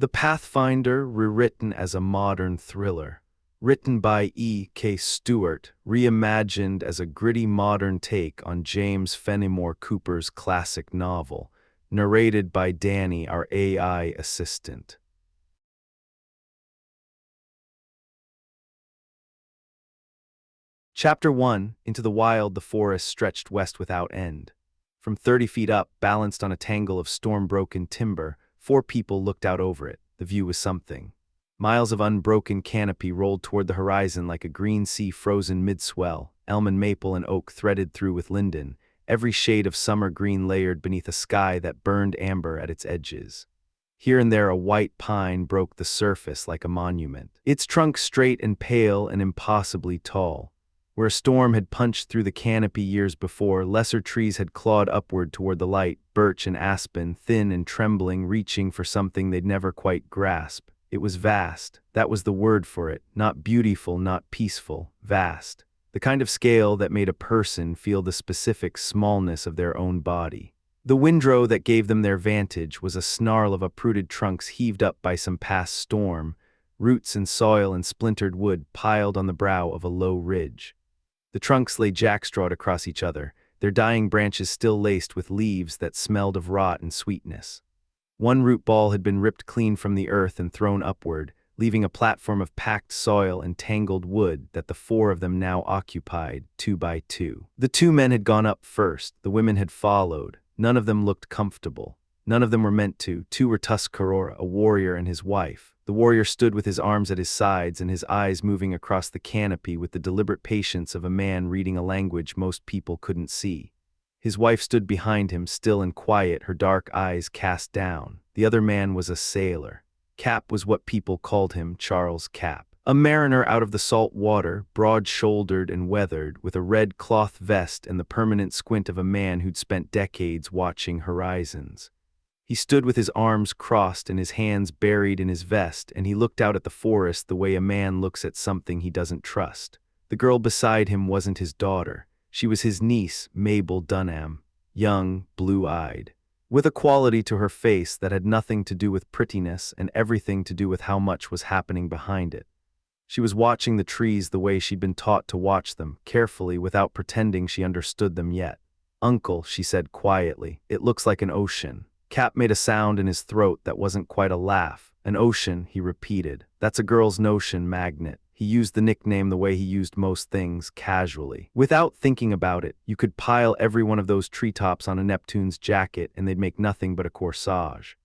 The Pathfinder, rewritten as a modern thriller. Written by E. K. Stewart, reimagined as a gritty modern take on James Fenimore Cooper's classic novel. Narrated by Danny, our AI assistant. Chapter 1. Into the wild, the forest stretched west without end. From 30 feet up, balanced on a tangle of storm-broken timber, 4 people looked out over it. The view was something. Miles of unbroken canopy rolled toward the horizon like a green sea frozen mid-swell, elm and maple and oak threaded through with linden, every shade of summer green layered beneath a sky that burned amber at its edges. Here and there a white pine broke the surface like a monument, its trunk straight and pale and impossibly tall. Where a storm had punched through the canopy years before, lesser trees had clawed upward toward the light, birch and aspen, thin and trembling, reaching for something they'd never quite grasp. It was vast. That was the word for it. Not beautiful, not peaceful. Vast. The kind of scale that made a person feel the specific smallness of their own body. The windrow that gave them their vantage was a snarl of uprooted trunks heaved up by some past storm, roots and soil and splintered wood piled on the brow of a low ridge. The trunks lay jackstrawed across each other, their dying branches still laced with leaves that smelled of rot and sweetness. One root ball had been ripped clean from the earth and thrown upward, leaving a platform of packed soil and tangled wood that the 4 of them now occupied, 2 by 2. The 2 men had gone up first, the women had followed. None of them looked comfortable. None of them were meant to. 2 were Tuscarora, a warrior, and his wife. The warrior stood with his arms at his sides and his eyes moving across the canopy with the deliberate patience of a man reading a language most people couldn't see. His wife stood behind him, still and quiet, her dark eyes cast down. The other man was a sailor. Cap was what people called him, Charles Cap. A mariner out of the salt water, broad-shouldered and weathered, with a red cloth vest and the permanent squint of a man who'd spent decades watching horizons. He stood with his arms crossed and his hands buried in his vest, and he looked out at the forest the way a man looks at something he doesn't trust. The girl beside him wasn't his daughter. She was his niece, Mabel Dunham, young, blue-eyed, with a quality to her face that had nothing to do with prettiness and everything to do with how much was happening behind it. She was watching the trees the way she'd been taught to watch them, carefully, without pretending she understood them yet. "Uncle," she said quietly, "it looks like an ocean." Cap made a sound in his throat that wasn't quite a laugh. "An ocean," he repeated. "That's a girl's notion, Magnet." He used the nickname the way he used most things, casually. Without thinking about it, you could pile every one of those treetops on a Neptune's jacket and they'd make nothing but a corsage.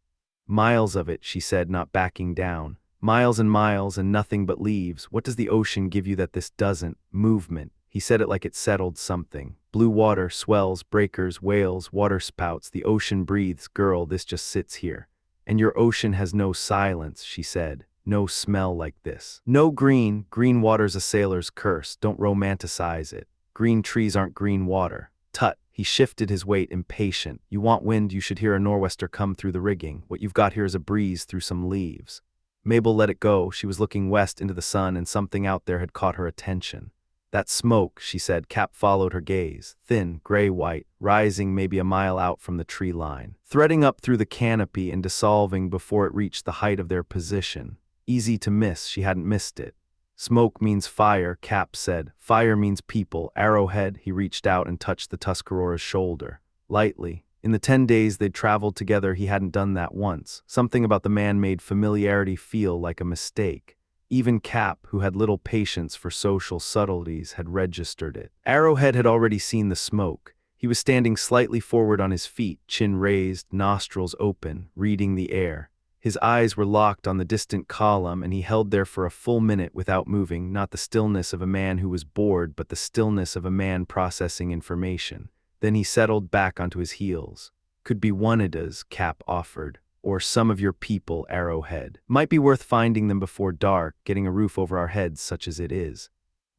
"Miles of it," she said, not backing down. "Miles and miles and nothing but leaves. What does the ocean give you that this doesn't? Movement." He said it like it settled something. "Blue water, swells, breakers, whales, waterspouts. The ocean breathes. Girl, this just sits here. And your ocean has no silence," she said. "No smell like this. No green. Green water's a sailor's curse. Don't romanticize it. Green trees aren't green water. Tut." He shifted his weight, impatient. "You want wind, you should hear a nor'wester come through the rigging. What you've got here is a breeze through some leaves." Mabel let it go. She was looking west into the sun, and something out there had caught her attention. "That smoke," she said. Cap followed her gaze. Thin, gray-white, rising maybe a mile out from the tree line, threading up through the canopy and dissolving before it reached the height of their position. Easy to miss, she hadn't missed it. "Smoke means fire," Cap said. "Fire means people. Arrowhead." He reached out and touched the Tuscarora's shoulder. Lightly. In the 10 days they'd traveled together, he hadn't done that once. Something about the man made familiarity feel like a mistake. Even Cap, who had little patience for social subtleties, had registered it. Arrowhead had already seen the smoke. He was standing slightly forward on his feet, chin raised, nostrils open, reading the air. His eyes were locked on the distant column, and he held there for a full minute without moving, not the stillness of a man who was bored, but the stillness of a man processing information. Then he settled back onto his heels. "Could be Oneidas," Cap offered. "Or some of your people, Arrowhead. Might be worth finding them before dark, getting a roof over our heads such as it is."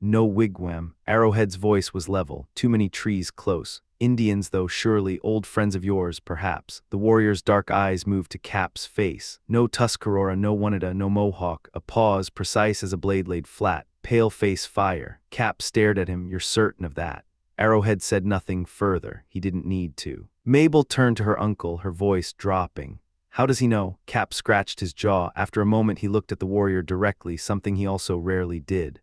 "No wigwam." Arrowhead's voice was level. "Too many trees close. Indians, though, surely. Old friends of yours, perhaps." The warrior's dark eyes moved to Cap's face. "No Tuscarora, no Oneida, no Mohawk." A pause, precise as a blade laid flat. "Pale face fire." Cap stared at him. "You're certain of that?" Arrowhead said nothing further. He didn't need to. Mabel turned to her uncle, her voice dropping. How does he know? Cap scratched his jaw. After a moment he looked at the warrior directly, something he also rarely did.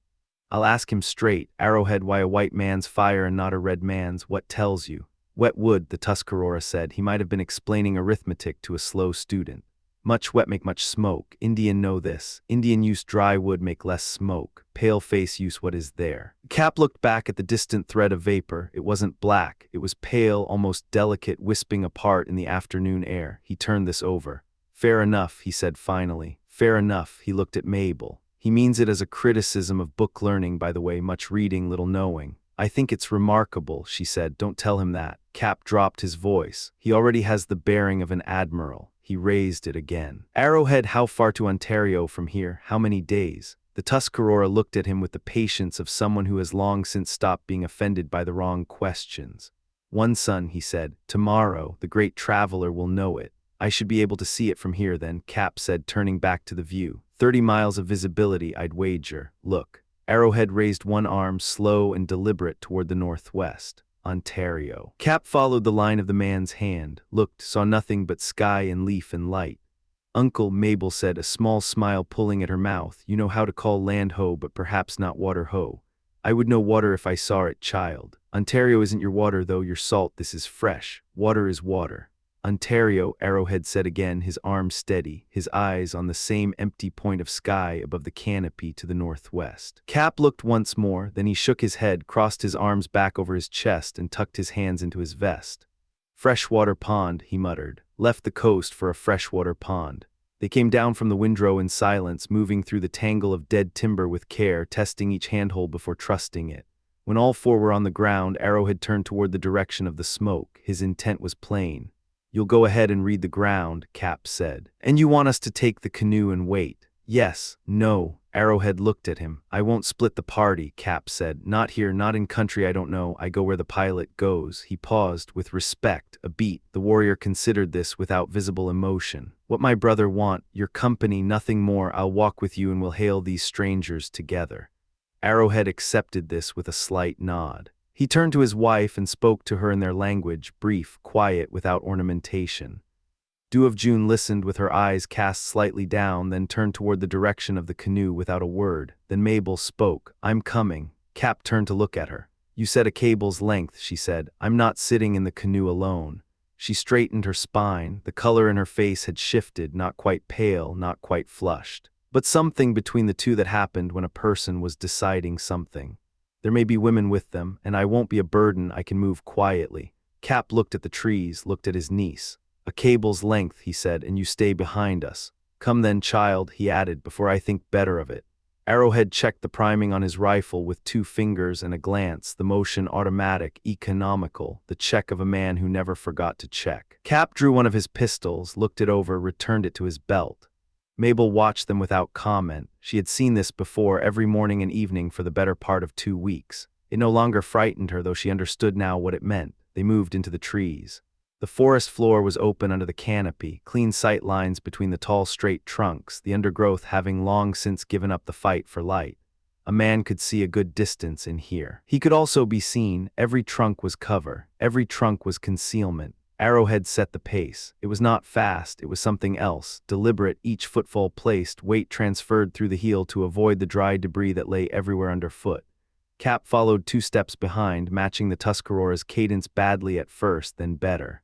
I'll ask him straight, Arrowhead, why a white man's fire and not a red man's, what tells you? Wet wood, the Tuscarora said. He might have been explaining arithmetic to a slow student. Much wet make much smoke. Indian know this. Indian use dry wood make less smoke. Pale face use what is there. Cap looked back at the distant thread of vapor. It wasn't black. It was pale, almost delicate, wisping apart in the afternoon air. He turned this over. Fair enough, he said finally. Fair enough. He looked at Mabel. He means it as a criticism of book learning, by the way, much reading, little knowing. I think it's remarkable, she said. Don't tell him that. Cap dropped his voice. He already has the bearing of an admiral. He raised it again. Arrowhead, how far to Ontario from here? How many days? The Tuscarora looked at him with the patience of someone who has long since stopped being offended by the wrong questions. One son, he said. Tomorrow, the great traveler will know it. I should be able to see it from here then, Cap said, turning back to the view. 30 miles of visibility, I'd wager. Look. Arrowhead raised one arm, slow and deliberate, toward the northwest. Ontario. Cap followed the line of the man's hand, looked, saw nothing but sky and leaf and light. Uncle, Mabel said, a small smile pulling at her mouth, you know how to call land ho, but perhaps not water ho. I would know water if I saw it, child. Ontario isn't your water, though, your salt. This is fresh. Water is water. Ontario, Arrowhead said again, his arm steady, his eyes on the same empty point of sky above the canopy to the northwest. Cap looked once more, then he shook his head, crossed his arms back over his chest, and tucked his hands into his vest. Freshwater pond, he muttered. Left the coast for a freshwater pond. They came down from the windrow in silence, moving through the tangle of dead timber with care, testing each handhold before trusting it. When all four were on the ground, Arrowhead turned toward the direction of the smoke. His intent was plain. You'll go ahead and read the ground, Cap said. And you want us to take the canoe and wait? Yes. No. Arrowhead looked at him. I won't split the party, Cap said. Not here, not in country I don't know. I go where the pilot goes. He paused, with respect, a beat. The warrior considered this without visible emotion. What my brother want, your company, nothing more. I'll walk with you and we'll hail these strangers together. Arrowhead accepted this with a slight nod. He turned to his wife and spoke to her in their language, brief, quiet, without ornamentation. Dew of June listened with her eyes cast slightly down, then turned toward the direction of the canoe without a word. Then Mabel spoke. I'm coming. Cap turned to look at her. You said a cable's length, she said. I'm not sitting in the canoe alone. She straightened her spine. The color in her face had shifted, not quite pale, not quite flushed. But something between the two that happened when a person was deciding something. There may be women with them, and I won't be a burden. I can move quietly. Cap looked at the trees, looked at his niece. A cable's length, he said, and you stay behind us. Come then, child, he added, before I think better of it. Arrowhead checked the priming on his rifle with 2 fingers and a glance, the motion automatic, economical, the check of a man who never forgot to check. Cap drew one of his pistols, looked it over, returned it to his belt. Mabel watched them without comment. She had seen this before every morning and evening for the better part of 2 weeks. It no longer frightened her, though she understood now what it meant. They moved into the trees. The forest floor was open under the canopy, clean sight lines between the tall straight trunks, the undergrowth having long since given up the fight for light. A man could see a good distance in here. He could also be seen. Every trunk was cover. Every trunk was concealment. Arrowhead set the pace. It was not fast, it was something else, deliberate, each footfall placed, weight transferred through the heel to avoid the dry debris that lay everywhere underfoot. Cap followed 2 steps behind, matching the Tuscarora's cadence badly at first, then better.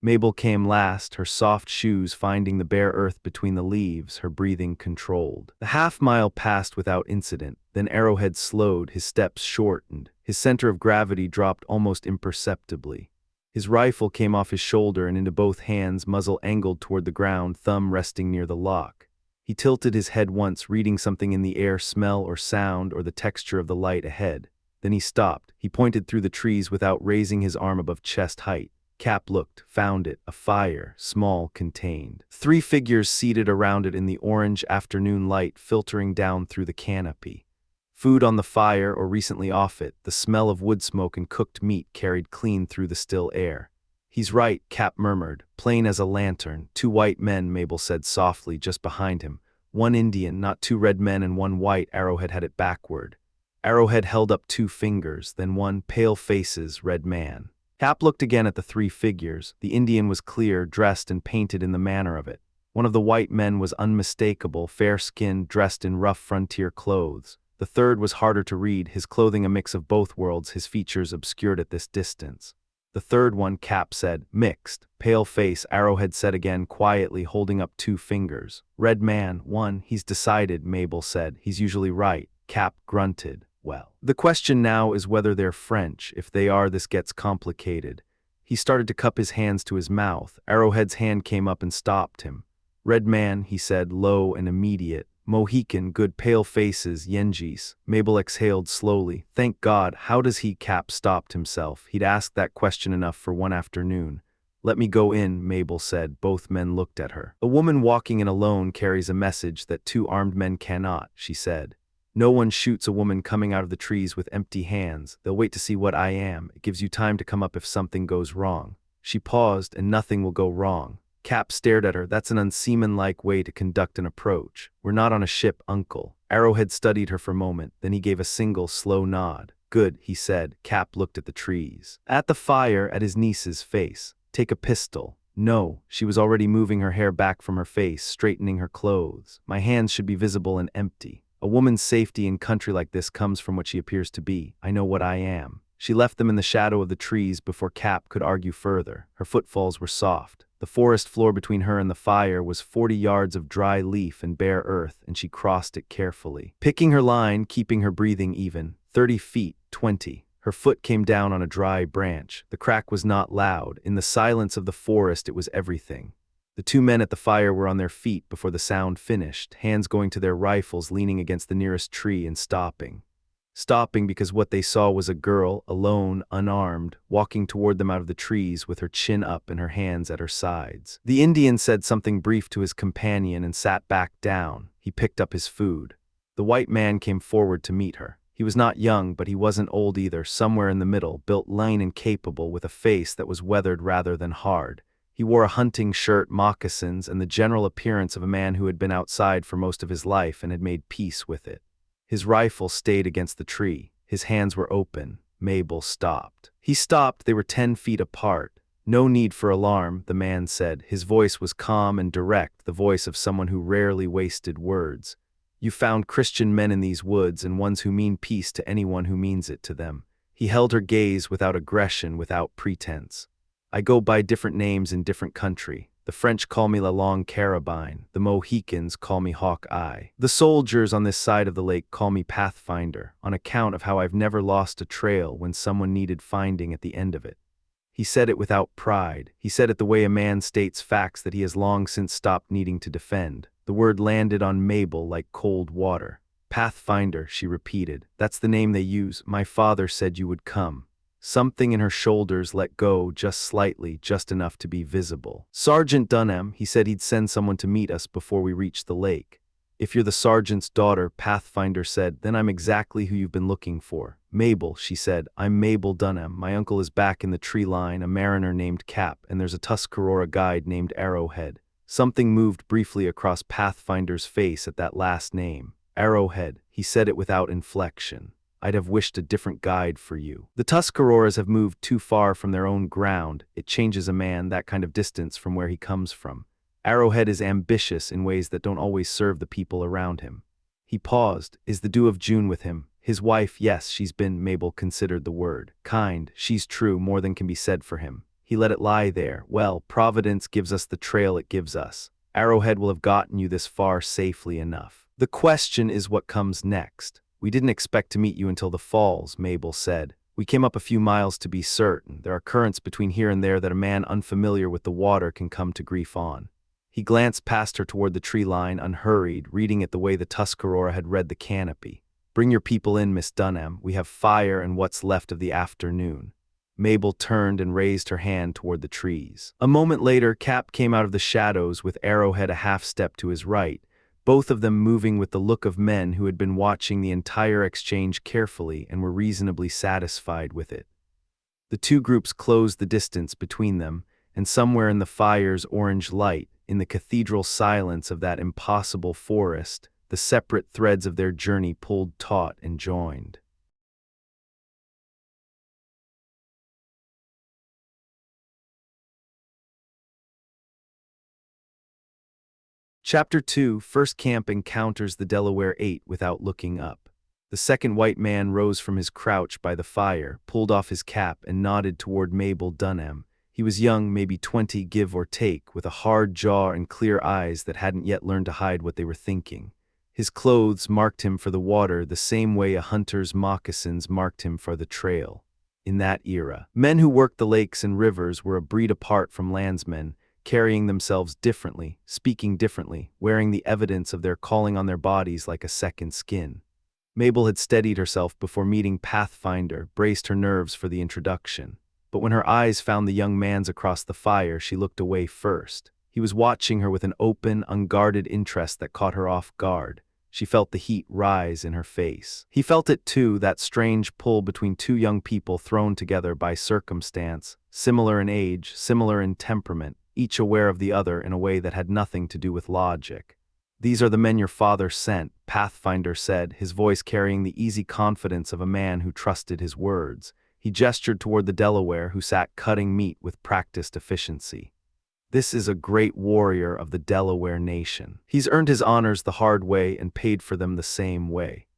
Mabel came last, her soft shoes finding the bare earth between the leaves, her breathing controlled. The half-mile passed without incident, then Arrowhead slowed, his steps shortened, his center of gravity dropped almost imperceptibly. His rifle came off his shoulder and into both hands, muzzle angled toward the ground, thumb resting near the lock. He tilted his head once, reading something in the air, smell or sound or the texture of the light ahead. Then he stopped. He pointed through the trees without raising his arm above chest height. Cap looked, found it, a fire, small, contained. 3 figures seated around it in the orange afternoon light filtering down through the canopy. Food on the fire or recently off it, the smell of wood smoke and cooked meat carried clean through the still air. He's right, Cap murmured, plain as a lantern. 2 white men, Mabel said softly, just behind him. 1 Indian, not 2 red men and 1 white. Arrowhead had it backward. Arrowhead held up 2 fingers, then 1, pale faces, red man. Cap looked again at the 3 figures. The Indian was clear, dressed and painted in the manner of it. One of the white men was unmistakable, fair-skinned, dressed in rough frontier clothes. The third was harder to read, his clothing a mix of both worlds, his features obscured at this distance. The third one, Cap said, mixed. Pale face, Arrowhead said again, quietly, holding up 2 fingers. Red man, one, he's decided, Mabel said. He's usually right. Cap grunted. Well, the question now is whether they're French. If they are, this gets complicated. He started to cup his hands to his mouth. Arrowhead's hand came up and stopped him. Red man, he said, low and immediate. Mohican, good pale faces, Yengeese. Mabel exhaled slowly. Thank God, how does he? Cap stopped himself. He'd asked that question enough for one afternoon. Let me go in, Mabel said. Both men looked at her. A woman walking in alone carries a message that 2 armed men cannot, she said. No one shoots a woman coming out of the trees with empty hands. They'll wait to see what I am. It gives you time to come up if something goes wrong. She paused, and nothing will go wrong. Cap stared at her. That's an unseamanlike way to conduct an approach. We're not on a ship, Uncle. Arrowhead studied her for a moment, then he gave a single, slow nod. Good, he said. Cap looked at the trees. At the fire, at his niece's face. Take a pistol. No, she was already moving her hair back from her face, straightening her clothes. My hands should be visible and empty. A woman's safety in country like this comes from what she appears to be. I know what I am. She left them in the shadow of the trees before Cap could argue further. Her footfalls were soft. The forest floor between her and the fire was 40 yards of dry leaf and bare earth, and she crossed it carefully, picking her line, keeping her breathing even. 30 feet, 20. Her foot came down on a dry branch. The crack was not loud. In the silence of the forest, it was everything. The 2 men at the fire were on their feet before the sound finished, hands going to their rifles, leaning against the nearest tree and stopping. Stopping because what they saw was a girl, alone, unarmed, walking toward them out of the trees with her chin up and her hands at her sides. The Indian said something brief to his companion and sat back down. He picked up his food. The white man came forward to meet her. He was not young, but he wasn't old either, somewhere in the middle, built lean and capable, with a face that was weathered rather than hard. He wore a hunting shirt, moccasins, and the general appearance of a man who had been outside for most of his life and had made peace with it. His rifle stayed against the tree. His hands were open. Mabel stopped. He stopped. They were 10 feet apart. No need for alarm, the man said. His voice was calm and direct, the voice of someone who rarely wasted words. You found Christian men in these woods, and ones who mean peace to anyone who means it to them. He held her gaze without aggression, without pretense. I go by different names in different country. The French call me La Longue Carabine. The Mohicans call me Hawkeye. The soldiers on this side of the lake call me Pathfinder, on account of how I've never lost a trail when someone needed finding at the end of it. He said it without pride. He said it the way a man states facts that he has long since stopped needing to defend. The word landed on Mabel like cold water. Pathfinder, she repeated. That's the name they use. My father said you would come. Something in her shoulders let go just slightly, just enough to be visible. Sergeant Dunham, he said he'd send someone to meet us before we reached the lake. If you're the sergeant's daughter, Pathfinder said, then I'm exactly who you've been looking for. Mabel, she said, I'm Mabel Dunham. My uncle is back in the tree line, a mariner named Cap, and there's a Tuscarora guide named Arrowhead. Something moved briefly across Pathfinder's face at that last name. Arrowhead, he said it without inflection. I'd have wished a different guide for you. The Tuscaroras have moved too far from their own ground. It changes a man that kind of distance from where he comes from. Arrowhead is ambitious in ways that don't always serve the people around him. He paused. Is the dew of June with him? His wife, yes, she's been, Mabel considered the word. Kind, she's true, more than can be said for him. He let it lie there. Well, Providence gives us the trail it gives us. Arrowhead will have gotten you this far safely enough. The question is what comes next. We didn't expect to meet you until the falls, Mabel said. We came up a few miles to be certain. There are currents between here and there that a man unfamiliar with the water can come to grief on. He glanced past her toward the tree line, unhurried, reading it the way the Tuscarora had read the canopy. Bring your people in, Miss Dunham. We have fire and what's left of the afternoon. Mabel turned and raised her hand toward the trees. A moment later, Cap came out of the shadows with Arrowhead a half step to his right, both of them moving with the look of men who had been watching the entire exchange carefully and were reasonably satisfied with it. The 2 groups closed the distance between them, and somewhere in the fire's orange light, in the cathedral silence of that impossible forest, the separate threads of their journey pulled taut and joined. Chapter 2, First Camp encounters the Delaware 8 without looking up. The second white man rose from his crouch by the fire, pulled off his cap, and nodded toward Mabel Dunham. He was young, maybe 20 give or take, with a hard jaw and clear eyes that hadn't yet learned to hide what they were thinking. His clothes marked him for the water the same way a hunter's moccasins marked him for the trail. In that era, men who worked the lakes and rivers were a breed apart from landsmen, carrying themselves differently, speaking differently, wearing the evidence of their calling on their bodies like a second skin. Mabel had steadied herself before meeting Pathfinder, braced her nerves for the introduction. But when her eyes found the young man's across the fire, she looked away first. He was watching her with an open, unguarded interest that caught her off guard. She felt the heat rise in her face. He felt it too, that strange pull between two young people thrown together by circumstance, similar in age, similar in temperament, each aware of the other in a way that had nothing to do with logic. "These are the men your father sent," Pathfinder said, his voice carrying the easy confidence of a man who trusted his words. He gestured toward the Delaware, who sat cutting meat with practiced efficiency. "This is a great warrior of the Delaware nation. He's earned his honors the hard way and paid for them the same way.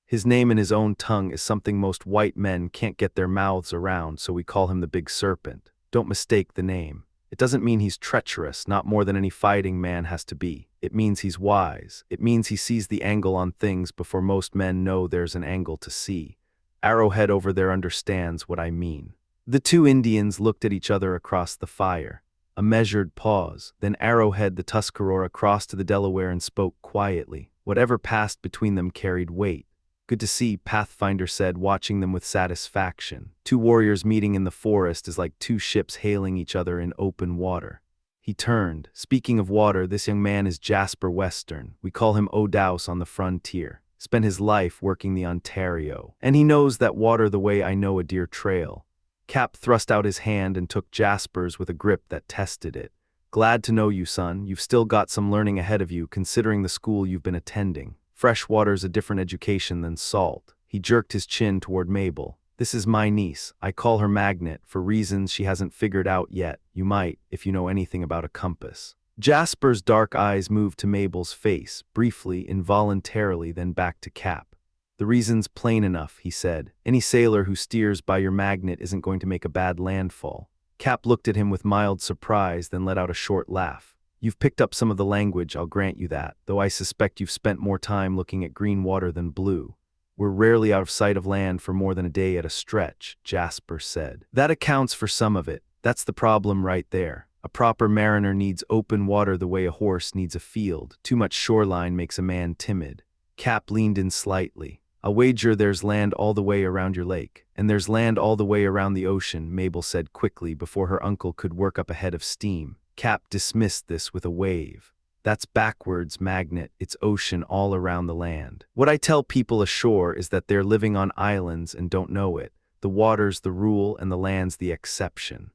His name in his own tongue is something most white men can't get their mouths around, so we call him the Big Serpent. Don't mistake the name. It doesn't mean he's treacherous, not more than any fighting man has to be. It means he's wise. It means he sees the angle on things before most men know there's an angle to see. Arrowhead over there understands what I mean." The two Indians looked at each other across the fire. A measured pause, then Arrowhead the Tuscarora crossed to the Delaware and spoke quietly. Whatever passed between them carried weight. "Good to see," Pathfinder said, watching them with satisfaction. Two warriors meeting in the forest is like two ships hailing each other in open water. He turned. "Speaking of water, this young man is Jasper Western. We call him O'Dowse on the frontier. Spent his life working the Ontario. And he knows that water the way I know a deer trail." Cap thrust out his hand and took Jasper's with a grip that tested it. "Glad to know you, son. You've still got some learning ahead of you, considering the school you've been attending. Fresh water's a different education than salt." He jerked his chin toward Mabel. "This is my niece. I call her Magnet, for reasons she hasn't figured out yet. You might, if you know anything about a compass." Jasper's dark eyes moved to Mabel's face, briefly, involuntarily, then back to Cap. "The reason's plain enough," he said. "Any sailor who steers by your magnet isn't going to make a bad landfall." Cap looked at him with mild surprise, then let out a short laugh. "You've picked up some of the language, I'll grant you that, though I suspect you've spent more time looking at green water than blue. We're rarely out of sight of land for more than a day at a stretch," Jasper said. "That accounts for some of it. That's the problem right there. A proper mariner needs open water the way a horse needs a field. Too much shoreline makes a man timid." Cap leaned in slightly. "I'll wager there's land all the way around your lake. And there's land all the way around the ocean," Mabel said quickly before her uncle could work up a head of steam. Cap dismissed this with a wave. "That's backwards, Magnet. It's ocean all around the land. What I tell people ashore is that they're living on islands and don't know it. The water's the rule and the land's the exception.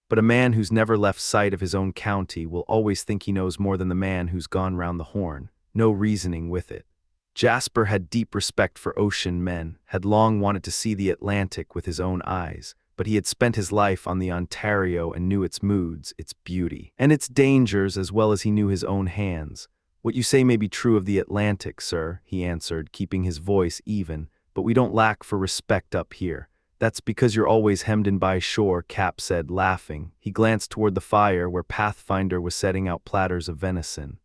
But a man who's never left sight of his own county will always think he knows more than the man who's gone round the horn. No reasoning with it." Jasper had deep respect for ocean men, had long wanted to see the Atlantic with his own eyes, but he had spent his life on the Ontario and knew its moods, its beauty, and its dangers as well as he knew his own hands. "What you say may be true of the Atlantic, sir," he answered, keeping his voice even, "but we don't lack for respect up here. That's because you're always hemmed in by shore," Cap said, laughing. He glanced toward the fire where Pathfinder was setting out platters of venison.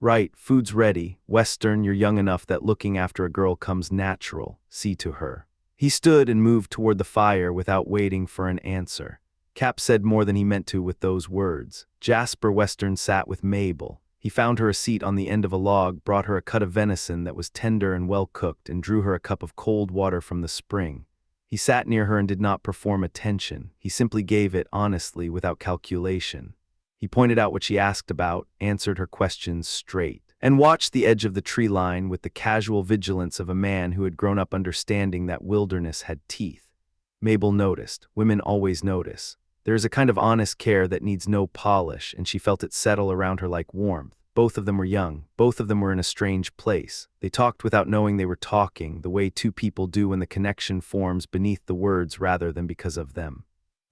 "Right, food's ready. Western, you're young enough that looking after a girl comes natural. See to her." He stood and moved toward the fire without waiting for an answer. Cap said more than he meant to with those words. Jasper Western sat with Mabel. He found her a seat on the end of a log, brought her a cut of venison that was tender and well cooked, and drew her a cup of cold water from the spring. He sat near her and did not perform attention. He simply gave it honestly, without calculation. He pointed out what she asked about, answered her questions straight, and watched the edge of the tree line with the casual vigilance of a man who had grown up understanding that wilderness had teeth. Mabel noticed. Women always notice. There is a kind of honest care that needs no polish, and she felt it settle around her like warmth. Both of them were young. Both of them were in a strange place. They talked without knowing they were talking, the way two people do when the connection forms beneath the words rather than because of them.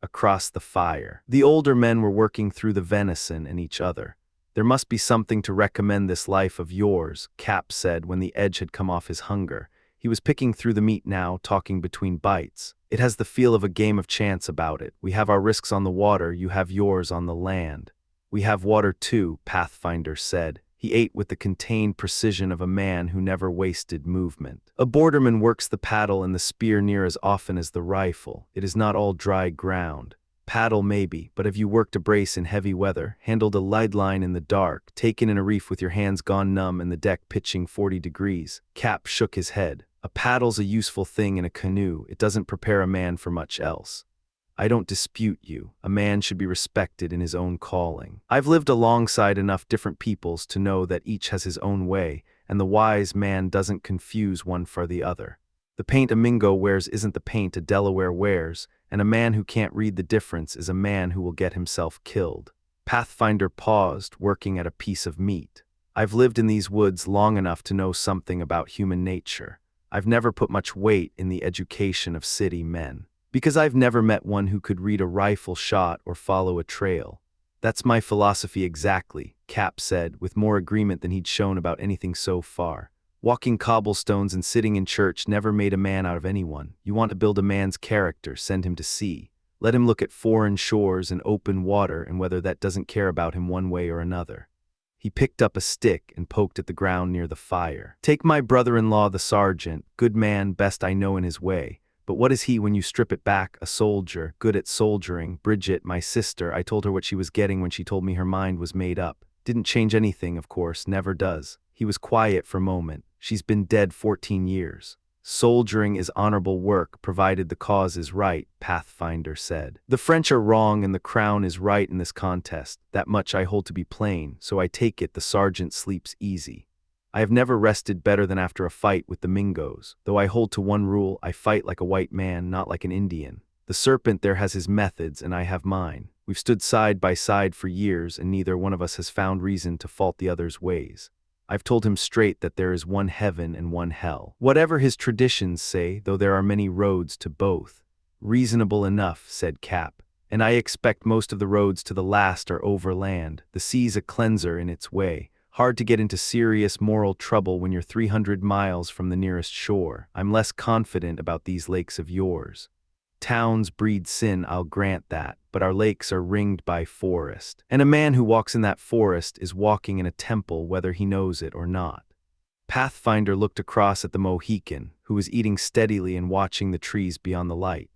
Across the fire, the older men were working through the venison and each other. There must be something to recommend this life of yours, Cap said when the edge had come off his hunger. He was picking through the meat now, talking between bites. It has the feel of a game of chance about it. We have our risks on the water, you have yours on the land. We have water too, Pathfinder said. He ate with the contained precision of a man who never wasted movement. A borderman works the paddle and the spear near as often as the rifle. It is not all dry ground. Paddle maybe, but have you worked a brace in heavy weather, handled a lead line in the dark, taken in a reef with your hands gone numb and the deck pitching 40 degrees? Cap shook his head. A paddle's a useful thing in a canoe. It doesn't prepare a man for much else. I don't dispute you. A man should be respected in his own calling. I've lived alongside enough different peoples to know that each has his own way, and the wise man doesn't confuse one for the other. The paint a Mingo wears isn't the paint a Delaware wears, and a man who can't read the difference is a man who will get himself killed. Pathfinder paused, working at a piece of meat. I've lived in these woods long enough to know something about human nature. I've never put much weight in the education of city men, because I've never met one who could read a rifle shot or follow a trail. That's my philosophy exactly, Cap said, with more agreement than he'd shown about anything so far. Walking cobblestones and sitting in church never made a man out of anyone. You want to build a man's character, send him to sea. Let him look at foreign shores and open water and whether that doesn't care about him one way or another. He picked up a stick and poked at the ground near the fire. Take my brother-in-law the sergeant, good man, best I know in his way. But what is he when you strip it back? A soldier, good at soldiering. Bridget, my sister, I told her what she was getting when she told me her mind was made up. Didn't change anything, of course, never does. He was quiet for a moment. She's been dead 14 years. Soldiering is honorable work, provided the cause is right, Pathfinder said. The French are wrong and the crown is right in this contest. That much I hold to be plain, so I take it the sergeant sleeps easy. I have never rested better than after a fight with the Mingos. Though I hold to one rule, I fight like a white man, not like an Indian. The serpent there has his methods and I have mine. We've stood side by side for years and neither one of us has found reason to fault the other's ways. I've told him straight that there is one heaven and one hell. Whatever his traditions say, though there are many roads to both. Reasonable enough, said Cap. And I expect most of the roads to the last are overland. The sea's a cleanser in its way. Hard to get into serious moral trouble when you're 300 miles from the nearest shore. I'm less confident about these lakes of yours. Towns breed sin, I'll grant that, but our lakes are ringed by forest. And a man who walks in that forest is walking in a temple whether he knows it or not. Pathfinder looked across at the Mohican, who was eating steadily and watching the trees beyond the light.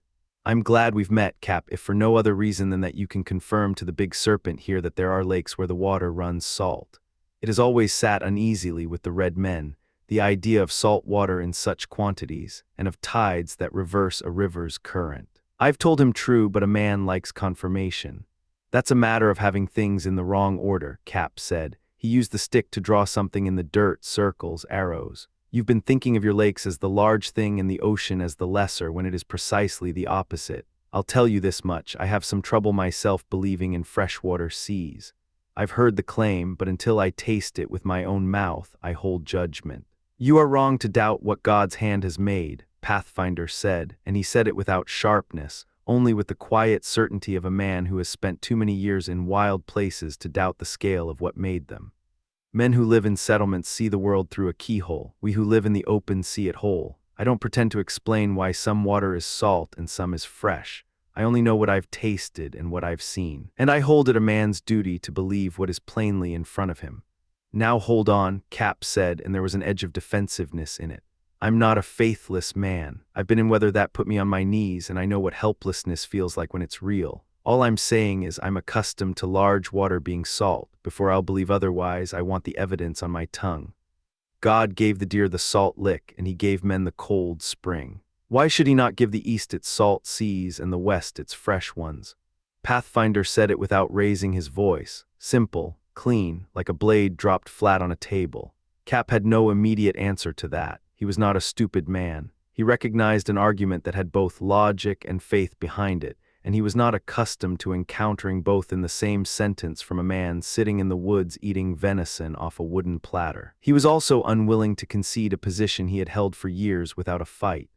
I'm glad we've met, Cap, if for no other reason than that you can confirm to the big serpent here that there are lakes where the water runs salt. It has always sat uneasily with the red men, the idea of salt water in such quantities, and of tides that reverse a river's current. I've told him true, but a man likes confirmation. That's a matter of having things in the wrong order, Cap said. He used the stick to draw something in the dirt, circles, arrows. You've been thinking of your lakes as the large thing and the ocean as the lesser when it is precisely the opposite. I'll tell you this much, I have some trouble myself believing in freshwater seas. I've heard the claim, but until I taste it with my own mouth, I hold judgment. You are wrong to doubt what God's hand has made, Pathfinder said, and he said it without sharpness, only with the quiet certainty of a man who has spent too many years in wild places to doubt the scale of what made them. Men who live in settlements see the world through a keyhole. We who live in the open see it whole. I don't pretend to explain why some water is salt and some is fresh. I only know what I've tasted and what I've seen. And I hold it a man's duty to believe what is plainly in front of him. Now hold on, Cap said, and there was an edge of defensiveness in it. I'm not a faithless man. I've been in weather that put me on my knees, and I know what helplessness feels like when it's real. All I'm saying is I'm accustomed to large water being salt. Before I'll believe otherwise, I want the evidence on my tongue. God gave the deer the salt lick, and he gave men the cold spring. Why should he not give the east its salt seas and the west its fresh ones? Pathfinder said it without raising his voice, simple, clean, like a blade dropped flat on a table. Cap had no immediate answer to that. He was not a stupid man. He recognized an argument that had both logic and faith behind it, and he was not accustomed to encountering both in the same sentence from a man sitting in the woods eating venison off a wooden platter. He was also unwilling to concede a position he had held for years without a fight.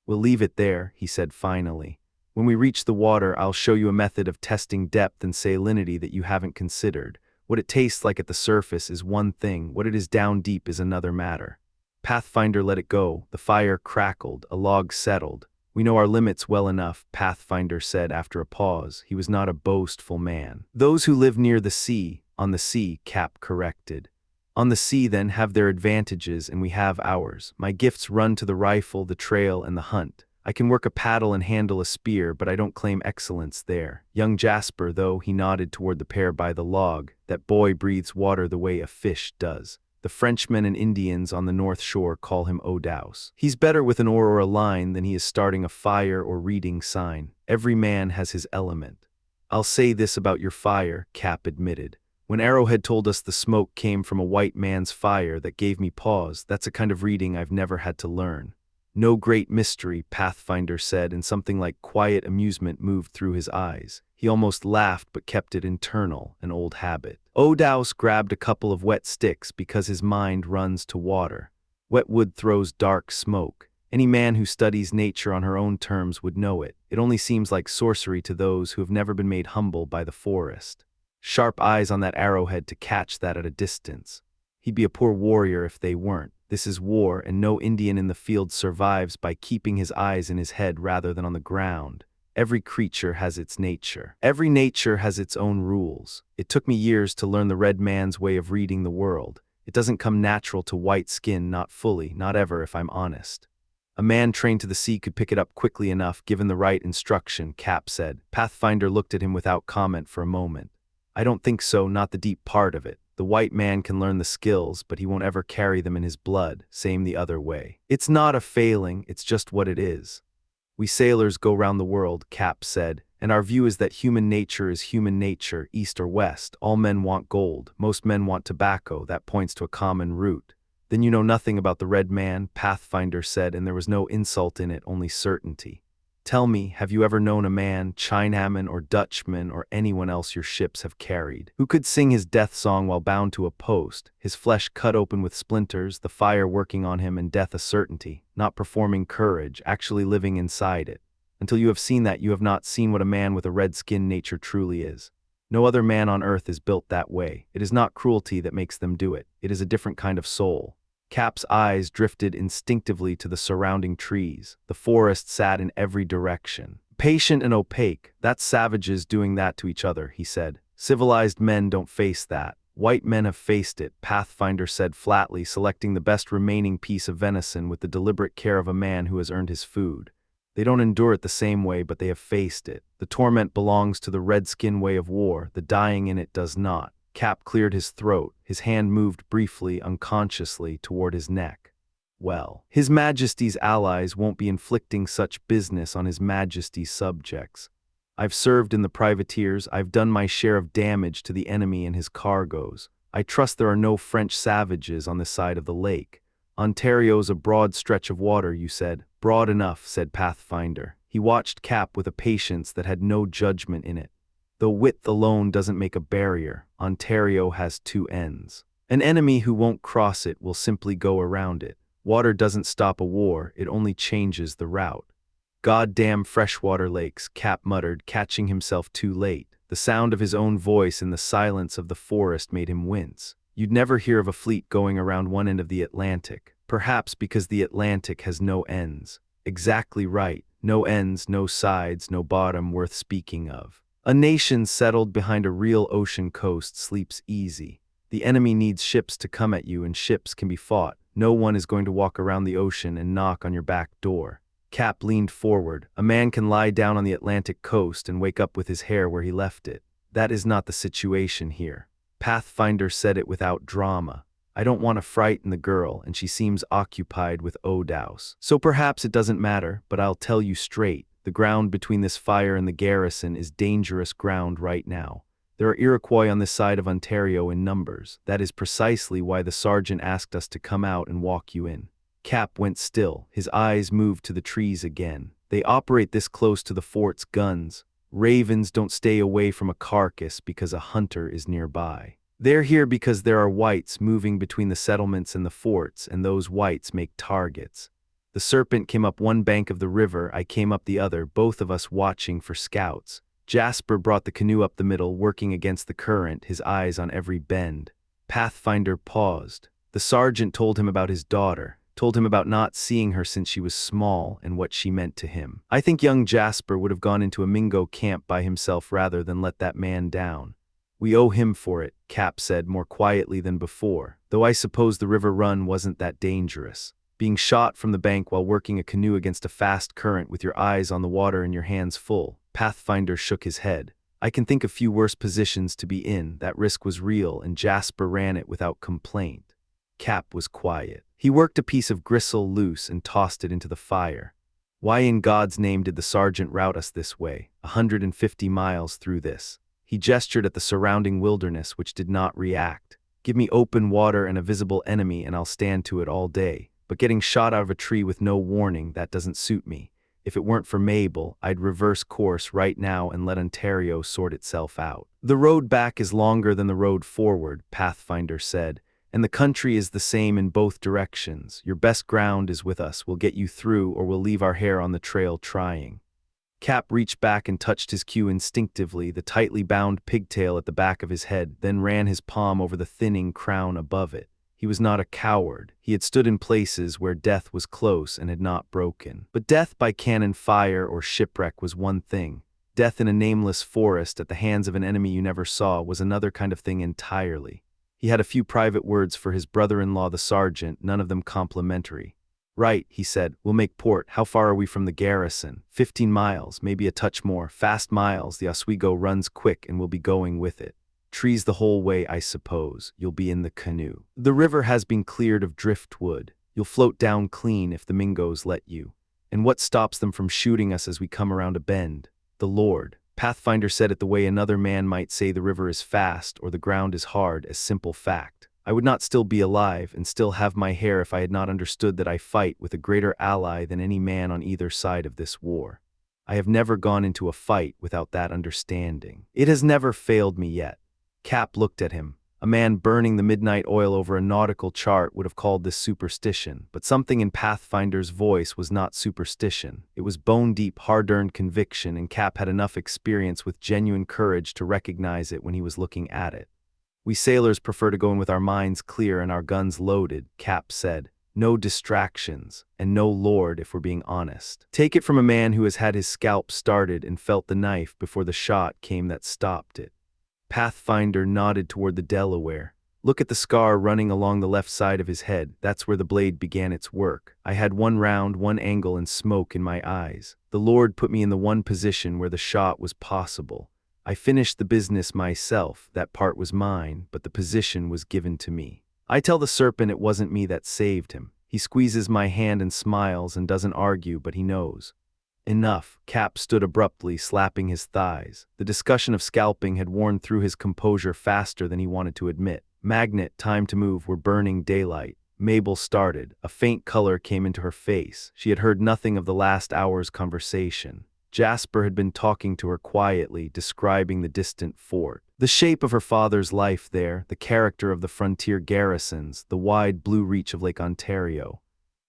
We'll leave it there, he said finally. When we reach the water, I'll show you a method of testing depth and salinity that you haven't considered. What it tastes like at the surface is one thing, what it is down deep is another matter. Pathfinder let it go, the fire crackled, a log settled. We know our limits well enough, Pathfinder said after a pause. He was not a boastful man. Those who live near the sea, on the sea, Cap corrected. On the sea, then, have their advantages, and we have ours. My gifts run to the rifle, the trail, and the hunt. I can work a paddle and handle a spear, but I don't claim excellence there. Young Jasper, though, he nodded toward the pair by the log, that boy breathes water the way a fish does. The Frenchmen and Indians on the north shore call him Odaus. He's better with an oar or a line than he is starting a fire or reading sign. Every man has his element. I'll say this about your fire, Cap admitted. When Arrowhead told us the smoke came from a white man's fire, that gave me pause. That's a kind of reading I've never had to learn. No great mystery, Pathfinder said, and something like quiet amusement moved through his eyes. He almost laughed but kept it internal, an old habit. Odaus grabbed a couple of wet sticks because his mind runs to water. Wet wood throws dark smoke. Any man who studies nature on her own terms would know it. It only seems like sorcery to those who have never been made humble by the forest. Sharp eyes on that arrowhead to catch that at a distance. He'd be a poor warrior if they weren't. This is war, and no Indian in the field survives by keeping his eyes in his head rather than on the ground. Every creature has its nature. Every nature has its own rules. It took me years to learn the red man's way of reading the world. It doesn't come natural to white skin, not fully, not ever, if I'm honest. A man trained to the sea could pick it up quickly enough, given the right instruction, Cap said. Pathfinder looked at him without comment for a moment. I don't think so, not the deep part of it. The white man can learn the skills, but he won't ever carry them in his blood, same the other way. It's not a failing, it's just what it is. We sailors go round the world, Cap said, and our view is that human nature is human nature, east or west. All men want gold, most men want tobacco, that points to a common root. Then you know nothing about the red man, Pathfinder said, and there was no insult in it, only certainty. Tell me, have you ever known a man, Chinaman or Dutchman or anyone else your ships have carried, who could sing his death song while bound to a post, his flesh cut open with splinters, the fire working on him and death a certainty, not performing courage, actually living inside it? Until you have seen that, you have not seen what a man with a red-skin nature truly is. No other man on earth is built that way. It is not cruelty that makes them do it. It is a different kind of soul. Cap's eyes drifted instinctively to the surrounding trees. The forest sat in every direction. Patient and opaque, that's savages doing that to each other, he said. Civilized men don't face that. White men have faced it, Pathfinder said flatly, selecting the best remaining piece of venison with the deliberate care of a man who has earned his food. They don't endure it the same way, but they have faced it. The torment belongs to the red-skin way of war, the dying in it does not. Cap cleared his throat. His hand moved briefly, unconsciously, toward his neck. Well, His Majesty's allies won't be inflicting such business on His Majesty's subjects. I've served in the privateers, I've done my share of damage to the enemy and his cargoes. I trust there are no French savages on this side of the lake. Ontario's a broad stretch of water, you said. Broad enough, said Pathfinder. He watched Cap with a patience that had no judgment in it. Though width alone doesn't make a barrier, Ontario has two ends. An enemy who won't cross it will simply go around it. Water doesn't stop a war, it only changes the route. Goddamn freshwater lakes, Cap muttered, catching himself too late. The sound of his own voice in the silence of the forest made him wince. You'd never hear of a fleet going around one end of the Atlantic, perhaps because the Atlantic has no ends. Exactly right, no ends, no sides, no bottom worth speaking of. A nation settled behind a real ocean coast sleeps easy. The enemy needs ships to come at you, and ships can be fought. No one is going to walk around the ocean and knock on your back door. Cap leaned forward. A man can lie down on the Atlantic coast and wake up with his hair where he left it. That is not the situation here. Pathfinder said it without drama. I don't want to frighten the girl, and she seems occupied with Odaus. So perhaps it doesn't matter, but I'll tell you straight. The ground between this fire and the garrison is dangerous ground right now. There are Iroquois on this side of Ontario in numbers. That is precisely why the sergeant asked us to come out and walk you in. Cap went still. His eyes moved to the trees again. They operate this close to the fort's guns. Ravens don't stay away from a carcass because a hunter is nearby. They're here because there are whites moving between the settlements and the forts, and those whites make targets. The serpent came up one bank of the river, I came up the other, both of us watching for scouts. Jasper brought the canoe up the middle, working against the current, his eyes on every bend. Pathfinder paused. The sergeant told him about his daughter, told him about not seeing her since she was small and what she meant to him. I think young Jasper would have gone into a Mingo camp by himself rather than let that man down. We owe him for it, Cap said more quietly than before, though I suppose the river run wasn't that dangerous. Being shot from the bank while working a canoe against a fast current with your eyes on the water and your hands full. Pathfinder shook his head. I can think of few worse positions to be in. That risk was real, and Jasper ran it without complaint. Cap was quiet. He worked a piece of gristle loose and tossed it into the fire. Why in God's name did the sergeant route us this way, 150 miles through this? He gestured at the surrounding wilderness, which did not react. Give me open water and a visible enemy and I'll stand to it all day. But getting shot out of a tree with no warning, that doesn't suit me. If it weren't for Mabel, I'd reverse course right now and let Ontario sort itself out. The road back is longer than the road forward, Pathfinder said, and the country is the same in both directions. Your best ground is with us. We'll get you through or we'll leave our hair on the trail trying. Cap reached back and touched his cue instinctively, the tightly bound pigtail at the back of his head, then ran his palm over the thinning crown above it. He was not a coward. He had stood in places where death was close and had not broken. But death by cannon fire or shipwreck was one thing. Death in a nameless forest at the hands of an enemy you never saw was another kind of thing entirely. He had a few private words for his brother-in-law the sergeant, none of them complimentary. Right, he said, we'll make port. How far are we from the garrison? 15 miles, maybe a touch more. Fast miles, the Oswego runs quick and we'll be going with it. Trees the whole way, I suppose. You'll be in the canoe. The river has been cleared of driftwood. You'll float down clean if the Mingos let you. And what stops them from shooting us as we come around a bend? The Lord. Pathfinder said it the way another man might say the river is fast or the ground is hard, as simple fact. I would not still be alive and still have my hair if I had not understood that I fight with a greater ally than any man on either side of this war. I have never gone into a fight without that understanding. It has never failed me yet. Cap looked at him. A man burning the midnight oil over a nautical chart would have called this superstition, but something in Pathfinder's voice was not superstition. It was bone-deep, hard-earned conviction, and Cap had enough experience with genuine courage to recognize it when he was looking at it. We sailors prefer to go in with our minds clear and our guns loaded, Cap said. No distractions, and no lord if we're being honest. Take it from a man who has had his scalp started and felt the knife before the shot came that stopped it. Pathfinder nodded toward the Delaware. Look at the scar running along the left side of his head. That's where the blade began its work. I had one round, one angle, and smoke in my eyes. The Lord put me in the one position where the shot was possible. I finished the business myself. That part was mine, but the position was given to me. I tell the serpent it wasn't me that saved him. He squeezes my hand and smiles and doesn't argue, but he knows. Enough. Cap stood abruptly, slapping his thighs. The discussion of scalping had worn through his composure faster than he wanted to admit. Magnet, time to move, were burning daylight. Mabel started. A faint color came into her face. She had heard nothing of the last hour's conversation. Jasper had been talking to her quietly, describing the distant fort. The shape of her father's life there, the character of the frontier garrisons, the wide blue reach of Lake Ontario.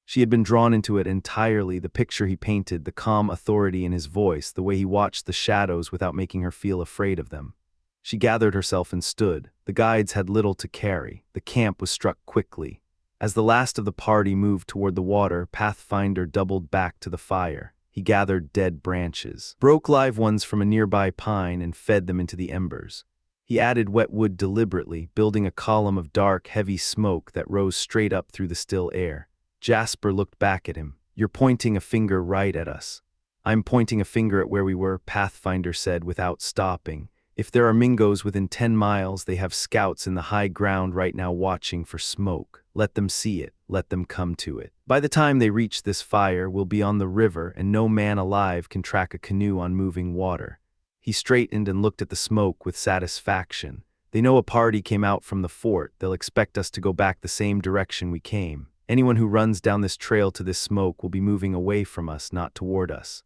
She had been drawn into it entirely, the picture he painted, the calm authority in his voice, the way he watched the shadows without making her feel afraid of them. She gathered herself and stood. The guides had little to carry. The camp was struck quickly. As the last of the party moved toward the water, Pathfinder doubled back to the fire. He gathered dead branches, broke live ones from a nearby pine, and fed them into the embers. He added wet wood deliberately, building a column of dark, heavy smoke that rose straight up through the still air. Jasper looked back at him. You're pointing a finger right at us. I'm pointing a finger at where we were, Pathfinder said without stopping. If there are Mingos within 10 miles, they have scouts in the high ground right now watching for smoke. Let them see it. Let them come to it. By the time they reach this fire, we'll be on the river, and no man alive can track a canoe on moving water. He straightened and looked at the smoke with satisfaction. They know a party came out from the fort. They'll expect us to go back the same direction we came. Anyone who runs down this trail to this smoke will be moving away from us, not toward us.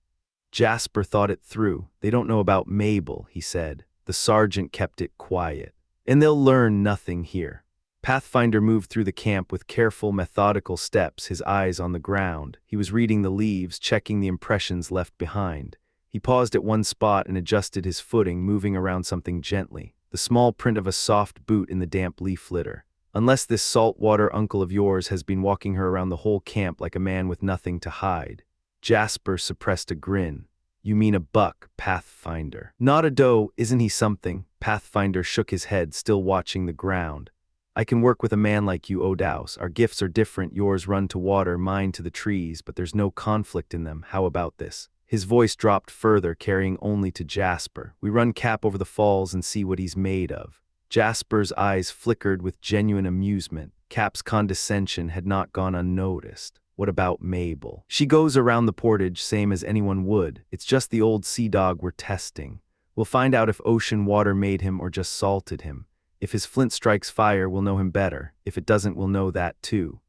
Jasper thought it through. They don't know about Mabel, he said. The sergeant kept it quiet. And they'll learn nothing here. Pathfinder moved through the camp with careful, methodical steps, his eyes on the ground. He was reading the leaves, checking the impressions left behind. He paused at one spot and adjusted his footing, moving around something gently, the small print of a soft boot in the damp leaf litter. Unless this saltwater uncle of yours has been walking her around the whole camp like a man with nothing to hide. Jasper suppressed a grin. You mean a buck, Pathfinder. Not a doe, isn't he something? Pathfinder shook his head, still watching the ground. I can work with a man like you, Odaus. Our gifts are different, yours run to water, mine to the trees, but there's no conflict in them. How about this? His voice dropped further, carrying only to Jasper. We run Cap over the falls and see what he's made of. Jasper's eyes flickered with genuine amusement. Cap's condescension had not gone unnoticed. What about Mabel? She goes around the portage same as anyone would. It's just the old sea dog we're testing. We'll find out if ocean water made him or just salted him. If his flint strikes fire, we'll know him better. If it doesn't, we'll know that too.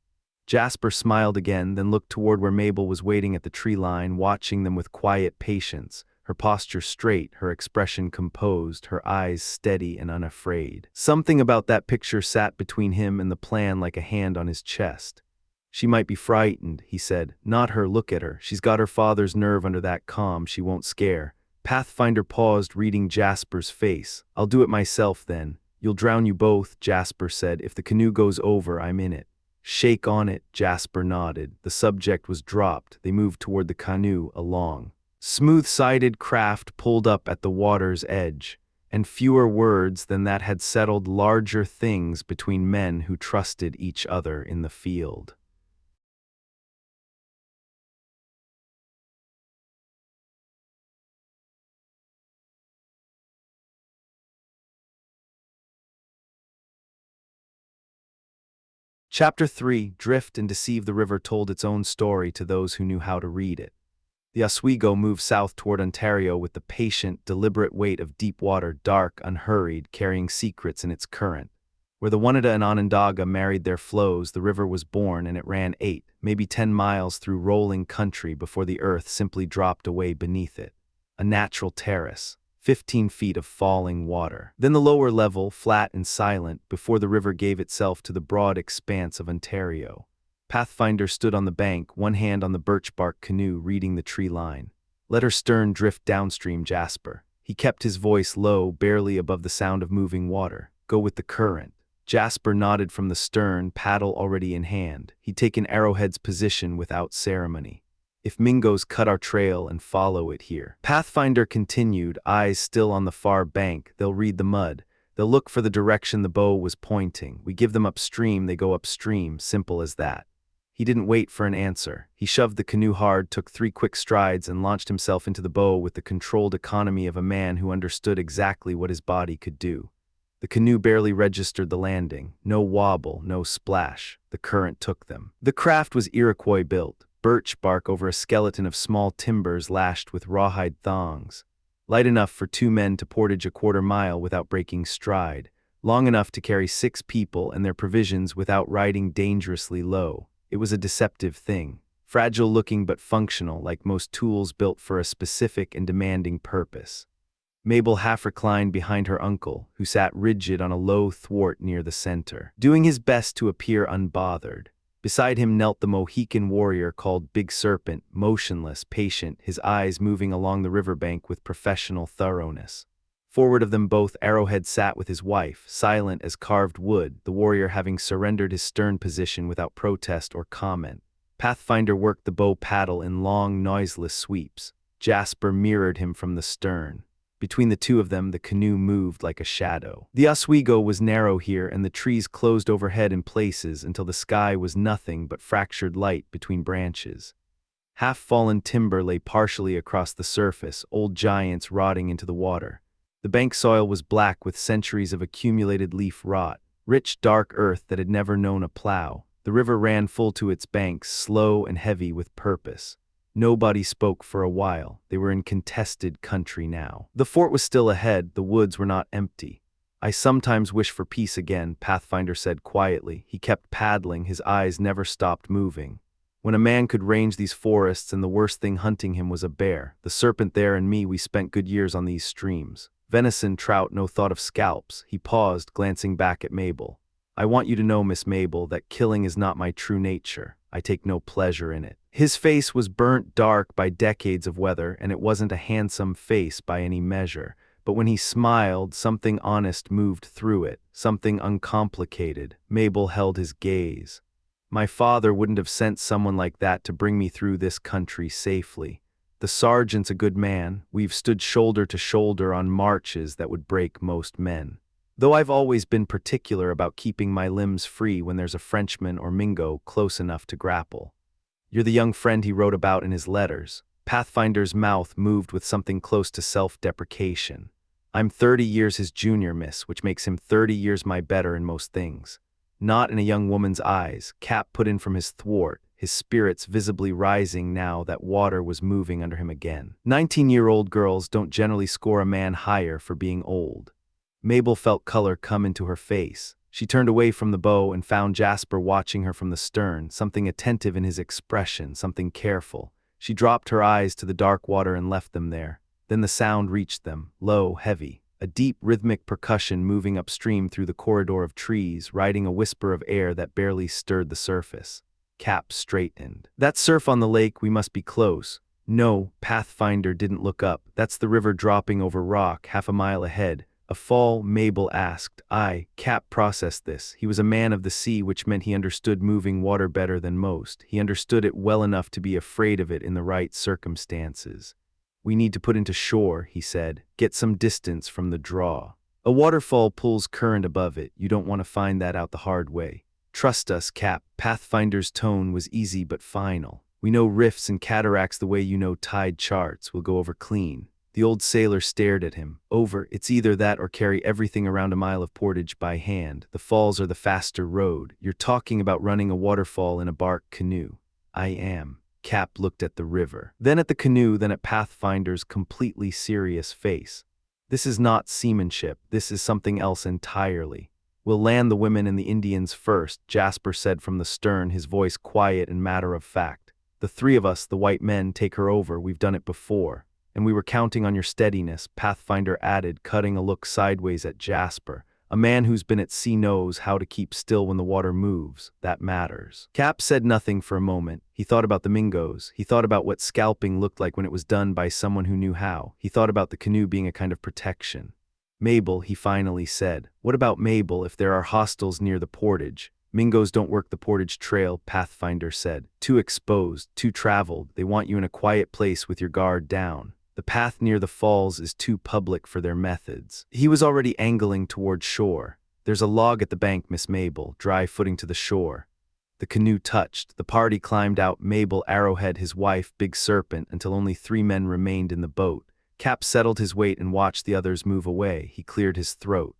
Jasper smiled again, then looked toward where Mabel was waiting at the tree line, watching them with quiet patience, her posture straight, her expression composed, her eyes steady and unafraid. Something about that picture sat between him and the plan like a hand on his chest. She might be frightened, he said. Not her, look at her. She's got her father's nerve under that calm, she won't scare. Pathfinder paused, reading Jasper's face. I'll do it myself then. You'll drown you both, Jasper said. If the canoe goes over, I'm in it. Shake on it, Jasper nodded. The subject was dropped. They moved toward the canoe, a long, smooth-sided craft pulled up at the water's edge, and fewer words than that had settled larger things between men who trusted each other in the field. Chapter 3, Drift and Deceive. The river told its own story to those who knew how to read it. The Oswego moved south toward Ontario with the patient, deliberate weight of deep water, dark, unhurried, carrying secrets in its current. Where the Oneida and Onondaga married their flows, the river was born, and it ran 8, maybe 10 miles through rolling country before the earth simply dropped away beneath it. A natural terrace. 15 feet of falling water. Then the lower level, flat and silent, before the river gave itself to the broad expanse of Ontario. Pathfinder stood on the bank, one hand on the birch bark canoe, reading the tree line. Let her stern drift downstream, Jasper. He kept his voice low, barely above the sound of moving water. Go with the current. Jasper nodded from the stern, paddle already in hand. He'd taken Arrowhead's position without ceremony. If Mingoes cut our trail and follow it here. Pathfinder continued, eyes still on the far bank. They'll read the mud. They'll look for the direction the bow was pointing. We give them upstream, they go upstream, simple as that. He didn't wait for an answer. He shoved the canoe hard, took 3 quick strides, and launched himself into the bow with the controlled economy of a man who understood exactly what his body could do. The canoe barely registered the landing. No wobble, no splash. The current took them. The craft was Iroquois built. Birch bark over a skeleton of small timbers lashed with rawhide thongs. Light enough for 2 men to portage a quarter mile without breaking stride. Long enough to carry 6 people and their provisions without riding dangerously low. It was a deceptive thing. Fragile-looking but functional, like most tools built for a specific and demanding purpose. Mabel half reclined behind her uncle, who sat rigid on a low thwart near the center, doing his best to appear unbothered. Beside him knelt the Mohican warrior called Big Serpent, motionless, patient, his eyes moving along the riverbank with professional thoroughness. Forward of them both, Arrowhead sat with his wife, silent as carved wood, the warrior having surrendered his stern position without protest or comment. Pathfinder worked the bow paddle in long, noiseless sweeps. Jasper mirrored him from the stern. Between the two of them, the canoe moved like a shadow. The Oswego was narrow here, and the trees closed overhead in places until the sky was nothing but fractured light between branches. Half-fallen timber lay partially across the surface, old giants rotting into the water. The bank soil was black with centuries of accumulated leaf rot, rich, dark earth that had never known a plow. The river ran full to its banks, slow and heavy with purpose. Nobody spoke for a while. They were in contested country now. The fort was still ahead. The woods were not empty. I sometimes wish for peace again, Pathfinder said quietly. He kept paddling. His eyes never stopped moving. When a man could range these forests and the worst thing hunting him was a bear, the serpent there and me, we spent good years on these streams. Venison, trout, no thought of scalps. He paused, glancing back at Mabel. I want you to know, Miss Mabel, that killing is not my true nature. I take no pleasure in it. His face was burnt dark by decades of weather, and it wasn't a handsome face by any measure. But when he smiled, something honest moved through it, something uncomplicated. Mabel held his gaze. My father wouldn't have sent someone like that to bring me through this country safely. The sergeant's a good man. We've stood shoulder to shoulder on marches that would break most men. Though I've always been particular about keeping my limbs free when there's a Frenchman or Mingo close enough to grapple. You're the young friend he wrote about in his letters. Pathfinder's mouth moved with something close to self-deprecation. I'm 30 years his junior, miss, which makes him 30 years my better in most things. Not in a young woman's eyes. Cap put in from his thwart, his spirits visibly rising now that water was moving under him again. 19-year-old girls don't generally score a man higher for being old. Mabel felt color come into her face. She turned away from the bow and found Jasper watching her from the stern, something attentive in his expression, something careful. She dropped her eyes to the dark water and left them there. Then the sound reached them, low, heavy, a deep rhythmic percussion moving upstream through the corridor of trees, riding a whisper of air that barely stirred the surface. Cap straightened. That surf on the lake, we must be close. No, Pathfinder didn't look up. That's the river dropping over rock, half a mile ahead. A fall, Mabel asked. Cap processed this. He was a man of the sea, which meant he understood moving water better than most. He understood it well enough to be afraid of it in the right circumstances. We need to put into shore, he said. Get some distance from the draw. A waterfall pulls current above it. You don't want to find that out the hard way. Trust us, Cap. Pathfinder's tone was easy but final. We know rifts and cataracts the way you know tide charts. We'll go over clean. The old sailor stared at him. Over, it's either that or carry everything around a mile of portage by hand. The falls are the faster road. You're talking about running a waterfall in a bark canoe. I am. Cap looked at the river, then at the canoe, then at Pathfinder's completely serious face. This is not seamanship. This is something else entirely. We'll land the women and the Indians first, Jasper said from the stern, his voice quiet and matter of fact. The three of us, the white men, take her over. We've done it before. And we were counting on your steadiness, Pathfinder added, cutting a look sideways at Jasper. A man who's been at sea knows how to keep still when the water moves. That matters. Cap said nothing for a moment. He thought about the Mingos. He thought about what scalping looked like when it was done by someone who knew how. He thought about the canoe being a kind of protection. Mabel, he finally said. What about Mabel if there are hostiles near the portage? Mingos don't work the portage trail, Pathfinder said. Too exposed, too traveled. They want you in a quiet place with your guard down. The path near the falls is too public for their methods. He was already angling toward shore. There's a log at the bank, Miss Mabel, dry footing to the shore. The canoe touched. The party climbed out, Mabel, Arrowhead, his wife, Big Serpent, until only 3 men remained in the boat. Cap settled his weight and watched the others move away. He cleared his throat.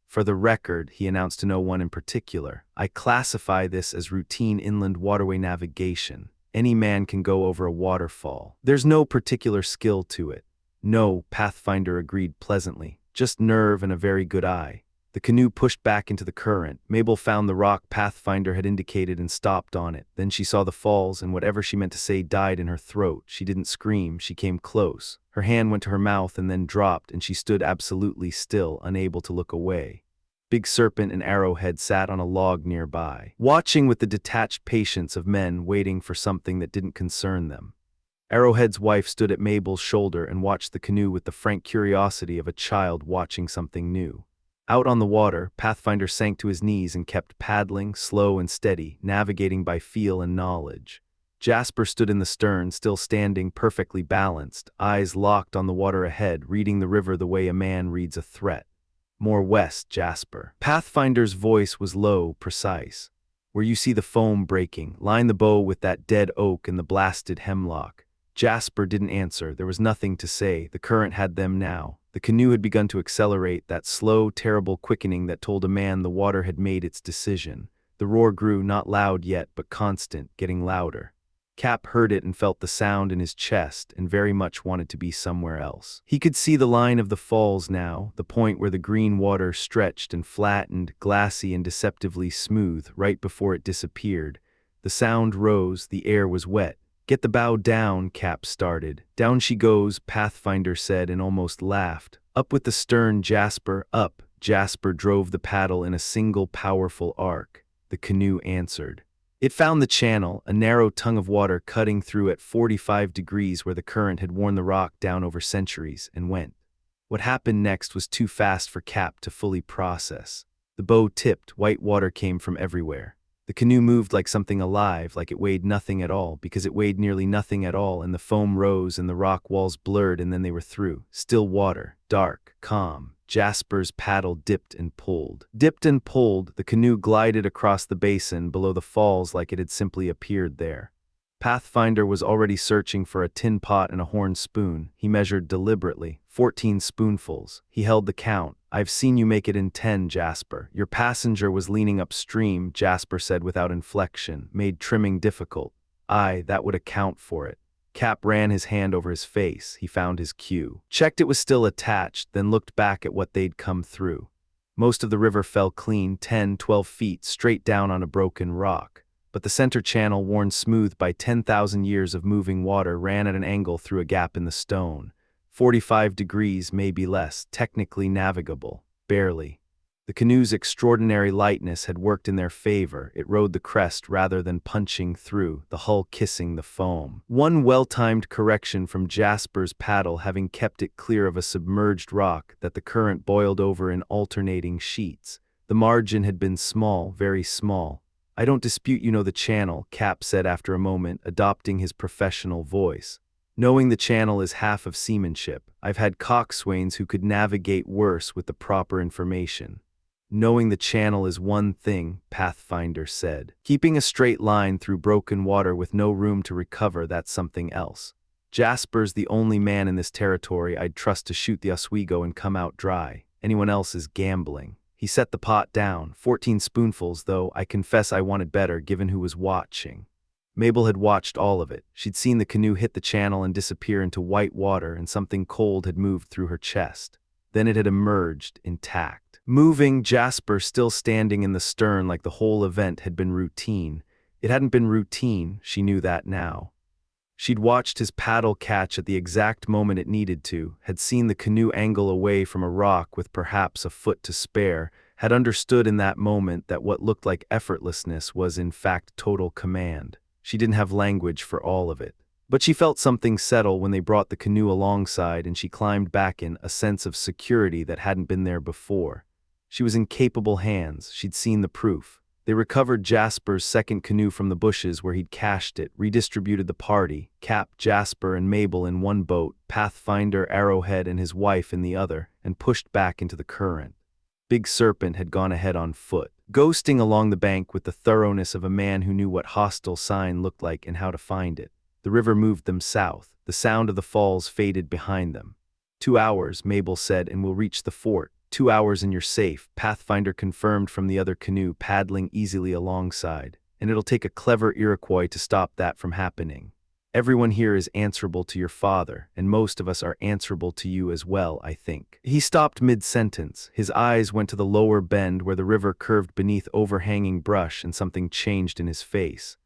For the record, he announced to no one in particular, I classify this as routine inland waterway navigation. Any man can go over a waterfall. There's no particular skill to it. No, Pathfinder agreed pleasantly. Just nerve and a very good eye. The canoe pushed back into the current. Mabel found the rock Pathfinder had indicated and stopped on it. Then she saw the falls, and whatever she meant to say died in her throat. She didn't scream. She came close. Her hand went to her mouth and then dropped, and she stood absolutely still, unable to look away. Big Serpent and Arrowhead sat on a log nearby, watching with the detached patience of men waiting for something that didn't concern them. Arrowhead's wife stood at Mabel's shoulder and watched the canoe with the frank curiosity of a child watching something new. Out on the water, Pathfinder sank to his knees and kept paddling, slow and steady, navigating by feel and knowledge. Jasper stood in the stern, still standing, perfectly balanced, eyes locked on the water ahead, reading the river the way a man reads a threat. More west, Jasper. Pathfinder's voice was low, precise. Where you see the foam breaking, line the bow with that dead oak and the blasted hemlock. Jasper didn't answer. There was nothing to say. The current had them now. The canoe had begun to accelerate, that slow, terrible quickening that told a man the water had made its decision. The roar grew, not loud yet, but constant, getting louder. Cap heard it and felt the sound in his chest and very much wanted to be somewhere else. He could see the line of the falls now, the point where the green water stretched and flattened, glassy and deceptively smooth, right before it disappeared. The sound rose, the air was wet. Get the bow down, Cap started. Down she goes, Pathfinder said and almost laughed. Up with the stern, Jasper, up. Jasper drove the paddle in a single powerful arc. The canoe answered. It found the channel, a narrow tongue of water cutting through at 45 degrees where the current had worn the rock down over centuries, and went. What happened next was too fast for Cap to fully process. The bow tipped, white water came from everywhere. The canoe moved like something alive, like it weighed nothing at all, because it weighed nearly nothing at all, and the foam rose and the rock walls blurred, and then they were through. Still water, dark, calm. Jasper's paddle dipped and pulled. Dipped and pulled, the canoe glided across the basin below the falls like it had simply appeared there. Pathfinder was already searching for a tin pot and a horn spoon. He measured deliberately, 14 spoonfuls. He held the count. "I've seen you make it in 10, Jasper." "Your passenger was leaning upstream," Jasper said without inflection, "made trimming difficult." "Aye, that would account for it." Cap ran his hand over his face. He found his cue. Checked it was still attached, then looked back at what they'd come through. Most of the river fell clean, 10, 12 feet, straight down on a broken rock. But the center channel, worn smooth by 10,000 years of moving water, ran at an angle through a gap in the stone. 45 degrees, maybe less, technically navigable. Barely. The canoe's extraordinary lightness had worked in their favor. It rode the crest rather than punching through, the hull kissing the foam. One well-timed correction from Jasper's paddle having kept it clear of a submerged rock that the current boiled over in alternating sheets. The margin had been small, very small. "I don't dispute you know the channel," Cap said after a moment, adopting his professional voice. "Knowing the channel is half of seamanship. I've had coxswains who could navigate worse with the proper information." "Knowing the channel is one thing," Pathfinder said. "Keeping a straight line through broken water with no room to recover, that's something else. Jasper's the only man in this territory I'd trust to shoot the Oswego and come out dry. Anyone else is gambling." He set the pot down, 14 spoonfuls, though I confess I wanted better given who was watching. Mabel had watched all of it. She'd seen the canoe hit the channel and disappear into white water, and something cold had moved through her chest. Then it had emerged, intact. Moving, Jasper still standing in the stern like the whole event had been routine. It hadn't been routine, she knew that now. She'd watched his paddle catch at the exact moment it needed to, had seen the canoe angle away from a rock with perhaps a foot to spare, had understood in that moment that what looked like effortlessness was in fact total command. She didn't have language for all of it. But she felt something settle when they brought the canoe alongside, and she climbed back in, a sense of security that hadn't been there before. She was in capable hands. She'd seen the proof. They recovered Jasper's second canoe from the bushes where he'd cached it, redistributed the party, Cap, Jasper, and Mabel in one boat, Pathfinder, Arrowhead, and his wife in the other, and pushed back into the current. Big Serpent had gone ahead on foot, ghosting along the bank with the thoroughness of a man who knew what hostile sign looked like and how to find it. The river moved them south. The sound of the falls faded behind them. 2 hours, Mabel said, and we'll reach the fort. 2 hours and you're safe, Pathfinder confirmed from the other canoe, paddling easily alongside. And it'll take a clever Iroquois to stop that from happening. Everyone here is answerable to your father, and most of us are answerable to you as well, I think. He stopped mid-sentence. His eyes went to the lower bend where the river curved beneath overhanging brush, and something changed in his face.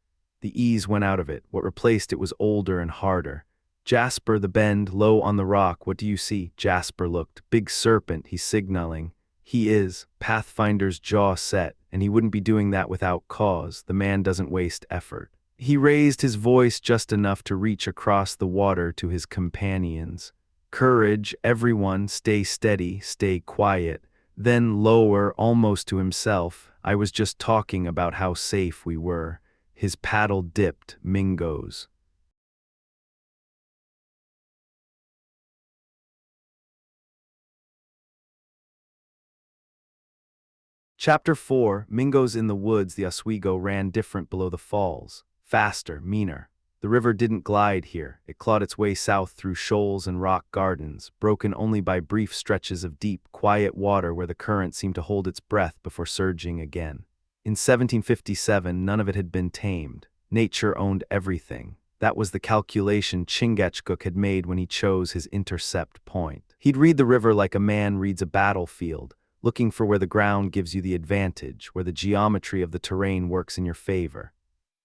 The ease went out of it. What replaced it was older and harder. "Jasper, the bend, low on the rock, what do you see?" Jasper looked. "Big Serpent," he's signaling. "He is." Pathfinder's jaw set, and he wouldn't be doing that without cause. The man doesn't waste effort. He raised his voice just enough to reach across the water to his companions. "Courage, everyone, stay steady, stay quiet." Then lower, almost to himself, "I was just talking about how safe we were." His paddle dipped, Mingoes. Chapter 4, Mingoes in the woods. The Oswego ran different below the falls. Faster, meaner. The river didn't glide here. It clawed its way south through shoals and rock gardens, broken only by brief stretches of deep, quiet water where the current seemed to hold its breath before surging again. In 1757, none of it had been tamed. Nature owned everything. That was the calculation Chingachgook had made when he chose his intercept point. He'd read the river like a man reads a battlefield, looking for where the ground gives you the advantage, where the geometry of the terrain works in your favor.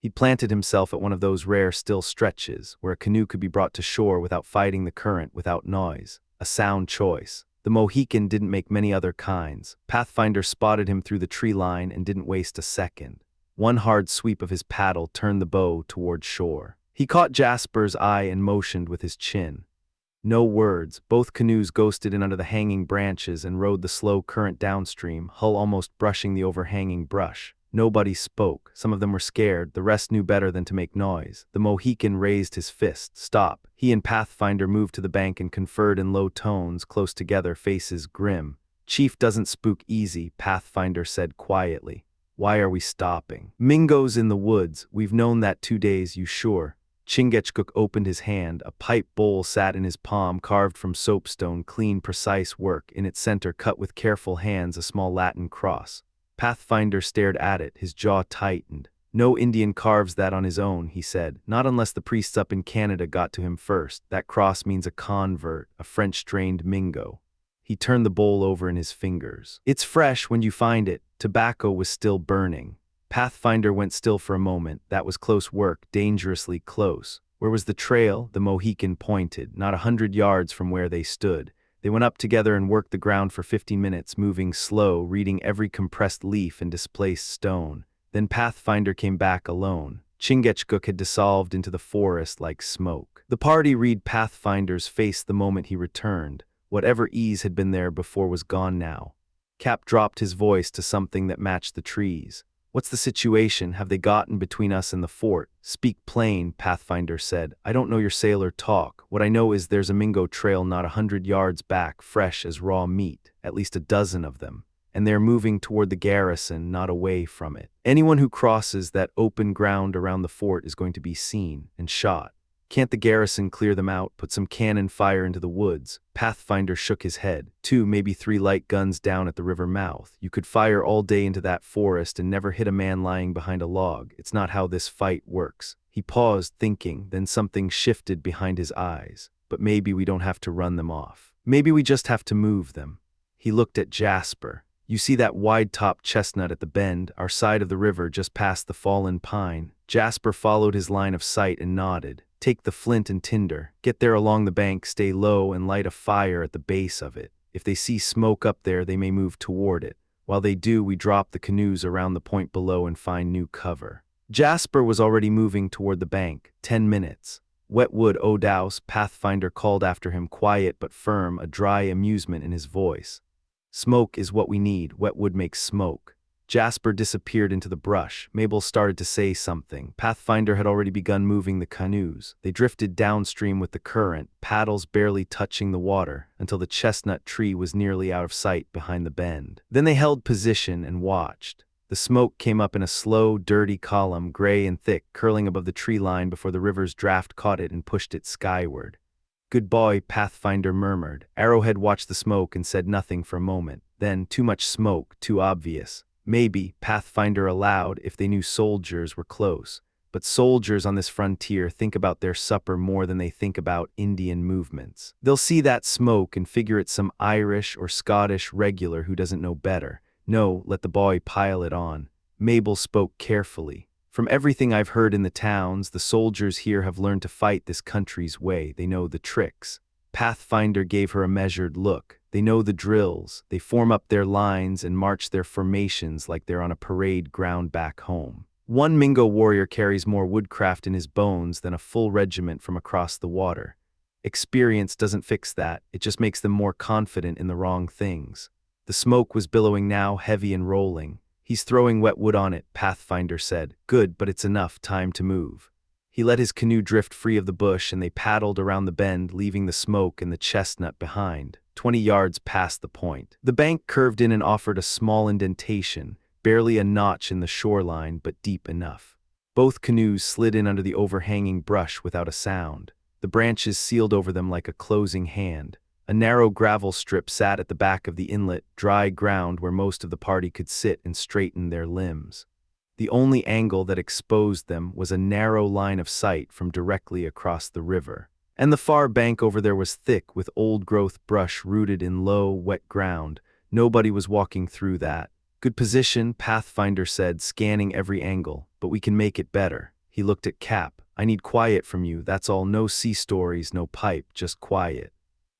He'd planted himself at one of those rare still stretches, where a canoe could be brought to shore without fighting the current, without noise. A sound choice. The Mohican didn't make many other kinds. Pathfinder spotted him through the tree line and didn't waste a second. One hard sweep of his paddle turned the bow toward shore. He caught Jasper's eye and motioned with his chin. No words, both canoes ghosted in under the hanging branches and rode the slow current downstream, hull almost brushing the overhanging brush. Nobody spoke. Some of them were scared, the rest knew better than to make noise. The Mohican raised his fist. Stop. He and Pathfinder moved to the bank and conferred in low tones, close together, faces grim. Chief doesn't spook easy, Pathfinder said quietly. Why are we stopping? Mingo's in the woods. We've known that 2 days, you sure? Chingachgook opened his hand. A pipe bowl sat in his palm, carved from soapstone, clean, precise work. In its center, cut with careful hands, a small Latin cross. Pathfinder stared at it, his jaw tightened. No Indian carves that on his own, he said. Not unless the priests up in Canada got to him first. That cross means a convert, a French-trained Mingo. He turned the bowl over in his fingers. It's fresh when you find it. Tobacco was still burning. Pathfinder went still for a moment. That was close work, dangerously close. Where was the trail? The Mohican pointed, not 100 yards from where they stood. They went up together and worked the ground for 15 minutes, moving slow, reading every compressed leaf and displaced stone. Then Pathfinder came back alone. Chingachgook had dissolved into the forest like smoke. The party read Pathfinder's face the moment he returned. Whatever ease had been there before was gone now. Cap dropped his voice to something that matched the trees. What's the situation? Have they gotten between us and the fort? Speak plain, Pathfinder said. I don't know your sailor talk. What I know is there's a Mingo trail not 100 yards back, fresh as raw meat, at least a dozen of them. And they're moving toward the garrison, not away from it. Anyone who crosses that open ground around the fort is going to be seen and shot. Can't the garrison clear them out, put some cannon fire into the woods? Pathfinder shook his head. 2, maybe 3 light guns down at the river mouth. You could fire all day into that forest and never hit a man lying behind a log. It's not how this fight works. He paused, thinking, then something shifted behind his eyes. But maybe we don't have to run them off. Maybe we just have to move them. He looked at Jasper. You see that wide-topped chestnut at the bend, our side of the river just past the fallen pine? Jasper followed his line of sight and nodded. Take the flint and tinder, get there along the bank, stay low, and light a fire at the base of it. If they see smoke up there, they may move toward it. While they do, we drop the canoes around the point below and find new cover. Jasper was already moving toward the bank. 10 minutes. Wetwood O'Douse, Pathfinder called after him, quiet but firm, a dry amusement in his voice. Smoke is what we need. Wetwood makes smoke. Jasper disappeared into the brush. Mabel started to say something. Pathfinder had already begun moving the canoes. They drifted downstream with the current, paddles barely touching the water, until the chestnut tree was nearly out of sight behind the bend. Then they held position and watched. The smoke came up in a slow, dirty column, gray and thick, curling above the tree line before the river's draft caught it and pushed it skyward. Good boy, Pathfinder murmured. Arrowhead watched the smoke and said nothing for a moment. Then, too much smoke, too obvious. Maybe, Pathfinder allowed, if they knew soldiers were close. But soldiers on this frontier think about their supper more than they think about Indian movements. They'll see that smoke and figure it's some Irish or Scottish regular who doesn't know better. No, let the boy pile it on. Mabel spoke carefully. From everything I've heard in the towns, the soldiers here have learned to fight this country's way. They know the tricks. Pathfinder gave her a measured look. They know the drills. They form up their lines and march their formations like they're on a parade ground back home. One Mingo warrior carries more woodcraft in his bones than a full regiment from across the water. Experience doesn't fix that. It just makes them more confident in the wrong things. The smoke was billowing now, heavy and rolling. He's throwing wet wood on it, Pathfinder said. Good, but it's enough. Time to move. He let his canoe drift free of the bush and they paddled around the bend, leaving the smoke and the chestnut behind. 20 yards past the point. The bank curved in and offered a small indentation, barely a notch in the shoreline, but deep enough. Both canoes slid in under the overhanging brush without a sound. The branches sealed over them like a closing hand. A narrow gravel strip sat at the back of the inlet, dry ground where most of the party could sit and straighten their limbs. The only angle that exposed them was a narrow line of sight from directly across the river. And the far bank over there was thick with old-growth brush rooted in low, wet ground. Nobody was walking through that. Good position, Pathfinder said, scanning every angle, but we can make it better. He looked at Cap. I need quiet from you, that's all. No sea stories, no pipe, just quiet.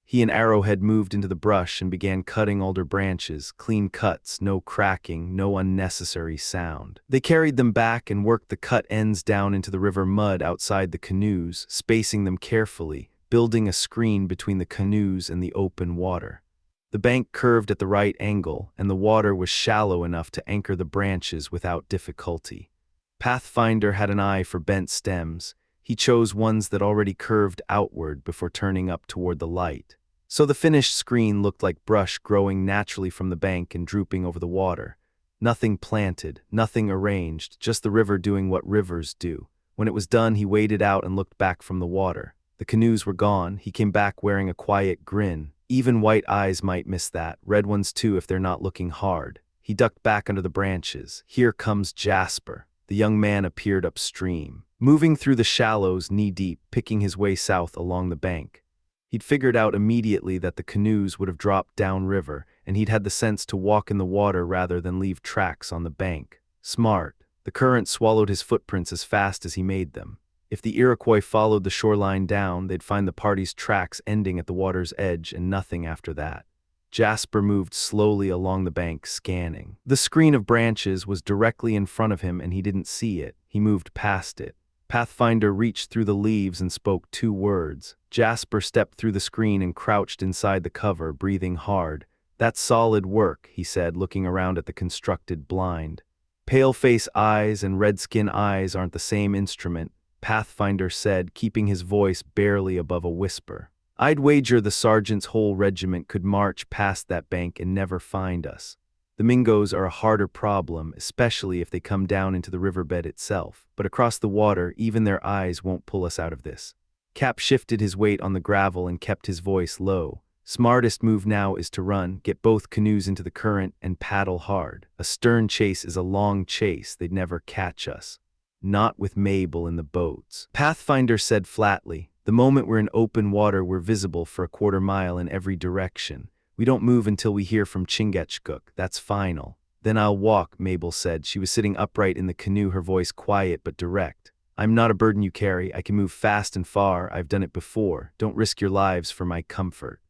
He and Arrowhead moved into the brush and began cutting alder branches, clean cuts, no cracking, no unnecessary sound. They carried them back and worked the cut ends down into the river mud outside the canoes, spacing them carefully, building a screen between the canoes and the open water. The bank curved at the right angle, and the water was shallow enough to anchor the branches without difficulty. Pathfinder had an eye for bent stems. He chose ones that already curved outward before turning up toward the light. So the finished screen looked like brush growing naturally from the bank and drooping over the water. Nothing planted, nothing arranged, just the river doing what rivers do. When it was done, he waded out and looked back from the water. The canoes were gone. He came back wearing a quiet grin. Even white eyes might miss that, red ones too if they're not looking hard. He ducked back under the branches. Here comes Jasper. The young man appeared upstream, moving through the shallows knee-deep, picking his way south along the bank. He'd figured out immediately that the canoes would have dropped downriver, and he'd had the sense to walk in the water rather than leave tracks on the bank. Smart. The current swallowed his footprints as fast as he made them. If the Iroquois followed the shoreline down, they'd find the party's tracks ending at the water's edge and nothing after that. Jasper moved slowly along the bank, scanning. The screen of branches was directly in front of him and he didn't see it. He moved past it. Pathfinder reached through the leaves and spoke 2 words. Jasper stepped through the screen and crouched inside the cover, breathing hard. "That's solid work," he said, looking around at the constructed blind. "Paleface eyes and redskin eyes aren't the same instrument," Pathfinder said, keeping his voice barely above a whisper. "I'd wager the sergeant's whole regiment could march past that bank and never find us. The Mingos are a harder problem, especially if they come down into the riverbed itself. But across the water, even their eyes won't pull us out of this." Cap shifted his weight on the gravel and kept his voice low. "Smartest move now is to run, get both canoes into the current, and paddle hard. A stern chase is a long chase. They'd never catch us. Not with Mabel in the boats." Pathfinder said flatly, "The moment we're in open water, we're visible for a quarter mile in every direction. We don't move until we hear from Chingachgook. That's final." "Then I'll walk," Mabel said. She was sitting upright in the canoe, her voice quiet but direct. "I'm not a burden you carry. I can move fast and far. I've done it before. Don't risk your lives for my comfort."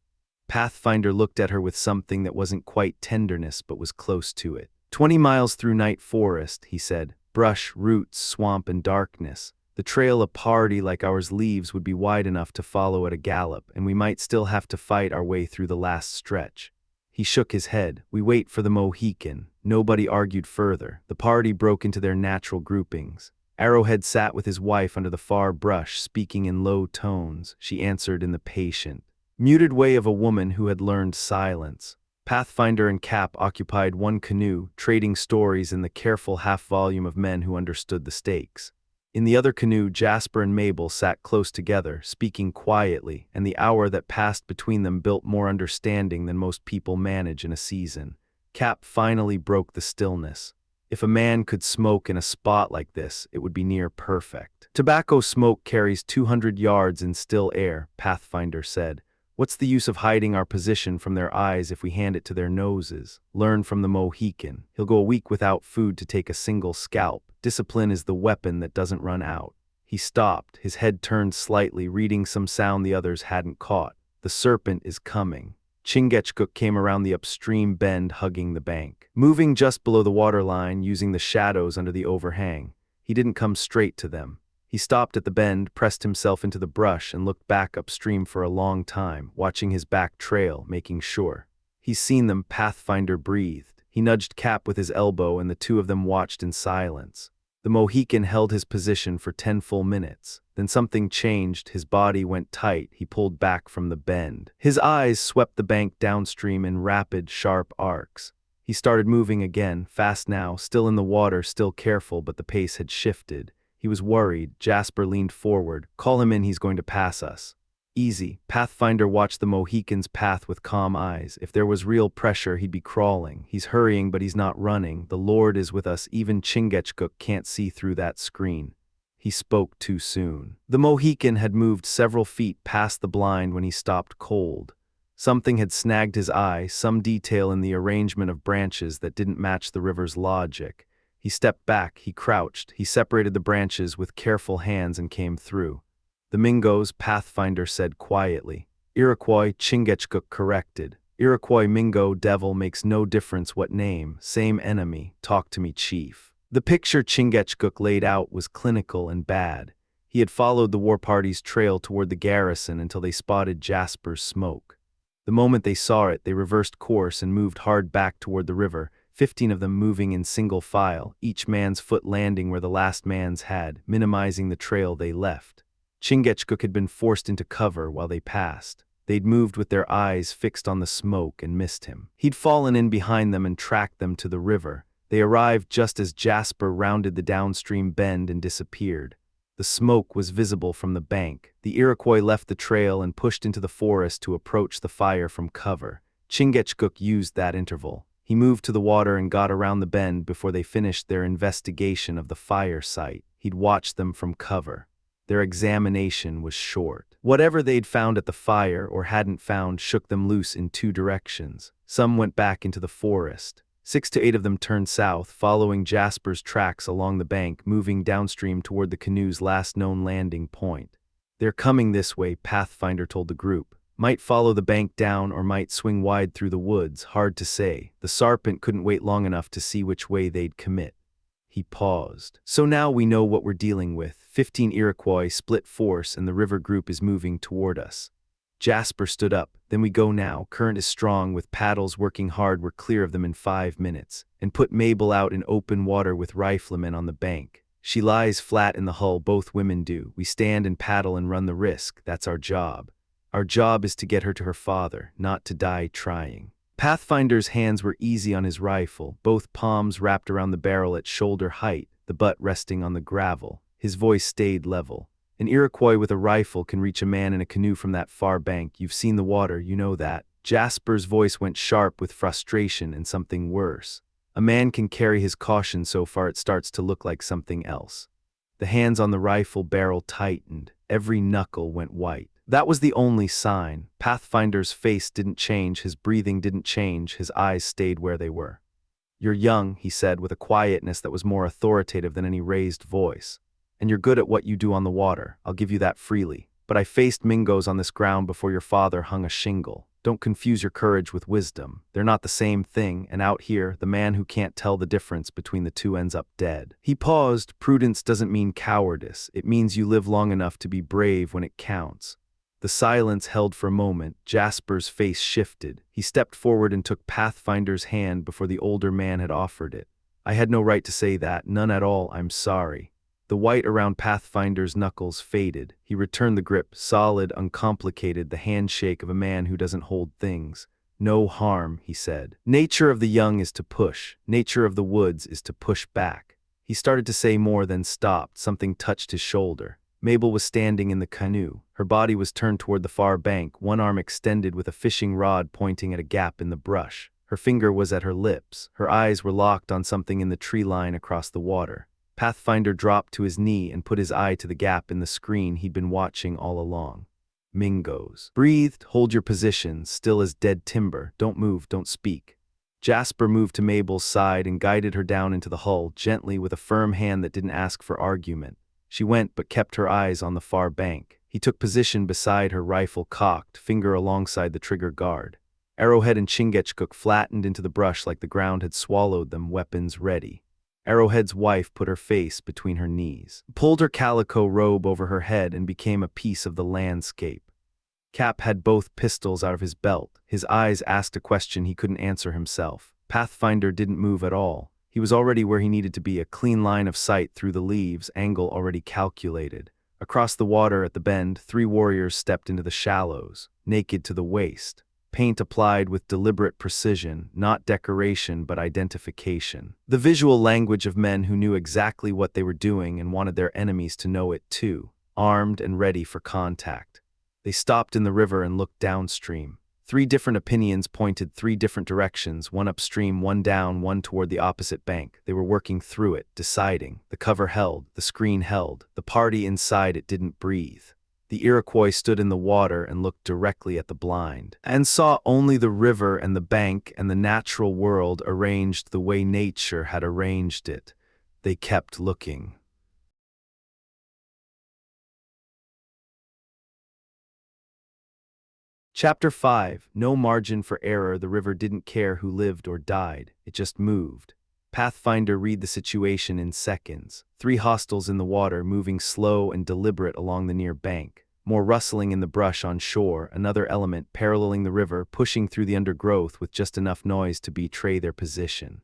Pathfinder looked at her with something that wasn't quite tenderness but was close to it. 20 miles through night forest," he said. "Brush, roots, swamp, and darkness. The trail a party like ours leaves would be wide enough to follow at a gallop, and we might still have to fight our way through the last stretch." He shook his head. "We wait for the Mohican." Nobody argued further. The party broke into their natural groupings. Arrowhead sat with his wife under the far brush, speaking in low tones. She answered in the patient, muted way of a woman who had learned silence. Pathfinder and Cap occupied one canoe, trading stories in the careful half-volume of men who understood the stakes. In the other canoe, Jasper and Mabel sat close together, speaking quietly, and the hour that passed between them built more understanding than most people manage in a season. Cap finally broke the stillness. "If a man could smoke in a spot like this, it would be near perfect." "Tobacco smoke carries 200 yards in still air," Pathfinder said. "What's the use of hiding our position from their eyes if we hand it to their noses? Learn from the Mohican. He'll go a week without food to take a single scalp. Discipline is the weapon that doesn't run out." He stopped, his head turned slightly, reading some sound the others hadn't caught. "The serpent is coming." Chingachgook came around the upstream bend, hugging the bank. Moving just below the waterline, using the shadows under the overhang. He didn't come straight to them. He stopped at the bend, pressed himself into the brush, and looked back upstream for a long time, watching his back trail, making sure. "He's seen them," Pathfinder breathed. He nudged Cap with his elbow, and the two of them watched in silence. The Mohican held his position for 10 full minutes. Then something changed, his body went tight, he pulled back from the bend. His eyes swept the bank downstream in rapid, sharp arcs. He started moving again, fast now, still in the water, still careful, but the pace had shifted. He was worried. Jasper leaned forward. "Call him in, he's going to pass us." "Easy." Pathfinder watched the Mohican's path with calm eyes. If there was real pressure, he'd be crawling. He's hurrying, but he's not running. The Lord is with us. Even Chingachgook can't see through that screen. He spoke too soon. The Mohican had moved several feet past the blind when he stopped cold. Something had snagged his eye, some detail in the arrangement of branches that didn't match the river's logic. He stepped back, he crouched, he separated the branches with careful hands and came through. "The Mingos," Pathfinder said quietly. Iroquois, Chingachgook corrected. Iroquois Mingo devil makes no difference what name, same enemy, talk to me chief. The picture Chingachgook laid out was clinical and bad. He had followed the war party's trail toward the garrison until they spotted Jasper's smoke. The moment they saw it, they reversed course and moved hard back toward the river, 15 of them moving in single file, each man's foot landing where the last man's had, minimizing the trail they left. Chingachgook had been forced into cover while they passed. They'd moved with their eyes fixed on the smoke and missed him. He'd fallen in behind them and tracked them to the river. They arrived just as Jasper rounded the downstream bend and disappeared. The smoke was visible from the bank. The Iroquois left the trail and pushed into the forest to approach the fire from cover. Chingachgook used that interval. He moved to the water and got around the bend before they finished their investigation of the fire site. He'd watched them from cover. Their examination was short. Whatever they'd found at the fire or hadn't found shook them loose in two directions. Some went back into the forest. 6 to 8 of them turned south, following Jasper's tracks along the bank, moving downstream toward the canoe's last known landing point. They're coming this way, Pathfinder told the group. Might follow the bank down or might swing wide through the woods, hard to say. The Sarpent couldn't wait long enough to see which way they'd commit. He paused. So now we know what we're dealing with. 15 Iroquois split force and the river group is moving toward us. Jasper stood up. Then we go now. Current is strong with paddles working hard. We're clear of them in 5 minutes. And put Mabel out in open water with riflemen on the bank. She lies flat in the hull, both women do. We stand and paddle and run the risk. That's our job. Our job is to get her to her father, not to die trying. Pathfinder's hands were easy on his rifle, both palms wrapped around the barrel at shoulder height, the butt resting on the gravel. His voice stayed level. An Iroquois with a rifle can reach a man in a canoe from that far bank. You've seen the water, you know that. Jasper's voice went sharp with frustration and something worse. A man can carry his caution so far it starts to look like something else. The hands on the rifle barrel tightened. Every knuckle went white. That was the only sign. Pathfinder's face didn't change, his breathing didn't change, his eyes stayed where they were. You're young, he said with a quietness that was more authoritative than any raised voice. And you're good at what you do on the water, I'll give you that freely. But I faced Mingos on this ground before your father hung a shingle. Don't confuse your courage with wisdom. They're not the same thing, and out here, the man who can't tell the difference between the two ends up dead. He paused. Prudence doesn't mean cowardice. It means you live long enough to be brave when it counts. The silence held for a moment. Jasper's face shifted. He stepped forward and took Pathfinder's hand before the older man had offered it. I had no right to say that, none at all, I'm sorry. The white around Pathfinder's knuckles faded. He returned the grip, solid, uncomplicated, the handshake of a man who doesn't hold things. No harm, he said. Nature of the young is to push. Nature of the woods is to push back. He started to say more, then stopped. Something touched his shoulder. Mabel was standing in the canoe. Her body was turned toward the far bank, one arm extended with a fishing rod pointing at a gap in the brush. Her finger was at her lips. Her eyes were locked on something in the tree line across the water. Pathfinder dropped to his knee and put his eye to the gap in the screen he'd been watching all along. Mingos. Breathed, hold your position, still as dead timber. Don't move, don't speak. Jasper moved to Mabel's side and guided her down into the hull, gently with a firm hand that didn't ask for argument. She went but kept her eyes on the far bank. He took position beside her, rifle cocked, finger alongside the trigger guard. Arrowhead and Chingachgook flattened into the brush like the ground had swallowed them, weapons ready. Arrowhead's wife put her face between her knees, pulled her calico robe over her head and became a piece of the landscape. Cap had both pistols out of his belt. His eyes asked a question he couldn't answer himself. Pathfinder didn't move at all. He was already where he needed to be, a clean line of sight through the leaves, angle already calculated. Across the water at the bend, 3 warriors stepped into the shallows, naked to the waist. Paint applied with deliberate precision, not decoration but identification. The visual language of men who knew exactly what they were doing and wanted their enemies to know it too, armed and ready for contact. They stopped in the river and looked downstream. 3 different opinions pointed 3 different directions, one upstream, one down, one toward the opposite bank. They were working through it, deciding. The cover held, the screen held. The party inside it didn't breathe. The Iroquois stood in the water and looked directly at the blind, and saw only the river and the bank and the natural world arranged the way nature had arranged it. They kept looking. Chapter 5. No margin for error. The river didn't care who lived or died. It just moved. Pathfinder read the situation in seconds. 3 hostiles in the water, moving slow and deliberate along the near bank. More rustling in the brush on shore, another element paralleling the river, pushing through the undergrowth with just enough noise to betray their position.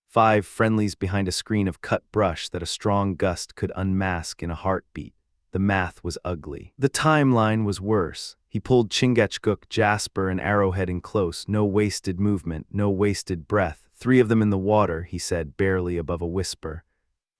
5 friendlies behind a screen of cut brush that a strong gust could unmask in a heartbeat. The math was ugly. The timeline was worse. He pulled Chingachgook, Jasper, and Arrowhead in close. No wasted movement, no wasted breath. 3 of them in the water, he said, barely above a whisper.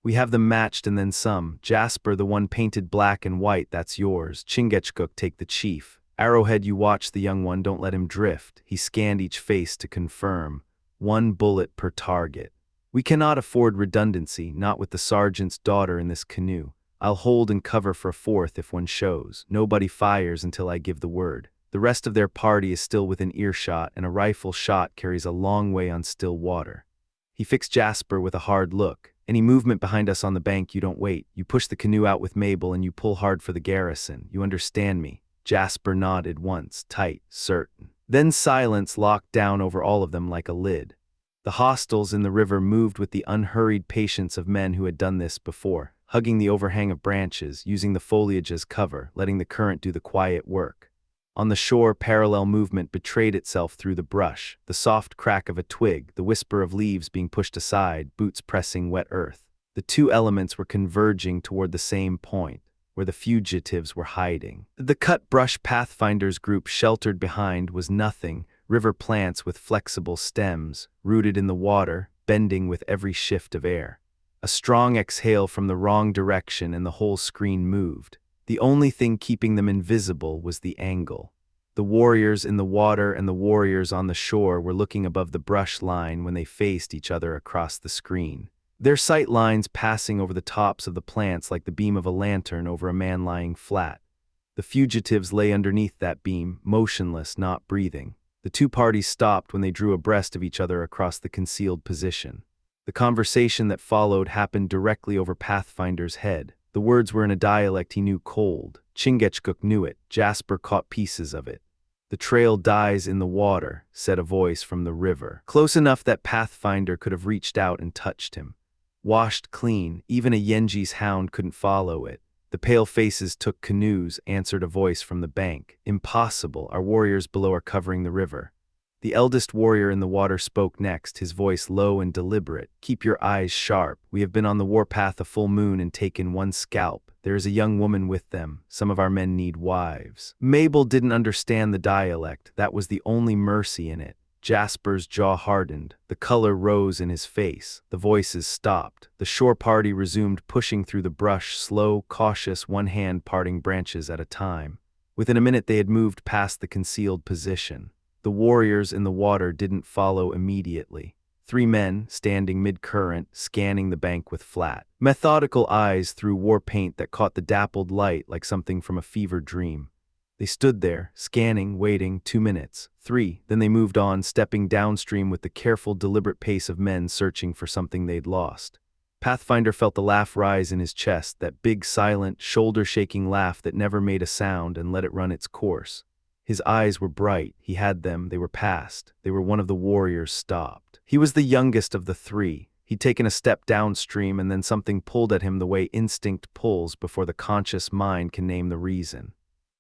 We have them matched and then some. Jasper, the one painted black and white, that's yours. Chingachgook, take the chief. Arrowhead, you watch the young one, don't let him drift. He scanned each face to confirm. 1 bullet per target. We cannot afford redundancy, not with the sergeant's daughter in this canoe. I'll hold and cover for a 4th if one shows. Nobody fires until I give the word. The rest of their party is still within earshot, and a rifle shot carries a long way on still water. He fixed Jasper with a hard look. Any movement behind us on the bank, you don't wait. You push the canoe out with Mabel and you pull hard for the garrison. You understand me? Jasper nodded once, tight, certain. Then silence locked down over all of them like a lid. The hostiles in the river moved with the unhurried patience of men who had done this before, hugging the overhang of branches, using the foliage as cover, letting the current do the quiet work. On the shore, parallel movement betrayed itself through the brush, the soft crack of a twig, the whisper of leaves being pushed aside, boots pressing wet earth. The 2 elements were converging toward the same point, where the fugitives were hiding. The cut brush Pathfinder's group sheltered behind was nothing, river plants with flexible stems, rooted in the water, bending with every shift of air. A strong exhale from the wrong direction and the whole screen moved. The only thing keeping them invisible was the angle. The warriors in the water and the warriors on the shore were looking above the brush line when they faced each other across the screen. Their sight lines passing over the tops of the plants like the beam of a lantern over a man lying flat. The fugitives lay underneath that beam, motionless, not breathing. The 2 parties stopped when they drew abreast of each other across the concealed position. The conversation that followed happened directly over Pathfinder's head. The words were in a dialect he knew cold. Chingachgook knew it. Jasper caught pieces of it. The trail dies in the water, said a voice from the river, close enough that Pathfinder could have reached out and touched him. Washed clean, even a Yenji's hound couldn't follow it. The pale faces took canoes, answered a voice from the bank. Impossible, our warriors below are covering the river. The eldest warrior in the water spoke next, his voice low and deliberate. Keep your eyes sharp. We have been on the warpath a full moon and taken 1 scalp. There is a young woman with them. Some of our men need wives. Mabel didn't understand the dialect. That was the only mercy in it. Jasper's jaw hardened. The color rose in his face. The voices stopped. The shore party resumed pushing through the brush, slow, cautious, 1 hand parting branches at a time. Within a minute they had moved past the concealed position. The warriors in the water didn't follow immediately. 3 men, standing mid-current, scanning the bank with flat, methodical eyes through war paint that caught the dappled light like something from a fever dream. They stood there, scanning, waiting, 2 minutes, 3, then they moved on, stepping downstream with the careful, deliberate pace of men searching for something they'd lost. Pathfinder felt the laugh rise in his chest, that big, silent, shoulder-shaking laugh that never made a sound and let it run its course. His eyes were bright. He had them. They were past. They were one of the warriors stopped. He was the youngest of the 3. He'd taken a step downstream and then something pulled at him the way instinct pulls before the conscious mind can name the reason.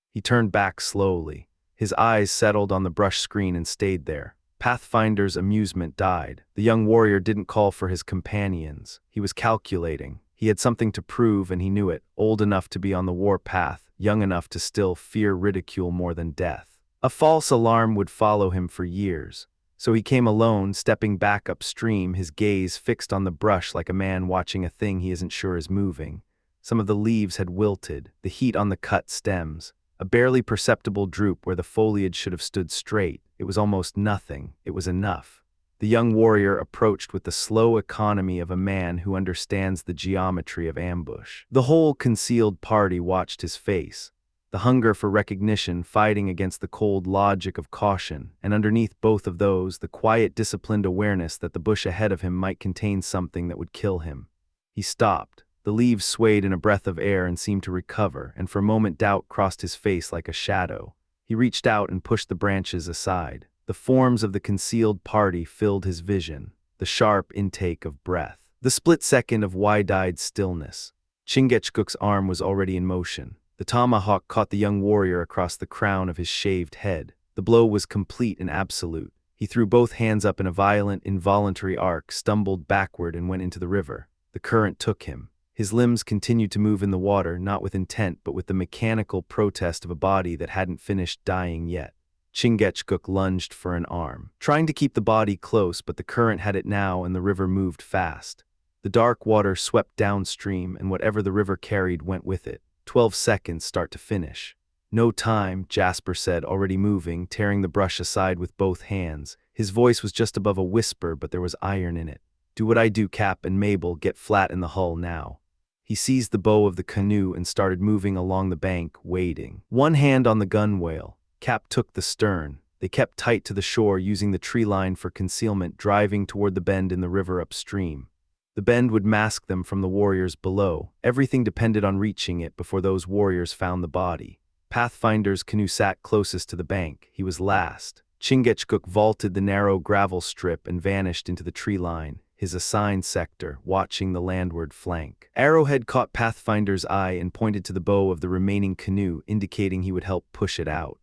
He turned back slowly. His eyes settled on the brush screen and stayed there. Pathfinder's amusement died. The young warrior didn't call for his companions. He was calculating. He had something to prove and he knew it, old enough to be on the war path, young enough to still fear ridicule more than death. A false alarm would follow him for years. So he came alone, stepping back upstream, his gaze fixed on the brush like a man watching a thing he isn't sure is moving. Some of the leaves had wilted, the heat on the cut stems. A barely perceptible droop where the foliage should have stood straight. It was almost nothing. It was enough. The young warrior approached with the slow economy of a man who understands the geometry of ambush. The whole concealed party watched his face, the hunger for recognition fighting against the cold logic of caution, and underneath both of those, the quiet, disciplined awareness that the bush ahead of him might contain something that would kill him. He stopped. The leaves swayed in a breath of air and seemed to recover, and for a moment doubt crossed his face like a shadow. He reached out and pushed the branches aside. The forms of the concealed party filled his vision, the sharp intake of breath, the split second of wide-eyed stillness. Chingachgook's arm was already in motion. The tomahawk caught the young warrior across the crown of his shaved head. The blow was complete and absolute. He threw both hands up in a violent, involuntary arc, stumbled backward, and went into the river. The current took him. His limbs continued to move in the water, not with intent, but with the mechanical protest of a body that hadn't finished dying yet. Chingachgook lunged for an arm, trying to keep the body close, but the current had it now and the river moved fast. The dark water swept downstream, and whatever the river carried went with it. 12 seconds start to finish. No time, Jasper said, already moving, tearing the brush aside with both hands. His voice was just above a whisper, but there was iron in it. Do what I do, Cap and Mabel, get flat in the hull now. He seized the bow of the canoe and started moving along the bank, wading. One hand on the gunwale, Cap took the stern. They kept tight to the shore, using the tree line for concealment, driving toward the bend in the river upstream. The bend would mask them from the warriors below. Everything depended on reaching it before those warriors found the body. Pathfinder's canoe sat closest to the bank. He was last. Chingachgook vaulted the narrow gravel strip and vanished into the tree line, his assigned sector, watching the landward flank. Arrowhead caught Pathfinder's eye and pointed to the bow of the remaining canoe, indicating he would help push it out.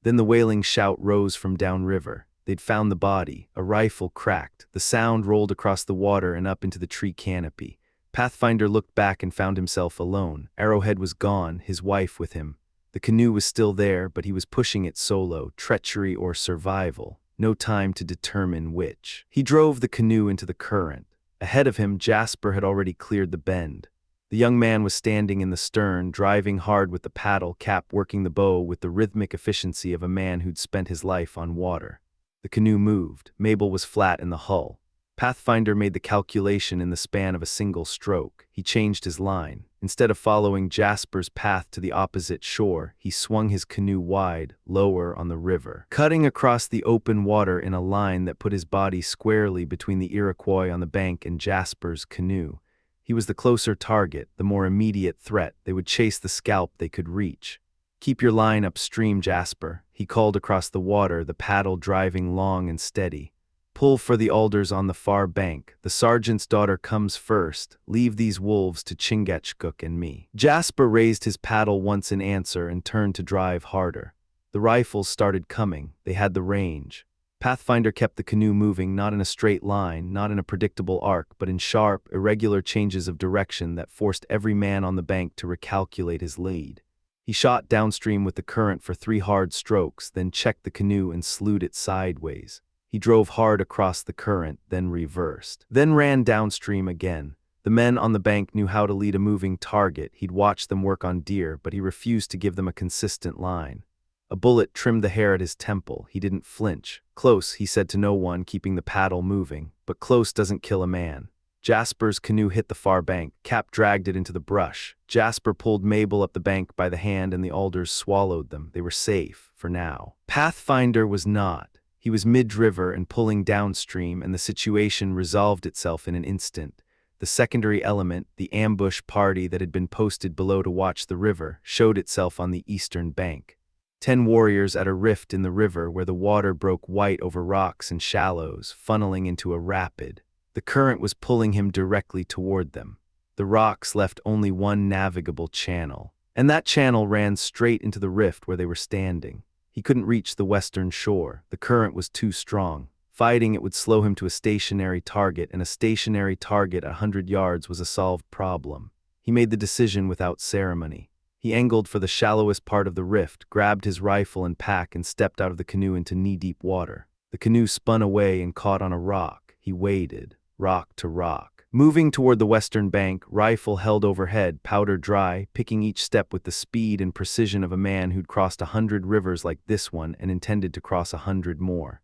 Then the wailing shout rose from downriver. They'd found the body. A rifle cracked. The sound rolled across the water and up into the tree canopy. Pathfinder looked back and found himself alone. Arrowhead was gone, his wife with him. The canoe was still there, but he was pushing it solo, treachery or survival. No time to determine which. He drove the canoe into the current. Ahead of him, Jasper had already cleared the bend. The young man was standing in the stern, driving hard with the paddle, Cap working the bow with the rhythmic efficiency of a man who'd spent his life on water. The canoe moved. Mabel was flat in the hull. Pathfinder made the calculation in the span of a single stroke. He changed his line. Instead of following Jasper's path to the opposite shore, he swung his canoe wide, lower on the river, cutting across the open water in a line that put his body squarely between the Iroquois on the bank and Jasper's canoe. He was the closer target, the more immediate threat. They would chase the scalp they could reach. Keep your line upstream, Jasper, he called across the water, the paddle driving long and steady. Pull for the alders on the far bank. The sergeant's daughter comes first. Leave these wolves to Chingachgook and me. Jasper raised his paddle once in answer and turned to drive harder. The rifles started coming. They had the range. Pathfinder kept the canoe moving, not in a straight line, not in a predictable arc, but in sharp, irregular changes of direction that forced every man on the bank to recalculate his lead. He shot downstream with the current for 3 hard strokes, then checked the canoe and slewed it sideways. He drove hard across the current, then reversed. Then ran downstream again. The men on the bank knew how to lead a moving target. He'd watched them work on deer, but he refused to give them a consistent line. A bullet trimmed the hair at his temple. He didn't flinch. Close, he said to no one, keeping the paddle moving. But close doesn't kill a man. Jasper's canoe hit the far bank. Cap dragged it into the brush. Jasper pulled Mabel up the bank by the hand and the alders swallowed them. They were safe, for now. Pathfinder was not. He was mid-river and pulling downstream, and the situation resolved itself in an instant. The secondary element, the ambush party that had been posted below to watch the river, showed itself on the eastern bank. 10 warriors at a rift in the river where the water broke white over rocks and shallows, funneling into a rapid. The current was pulling him directly toward them. The rocks left only one navigable channel, and that channel ran straight into the rift where they were standing. He couldn't reach the western shore. The current was too strong. Fighting it would slow him to a stationary target, and a stationary target at 100 yards was a solved problem. He made the decision without ceremony. He angled for the shallowest part of the rift, grabbed his rifle and pack, and stepped out of the canoe into knee-deep water. The canoe spun away and caught on a rock. He waded, rock to rock, moving toward the western bank, rifle held overhead, powder dry, picking each step with the speed and precision of a man who'd crossed 100 rivers like this one and intended to cross 100 more.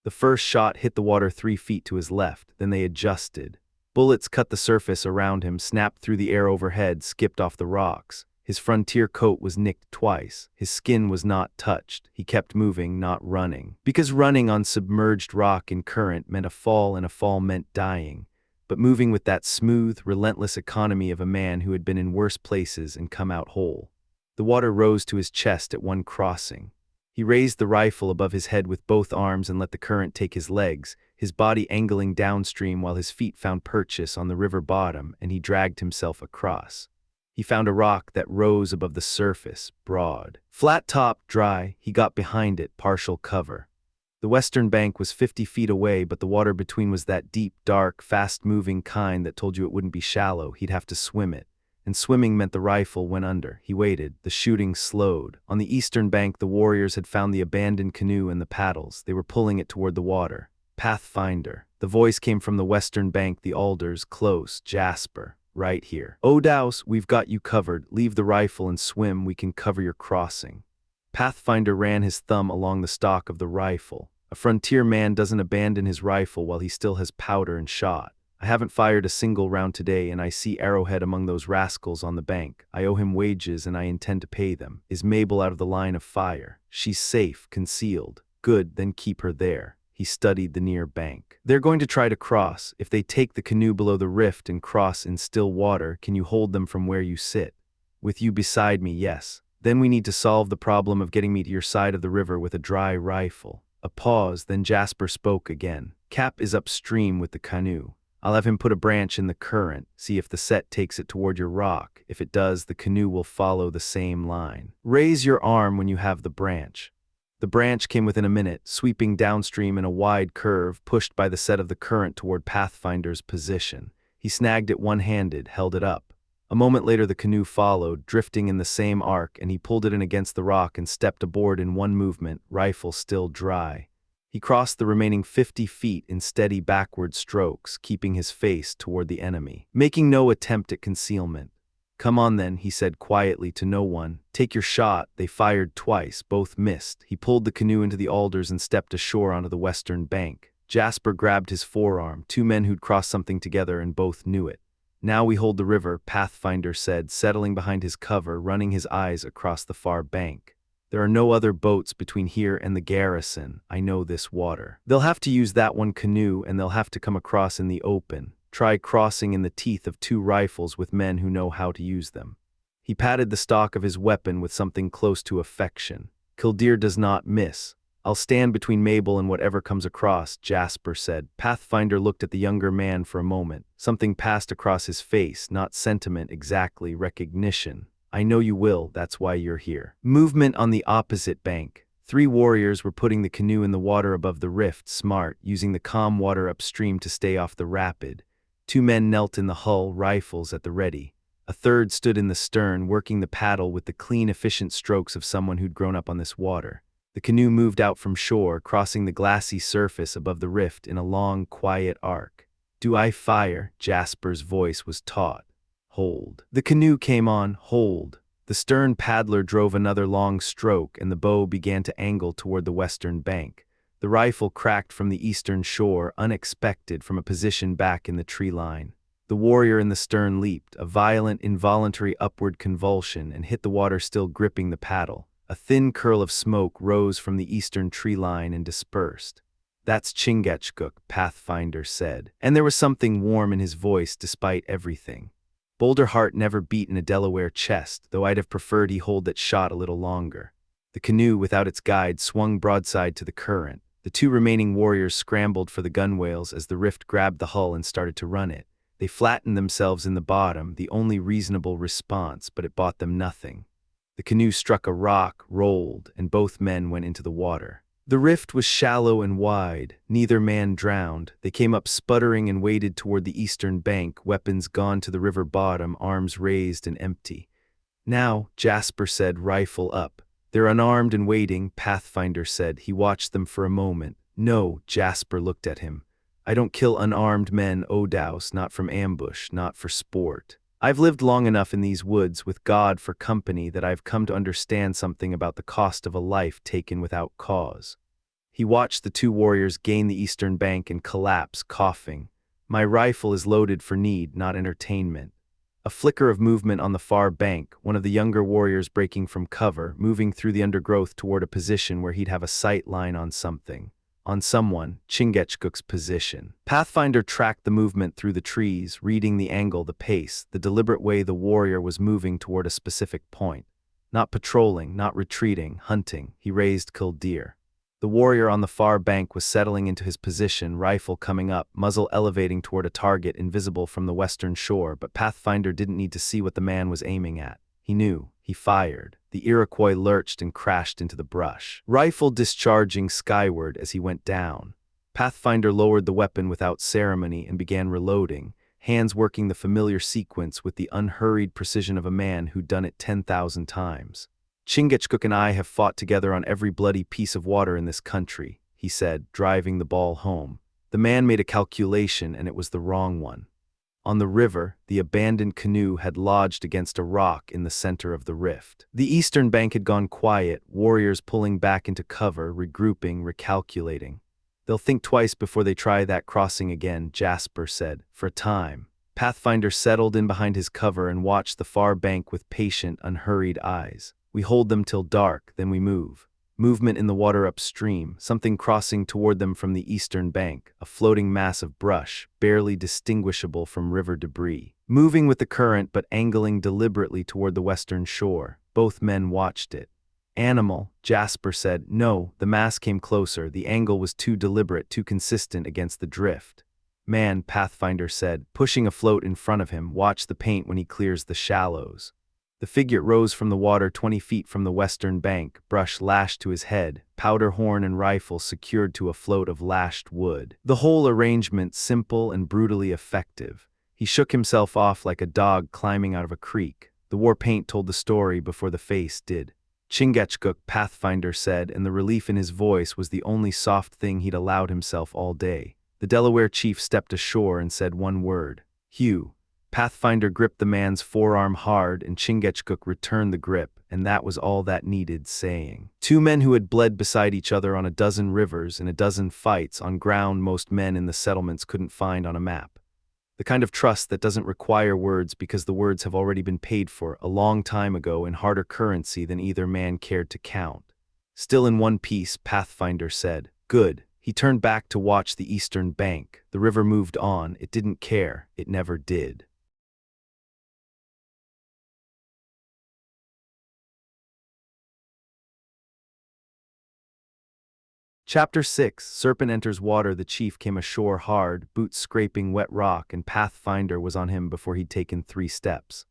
The first shot hit the water 3 feet to his left, then they adjusted. Bullets cut the surface around him, snapped through the air overhead, skipped off the rocks. His frontier coat was nicked twice. His skin was not touched. He kept moving, not running. Because running on submerged rock in current meant a fall, and a fall meant dying. But moving with that smooth, relentless economy of a man who had been in worse places and come out whole. The water rose to his chest at one crossing. He raised the rifle above his head with both arms and let the current take his legs, his body angling downstream while his feet found purchase on the river bottom, and he dragged himself across. He found a rock that rose above the surface, broad. Flat top, dry, he got behind it, partial cover. The western bank was 50 feet away, but the water between was that deep, dark, fast-moving kind that told you it wouldn't be shallow, he'd have to swim it. And swimming meant the rifle went under. He waited. The shooting slowed. On the eastern bank, the warriors had found the abandoned canoe and the paddles. They were pulling it toward the water. Pathfinder. The voice came from the western bank, the alders, close. Jasper. Right here. Odaus, we've got you covered. Leave the rifle and swim. We can cover your crossing. Pathfinder ran his thumb along the stock of the rifle. A frontier man doesn't abandon his rifle while he still has powder and shot. I haven't fired a single round today, and I see Arrowhead among those rascals on the bank. I owe him wages, and I intend to pay them. Is Mabel out of the line of fire? She's safe, concealed. Good, then keep her there. He studied the near bank. They're going to try to cross. If they take the canoe below the rift and cross in still water, can you hold them from where you sit? With you beside me, yes. Then we need to solve the problem of getting me to your side of the river with a dry rifle. A pause, then Jasper spoke again. Cap is upstream with the canoe. I'll have him put a branch in the current, see if the set takes it toward your rock. If it does, the canoe will follow the same line. Raise your arm when you have the branch. The branch came within a minute, sweeping downstream in a wide curve, pushed by the set of the current toward Pathfinder's position. He snagged it one-handed, held it up. A moment later the canoe followed, drifting in the same arc, and he pulled it in against the rock and stepped aboard in one movement, rifle still dry. He crossed the remaining 50 feet in steady backward strokes, keeping his face toward the enemy, making no attempt at concealment. Come on then, he said quietly to no one. Take your shot. They fired twice, both missed. He pulled the canoe into the alders and stepped ashore onto the western bank. Jasper grabbed his forearm, two men who'd crossed something together and both knew it. Now we hold the river, Pathfinder said, settling behind his cover, running his eyes across the far bank. There are no other boats between here and the garrison. I know this water. They'll have to use that one canoe, and they'll have to come across in the open. Try crossing in the teeth of two rifles with men who know how to use them. He patted the stock of his weapon with something close to affection. Killdeer does not miss. I'll stand between Mabel and whatever comes across, Jasper said. Pathfinder looked at the younger man for a moment. Something passed across his face, not sentiment exactly, recognition. I know you will, that's why you're here. Movement on the opposite bank. 3 warriors were putting the canoe in the water above the rift, smart, using the calm water upstream to stay off the rapid. 2 men knelt in the hull, rifles at the ready. A third stood in the stern, working the paddle with the clean, efficient strokes of someone who'd grown up on this water. The canoe moved out from shore, crossing the glassy surface above the rift in a long, quiet arc. Do I fire? Jasper's voice was taut. Hold. The canoe came on, hold. The stern paddler drove another long stroke, and the bow began to angle toward the western bank. The rifle cracked from the eastern shore, unexpected from a position back in the tree line. The warrior in the stern leaped, a violent, involuntary upward convulsion, and hit the water, still gripping the paddle. A thin curl of smoke rose from the eastern tree line and dispersed. That's Chingachgook, Pathfinder said, and there was something warm in his voice despite everything. Boulder heart never beat in a Delaware chest, though I'd have preferred he hold that shot a little longer. The canoe, without its guide, swung broadside to the current. The 2 remaining warriors scrambled for the gunwales as the rift grabbed the hull and started to run it. They flattened themselves in the bottom, the only reasonable response, but it bought them nothing. The canoe struck a rock, rolled, and both men went into the water. The rift was shallow and wide. Neither man drowned. They came up sputtering and waded toward the eastern bank, weapons gone to the river bottom, arms raised and empty. Now, Jasper said, rifle up. They're unarmed and waiting, Pathfinder said. He watched them for a moment. No, Jasper looked at him. I don't kill unarmed men, Odaus, not from ambush, not for sport. I've lived long enough in these woods with God for company that I've come to understand something about the cost of a life taken without cause. He watched the 2 warriors gain the eastern bank and collapse, coughing. My rifle is loaded for need, not entertainment. A flicker of movement on the far bank, one of the younger warriors breaking from cover, moving through the undergrowth toward a position where he'd have a sight line on something. On someone, Chingachgook's position. Pathfinder tracked the movement through the trees, reading the angle, the pace, the deliberate way the warrior was moving toward a specific point. Not patrolling, not retreating, hunting. He raised killdeer. The warrior on the far bank was settling into his position, rifle coming up, muzzle elevating toward a target invisible from the western shore, but Pathfinder didn't need to see what the man was aiming at. He knew. He fired. The Iroquois lurched and crashed into the brush, rifle discharging skyward as he went down. Pathfinder lowered the weapon without ceremony and began reloading, hands working the familiar sequence with the unhurried precision of a man who'd done it 10,000 times. "Chingachgook and I have fought together on every bloody piece of water in this country," he said, driving the ball home. The man made a calculation, and it was the wrong one. On the river, the abandoned canoe had lodged against a rock in the center of the rift. The eastern bank had gone quiet, warriors pulling back into cover, regrouping, recalculating. "They'll think twice before they try that crossing again," Jasper said. For a time, Pathfinder settled in behind his cover and watched the far bank with patient, unhurried eyes. "We hold them till dark, then we move." Movement in the water upstream, something crossing toward them from the eastern bank, a floating mass of brush, barely distinguishable from river debris. Moving with the current but angling deliberately toward the western shore. Both men watched it. "Animal," Jasper said. "No," the mass came closer. The angle was too deliberate, too consistent against the drift. "Man," Pathfinder said, pushing a float in front of him. "Watch the paint when he clears the shallows." The figure rose from the water 20 feet from the western bank, brush lashed to his head, powder horn and rifle secured to a float of lashed wood. The whole arrangement simple and brutally effective. He shook himself off like a dog climbing out of a creek. The war paint told the story before the face did. "Chingachgook," Pathfinder said, and the relief in his voice was the only soft thing he'd allowed himself all day. The Delaware chief stepped ashore and said one word. "Hugh." Pathfinder gripped the man's forearm hard, and Chingachgook returned the grip, and that was all that needed saying. Two men who had bled beside each other on a dozen rivers in a dozen fights on ground most men in the settlements couldn't find on a map. The kind of trust that doesn't require words because the words have already been paid for a long time ago in harder currency than either man cared to count. "Still in one piece," Pathfinder said. "Good." He turned back to watch the eastern bank. The river moved on. It didn't care. It never did. Chapter 6. Serpent enters water. The chief came ashore hard, boots scraping wet rock, and Pathfinder was on him before he'd taken 3 steps.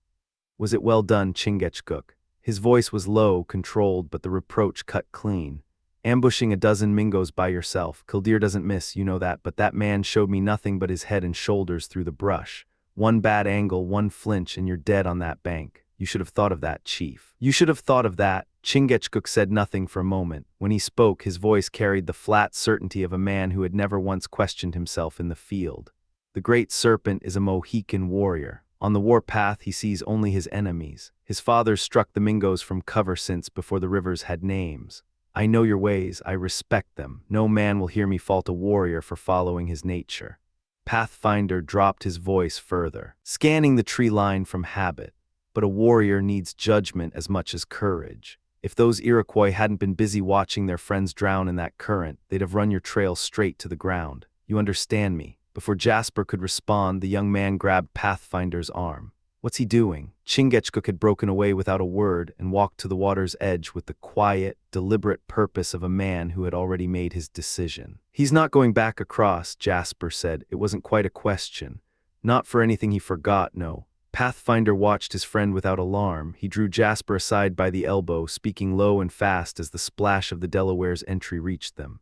"Was it well done, Chingachgook?" His voice was low, controlled, but the reproach cut clean. "Ambushing a dozen Mingos by yourself. Killdeer doesn't miss, you know that, but that man showed me nothing but his head and shoulders through the brush. One bad angle, one flinch, and you're dead on that bank. You should have thought of that, chief. You should have thought of that." Chingachgook said nothing for a moment. When he spoke, his voice carried the flat certainty of a man who had never once questioned himself in the field. "The great serpent is a Mohican warrior. On the warpath he sees only his enemies. His fathers struck the Mingos from cover since before the rivers had names. I know your ways, I respect them. No man will hear me fault a warrior for following his nature." Pathfinder dropped his voice further, scanning the tree line from habit. "But a warrior needs judgment as much as courage. If those Iroquois hadn't been busy watching their friends drown in that current, they'd have run your trail straight to the ground. You understand me?" Before Jasper could respond, the young man grabbed Pathfinder's arm. "What's he doing?" Chingachgook had broken away without a word and walked to the water's edge with the quiet, deliberate purpose of a man who had already made his decision. "He's not going back across," Jasper said. "It wasn't quite a question. Not for anything he forgot, no." Pathfinder watched his friend without alarm. He drew Jasper aside by the elbow, speaking low and fast as the splash of the Delaware's entry reached them.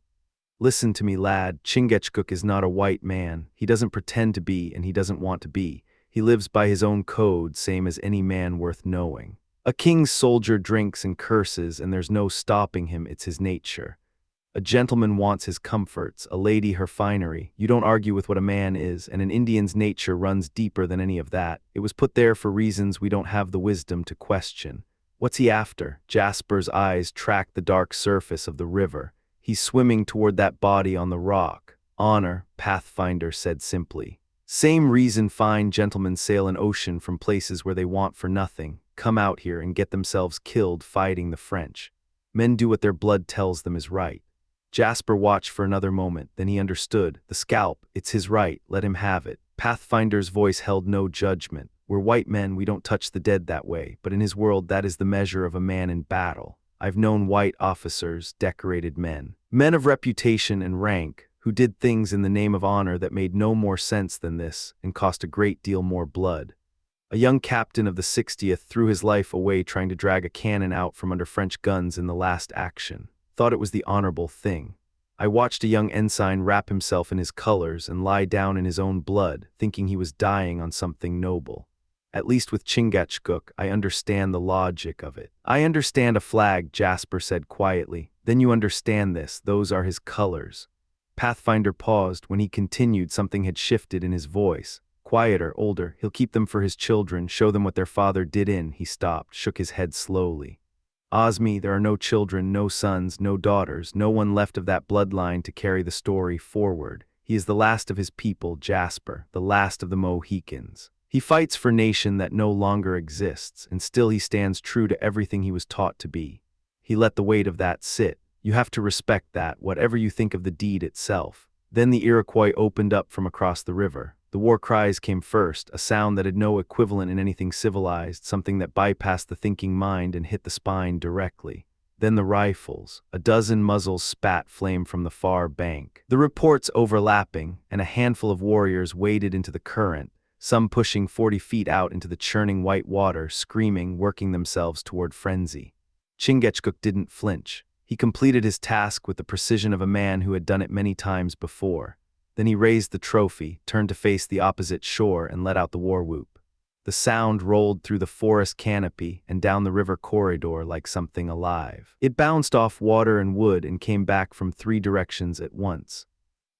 "Listen to me, lad. Chingachgook is not a white man. He doesn't pretend to be, and he doesn't want to be. He lives by his own code, same as any man worth knowing. A king's soldier drinks and curses, and there's no stopping him. It's his nature. A gentleman wants his comforts, a lady her finery. You don't argue with what a man is, and an Indian's nature runs deeper than any of that. It was put there for reasons we don't have the wisdom to question. What's he after?" Jasper's eyes tracked the dark surface of the river. "He's swimming toward that body on the rock." "Honor," Pathfinder said simply. "Same reason fine gentlemen sail an ocean from places where they want for nothing, come out here and get themselves killed fighting the French. Men do what their blood tells them is right." Jasper watched for another moment, then he understood. The scalp, it's his right, let him have it. Pathfinder's voice held no judgment. We're white men, we don't touch the dead that way, but in his world that is the measure of a man in battle. I've known white officers, decorated men, men of reputation and rank, who did things in the name of honor that made no more sense than this and cost a great deal more blood. A young captain of the 60th threw his life away trying to drag a cannon out from under French guns in the last action. Thought it was the honorable thing. I watched a young ensign wrap himself in his colors and lie down in his own blood, thinking he was dying on something noble. At least with Chingachgook, I understand the logic of it. I understand a flag, Jasper said quietly. Then you understand this, those are his colors. Pathfinder paused. When he continued, something had shifted in his voice. Quieter, older, he'll keep them for his children, show them what their father did in. He stopped, shook his head slowly. Osmi, there are no children, no sons, no daughters, no one left of that bloodline to carry the story forward. He is the last of his people, Jasper, the last of the Mohicans. He fights for nation that no longer exists, and still he stands true to everything he was taught to be. He let the weight of that sit. You have to respect that, whatever you think of the deed itself. Then the Iroquois opened up from across the river. The war cries came first, a sound that had no equivalent in anything civilized, something that bypassed the thinking mind and hit the spine directly. Then the rifles. A dozen muzzles spat flame from the far bank. The reports overlapping, and a handful of warriors waded into the current, some pushing 40 feet out into the churning white water, screaming, working themselves toward frenzy. Chingachgook didn't flinch. He completed his task with the precision of a man who had done it many times before. Then he raised the trophy, turned to face the opposite shore, and let out the war whoop. The sound rolled through the forest canopy and down the river corridor like something alive. It bounced off water and wood and came back from 3 directions at once.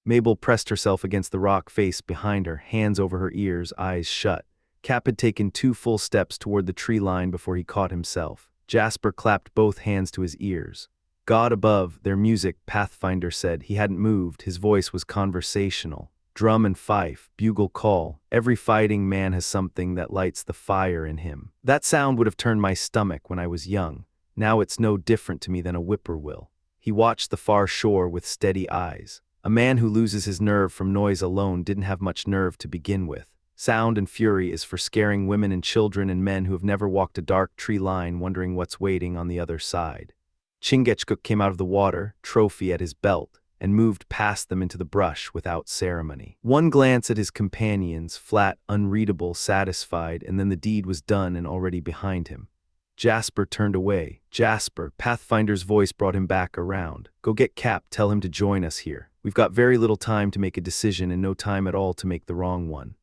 Mabel pressed herself against the rock face behind her, hands over her ears, eyes shut. Cap had taken 2 full steps toward the tree line before he caught himself. Jasper clapped both hands to his ears. God above, their music, Pathfinder said. He hadn't moved, his voice was conversational. Drum and fife, bugle call, every fighting man has something that lights the fire in him. That sound would have turned my stomach when I was young. Now it's no different to me than a whippoorwill. He watched the far shore with steady eyes. A man who loses his nerve from noise alone didn't have much nerve to begin with. Sound and fury is for scaring women and children and men who have never walked a dark tree line wondering what's waiting on the other side. Chingachgook came out of the water, trophy at his belt, and moved past them into the brush without ceremony. One glance at his companions, flat, unreadable, satisfied, and then the deed was done and already behind him. Jasper turned away. Jasper, Pathfinder's voice brought him back around. Go get Cap, tell him to join us here. We've got very little time to make a decision and no time at all to make the wrong one.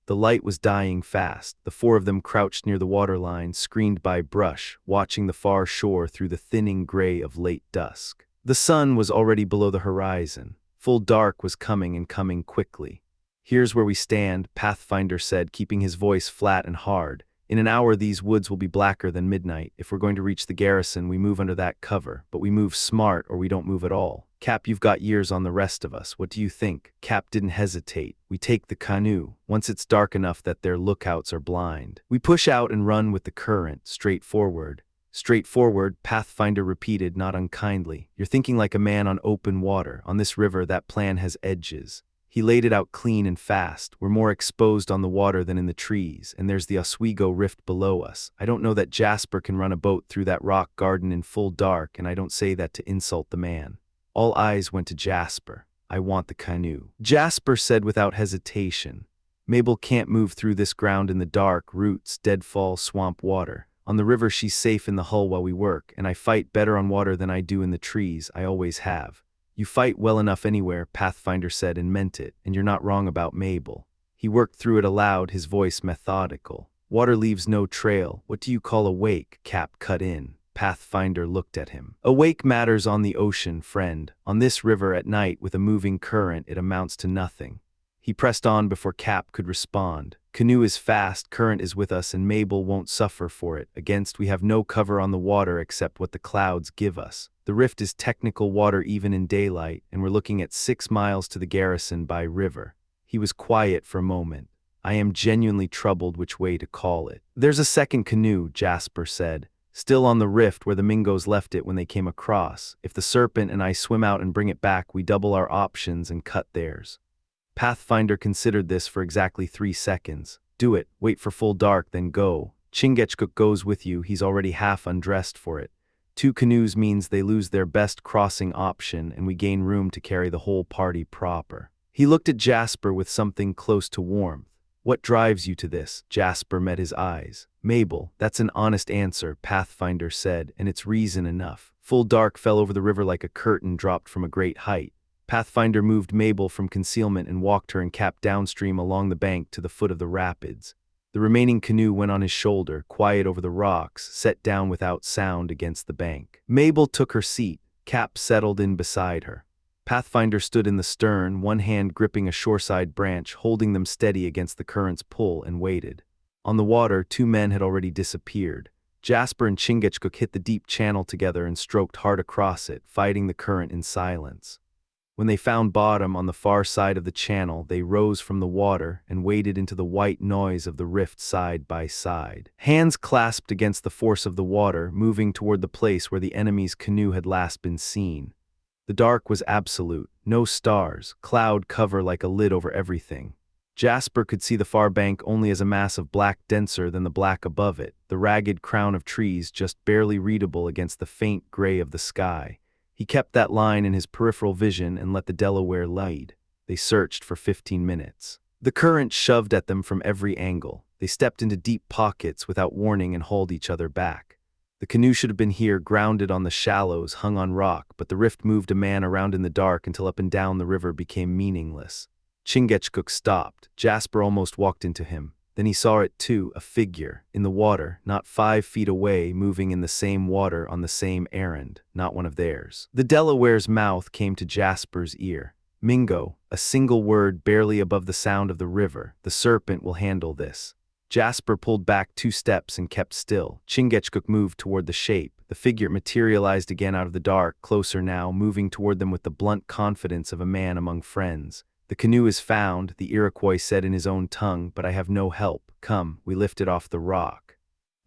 The light was dying fast. The 4 of them crouched near the waterline, screened by brush, watching the far shore through the thinning gray of late dusk. The sun was already below the horizon. Full dark was coming and coming quickly. Here's where we stand, Pathfinder said, keeping his voice flat and hard. In an hour these woods will be blacker than midnight. If we're going to reach the garrison, we move under that cover, but we move smart or we don't move at all. Cap, you've got years on the rest of us. What do you think? Cap didn't hesitate. We take the canoe. Once it's dark enough that their lookouts are blind. We push out and run with the current, straight forward. Straight forward, Pathfinder repeated, not unkindly. You're thinking like a man on open water. On this river, that plan has edges. He laid it out clean and fast. We're more exposed on the water than in the trees, and there's the Oswego Rift below us. I don't know that Jasper can run a boat through that rock garden in full dark, and I don't say that to insult the man. All eyes went to Jasper. I want the canoe. Jasper said without hesitation. Mabel can't move through this ground in the dark, roots, deadfall, swamp water. On the river she's safe in the hull while we work, and I fight better on water than I do in the trees. I always have. You fight well enough anywhere, Pathfinder said, and meant it, and you're not wrong about Mabel. He worked through it aloud, his voice methodical. Water leaves no trail. What do you call a wake? Cap cut in. Pathfinder looked at him. A wake matters on the ocean, friend. On this river at night with a moving current, it amounts to nothing. He pressed on before Cap could respond. Canoe is fast, current is with us, and Mabel won't suffer for it. Against, we have no cover on the water except what the clouds give us. The rift is technical water even in daylight, and we're looking at 6 miles to the garrison by river. He was quiet for a moment. I am genuinely troubled which way to call it. There's a second canoe, Jasper said. Still on the rift where the Mingos left it when they came across. If the Serpent and I swim out and bring it back, we double our options and cut theirs. Pathfinder considered this for exactly 3 seconds. Do it, wait for full dark, then go. Chingachgook goes with you, he's already half undressed for it. 2 canoes means they lose their best crossing option and we gain room to carry the whole party proper. He looked at Jasper with something close to warmth. What drives you to this? Jasper met his eyes. Mabel, that's an honest answer, Pathfinder said, and it's reason enough. Full dark fell over the river like a curtain dropped from a great height. Pathfinder moved Mabel from concealment and walked her and Cap downstream along the bank to the foot of the rapids. The remaining canoe went on his shoulder, quiet over the rocks, set down without sound against the bank. Mabel took her seat. Cap settled in beside her. Pathfinder stood in the stern, one hand gripping a shoreside branch, holding them steady against the current's pull, and waited. On the water, 2 men had already disappeared. Jasper and Chingachgook hit the deep channel together and stroked hard across it, fighting the current in silence. When they found bottom on the far side of the channel, they rose from the water and waded into the white noise of the rift side by side. Hands clasped against the force of the water, moving toward the place where the enemy's canoe had last been seen. The dark was absolute, no stars, cloud cover like a lid over everything. Jasper could see the far bank only as a mass of black denser than the black above it, the ragged crown of trees just barely readable against the faint gray of the sky. He kept that line in his peripheral vision and let the Delaware lead. They searched for 15 minutes. The current shoved at them from every angle. They stepped into deep pockets without warning and hauled each other back. The canoe should have been here, grounded on the shallows, hung on rock, but the rift moved a man around in the dark until up and down the river became meaningless. Chingachgook stopped. Jasper almost walked into him. Then he saw it too, a figure, in the water, not 5 feet away, moving in the same water on the same errand, not one of theirs. The Delaware's mouth came to Jasper's ear. Mingo, a single word barely above the sound of the river. The serpent will handle this. Jasper pulled back 2 steps and kept still. Chingachgook moved toward the shape. The figure materialized again out of the dark, closer now, moving toward them with the blunt confidence of a man among friends. The canoe is found, the Iroquois said in his own tongue, but I have no help. Come, we lift it off the rock.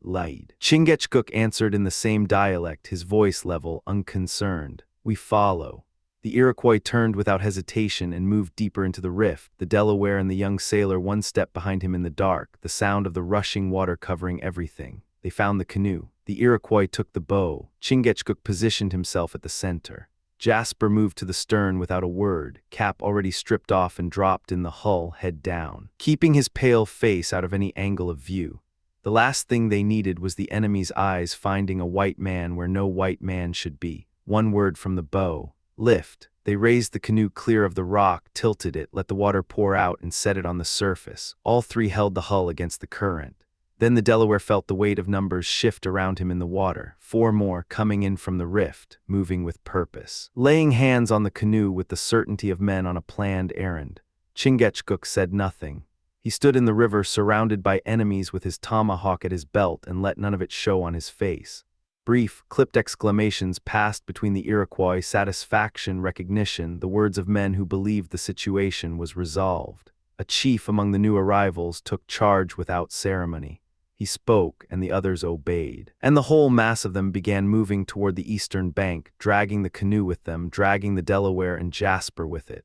Light. Chingachgook answered in the same dialect, his voice level, unconcerned. We follow. The Iroquois turned without hesitation and moved deeper into the rift, the Delaware and the young sailor 1 step behind him in the dark, the sound of the rushing water covering everything. They found the canoe. The Iroquois took the bow. Chingachgook positioned himself at the center. Jasper moved to the stern without a word, Cap already stripped off and dropped in the hull, head down, keeping his pale face out of any angle of view. The last thing they needed was the enemy's eyes finding a white man where no white man should be. 1 word from the bow. Lift. They raised the canoe clear of the rock, tilted it, let the water pour out, and set it on the surface. All 3 held the hull against the current. Then the Delaware felt the weight of numbers shift around him in the water. 4 more coming in from the rift, moving with purpose. Laying hands on the canoe with the certainty of men on a planned errand. Chingachgook said nothing. He stood in the river surrounded by enemies with his tomahawk at his belt and let none of it show on his face. Brief, clipped exclamations passed between the Iroquois, satisfaction, recognition, the words of men who believed the situation was resolved. A chief among the new arrivals took charge without ceremony. He spoke, and the others obeyed. And the whole mass of them began moving toward the eastern bank, dragging the canoe with them, dragging the Delaware and Jasper with it.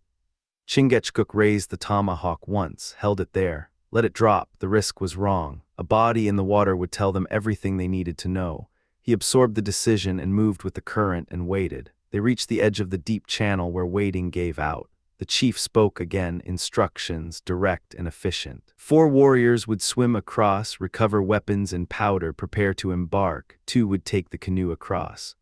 Chingachgook raised the tomahawk once, held it there, let it drop. The risk was wrong. A body in the water would tell them everything they needed to know. He absorbed the decision and moved with the current and waited. They reached the edge of the deep channel where wading gave out. The chief spoke again, instructions, direct and efficient. 4 warriors would swim across, recover weapons and powder, prepare to embark. 2 would take the canoe across.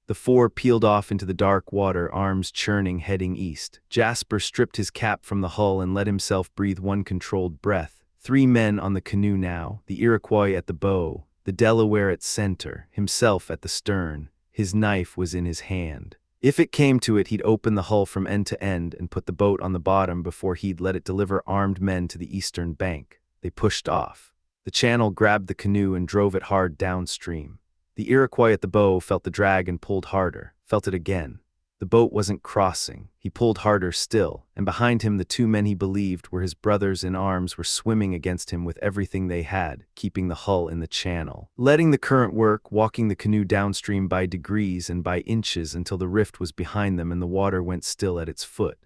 The 4 peeled off into the dark water, arms churning, heading east. Jasper stripped his cap from the hull and let himself breathe 1 controlled breath. 3 men on the canoe now, the Iroquois at the bow, the Delaware at center, himself at the stern. His knife was in his hand. If it came to it, he'd open the hull from end to end and put the boat on the bottom before he'd let it deliver armed men to the eastern bank. They pushed off. The channel grabbed the canoe and drove it hard downstream. The Iroquois at the bow felt the drag and pulled harder, felt it again. The boat wasn't crossing. He pulled harder still, and behind him the 2 men he believed were his brothers in arms were swimming against him with everything they had, keeping the hull in the channel. Letting the current work, walking the canoe downstream by degrees and by inches until the rift was behind them and the water went still at its foot.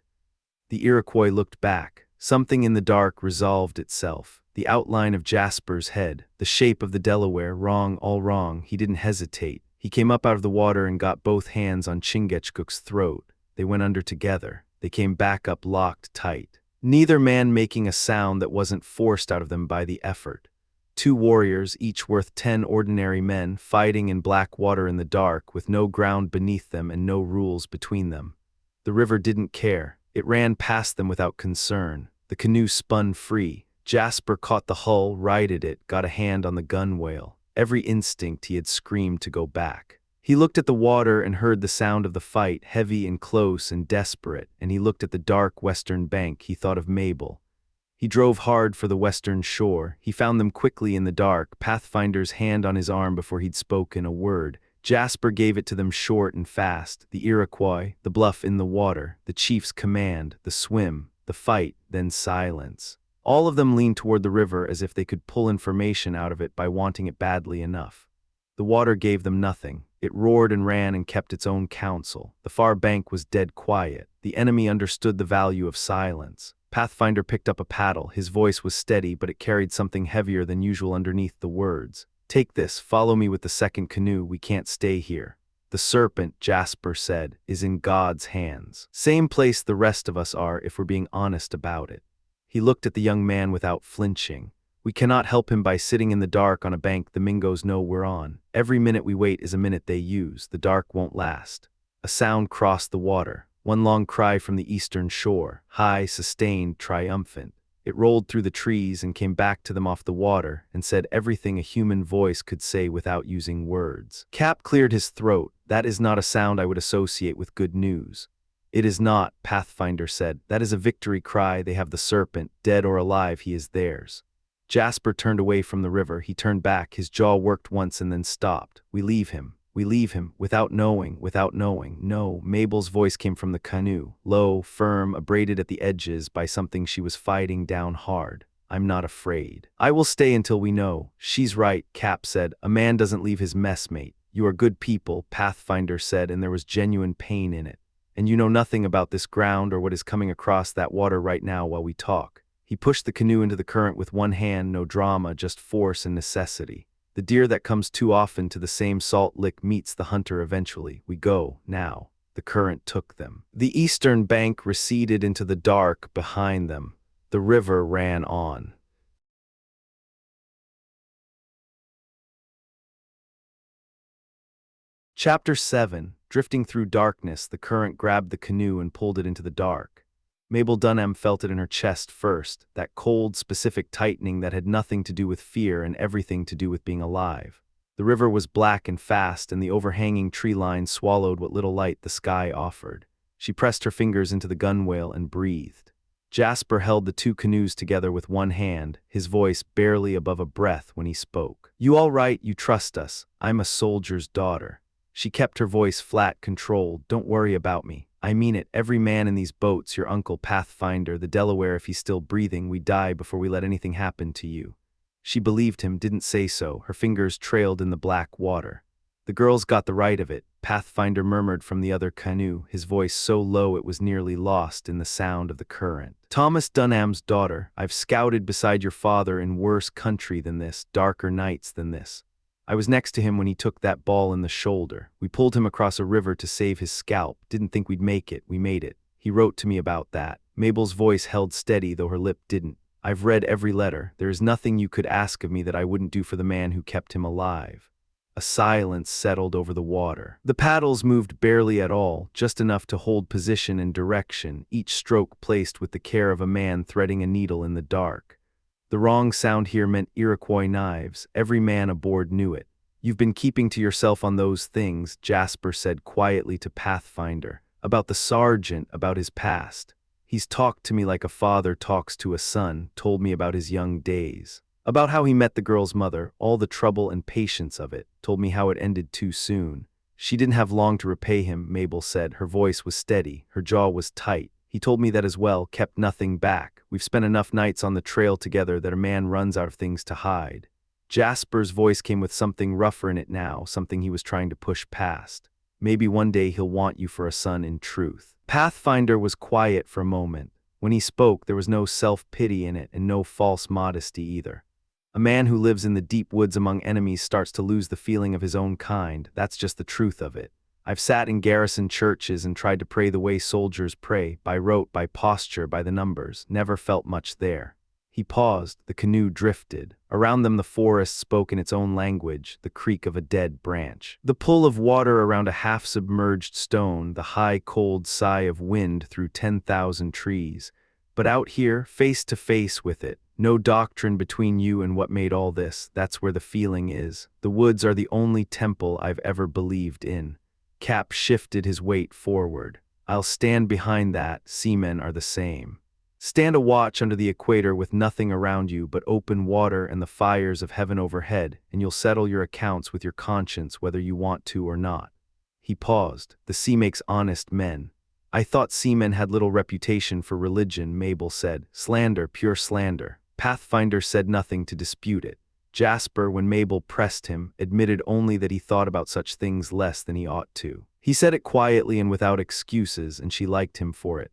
The Iroquois looked back. Something in the dark resolved itself. The outline of Jasper's head, the shape of the Delaware, wrong, all wrong. He didn't hesitate. He came up out of the water and got both hands on Chingachgook's throat. They went under together. They came back up locked tight, neither man making a sound that wasn't forced out of them by the effort. Two warriors, each worth 10 ordinary men, fighting in black water in the dark, with no ground beneath them and no rules between them. The river didn't care. It ran past them without concern. The canoe spun free. Jasper caught the hull, righted it, got a hand on the gunwale. Every instinct he had screamed to go back. He looked at the water and heard the sound of the fight, heavy and close and desperate, and he looked at the dark western bank. He thought of Mabel. He drove hard for the western shore. He found them quickly in the dark, Pathfinder's hand on his arm before he'd spoken a word. Jasper gave it to them short and fast. The Iroquois, the bluff in the water, the chief's command, the swim, the fight, then silence. All of them leaned toward the river as if they could pull information out of it by wanting it badly enough. The water gave them nothing. It roared and ran and kept its own counsel. The far bank was dead quiet. The enemy understood the value of silence. Pathfinder picked up a paddle. His voice was steady, but it carried something heavier than usual underneath the words. "Take this, follow me with the second canoe. We can't stay here. The serpent," Jasper said, "is in God's hands. Same place the rest of us are if we're being honest about it." He looked at the young man without flinching. "We cannot help him by sitting in the dark on a bank the Mingos know we're on. Every minute we wait is a minute they use. The dark won't last." A sound crossed the water. One long cry from the eastern shore, high, sustained, triumphant. It rolled through the trees and came back to them off the water and said everything a human voice could say without using words. Cap cleared his throat. "That is not a sound I would associate with good news." "It is not," Pathfinder said. "That is a victory cry. They have the serpent. Dead or alive, he is theirs." Jasper turned away from the river. He turned back. His jaw worked once and then stopped. "We leave him. We leave him, without knowing. No." Mabel's voice came from the canoe, low, firm, abraded at the edges by something she was fighting down hard. "I'm not afraid. I will stay until we know." "She's right," Cap said. "A man doesn't leave his messmate." "You are good people," Pathfinder said, and there was genuine pain in it. "And you know nothing about this ground or what is coming across that water right now while we talk." He pushed the canoe into the current with one hand, no drama, just force and necessity. The deer that comes too often to the same salt lick meets the hunter eventually. "We go, now." The current took them. The eastern bank receded into the dark behind them. The river ran on. Chapter 7. Drifting through darkness, the current grabbed the canoe and pulled it into the dark. Mabel Dunham felt it in her chest first, that cold, specific tightening that had nothing to do with fear and everything to do with being alive. The river was black and fast, and the overhanging tree line swallowed what little light the sky offered. She pressed her fingers into the gunwale and breathed. Jasper held the two canoes together with one hand, his voice barely above a breath when he spoke. "You all right? You trust us? I'm a soldier's daughter." She kept her voice flat, controlled. "Don't worry about me. I mean it. Every man in these boats, your uncle Pathfinder, the Delaware if he's still breathing, we die before we let anything happen to you." She believed him, didn't say so. Her fingers trailed in the black water. "The girls got the right of it," Pathfinder murmured from the other canoe, his voice so low it was nearly lost in the sound of the current. "Thomas Dunham's daughter. I've scouted beside your father in worse country than this, darker nights than this. I was next to him when he took that ball in the shoulder. We pulled him across a river to save his scalp. Didn't think we'd make it. We made it. He wrote to me about that." Mabel's voice held steady, though her lip didn't. "I've read every letter. There is nothing you could ask of me that I wouldn't do for the man who kept him alive." A silence settled over the water. The paddles moved barely at all, just enough to hold position and direction, each stroke placed with the care of a man threading a needle in the dark. The wrong sound here meant Iroquois knives. Every man aboard knew it. "You've been keeping to yourself on those things," Jasper said quietly to Pathfinder. "About the sergeant, about his past. He's talked to me like a father talks to a son, told me about his young days. About how he met the girl's mother, all the trouble and patience of it, told me how it ended too soon. She didn't have long to repay him," Mabel said. Her voice was steady, her jaw was tight. "He told me that as well, kept nothing back. We've spent enough nights on the trail together that a man runs out of things to hide." Jasper's voice came with something rougher in it now, something he was trying to push past. "Maybe one day he'll want you for a son in truth." Pathfinder was quiet for a moment. When he spoke, there was no self-pity in it and no false modesty either. A man who lives in the deep woods among enemies starts to lose the feeling of his own kind. That's just the truth of it. I've sat in garrison churches and tried to pray the way soldiers pray, by rote, by posture, by the numbers. Never felt much there. He paused. The canoe drifted. Around them the forest spoke in its own language, the creak of a dead branch. The pull of water around a half-submerged stone, the high, cold sigh of wind through 10,000 trees. But out here, face to face with it, no doctrine between you and what made all this. That's where the feeling is. The woods are the only temple I've ever believed in. Cap shifted his weight forward. I'll stand behind that. Seamen are the same. Stand a watch under the equator with nothing around you but open water and the fires of heaven overhead, and you'll settle your accounts with your conscience whether you want to or not. He paused. The sea makes honest men. I thought seamen had little reputation for religion, Mabel said. Slander, pure slander. Pathfinder said nothing to dispute it. Jasper, when Mabel pressed him, admitted only that he thought about such things less than he ought to. He said it quietly and without excuses, and she liked him for it.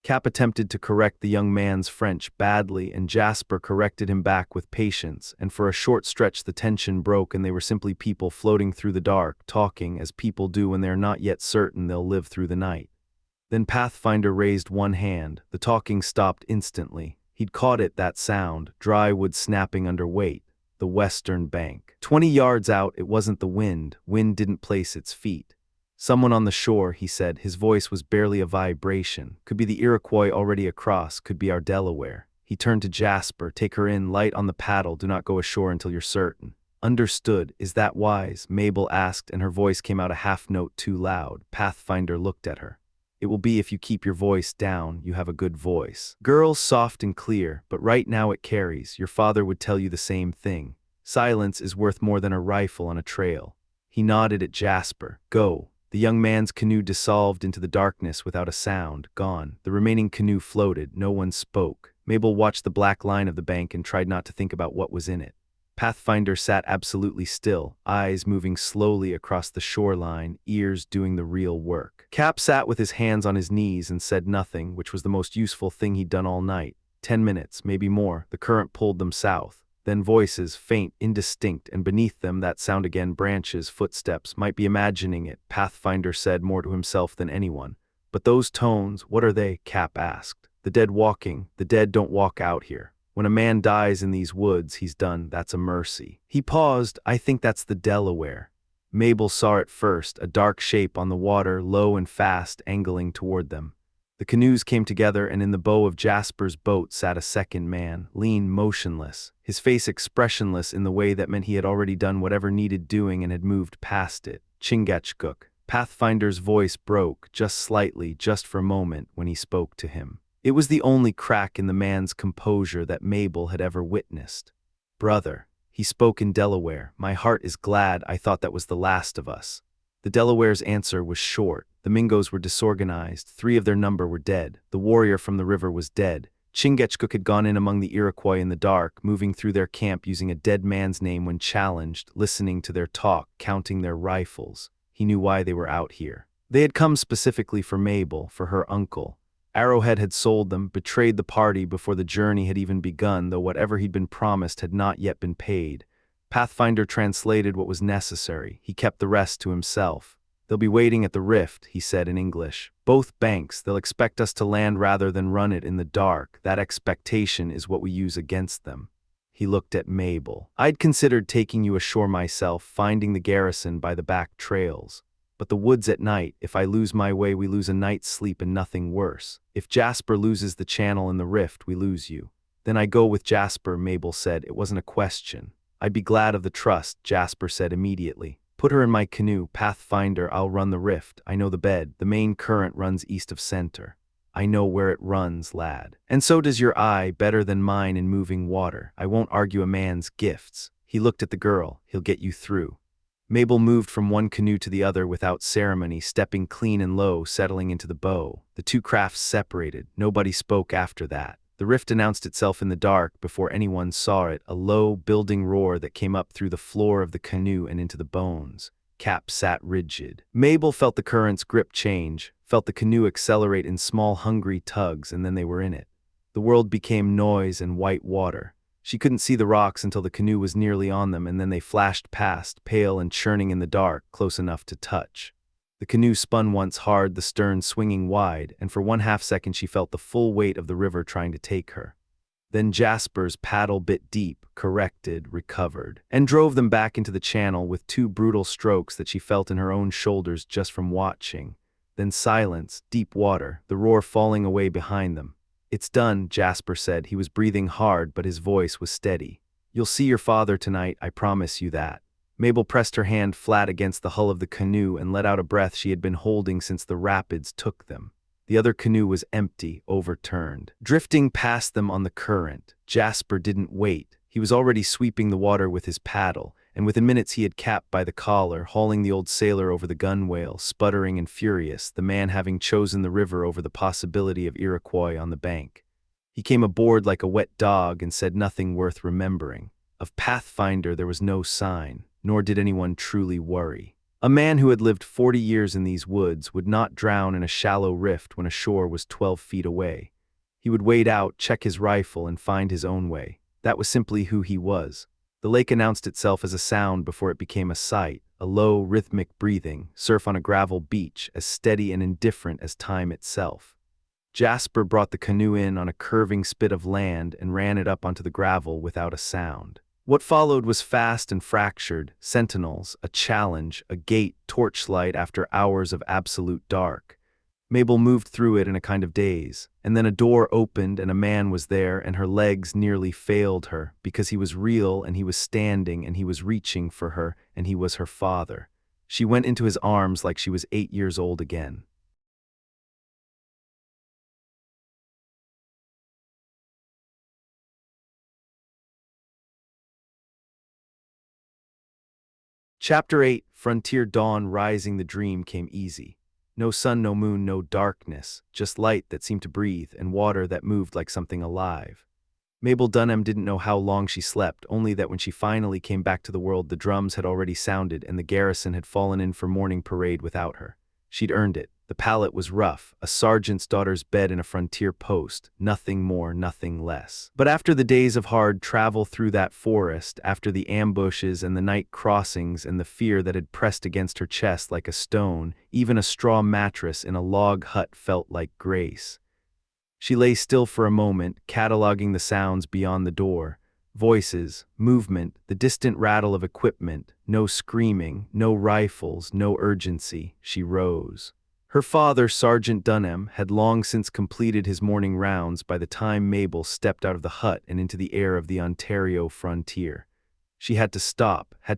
Cap attempted to correct the young man's French badly, and Jasper corrected him back with patience, and for a short stretch the tension broke and they were simply people floating through the dark, talking as people do when they are not yet certain they'll live through the night. Then Pathfinder raised one hand. The talking stopped instantly. He'd caught it, that sound, dry wood snapping under weight. The western bank. 20 yards out, it wasn't the wind. Wind didn't place its feet. Someone on the shore, he said. His voice was barely a vibration. Could be the Iroquois already across, could be our Delaware. He turned to Jasper. Take her in, light on the paddle. Do not go ashore until you're certain. Understood. Is that wise? Mabel asked, and her voice came out a half note too loud. Pathfinder looked at her. It will be if you keep your voice down. You have a good voice. Girls, soft and clear, but right now it carries. Your father would tell you the same thing. Silence is worth more than a rifle on a trail. He nodded at Jasper. Go. The young man's canoe dissolved into the darkness without a sound. Gone. The remaining canoe floated. No one spoke. Mabel watched the black line of the bank and tried not to think about what was in it. Pathfinder sat absolutely still, eyes moving slowly across the shoreline, ears doing the real work. Cap sat with his hands on his knees and said nothing, which was the most useful thing he'd done all night. 10 minutes, maybe more. The current pulled them south. Then voices, faint, indistinct, and beneath them that sound again, branches, footsteps. Might be imagining it, Pathfinder said more to himself than anyone. But those tones, what are they? Cap asked. The dead walking. The dead don't walk out here. When a man dies in these woods, he's done. That's a mercy. He paused. I think that's the Delaware. Mabel saw it first, a dark shape on the water, low and fast, angling toward them. The canoes came together, and in the bow of Jasper's boat sat a second man, lean, motionless, his face expressionless in the way that meant he had already done whatever needed doing and had moved past it. Chingachgook. Pathfinder's voice broke, just slightly, just for a moment, when he spoke to him. It was the only crack in the man's composure that Mabel had ever witnessed. Brother, he spoke in Delaware. My heart is glad. I thought that was the last of us. The Delaware's answer was short. The Mingos were disorganized. 3 of their number were dead. The warrior from the river was dead. Chingachgook had gone in among the Iroquois in the dark, moving through their camp using a dead man's name when challenged, listening to their talk, counting their rifles. He knew why they were out here. They had come specifically for Mabel, for her uncle. Arrowhead had sold them, betrayed the party before the journey had even begun, though whatever he'd been promised had not yet been paid. Pathfinder translated what was necessary. He kept the rest to himself. They'll be waiting at the rift, he said in English. Both banks. They'll expect us to land rather than run it in the dark. That expectation is what we use against them. He looked at Mabel. I'd considered taking you ashore myself, finding the garrison by the back trails. But the woods at night, if I lose my way, we lose a night's sleep and nothing worse. If Jasper loses the channel in the rift, we lose you. Then I go with Jasper, Mabel said. It wasn't a question. I'd be glad of the trust, Jasper said immediately. Put her in my canoe, Pathfinder. I'll run the rift. I know the bed. The main current runs east of center. I know where it runs, lad. And so does your eye, better than mine in moving water. I won't argue a man's gifts. He looked at the girl. He'll get you through. Mabel moved from one canoe to the other without ceremony, stepping clean and low, settling into the bow. The two crafts separated. Nobody spoke after that. The rift announced itself in the dark before anyone saw it, a low, building roar that came up through the floor of the canoe and into the bones. Cap sat rigid. Mabel felt the current's grip change. felt the canoe accelerate in small, hungry tugs, and then they were in it. The world became noise and white water. She couldn't see the rocks until the canoe was nearly on them, and then they flashed past, pale and churning in the dark, close enough to touch. The canoe spun once hard, the stern swinging wide, and for 1/2 second she felt the full weight of the river trying to take her. Then Jasper's paddle bit deep, corrected, recovered, and drove them back into the channel with 2 brutal strokes that she felt in her own shoulders just from watching. Then silence, deep water, the roar falling away behind them. "It's done," Jasper said. He was breathing hard, but his voice was steady. "You'll see your father tonight, I promise you that." Mabel pressed her hand flat against the hull of the canoe and let out a breath she had been holding since the rapids took them. The other canoe was empty, overturned, drifting past them on the current. Jasper didn't wait. He was already sweeping the water with his paddle, and within minutes he had Cap by the collar, hauling the old sailor over the gunwale, sputtering and furious, the man having chosen the river over the possibility of Iroquois on the bank. He came aboard like a wet dog and said nothing worth remembering. Of Pathfinder there was no sign, nor did anyone truly worry. A man who had lived 40 years in these woods would not drown in a shallow rift when a shore was 12 feet away. He would wade out, check his rifle, and find his own way. That was simply who he was. The lake announced itself as a sound before it became a sight, a low, rhythmic breathing, surf on a gravel beach, as steady and indifferent as time itself. Jasper brought the canoe in on a curving spit of land and ran it up onto the gravel without a sound. What followed was fast and fractured: sentinels, a challenge, a gate, torchlight after hours of absolute dark. Mabel moved through it in a kind of daze, and then a door opened and a man was there, and her legs nearly failed her, because he was real and he was standing and he was reaching for her, and he was her father. She went into his arms like she was 8 years old again. Chapter 8, Frontier Dawn. Rising. The dream came easy. No sun, no moon, no darkness, just light that seemed to breathe and water that moved like something alive. Mabel Dunham didn't know how long she slept, only that when she finally came back to the world, the drums had already sounded and the garrison had fallen in for morning parade without her. She'd earned it. The pallet was rough, a sergeant's daughter's bed in a frontier post, nothing more, nothing less. But after the days of hard travel through that forest, after the ambushes and the night crossings and the fear that had pressed against her chest like a stone, even a straw mattress in a log hut felt like grace. She lay still for a moment, cataloging the sounds beyond the door. Voices, movement, the distant rattle of equipment, no screaming, no rifles, no urgency. She rose. Her father, Sergeant Dunham, had long since completed his morning rounds by the time Mabel stepped out of the hut and into the air of the Ontario frontier. She had to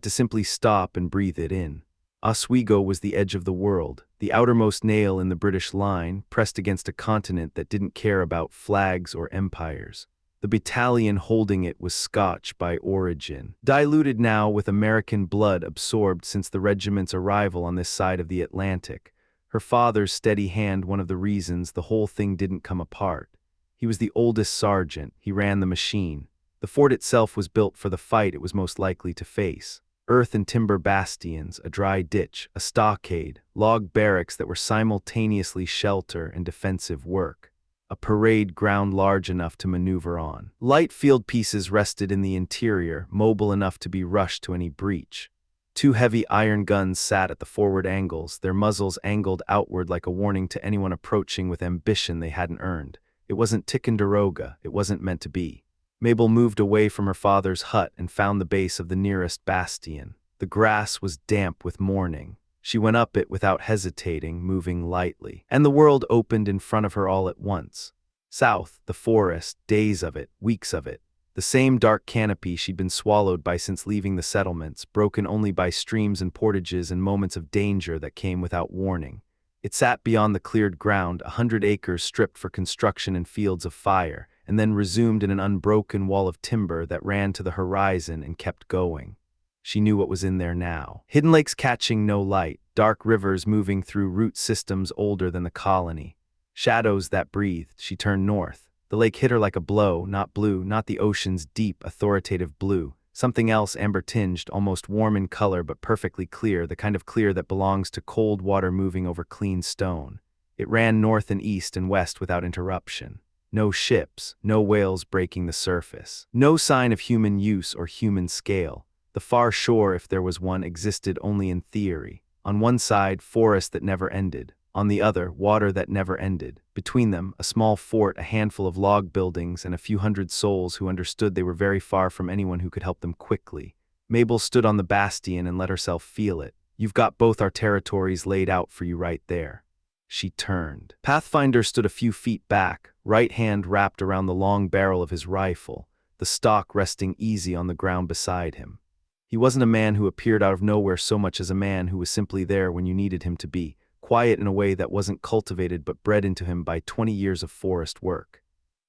simply stop and breathe it in. Oswego was the edge of the world, the outermost nail in the British line, pressed against a continent that didn't care about flags or empires. The battalion holding it was Scotch by origin, diluted now with American blood absorbed since the regiment's arrival on this side of the Atlantic. Her father's steady hand, one of the reasons the whole thing didn't come apart. He was the oldest sergeant, he ran the machine. The fort itself was built for the fight it was most likely to face. Earth and timber bastions, a dry ditch, a stockade, log barracks that were simultaneously shelter and defensive work. A parade ground large enough to maneuver on. Light field pieces rested in the interior, mobile enough to be rushed to any breach. 2 heavy iron guns sat at the forward angles, their muzzles angled outward like a warning to anyone approaching with ambition they hadn't earned. It wasn't Ticonderoga, it wasn't meant to be. Mabel moved away from her father's hut and found the base of the nearest bastion. The grass was damp with morning. She went up it without hesitating, moving lightly, and the world opened in front of her all at once. South, the forest, days of it, weeks of it. The same dark canopy she'd been swallowed by since leaving the settlements, broken only by streams and portages and moments of danger that came without warning. It sat beyond the cleared ground, 100 acres stripped for construction and fields of fire, and then resumed in an unbroken wall of timber that ran to the horizon and kept going. She knew what was in there now. Hidden lakes catching no light, dark rivers moving through root systems older than the colony. Shadows that breathed. She turned north. The lake hit her like a blow, not blue, not the ocean's deep, authoritative blue. Something else, amber-tinged, almost warm in color but perfectly clear, the kind of clear that belongs to cold water moving over clean stone. It ran north and east and west without interruption. No ships, no whales breaking the surface. No sign of human use or human scale. The far shore, if there was one, existed only in theory. On one side, forest that never ended. On the other, water that never ended. Between them, a small fort, a handful of log buildings, and a few hundred souls who understood they were very far from anyone who could help them quickly. Mabel stood on the bastion and let herself feel it. You've got both our territories laid out for you right there. She turned. Pathfinder stood a few feet back, right hand wrapped around the long barrel of his rifle, the stock resting easy on the ground beside him. He wasn't a man who appeared out of nowhere so much as a man who was simply there when you needed him to be, quiet in a way that wasn't cultivated but bred into him by 20 years of forest work.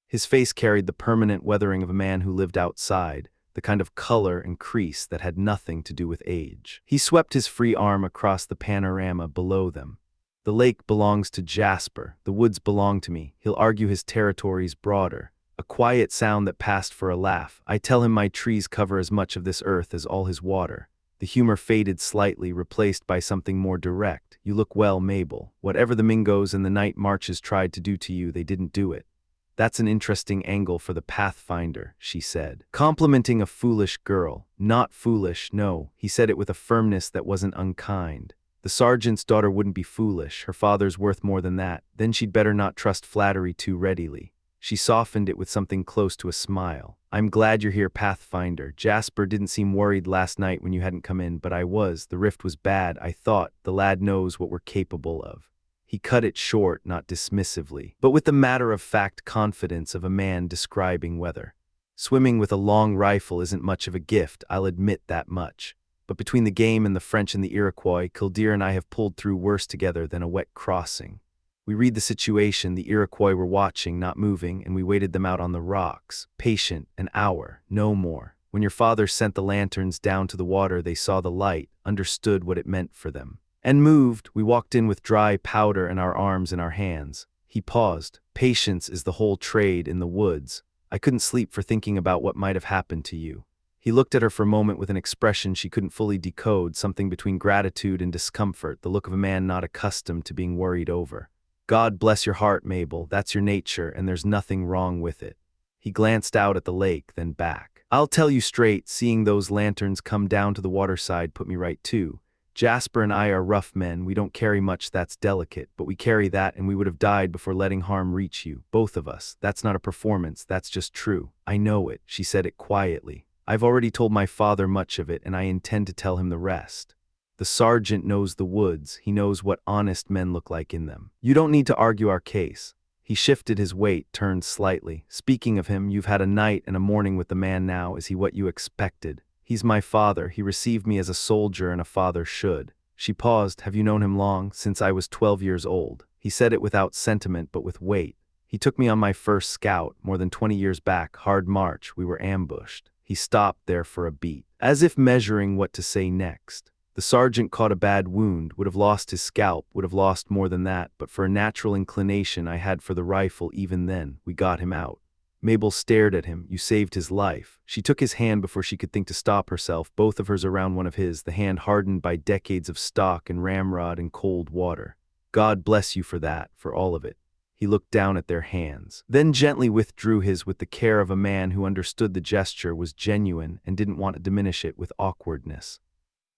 His face carried the permanent weathering of a man who lived outside, the kind of color and crease that had nothing to do with age. He swept his free arm across the panorama below them. The lake belongs to Jasper, the woods belong to me. He'll argue his territory's broader. A quiet sound that passed for a laugh. I tell him my trees cover as much of this earth as all his water. The humor faded slightly, replaced by something more direct. You look well, Mabel. Whatever the Mingos and the night marches tried to do to you, they didn't do it. That's an interesting angle for the Pathfinder, she said. Complimenting a foolish girl. Not foolish, no. He said it with a firmness that wasn't unkind. The sergeant's daughter wouldn't be foolish. Her father's worth more than that. Then she'd better not trust flattery too readily. She softened it with something close to a smile. I'm glad you're here, Pathfinder. Jasper didn't seem worried last night when you hadn't come in, but I was. The rift was bad, I thought. The lad knows what we're capable of. He cut it short, not dismissively, but with the matter-of-fact confidence of a man describing weather. Swimming with a long rifle isn't much of a gift, I'll admit that much. But between the game and the French and the Iroquois, Kildare and I have pulled through worse together than a wet crossing. We read the situation, the Iroquois were watching, not moving, and we waited them out on the rocks. Patient, an hour, no more. When your father sent the lanterns down to the water, they saw the light, understood what it meant for them. And moved. We walked in with dry powder and our arms in our hands. He paused. Patience is the whole trade in the woods. I couldn't sleep for thinking about what might have happened to you. He looked at her for a moment with an expression she couldn't fully decode, something between gratitude and discomfort, the look of a man not accustomed to being worried over. God bless your heart, Mabel. That's your nature, and there's nothing wrong with it. He glanced out at the lake, then back. I'll tell you straight, seeing those lanterns come down to the waterside put me right too. Jasper and I are rough men. We don't carry much that's delicate, but we carry that and we would have died before letting harm reach you, both of us. That's not a performance, that's just true. I know it, she said it quietly. I've already told my father much of it, and I intend to tell him the rest. The sergeant knows the woods. He knows what honest men look like in them. You don't need to argue our case. He shifted his weight, turned slightly. Speaking of him, you've had a night and a morning with the man now. Is he what you expected? He's my father. He received me as a soldier and a father should. She paused. Have you known him long? Since I was 12 years old. He said it without sentiment, but with weight. He took me on my first scout, more than 20 years back, hard march. We were ambushed. He stopped there for a beat, as if measuring what to say next. The sergeant caught a bad wound, would have lost his scalp, would have lost more than that, but for a natural inclination I had for the rifle even then, we got him out. Mabel stared at him. You saved his life. She took his hand before she could think to stop herself, both of hers around one of his, the hand hardened by decades of stock and ramrod and cold water. God bless you for that, for all of it. He looked down at their hands, then gently withdrew his with the care of a man who understood the gesture was genuine and didn't want to diminish it with awkwardness.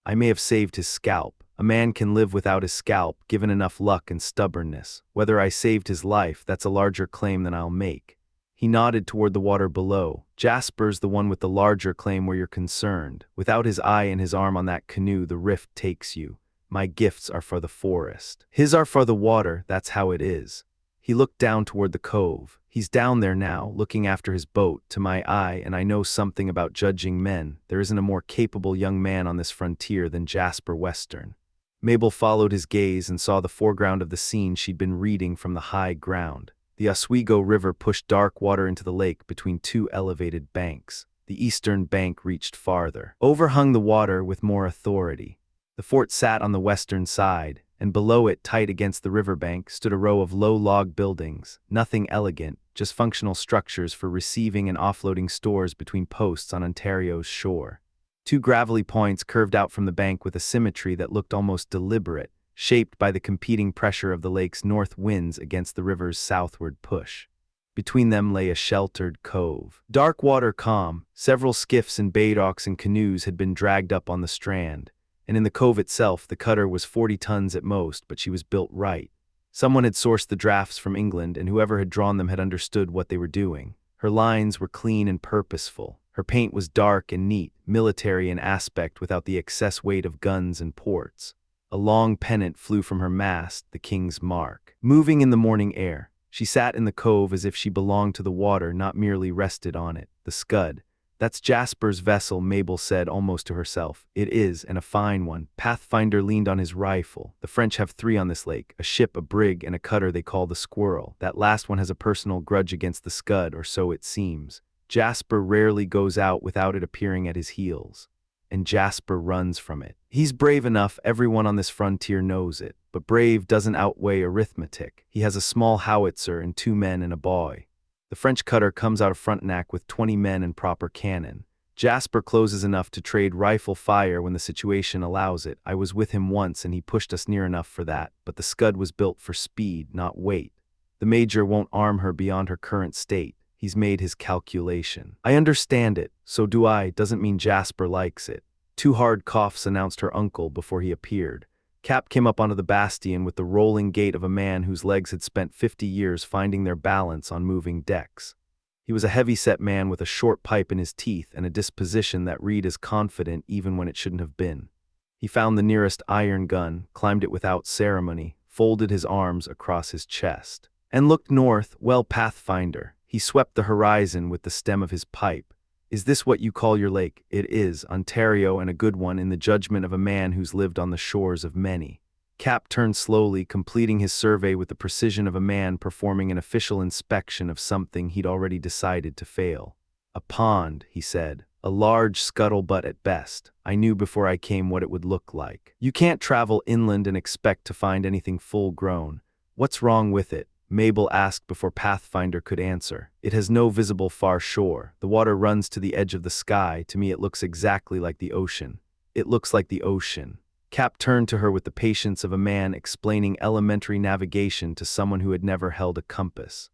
I may have saved his scalp. A man can live without his scalp, given enough luck and stubbornness. Whether I saved his life, that's a larger claim than I'll make. He nodded toward the water below. Jasper's the one with the larger claim where you're concerned. Without his eye and his arm on that canoe, the rift takes you. My gifts are for the forest. His are for the water, that's how it is. He looked down toward the cove. He's down there now, looking after his boat. To my eye, and I know something about judging men, there isn't a more capable young man on this frontier than Jasper Western. Mabel followed his gaze and saw the foreground of the scene she'd been reading from the high ground. The Oswego River pushed dark water into the lake between two elevated banks. The eastern bank reached farther, overhung the water with more authority. The fort sat on the western side, and below it, tight against the riverbank, stood a row of low log buildings, nothing elegant, just functional structures for receiving and offloading stores between posts on Ontario's shore. Two gravelly points curved out from the bank with a symmetry that looked almost deliberate, shaped by the competing pressure of the lake's north winds against the river's southward push. Between them lay a sheltered cove. Dark water calm, several skiffs and baydocks and canoes had been dragged up on the strand, and in the cove itself the cutter was 40 tons at most, but she was built right. Someone had sourced the drafts from England, and whoever had drawn them had understood what they were doing. Her lines were clean and purposeful. Her paint was dark and neat, military in aspect without the excess weight of guns and ports. A long pennant flew from her mast, the king's mark. Moving in the morning air, she sat in the cove as if she belonged to the water, not merely rested on it. The Scud. "That's Jasper's vessel," Mabel said almost to herself. "It is, and a fine one." Pathfinder leaned on his rifle. "The French have 3 on this lake, a ship, a brig, and a cutter they call the Squirrel. That last one has a personal grudge against the Scud, or so it seems. Jasper rarely goes out without it appearing at his heels. And Jasper runs from it. He's brave enough, everyone on this frontier knows it, but brave doesn't outweigh arithmetic. He has a small howitzer and 2 men and a boy. The French cutter comes out of Frontenac with 20 men and proper cannon. Jasper closes enough to trade rifle fire when the situation allows it. I was with him once and he pushed us near enough for that, but the Scud was built for speed, not weight. The Major won't arm her beyond her current state. He's made his calculation." "I understand it, so do I," doesn't mean Jasper likes it. 2 hard coughs announced her uncle before he appeared. Cap came up onto the bastion with the rolling gait of a man whose legs had spent 50 years finding their balance on moving decks. He was a heavy-set man with a short pipe in his teeth and a disposition that read as confident even when it shouldn't have been. He found the nearest iron gun, climbed it without ceremony, folded his arms across his chest, and looked north. "Well, Pathfinder." He swept the horizon with the stem of his pipe. "Is this what you call your lake?" "It is, Ontario, and a good one in the judgment of a man who's lived on the shores of many." Cap turned slowly, completing his survey with the precision of a man performing an official inspection of something he'd already decided to fail. "A pond," he said. "A large scuttlebutt at best. I knew before I came what it would look like. You can't travel inland and expect to find anything full-grown. What's wrong with it?" Mabel asked before Pathfinder could answer. "It has no visible far shore. The water runs to the edge of the sky. To me it looks exactly like the ocean." "It looks like the ocean." Cap turned to her with the patience of a man explaining elementary navigation to someone who had never held a compass.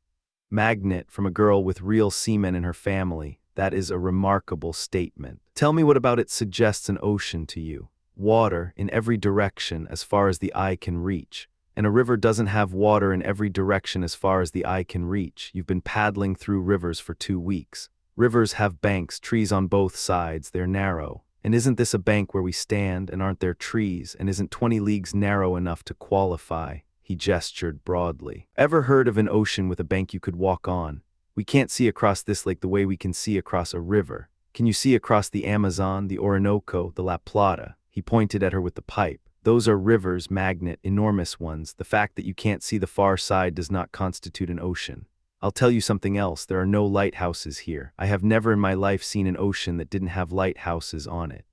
"Magnet from a girl with real seamen in her family. That is a remarkable statement. Tell me what about it suggests an ocean to you?" "Water in every direction as far as the eye can reach." "And a river doesn't have water in every direction as far as the eye can reach. You've been paddling through rivers for 2 weeks. Rivers have banks, trees on both sides. They're narrow. And isn't this a bank where we stand, and aren't there trees? And isn't 20 leagues narrow enough to qualify?" He gestured broadly. "Ever heard of an ocean with a bank you could walk on? We can't see across this lake the way we can see across a river. Can you see across the Amazon, the Orinoco, the La Plata?" He pointed at her with the pipe. "Those are rivers, Magnet, enormous ones. The fact that you can't see the far side does not constitute an ocean. I'll tell you something else. There are no lighthouses here. I have never in my life seen an ocean that didn't have lighthouses on it."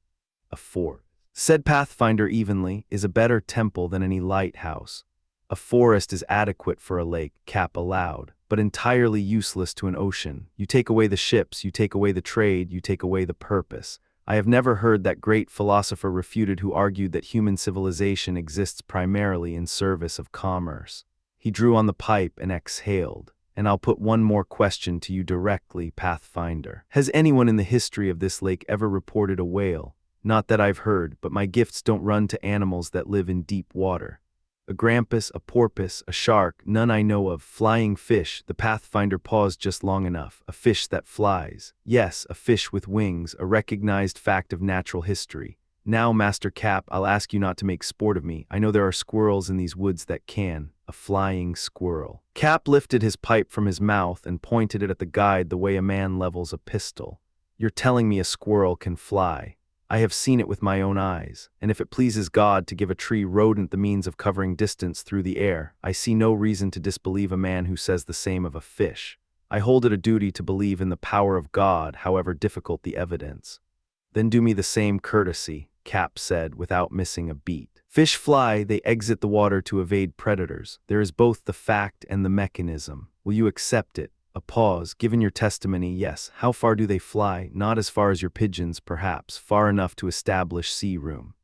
"A fort," said Pathfinder evenly, "is a better temple than any lighthouse." "A forest is adequate for a lake," Cap allowed, "but entirely useless to an ocean. You take away the ships, you take away the trade, you take away the purpose. I have never heard that great philosopher refuted who argued that human civilization exists primarily in service of commerce." He drew on the pipe and exhaled. "And I'll put one more question to you directly, Pathfinder. Has anyone in the history of this lake ever reported a whale? Not that I've heard, but my gifts don't run to animals that live in deep water. A grampus, a porpoise, a shark, none I know of. Flying fish," the Pathfinder paused just long enough. "A fish that flies. Yes, a fish with wings, a recognized fact of natural history. Now, Master Cap, I'll ask you not to make sport of me. I know there are squirrels in these woods that can. A flying squirrel." Cap lifted his pipe from his mouth and pointed it at the guide the way a man levels a pistol. "You're telling me a squirrel can fly? I have seen it with my own eyes, and if it pleases God to give a tree rodent the means of covering distance through the air, I see no reason to disbelieve a man who says the same of a fish. I hold it a duty to believe in the power of God, however difficult the evidence." "Then do me the same courtesy," Cap said without missing a beat. "Fish fly, they exit the water to evade predators. There is both the fact and the mechanism. Will you accept it?" A pause. "Given your testimony, yes. How far do they fly?" "Not as far as your pigeons, perhaps. Far enough to establish sea room."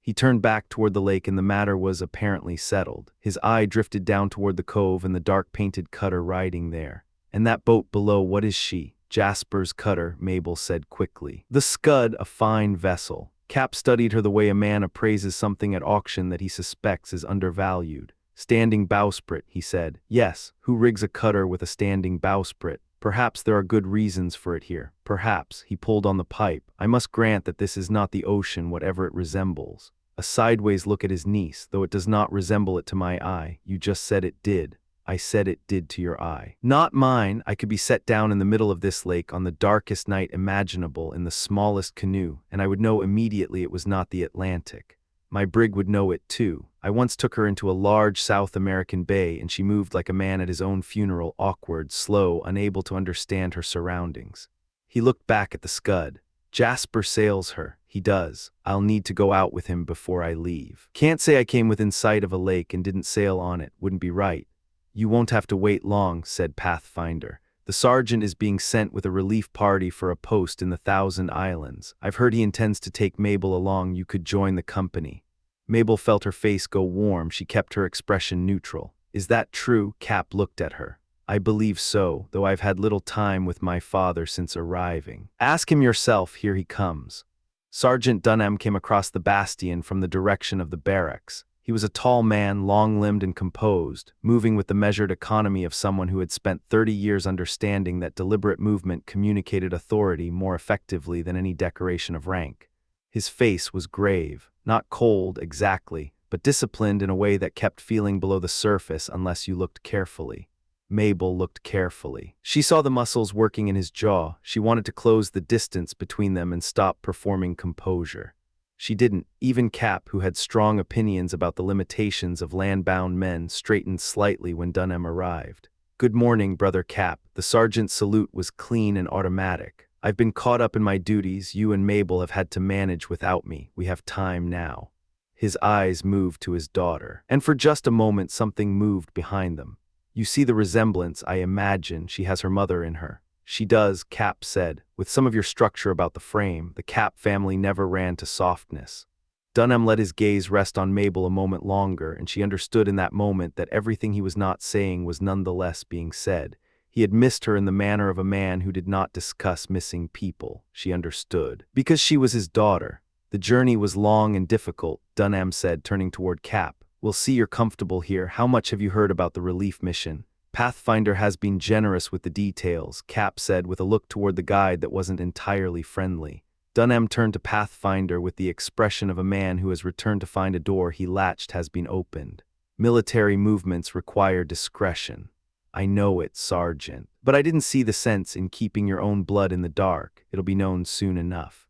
He turned back toward the lake and the matter was apparently settled. His eye drifted down toward the cove and the dark-painted cutter riding there. And that boat below, what is she? Jasper's cutter, Mabel said quickly. The Scud, a fine vessel. Cap studied her the way a man appraises something at auction that he suspects is undervalued. Standing bowsprit, he said. Yes, who rigs a cutter with a standing bowsprit? Perhaps there are good reasons for it here. Perhaps, he pulled on the pipe. I must grant that this is not the ocean, whatever it resembles. A sideways look at his niece, though it does not resemble it to my eye. You just said it did. I said it did to your eye. Not mine. I could be set down in the middle of this lake on the darkest night imaginable in the smallest canoe, and I would know immediately it was not the Atlantic. My brig would know it too. I once took her into a large South American bay and she moved like a man at his own funeral, awkward, slow, unable to understand her surroundings. He looked back at the Scud. Jasper sails her. He does. I'll need to go out with him before I leave. Can't say I came within sight of a lake and didn't sail on it. Wouldn't be right. You won't have to wait long, said Pathfinder. The sergeant is being sent with a relief party for a post in the Thousand Islands. I've heard he intends to take Mabel along. You could join the company. Mabel felt her face go warm. She kept her expression neutral. Is that true? Cap looked at her. I believe so, though I've had little time with my father since arriving. Ask him yourself. Here he comes. Sergeant Dunham came across the bastion from the direction of the barracks. He was a tall man, long-limbed and composed, moving with the measured economy of someone who had spent 30 years understanding that deliberate movement communicated authority more effectively than any decoration of rank. His face was grave, not cold exactly, but disciplined in a way that kept feeling below the surface unless you looked carefully. Mabel looked carefully. She saw the muscles working in his jaw. She wanted to close the distance between them and stop performing composure. She didn't. Even Cap, who had strong opinions about the limitations of land-bound men, straightened slightly when Dunham arrived. Good morning, Brother Cap. The sergeant's salute was clean and automatic. I've been caught up in my duties. You and Mabel have had to manage without me. We have time now. His eyes moved to his daughter, and for just a moment something moved behind them. You see the resemblance, I imagine. She has her mother in her. She does, Cap said. With some of your structure about the frame, the Cap family never ran to softness. Dunham let his gaze rest on Mabel a moment longer, and she understood in that moment that everything he was not saying was nonetheless being said. He had missed her in the manner of a man who did not discuss missing people. She understood. Because she was his daughter. The journey was long and difficult, Dunham said, turning toward Cap. We'll see you're comfortable here. How much have you heard about the relief mission? Pathfinder has been generous with the details, Cap said with a look toward the guide that wasn't entirely friendly. Dunham turned to Pathfinder with the expression of a man who has returned to find a door he latched has been opened. Military movements require discretion. I know it, Sergeant. But I didn't see the sense in keeping your own blood in the dark. It'll be known soon enough.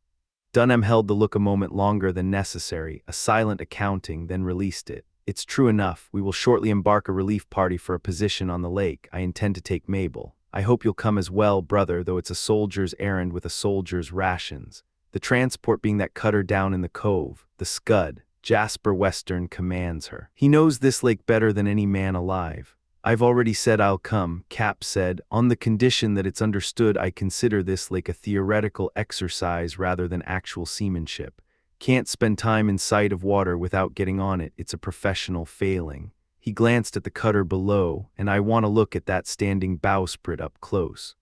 Dunham held the look a moment longer than necessary, a silent accounting, then released it. It's true enough. We will shortly embark a relief party for a position on the lake. I intend to take Mabel. I hope you'll come as well, brother, though it's a soldier's errand with a soldier's rations. The transport being that cutter down in the cove, the Scud. Jasper Western commands her. He knows this lake better than any man alive. I've already said I'll come, Cap said, on the condition that it's understood I consider this lake a theoretical exercise rather than actual seamanship. Can't spend time in sight of water without getting on it. It's a professional failing. He glanced at the cutter below, and I want to look at that standing bowsprit up close.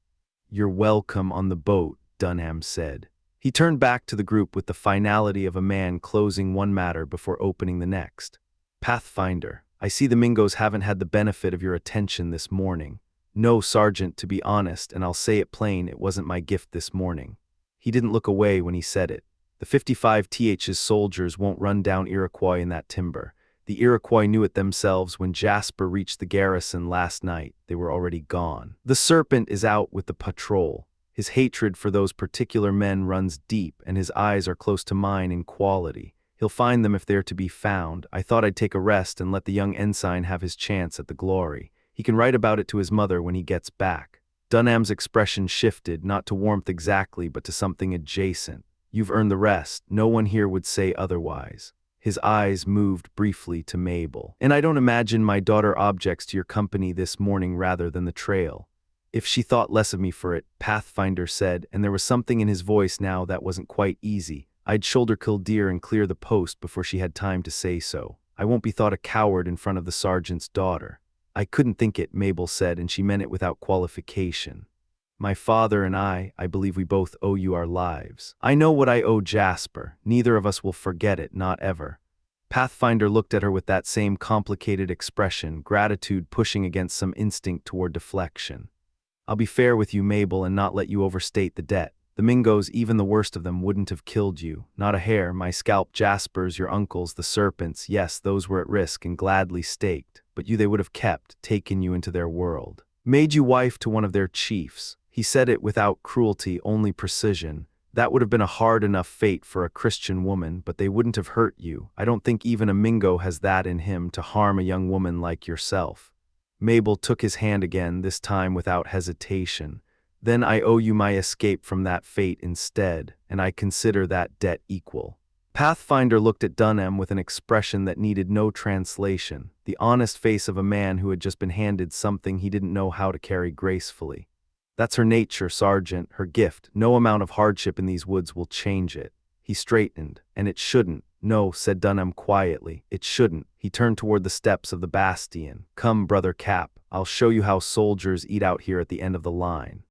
You're welcome on the boat, Dunham said. He turned back to the group with the finality of a man closing one matter before opening the next. Pathfinder, I see the Mingos haven't had the benefit of your attention this morning. No, Sergeant, to be honest, and I'll say it plain, it wasn't my gift this morning. He didn't look away when he said it. The 55th's soldiers won't run down Iroquois in that timber. The Iroquois knew it themselves when Jasper reached the garrison last night. They were already gone. The Serpent is out with the patrol. His hatred for those particular men runs deep, and his eyes are close to mine in quality. He'll find them if they're to be found. I thought I'd take a rest and let the young ensign have his chance at the glory. He can write about it to his mother when he gets back. Dunham's expression shifted, not to warmth exactly, but to something adjacent. You've earned the rest. No one here would say otherwise. His eyes moved briefly to Mabel. And I don't imagine my daughter objects to your company this morning rather than the trail. If she thought less of me for it, Pathfinder said, and there was something in his voice now that wasn't quite easy. I'd shoulder kill deer and clear the post before she had time to say so. I won't be thought a coward in front of the sergeant's daughter. I couldn't think it, Mabel said, and she meant it without qualification. My father and I believe we both owe you our lives. I know what I owe Jasper. Neither of us will forget it, not ever. Pathfinder looked at her with that same complicated expression, gratitude pushing against some instinct toward deflection. I'll be fair with you, Mabel, and not let you overstate the debt. The Mingos, even the worst of them, wouldn't have killed you. Not a hair. My scalp, Jasper's, your uncle's, the serpents, yes, those were at risk and gladly staked. But you they would have kept, taken you into their world. Made you wife to one of their chiefs. He said it without cruelty, only precision. That would have been a hard enough fate for a Christian woman, but they wouldn't have hurt you. I don't think even a Mingo has that in him to harm a young woman like yourself. Mabel took his hand again, this time without hesitation. Then I owe you my escape from that fate instead, and I consider that debt equal. Pathfinder looked at Dunham with an expression that needed no translation, the honest face of a man who had just been handed something he didn't know how to carry gracefully. That's her nature, Sergeant, her gift. No amount of hardship in these woods will change it. He straightened. And it shouldn't. No, said Dunham quietly. It shouldn't. He turned toward the steps of the bastion. Come, Brother Cap. I'll show you how soldiers eat out here at the end of the line.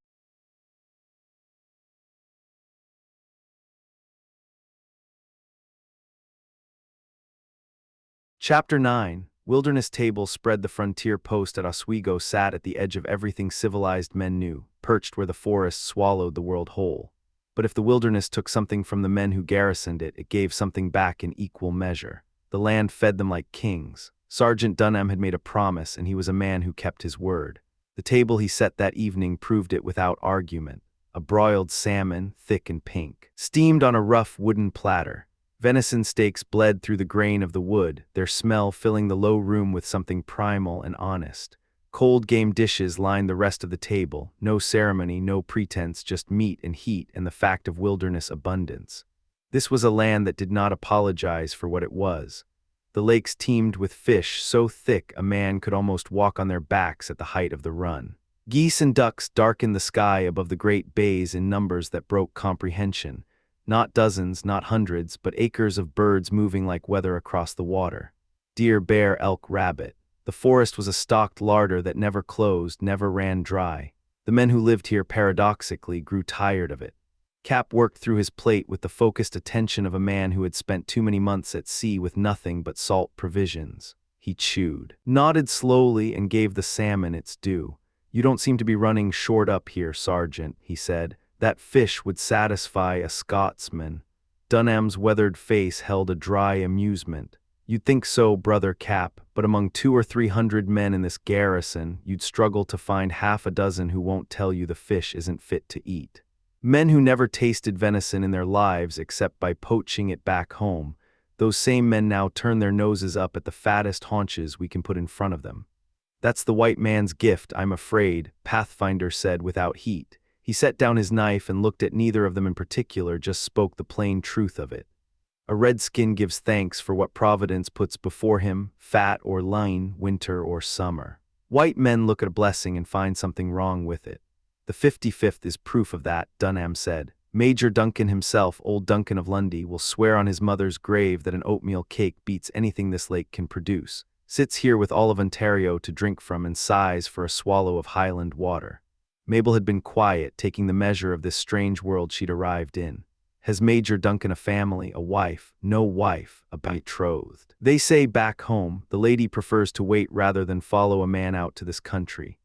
Chapter 9. Wilderness tables spread. The frontier post at Oswego sat at the edge of everything civilized men knew, perched where the forest swallowed the world whole. But if the wilderness took something from the men who garrisoned it, it gave something back in equal measure. The land fed them like kings. Sergeant Dunham had made a promise, and he was a man who kept his word. The table he set that evening proved it without argument. A broiled salmon, thick and pink, steamed on a rough wooden platter. Venison steaks bled through the grain of the wood, their smell filling the low room with something primal and honest. Cold game dishes lined the rest of the table, no ceremony, no pretense, just meat and heat and the fact of wilderness abundance. This was a land that did not apologize for what it was. The lakes teemed with fish so thick a man could almost walk on their backs at the height of the run. Geese and ducks darkened the sky above the great bays in numbers that broke comprehension. Not dozens, not hundreds, but acres of birds moving like weather across the water. Deer, bear, elk, rabbit. The forest was a stocked larder that never closed, never ran dry. The men who lived here paradoxically grew tired of it. Cap worked through his plate with the focused attention of a man who had spent too many months at sea with nothing but salt provisions. He chewed, nodded slowly, and gave the salmon its due. You don't seem to be running short up here, Sergeant, he said. That fish would satisfy a Scotsman. Dunham's weathered face held a dry amusement. You'd think so, Brother Cap, but among 200 or 300 men in this garrison, you'd struggle to find half a dozen who won't tell you the fish isn't fit to eat. Men who never tasted venison in their lives except by poaching it back home. Those same men now turn their noses up at the fattest haunches we can put in front of them. That's the white man's gift, I'm afraid, Pathfinder said without heat. He set down his knife and looked at neither of them in particular, just spoke the plain truth of it. A redskin gives thanks for what Providence puts before him, fat or lean, winter or summer. White men look at a blessing and find something wrong with it. The 55th is proof of that, Dunham said. Major Duncan himself, old Duncan of Lundy, will swear on his mother's grave that an oatmeal cake beats anything this lake can produce. Sits here with all of Ontario to drink from and sighs for a swallow of Highland water. Mabel had been quiet, taking the measure of this strange world she'd arrived in. Has Major Duncan a family, a wife? No wife, a betrothed. They say back home, the lady prefers to wait rather than follow a man out to this country.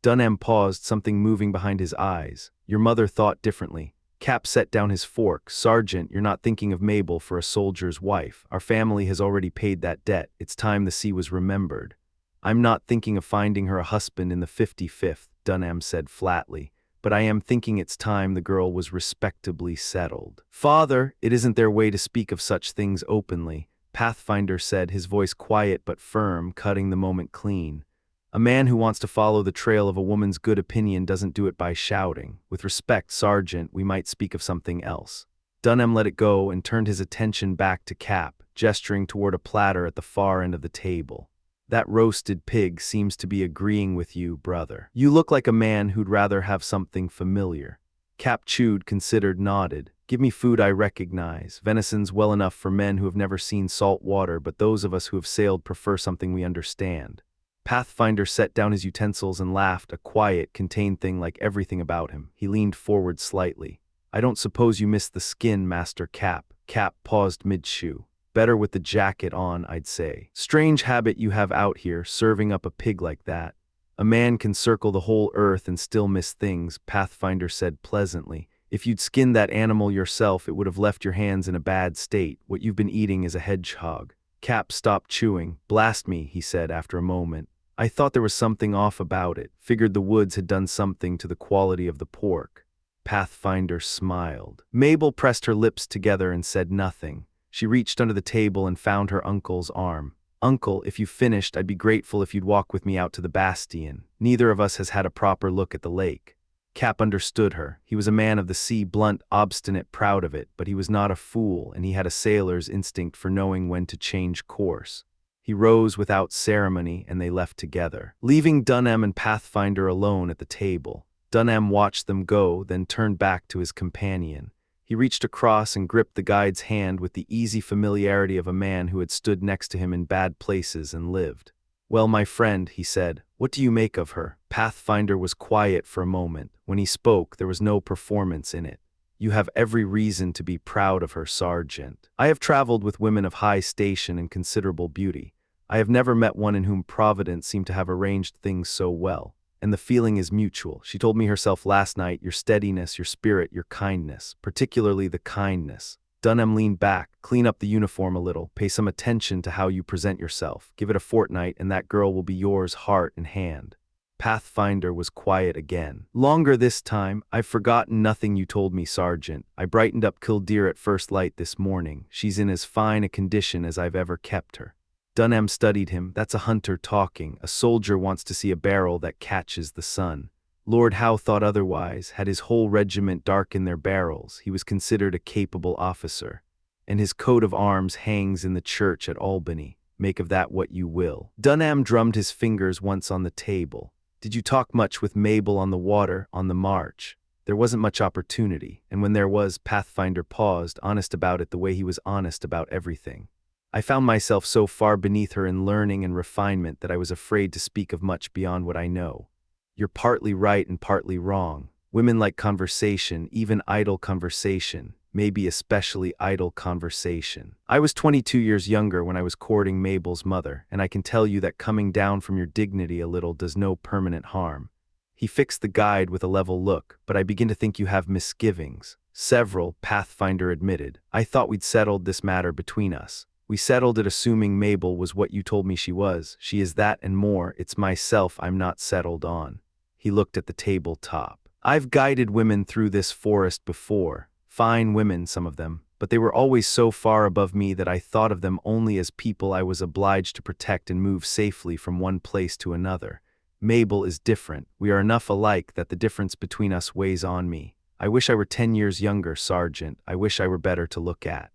Dunham paused, something moving behind his eyes. Your mother thought differently. Cap set down his fork. Sergeant, you're not thinking of Mabel for a soldier's wife. Our family has already paid that debt. It's time the sea was remembered. I'm not thinking of finding her a husband in the 55th, Dunham said flatly, but I am thinking it's time the girl was respectably settled. Father, it isn't their way to speak of such things openly, Pathfinder said, his voice quiet but firm, cutting the moment clean. A man who wants to follow the trail of a woman's good opinion doesn't do it by shouting. With respect, Sergeant, we might speak of something else. Dunham let it go and turned his attention back to Cap, gesturing toward a platter at the far end of the table. That roasted pig seems to be agreeing with you, brother. You look like a man who'd rather have something familiar. Cap chewed, considered, nodded. Give me food I recognize. Venison's well enough for men who have never seen salt water, but those of us who have sailed prefer something we understand. Pathfinder set down his utensils and laughed, a quiet, contained thing like everything about him. He leaned forward slightly. I don't suppose you miss the skin, Master Cap. Cap paused mid-chew. Better with the jacket on, I'd say. Strange habit you have out here, serving up a pig like that. A man can circle the whole earth and still miss things, Pathfinder said pleasantly. If you'd skinned that animal yourself, it would have left your hands in a bad state. What you've been eating is a hedgehog. Cap stopped chewing. Blast me, he said after a moment. I thought there was something off about it. Figured the woods had done something to the quality of the pork. Pathfinder smiled. Mabel pressed her lips together and said nothing. She reached under the table and found her uncle's arm. Uncle, if you've finished, I'd be grateful if you'd walk with me out to the bastion. Neither of us has had a proper look at the lake. Cap understood her. He was a man of the sea, blunt, obstinate, proud of it, but he was not a fool, and he had a sailor's instinct for knowing when to change course. He rose without ceremony, and they left together, leaving Dunham and Pathfinder alone at the table. Dunham watched them go, then turned back to his companion. He reached across and gripped the guide's hand with the easy familiarity of a man who had stood next to him in bad places and lived. Well, my friend, he said, what do you make of her? Pathfinder was quiet for a moment. When he spoke, there was no performance in it. You have every reason to be proud of her, Sergeant. I have traveled with women of high station and considerable beauty. I have never met one in whom Providence seemed to have arranged things so well. And the feeling is mutual. She told me herself last night, your steadiness, your spirit, your kindness, particularly the kindness. Dunham leaned back. Clean up the uniform a little. Pay some attention to how you present yourself. Give it a fortnight and that girl will be yours heart and hand. Pathfinder was quiet again. Longer this time. I've forgotten nothing you told me, Sergeant. I brightened up Kildare at first light this morning. She's in as fine a condition as I've ever kept her. Dunham studied him. That's a hunter talking. A soldier wants to see a barrel that catches the sun. Lord Howe thought otherwise. Had his whole regiment darken their barrels, he was considered a capable officer. And his coat of arms hangs in the church at Albany. Make of that what you will. Dunham drummed his fingers once on the table. Did you talk much with Mabel on the water, on the march? There wasn't much opportunity, and when there was, Pathfinder paused, honest about it the way he was honest about everything. I found myself so far beneath her in learning and refinement that I was afraid to speak of much beyond what I know. You're partly right and partly wrong. Women like conversation, even idle conversation, maybe especially idle conversation. I was 22 years younger when I was courting Mabel's mother, and I can tell you that coming down from your dignity a little does no permanent harm. He fixed the guide with a level look, but I begin to think you have misgivings. Several, Pathfinder admitted. I thought we'd settled this matter between us. We settled it assuming Mabel was what you told me she was. She is that and more. It's myself I'm not settled on. He looked at the tabletop. I've guided women through this forest before. Fine women, some of them, but they were always so far above me that I thought of them only as people I was obliged to protect and move safely from one place to another. Mabel is different. We are enough alike that the difference between us weighs on me. I wish I were 10 years younger, Sergeant. I wish I were better to look at.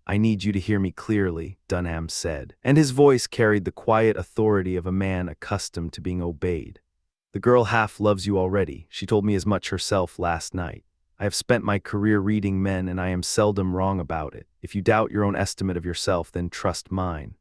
I need you to hear me clearly, Dunham said, and his voice carried the quiet authority of a man accustomed to being obeyed. The girl half loves you already. She told me as much herself last night. I have spent my career reading men, and I am seldom wrong about it. If you doubt your own estimate of yourself, then trust mine.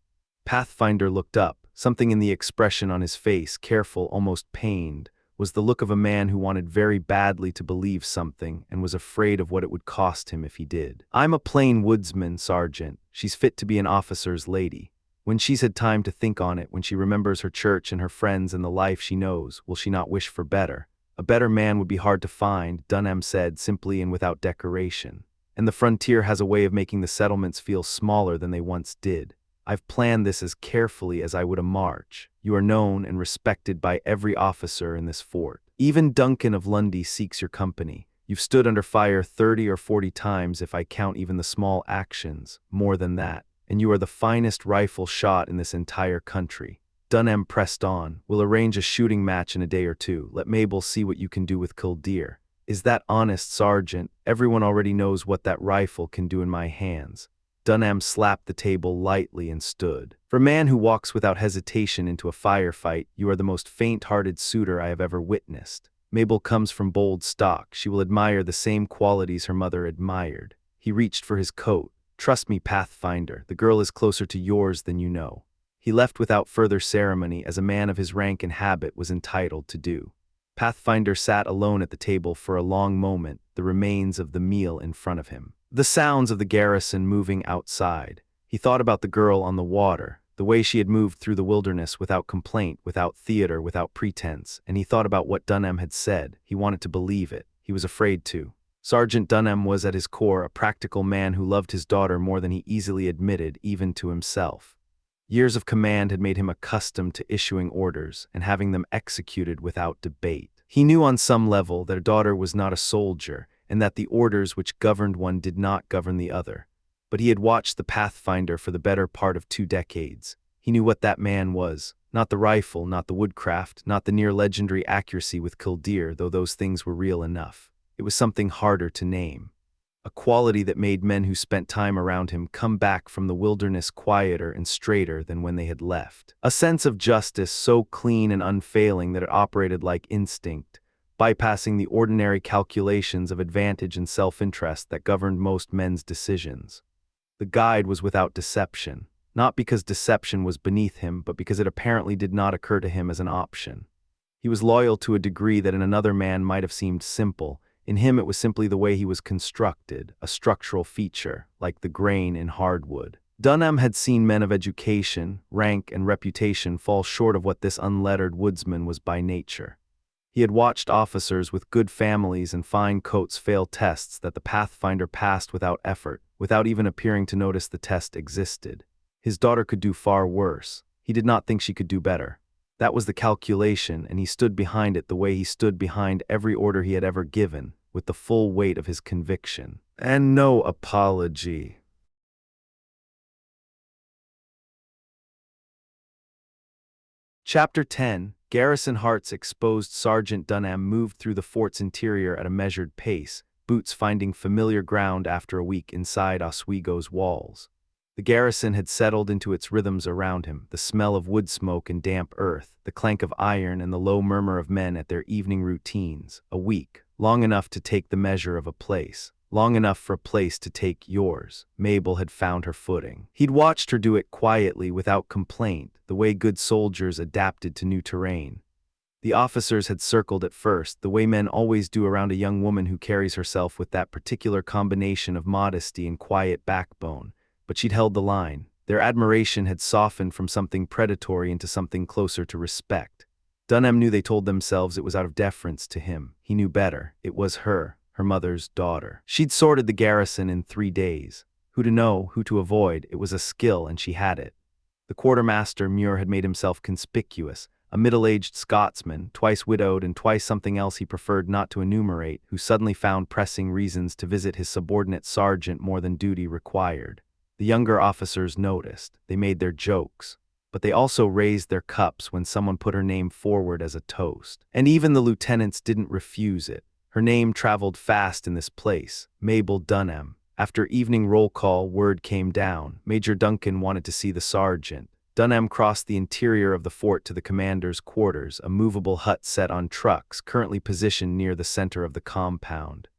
Pathfinder looked up. Something in the expression on his face, careful, almost pained, was the look of a man who wanted very badly to believe something and was afraid of what it would cost him if he did. I'm a plain woodsman, Sergeant. She's fit to be an officer's lady. When she's had time to think on it, when she remembers her church and her friends and the life she knows, will she not wish for better? A better man would be hard to find, Dunham said, simply and without decoration. And the frontier has a way of making the settlements feel smaller than they once did. I've planned this as carefully as I would a march. You are known and respected by every officer in this fort. Even Duncan of Lundy seeks your company. You've stood under fire 30 or 40 times if I count even the small actions, more than that, and you are the finest rifle shot in this entire country. Dunham pressed on. We'll arrange a shooting match in a day or two. Let Mabel see what you can do with Kildare. Is that honest, Sergeant? Everyone already knows what that rifle can do in my hands. Dunham slapped the table lightly and stood. For a man who walks without hesitation into a firefight, you are the most faint-hearted suitor I have ever witnessed. Mabel comes from bold stock. She will admire the same qualities her mother admired. He reached for his coat. Trust me, Pathfinder, the girl is closer to yours than you know. He left without further ceremony, as a man of his rank and habit was entitled to do. Pathfinder sat alone at the table for a long moment, the remains of the meal in front of him. The sounds of the garrison moving outside. He thought about the girl on the water, the way she had moved through the wilderness without complaint, without theater, without pretense, and he thought about what Dunham had said. He wanted to believe it. He was afraid to. Sergeant Dunham was at his core a practical man who loved his daughter more than he easily admitted, even to himself. Years of command had made him accustomed to issuing orders and having them executed without debate. He knew on some level that a daughter was not a soldier, and that the orders which governed one did not govern the other. But he had watched the Pathfinder for the better part of 2 decades. He knew what that man was. Not the rifle, not the woodcraft, not the near-legendary accuracy with Killdeer, though those things were real enough. It was something harder to name. A quality that made men who spent time around him come back from the wilderness quieter and straighter than when they had left. A sense of justice so clean and unfailing that it operated like instinct, bypassing the ordinary calculations of advantage and self-interest that governed most men's decisions. The guide was without deception, not because deception was beneath him, but because it apparently did not occur to him as an option. He was loyal to a degree that in another man might have seemed simple. In him it was simply the way he was constructed, a structural feature, like the grain in hardwood. Dunham had seen men of education, rank, and reputation fall short of what this unlettered woodsman was by nature. He had watched officers with good families and fine coats fail tests that the Pathfinder passed without effort, without even appearing to notice the test existed. His daughter could do far worse. He did not think she could do better. That was the calculation, and he stood behind it the way he stood behind every order he had ever given, with the full weight of his conviction. And no apology. Chapter 10. Garrison hearts exposed. Sergeant Dunham moved through the fort's interior at a measured pace, boots finding familiar ground after a week inside Oswego's walls. The garrison had settled into its rhythms around him, the smell of wood smoke and damp earth, the clank of iron and the low murmur of men at their evening routines. A week, long enough to take the measure of a place, long enough for a place to take yours. Mabel had found her footing. He'd watched her do it quietly, without complaint, the way good soldiers adapted to new terrain. The officers had circled at first, the way men always do around a young woman who carries herself with that particular combination of modesty and quiet backbone. But she'd held the line. Their admiration had softened from something predatory into something closer to respect. Dunham knew they told themselves it was out of deference to him. He knew better. It was her mother's daughter. She'd sorted the garrison in 3 days. Who to know, who to avoid, it was a skill, and she had it. The quartermaster, Muir, had made himself conspicuous, a middle-aged Scotsman, twice widowed and twice something else he preferred not to enumerate, who suddenly found pressing reasons to visit his subordinate sergeant more than duty required. The younger officers noticed. They made their jokes. But they also raised their cups when someone put her name forward as a toast. And even the lieutenants didn't refuse it. Her name traveled fast in this place, Mabel Dunham. After evening roll call, word came down. Major Duncan wanted to see the sergeant. Dunham crossed the interior of the fort to the commander's quarters, a movable hut set on trucks, currently positioned near the center of the compound.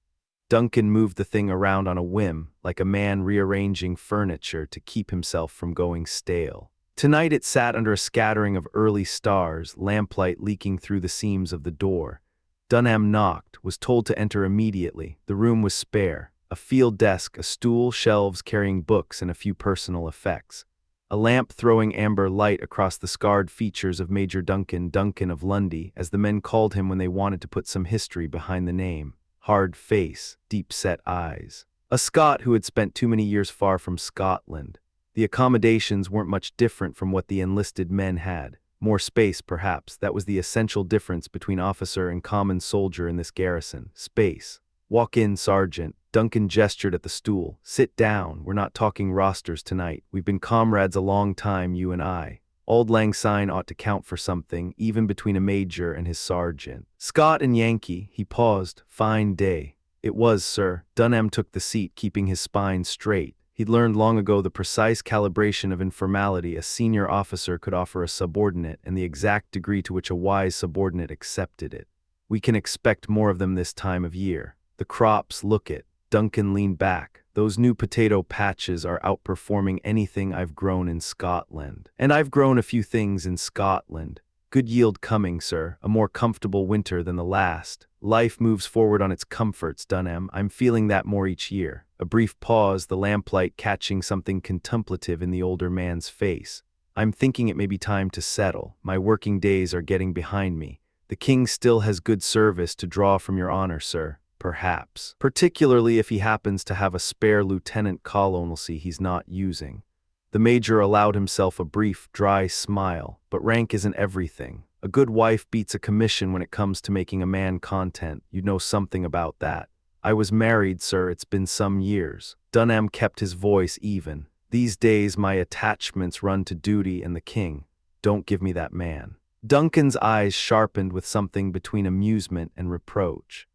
Duncan moved the thing around on a whim, like a man rearranging furniture to keep himself from going stale. Tonight it sat under a scattering of early stars, lamplight leaking through the seams of the door. Dunham knocked, was told to enter immediately. The room was spare. A field desk, a stool, shelves carrying books, and a few personal effects. A lamp throwing amber light across the scarred features of Major Duncan of Lundy, as the men called him when they wanted to put some history behind the name. Hard face, deep-set eyes. A Scot who had spent too many years far from Scotland. The accommodations weren't much different from what the enlisted men had. More space, perhaps. That was the essential difference between officer and common soldier in this garrison. Space. Walk in, Sergeant. Duncan gestured at the stool. Sit down. We're not talking rosters tonight. We've been comrades a long time, you and I. Auld Lang Syne ought to count for something, even between a major and his sergeant. Scot and Yankee. He paused. Fine day. It was, sir. Dunham took the seat, keeping his spine straight. He'd learned long ago the precise calibration of informality a senior officer could offer a subordinate and the exact degree to which a wise subordinate accepted it. We can expect more of them this time of year. The crops look it. Duncan leaned back. Those new potato patches are outperforming anything I've grown in Scotland. And I've grown a few things in Scotland. Good yield coming, sir. A more comfortable winter than the last. Life moves forward on its comforts, Dunham. I'm feeling that more each year. A brief pause, the lamplight catching something contemplative in the older man's face. I'm thinking it may be time to settle. My working days are getting behind me. The king still has good service to draw from your honor, sir. Perhaps. Particularly if he happens to have a spare lieutenant colonelcy he's not using. The major allowed himself a brief, dry smile, but rank isn't everything. A good wife beats a commission when it comes to making a man content. You know something about that. I was married, sir, it's been some years. Dunham kept his voice even. These days my attachments run to duty and the king. Don't give me that man. Duncan's eyes sharpened with something between amusement and reproach.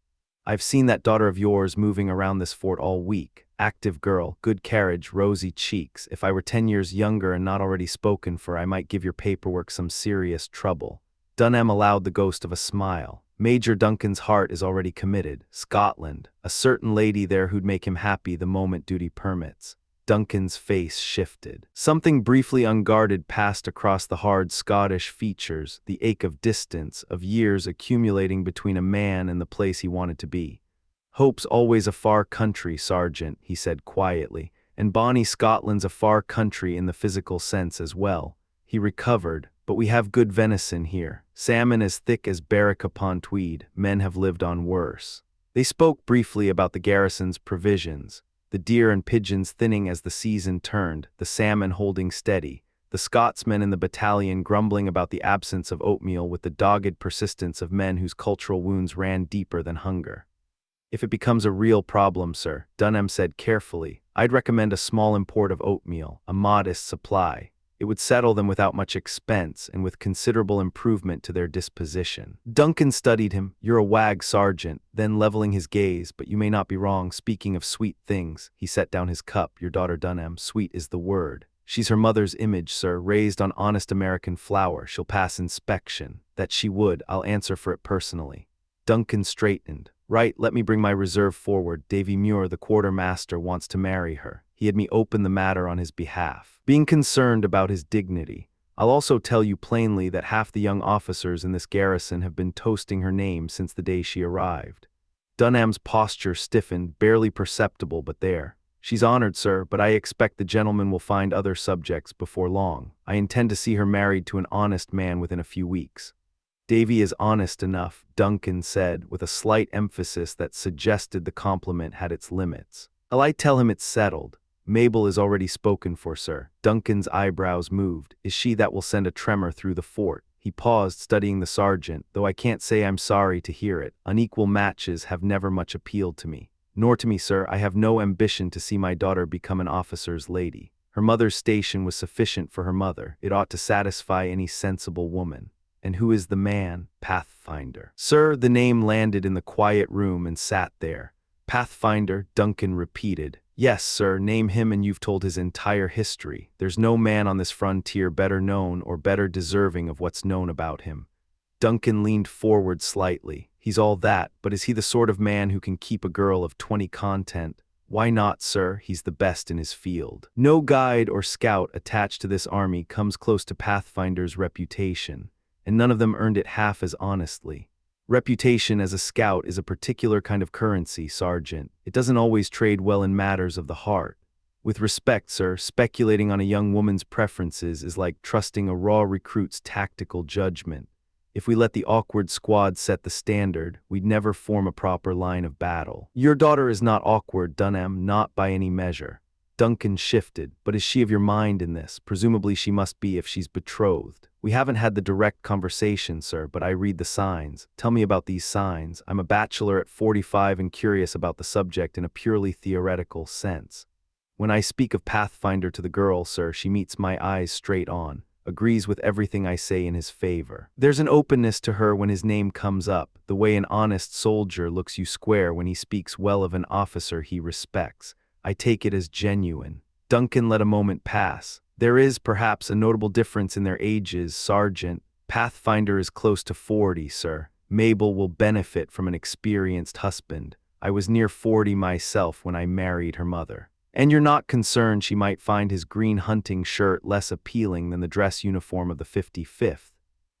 I've seen that daughter of yours moving around this fort all week. Active girl, good carriage, rosy cheeks. If I were 10 years younger and not already spoken for, I might give your paperwork some serious trouble. Dunham allowed the ghost of a smile. Major Duncan's heart is already committed. Scotland. A certain lady there who'd make him happy the moment duty permits. Duncan's face shifted. Something briefly unguarded passed across the hard Scottish features, the ache of distance, of years accumulating between a man and the place he wanted to be. Hope's always a far country, Sergeant, he said quietly, and bonny Scotland's a far country in the physical sense as well. He recovered, but we have good venison here. Salmon as thick as Berwick upon Tweed. Men have lived on worse. They spoke briefly about the garrison's provisions. The deer and pigeons thinning as the season turned, the salmon holding steady, the Scotsmen in the battalion grumbling about the absence of oatmeal with the dogged persistence of men whose cultural wounds ran deeper than hunger. If it becomes a real problem, sir, Dunham said carefully, I'd recommend a small import of oatmeal, a modest supply. It would settle them without much expense and with considerable improvement to their disposition. Duncan studied him. You're a wag, Sergeant, then leveling his gaze, but you may not be wrong. Speaking of sweet things, he set down his cup. Your daughter Dunham, sweet is the word. She's her mother's image, sir, raised on honest American flour. She'll pass inspection. That she would, I'll answer for it personally. Duncan straightened. Right, let me bring my reserve forward. Davy Muir, the quartermaster, wants to marry her. He had me open the matter on his behalf, being concerned about his dignity. I'll also tell you plainly that half the young officers in this garrison have been toasting her name since the day she arrived. Dunham's posture stiffened, barely perceptible, but there. She's honored, sir, but I expect the gentleman will find other subjects before long. I intend to see her married to an honest man within a few weeks. Davy is honest enough, Duncan said, with a slight emphasis that suggested the compliment had its limits. I'll tell him it's settled. Mabel is already spoken for, sir. Duncan's eyebrows moved. Is she that will send a tremor through the fort? He paused, studying the sergeant, though I can't say I'm sorry to hear it. Unequal matches have never much appealed to me. Nor to me, sir. I have no ambition to see my daughter become an officer's lady. Her mother's station was sufficient for her mother. It ought to satisfy any sensible woman. And who is the man? Pathfinder. Sir, the name landed in the quiet room and sat there. Pathfinder, Duncan repeated. Yes, sir, name him and you've told his entire history. There's no man on this frontier better known or better deserving of what's known about him. Duncan leaned forward slightly. He's all that, but is he the sort of man who can keep a girl of 20 content? Why not, sir? He's the best in his field. No guide or scout attached to this army comes close to Pathfinder's reputation, and none of them earned it half as honestly. Reputation as a scout is a particular kind of currency, Sergeant. It doesn't always trade well in matters of the heart. With respect, sir, speculating on a young woman's preferences is like trusting a raw recruit's tactical judgment. If we let the awkward squad set the standard, we'd never form a proper line of battle. Your daughter is not awkward, Dunham, not by any measure. Duncan shifted. But is she of your mind in this? Presumably she must be if she's betrothed. We haven't had the direct conversation, sir, but I read the signs. Tell me about these signs. I'm a bachelor at 45 and curious about the subject in a purely theoretical sense. When I speak of Pathfinder to the girl, sir, she meets my eyes straight on, agrees with everything I say in his favor. There's an openness to her when his name comes up, the way an honest soldier looks you square when he speaks well of an officer he respects. I take it as genuine. Duncan let a moment pass. There is, perhaps, a notable difference in their ages, Sergeant. Pathfinder is close to 40, sir. Mabel will benefit from an experienced husband. I was near 40 myself when I married her mother. And you're not concerned she might find his green hunting shirt less appealing than the dress uniform of the 55th.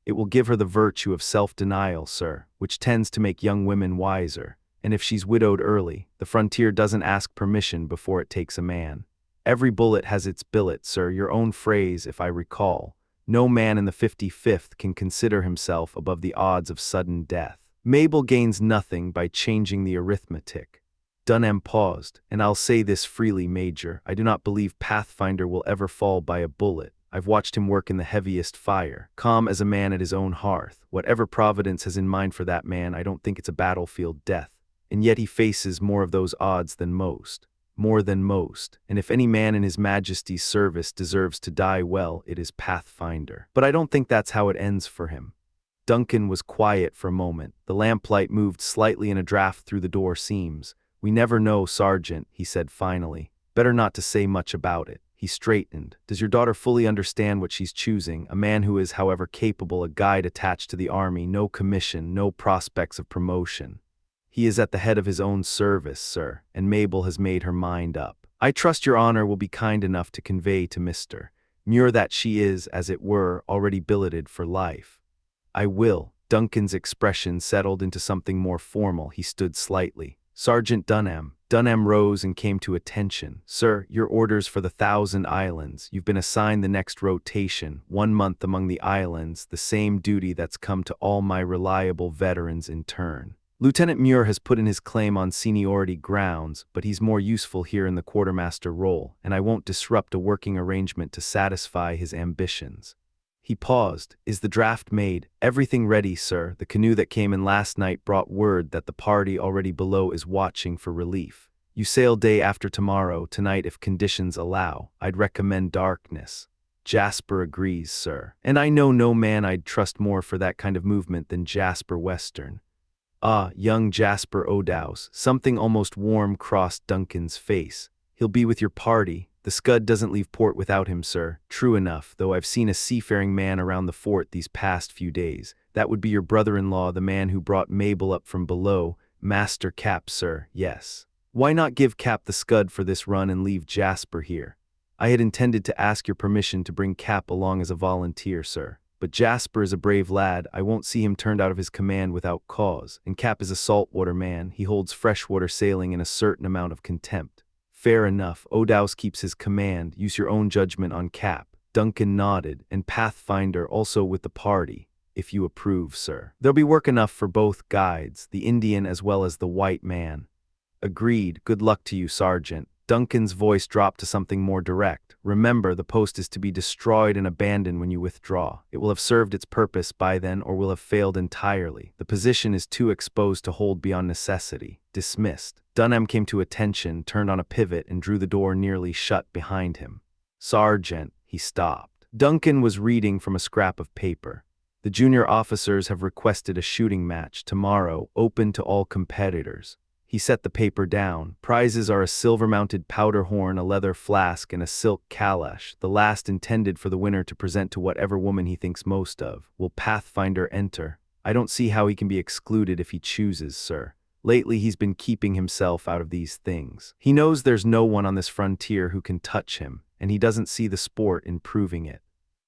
It will give her the virtue of self-denial, sir, which tends to make young women wiser. And if she's widowed early, the frontier doesn't ask permission before it takes a man. Every bullet has its billet, sir, your own phrase, if I recall. No man in the 55th can consider himself above the odds of sudden death. Mabel gains nothing by changing the arithmetic. Dunham paused, and I'll say this freely, Major, I do not believe Pathfinder will ever fall by a bullet. I've watched him work in the heaviest fire, calm as a man at his own hearth. Whatever Providence has in mind for that man, I don't think it's a battlefield death. And yet he faces more of those odds than most. More than most, and if any man in His Majesty's service deserves to die well, it is Pathfinder. But I don't think that's how it ends for him. Duncan was quiet for a moment. The lamplight moved slightly in a draft through the door seams. We never know, Sergeant, he said finally. Better not to say much about it. He straightened. Does your daughter fully understand what she's choosing? A man who is, however capable, a guide attached to the army, no commission, no prospects of promotion. He is at the head of his own service, sir, and Mabel has made her mind up. I trust your honor will be kind enough to convey to Mr. Muir that she is, as it were, already billeted for life. I will. Duncan's expression settled into something more formal. He stood slightly. Sergeant Dunham. Dunham rose and came to attention. Sir, your orders for the 1,000 Islands. You've been assigned the next rotation, 1 month among the islands, the same duty that's come to all my reliable veterans in turn. Lieutenant Muir has put in his claim on seniority grounds, but he's more useful here in the quartermaster role, and I won't disrupt a working arrangement to satisfy his ambitions. He paused. Is the draft made? Everything ready, sir. The canoe that came in last night brought word that the party already below is watching for relief. You sail day after tomorrow, tonight if conditions allow. I'd recommend darkness. Jasper agrees, sir. And I know no man I'd trust more for that kind of movement than Jasper Western. Ah, young Jasper O'Dowse. Something almost warm crossed Duncan's face. He'll be with your party. The Scud doesn't leave port without him, sir. True enough, though I've seen a seafaring man around the fort these past few days. That would be your brother-in-law, the man who brought Mabel up from below. Master Cap, sir, yes. Why not give Cap the Scud for this run and leave Jasper here? I had intended to ask your permission to bring Cap along as a volunteer, sir. But Jasper is a brave lad. I won't see him turned out of his command without cause. And Cap is a saltwater man. He holds freshwater sailing in a certain amount of contempt. Fair enough. O'Dowse keeps his command. Use your own judgment on Cap. Duncan nodded, and Pathfinder also with the party, if you approve, sir. There'll be work enough for both guides, the Indian as well as the white man. Agreed. Good luck to you, Sergeant. Duncan's voice dropped to something more direct. Remember, the post is to be destroyed and abandoned when you withdraw. It will have served its purpose by then or will have failed entirely. The position is too exposed to hold beyond necessity. Dismissed. Dunham came to attention, turned on a pivot, and drew the door nearly shut behind him. Sergeant, he stopped. Duncan was reading from a scrap of paper. The junior officers have requested a shooting match tomorrow, open to all competitors. He set the paper down. Prizes are a silver-mounted powder horn, a leather flask, and a silk calash, the last intended for the winner to present to whatever woman he thinks most of. Will Pathfinder enter? I don't see how he can be excluded if he chooses, sir. Lately he's been keeping himself out of these things. He knows there's no one on this frontier who can touch him, and he doesn't see the sport in proving it.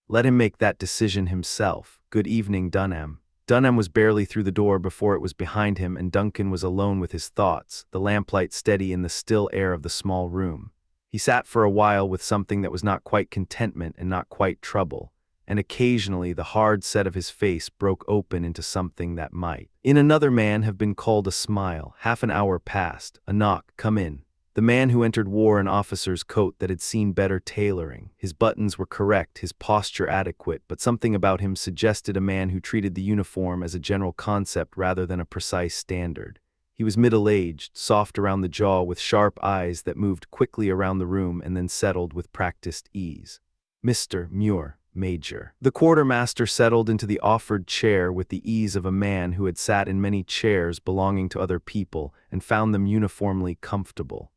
Let him make that decision himself. Good evening, Dunham. Dunham was barely through the door before it was behind him, and Duncan was alone with his thoughts, the lamplight steady in the still air of the small room. He sat for a while with something that was not quite contentment and not quite trouble, and occasionally the hard set of his face broke open into something that might, in another man, have been called a smile. Half an hour passed. A knock. Come in. The man who entered wore an officer's coat that had seen better tailoring. His buttons were correct, his posture adequate, but something about him suggested a man who treated the uniform as a general concept rather than a precise standard. He was middle-aged, soft around the jaw, with sharp eyes that moved quickly around the room and then settled with practiced ease. Mr. Muir, Major. The quartermaster settled into the offered chair with the ease of a man who had sat in many chairs belonging to other people and found them uniformly comfortable.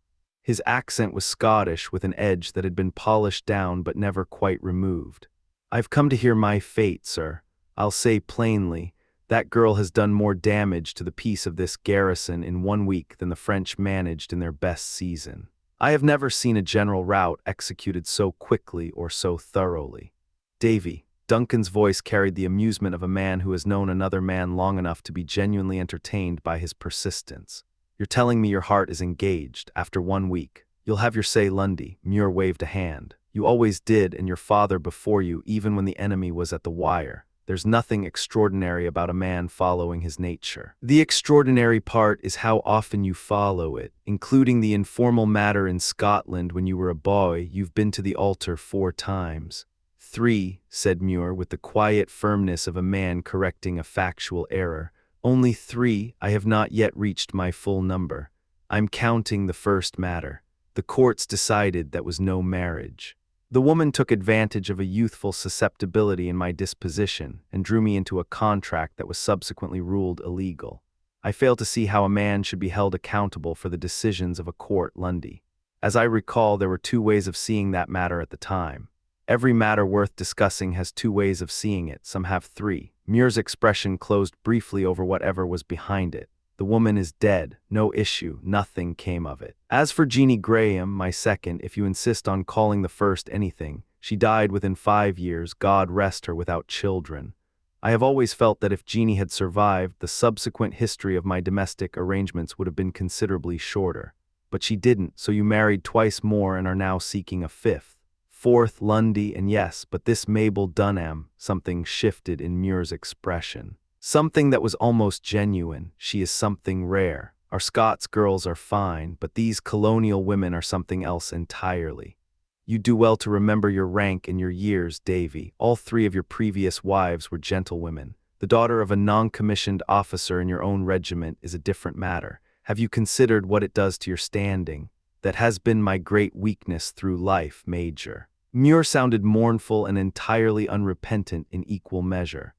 His accent was Scottish, with an edge that had been polished down but never quite removed. I've come to hear my fate, sir. I'll say plainly That girl has done more damage to the peace of this garrison in 1 week than the French managed in their best season. I have never seen a general rout executed so quickly or so thoroughly. Davy, Duncan's voice carried the amusement of a man who has known another man long enough to be genuinely entertained by his persistence. You're telling me your heart is engaged after 1 week. You'll have your say, Lundy. Muir waved a hand. You always did, and your father before you, even when the enemy was at the wire. There's nothing extraordinary about a man following his nature. The extraordinary part is how often you follow it, including the informal matter in Scotland when you were a boy. You've been to the altar 4 times. 3, said Muir with the quiet firmness of a man correcting a factual error. Only 3. I have not yet reached my full number. I'm counting the first matter. The courts decided that was no marriage. The woman took advantage of a youthful susceptibility in my disposition and drew me into a contract that was subsequently ruled illegal. I fail to see how a man should be held accountable for the decisions of a court, Lundy. As I recall, there were 2 ways of seeing that matter at the time. Every matter worth discussing has 2 ways of seeing it, some have 3. Muir's expression closed briefly over whatever was behind it. The woman is dead, no issue, nothing came of it. As for Jeannie Graham, my second, if you insist on calling the first anything, she died within 5 years, God rest her, without children. I have always felt that if Jeannie had survived, the subsequent history of my domestic arrangements would have been considerably shorter. But she didn't, so you married twice more and are now seeking a 5th. 4th, Lundy, and yes, but this Mabel Dunham, something shifted in Muir's expression. Something that was almost genuine. She is something rare. Our Scots girls are fine, but these colonial women are something else entirely. You do well to remember your rank and your years, Davy. All 3 of your previous wives were gentlewomen. The daughter of a non-commissioned officer in your own regiment is a different matter. Have you considered what it does to your standing? That has been my great weakness through life, Major. Muir sounded mournful and entirely unrepentant in equal measure.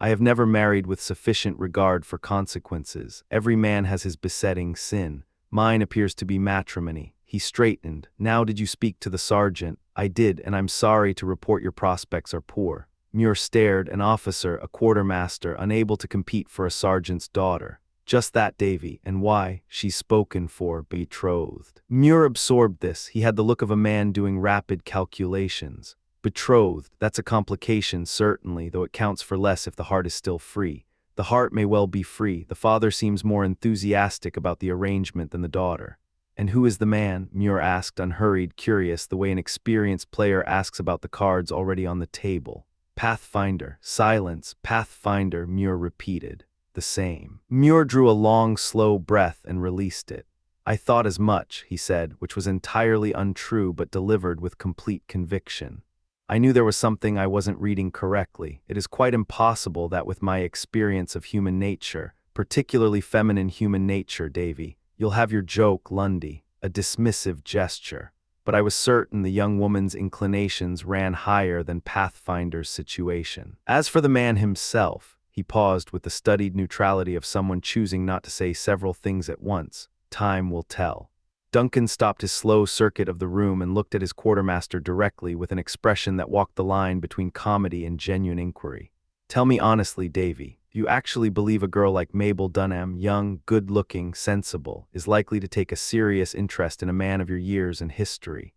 I have never married with sufficient regard for consequences. Every man has his besetting sin. Mine appears to be matrimony. He straightened. Now did you speak to the sergeant? I did, and I'm sorry to report your prospects are poor. Muir stared, an officer, a quartermaster, unable to compete for a sergeant's daughter. Just that, Davy, and why? She's spoken for, betrothed. Muir absorbed this. He had the look of a man doing rapid calculations. Betrothed, that's a complication, certainly, though it counts for less if the heart is still free. The heart may well be free. The father seems more enthusiastic about the arrangement than the daughter. And who is the man? Muir asked, unhurried, curious, the way an experienced player asks about the cards already on the table. Pathfinder. Silence. Pathfinder, Muir repeated. The same. Muir drew a long, slow breath and released it. I thought as much, he said, which was entirely untrue but delivered with complete conviction. I knew there was something I wasn't reading correctly. It is quite impossible that with my experience of human nature, particularly feminine human nature, Davy, you'll have your joke, Lundy, a dismissive gesture. But I was certain the young woman's inclinations ran higher than Pathfinder's situation. As for the man himself, he paused with the studied neutrality of someone choosing not to say several things at once. Time will tell. Duncan stopped his slow circuit of the room and looked at his quartermaster directly with an expression that walked the line between comedy and genuine inquiry. Tell me honestly, Davy, do you actually believe a girl like Mabel Dunham, young, good-looking, sensible, is likely to take a serious interest in a man of your years and history?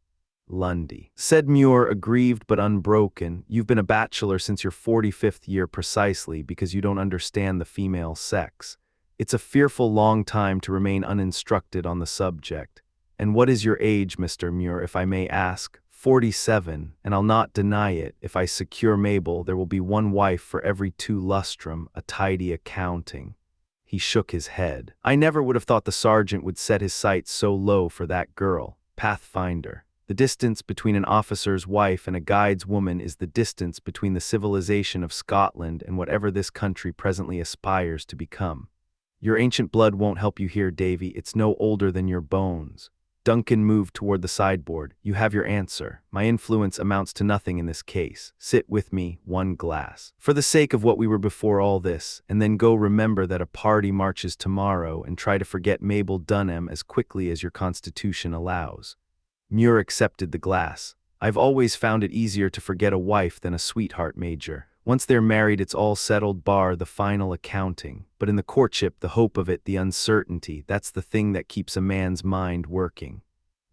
Lundy, said Muir, aggrieved but unbroken. You've been a bachelor since your 45th year precisely because you don't understand the female sex. It's a fearful long time to remain uninstructed on the subject. And what is your age, Mr. Muir, if I may ask? 47, and I'll not deny it. If I secure Mabel, there will be 1 wife for every 2 lustrum, a tidy accounting. He shook his head. I never would have thought the sergeant would set his sights so low for that girl. Pathfinder. The distance between an officer's wife and a guide's woman is the distance between the civilization of Scotland and whatever this country presently aspires to become. Your ancient blood won't help you here, Davy. It's no older than your bones. Duncan moved toward the sideboard. You have your answer. My influence amounts to nothing in this case. Sit with me, 1 glass. For the sake of what we were before all this, and then go remember that a party marches tomorrow and try to forget Mabel Dunham as quickly as your constitution allows. Muir accepted the glass. I've always found it easier to forget a wife than a sweetheart, Major. Once they're married, it's all settled bar the final accounting. But in the courtship, the hope of it, the uncertainty, that's the thing that keeps a man's mind working.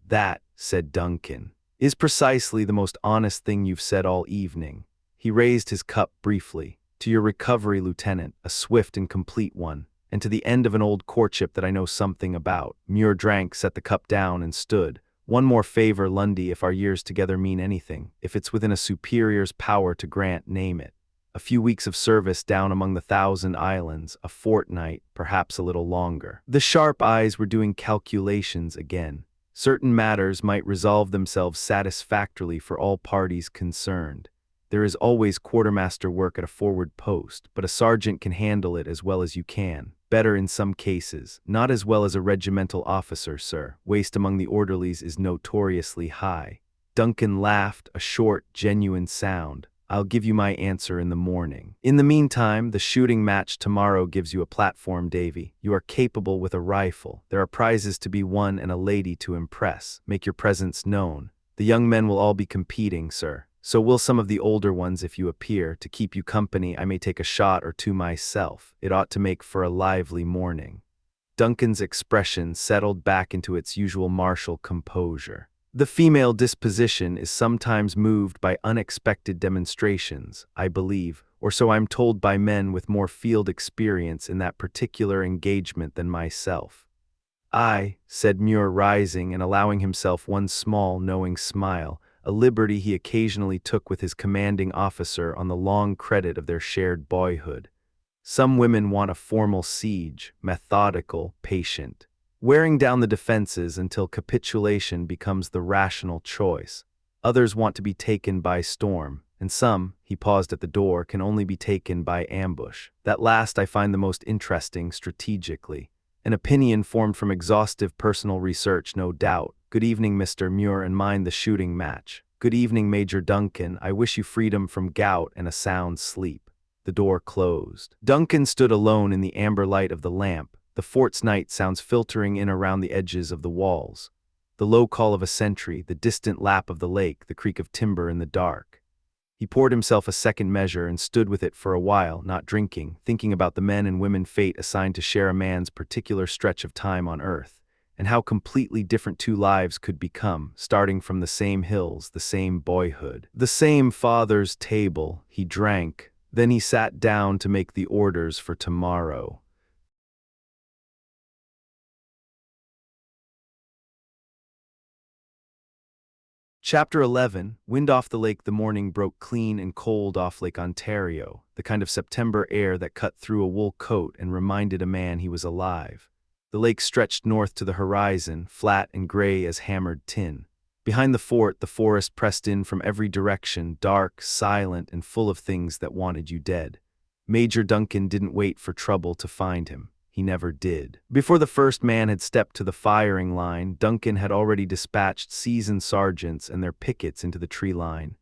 That, said Duncan, is precisely the most honest thing you've said all evening. He raised his cup briefly. To your recovery, Lieutenant, a swift and complete one, and to the end of an old courtship that I know something about. Muir drank, set the cup down, and stood. One more favor, Lundy, if our years together mean anything, if it's within a superior's power to grant, name it. A few weeks of service down among the 1,000 Islands, a fortnight, perhaps a little longer. The sharp eyes were doing calculations again. Certain matters might resolve themselves satisfactorily for all parties concerned. There is always quartermaster work at a forward post, but a sergeant can handle it as well as you can. Better in some cases, not as well as a regimental officer, sir. Waste among the orderlies is notoriously high. Duncan laughed, a short, genuine sound. I'll give you my answer in the morning. In the meantime, the shooting match tomorrow gives you a platform, Davy. You are capable with a rifle. There are prizes to be won and a lady to impress. Make your presence known. The young men will all be competing, sir. So will some of the older ones if you appear. To keep you company, I may take a shot or two myself. It ought to make for a lively morning. Duncan's expression settled back into its usual martial composure. The female disposition is sometimes moved by unexpected demonstrations, I believe, or so I'm told by men with more field experience in that particular engagement than myself. I, said Muir, rising and allowing himself one small, knowing smile, a liberty he occasionally took with his commanding officer on the long credit of their shared boyhood. Some women want a formal siege, methodical, patient, wearing down the defenses until capitulation becomes the rational choice. Others want to be taken by storm, and some, he paused at the door, can only be taken by ambush. That last I find the most interesting strategically. An opinion formed from exhaustive personal research, no doubt. Good evening, Mr. Muir, and mind the shooting match. Good evening, Major Duncan. I wish you freedom from gout and a sound sleep. The door closed. Duncan stood alone in the amber light of the lamp, the fort's night sounds filtering in around the edges of the walls. The low call of a sentry, the distant lap of the lake, the creak of timber in the dark. He poured himself a second measure and stood with it for a while, not drinking, thinking about the men and women fate assigned to share a man's particular stretch of time on earth, and how completely different two lives could become, starting from the same hills, the same boyhood, the same father's table. He drank, then he sat down to make the orders for tomorrow. Chapter 11. Wind off the lake. The morning broke clean and cold off Lake Ontario, the kind of September air that cut through a wool coat and reminded a man he was alive. The lake stretched north to the horizon, flat and gray as hammered tin. Behind the fort, the forest pressed in from every direction, dark, silent, and full of things that wanted you dead. Major Duncan didn't wait for trouble to find him. He never did. Before the first man had stepped to the firing line, Duncan had already dispatched seasoned sergeants and their pickets into the tree line.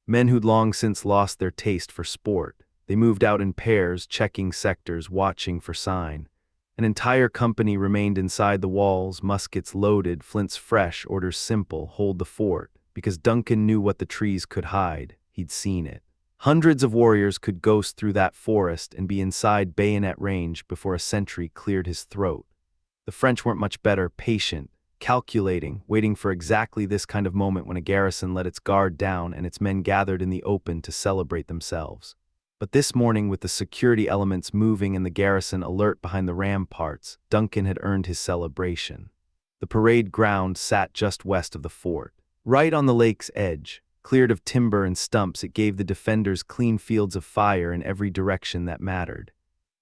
Men who'd long since lost their taste for sport. They moved out in pairs, checking sectors, watching for sign. An entire company remained inside the walls, muskets loaded, flints fresh, orders simple, hold the fort, because Duncan knew what the trees could hide. He'd seen it. Hundreds of warriors could ghost through that forest and be inside bayonet range before a sentry cleared his throat. The French weren't much better, patient, calculating, waiting for exactly this kind of moment when a garrison let its guard down and its men gathered in the open to celebrate themselves. But this morning, with the security elements moving and the garrison alert behind the ramparts, Duncan had earned his celebration. The parade ground sat just west of the fort. Right on the lake's edge, cleared of timber and stumps, it gave the defenders clean fields of fire in every direction that mattered.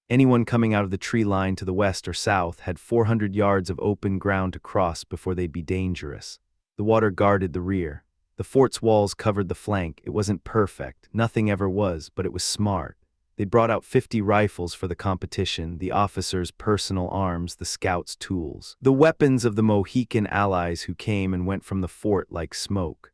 Anyone coming out of the tree line to the west or south had 400 yards of open ground to cross before they'd be dangerous. The water guarded the rear. The fort's walls covered the flank. It wasn't perfect, nothing ever was, but it was smart. They'd brought out 50 rifles for the competition, the officers' personal arms, the scouts' tools. The weapons of the Mohican allies who came and went from the fort like smoke.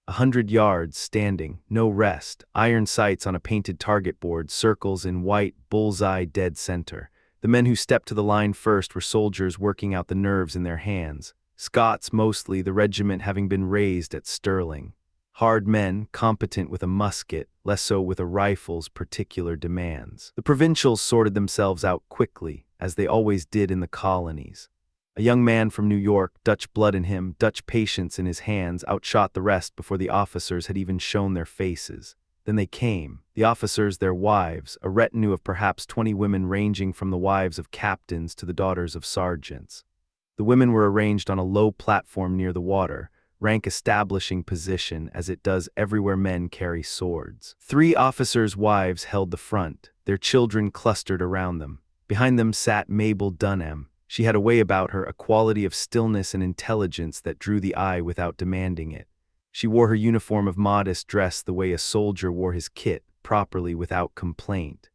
100 yards, standing, no rest, iron sights on a painted target board, circles in white, bullseye, dead center. The men who stepped to the line first were soldiers working out the nerves in their hands. Scots mostly, the regiment having been raised at Stirling. Hard men, competent with a musket, less so with a rifle's particular demands. The provincials sorted themselves out quickly, as they always did in the colonies. A young man from New York, Dutch blood in him, Dutch patience in his hands, outshot the rest before the officers had even shown their faces. Then they came, the officers, their wives, a retinue of perhaps 20 women ranging from the wives of captains to the daughters of sergeants. The women were arranged on a low platform near the water, rank establishing position as it does everywhere men carry swords. 3 officers' wives held the front, their children clustered around them. Behind them sat Mabel Dunham. She had a way about her, a quality of stillness and intelligence that drew the eye without demanding it. She wore her uniform of modest dress the way a soldier wore his kit, properly without complaint.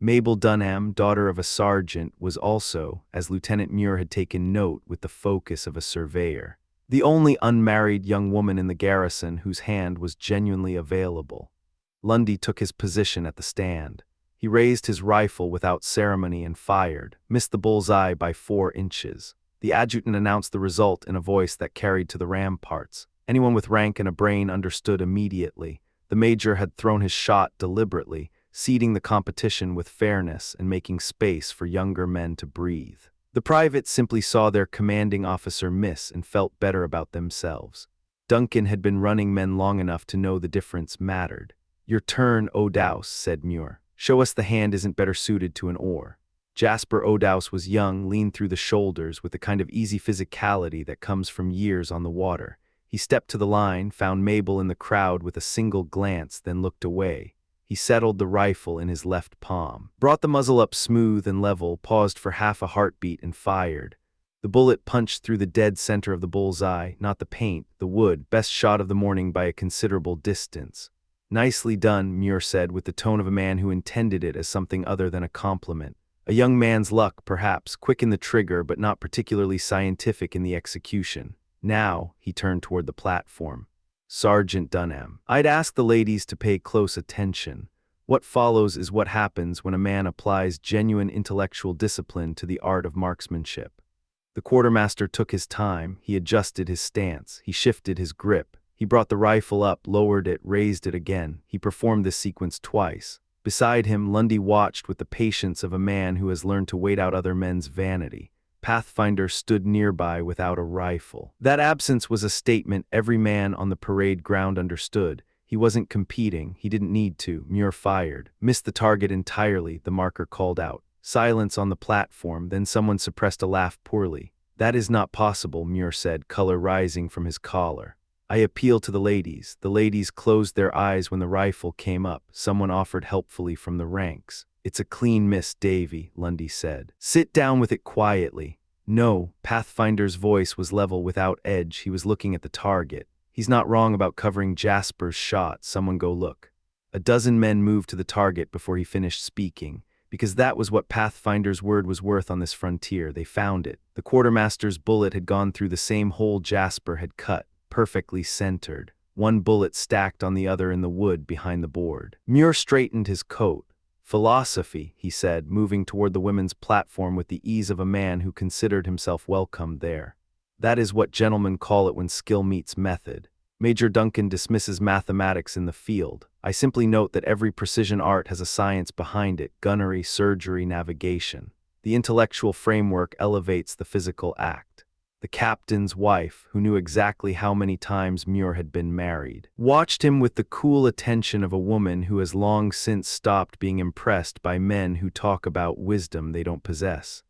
Mabel Dunham, daughter of a sergeant, was also, as Lieutenant Muir had taken note, with the focus of a surveyor, the only unmarried young woman in the garrison whose hand was genuinely available. Lundy took his position at the stand. He raised his rifle without ceremony and fired, missed the bullseye by 4 inches. The adjutant announced the result in a voice that carried to the ramparts. Anyone with rank and a brain understood immediately. The major had thrown his shot deliberately, seeding the competition with fairness and making space for younger men to breathe. The privates simply saw their commanding officer miss and felt better about themselves. Duncan had been running men long enough to know the difference mattered. "Your turn, O'Dowse," said Muir. "Show us the hand isn't better suited to an oar." Jasper O'Dowse was young, lean through the shoulders, with the kind of easy physicality that comes from years on the water. He stepped to the line, found Mabel in the crowd with a single glance, then looked away. He settled the rifle in his left palm, brought the muzzle up smooth and level, paused for half a heartbeat, and fired. The bullet punched through the dead center of the bullseye, not the paint, the wood, best shot of the morning by a considerable distance. "Nicely done," Muir said, with the tone of a man who intended it as something other than a compliment. "A young man's luck, perhaps, quick in the trigger but not particularly scientific in the execution. Now," he turned toward the platform. "Sergeant Dunham, I'd ask the ladies to pay close attention. What follows is what happens when a man applies genuine intellectual discipline to the art of marksmanship." The quartermaster took his time. He adjusted his stance. He shifted his grip. He brought the rifle up, lowered it, raised it again. He performed this sequence twice. Beside him, Lundy watched with the patience of a man who has learned to wait out other men's vanity. Pathfinder stood nearby without a rifle. That absence was a statement every man on the parade ground understood. He wasn't competing. He didn't need to. Muir fired. Missed the target entirely, the marker called out. Silence on the platform, then someone suppressed a laugh poorly. "That is not possible," Muir said, color rising from his collar. "I appeal to the ladies." The ladies closed their eyes when the rifle came up. Someone offered helpfully from the ranks. "It's a clean miss, Davy," Lundy said. "Sit down with it quietly." "No," Pathfinder's voice was level without edge. He was looking at the target. "He's not wrong about covering Jasper's shot. Someone go look." A dozen men moved to the target before he finished speaking. Because that was what Pathfinder's word was worth on this frontier. They found it. The quartermaster's bullet had gone through the same hole Jasper had cut, perfectly centered. One bullet stacked on the other in the wood behind the board. Muir straightened his coat. "Philosophy," he said, moving toward the women's platform with the ease of a man who considered himself welcome there. "That is what gentlemen call it when skill meets method. Major Duncan dismisses mathematics in the field. I simply note that every precision art has a science behind it: gunnery, surgery, navigation. The intellectual framework elevates the physical act." The captain's wife, who knew exactly how many times Muir had been married, watched him with the cool attention of a woman who has long since stopped being impressed by men who talk about wisdom they don't possess.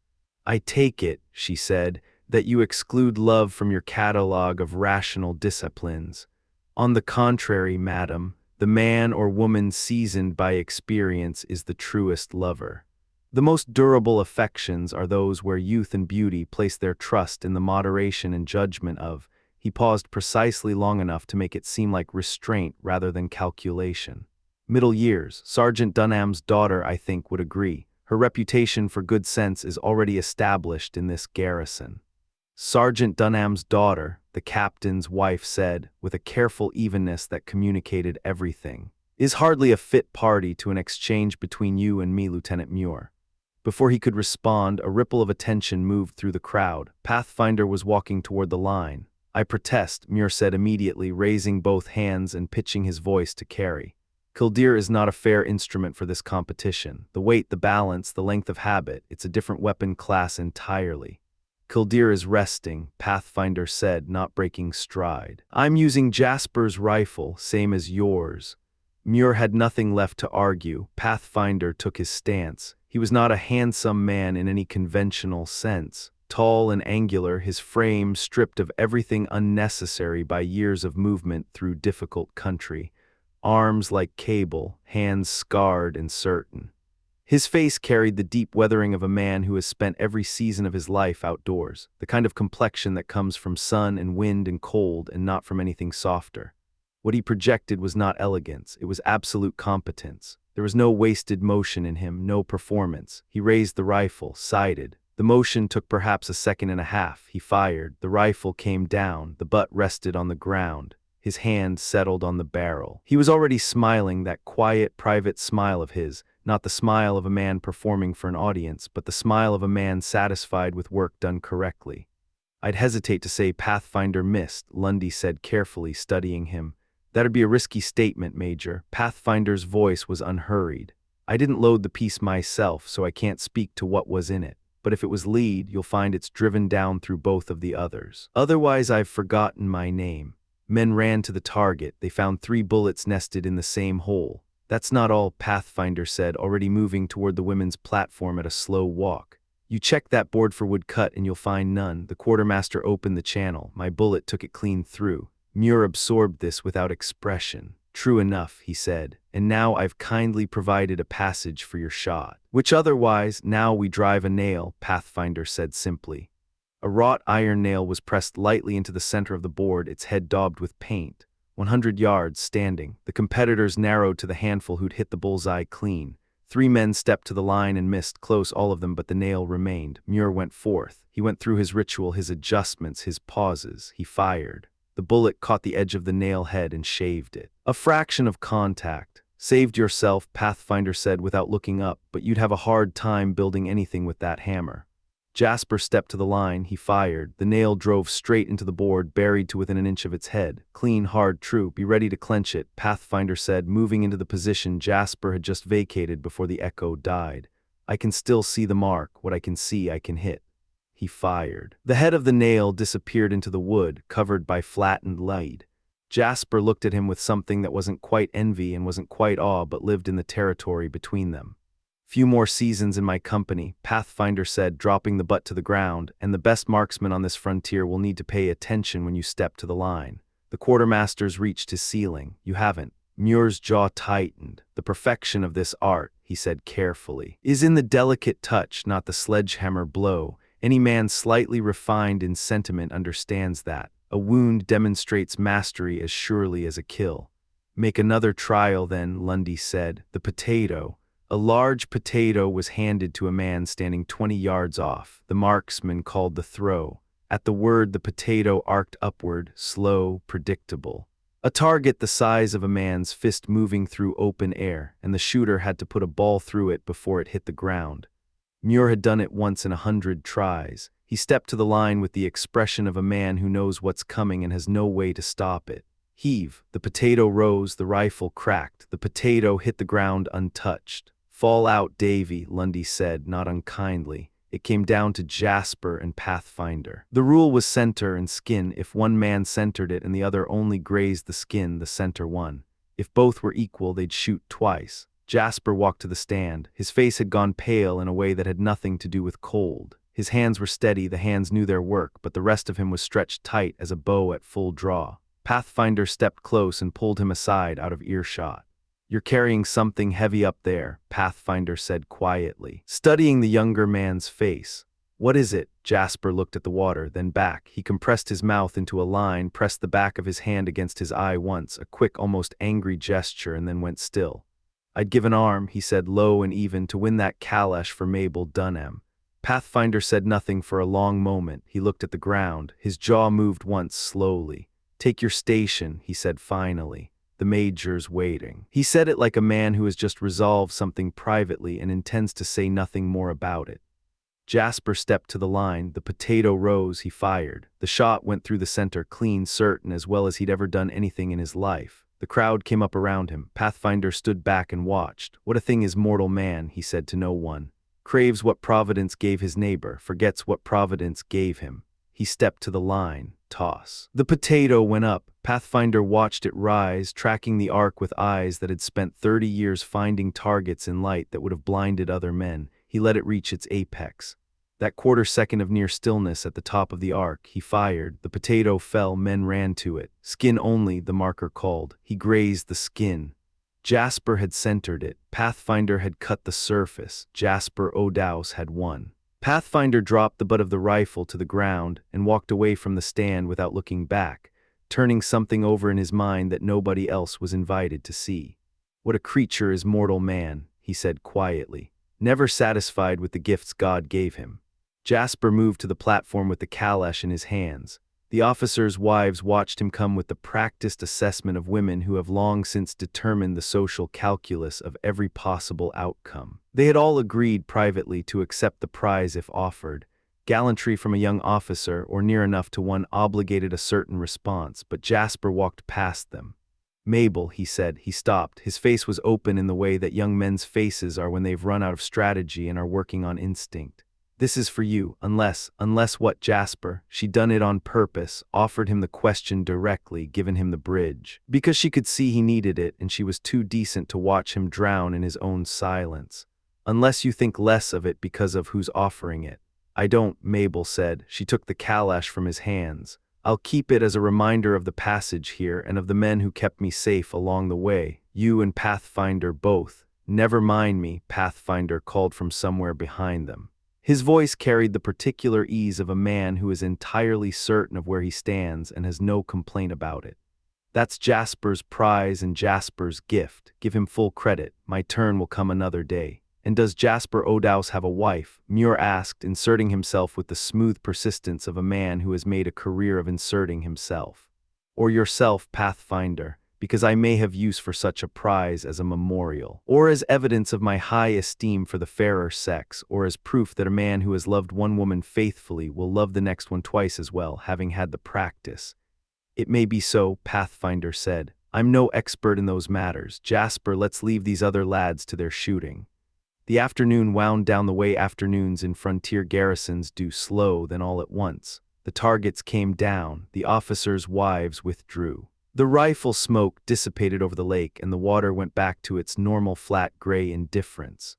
"I take it," she said, "that you exclude love from your catalogue of rational disciplines. On the contrary, madam, the man or woman seasoned by experience is the truest lover. The most durable affections are those where youth and beauty place their trust in the moderation and judgment of—" He paused precisely long enough to make it seem like restraint rather than calculation. "Middle years. Sergeant Dunham's daughter, I think, would agree. Her reputation for good sense is already established in this garrison." "Sergeant Dunham's daughter," the captain's wife said, with a careful evenness that communicated everything, "is hardly a fit party to an exchange between you and me, Lieutenant Muir." Before he could respond, a ripple of attention moved through the crowd. Pathfinder was walking toward the line. I protest, Muir said immediately, raising both hands and pitching his voice to carry. Killdeer is not a fair instrument for this competition. The weight, the balance, the length of habit, it's a different weapon class entirely. Killdeer is resting, Pathfinder said, not breaking stride. I'm using Jasper's rifle, same as yours. Muir had nothing left to argue. Pathfinder took his stance. He was not a handsome man in any conventional sense. Tall and angular, his frame stripped of everything unnecessary by years of movement through difficult country. Arms like cable, hands scarred and certain. His face carried the deep weathering of a man who has spent every season of his life outdoors, the kind of complexion that comes from sun and wind and cold and not from anything softer. What he projected was not elegance, it was absolute competence. There was no wasted motion in him, no performance. He raised the rifle, sighted. The motion took perhaps a second and a half. He fired. The rifle came down. The butt rested on the ground. His hand settled on the barrel. He was already smiling, that quiet, private smile of his, not the smile of a man performing for an audience, but the smile of a man satisfied with work done correctly. I'd hesitate to say Pathfinder missed, Lundy said carefully, studying him. That'd be a risky statement, Major. Pathfinder's voice was unhurried. I didn't load the piece myself, so I can't speak to what was in it. But if it was lead, you'll find it's driven down through both of the others. Otherwise, I've forgotten my name. Men ran to the target. They found 3 bullets nested in the same hole. That's not all, Pathfinder said, already moving toward the women's platform at a slow walk. You check that board for woodcut and you'll find none. The quartermaster opened the channel. My bullet took it clean through. Muir absorbed this without expression. True enough, he said, and now I've kindly provided a passage for your shot. Which otherwise, now we drive a nail, Pathfinder said simply. A wrought iron nail was pressed lightly into the center of the board, its head daubed with paint. 100 yards, standing. The competitors narrowed to the handful who'd hit the bullseye clean. 3 men stepped to the line and missed, close all of them, but the nail remained. Muir went forth. He went through his ritual, his adjustments, his pauses. He fired. The bullet caught the edge of the nail head and shaved it. A fraction of contact. Saved yourself, Pathfinder said without looking up, but you'd have a hard time building anything with that hammer. Jasper stepped to the line. He fired. The nail drove straight into the board, buried to within an inch of its head. Clean, hard, true. Be ready to clench it, Pathfinder said, moving into the position Jasper had just vacated before the echo died. I can still see the mark. What I can see, I can hit. He fired. The head of the nail disappeared into the wood, covered by flattened lead. Jasper looked at him with something that wasn't quite envy and wasn't quite awe, but lived in the territory between them. Few more seasons in my company, Pathfinder said, dropping the butt to the ground, and the best marksman on this frontier will need to pay attention when you step to the line. The quartermaster's reached his ceiling. You haven't. Muir's jaw tightened. The perfection of this art, he said carefully, is in the delicate touch, not the sledgehammer blow. Any man slightly refined in sentiment understands that. A wound demonstrates mastery as surely as a kill. Make another trial then, Lundy said. The potato. A large potato was handed to a man standing 20 yards off. The marksman called the throw. At the word, the potato arced upward, slow, predictable. A target the size of a man's fist moving through open air, and the shooter had to put a ball through it before it hit the ground. Muir had done it once in 100 tries. He stepped to the line with the expression of a man who knows what's coming and has no way to stop it. Heave. The potato rose, the rifle cracked. The potato hit the ground untouched. Fall out, Davy, Lundy said, not unkindly. It came down to Jasper and Pathfinder. The rule was center and skin. If one man centered it and the other only grazed the skin, the center won. If both were equal, they'd shoot twice. Jasper walked to the stand. His face had gone pale in a way that had nothing to do with cold. His hands were steady, the hands knew their work, but the rest of him was stretched tight as a bow at full draw. Pathfinder stepped close and pulled him aside out of earshot. You're carrying something heavy up there, Pathfinder said quietly, studying the younger man's face. What is it? Jasper looked at the water, then back. He compressed his mouth into a line, pressed the back of his hand against his eye once, a quick, almost angry gesture, and then went still. I'd give an arm, he said low and even, to win that calash for Mabel Dunham. Pathfinder said nothing for a long moment. He looked at the ground. His jaw moved once slowly. Take your station, he said finally. The Major's waiting. He said it like a man who has just resolved something privately and intends to say nothing more about it. Jasper stepped to the line, the potato rose, he fired. The shot went through the center, clean, certain, as well as he'd ever done anything in his life. The crowd came up around him. Pathfinder stood back and watched. What a thing is mortal man, he said to no one. Craves what Providence gave his neighbor, forgets what Providence gave him. He stepped to the line. Toss. The potato went up. Pathfinder watched it rise, tracking the arc with eyes that had spent 30 years finding targets in light that would have blinded other men. He let it reach its apex. That quarter second of near stillness at the top of the arc, he fired. The potato fell, men ran to it. Skin only, the marker called. He grazed the skin. Jasper had centered it. Pathfinder had cut the surface. Jasper O'Dowse had won. Pathfinder dropped the butt of the rifle to the ground and walked away from the stand without looking back, turning something over in his mind that nobody else was invited to see. What a creature is mortal man, he said quietly, never satisfied with the gifts God gave him. Jasper moved to the platform with the calash in his hands. The officers' wives watched him come with the practiced assessment of women who have long since determined the social calculus of every possible outcome. They had all agreed privately to accept the prize if offered. Gallantry from a young officer, or near enough to one, obligated a certain response, but Jasper walked past them. "Mabel," he said. He stopped. His face was open in the way that young men's faces are when they've run out of strategy and are working on instinct. "This is for you, unless what, Jasper?" She'd done it on purpose, offered him the question directly, given him the bridge. Because she could see he needed it, and she was too decent to watch him drown in his own silence. "Unless you think less of it because of who's offering it." "I don't," Mabel said. She took the calash from his hands. "I'll keep it as a reminder of the passage here and of the men who kept me safe along the way. You and Pathfinder both." "Never mind me," Pathfinder called from somewhere behind them. His voice carried the particular ease of a man who is entirely certain of where he stands and has no complaint about it. "That's Jasper's prize and Jasper's gift. Give him full credit. My turn will come another day." "And does Jasper O'Dowse have a wife?" Muir asked, inserting himself with the smooth persistence of a man who has made a career of inserting himself. "Or yourself, Pathfinder, because I may have use for such a prize as a memorial, or as evidence of my high esteem for the fairer sex, or as proof that a man who has loved one woman faithfully will love the next one twice as well, having had the practice." "It may be so," Pathfinder said. "I'm no expert in those matters. Jasper, let's leave these other lads to their shooting." The afternoon wound down the way afternoons in frontier garrisons do, slow, then all at once. The targets came down, the officers' wives withdrew. The rifle smoke dissipated over the lake, and the water went back to its normal flat gray indifference.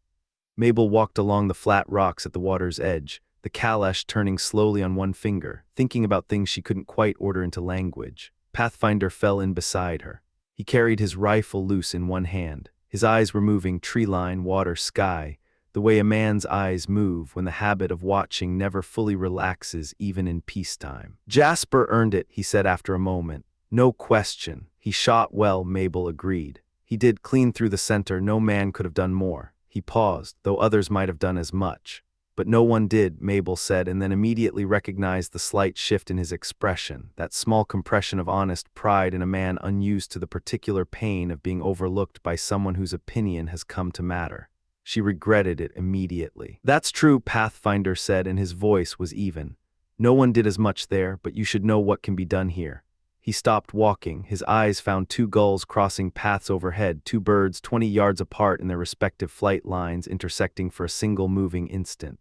Mabel walked along the flat rocks at the water's edge, the calash turning slowly on one finger, thinking about things she couldn't quite order into language. Pathfinder fell in beside her. He carried his rifle loose in one hand. His eyes were moving, tree line, water, sky, the way a man's eyes move when the habit of watching never fully relaxes even in peacetime. "Jasper earned it," he said after a moment. "No question. He shot well," Mabel agreed. "He did clean through the center. No man could have done more." He paused, though others might have done as much. "But no one did," Mabel said, and then immediately recognized the slight shift in his expression, that small compression of honest pride in a man unused to the particular pain of being overlooked by someone whose opinion has come to matter. She regretted it immediately. "That's true," Pathfinder said, and his voice was even. "No one did as much there, but you should know what can be done here." He stopped walking. His eyes found two gulls crossing paths overhead, two birds 20 yards apart in their respective flight lines intersecting for a single moving instant.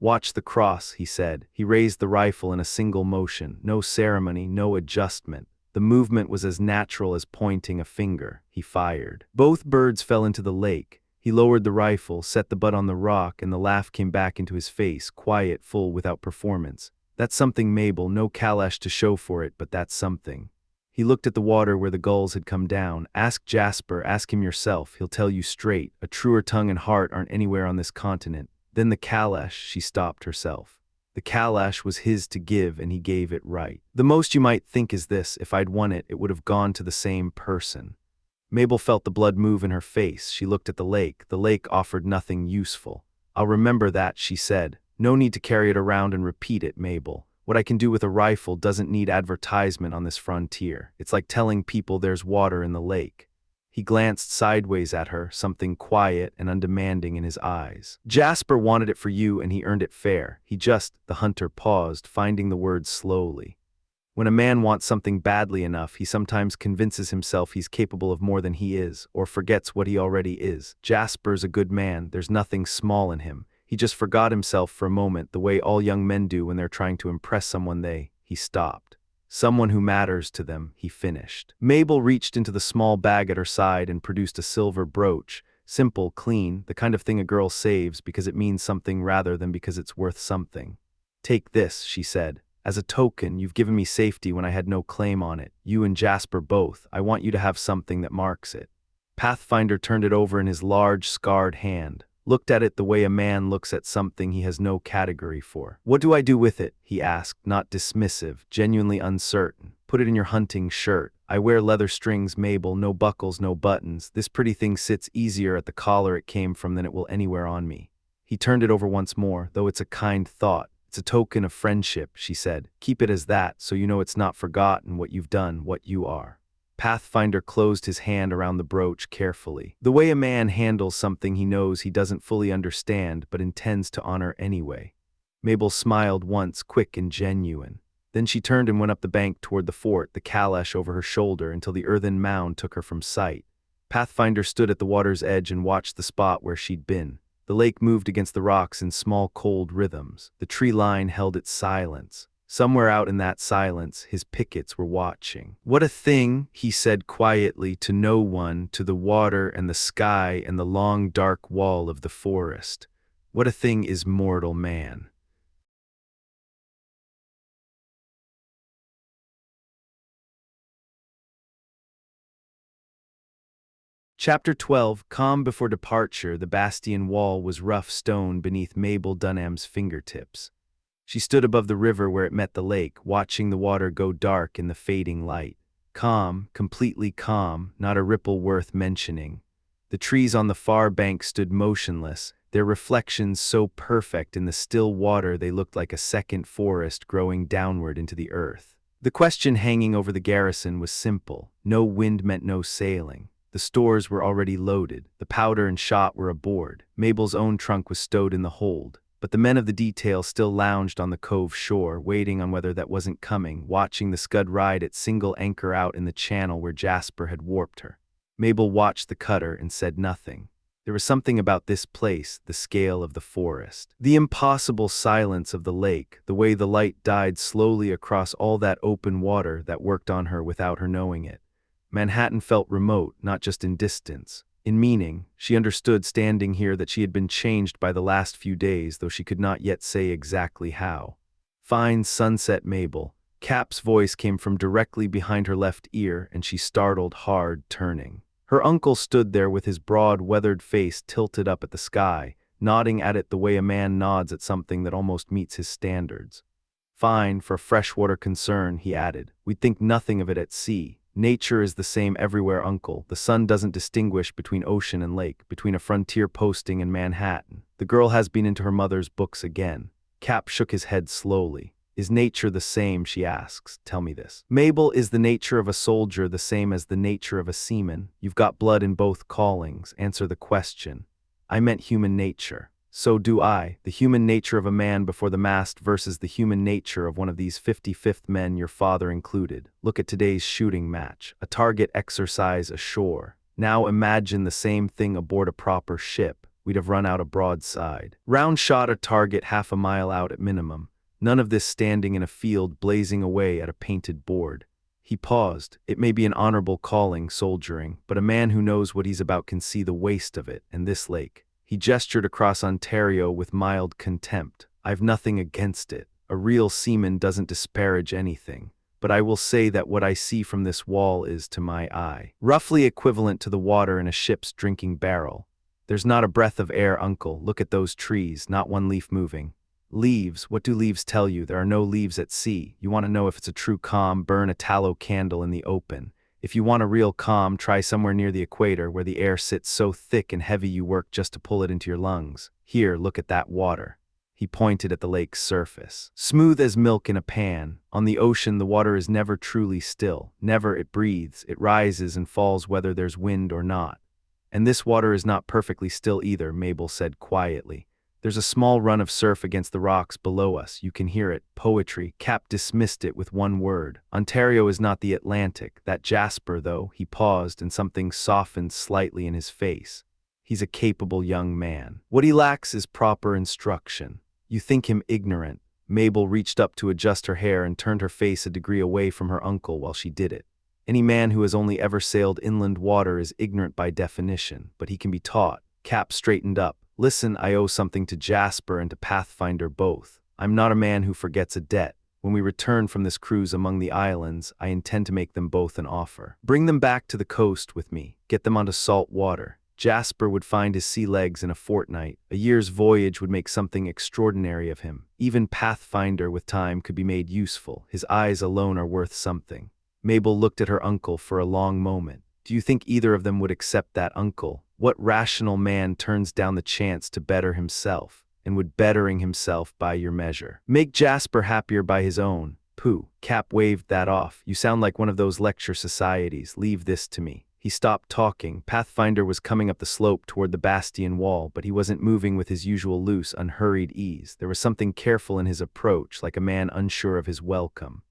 "Watch the cross," he said. He raised the rifle in a single motion, no ceremony, no adjustment. The movement was as natural as pointing a finger. He fired. Both birds fell into the lake. He lowered the rifle, set the butt on the rock, and the laugh came back into his face, quiet, full, without performance. "That's something, Mabel, no calash to show for it, but that's something." He looked at the water where the gulls had come down. "Ask Jasper, ask him yourself, he'll tell you straight. A truer tongue and heart aren't anywhere on this continent." Then the calash, she stopped herself. The calash was his to give, and he gave it right. "The most you might think is this: if I'd won it, it would have gone to the same person." Mabel felt the blood move in her face. She looked at the lake. The lake offered nothing useful. "I'll remember that," she said. "No need to carry it around and repeat it, Mabel. What I can do with a rifle doesn't need advertisement on this frontier. It's like telling people there's water in the lake." He glanced sideways at her, something quiet and undemanding in his eyes. Jasper wanted it for you and he earned it fair. The hunter paused, finding the words slowly. When a man wants something badly enough, he sometimes convinces himself he's capable of more than he is, or forgets what he already is. Jasper's a good man, there's nothing small in him. He just forgot himself for a moment, the way all young men do when they're trying to impress someone he stopped. Someone who matters to them, he finished. Mabel reached into the small bag at her side and produced a silver brooch. Simple, clean, the kind of thing a girl saves because it means something rather than because it's worth something. Take this, she said. As a token, you've given me safety when I had no claim on it. You and Jasper both. I want you to have something that marks it. Pathfinder turned it over in his large, scarred hand, looked at it the way a man looks at something he has no category for. What do I do with it? He asked, not dismissive, genuinely uncertain. Put it in your hunting shirt. I wear leather strings, Mabel, no buckles, no buttons. This pretty thing sits easier at the collar it came from than it will anywhere on me. He turned it over once more, though it's a kind thought. It's a token of friendship, she said. Keep it as that, so you know it's not forgotten what you've done, what you are. Pathfinder closed his hand around the brooch carefully, the way a man handles something he knows he doesn't fully understand but intends to honor anyway. Mabel smiled once, quick and genuine. Then she turned and went up the bank toward the fort, the calash over her shoulder, until the earthen mound took her from sight. Pathfinder stood at the water's edge and watched the spot where she'd been. The lake moved against the rocks in small, cold rhythms. The tree line held its silence. Somewhere out in that silence, his pickets were watching. What a thing, he said quietly to no one, to the water and the sky and the long, dark wall of the forest. What a thing is mortal man. Chapter 12. Calm before departure, the bastion wall was rough stone beneath Mabel Dunham's fingertips. She stood above the river where it met the lake, watching the water go dark in the fading light. Calm, completely calm, not a ripple worth mentioning. The trees on the far bank stood motionless, their reflections so perfect in the still water they looked like a second forest growing downward into the earth. The question hanging over the garrison was simple. No wind meant no sailing. The stores were already loaded. The powder and shot were aboard. Mabel's own trunk was stowed in the hold. But the men of the detail still lounged on the cove shore, waiting on whether that wasn't coming, watching the scud ride its single anchor out in the channel where Jasper had warped her. Mabel watched the cutter and said nothing. There was something about this place, the scale of the forest, the impossible silence of the lake, the way the light died slowly across all that open water that worked on her without her knowing it. Manhattan felt remote, not just in distance. In meaning, she understood standing here that she had been changed by the last few days, though she could not yet say exactly how. Fine sunset, Mabel. Cap's voice came from directly behind her left ear, and she startled hard, turning. Her uncle stood there with his broad, weathered face tilted up at the sky, nodding at it the way a man nods at something that almost meets his standards. Fine, for a freshwater concern, he added. We'd think nothing of it at sea. Nature is the same everywhere, uncle. The sun doesn't distinguish between ocean and lake, between a frontier posting and Manhattan. The girl has been into her mother's books again. Cap shook his head slowly. Is nature the same, she asks. Tell me this. Mabel, is the nature of a soldier the same as the nature of a seaman? You've got blood in both callings. Answer the question. I meant human nature. So do I. The human nature of a man before the mast versus the human nature of one of these 55th men, your father included. Look at today's shooting match. A target exercise ashore. Now imagine the same thing aboard a proper ship. We'd have run out a broadside. Round shot a target half a mile out at minimum. None of this standing in a field blazing away at a painted board. He paused. It may be an honorable calling, soldiering, but a man who knows what he's about can see the waste of it, and this lake. He gestured across Ontario with mild contempt. I've nothing against it. A real seaman doesn't disparage anything. But I will say that what I see from this wall is, to my eye, roughly equivalent to the water in a ship's drinking barrel. There's not a breath of air, uncle. Look at those trees, not one leaf moving. Leaves, what do leaves tell you? There are no leaves at sea. You want to know if it's a true calm, burn a tallow candle in the open. If you want a real calm, try somewhere near the equator where the air sits so thick and heavy you work just to pull it into your lungs. Here, look at that water. He He pointed at the lake's surface. Smooth as milk in a pan. On the ocean, the water is never truly still. Never it breathes. It rises and falls whether there's wind or not. And this water is not perfectly still either, Mabel said quietly. There's a small run of surf against the rocks below us. You can hear it. Poetry. Cap dismissed it with one word. Ontario is not the Atlantic. That Jasper, though. He paused, and something softened slightly in his face. He's a capable young man. What he lacks is proper instruction. You think him ignorant. Mabel reached up to adjust her hair and turned her face a degree away from her uncle while she did it. Any man who has only ever sailed inland water is ignorant by definition, but he can be taught. Cap straightened up. Listen, I owe something to Jasper and to Pathfinder both. I'm not a man who forgets a debt. When we return from this cruise among the islands, I intend to make them both an offer. Bring them back to the coast with me. Get them onto salt water. Jasper would find his sea legs in a fortnight. A year's voyage would make something extraordinary of him. Even Pathfinder with time could be made useful. His eyes alone are worth something. Mabel looked at her uncle for a long moment. Do you think either of them would accept that, uncle? What rational man turns down the chance to better himself? And would bettering himself by your measure make Jasper happier by his own? Pooh. Cap waved that off. You sound like one of those lecture societies. Leave this to me. He stopped talking. Pathfinder was coming up the slope toward the bastion wall, but he wasn't moving with his usual loose, unhurried ease. There was something careful in his approach, like a man unsure of his welcome.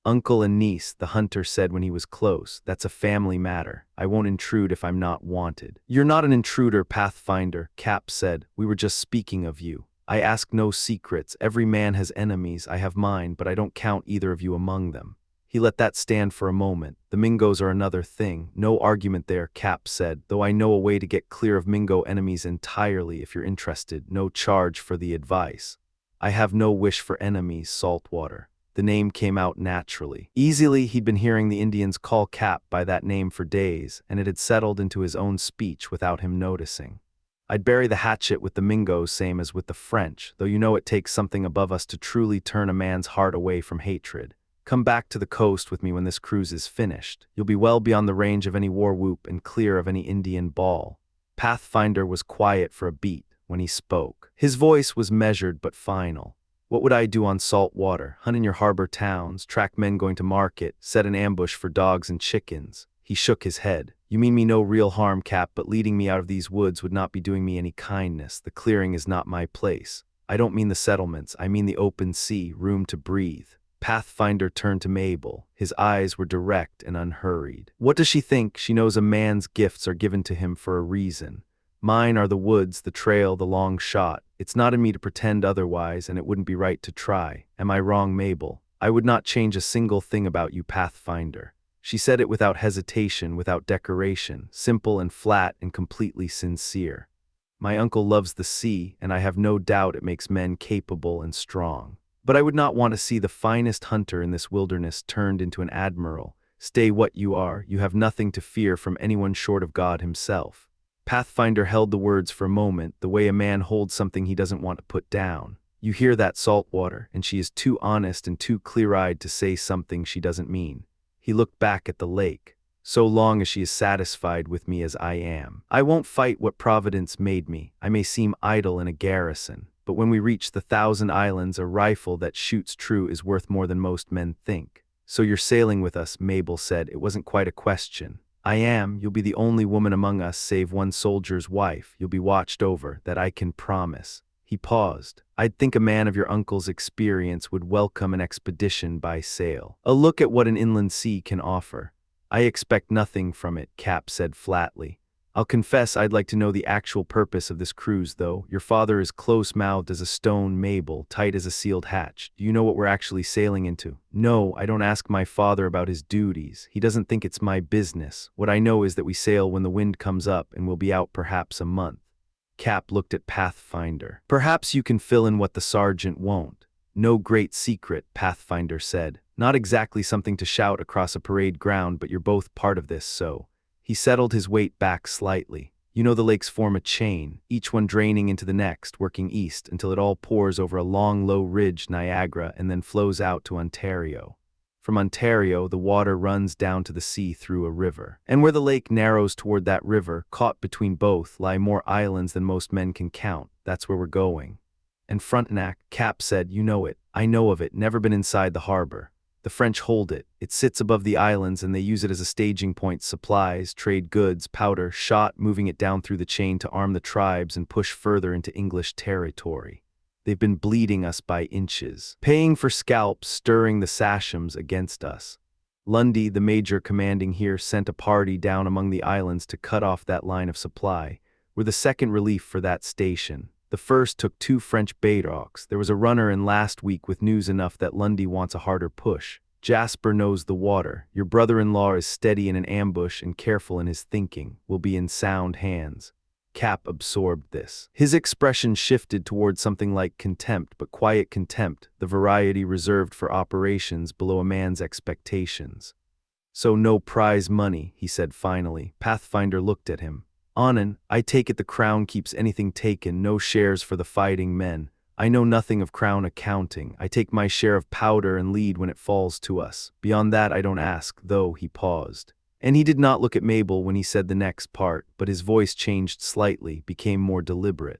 Uncle and niece, the hunter said when he was close. That's a family matter. I won't intrude if I'm not wanted. You're not an intruder, Pathfinder, Cap said. We were just speaking of you. I ask no secrets. Every man has enemies. I have mine, but I don't count either of you among them. He let that stand for a moment. The Mingos are another thing. No argument there, Cap said, though I know a way to get clear of Mingo enemies entirely if you're interested. No charge for the advice. I have no wish for enemies, Saltwater. The name came out naturally. Easily, he'd been hearing the Indians call Cap by that name for days, and it had settled into his own speech without him noticing. I'd bury the hatchet with the Mingos same as with the French, though you know it takes something above us to truly turn a man's heart away from hatred. Come back to the coast with me when this cruise is finished. You'll be well beyond the range of any war whoop and clear of any Indian ball. Pathfinder was quiet for a beat when he spoke. His voice was measured but final. What would I do on salt water? Hunt in your harbor towns, track men going to market, set an ambush for dogs and chickens. He shook his head. You mean me no real harm, Cap, but leading me out of these woods would not be doing me any kindness. The clearing is not my place. I don't mean the settlements. I mean the open sea, room to breathe. Pathfinder turned to Mabel. His eyes were direct and unhurried. What does she think? She knows a man's gifts are given to him for a reason. Mine are the woods, the trail, the long shot. It's not in me to pretend otherwise, and it wouldn't be right to try. Am I wrong, Mabel? I would not change a single thing about you, Pathfinder. She said it without hesitation, without decoration, simple and flat and completely sincere. My uncle loves the sea, and I have no doubt it makes men capable and strong. But I would not want to see the finest hunter in this wilderness turned into an admiral. Stay what you are. You have nothing to fear from anyone short of God himself. Pathfinder held the words for a moment, the way a man holds something he doesn't want to put down. You hear that, Saltwater, and she is too honest and too clear-eyed to say something she doesn't mean. He looked back at the lake. So long as she is satisfied with me as I am. I won't fight what Providence made me. I may seem idle in a garrison. But when we reach the 1,000 Islands, a rifle that shoots true is worth more than most men think. So you're sailing with us, Mabel said. It wasn't quite a question. I am. You'll be the only woman among us save one soldier's wife. You'll be watched over, that I can promise. He paused. I'd think a man of your uncle's experience would welcome an expedition by sail. A look at what an inland sea can offer. I expect nothing from it, Cap said flatly. I'll confess I'd like to know the actual purpose of this cruise, though. Your father is close-mouthed as a stone, Mabel, tight as a sealed hatch. Do you know what we're actually sailing into? No, I don't ask my father about his duties. He doesn't think it's my business. What I know is that we sail when the wind comes up and we'll be out perhaps a month. Cap looked at Pathfinder. Perhaps you can fill in what the sergeant won't. No great secret, Pathfinder said. Not exactly something to shout across a parade ground, but you're both part of this, so... He settled his weight back slightly. You know the lakes form a chain, each one draining into the next, working east until it all pours over a long, low ridge, Niagara, and then flows out to Ontario. From Ontario, the water runs down to the sea through a river. And where the lake narrows toward that river, caught between both, lie more islands than most men can count. That's where we're going. And Frontenac, Cap said, you know it. I know of it, never been inside the harbor. The French hold it. It sits above the islands and they use it as a staging point, supplies, trade goods, powder, shot, moving it down through the chain to arm the tribes and push further into English territory. They've been bleeding us by inches, paying for scalps, stirring the sachems against us. Lundy, the major commanding here, sent a party down among the islands to cut off that line of supply. We're the second relief for that station. The first took 2 French bayrocs. There was a runner in last week with news enough that Lundy wants a harder push. Jasper knows the water. Your brother-in-law is steady in an ambush and careful in his thinking. We'll be in sound hands. Cap absorbed this. His expression shifted toward something like contempt, but quiet contempt, the variety reserved for operations below a man's expectations. So no prize money, he said finally. Pathfinder looked at him. Onan, I take it the crown keeps anything taken, no shares for the fighting men. I know nothing of crown accounting. I take my share of powder and lead when it falls to us. Beyond that I don't ask, though. He paused. And he did not look at Mabel when he said the next part, but his voice changed slightly, became more deliberate.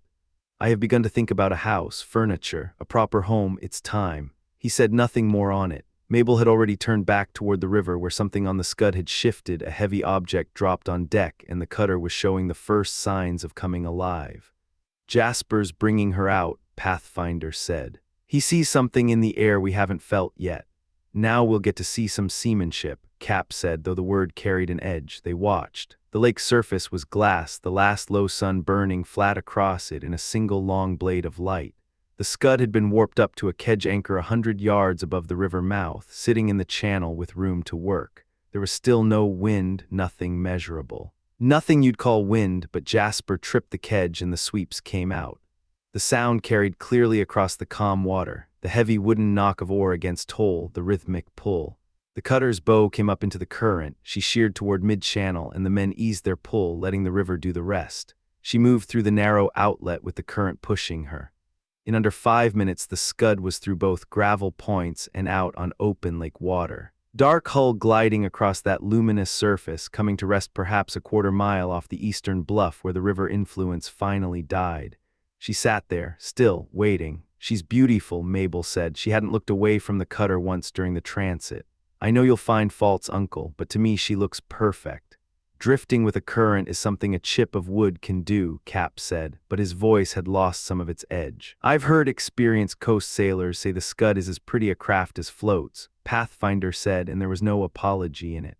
I have begun to think about a house, furniture, a proper home. It's time. He said nothing more on it. Mabel had already turned back toward the river where something on the scud had shifted, a heavy object dropped on deck, and the cutter was showing the first signs of coming alive. Jasper's bringing her out, Pathfinder said. He sees something in the air we haven't felt yet. Now we'll get to see some seamanship, Cap said, though the word carried an edge. They watched. The lake's surface was glass, the last low sun burning flat across it in a single long blade of light. The scud had been warped up to a kedge anchor 100 yards above the river mouth, sitting in the channel with room to work. There was still no wind, nothing measurable. Nothing you'd call wind, but Jasper tripped the kedge and the sweeps came out. The sound carried clearly across the calm water, the heavy wooden knock of oar against toll, the rhythmic pull. The cutter's bow came up into the current. She sheered toward mid-channel, and the men eased their pull, letting the river do the rest. She moved through the narrow outlet with the current pushing her. In under 5 minutes, the scud was through both gravel points and out on open lake water. Dark hull gliding across that luminous surface, coming to rest perhaps a quarter mile off the eastern bluff where the river influence finally died. She sat there, still, waiting. She's beautiful, Mabel said. She hadn't looked away from the cutter once during the transit. I know you'll find faults, Uncle, but to me she looks perfect. Drifting with a current is something a chip of wood can do, Cap said, but his voice had lost some of its edge. I've heard experienced coast sailors say the scud is as pretty a craft as floats, Pathfinder said, and there was no apology in it.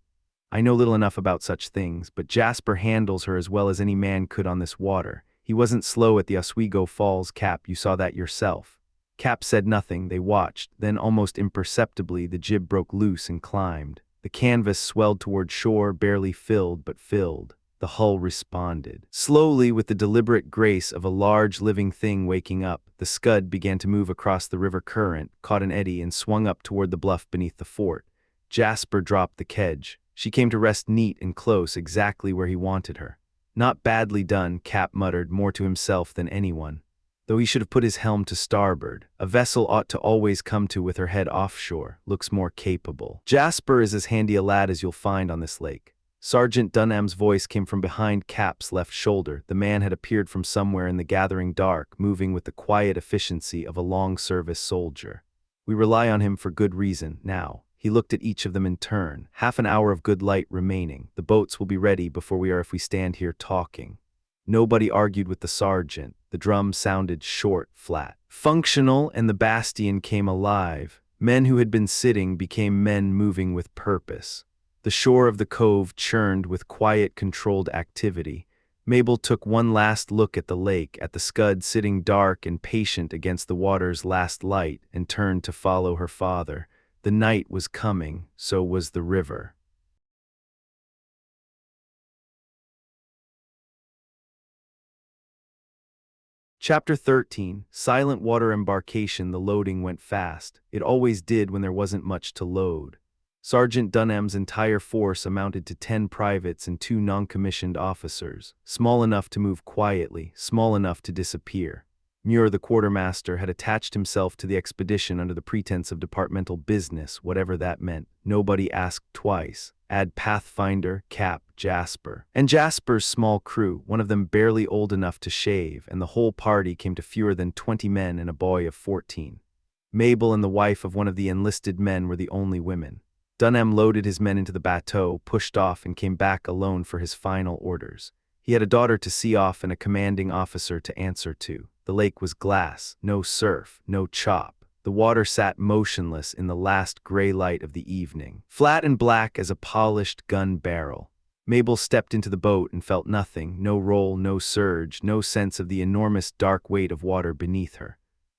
I know little enough about such things, but Jasper handles her as well as any man could on this water. He wasn't slow at the Oswego Falls, Cap, you saw that yourself. Cap said nothing. They watched. Then, almost imperceptibly, the jib broke loose and climbed. The canvas swelled toward shore, barely filled, but filled. The hull responded. Slowly, with the deliberate grace of a large living thing waking up, the scud began to move across the river current, caught an eddy, and swung up toward the bluff beneath the fort. Jasper dropped the kedge. She came to rest neat and close, exactly where he wanted her. Not badly done, Cap muttered, more to himself than anyone. Though he should have put his helm to starboard. A vessel ought to always come to with her head offshore. Looks more capable. Jasper is as handy a lad as you'll find on this lake. Sergeant Dunham's voice came from behind Cap's left shoulder. The man had appeared from somewhere in the gathering dark, moving with the quiet efficiency of a long-service soldier. We rely on him for good reason, now. He looked at each of them in turn. Half an hour of good light remaining. The boats will be ready before we are if we stand here talking. Nobody argued with the sergeant. The drum sounded short, flat. Functional, and the bastion came alive. Men who had been sitting became men moving with purpose. The shore of the cove churned with quiet, controlled activity. Mabel took one last look at the lake, at the scud sitting dark and patient against the water's last light, and turned to follow her father. The night was coming, so was the river. Chapter 13, Silent Water Embarkation. The loading went fast. It always did when there wasn't much to load. Sergeant Dunham's entire force amounted to 10 privates and 2 non-commissioned officers, small enough to move quietly, small enough to disappear. Muir, the quartermaster, had attached himself to the expedition under the pretense of departmental business, whatever that meant. Nobody asked twice. Add Pathfinder, Cap, Jasper. And Jasper's small crew, one of them barely old enough to shave, and the whole party came to fewer than 20 men and a boy of 14. Mabel and the wife of one of the enlisted men were the only women. Dunham loaded his men into the bateau, pushed off, and came back alone for his final orders. He had a daughter to see off and a commanding officer to answer to. The lake was glass, no surf, no chop. The water sat motionless in the last gray light of the evening, flat and black as a polished gun barrel. Mabel stepped into the boat and felt nothing, no roll, no surge, no sense of the enormous dark weight of water beneath her.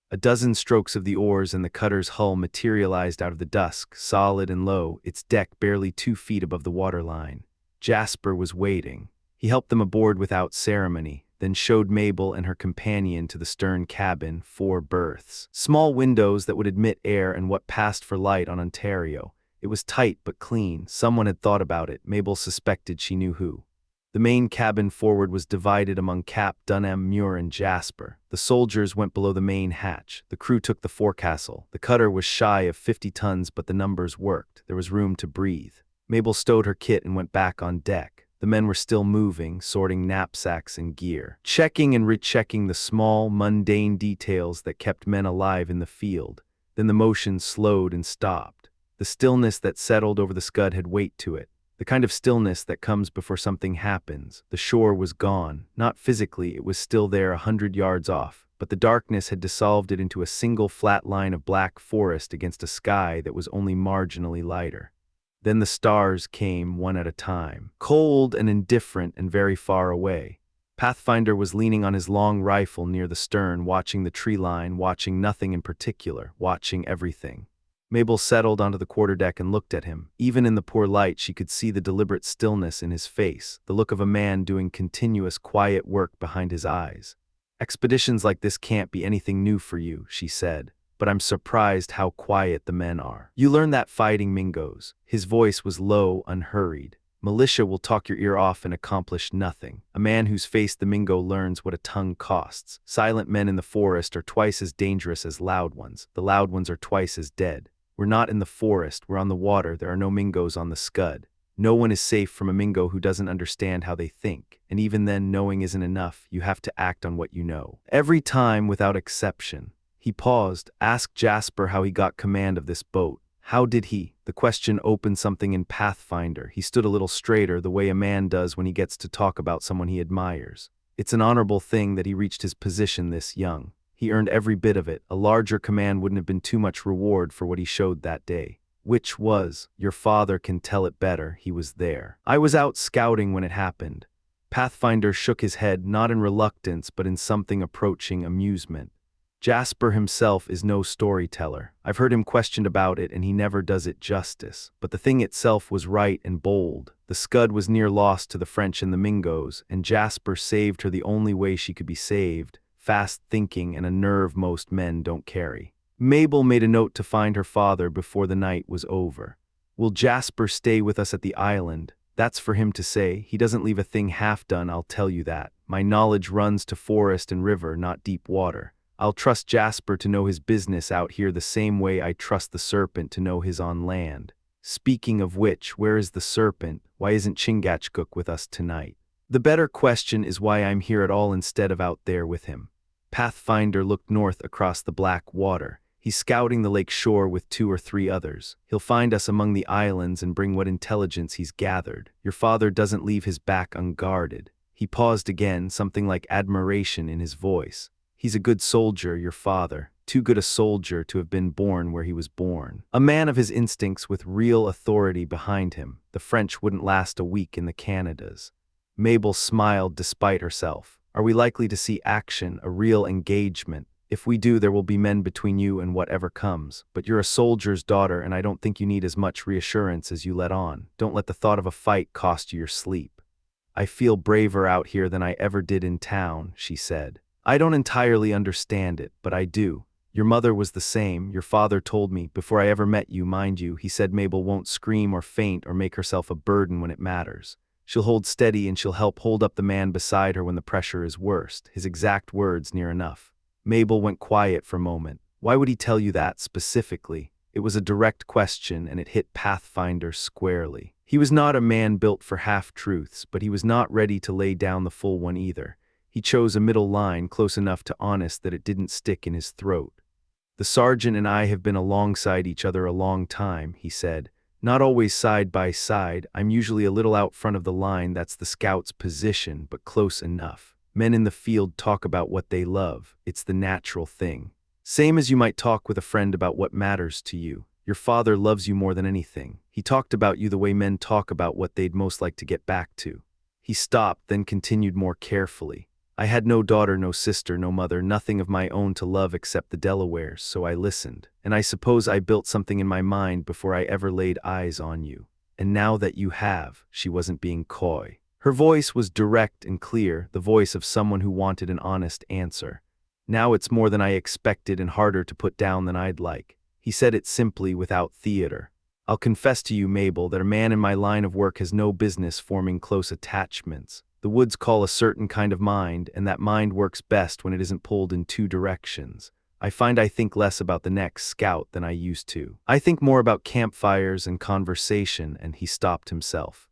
A dozen strokes of the oars and the cutter's hull materialized out of the dusk, solid and low, its deck barely 2 feet above the waterline. Jasper was waiting. He helped them aboard without ceremony, then showed Mabel and her companion to the stern cabin, 4 berths. Small windows that would admit air and what passed for light on Ontario. It was tight but clean. Someone had thought about it. Mabel suspected she knew who. The main cabin forward was divided among Cap, Dunham, Muir, and Jasper. The soldiers went below the main hatch. The crew took the forecastle. The cutter was shy of 50 tons, but the numbers worked. There was room to breathe. Mabel stowed her kit and went back on deck. The men were still moving, sorting knapsacks and gear, checking and rechecking the small, mundane details that kept men alive in the field. Then the motion slowed and stopped. The stillness that settled over the Scud had weight to it, the kind of stillness that comes before something happens. The shore was gone. Not physically, it was still there 100 yards off, but the darkness had dissolved it into a single flat line of black forest against a sky that was only marginally lighter. Then the stars came one at a time, cold and indifferent and very far away. Pathfinder was leaning on his long rifle near the stern, watching the tree line, watching nothing in particular, watching everything. Mabel settled onto the quarterdeck and looked at him. Even in the poor light, she could see the deliberate stillness in his face, the look of a man doing continuous, quiet work behind his eyes. "Expeditions like this can't be anything new for you," she said. "But I'm surprised how quiet the men are. You learn that fighting Mingos." His voice was low, unhurried. "Militia will talk your ear off and accomplish nothing. A man who's faced the Mingo learns what a tongue costs. Silent men in the forest are twice as dangerous as loud ones. The loud ones are twice as dead. We're not in the forest, we're on the water. There are no Mingos on the Scud. No one is safe from a Mingo who doesn't understand how they think. And even then, knowing isn't enough. You have to act on what you know. Every time, without exception." He paused, asked Jasper how he got command of this boat. How did he? The question opened something in Pathfinder. He stood a little straighter, the way a man does when he gets to talk about someone he admires. It's an honorable thing that he reached his position this young. He earned every bit of it. A larger command wouldn't have been too much reward for what he showed that day. Which was, your father can tell it better, he was there. I was out scouting when it happened. Pathfinder shook his head, not in reluctance, but in something approaching amusement. Jasper himself is no storyteller. I've heard him questioned about it, and he never does it justice. But the thing itself was right and bold. The Scud was near lost to the French and the Mingos, and Jasper saved her the only way she could be saved, fast thinking and a nerve most men don't carry. Mabel made a note to find her father before the night was over. "Will Jasper stay with us at the island?" "That's for him to say. He doesn't leave a thing half done, I'll tell you that. My knowledge runs to forest and river, not deep water. I'll trust Jasper to know his business out here the same way I trust the serpent to know his on land. Speaking of which, where is the serpent? Why isn't Chingachgook with us tonight? The better question is why I'm here at all instead of out there with him." Pathfinder looked north across the black water. "He's scouting the lake shore with 2 or 3 others. He'll find us among the islands and bring what intelligence he's gathered. Your father doesn't leave his back unguarded." He paused again, something like admiration in his voice. "He's a good soldier, your father. Too good a soldier to have been born where he was born. A man of his instincts with real authority behind him. The French wouldn't last a week in the Canadas." Mabel smiled despite herself. "Are we likely to see action, a real engagement? If we do, there will be men between you and whatever comes. But you're a soldier's daughter, and I don't think you need as much reassurance as you let on. Don't let the thought of a fight cost you your sleep." "I feel braver out here than I ever did in town," she said. "I don't entirely understand it, but I do. Your mother was the same. Your father told me, before I ever met you, mind you, he said Mabel won't scream or faint or make herself a burden when it matters. She'll hold steady and she'll help hold up the man beside her when the pressure is worst. His exact words, near enough." Mabel went quiet for a moment. Why would he tell you that specifically? It was a direct question, and it hit Pathfinder squarely. He was not a man built for half-truths, but he was not ready to lay down the full one either. He chose a middle line close enough to honest that it didn't stick in his throat. "The sergeant and I have been alongside each other a long time," he said. "Not always side by side. I'm usually a little out front of the line, that's the scout's position, but close enough. Men in the field talk about what they love. It's the natural thing. Same as you might talk with a friend about what matters to you. Your father loves you more than anything. He talked about you the way men talk about what they'd most like to get back to." He stopped, then continued more carefully. "I had no daughter, no sister, no mother, nothing of my own to love except the Delawares, so I listened. And I suppose I built something in my mind before I ever laid eyes on you. And now that you have," she wasn't being coy. Her voice was direct and clear, the voice of someone who wanted an honest answer. "Now it's more than I expected and harder to put down than I'd like." He said it simply, without theater. "I'll confess to you, Mabel, that a man in my line of work has no business forming close attachments. The woods call a certain kind of mind, and that mind works best when it isn't pulled in two directions. I find I think less about the next scout than I used to. I think more about campfires and conversation," and he stopped himself.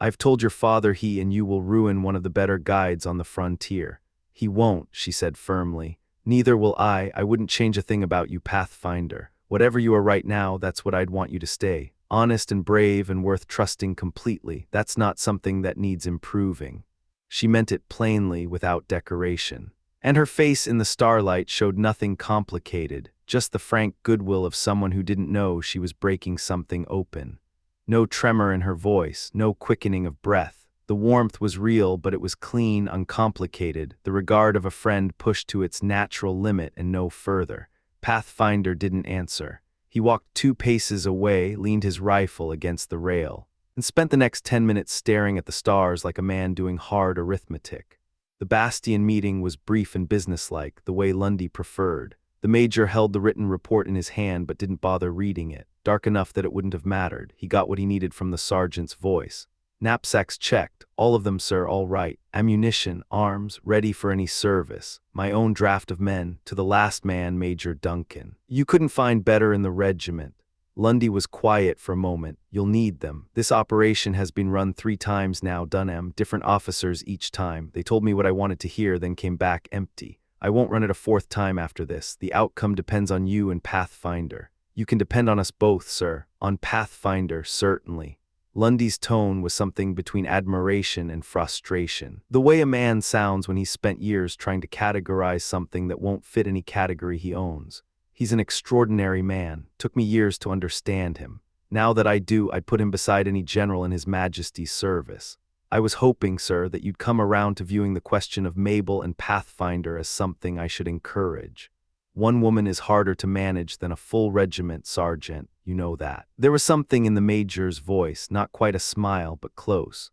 "I've told your father he and you will ruin one of the better guides on the frontier." "He won't," she said firmly. "Neither will I. I wouldn't change a thing about you, Pathfinder. Whatever you are right now, that's what I'd want you to stay. Honest and brave and worth trusting completely. That's not something that needs improving." She meant it plainly, without decoration. And her face in the starlight showed nothing complicated, just the frank goodwill of someone who didn't know she was breaking something open. No tremor in her voice, no quickening of breath. The warmth was real, but it was clean, uncomplicated, the regard of a friend pushed to its natural limit and no further. Pathfinder didn't answer. He walked 2 paces away, leaned his rifle against the rail, and spent the next 10 minutes staring at the stars like a man doing hard arithmetic. The Bastion meeting was brief and businesslike, the way Lundy preferred. The major held the written report in his hand but didn't bother reading it, dark enough that it wouldn't have mattered. He got what he needed from the sergeant's voice. "Knapsacks checked. All of them, sir, all right. Ammunition, arms, ready for any service. My own draft of men, to the last man, Major Duncan. You couldn't find better in the regiment." Lundy was quiet for a moment. "You'll need them. This operation has been run 3 times now, Dunham, different officers each time. They told me what I wanted to hear, then came back empty. I won't run it a 4th time after this. The outcome depends on you and Pathfinder." "You can depend on us both, sir." "On Pathfinder, certainly." Lundy's tone was something between admiration and frustration. The way a man sounds when he's spent years trying to categorize something that won't fit any category he owns. "He's an extraordinary man. Took me years to understand him. Now that I do, I'd put him beside any general in His Majesty's service. I was hoping, sir, that you'd come around to viewing the question of Mabel and Pathfinder as something I should encourage. One woman is harder to manage than a full regiment, Sergeant. You know that." There was something in the major's voice, not quite a smile, but close.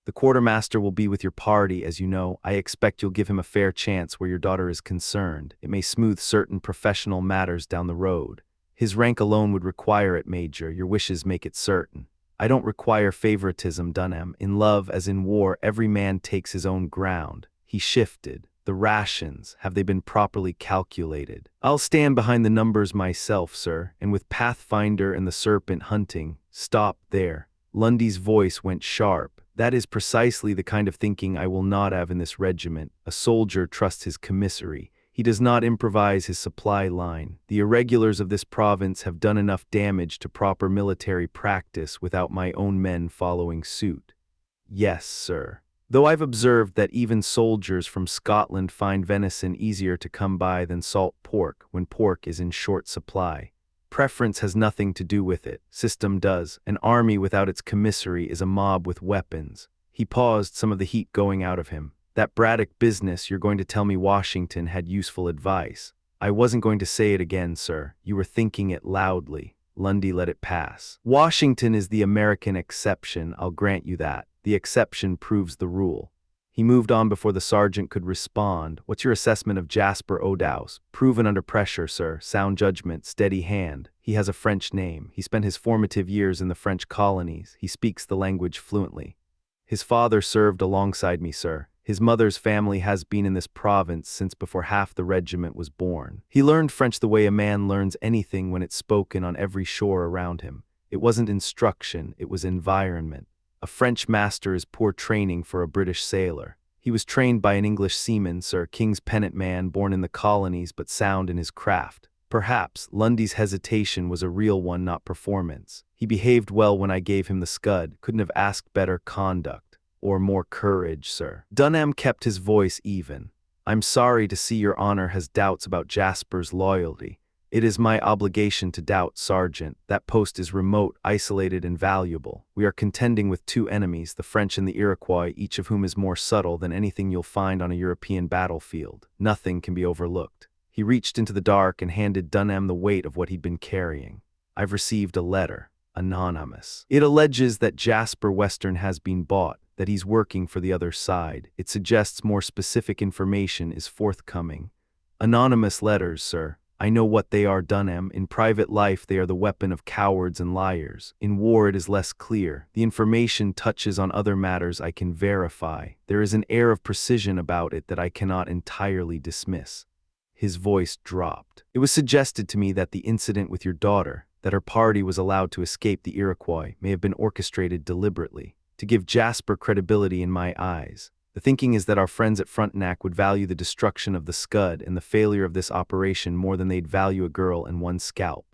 "The quartermaster will be with your party, as you know. I expect you'll give him a fair chance where your daughter is concerned. It may smooth certain professional matters down the road. His rank alone would require it, Major. Your wishes make it certain. I don't require favoritism, Dunham. In love, as in war, every man takes his own ground." He shifted. "The rations, have they been properly calculated?" "I'll stand behind the numbers myself, sir, and with Pathfinder and the Serpent hunting." "Stop there." Lundy's voice went sharp. "That is precisely the kind of thinking I will not have in this regiment. A soldier trusts his commissary. He does not improvise his supply line. The irregulars of this province have done enough damage to proper military practice without my own men following suit." "Yes, sir. Though I've observed that even soldiers from Scotland find venison easier to come by than salt pork when pork is in short supply. Preference has nothing to do with it. System does. An army without its commissary is a mob with weapons." He paused, some of the heat going out of him. "That Braddock business, you're going to tell me Washington had useful advice." "I wasn't going to say it again, sir. You were thinking it loudly." Lundy let it pass. "Washington is the American exception, I'll grant you that. The exception proves the rule." He moved on before the sergeant could respond. "What's your assessment of Jasper Odaus?" "Proven under pressure, sir. Sound judgment, steady hand. He has a French name. He spent his formative years in the French colonies. He speaks the language fluently." "His father served alongside me, sir. His mother's family has been in this province since before half the regiment was born. He learned French the way a man learns anything when it's spoken on every shore around him. It wasn't instruction, it was environment. A French master is poor training for a British sailor. He was trained by an English seaman, Sir, King's pennant man, born in the colonies but sound in his craft. Perhaps Lundy's hesitation was a real one, not performance. He behaved well when I gave him the scud, couldn't have asked better conduct. Or more courage, sir. Dunham kept his voice even. I'm sorry to see your honor has doubts about Jasper's loyalty. It is my obligation to doubt, Sergeant. That post is remote, isolated, and valuable. We are contending with two enemies, the French and the Iroquois, each of whom is more subtle than anything you'll find on a European battlefield. Nothing can be overlooked. He reached into the dark and handed Dunham the weight of what he'd been carrying. I've received a letter. Anonymous. It alleges that Jasper Western has been bought, that he's working for the other side. It suggests more specific information is forthcoming. Anonymous letters, sir. I know what they are, Dunham. In private life, they are the weapon of cowards and liars. In war, it is less clear. The information touches on other matters I can verify. There is an air of precision about it that I cannot entirely dismiss. His voice dropped. It was suggested to me that the incident with your daughter, that her party was allowed to escape the Iroquois, may have been orchestrated deliberately, to give Jasper credibility in my eyes. The thinking is that our friends at Frontenac would value the destruction of the Scud and the failure of this operation more than they'd value a girl and one scalp.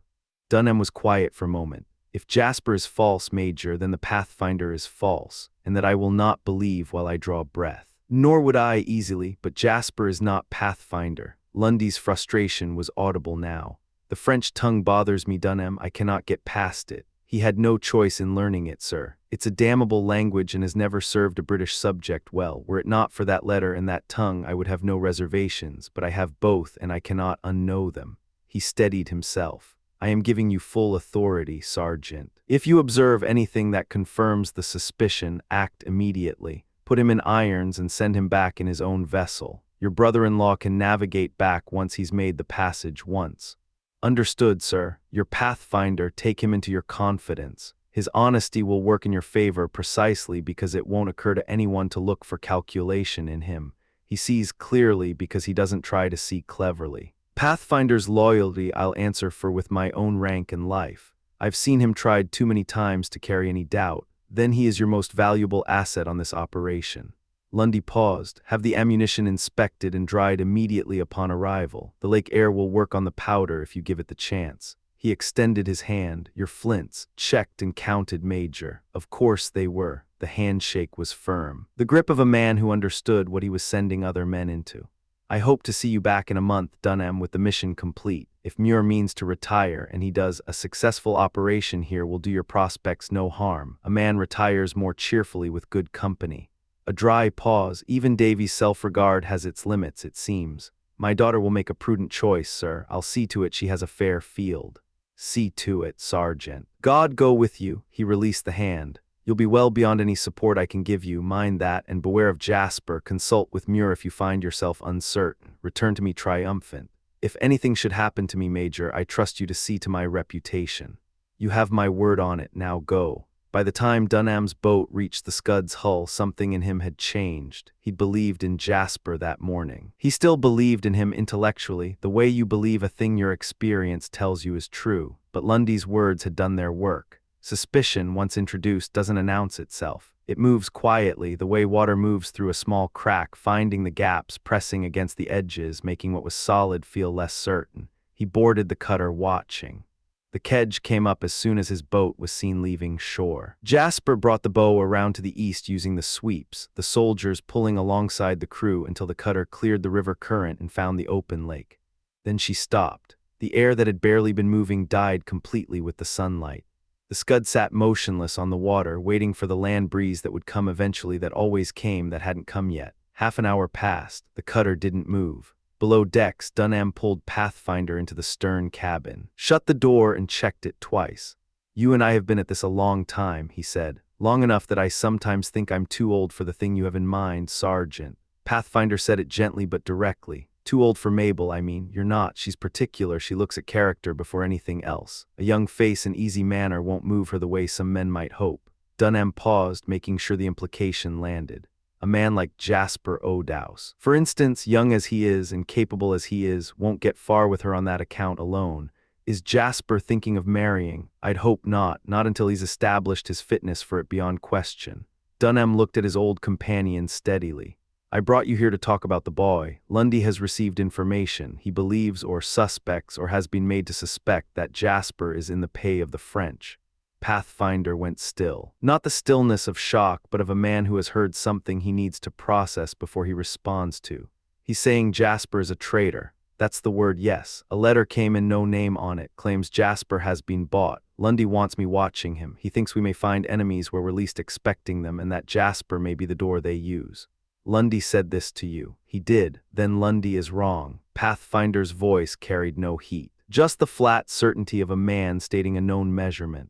Dunham was quiet for a moment. If Jasper is false, Major, then the Pathfinder is false, and that I will not believe while I draw breath. Nor would I easily, but Jasper is not Pathfinder. Lundy's frustration was audible now. The French tongue bothers me, Dunham. I cannot get past it. He had no choice in learning it, sir. It's a damnable language and has never served a British subject well. Were it not for that letter and that tongue, I would have no reservations, but I have both and I cannot unknow them. He steadied himself. I am giving you full authority, Sergeant. If you observe anything that confirms the suspicion, act immediately. Put him in irons and send him back in his own vessel. Your brother-in-law can navigate back once he's made the passage once. Understood, sir. Your Pathfinder, take him into your confidence. His honesty will work in your favor precisely because it won't occur to anyone to look for calculation in him. He sees clearly because he doesn't try to see cleverly. Pathfinder's loyalty I'll answer for with my own rank and life. I've seen him tried too many times to carry any doubt. Then he is your most valuable asset on this operation. Lundy paused. Have the ammunition inspected and dried immediately upon arrival. The lake air will work on the powder if you give it the chance. He extended his hand. Your flints, checked and counted, Major. Of course they were. The handshake was firm. The grip of a man who understood what he was sending other men into. I hope to see you back in a month, Dunham, with the mission complete. If Muir means to retire, and he does, a successful operation here will do your prospects no harm. A man retires more cheerfully with good company. A dry pause. Even Davy's self-regard has its limits, it seems. My daughter will make a prudent choice, sir. I'll see to it she has a fair field. See to it, Sergeant. God go with you. He released the hand. You'll be well beyond any support I can give you. Mind that, and beware of Jasper. Consult with Muir if you find yourself uncertain. Return to me triumphant. If anything should happen to me, Major, I trust you to see to my reputation. You have my word on it. Now go. By the time Dunham's boat reached the Scud's hull, something in him had changed. He'd believed in Jasper that morning. He still believed in him intellectually, the way you believe a thing your experience tells you is true. But Lundy's words had done their work. Suspicion, once introduced, doesn't announce itself. It moves quietly, the way water moves through a small crack, finding the gaps, pressing against the edges, making what was solid feel less certain. He boarded the cutter, watching. The kedge came up as soon as his boat was seen leaving shore. Jasper brought the bow around to the east using the sweeps, the soldiers pulling alongside the crew until the cutter cleared the river current and found the open lake. Then she stopped. The air that had barely been moving died completely with the sunlight. The Scud sat motionless on the water, waiting for the land breeze that would come eventually, that always came, that hadn't come yet. Half an hour passed. The cutter didn't move. Below decks, Dunham pulled Pathfinder into the stern cabin, shut the door and checked it twice. You and I have been at this a long time, he said. Long enough that I sometimes think I'm too old for the thing you have in mind, Sergeant. Pathfinder said it gently but directly. Too old for Mabel, I mean. You're not. She's particular. She looks at character before anything else. A young face and easy manner won't move her the way some men might hope. Dunham paused, making sure the implication landed. A man like Jasper O'Dowse, for instance, young as he is and capable as he is, won't get far with her on that account alone. Is Jasper thinking of marrying? I'd hope not until he's established his fitness for it beyond question. Dunham looked at his old companion steadily. I brought you here to talk about the boy. Lundy has received information. He believes or suspects or has been made to suspect that Jasper is in the pay of the French. Pathfinder went still. Not the stillness of shock, but of a man who has heard something he needs to process before he responds to. He's saying Jasper is a traitor. That's the word, yes. A letter came and no name on it. Claims Jasper has been bought. Lundy wants me watching him. He thinks we may find enemies where we're least expecting them and that Jasper may be the door they use. Lundy said this to you. He did. Then Lundy is wrong. Pathfinder's voice carried no heat. Just the flat certainty of a man stating a known measurement.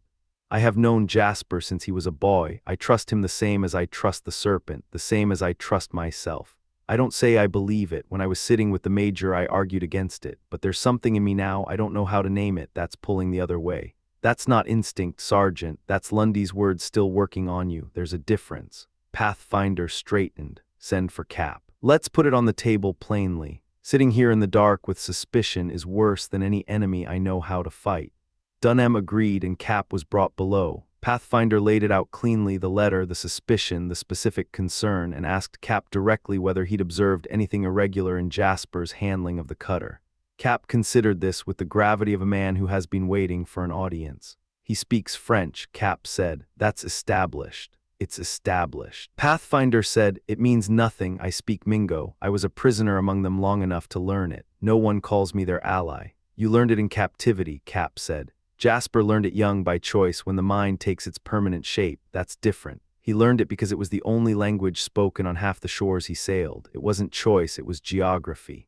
I have known Jasper since he was a boy. I trust him the same as I trust the serpent, the same as I trust myself. I don't say I believe it. When I was sitting with the major, I argued against it. But there's something in me now, I don't know how to name it, that's pulling the other way. That's not instinct, Sergeant. That's Lundy's words still working on you. There's a difference. Pathfinder straightened. Send for Cap. Let's put it on the table plainly. Sitting here in the dark with suspicion is worse than any enemy I know how to fight. Dunham agreed and Cap was brought below. Pathfinder laid it out cleanly, the letter, the suspicion, the specific concern, and asked Cap directly whether he'd observed anything irregular in Jasper's handling of the cutter. Cap considered this with the gravity of a man who has been waiting for an audience. He speaks French, Cap said. That's established. It's established. Pathfinder said, it means nothing. I speak Mingo. I was a prisoner among them long enough to learn it. No one calls me their ally. You learned it in captivity, Cap said. Jasper learned it young by choice. When the mind takes its permanent shape, that's different. He learned it because it was the only language spoken on half the shores he sailed. It wasn't choice, it was geography.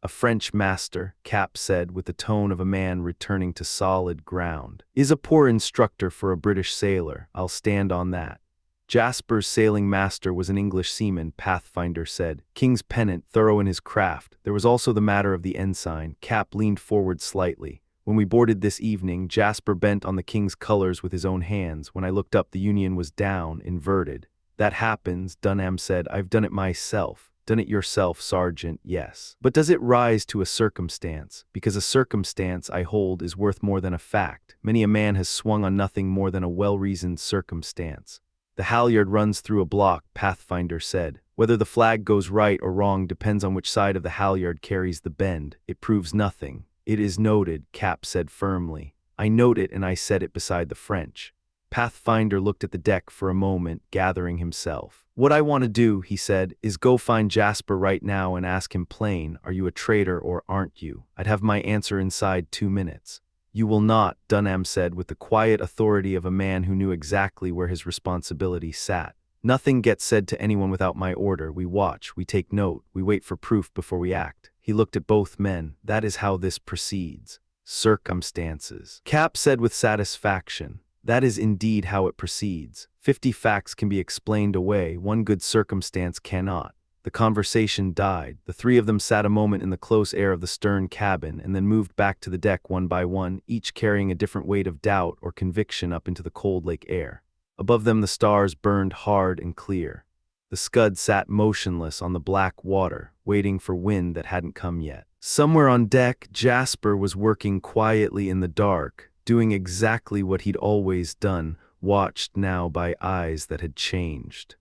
A French master, Cap said with the tone of a man returning to solid ground, is a poor instructor for a British sailor. I'll stand on that. Jasper's sailing master was an English seaman, Pathfinder said. King's pennant, thorough in his craft. There was also the matter of the ensign. Cap leaned forward slightly. When we boarded this evening, Jasper bent on the king's colors with his own hands. When I looked up, the Union was down, inverted. That happens, Dunham said. I've done it myself. Done it yourself, Sergeant, yes. But does it rise to a circumstance? Because a circumstance, I hold, is worth more than a fact. Many a man has swung on nothing more than a well-reasoned circumstance. The halyard runs through a block, Pathfinder said. Whether the flag goes right or wrong depends on which side of the halyard carries the bend. It proves nothing. It is noted, Cap said firmly. I note it and I set it beside the French. Pathfinder looked at the deck for a moment, gathering himself. What I want to do, he said, is go find Jasper right now and ask him plain, are you a traitor or aren't you? I'd have my answer inside 2 minutes. You will not, Dunham said with the quiet authority of a man who knew exactly where his responsibility sat. Nothing gets said to anyone without my order. We watch, we take note, we wait for proof before we act. He looked at both men. That is how this proceeds. Circumstances. Cap said with satisfaction. That is indeed how it proceeds. 50 facts can be explained away. One good circumstance cannot. The conversation died. The three of them sat a moment in the close air of the stern cabin and then moved back to the deck one by one, each carrying a different weight of doubt or conviction up into the cold lake air. Above them the stars burned hard and clear. The Scud sat motionless on the black water, waiting for wind that hadn't come yet. Somewhere on deck, Jasper was working quietly in the dark, doing exactly what he'd always done, watched now by eyes that had changed.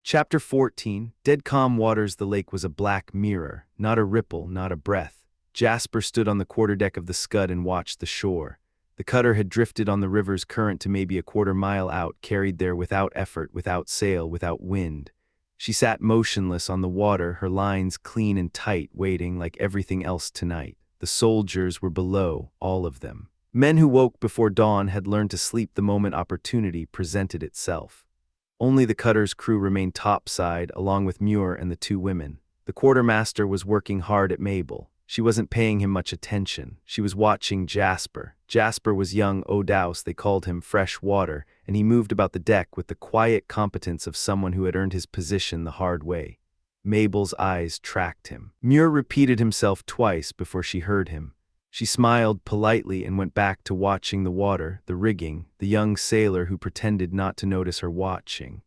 Chapter 14. Dead calm waters. The lake was a black mirror, not a ripple, not a breath. Jasper stood on the quarterdeck of the Scud and watched the shore. The cutter had drifted on the river's current to maybe a quarter mile out, carried there without effort, without sail, without wind. She sat motionless on the water, her lines clean and tight, waiting like everything else tonight. The soldiers were below, all of them. Men who woke before dawn had learned to sleep the moment opportunity presented itself. Only the cutter's crew remained topside, along with Muir and the two women. The quartermaster was working hard at Mabel. She wasn't paying him much attention. She was watching Jasper. Jasper was young O'Dowse, they called him Fresh Water, and he moved about the deck with the quiet competence of someone who had earned his position the hard way. Mabel's eyes tracked him. Muir repeated himself twice before she heard him. She smiled politely and went back to watching the water, the rigging, the young sailor who pretended not to notice her watching.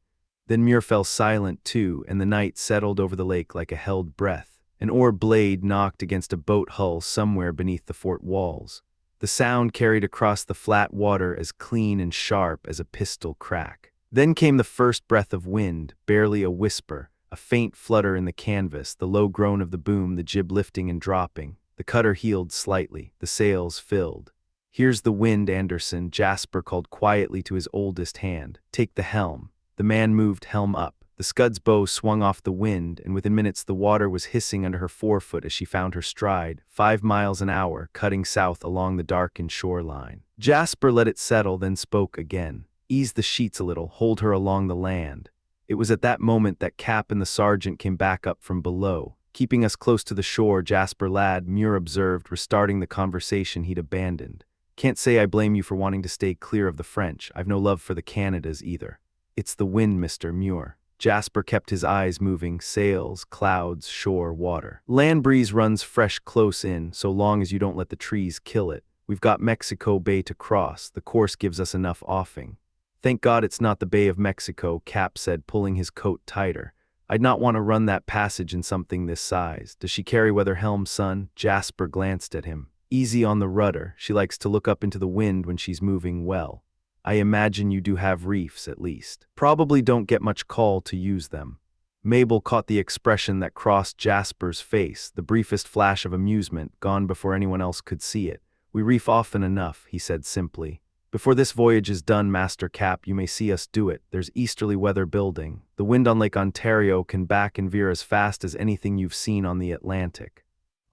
Then Muir fell silent too, and the night settled over the lake like a held breath. An oar blade knocked against a boat hull somewhere beneath the fort walls. The sound carried across the flat water as clean and sharp as a pistol crack. Then came the first breath of wind, barely a whisper, a faint flutter in the canvas, the low groan of the boom, the jib lifting and dropping. The cutter heeled slightly, the sails filled. "Here's the wind, Anderson," Jasper called quietly to his oldest hand. "Take the helm." The man moved helm up. The Scud's bow swung off the wind, and within minutes the water was hissing under her forefoot as she found her stride, 5 miles an hour, cutting south along the darkened shoreline. Jasper let it settle, then spoke again. "Ease the sheets a little, hold her along the land." It was at that moment that Cap and the sergeant came back up from below. "Keeping us close to the shore, Jasper lad," Muir observed, restarting the conversation he'd abandoned. "Can't say I blame you for wanting to stay clear of the French. I've no love for the Canadas either." "It's the wind, Mr. Muir." Jasper kept his eyes moving. "Sails, clouds, shore, water. Land breeze runs fresh close in, so long as you don't let the trees kill it. We've got Mexico Bay to cross. The course gives us enough offing." "Thank God it's not the Bay of Mexico," Cap said, pulling his coat tighter. "I'd not want to run that passage in something this size. Does she carry weather helm, son?" Jasper glanced at him. "Easy on the rudder. She likes to look up into the wind when she's moving well. I imagine you do have reefs, at least. Probably don't get much call to use them." Mabel caught the expression that crossed Jasper's face, the briefest flash of amusement, gone before anyone else could see it. "We reef often enough," he said simply. "Before this voyage is done, Master Cap, you may see us do it. There's easterly weather building. The wind on Lake Ontario can back and veer as fast as anything you've seen on the Atlantic."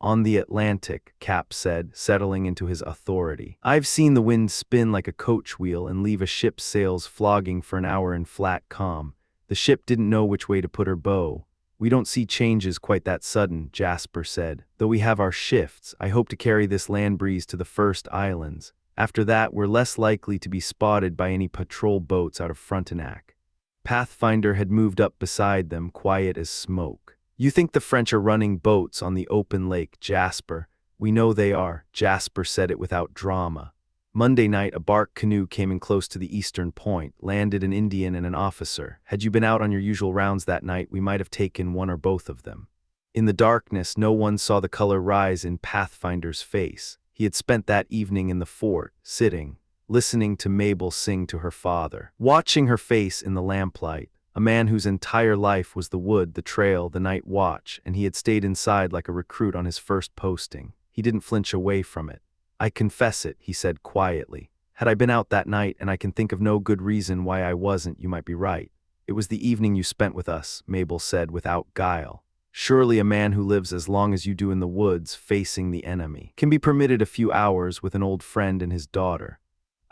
"On the Atlantic," Cap said, settling into his authority. "I've seen the wind spin like a coach wheel and leave a ship's sails flogging for an hour in flat calm. The ship didn't know which way to put her bow." "We don't see changes quite that sudden," Jasper said. "Though we have our shifts, I hope to carry this land breeze to the first islands. After that, we're less likely to be spotted by any patrol boats out of Frontenac." Pathfinder had moved up beside them, quiet as smoke. "You think the French are running boats on the open lake, Jasper?" "We know they are." Jasper said it without drama. "Monday night, a bark canoe came in close to the eastern point, landed an Indian and an officer. Had you been out on your usual rounds that night, we might have taken one or both of them." In the darkness, no one saw the color rise in Pathfinder's face. He had spent that evening in the fort, sitting, listening to Mabel sing to her father, watching her face in the lamplight. A man whose entire life was the wood, the trail, the night watch, and he had stayed inside like a recruit on his first posting. He didn't flinch away from it. "I confess it," he said quietly. "Had I been out that night, and I can think of no good reason why I wasn't, you might be right." "It was the evening you spent with us," Mabel said without guile. "Surely a man who lives as long as you do in the woods, facing the enemy, can be permitted a few hours with an old friend and his daughter."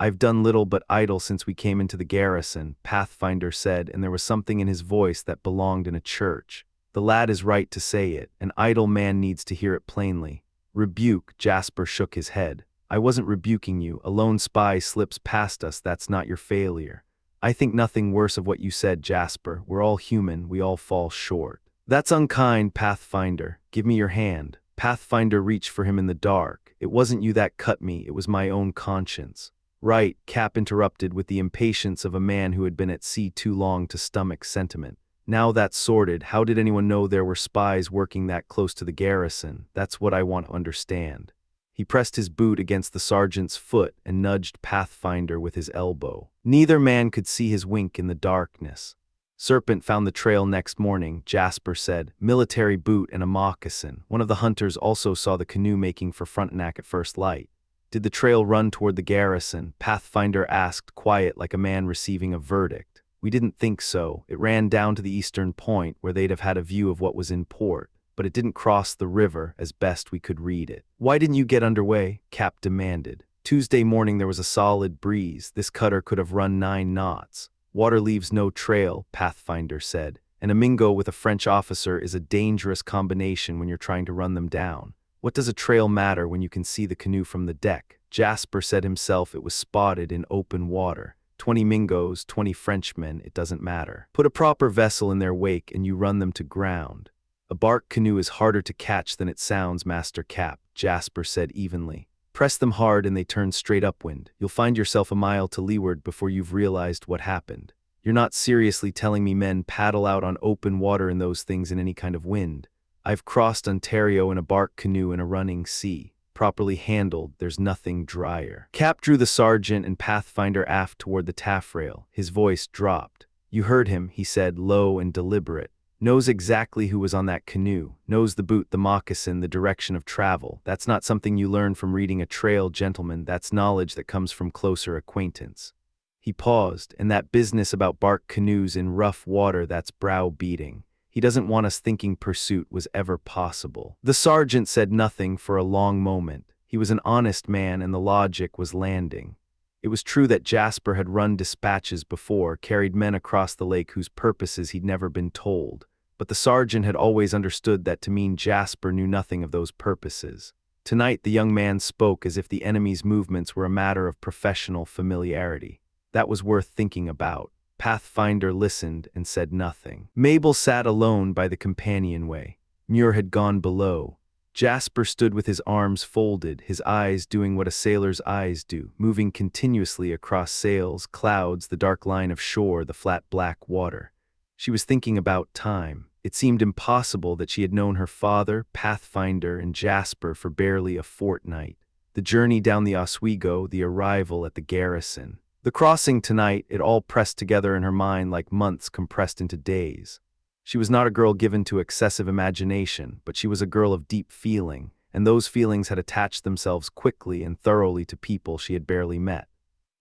"I've done little but idle since we came into the garrison," Pathfinder said, and there was something in his voice that belonged in a church. "The lad is right to say it. An idle man needs to hear it plainly." "Rebuke," Jasper shook his head. "I wasn't rebuking you. A lone spy slips past us, that's not your failure." "I think nothing worse of what you said, Jasper. We're all human, we all fall short." "That's unkind, Pathfinder. Give me your hand." Pathfinder reached for him in the dark. "It wasn't you that cut me, it was my own conscience." "Right," Cap interrupted with the impatience of a man who had been at sea too long to stomach sentiment. "Now that's sorted, how did anyone know there were spies working that close to the garrison? That's what I want to understand." He pressed his boot against the sergeant's foot and nudged Pathfinder with his elbow. Neither man could see his wink in the darkness. "Serpent found the trail next morning," Jasper said. "Military boot and a moccasin. One of the hunters also saw the canoe making for Frontenac at first light." "Did the trail run toward the garrison?" Pathfinder asked, quiet like a man receiving a verdict. "We didn't think so. It ran down to the eastern point, where they'd have had a view of what was in port. But it didn't cross the river, as best we could read it." "Why didn't you get underway?" Cap demanded. "Tuesday morning there was a solid breeze. This cutter could have run 9 knots. Water leaves no trail," Pathfinder said. "And a Mingo with a French officer is a dangerous combination when you're trying to run them down. What does a trail matter when you can see the canoe from the deck?" Jasper said himself it was spotted in open water. 20 Mingos, 20 Frenchmen, it doesn't matter. Put a proper vessel in their wake and you run them to ground. A bark canoe is harder to catch than it sounds, Master Cap, Jasper said evenly. Press them hard and they turn straight upwind. You'll find yourself a mile to leeward before you've realized what happened. You're not seriously telling me men paddle out on open water in those things in any kind of wind. I've crossed Ontario in a bark canoe in a running sea. Properly handled, there's nothing drier. Cap drew the sergeant and Pathfinder aft toward the taffrail. His voice dropped. You heard him, he said, low and deliberate. Knows exactly who was on that canoe, knows the boot, the moccasin, the direction of travel. That's not something you learn from reading a trail, gentlemen. That's knowledge that comes from closer acquaintance. He paused, and that business about bark canoes in rough water, that's browbeating. He doesn't want us thinking pursuit was ever possible. The sergeant said nothing for a long moment. He was an honest man and the logic was landing. It was true that Jasper had run dispatches before, carried men across the lake whose purposes he'd never been told. But the sergeant had always understood that to mean Jasper knew nothing of those purposes. Tonight the young man spoke as if the enemy's movements were a matter of professional familiarity. That was worth thinking about. Pathfinder listened and said nothing. Mabel sat alone by the companionway. Muir had gone below. Jasper stood with his arms folded, his eyes doing what a sailor's eyes do, moving continuously across sails, clouds, the dark line of shore, the flat black water. She was thinking about time. It seemed impossible that she had known her father, Pathfinder, and Jasper for barely a fortnight. The journey down the Oswego, the arrival at the garrison. The crossing tonight, it all pressed together in her mind like months compressed into days. She was not a girl given to excessive imagination, but she was a girl of deep feeling, and those feelings had attached themselves quickly and thoroughly to people she had barely met.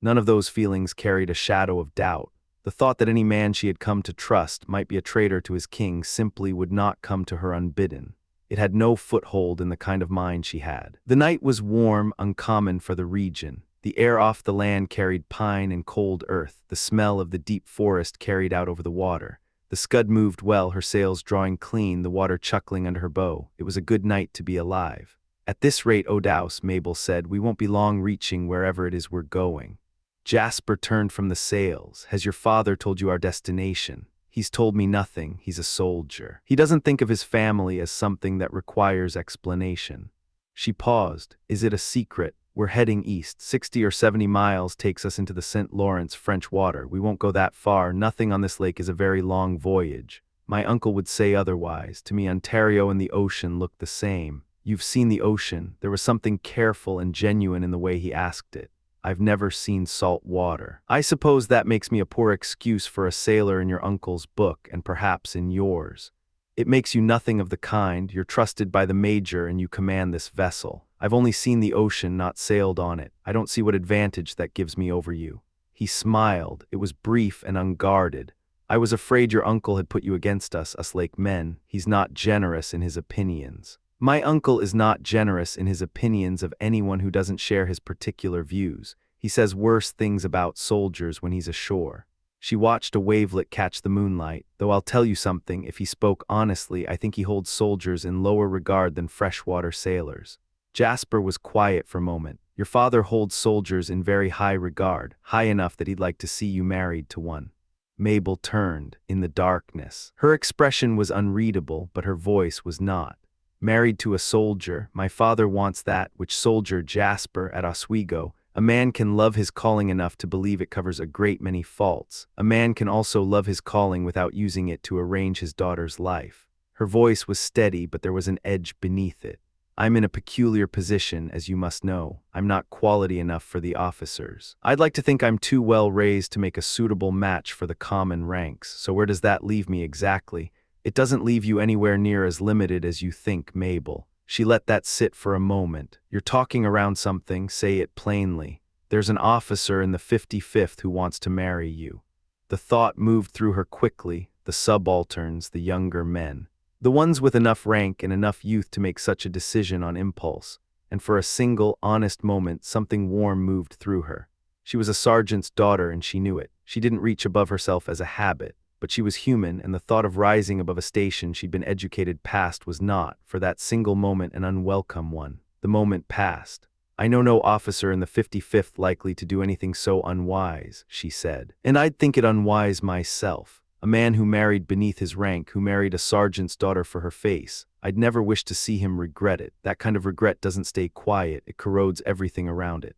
None of those feelings carried a shadow of doubt. The thought that any man she had come to trust might be a traitor to his king simply would not come to her unbidden. It had no foothold in the kind of mind she had. The night was warm, uncommon for the region. The air off the land carried pine and cold earth, the smell of the deep forest carried out over the water. The scud moved well, her sails drawing clean, the water chuckling under her bow. It was a good night to be alive. At this rate, Odaus, Mabel said, we won't be long reaching wherever it is we're going. Jasper turned from the sails. Has your father told you our destination? He's told me nothing. He's a soldier. He doesn't think of his family as something that requires explanation. She paused. Is it a secret? We're heading east. 60 or 70 miles takes us into the St. Lawrence French water. We won't go that far. Nothing on this lake is a very long voyage. My uncle would say otherwise. To me, Ontario and the ocean look the same. You've seen the ocean. There was something careful and genuine in the way he asked it. I've never seen salt water. I suppose that makes me a poor excuse for a sailor in your uncle's book, and perhaps in yours. It makes you nothing of the kind. You're trusted by the major and you command this vessel. I've only seen the ocean, not sailed on it. I don't see what advantage that gives me over you. He smiled. It was brief and unguarded. I was afraid your uncle had put you against us lake men. He's not generous in his opinions. My uncle is not generous in his opinions of anyone who doesn't share his particular views. He says worse things about soldiers when he's ashore. She watched a wavelet catch the moonlight, though I'll tell you something, if he spoke honestly, I think he holds soldiers in lower regard than freshwater sailors. Jasper was quiet for a moment. Your father holds soldiers in very high regard, high enough that he'd like to see you married to one. Mabel turned, in the darkness. Her expression was unreadable, but her voice was not. Married to a soldier, my father wants that which soldier Jasper at Oswego. A man can love his calling enough to believe it covers a great many faults. A man can also love his calling without using it to arrange his daughter's life. Her voice was steady, but there was an edge beneath it. I'm in a peculiar position, as you must know. I'm not quality enough for the officers. I'd like to think I'm too well raised to make a suitable match for the common ranks. So where does that leave me exactly? It doesn't leave you anywhere near as limited as you think, Mabel. She let that sit for a moment. You're talking around something, say it plainly. There's an officer in the 55th who wants to marry you. The thought moved through her quickly, the subalterns, the younger men. The ones with enough rank and enough youth to make such a decision on impulse. And for a single, honest moment, something warm moved through her. She was a sergeant's daughter and she knew it. She didn't reach above herself as a habit. But she was human, and the thought of rising above a station she'd been educated past was not, for that single moment, an unwelcome one. The moment passed. I know no officer in the 55th likely to do anything so unwise, she said. And I'd think it unwise myself. A man who married beneath his rank, who married a sergeant's daughter for her face. I'd never wish to see him regret it. That kind of regret doesn't stay quiet, it corrodes everything around it.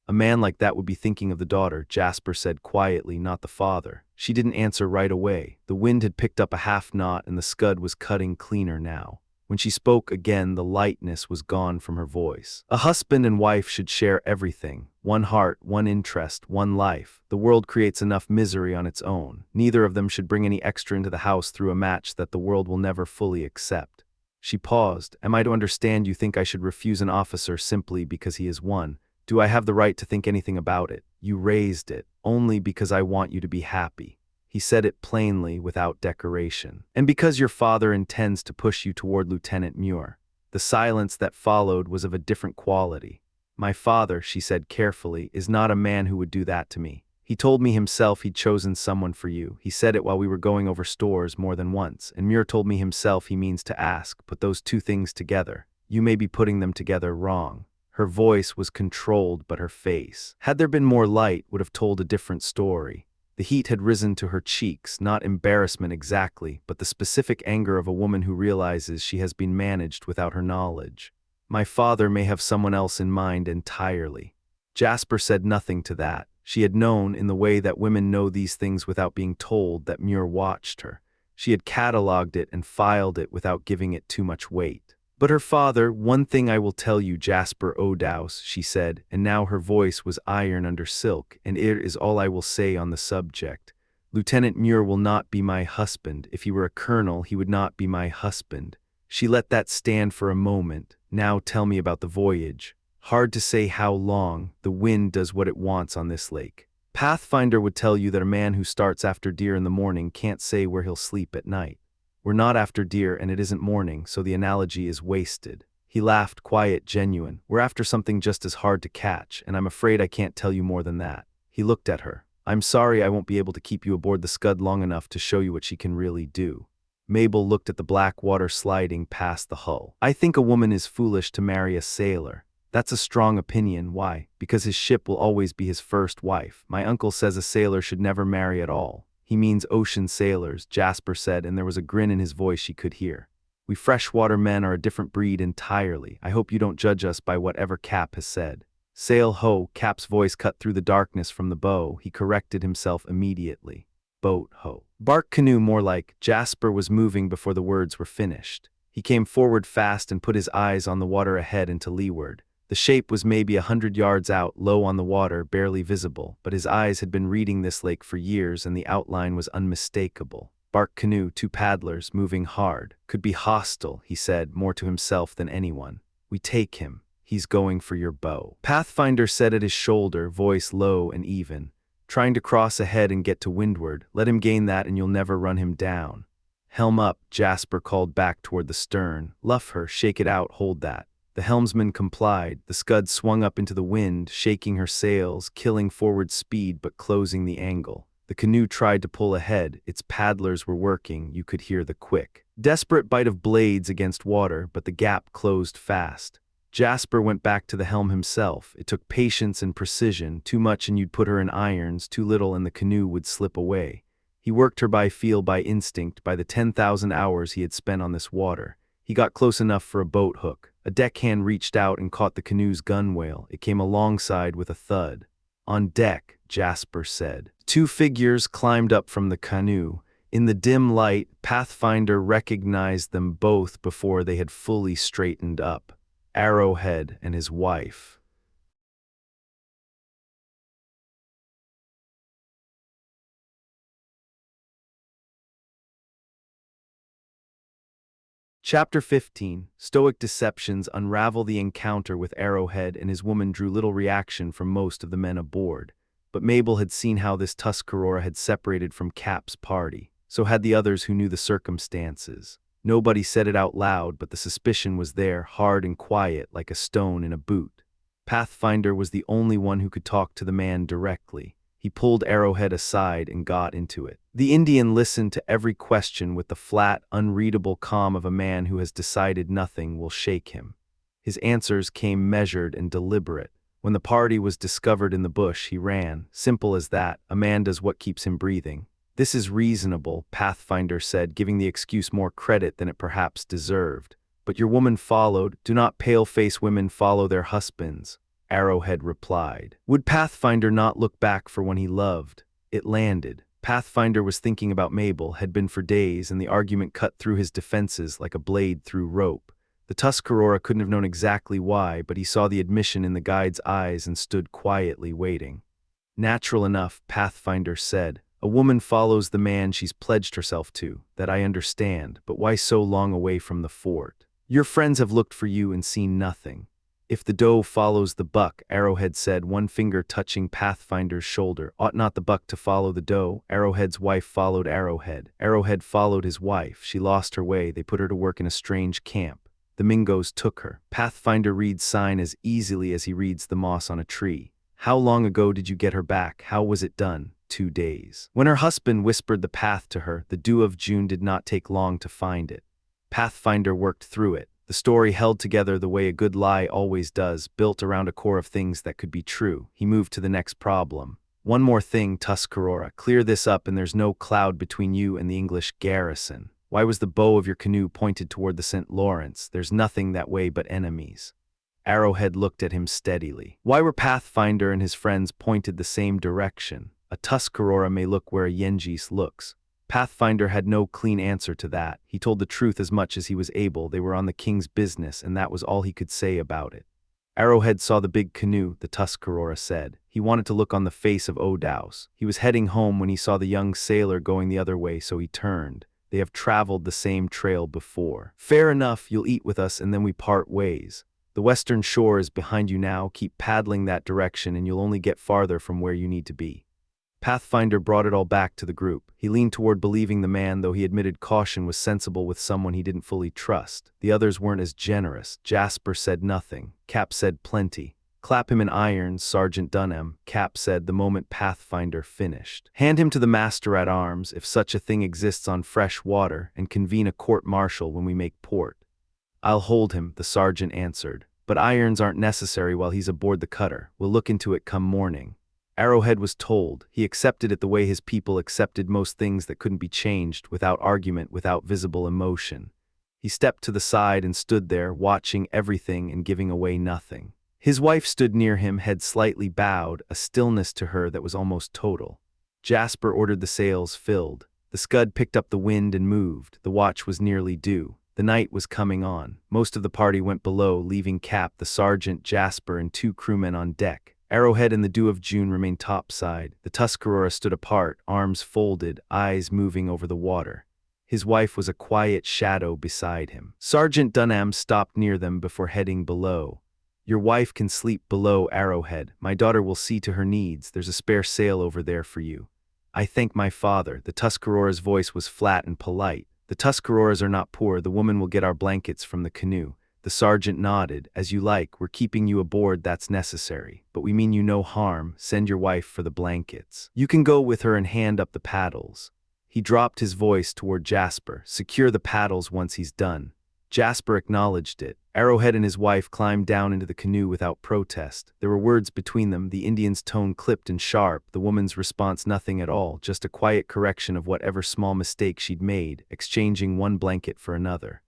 A man like that would be thinking of the daughter, Jasper said quietly, not the father. She didn't answer right away. The wind had picked up a half knot and the scud was cutting cleaner now. When she spoke again, the lightness was gone from her voice. A husband and wife should share everything. One heart, one interest, one life. The world creates enough misery on its own. Neither of them should bring any extra into the house through a match that the world will never fully accept. She paused. Am I to understand you think I should refuse an officer simply because he is one? Do I have the right to think anything about it? You raised it, only because I want you to be happy. He said it plainly, without decoration. And because your father intends to push you toward Lieutenant Muir. The silence that followed was of a different quality. My father, she said carefully, is not a man who would do that to me. He told me himself he'd chosen someone for you. He said it while we were going over stores more than once. And Muir told me himself he means to ask. Put those two things together. You may be putting them together wrong. Her voice was controlled, but her face, had there been more light, would have told a different story. The heat had risen to her cheeks, not embarrassment exactly, but the specific anger of a woman who realizes she has been managed without her knowledge. My father may have someone else in mind entirely. Jasper said nothing to that. She had known, in the way that women know these things without being told, that Muir watched her. She had catalogued it and filed it without giving it too much weight. But her father, one thing I will tell you, Jasper O'Dowse, she said, and now her voice was iron under silk, and it is all I will say on the subject. Lieutenant Muir will not be my husband. If he were a colonel, he would not be my husband. She let that stand for a moment. Now tell me about the voyage. Hard to say how long. The wind does what it wants on this lake. Pathfinder would tell you that a man who starts after deer in the morning can't say where he'll sleep at night. We're not after deer and it isn't morning, so the analogy is wasted. He laughed, quiet, genuine. We're after something just as hard to catch, and I'm afraid I can't tell you more than that. He looked at her. I'm sorry I won't be able to keep you aboard the scud long enough to show you what she can really do. Mabel looked at the black water sliding past the hull. I think a woman is foolish to marry a sailor. That's a strong opinion. Why? Because his ship will always be his first wife. My uncle says a sailor should never marry at all. He means ocean sailors, Jasper said, and there was a grin in his voice she could hear. We freshwater men are a different breed entirely. I hope you don't judge us by whatever Cap has said. Sail ho, Cap's voice cut through the darkness from the bow. He corrected himself immediately. Boat ho. Bark canoe more like. Jasper was moving before the words were finished. He came forward fast and put his eyes on the water ahead and to leeward. The shape was maybe 100 yards out, low on the water, barely visible, but his eyes had been reading this lake for years and the outline was unmistakable. Bark canoe, two paddlers, moving hard. Could be hostile, he said, more to himself than anyone. We take him. He's going for your bow. Pathfinder said at his shoulder, voice low and even. Trying to cross ahead and get to windward. Let him gain that and you'll never run him down. Helm up, Jasper called back toward the stern. Luff her, shake it out, hold that. The helmsman complied. The scud swung up into the wind, shaking her sails, killing forward speed but closing the angle. The canoe tried to pull ahead. Its paddlers were working. You could hear the quick, desperate bite of blades against water, but the gap closed fast. Jasper went back to the helm himself. It took patience and precision. Too much and you'd put her in irons, too little and the canoe would slip away. He worked her by feel, by instinct, by the 10,000 hours he had spent on this water. He got close enough for a boat hook. A deckhand reached out and caught the canoe's gunwale. It came alongside with a thud. On deck, Jasper said. Two figures climbed up from the canoe. In the dim light, Pathfinder recognized them both before they had fully straightened up. Arrowhead and his wife. Chapter 15. Stoic deceptions unravel. The encounter with Arrowhead and his woman drew little reaction from most of the men aboard. But Mabel had seen how this Tuscarora had separated from Cap's party. So had the others who knew the circumstances. Nobody said it out loud, but the suspicion was there, hard and quiet, like a stone in a boot. Pathfinder was the only one who could talk to the man directly. He pulled Arrowhead aside and got into it. The Indian listened to every question with the flat, unreadable calm of a man who has decided nothing will shake him. His answers came measured and deliberate. When the party was discovered in the bush, he ran. Simple as that. A man does what keeps him breathing. "This is reasonable," Pathfinder said, giving the excuse more credit than it perhaps deserved. "But your woman followed. Do not pale-face women follow their husbands," Arrowhead replied. Would Pathfinder not look back for one he loved? It landed. Pathfinder was thinking about Mabel, had been for days, and the argument cut through his defenses like a blade through rope. The Tuscarora couldn't have known exactly why, but he saw the admission in the guide's eyes and stood quietly waiting. "Natural enough," Pathfinder said. "A woman follows the man she's pledged herself to. That I understand, but why so long away from the fort? Your friends have looked for you and seen nothing." "If the doe follows the buck," Arrowhead said, one finger touching Pathfinder's shoulder. "Ought not the buck to follow the doe?" Arrowhead's wife followed Arrowhead. Arrowhead followed his wife. She lost her way. They put her to work in a strange camp. The Mingos took her. Pathfinder reads sign as easily as he reads the moss on a tree. "How long ago did you get her back? How was it done?" 2 days. When her husband whispered the path to her, the dew of June did not take long to find it. Pathfinder worked through it. The story held together the way a good lie always does, built around a core of things that could be true. He moved to the next problem. "One more thing, Tuscarora. Clear this up and there's no cloud between you and the English garrison. Why was the bow of your canoe pointed toward the St. Lawrence? There's nothing that way but enemies." Arrowhead looked at him steadily. Why were Pathfinder and his friends pointed the same direction? A Tuscarora may look where a Yengeese looks. Pathfinder had no clean answer to that. He told the truth as much as he was able. They were on the king's business, and that was all he could say about it. Arrowhead saw the big canoe, the Tuscarora said. He wanted to look on the face of Odaus. He was heading home when he saw the young sailor going the other way, so he turned. They have traveled the same trail before. "Fair enough, you'll eat with us and then we part ways. The western shore is behind you now. Keep paddling that direction and you'll only get farther from where you need to be." Pathfinder brought it all back to the group. He leaned toward believing the man, though he admitted caution was sensible with someone he didn't fully trust. The others weren't as generous. Jasper said nothing. Cap said plenty. "Clap him in irons, Sergeant Dunham," Cap said the moment Pathfinder finished. "Hand him to the master-at-arms, if such a thing exists on fresh water, and convene a court-martial when we make port." "I'll hold him," the sergeant answered. "But irons aren't necessary while he's aboard the cutter. We'll look into it come morning." Arrowhead was told. He accepted it the way his people accepted most things that couldn't be changed, without argument, without visible emotion. He stepped to the side and stood there, watching everything and giving away nothing. His wife stood near him, head slightly bowed, a stillness to her that was almost total. Jasper ordered the sails filled. The scud picked up the wind and moved. The watch was nearly due. The night was coming on. Most of the party went below, leaving Cap, the sergeant, Jasper, and 2 crewmen on deck. Arrowhead and the Dew of June remained topside. The Tuscarora stood apart, arms folded, eyes moving over the water. His wife was a quiet shadow beside him. Sergeant Dunham stopped near them before heading below. "Your wife can sleep below, Arrowhead. My daughter will see to her needs. There's a spare sail over there for you." "I thank my father." The Tuscarora's voice was flat and polite. "The Tuscaroras are not poor. The woman will get our blankets from the canoe." The sergeant nodded. "As you like. We're keeping you aboard, that's necessary. But we mean you no harm. Send your wife for the blankets. You can go with her and hand up the paddles." He dropped his voice toward Jasper. "Secure the paddles once he's done." Jasper acknowledged it. Arrowhead and his wife climbed down into the canoe without protest. There were words between them, the Indian's tone clipped and sharp, the woman's response nothing at all, just a quiet correction of whatever small mistake she'd made, exchanging one blanket for another.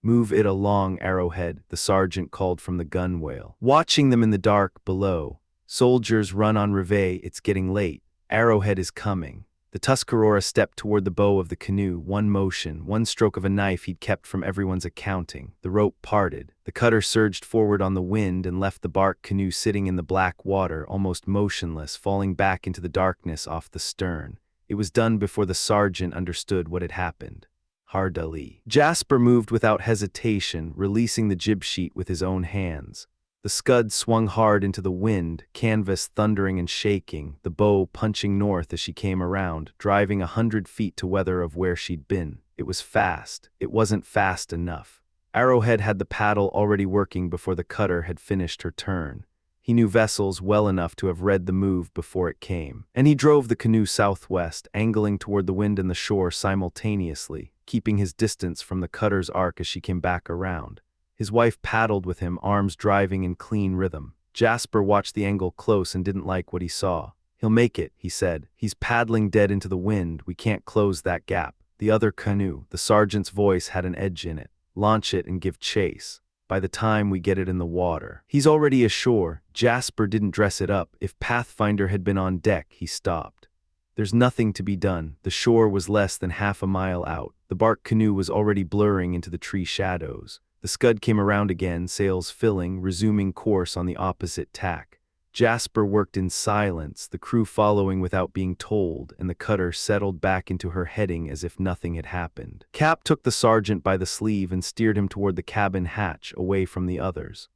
"Move it along, Arrowhead," the sergeant called from the gunwale. Watching them in the dark below. "Soldiers, run on reveille, it's getting late. Arrowhead is coming." The Tuscarora stepped toward the bow of the canoe, one motion, one stroke of a knife he'd kept from everyone's accounting. The rope parted. The cutter surged forward on the wind and left the bark canoe sitting in the black water, almost motionless, falling back into the darkness off the stern. It was done before the sergeant understood what had happened. Hardali. Jasper moved without hesitation, releasing the jib sheet with his own hands. The scud swung hard into the wind, canvas thundering and shaking, the bow punching north as she came around, driving 100 feet to weather of where she'd been. It was fast. It wasn't fast enough. Arrowhead had the paddle already working before the cutter had finished her turn. He knew vessels well enough to have read the move before it came. And he drove the canoe southwest, angling toward the wind and the shore simultaneously, keeping his distance from the cutter's arc as she came back around. His wife paddled with him, arms driving in clean rhythm. Jasper watched the angle close and didn't like what he saw. He'll make it, he said. He's paddling dead into the wind. We can't close that gap. The other canoe, the sergeant's voice had an edge in it. Launch it and give chase. By the time we get it in the water. He's already ashore. Jasper didn't dress it up. If Pathfinder had been on deck, he stopped. There's nothing to be done. The shore was less than half a mile out. The bark canoe was already blurring into the tree shadows. The scud came around again, sails filling, resuming course on the opposite tack. Jasper worked in silence, the crew following without being told, and the cutter settled back into her heading as if nothing had happened. Cap took the sergeant by the sleeve and steered him toward the cabin hatch, away from the others.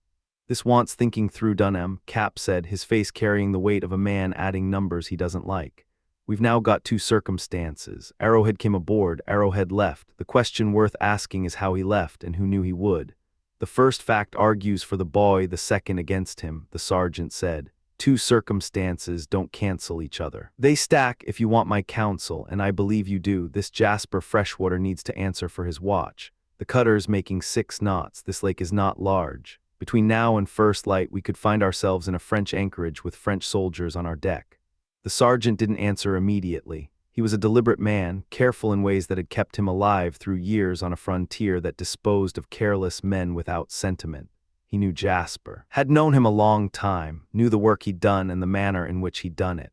This wants thinking through, Dunham, Cap said, his face carrying the weight of a man adding numbers he doesn't like. We've now got two circumstances. Arrowhead came aboard, Arrowhead left. The question worth asking is how he left and who knew he would. The first fact argues for the boy, the second against him, the sergeant said. Two circumstances don't cancel each other. They stack, if you want my counsel, and I believe you do. This Jasper Freshwater needs to answer for his watch. The cutter's making 6 knots. This lake is not large. Between now and first light, we could find ourselves in a French anchorage with French soldiers on our deck. The sergeant didn't answer immediately. He was a deliberate man, careful in ways that had kept him alive through years on a frontier that disposed of careless men without sentiment. He knew Jasper, had known him a long time, knew the work he'd done and the manner in which he'd done it.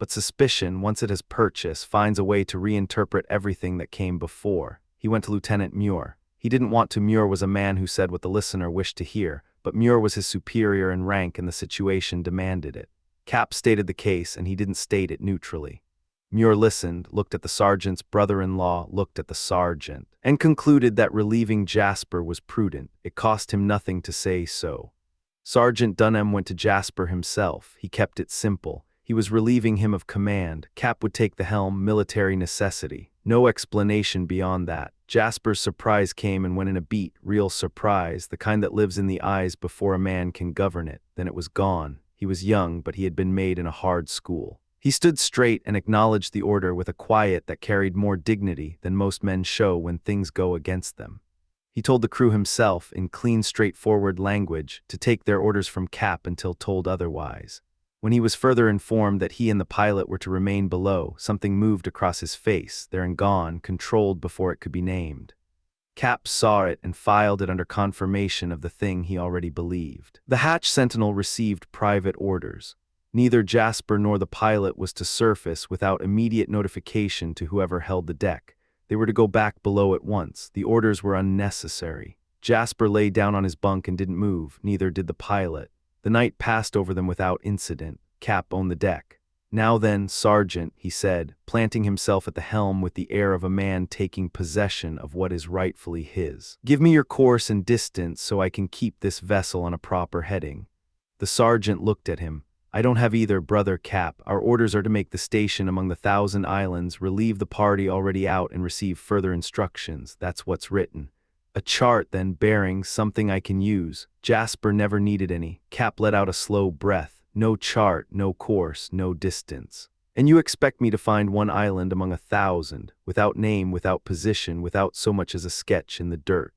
But suspicion, once it has purchased, finds a way to reinterpret everything that came before. He went to Lieutenant Muir. He didn't want to. Muir was a man who said what the listener wished to hear, but Muir was his superior in rank and the situation demanded it. Cap stated the case, and he didn't state it neutrally. Muir listened, looked at the sergeant's brother-in-law, looked at the sergeant, and concluded that relieving Jasper was prudent. It cost him nothing to say so. Sergeant Dunham went to Jasper himself. He kept it simple. He was relieving him of command. Cap would take the helm, military necessity. No explanation beyond that. Jasper's surprise came and went in a beat, real surprise, the kind that lives in the eyes before a man can govern it. Then it was gone. He was young, but he had been made in a hard school. He stood straight and acknowledged the order with a quiet that carried more dignity than most men show when things go against them. He told the crew himself, in clean, straightforward language, to take their orders from Cap until told otherwise. When he was further informed that he and the pilot were to remain below, something moved across his face, there and gone, controlled before it could be named. Cap saw it and filed it under confirmation of the thing he already believed. The hatch sentinel received private orders. Neither Jasper nor the pilot was to surface without immediate notification to whoever held the deck. They were to go back below at once. The orders were unnecessary. Jasper lay down on his bunk and didn't move, neither did the pilot. The night passed over them without incident. Cap owned the deck. Now then, Sergeant, he said, planting himself at the helm with the air of a man taking possession of what is rightfully his. Give me your course and distance so I can keep this vessel on a proper heading. The sergeant looked at him. I don't have either, Brother Cap. Our orders are to make the station among the 1,000 islands, relieve the party already out, and receive further instructions. That's what's written. A chart, then, bearings, something I can use. Jasper never needed any. Cap let out a slow breath. No chart, no course, no distance. And you expect me to find one island among 1,000, without name, without position, without so much as a sketch in the dirt.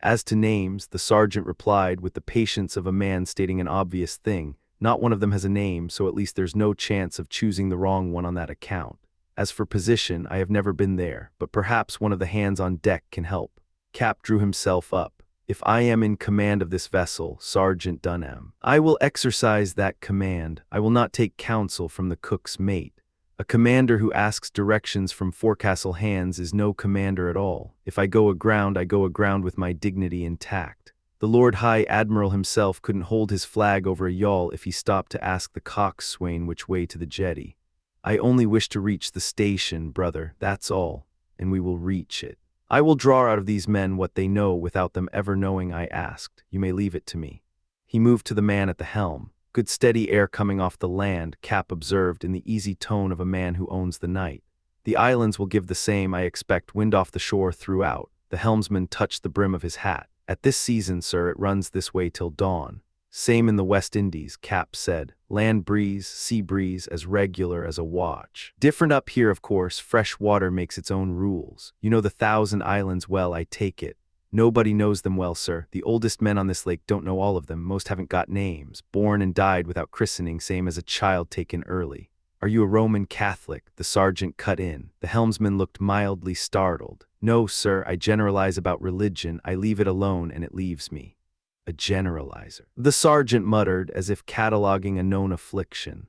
As to names, the sergeant replied with the patience of a man stating an obvious thing. Not one of them has a name, so at least there's no chance of choosing the wrong one on that account. As for position, I have never been there, but perhaps one of the hands on deck can help. Cap drew himself up. If I am in command of this vessel, Sergeant Dunham, I will exercise that command. I will not take counsel from the cook's mate. A commander who asks directions from forecastle hands is no commander at all. If I go aground, I go aground with my dignity intact. The Lord High Admiral himself couldn't hold his flag over a yawl if he stopped to ask the coxswain which way to the jetty. I only wish to reach the station, brother, that's all, and we will reach it. I will draw out of these men what they know without them ever knowing I asked. You may leave it to me. He moved to the man at the helm. Good steady air coming off the land, Cap observed in the easy tone of a man who owns the night. The islands will give the same, I expect, wind off the shore throughout. The helmsman touched the brim of his hat. At this season, sir, it runs this way till dawn. Same in the West Indies, Cap said. Land breeze, sea breeze, as regular as a watch. Different up here, of course. Fresh water makes its own rules. You know the 1,000 islands well, I take it. Nobody knows them well, sir. The oldest men on this lake don't know all of them. Most haven't got names. Born and died without christening, same as a child taken early. Are you a Roman Catholic? The sergeant cut in. The helmsman looked mildly startled. No, sir, I generalize about religion. I leave it alone and it leaves me. A generalizer. The sergeant muttered as if cataloging a known affliction.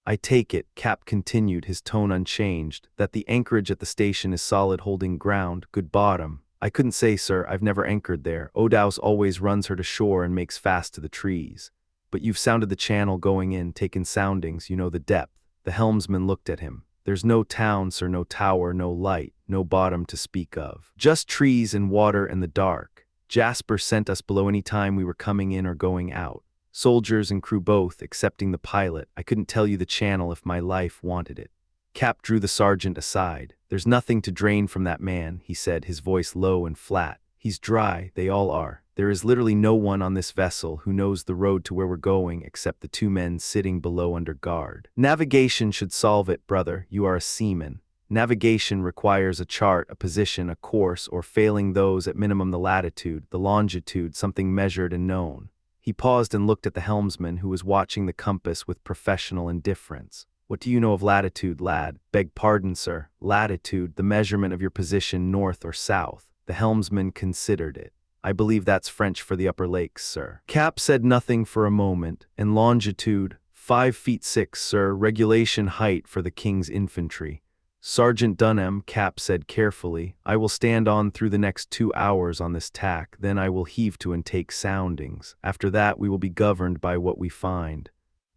I take it, Cap continued, his tone unchanged, that the anchorage at the station is solid holding ground, good bottom. I couldn't say, sir, I've never anchored there. Odaus always runs her to shore and makes fast to the trees. But you've sounded the channel going in, taken soundings, you know the depth. The helmsman looked at him. There's no town, sir, no tower, no light, no bottom to speak of. Just trees and water and the dark. Jasper sent us below any time we were coming in or going out. Soldiers and crew both, excepting the pilot. I couldn't tell you the channel if my life wanted it. Cap drew the sergeant aside. There's nothing to drain from that man, he said, his voice low and flat. He's dry, they all are. There is literally no one on this vessel who knows the road to where we're going except the 2 men sitting below under guard. Navigation should solve it, brother. You are a seaman. Navigation requires a chart, a position, a course, or failing those at minimum the latitude, the longitude, something measured and known. He paused and looked at the helmsman, who was watching the compass with professional indifference. What do you know of latitude, lad? Beg pardon, sir. Latitude, the measurement of your position north or south. The helmsman considered it. I believe that's French for the upper lakes, sir. Cap said nothing for a moment. And longitude, 5 feet 6, sir, regulation height for the King's infantry. Sergeant Dunham, Cap said carefully, I will stand on through the next 2 hours on this tack, then I will heave to and take soundings. After that we will be governed by what we find.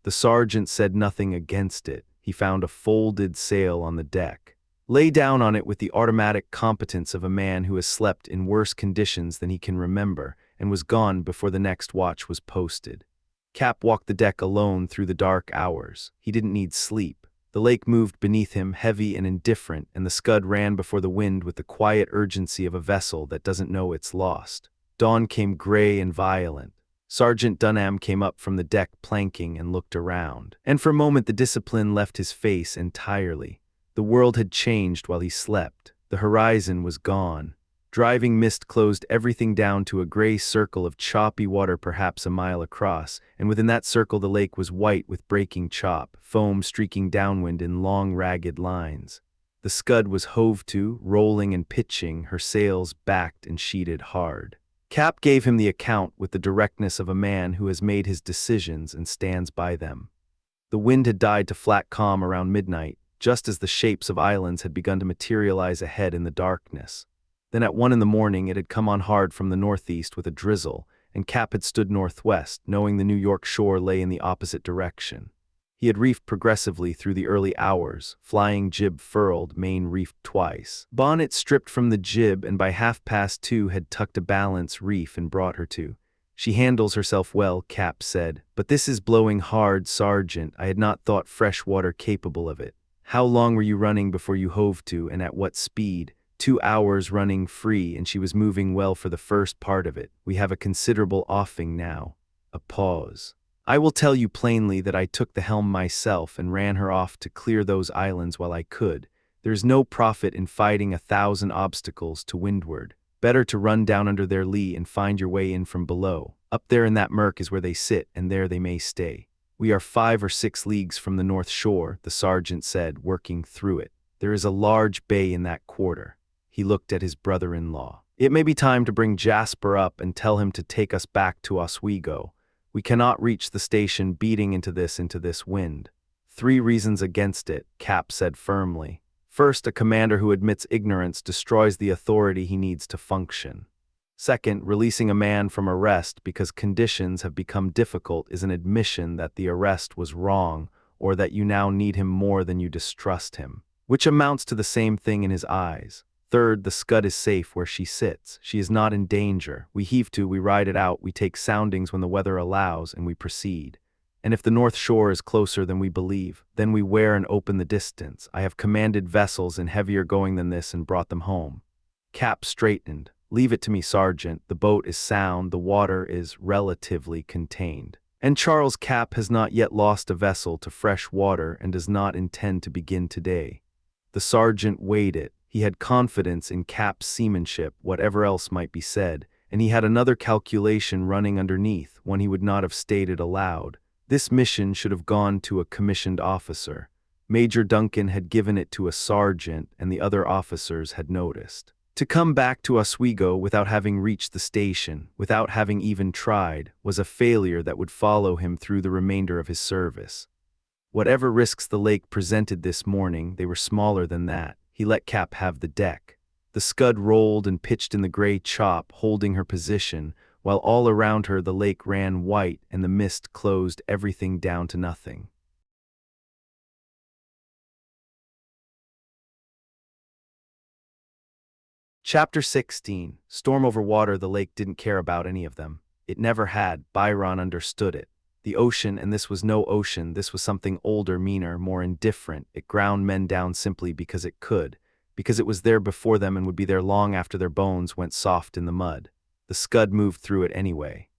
The sergeant said nothing against it. He found a folded sail on the deck. Lay down on it with the automatic competence of a man who has slept in worse conditions than he can remember, and was gone before the next watch was posted. Cap walked the deck alone through the dark hours. He didn't need sleep. The lake moved beneath him, heavy and indifferent, and the scud ran before the wind with the quiet urgency of a vessel that doesn't know it's lost. Dawn came gray and violent. Sergeant Dunham came up from the deck planking and looked around. And for a moment the discipline left his face entirely. The world had changed while he slept. The horizon was gone. Driving mist closed everything down to a gray circle of choppy water perhaps a mile across, and within that circle the lake was white with breaking chop, foam streaking downwind in long ragged lines. The scud was hove to, rolling and pitching, her sails backed and sheeted hard. Cap gave him the account with the directness of a man who has made his decisions and stands by them. The wind had died to flat calm around midnight, just as the shapes of islands had begun to materialize ahead in the darkness. Then at 1 in the morning it had come on hard from the northeast with a drizzle, and Cap had stood northwest, knowing the New York shore lay in the opposite direction. He had reefed progressively through the early hours, flying jib furled, main reefed twice. Bonnet stripped from the jib, and by 2:30 had tucked a balance reef and brought her to. She handles herself well, Cap said. But this is blowing hard, Sergeant. I had not thought fresh water capable of it. How long were you running before you hove to, and at what speed? 2 hours running free, and she was moving well for the first part of it. We have a considerable offing now. A pause. I will tell you plainly that I took the helm myself and ran her off to clear those islands while I could. There is no profit in fighting 1,000 obstacles to windward. Better to run down under their lee and find your way in from below. Up there in that murk is where they sit, and there they may stay. We are 5 or 6 leagues from the north shore, the sergeant said, working through it. There is a large bay in that quarter. He looked at his brother-in-law. It may be time to bring Jasper up and tell him to take us back to Oswego. We cannot reach the station beating into this wind. 3 reasons against it, Cap said firmly. First, a commander who admits ignorance destroys the authority he needs to function. Second, releasing a man from arrest because conditions have become difficult is an admission that the arrest was wrong or that you now need him more than you distrust him, which amounts to the same thing in his eyes. Third, the scud is safe where she sits. She is not in danger. We heave to, we ride it out, we take soundings when the weather allows, and we proceed. And if the north shore is closer than we believe, then we wear and open the distance. I have commanded vessels in heavier going than this and brought them home. Cap straightened. Leave it to me, Sergeant. The boat is sound, the water is relatively contained. And Charles Cap has not yet lost a vessel to fresh water and does not intend to begin today. The sergeant weighed it. He had confidence in Cap's seamanship, whatever else might be said, and he had another calculation running underneath, one he would not have stated aloud. This mission should have gone to a commissioned officer. Major Duncan had given it to a sergeant, and the other officers had noticed. To come back to Oswego without having reached the station, without having even tried, was a failure that would follow him through the remainder of his service. Whatever risks the lake presented this morning, they were smaller than that. He let Cap have the deck. The Scud rolled and pitched in the gray chop, holding her position, while all around her the lake ran white and the mist closed everything down to nothing. Chapter 16. Storm over water. The lake didn't care about any of them. It never had. Byron understood it. The ocean, and this was no ocean, this was something older, meaner, more indifferent. It ground men down simply because it could, because it was there before them and would be there long after their bones went soft in the mud. The Scud moved through it anyway.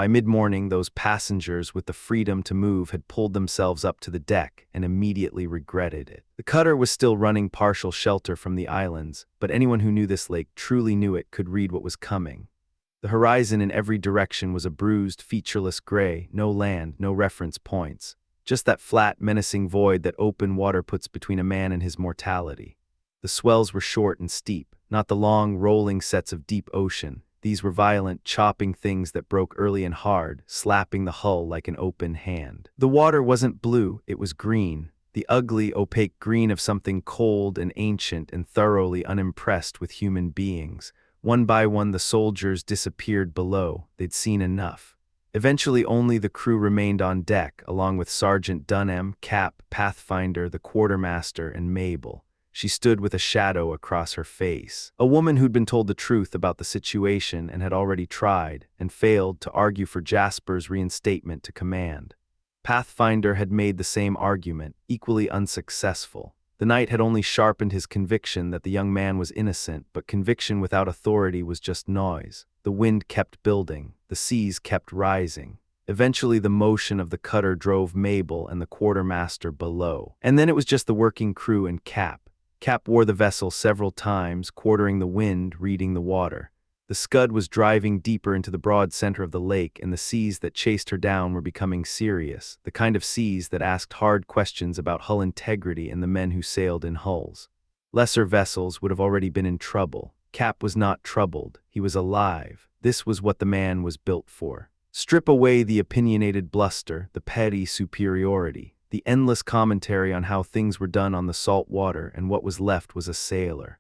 By mid-morning, those passengers with the freedom to move had pulled themselves up to the deck and immediately regretted it. The cutter was still running partial shelter from the islands, but anyone who knew this lake truly knew it could read what was coming. The horizon in every direction was a bruised, featureless gray, no land, no reference points. Just that flat, menacing void that open water puts between a man and his mortality. The swells were short and steep, not the long, rolling sets of deep ocean. These were violent, chopping things that broke early and hard, slapping the hull like an open hand. The water wasn't blue, it was green. The ugly, opaque green of something cold and ancient and thoroughly unimpressed with human beings. One by one the soldiers disappeared below. They'd seen enough. Eventually only the crew remained on deck, along with Sergeant Dunham, Cap, Pathfinder, the quartermaster, and Mabel. She stood with a shadow across her face. A woman who'd been told the truth about the situation and had already tried, and failed, to argue for Jasper's reinstatement to command. Pathfinder had made the same argument, equally unsuccessful. The night had only sharpened his conviction that the young man was innocent, but conviction without authority was just noise. The wind kept building, the seas kept rising. Eventually the motion of the cutter drove Mabel and the quartermaster below. And then it was just the working crew and Cap. Cap wore the vessel several times, quartering the wind, reading the water. The Scud was driving deeper into the broad center of the lake, and the seas that chased her down were becoming serious, the kind of seas that asked hard questions about hull integrity and the men who sailed in hulls. Lesser vessels would have already been in trouble. Cap was not troubled. He was alive. This was what the man was built for. Strip away the opinionated bluster, the petty superiority, the endless commentary on how things were done on the salt water, and what was left was a sailor.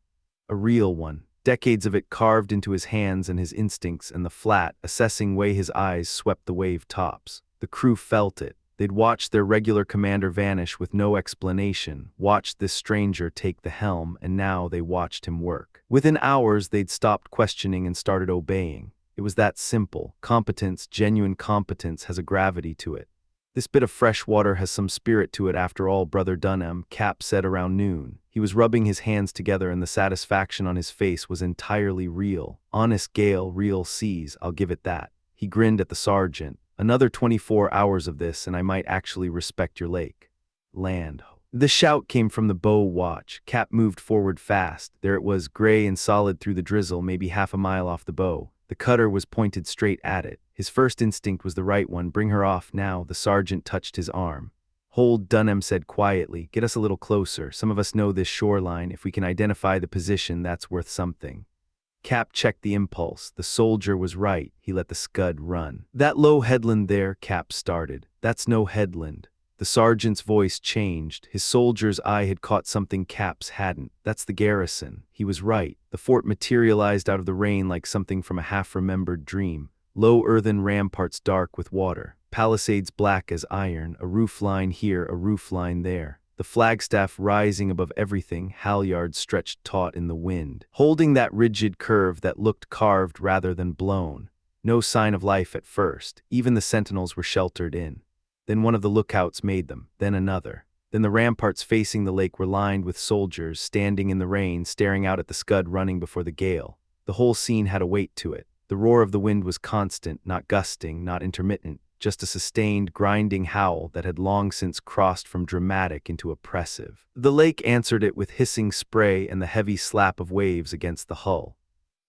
A real one. Decades of it carved into his hands and his instincts, and the flat, assessing way his eyes swept the wave tops. The crew felt it. They'd watched their regular commander vanish with no explanation, watched this stranger take the helm, and now they watched him work. Within hours, they'd stopped questioning and started obeying. It was that simple. Competence, genuine competence, has a gravity to it. This bit of fresh water has some spirit to it after all, Brother Dunham, Cap said around noon. He was rubbing his hands together and the satisfaction on his face was entirely real. Honest gale, real seas, I'll give it that. He grinned at the sergeant. Another 24 hours of this and I might actually respect your lake. Land. The shout came from the bow watch. Cap moved forward fast. There it was, gray and solid through the drizzle, maybe half a mile off the bow. The cutter was pointed straight at it. His first instinct was the right one. Bring her off now. The sergeant touched his arm. Hold, Dunham said quietly. Get us a little closer. Some of us know this shoreline. If we can identify the position, that's worth something. Cap checked the impulse. The soldier was right. He let the Scud run. That low headland there, Cap started. That's no headland. The sergeant's voice changed. His soldier's eye had caught something Cap's hadn't. That's the garrison. He was right. The fort materialized out of the rain like something from a half-remembered dream. Low earthen ramparts dark with water. Palisades black as iron. A roofline here, a roofline there. The flagstaff rising above everything, halyards stretched taut in the wind, holding that rigid curve that looked carved rather than blown. No sign of life at first. Even the sentinels were sheltered in. Then one of the lookouts made them, then another. Then the ramparts facing the lake were lined with soldiers, standing in the rain, staring out at the Scud running before the gale. The whole scene had a weight to it. The roar of the wind was constant, not gusting, not intermittent, just a sustained, grinding howl that had long since crossed from dramatic into oppressive. The lake answered it with hissing spray and the heavy slap of waves against the hull.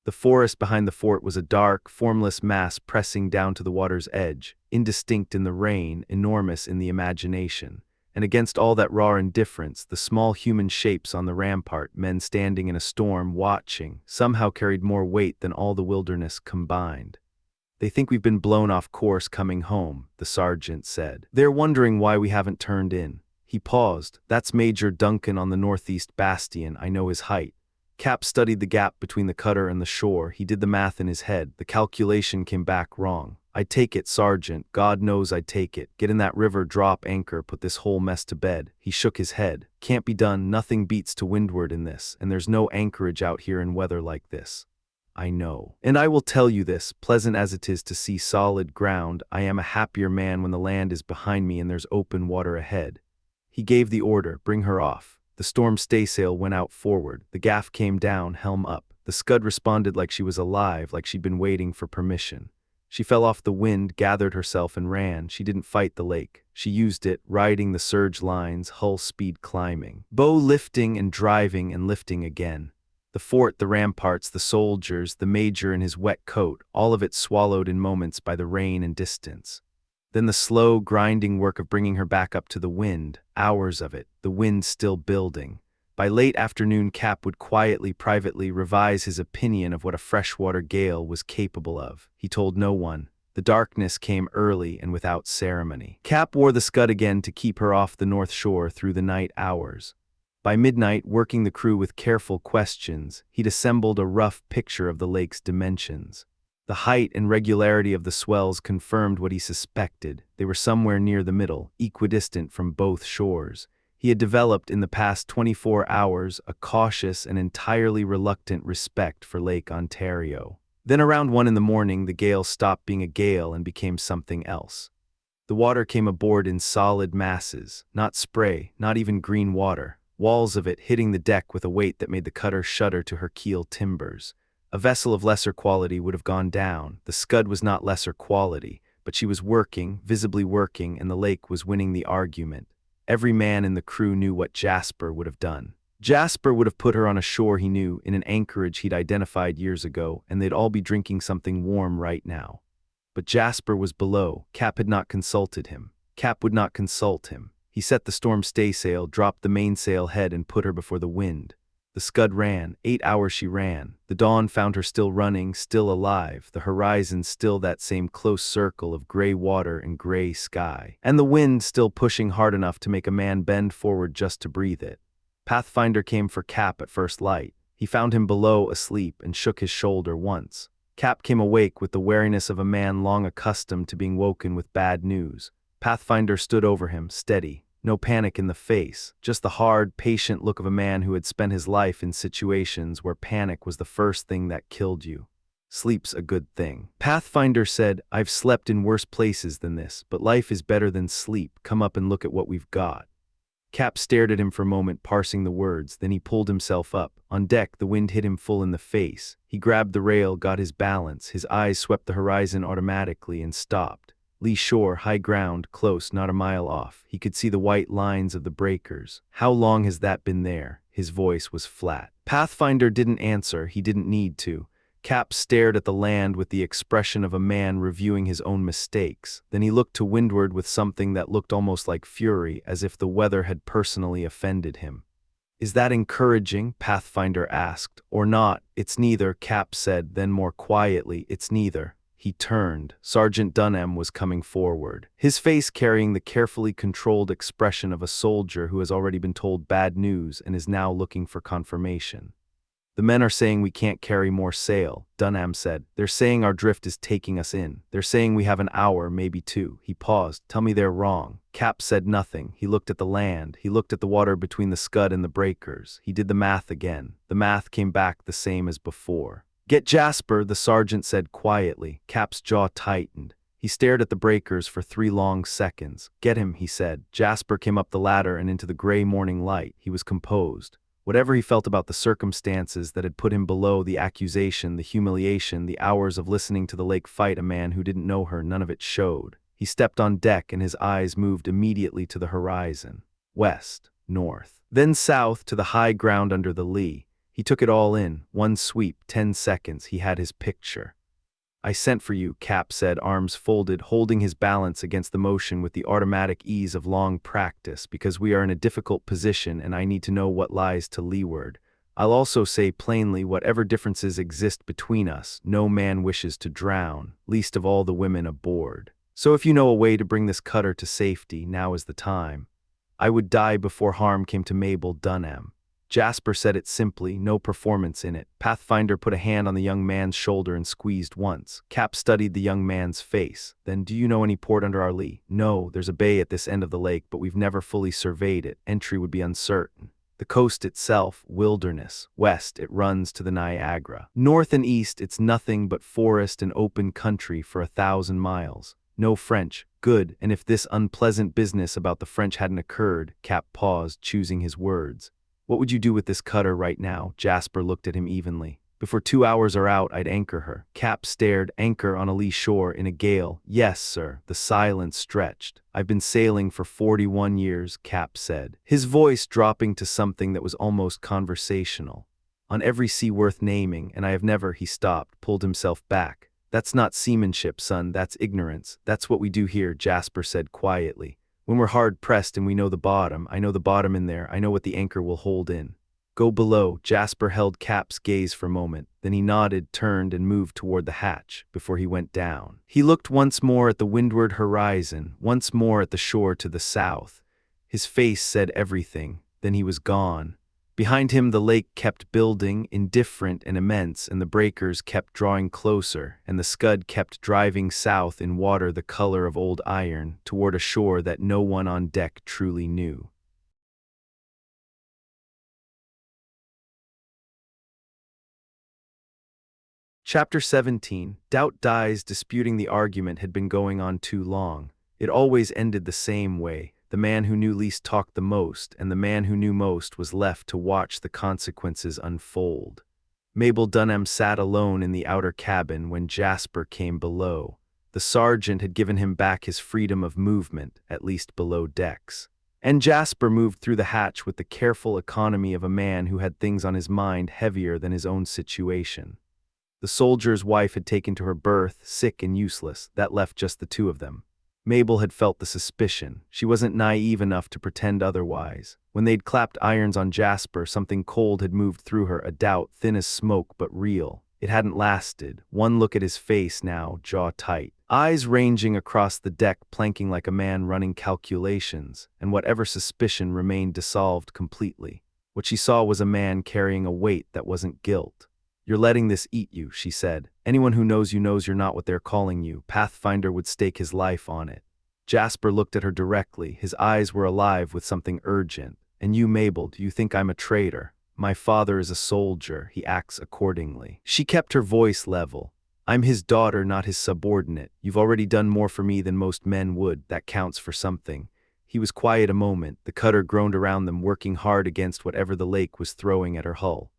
The forest behind the fort was a dark, formless mass pressing down to the water's edge, indistinct in the rain, enormous in the imagination. And against all that raw indifference, the small human shapes on the rampart, men standing in a storm, watching, somehow carried more weight than all the wilderness combined. "They think we've been blown off course coming home," the sergeant said. "They're wondering why we haven't turned in." He paused. "That's Major Duncan on the northeast bastion. I know his height." Cap studied the gap between the cutter and the shore. He did the math in his head. The calculation came back wrong. "I'd take it, Sergeant. God knows I'd take it. Get in that river, drop anchor, put this whole mess to bed." He shook his head. "Can't be done. Nothing beats to windward in this, and there's no anchorage out here in weather like this." "I know. And I will tell you this, pleasant as it is to see solid ground, I am a happier man when the land is behind me and there's open water ahead." He gave the order, "Bring her off." The storm staysail went out forward. The gaff came down, helm up. The scud responded like she was alive, like she'd been waiting for permission. She fell off the wind, gathered herself and ran. She didn't fight the lake. She used it, riding the surge lines, hull speed climbing. Bow lifting and driving and lifting again. The fort, the ramparts, the soldiers, the major in his wet coat, all of it swallowed in moments by the rain and distance. Then the slow, grinding work of bringing her back up to the wind, hours of it, the wind still building. By late afternoon, Cap would quietly, privately revise his opinion of what a freshwater gale was capable of. He told no one. The darkness came early and without ceremony. Cap wore the scud again to keep her off the north shore through the night hours. By midnight, working the crew with careful questions, he'd assembled a rough picture of the lake's dimensions. The height and regularity of the swells confirmed what he suspected. They were somewhere near the middle, equidistant from both shores. He had developed in the past 24 hours a cautious and entirely reluctant respect for Lake Ontario. Then around 1 in the morning, the gale stopped being a gale and became something else. The water came aboard in solid masses, not spray, not even green water, walls of it hitting the deck with a weight that made the cutter shudder to her keel timbers. A vessel of lesser quality would have gone down. The scud was not lesser quality, but she was working, visibly working, and the lake was winning the argument. Every man in the crew knew what Jasper would have done. Jasper would have put her on a shore he knew, in an anchorage he'd identified years ago, and they'd all be drinking something warm right now. But Jasper was below. Cap had not consulted him. Cap would not consult him. He set the storm staysail, dropped the mainsail head, and put her before the wind. The scud ran. 8 hours she ran. The dawn found her still running, still alive, the horizon still that same close circle of gray water and gray sky, and the wind still pushing hard enough to make a man bend forward just to breathe it. Pathfinder came for Cap at first light. He found him below, asleep, and shook his shoulder once. Cap came awake with the wariness of a man long accustomed to being woken with bad news. Pathfinder stood over him, steady. No panic in the face, just the hard, patient look of a man who had spent his life in situations where panic was the first thing that killed you. "Sleep's a good thing." Pathfinder said, "I've slept in worse places than this, but life is better than sleep. Come up and look at what we've got." Cap stared at him for a moment, parsing the words, then he pulled himself up. On deck, the wind hit him full in the face. He grabbed the rail, got his balance, his eyes swept the horizon automatically and stopped. Lee shore, high ground, close, not a mile off. He could see the white lines of the breakers. "How long has that been there?" His voice was flat. Pathfinder didn't answer. He didn't need to. Cap stared at the land with the expression of a man reviewing his own mistakes. Then he looked to windward with something that looked almost like fury, as if the weather had personally offended him. "Is that encouraging?" Pathfinder asked. "Or not?" "It's neither," Cap said, then more quietly, "It's neither." He turned. Sergeant Dunham was coming forward, his face carrying the carefully controlled expression of a soldier who has already been told bad news and is now looking for confirmation. "The men are saying we can't carry more sail," Dunham said. "They're saying our drift is taking us in. They're saying we have an hour, maybe 2. He paused. "Tell me they're wrong." Cap said nothing. He looked at the land. He looked at the water between the scud and the breakers. He did the math again. The math came back the same as before. "Get Jasper," the sergeant said quietly. Cap's jaw tightened. He stared at the breakers for 3 long seconds. "Get him," he said. Jasper came up the ladder and into the gray morning light. He was composed. Whatever he felt about the circumstances that had put him below, the accusation, the humiliation, the hours of listening to the lake fight a man who didn't know her, none of it showed. He stepped on deck and his eyes moved immediately to the horizon. West, north, then south to the high ground under the lee. He took it all in, one sweep, 10 seconds, he had his picture. I sent for you, Cap said, arms folded, holding his balance against the motion with the automatic ease of long practice, because we are in a difficult position and I need to know what lies to leeward. I'll also say plainly, whatever differences exist between us, no man wishes to drown, least of all the women aboard. So if you know a way to bring this cutter to safety, now is the time. I would die before harm came to Mabel Dunham. Jasper said it simply, no performance in it. Pathfinder put a hand on the young man's shoulder and squeezed once. Cap studied the young man's face. Then, do you know any port under our lee? No, there's a bay at this end of the lake, but we've never fully surveyed it. Entry would be uncertain. The coast itself, wilderness. West, it runs to the Niagara. North and east, it's nothing but forest and open country for 1,000 miles. No French. Good, and if this unpleasant business about the French hadn't occurred, Cap paused, choosing his words. What would you do with this cutter right now? Jasper looked at him evenly. Before 2 hours are out, I'd anchor her. Cap stared. Anchor on a lee shore in a gale. Yes, sir. The silence stretched. I've been sailing for 41 years, Cap said, his voice dropping to something that was almost conversational. On every sea worth naming, and I have never, he stopped, pulled himself back. That's not seamanship, son, that's ignorance. That's what we do here, Jasper said quietly. When we're hard-pressed and we know the bottom, I know the bottom in there, I know what the anchor will hold in. Go below. Jasper held Cap's gaze for a moment, then he nodded, turned, and moved toward the hatch before he went down. He looked once more at the windward horizon, once more at the shore to the south. His face said everything, then he was gone. Behind him the lake kept building, indifferent and immense, and the breakers kept drawing closer, and the scud kept driving south in water the color of old iron, toward a shore that no one on deck truly knew. Chapter 17. Doubt dies. Disputing the argument had been going on too long. It always ended the same way. The man who knew least talked the most, and the man who knew most was left to watch the consequences unfold. Mabel Dunham sat alone in the outer cabin when Jasper came below. The sergeant had given him back his freedom of movement, at least below decks. And Jasper moved through the hatch with the careful economy of a man who had things on his mind heavier than his own situation. The soldier's wife had taken to her berth, sick and useless. That left just the two of them. Mabel had felt the suspicion. She wasn't naive enough to pretend otherwise. When they'd clapped irons on Jasper, something cold had moved through her, a doubt, thin as smoke but real. It hadn't lasted. One look at his face now, jaw tight. Eyes ranging across the deck, planking like a man running calculations, and whatever suspicion remained dissolved completely. What she saw was a man carrying a weight that wasn't guilt. You're letting this eat you, she said. Anyone who knows you knows you're not what they're calling you. Pathfinder would stake his life on it. Jasper looked at her directly. His eyes were alive with something urgent. And you, Mabel, do you think I'm a traitor? My father is a soldier. He acts accordingly. She kept her voice level. I'm his daughter, not his subordinate. You've already done more for me than most men would. That counts for something. He was quiet a moment. The cutter groaned around them, working hard against whatever the lake was throwing at her hull.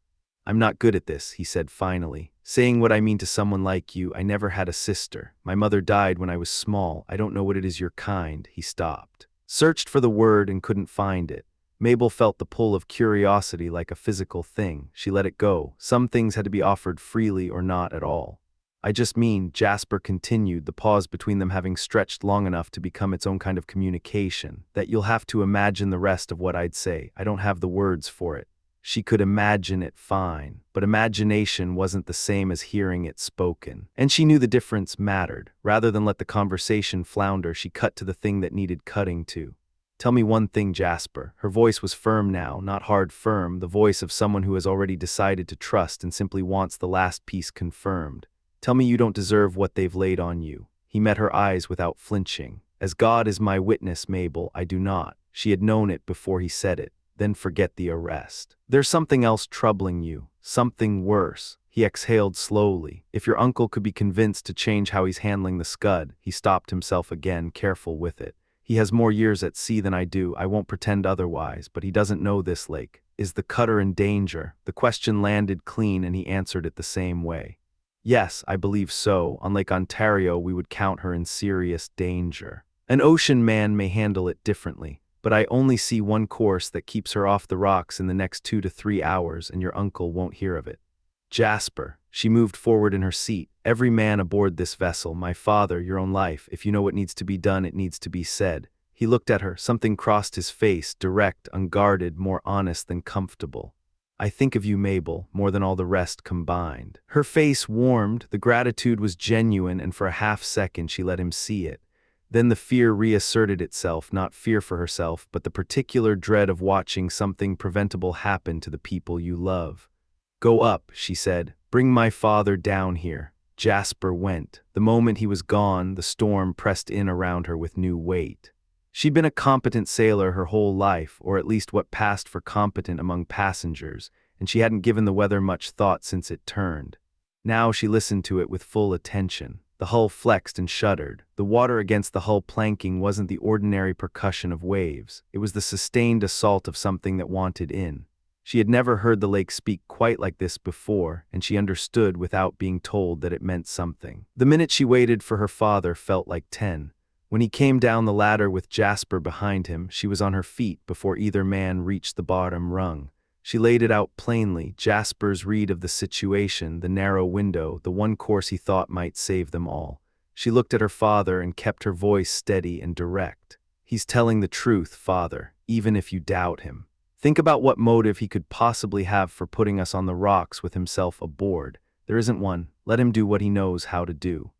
I'm not good at this, he said finally. Saying what I mean to someone like you. I never had a sister. My mother died when I was small. I don't know what it is your kind. He stopped. Searched for the word and couldn't find it. Mabel felt the pull of curiosity like a physical thing. She let it go. Some things had to be offered freely or not at all. I just mean, Jasper continued, the pause between them having stretched long enough to become its own kind of communication, that you'll have to imagine the rest of what I'd say. I don't have the words for it. She could imagine it fine, but imagination wasn't the same as hearing it spoken. And she knew the difference mattered. Rather than let the conversation flounder, she cut to the thing that needed cutting to. Tell me one thing, Jasper. Her voice was firm now, not hard firm, the voice of someone who has already decided to trust and simply wants the last piece confirmed. Tell me you don't deserve what they've laid on you. He met her eyes without flinching. As God is my witness, Mabel, I do not. She had known it before he said it. Then forget the arrest. There's something else troubling you. Something worse. He exhaled slowly. If your uncle could be convinced to change how he's handling the scud, he stopped himself again, careful with it. He has more years at sea than I do. I won't pretend otherwise, but he doesn't know this lake. Is the cutter in danger? The question landed clean and he answered it the same way. Yes, I believe so. On Lake Ontario, we would count her in serious danger. An ocean man may handle it differently. But I only see one course that keeps her off the rocks in the next 2 to 3 hours, and your uncle won't hear of it. Jasper, She moved forward in her seat. Every man aboard this vessel, my father, your own life. If you know what needs to be done, it needs to be said. He looked at her. Something crossed his face, direct, unguarded, more honest than comfortable. I think of you, Mabel, more than all the rest combined. Her face warmed. The gratitude was genuine, and for a half-second she let him see it. Then the fear reasserted itself, not fear for herself, but the particular dread of watching something preventable happen to the people you love. Go up, she said. Bring my father down here. Jasper went. The moment he was gone, the storm pressed in around her with new weight. She'd been a competent sailor her whole life, or at least what passed for competent among passengers, and she hadn't given the weather much thought since it turned. Now she listened to it with full attention. The hull flexed and shuddered. The water against the hull planking wasn't the ordinary percussion of waves. It was the sustained assault of something that wanted in. She had never heard the lake speak quite like this before, and she understood without being told that it meant something. The minute she waited for her father felt like 10. When he came down the ladder with Jasper behind him, she was on her feet before either man reached the bottom rung. She laid it out plainly, Jasper's read of the situation, the narrow window, the one course he thought might save them all. She looked at her father and kept her voice steady and direct. He's telling the truth, father, even if you doubt him. Think about what motive he could possibly have for putting us on the rocks with himself aboard. There isn't one. Let him do what he knows how to do.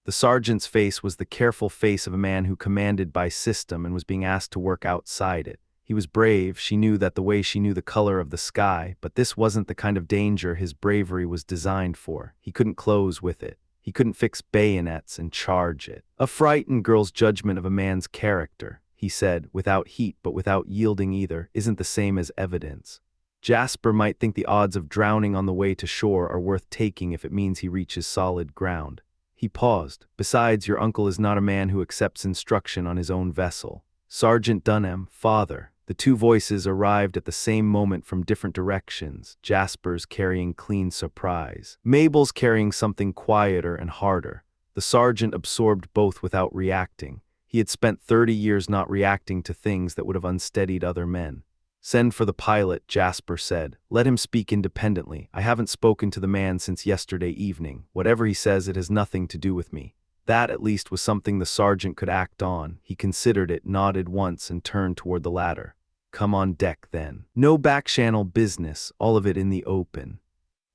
The sergeant's face was the careful face of a man who commanded by system and was being asked to work outside it. He was brave, she knew that the way she knew the color of the sky, but this wasn't the kind of danger his bravery was designed for. He couldn't close with it. He couldn't fix bayonets and charge it. A frightened girl's judgment of a man's character, he said, without heat but without yielding either, isn't the same as evidence. Jasper might think the odds of drowning on the way to shore are worth taking if it means he reaches solid ground. He paused. Besides, your uncle is not a man who accepts instruction on his own vessel. Sergeant Dunham, father. The two voices arrived at the same moment from different directions, Jasper's carrying clean surprise. Mabel's carrying something quieter and harder. The sergeant absorbed both without reacting. He had spent 30 years not reacting to things that would have unsteadied other men. Send for the pilot, Jasper said. Let him speak independently. I haven't spoken to the man since yesterday evening. Whatever he says, it has nothing to do with me. That, at least, was something the sergeant could act on. He considered it, nodded once, and turned toward the ladder. Come on deck, then. No back-channel business, all of it in the open.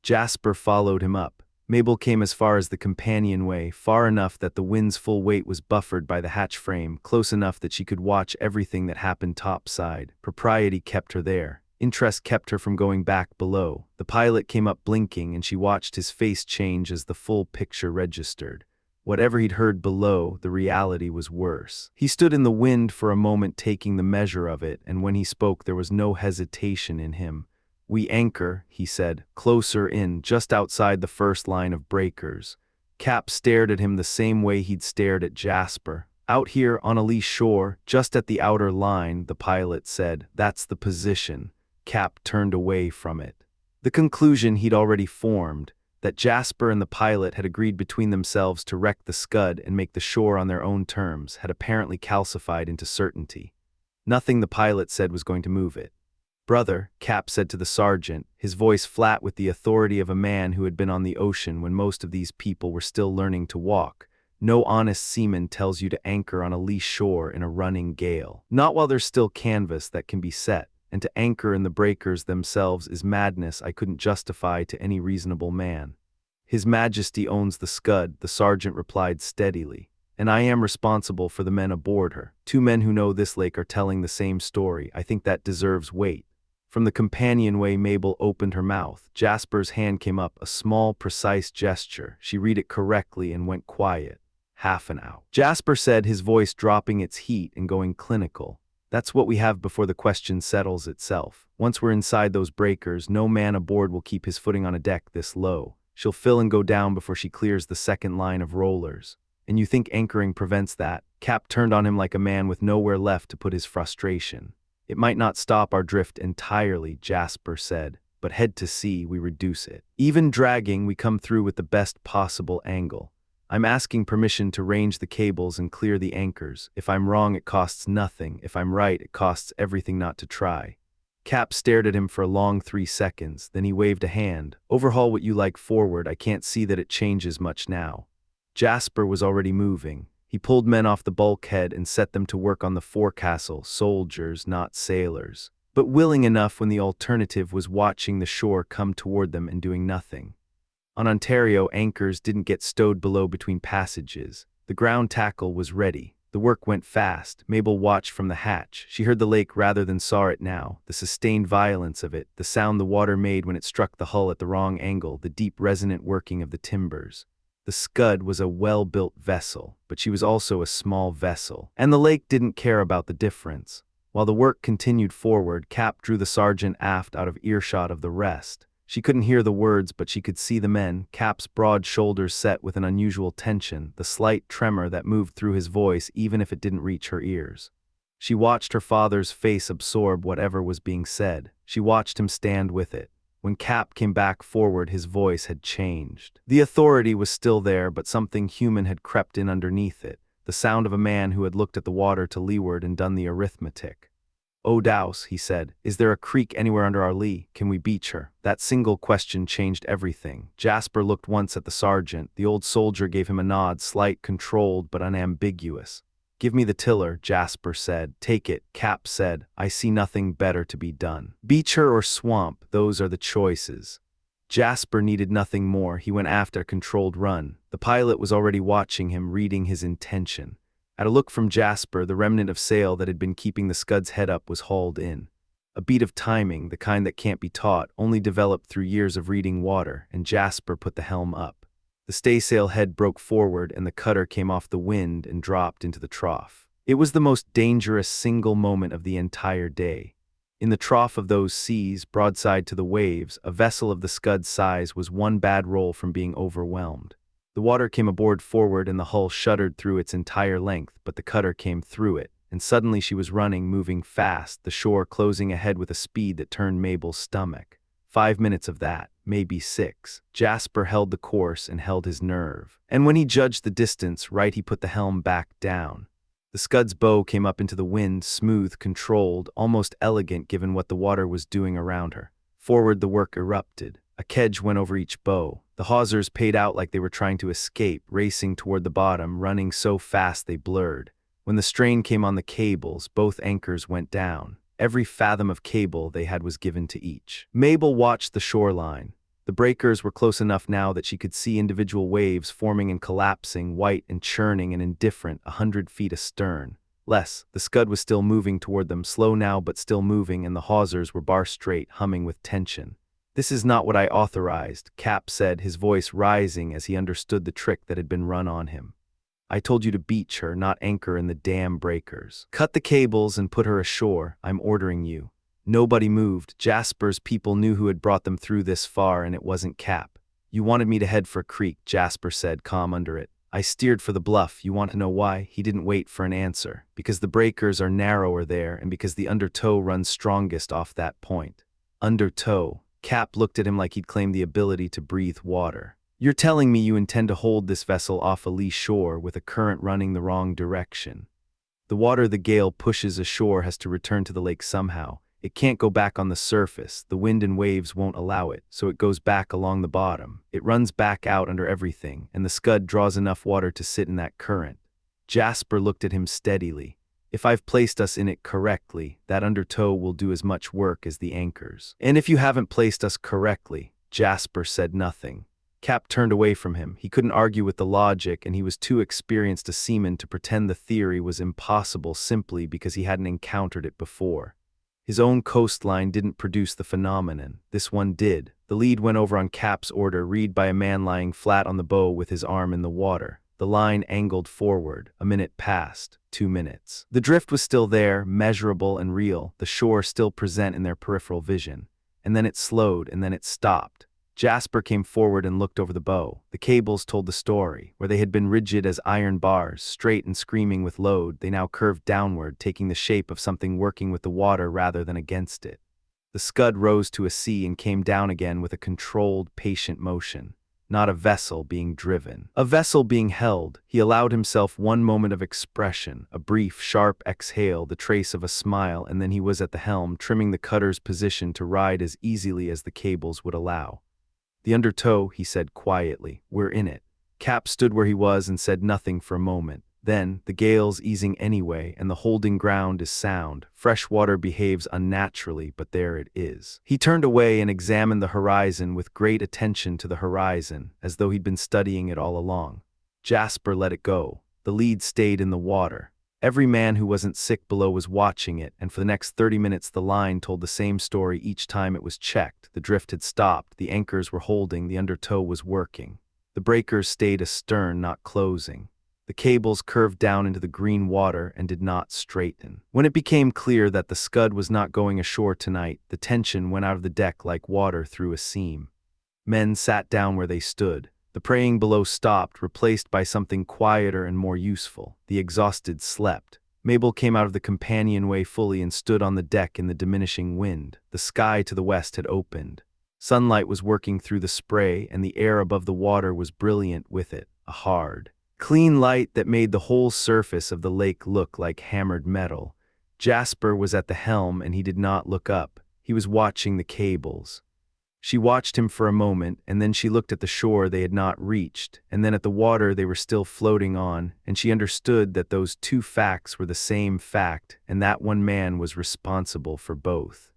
Jasper followed him up. Mabel came as far as the companionway, far enough that the wind's full weight was buffered by the hatch frame, close enough that she could watch everything that happened topside. Propriety kept her there. Interest kept her from going back below. The pilot came up blinking, and she watched his face change as the full picture registered. Whatever he'd heard below, the reality was worse. He stood in the wind for a moment, taking the measure of it, and when he spoke there was no hesitation in him. We anchor, he said, closer in, just outside the first line of breakers. Cap stared at him the same way he'd stared at Jasper. Out here on a lee shore, just at the outer line, the pilot said. That's the position. Cap turned away from it. The conclusion he'd already formed, that Jasper and the pilot had agreed between themselves to wreck the Scud and make the shore on their own terms, had apparently calcified into certainty. Nothing the pilot said was going to move it. Brother, Cap said to the sergeant, his voice flat with the authority of a man who had been on the ocean when most of these people were still learning to walk. No honest seaman tells you to anchor on a lee shore in a running gale. Not while there's still canvas that can be set, and to anchor in the breakers themselves is madness I couldn't justify to any reasonable man. His Majesty owns the Scud, the sergeant replied steadily, and I am responsible for the men aboard her. 2 men who know this lake are telling the same story. I think that deserves weight. From the companionway, Mabel opened her mouth. Jasper's hand came up, a small, precise gesture. She read it correctly and went quiet. Half an hour. Jasper said, his voice dropping its heat and going clinical. That's what we have before the question settles itself. Once we're inside those breakers, no man aboard will keep his footing on a deck this low. She'll fill and go down before she clears the second line of rollers. And you think anchoring prevents that? Cap turned on him like a man with nowhere left to put his frustration. It might not stop our drift entirely, Jasper said, but head to sea, we reduce it. Even dragging, we come through with the best possible angle. I'm asking permission to range the cables and clear the anchors. If I'm wrong, it costs nothing. If I'm right, it costs everything not to try. Cap stared at him for a long 3 seconds, then he waved a hand. Overhaul what you like forward, I can't see that it changes much now. Jasper was already moving. He pulled men off the bulkhead and set them to work on the forecastle, soldiers, not sailors. But willing enough when the alternative was watching the shore come toward them and doing nothing. On Ontario, anchors didn't get stowed below between passages. The ground tackle was ready. The work went fast. Mabel watched from the hatch. She heard the lake rather than saw it now, the sustained violence of it, the sound the water made when it struck the hull at the wrong angle, the deep resonant working of the timbers. The Scud was a well-built vessel, but she was also a small vessel, and the lake didn't care about the difference. While the work continued forward, Cap drew the sergeant aft out of earshot of the rest. She couldn't hear the words, but she could see the men, Cap's broad shoulders set with an unusual tension, the slight tremor that moved through his voice even if it didn't reach her ears. She watched her father's face absorb whatever was being said. She watched him stand with it. When Cap came back forward, his voice had changed. The authority was still there, but something human had crept in underneath it, the sound of a man who had looked at the water to leeward and done the arithmetic. "Oh, Douse," he said, "is there a creek anywhere under our lee? Can we beach her?" That single question changed everything. Jasper looked once at the sergeant. The old soldier gave him a nod, slight, controlled, but unambiguous. "Give me the tiller," Jasper said. "Take it," Cap said. "I see nothing better to be done. Beach her or swamp, those are the choices." Jasper needed nothing more. He went aft at a controlled run. The pilot was already watching him, reading his intention. At a look from Jasper, the remnant of sail that had been keeping the Scud's head up was hauled in. A beat of timing, the kind that can't be taught, only developed through years of reading water, and Jasper put the helm up. The staysail head broke forward, and the cutter came off the wind and dropped into the trough. It was the most dangerous single moment of the entire day. In the trough of those seas, broadside to the waves, a vessel of the Scud's size was one bad roll from being overwhelmed. The water came aboard forward and the hull shuddered through its entire length, but the cutter came through it, and suddenly she was running, moving fast, the shore closing ahead with a speed that turned Mabel's stomach. 5 minutes of that, maybe 6. Jasper held the course and held his nerve. And when he judged the distance right, he put the helm back down. The Scud's bow came up into the wind, smooth, controlled, almost elegant given what the water was doing around her. Forward the work erupted. A kedge went over each bow. The hawsers paid out like they were trying to escape, racing toward the bottom, running so fast they blurred. When the strain came on the cables, both anchors went down. Every fathom of cable they had was given to each. Mabel watched the shoreline. The breakers were close enough now that she could see individual waves forming and collapsing, white and churning and indifferent, 100 feet astern. Less, the Scud was still moving toward them, slow now but still moving, and the hawsers were bar straight, humming with tension. "This is not what I authorized," Cap said, his voice rising as he understood the trick that had been run on him. "I told you to beach her, not anchor in the damn breakers. Cut the cables and put her ashore. I'm ordering you." Nobody moved. Jasper's people knew who had brought them through this far, and it wasn't Cap. "You wanted me to head for a creek," Jasper said, calm under it. "I steered for the bluff. You want to know why?" He didn't wait for an answer. "Because the breakers are narrower there, and because the undertow runs strongest off that point." Undertow. Cap looked at him like he'd claimed the ability to breathe water. "You're telling me you intend to hold this vessel off a lee shore with a current running the wrong direction. The water the gale pushes ashore has to return to the lake somehow. It can't go back on the surface. The wind and waves won't allow it, so it goes back along the bottom. It runs back out under everything, and the Scud draws enough water to sit in that current." Jasper looked at him steadily. "If I've placed us in it correctly, that undertow will do as much work as the anchors. And if you haven't placed us correctly," Jasper said nothing. Cap turned away from him. He couldn't argue with the logic, and he was too experienced a seaman to pretend the theory was impossible simply because he hadn't encountered it before. His own coastline didn't produce the phenomenon. This one did. The lead went over on Cap's order, read by a man lying flat on the bow with his arm in the water. The line angled forward. A minute passed. 2 minutes. The drift was still there, measurable and real, the shore still present in their peripheral vision. And then it slowed, and then it stopped. Jasper came forward and looked over the bow. The cables told the story. Where they had been rigid as iron bars, straight and screaming with load, they now curved downward, taking the shape of something working with the water rather than against it. The Scud rose to a sea and came down again with a controlled, patient motion. not a vessel being driven. A vessel being held. He allowed himself one moment of expression, a brief, sharp exhale, the trace of a smile, and then he was at the helm, trimming the cutter's position to ride as easily as the cables would allow. "The undertow," he said quietly. "We're in it." Cap stood where he was and said nothing for a moment. Then, the gale's easing anyway, and the holding ground is sound. Fresh water behaves unnaturally, but there it is. He turned away and examined the horizon with great attention to the horizon, as though he'd been studying it all along. Jasper let it go. The lead stayed in the water. Every man who wasn't sick below was watching it, and for the next 30 minutes the line told the same story each time it was checked. The drift had stopped, the anchors were holding, the undertow was working. The breakers stayed astern, not closing. The cables curved down into the green water and did not straighten. When it became clear that the Scud was not going ashore tonight, the tension went out of the deck like water through a seam. Men sat down where they stood. The praying below stopped, replaced by something quieter and more useful. The exhausted slept. Mabel came out of the companionway fully and stood on the deck in the diminishing wind. The sky to the west had opened. Sunlight was working through the spray, and the air above the water was brilliant with it, a hard, clean light that made the whole surface of the lake look like hammered metal. Jasper was at the helm, and he did not look up. He was watching the cables. She watched him for a moment, and then she looked at the shore they had not reached, and then at the water they were still floating on, and she understood that those two facts were the same fact, and that one man was responsible for both.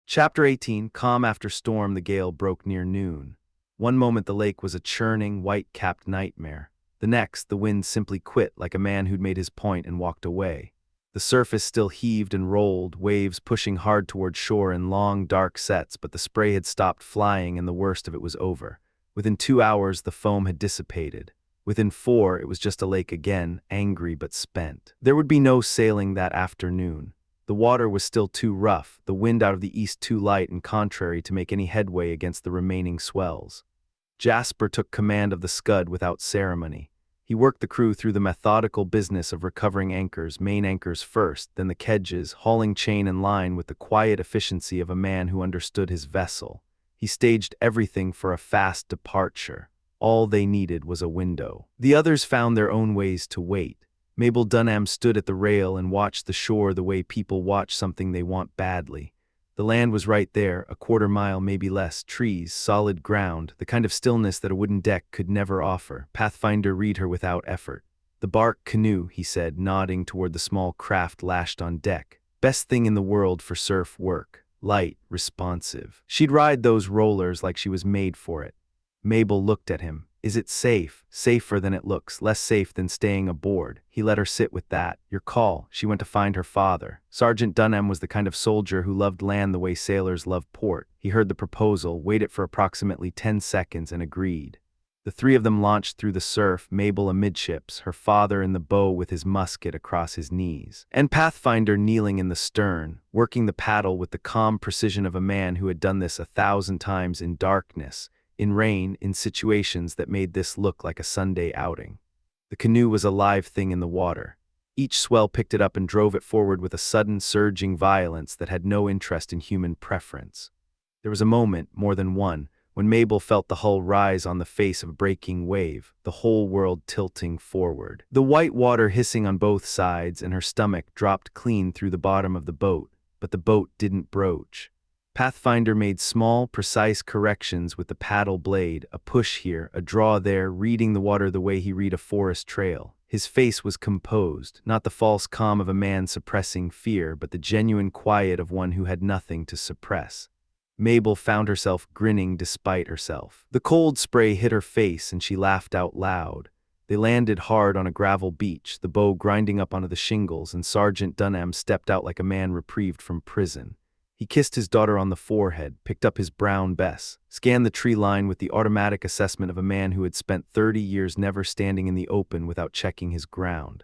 Chapter 18. Calm after storm. The gale broke near noon. One moment the lake was a churning, white-capped nightmare. The next, the wind simply quit like a man who'd made his point and walked away. The surface still heaved and rolled, waves pushing hard toward shore in long, dark sets, but the spray had stopped flying and the worst of it was over. Within 2 hours, the foam had dissipated. Within 4, it was just a lake again, angry but spent. There would be no sailing that afternoon. The water was still too rough, the wind out of the east too light and contrary to make any headway against the remaining swells. Jasper took command of the Scud without ceremony. He worked the crew through the methodical business of recovering anchors, main anchors first, then the kedges, hauling chain and line with the quiet efficiency of a man who understood his vessel. He staged everything for a fast departure. All they needed was a window. The others found their own ways to wait. Mabel Dunham stood at the rail and watched the shore the way people watch something they want badly. The land was right there, a quarter-mile, maybe less, trees, solid ground, the kind of stillness that a wooden deck could never offer. Pathfinder read her without effort. "The bark canoe," he said, nodding toward the small craft lashed on deck. "Best thing in the world for surf work. Light, responsive. She'd ride those rollers like she was made for it." Mabel looked at him. "Is it safe?" "Safer than it looks, less safe than staying aboard." He let her sit with that. "Your call." She went to find her father. Sergeant Dunham was the kind of soldier who loved land the way sailors love port. He heard the proposal, waited for approximately 10 seconds, and agreed. The three of them launched through the surf, Mabel amidships, her father in the bow with his musket across his knees, and Pathfinder kneeling in the stern, working the paddle with the calm precision of a man who had done this 1,000 times in darkness, in rain, in situations that made this look like a Sunday outing. The canoe was a live thing in the water. Each swell picked it up and drove it forward with a sudden, surging violence that had no interest in human preference. There was a moment, more than one, when Mabel felt the hull rise on the face of a breaking wave, the whole world tilting forward. The white water hissing on both sides, and her stomach dropped clean through the bottom of the boat, but the boat didn't broach. Pathfinder made small, precise corrections with the paddle blade, a push here, a draw there, reading the water the way he read a forest trail. His face was composed, not the false calm of a man suppressing fear, but the genuine quiet of one who had nothing to suppress. Mabel found herself grinning despite herself. The cold spray hit her face and she laughed out loud. They landed hard on a gravel beach, the bow grinding up onto the shingles, and Sergeant Dunham stepped out like a man reprieved from prison. He kissed his daughter on the forehead, picked up his brown bess, scanned the tree line with the automatic assessment of a man who had spent 30 years never standing in the open without checking his ground.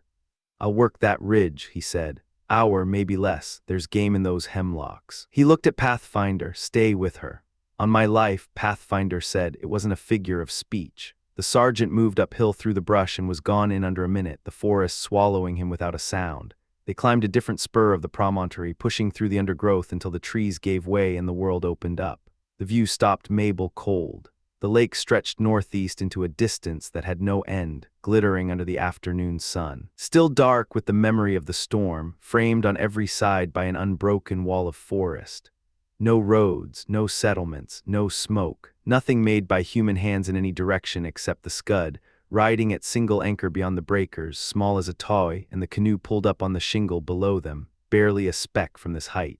"I'll work that ridge," he said. "Hour, maybe less. There's game in those hemlocks." He looked at Pathfinder. "Stay with her." "On my life," Pathfinder said. It wasn't a figure of speech. The sergeant moved uphill through the brush and was gone in under a minute, the forest swallowing him without a sound. They climbed a different spur of the promontory, pushing through the undergrowth until the trees gave way and the world opened up. The view stopped Mabel cold. The lake stretched northeast into a distance that had no end, glittering under the afternoon sun. Still dark with the memory of the storm, framed on every side by an unbroken wall of forest. No roads, no settlements, no smoke, nothing made by human hands in any direction except the Scud, riding at single anchor beyond the breakers, small as a toy, and the canoe pulled up on the shingle below them, barely a speck from this height.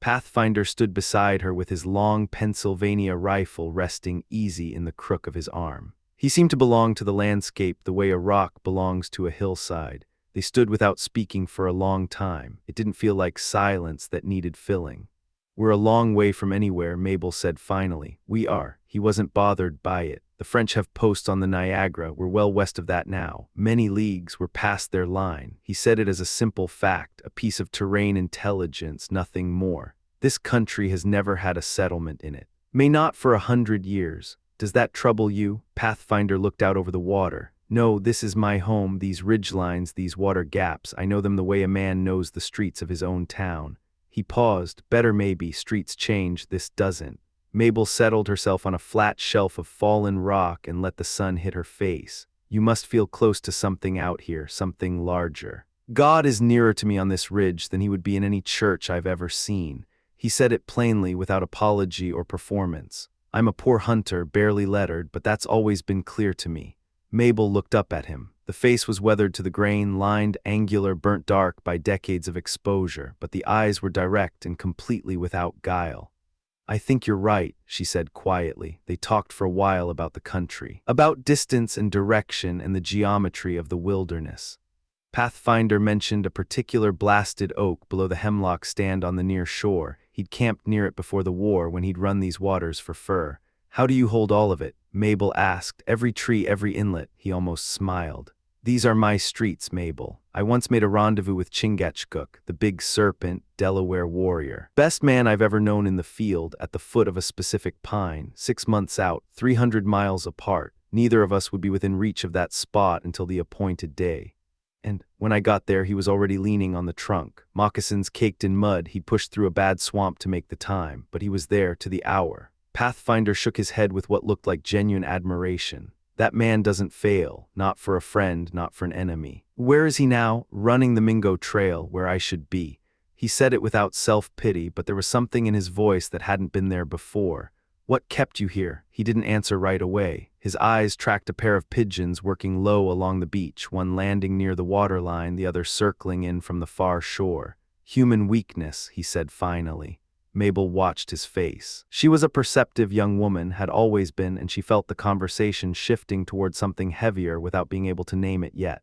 Pathfinder stood beside her with his long Pennsylvania rifle resting easy in the crook of his arm. He seemed to belong to the landscape the way a rock belongs to a hillside. They stood without speaking for a long time. It didn't feel like silence that needed filling. "We're a long way from anywhere," Mabel said finally. "We are." He wasn't bothered by it. "The French have posts on the Niagara. We're well west of that now. Many leagues. We're past their line." He said it as a simple fact, a piece of terrain intelligence, nothing more. "This country has never had a settlement in it. May not for 100 years. Does that trouble you?" Pathfinder looked out over the water. "No, this is my home, these ridgelines, these water gaps. I know them the way a man knows the streets of his own town." He paused. "Better maybe, streets change, this doesn't." Mabel settled herself on a flat shelf of fallen rock and let the sun hit her face. "You must feel close to something out here, something larger. God is nearer to me on this ridge than he would be in any church I've ever seen." He said it plainly, without apology or performance. "I'm a poor hunter, barely lettered, but that's always been clear to me." Mabel looked up at him. The face was weathered to the grain, lined, angular, burnt dark by decades of exposure, but the eyes were direct and completely without guile. "I think you're right," she said quietly. They talked for a while about the country, about distance and direction and the geometry of the wilderness. Pathfinder mentioned a particular blasted oak below the hemlock stand on the near shore. He'd camped near it before the war when he'd run these waters for fur. "How do you hold all of it?" Mabel asked. "Every tree, every inlet." He almost smiled. "These are my streets, Mabel. I once made a rendezvous with Chingachgook, the big serpent, Delaware warrior. Best man I've ever known in the field, at the foot of a specific pine, 6 months out, 300 miles apart. Neither of us would be within reach of that spot until the appointed day. And when I got there, he was already leaning on the trunk. Moccasins caked in mud, he'd pushed through a bad swamp to make the time, but he was there to the hour." Pathfinder shook his head with what looked like genuine admiration. "That man doesn't fail, not for a friend, not for an enemy." "Where is he now?" "Running the Mingo Trail, where I should be." He said it without self-pity, but there was something in his voice that hadn't been there before. "What kept you here?" He didn't answer right away. His eyes tracked a pair of pigeons working low along the beach, one landing near the waterline, the other circling in from the far shore. "Human weakness," he said finally. Mabel watched his face. She was a perceptive young woman, had always been, and she felt the conversation shifting toward something heavier without being able to name it yet.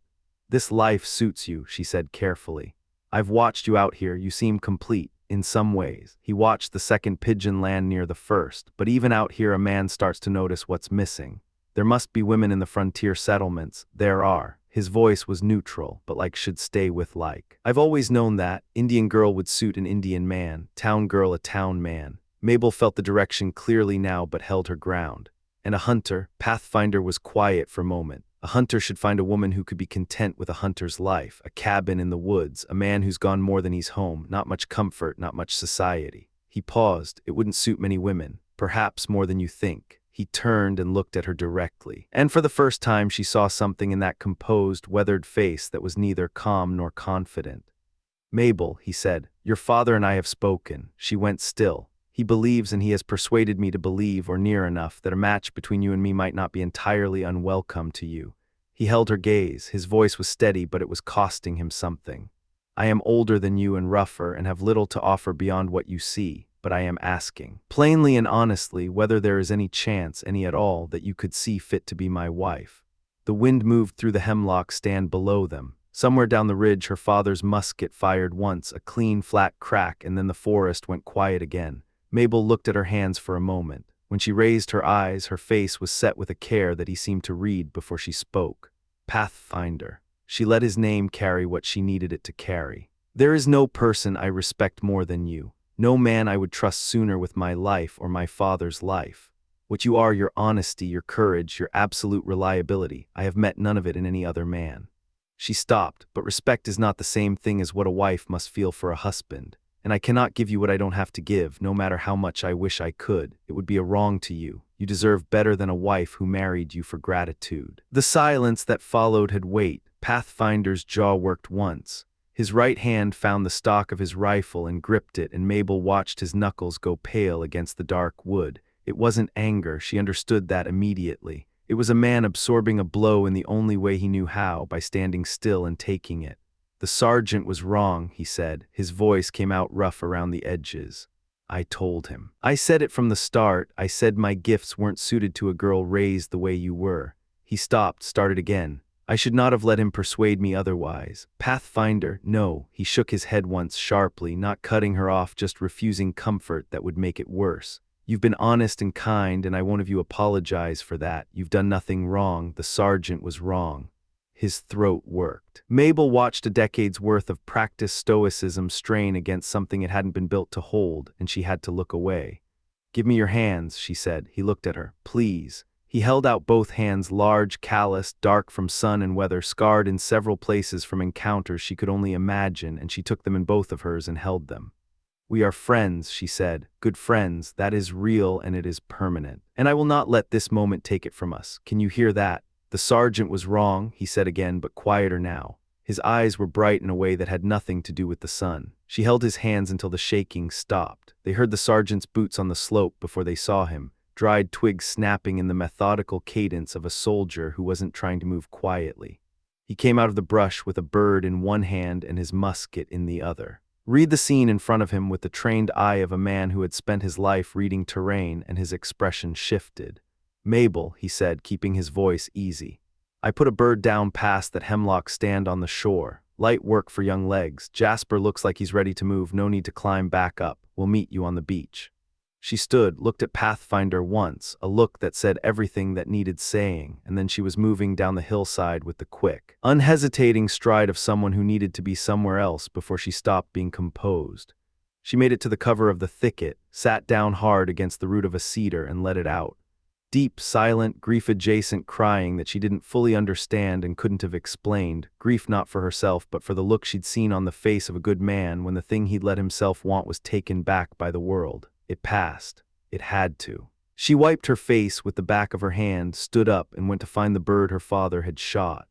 "This life suits you," she said carefully. "I've watched you out here, you seem complete, in some ways." He watched the second pigeon land near the first, but even out here a man starts to notice what's missing. "There must be women in the frontier settlements." "There are." His voice was neutral, but like should stay with like. "I've always known that. Indian girl would suit an Indian man, town girl a town man." Mabel felt the direction clearly now but held her ground. "And a hunter?" Pathfinder was quiet for a moment. "A hunter should find a woman who could be content with a hunter's life, a cabin in the woods, a man who's gone more than he's home, not much comfort, not much society." He paused. "It wouldn't suit many women, perhaps more than you think." He turned and looked at her directly, and for the first time she saw something in that composed, weathered face that was neither calm nor confident. "Mabel," he said, "your father and I have spoken." She went still. "He believes, and he has persuaded me to believe, or near enough, that a match between you and me might not be entirely unwelcome to you." He held her gaze. His voice was steady, but it was costing him something. "I am older than you and rougher, and have little to offer beyond what you see. But I am asking, plainly and honestly, whether there is any chance, any at all, that you could see fit to be my wife." The wind moved through the hemlock stand below them. Somewhere down the ridge her father's musket fired once, a clean, flat crack, and then the forest went quiet again. Mabel looked at her hands for a moment. When she raised her eyes, her face was set with a care that he seemed to read before she spoke. "Pathfinder." She let his name carry what she needed it to carry. "There is no person I respect more than you. No man I would trust sooner with my life or my father's life. What you are, your honesty, your courage, your absolute reliability, I have met none of it in any other man." She stopped, but respect is not the same thing as what a wife must feel for a husband. And I cannot give you what I don't have to give, no matter how much I wish I could. It would be a wrong to you. You deserve better than a wife who married you for gratitude. The silence that followed had weight. Pathfinder's jaw worked once. His right hand found the stock of his rifle and gripped it, and Mabel watched his knuckles go pale against the dark wood. It wasn't anger, she understood that immediately. It was a man absorbing a blow in the only way he knew how, by standing still and taking it. The sergeant was wrong, he said. His voice came out rough around the edges. I told him. I said it from the start. I said my gifts weren't suited to a girl raised the way you were. He stopped, started again. I should not have let him persuade me otherwise. Pathfinder, no. He shook his head once sharply, not cutting her off, just refusing comfort that would make it worse. You've been honest and kind, and I won't have you apologize for that. You've done nothing wrong. The sergeant was wrong. His throat worked. Mabel watched a decade's worth of practiced stoicism strain against something it hadn't been built to hold, and she had to look away. Give me your hands, she said. He looked at her. Please. He held out both hands, large, calloused, dark from sun and weather, scarred in several places from encounters she could only imagine, and she took them in both of hers and held them. We are friends, she said. Good friends. That is real and it is permanent. And I will not let this moment take it from us. Can you hear that? The sergeant was wrong, he said again, but quieter now. His eyes were bright in a way that had nothing to do with the sun. She held his hands until the shaking stopped. They heard the sergeant's boots on the slope before they saw him, dried twigs snapping in the methodical cadence of a soldier who wasn't trying to move quietly. He came out of the brush with a bird in one hand and his musket in the other. Read the scene in front of him with the trained eye of a man who had spent his life reading terrain, and his expression shifted. Mabel, he said, keeping his voice easy. I put a bird down past that hemlock stand on the shore. Light work for young legs. Jasper looks like he's ready to move. No need to climb back up. We'll meet you on the beach. She stood, looked at Pathfinder once, a look that said everything that needed saying, and then she was moving down the hillside with the quick, unhesitating stride of someone who needed to be somewhere else before she stopped being composed. She made it to the cover of the thicket, sat down hard against the root of a cedar, and let it out. Deep, silent, grief-adjacent crying that she didn't fully understand and couldn't have explained, grief not for herself but for the look she'd seen on the face of a good man when the thing he'd let himself want was taken back by the world. It passed. It had to. She wiped her face with the back of her hand, stood up, and went to find the bird her father had shot.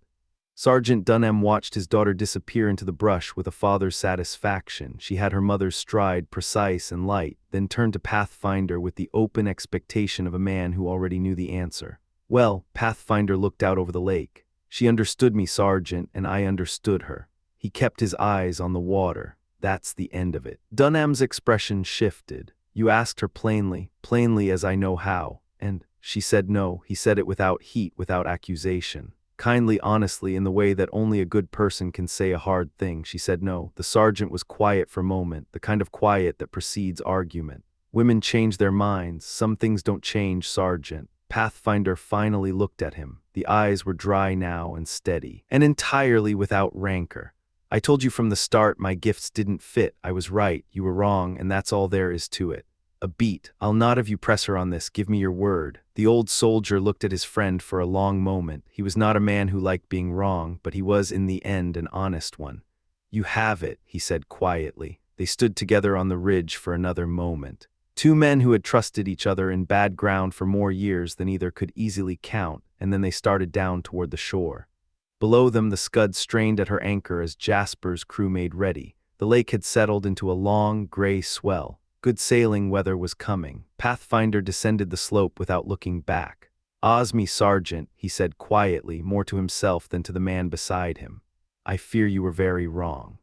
Sergeant Dunham watched his daughter disappear into the brush with a father's satisfaction. She had her mother's stride, precise and light, then turned to Pathfinder with the open expectation of a man who already knew the answer. Well, Pathfinder looked out over the lake. She understood me, Sergeant, and I understood her. He kept his eyes on the water. That's the end of it. Dunham's expression shifted. You asked her plainly, plainly as I know how, and she said no. He said it without heat, without accusation. Kindly, honestly, in the way that only a good person can say a hard thing, she said no. The sergeant was quiet for a moment, the kind of quiet that precedes argument. Women change their minds. Some things don't change, Sergeant. Pathfinder finally looked at him. The eyes were dry now and steady, and entirely without rancor. I told you from the start my gifts didn't fit. I was right, you were wrong, and that's all there is to it. A beat. I'll not have you press her on this. Give me your word. The old soldier looked at his friend for a long moment. He was not a man who liked being wrong, but he was in the end an honest one. You have it, he said quietly. They stood together on the ridge for another moment. Two men who had trusted each other in bad ground for more years than either could easily count, and then they started down toward the shore. Below them the Scud strained at her anchor as Jasper's crew made ready. The lake had settled into a long, gray swell. Good sailing weather was coming. Pathfinder descended the slope without looking back. Me, Sergeant, he said quietly, more to himself than to the man beside him. I fear you were very wrong.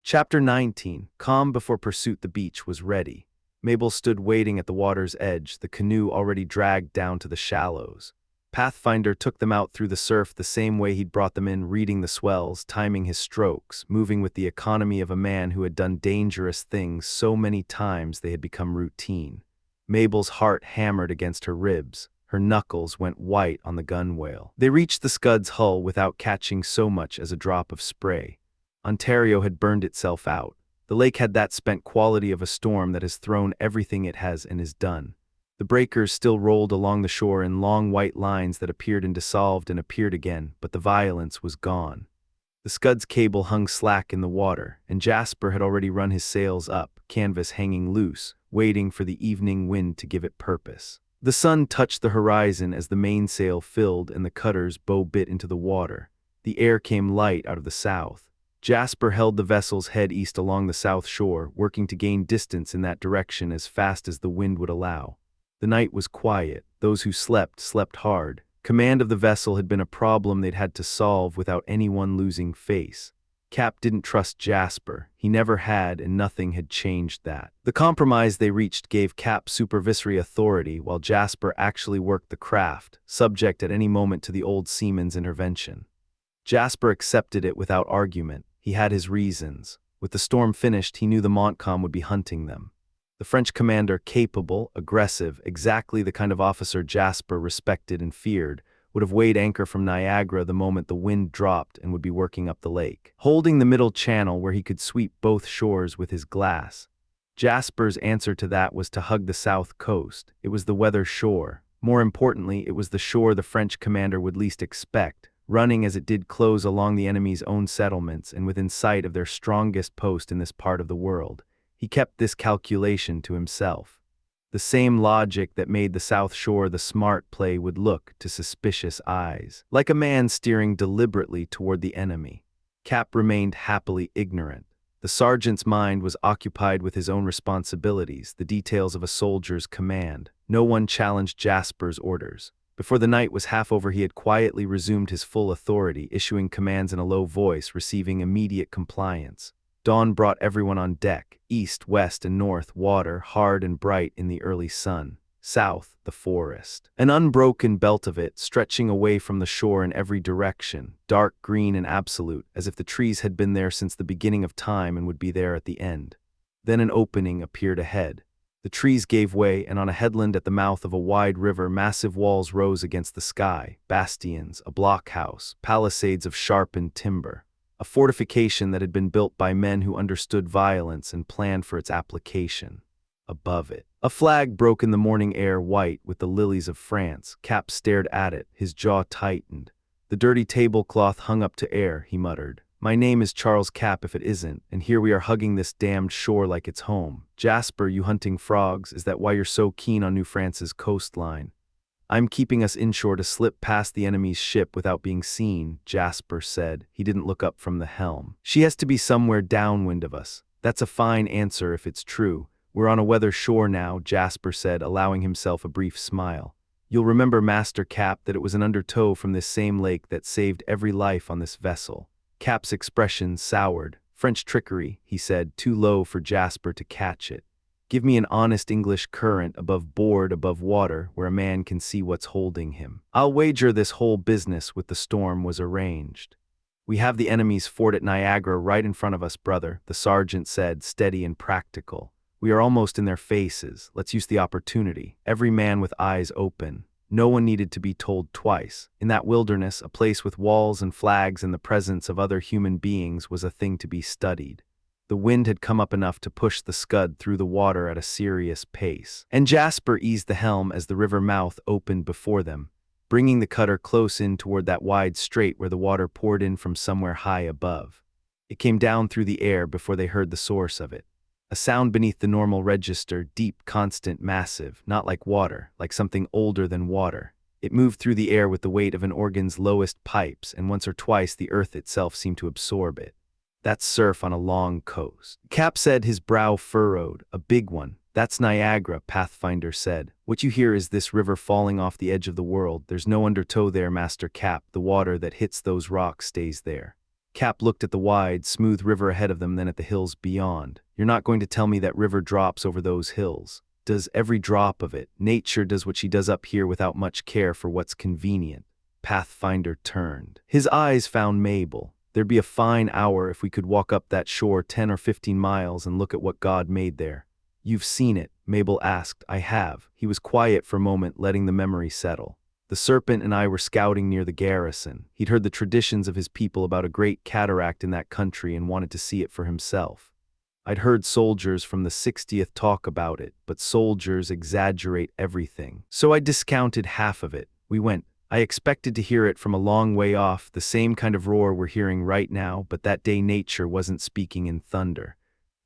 Chapter 19. Calm before pursuit. The beach was ready. Mabel stood waiting at the water's edge, the canoe already dragged down to the shallows. Pathfinder took them out through the surf the same way he'd brought them in, reading the swells, timing his strokes, moving with the economy of a man who had done dangerous things so many times they had become routine. Mabel's heart hammered against her ribs. Her knuckles went white on the gunwale. They reached the Scud's hull without catching so much as a drop of spray. Ontario had burned itself out. The lake had that spent quality of a storm that has thrown everything it has and is done. The breakers still rolled along the shore in long white lines that appeared and dissolved and appeared again, but the violence was gone. The Scud's cable hung slack in the water, and Jasper had already run his sails up, canvas hanging loose, waiting for the evening wind to give it purpose. The sun touched the horizon as the mainsail filled and the cutter's bow bit into the water. The air came light out of the south. Jasper held the vessel's head east along the south shore, working to gain distance in that direction as fast as the wind would allow. The night was quiet. Those who slept hard. Command of the vessel had been a problem they'd had to solve without anyone losing face. Cap didn't trust Jasper. He never had, and nothing had changed that. The compromise they reached gave Cap supervisory authority while Jasper actually worked the craft, subject at any moment to the old seaman's intervention. Jasper accepted it without argument. He had his reasons. With the storm finished, he knew the Montcalm would be hunting them. The French commander, capable, aggressive, exactly the kind of officer Jasper respected and feared, would have weighed anchor from Niagara the moment the wind dropped and would be working up the lake, holding the middle channel where he could sweep both shores with his glass. Jasper's answer to that was to hug the south coast. It was the weather shore. More importantly, it was the shore the French commander would least expect, running as it did close along the enemy's own settlements and within sight of their strongest post in this part of the world. He kept this calculation to himself. The same logic that made the South Shore the smart play would look to suspicious eyes, like a man steering deliberately toward the enemy. Cap remained happily ignorant. The sergeant's mind was occupied with his own responsibilities, the details of a soldier's command. No one challenged Jasper's orders. Before the night was half over, he had quietly resumed his full authority, issuing commands in a low voice, receiving immediate compliance. Dawn brought everyone on deck. East, west, and north, water, hard and bright in the early sun. South, the forest. An unbroken belt of it, stretching away from the shore in every direction, dark green and absolute, as if the trees had been there since the beginning of time and would be there at the end. Then an opening appeared ahead. The trees gave way, and on a headland at the mouth of a wide river, massive walls rose against the sky, bastions, a blockhouse, palisades of sharpened timber. A fortification that had been built by men who understood violence and planned for its application. Above it, a flag broke in the morning air, white with the lilies of France. Cap stared at it, his jaw tightened. The dirty tablecloth hung up to air, he muttered. My name is Charles Cap if it isn't, and here we are hugging this damned shore like it's home. Jasper, you hunting frogs, is that why you're so keen on New France's coastline? I'm keeping us inshore to slip past the enemy's ship without being seen, Jasper said. He didn't look up from the helm. She has to be somewhere downwind of us. That's a fine answer if it's true. We're on a weather shore now, Jasper said, allowing himself a brief smile. You'll remember, Master Cap, that it was an undertow from this same lake that saved every life on this vessel. Cap's expression soured. French trickery, he said, too low for Jasper to catch it. Give me an honest English current above board, above water, where a man can see what's holding him. I'll wager this whole business with the storm was arranged. We have the enemy's fort at Niagara right in front of us, brother, the sergeant said, steady and practical. We are almost in their faces. Let's use the opportunity. Every man with eyes open. No one needed to be told twice. In that wilderness, a place with walls and flags and the presence of other human beings was a thing to be studied. The wind had come up enough to push the Scud through the water at a serious pace, and Jasper eased the helm as the river mouth opened before them, bringing the cutter close in toward that wide strait where the water poured in from somewhere high above. It came down through the air before they heard the source of it. A sound beneath the normal register, deep, constant, massive, not like water, like something older than water. It moved through the air with the weight of an organ's lowest pipes, and once or twice the earth itself seemed to absorb it. That's surf on a long coast. Cap said, his brow furrowed. A big one. That's Niagara, Pathfinder said. What you hear is this river falling off the edge of the world. There's no undertow there, Master Cap. The water that hits those rocks stays there. Cap looked at the wide, smooth river ahead of them, then at the hills beyond. You're not going to tell me that river drops over those hills. Does every drop of it. Nature does what she does up here without much care for what's convenient. Pathfinder turned. His eyes found Mabel. There'd be a fine hour if we could walk up that shore 10 or 15 miles and look at what God made there. You've seen it, Mabel asked. I have. He was quiet for a moment, letting the memory settle. The Serpent and I were scouting near the garrison. He'd heard the traditions of his people about a great cataract in that country and wanted to see it for himself. I'd heard soldiers from the 60th talk about it, but soldiers exaggerate everything. So I discounted half of it. We went. I expected to hear it from a long way off, the same kind of roar we're hearing right now, but that day nature wasn't speaking in thunder.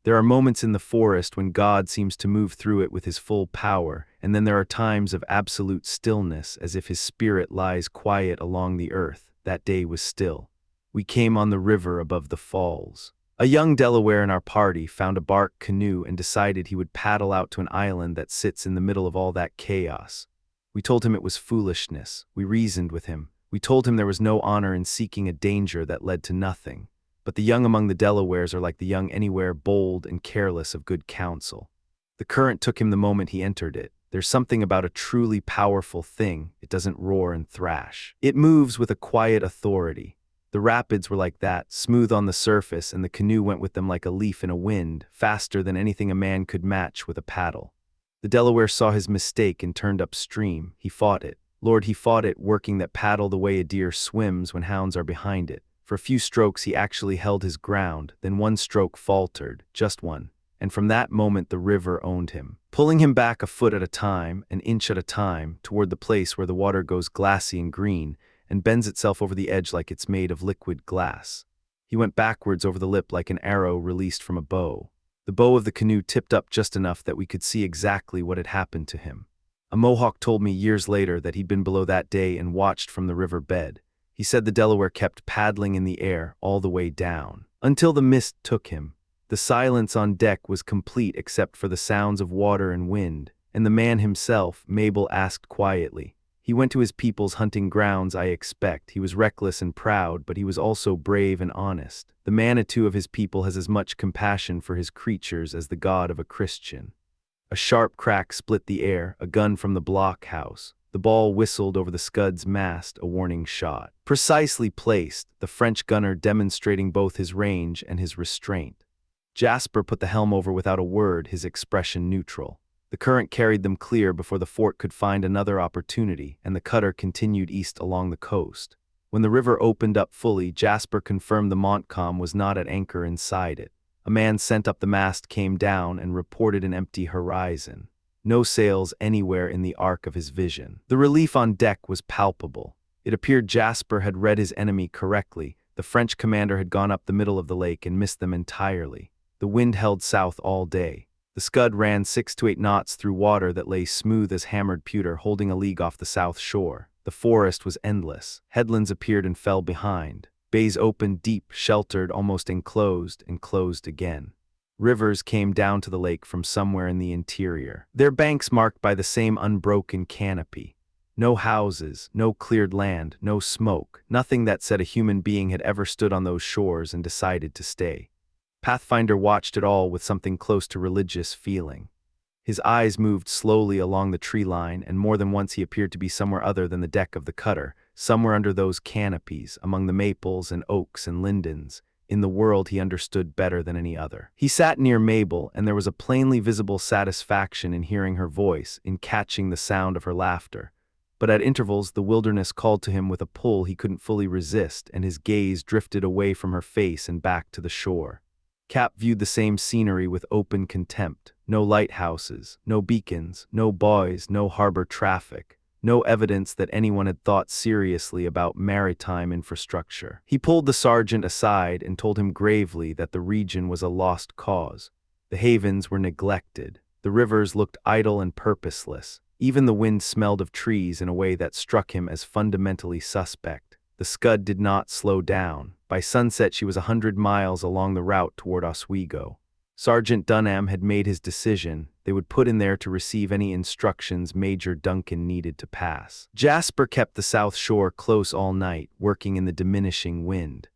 There are moments in the forest when God seems to move through it with his full power, and then there are times of absolute stillness, as if his spirit lies quiet along the earth. That day was still. We came on the river above the falls. A young Delaware in our party found a bark canoe and decided he would paddle out to an island that sits in the middle of all that chaos. We told him it was foolishness. We reasoned with him. We told him there was no honor in seeking a danger that led to nothing. But the young among the Delawares are like the young anywhere, bold and careless of good counsel. The current took him the moment he entered it. There's something about a truly powerful thing. It doesn't roar and thrash. It moves with a quiet authority. The rapids were like that, smooth on the surface, and the canoe went with them like a leaf in a wind, faster than anything a man could match with a paddle. The Delaware saw his mistake and turned upstream. He fought it. Lord, he fought it, working that paddle the way a deer swims when hounds are behind it. For a few strokes he actually held his ground, then one stroke faltered, just one, and from that moment the river owned him, pulling him back a foot at a time, an inch at a time, toward the place where the water goes glassy and green, and bends itself over the edge like it's made of liquid glass. He went backwards over the lip like an arrow released from a bow. The bow of the canoe tipped up just enough that we could see exactly what had happened to him. A Mohawk told me years later that he'd been below that day and watched from the river bed. He said the Delaware kept paddling in the air all the way down, until the mist took him. The silence on deck was complete except for the sounds of water and wind, and the man himself, Mabel asked quietly. He went to his people's hunting grounds, I expect. He was reckless and proud, but he was also brave and honest. The Manitou of his people has as much compassion for his creatures as the God of a Christian. A sharp crack split the air, a gun from the blockhouse. The ball whistled over the Scud's mast, a warning shot. Precisely placed, the French gunner demonstrating both his range and his restraint. Jasper put the helm over without a word, his expression neutral. The current carried them clear before the fort could find another opportunity, and the cutter continued east along the coast. When the river opened up fully, Jasper confirmed the Montcalm was not at anchor inside it. A man sent up the mast came down and reported an empty horizon. No sails anywhere in the arc of his vision. The relief on deck was palpable. It appeared Jasper had read his enemy correctly. The French commander had gone up the middle of the lake and missed them entirely. The wind held south all day. The Scud ran 6 to 8 knots through water that lay smooth as hammered pewter, holding a league off the south shore. The forest was endless. Headlands appeared and fell behind. Bays opened deep, sheltered, almost enclosed, and closed again. Rivers came down to the lake from somewhere in the interior, their banks marked by the same unbroken canopy. No houses, no cleared land, no smoke, nothing that said a human being had ever stood on those shores and decided to stay. Pathfinder watched it all with something close to religious feeling. His eyes moved slowly along the tree line, and more than once he appeared to be somewhere other than the deck of the cutter, somewhere under those canopies, among the maples and oaks and lindens, in the world he understood better than any other. He sat near Mabel, and there was a plainly visible satisfaction in hearing her voice, in catching the sound of her laughter. But at intervals the wilderness called to him with a pull he couldn't fully resist, and his gaze drifted away from her face and back to the shore. Cap viewed the same scenery with open contempt. No lighthouses, no beacons, no buoys, no harbor traffic. No evidence that anyone had thought seriously about maritime infrastructure. He pulled the sergeant aside and told him gravely that the region was a lost cause. The havens were neglected. The rivers looked idle and purposeless. Even the wind smelled of trees in a way that struck him as fundamentally suspect. The Scud did not slow down. By sunset she was 100 miles along the route toward Oswego. Sergeant Dunham had made his decision. They would put in there to receive any instructions Major Duncan needed to pass. Jasper kept the south shore close all night, working in the diminishing wind.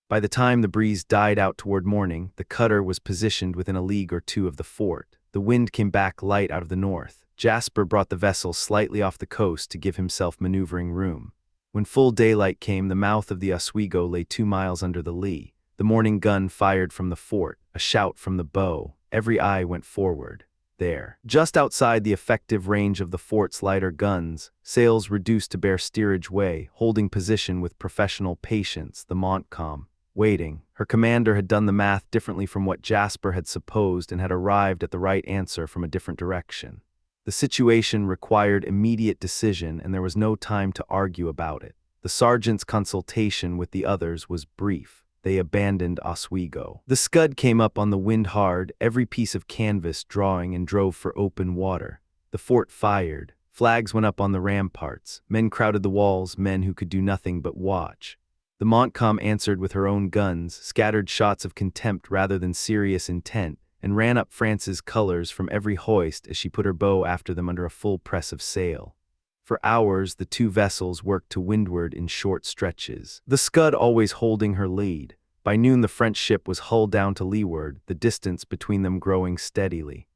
By the time the breeze died out toward morning, the cutter was positioned within a league or two of the fort. The wind came back light out of the north. Jasper brought the vessel slightly off the coast to give himself maneuvering room. When full daylight came, the mouth of the Oswego lay 2 miles under the lee. The morning gun fired from the fort, a shout from the bow. Every eye went forward. There, just outside the effective range of the fort's lighter guns, sails reduced to bare steerage way, holding position with professional patience, the Montcalm, waiting. Her commander had done the math differently from what Jasper had supposed and had arrived at the right answer from a different direction. The situation required immediate decision, and there was no time to argue about it. The sergeant's consultation with the others was brief. They abandoned Oswego. The Scud came up on the wind hard, every piece of canvas drawing, and drove for open water. The fort fired. Flags went up on the ramparts. Men crowded the walls, men who could do nothing but watch. The Montcalm answered with her own guns, scattered shots of contempt rather than serious intent, and ran up France's colors from every hoist as she put her bow after them under a full press of sail. For hours the two vessels worked to windward in short stretches, the Scud always holding her lead. By noon the French ship was hull down to leeward, the distance between them growing steadily.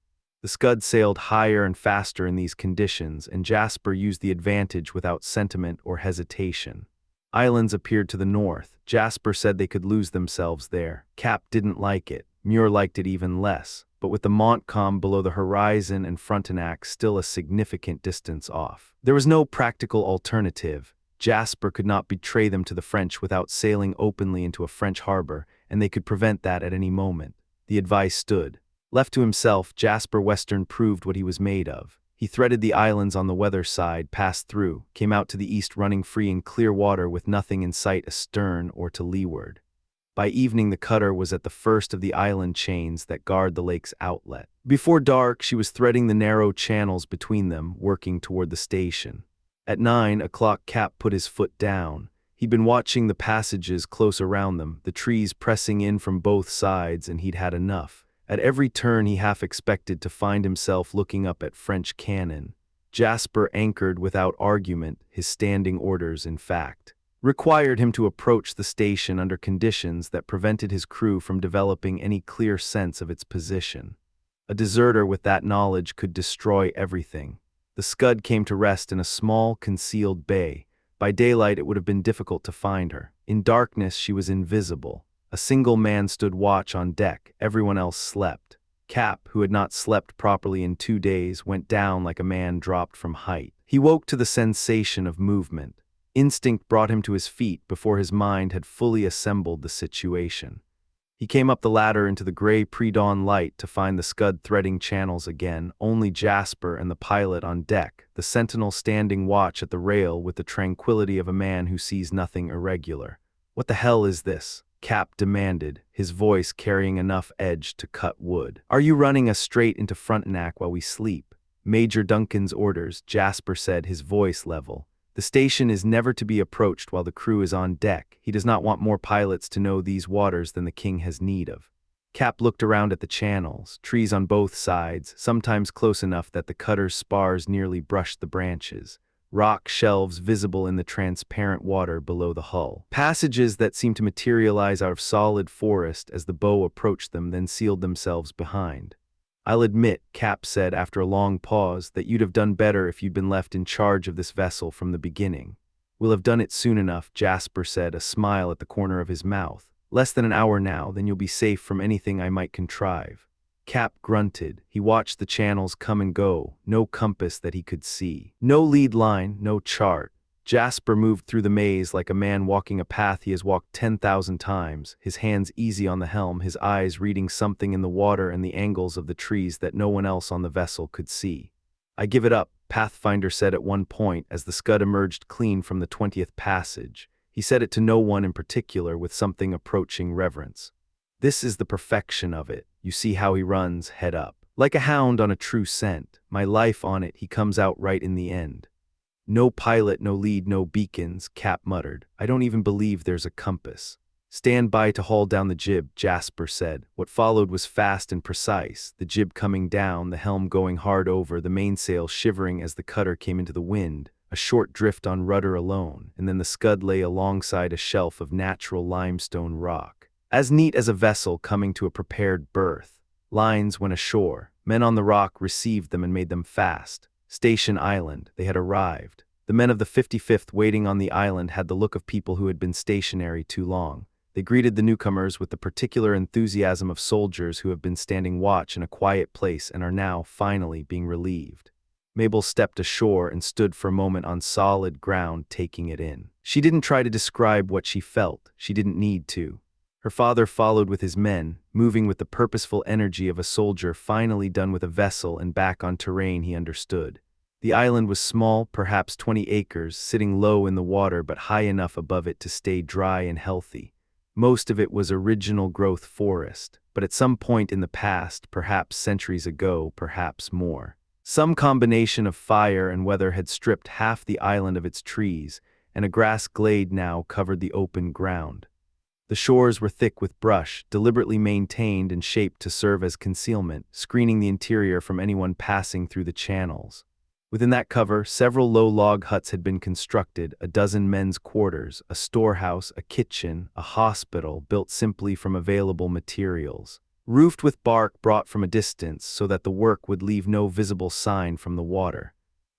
The Scud sailed higher and faster in these conditions, and Jasper used the advantage without sentiment or hesitation. Islands appeared to the north. Jasper said they could lose themselves there. Cap didn't like it. Muir liked it even less, but with the Montcalm below the horizon and Frontenac still a significant distance off, there was no practical alternative. Jasper could not betray them to the French without sailing openly into a French harbor, and they could prevent that at any moment. The advice stood. Left to himself, Jasper Western proved what he was made of. He threaded the islands on the weather side, passed through, came out to the east running free in clear water with nothing in sight astern or to leeward. By evening the cutter was at the first of the island chains that guard the lake's outlet. Before dark she was threading the narrow channels between them, working toward the station. At 9 o'clock Cap put his foot down. He'd been watching the passages close around them, the trees pressing in from both sides, and he'd had enough. At every turn he half expected to find himself looking up at French cannon. Jasper anchored without argument, his standing orders, in fact, required him to approach the station under conditions that prevented his crew from developing any clear sense of its position. A deserter with that knowledge could destroy everything. The Scud came to rest in a small, concealed bay. By daylight it would have been difficult to find her. In darkness she was invisible. A single man stood watch on deck, everyone else slept. Cap, who had not slept properly in 2 days, went down like a man dropped from height. He woke to the sensation of movement. Instinct brought him to his feet before his mind had fully assembled the situation. He came up the ladder into the gray pre-dawn light to find the Scud threading channels again, only Jasper and the pilot on deck, the sentinel standing watch at the rail with the tranquility of a man who sees nothing irregular. "What the hell is this?" Cap demanded, his voice carrying enough edge to cut wood. "Are you running us straight into Frontenac while we sleep?" "Major Duncan's orders," Jasper said, his voice level. "The station is never to be approached while the crew is on deck. He does not want more pilots to know these waters than the king has need of." Cap looked around at the channels, trees on both sides, sometimes close enough that the cutter's spars nearly brushed the branches. Rock shelves visible in the transparent water below the hull. Passages that seemed to materialize out of solid forest as the bow approached them, then sealed themselves behind. "I'll admit," Cap said after a long pause, "that you'd have done better if you'd been left in charge of this vessel from the beginning." "We'll have done it soon enough," Jasper said, a smile at the corner of his mouth. "Less than an hour now, then you'll be safe from anything I might contrive." Cap grunted. He watched the channels come and go, no compass that he could see. No lead line, no chart. Jasper moved through the maze like a man walking a path he has walked 10,000 times, his hands easy on the helm, his eyes reading something in the water and the angles of the trees that no one else on the vessel could see. "I give it up," Pathfinder said at one point as the Scud emerged clean from the 20th passage. He said it to no one in particular, with something approaching reverence. "This is the perfection of it. You see how he runs, head up. Like a hound on a true scent. My life on it, he comes out right in the end." "No pilot, no lead, no beacons," Cap muttered. "I don't even believe there's a compass." "Stand by to haul down the jib," Jasper said. What followed was fast and precise, the jib coming down, the helm going hard over, the mainsail shivering as the cutter came into the wind, a short drift on rudder alone, and then the Scud lay alongside a shelf of natural limestone rock. As neat as a vessel coming to a prepared berth. Lines went ashore. Men on the rock received them and made them fast. Station Island, they had arrived. The men of the 55th waiting on the island had the look of people who had been stationary too long. They greeted the newcomers with the particular enthusiasm of soldiers who have been standing watch in a quiet place and are now, finally, being relieved. Mabel stepped ashore and stood for a moment on solid ground, taking it in. She didn't try to describe what she felt. She didn't need to. Her father followed with his men, moving with the purposeful energy of a soldier finally done with a vessel and back on terrain he understood. The island was small, perhaps 20 acres, sitting low in the water but high enough above it to stay dry and healthy. Most of it was original growth forest, but at some point in the past, perhaps centuries ago, perhaps more, some combination of fire and weather had stripped half the island of its trees, and a grass glade now covered the open ground. The shores were thick with brush, deliberately maintained and shaped to serve as concealment, screening the interior from anyone passing through the channels. Within that cover, several low log huts had been constructed, a dozen men's quarters, a storehouse, a kitchen, a hospital built simply from available materials, roofed with bark brought from a distance so that the work would leave no visible sign from the water.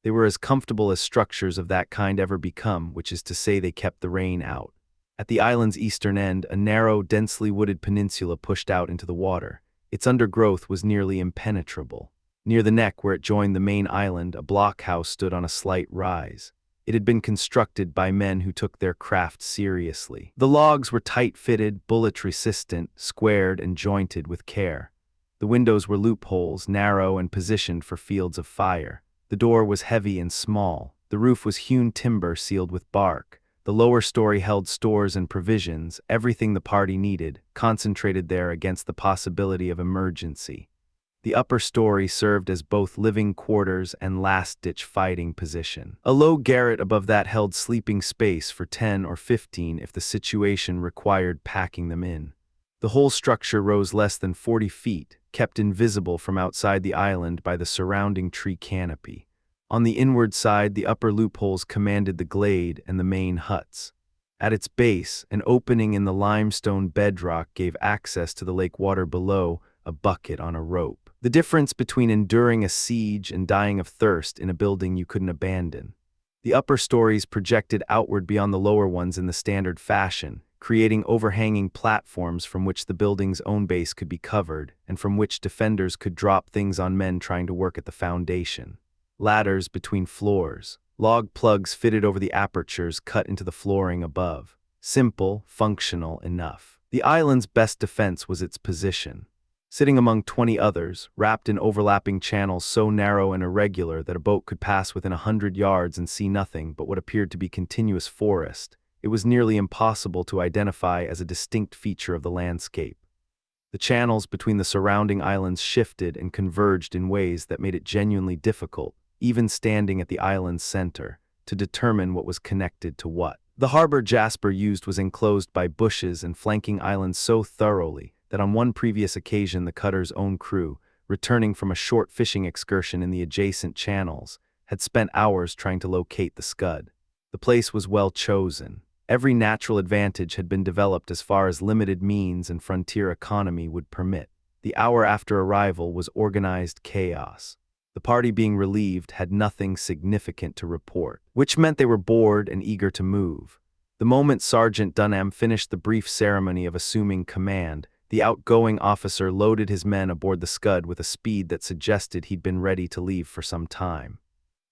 They were as comfortable as structures of that kind ever become, which is to say they kept the rain out. At the island's eastern end, a narrow, densely wooded peninsula pushed out into the water. Its undergrowth was nearly impenetrable. Near the neck where it joined the main island, a blockhouse stood on a slight rise. It had been constructed by men who took their craft seriously. The logs were tight-fitted, bullet-resistant, squared and jointed with care. The windows were loopholes, narrow and positioned for fields of fire. The door was heavy and small. The roof was hewn timber sealed with bark. The lower story held stores and provisions, everything the party needed, concentrated there against the possibility of emergency. The upper story served as both living quarters and last-ditch fighting position. A low garret above that held sleeping space for 10 or 15 if the situation required packing them in. The whole structure rose less than 40 feet, kept invisible from outside the island by the surrounding tree canopy. On the inward side, the upper loopholes commanded the glade and the main huts. At its base, an opening in the limestone bedrock gave access to the lake water below, a bucket on a rope. The difference between enduring a siege and dying of thirst in a building you couldn't abandon. The upper stories projected outward beyond the lower ones in the standard fashion, creating overhanging platforms from which the building's own base could be covered, and from which defenders could drop things on men trying to work at the foundation. Ladders between floors, log plugs fitted over the apertures cut into the flooring above. Simple, functional enough. The island's best defense was its position. Sitting among 20 others, wrapped in overlapping channels so narrow and irregular that a boat could pass within 100 yards and see nothing but what appeared to be continuous forest, it was nearly impossible to identify as a distinct feature of the landscape. The channels between the surrounding islands shifted and converged in ways that made it genuinely difficult, even standing at the island's center, to determine what was connected to what. The harbor Jasper used was enclosed by bushes and flanking islands so thoroughly that on one previous occasion the cutter's own crew, returning from a short fishing excursion in the adjacent channels, had spent hours trying to locate the scud. The place was well chosen. Every natural advantage had been developed as far as limited means and frontier economy would permit. The hour after arrival was organized chaos. The party being relieved had nothing significant to report, which meant they were bored and eager to move. The moment Sergeant Dunham finished the brief ceremony of assuming command, the outgoing officer loaded his men aboard the scud with a speed that suggested he'd been ready to leave for some time.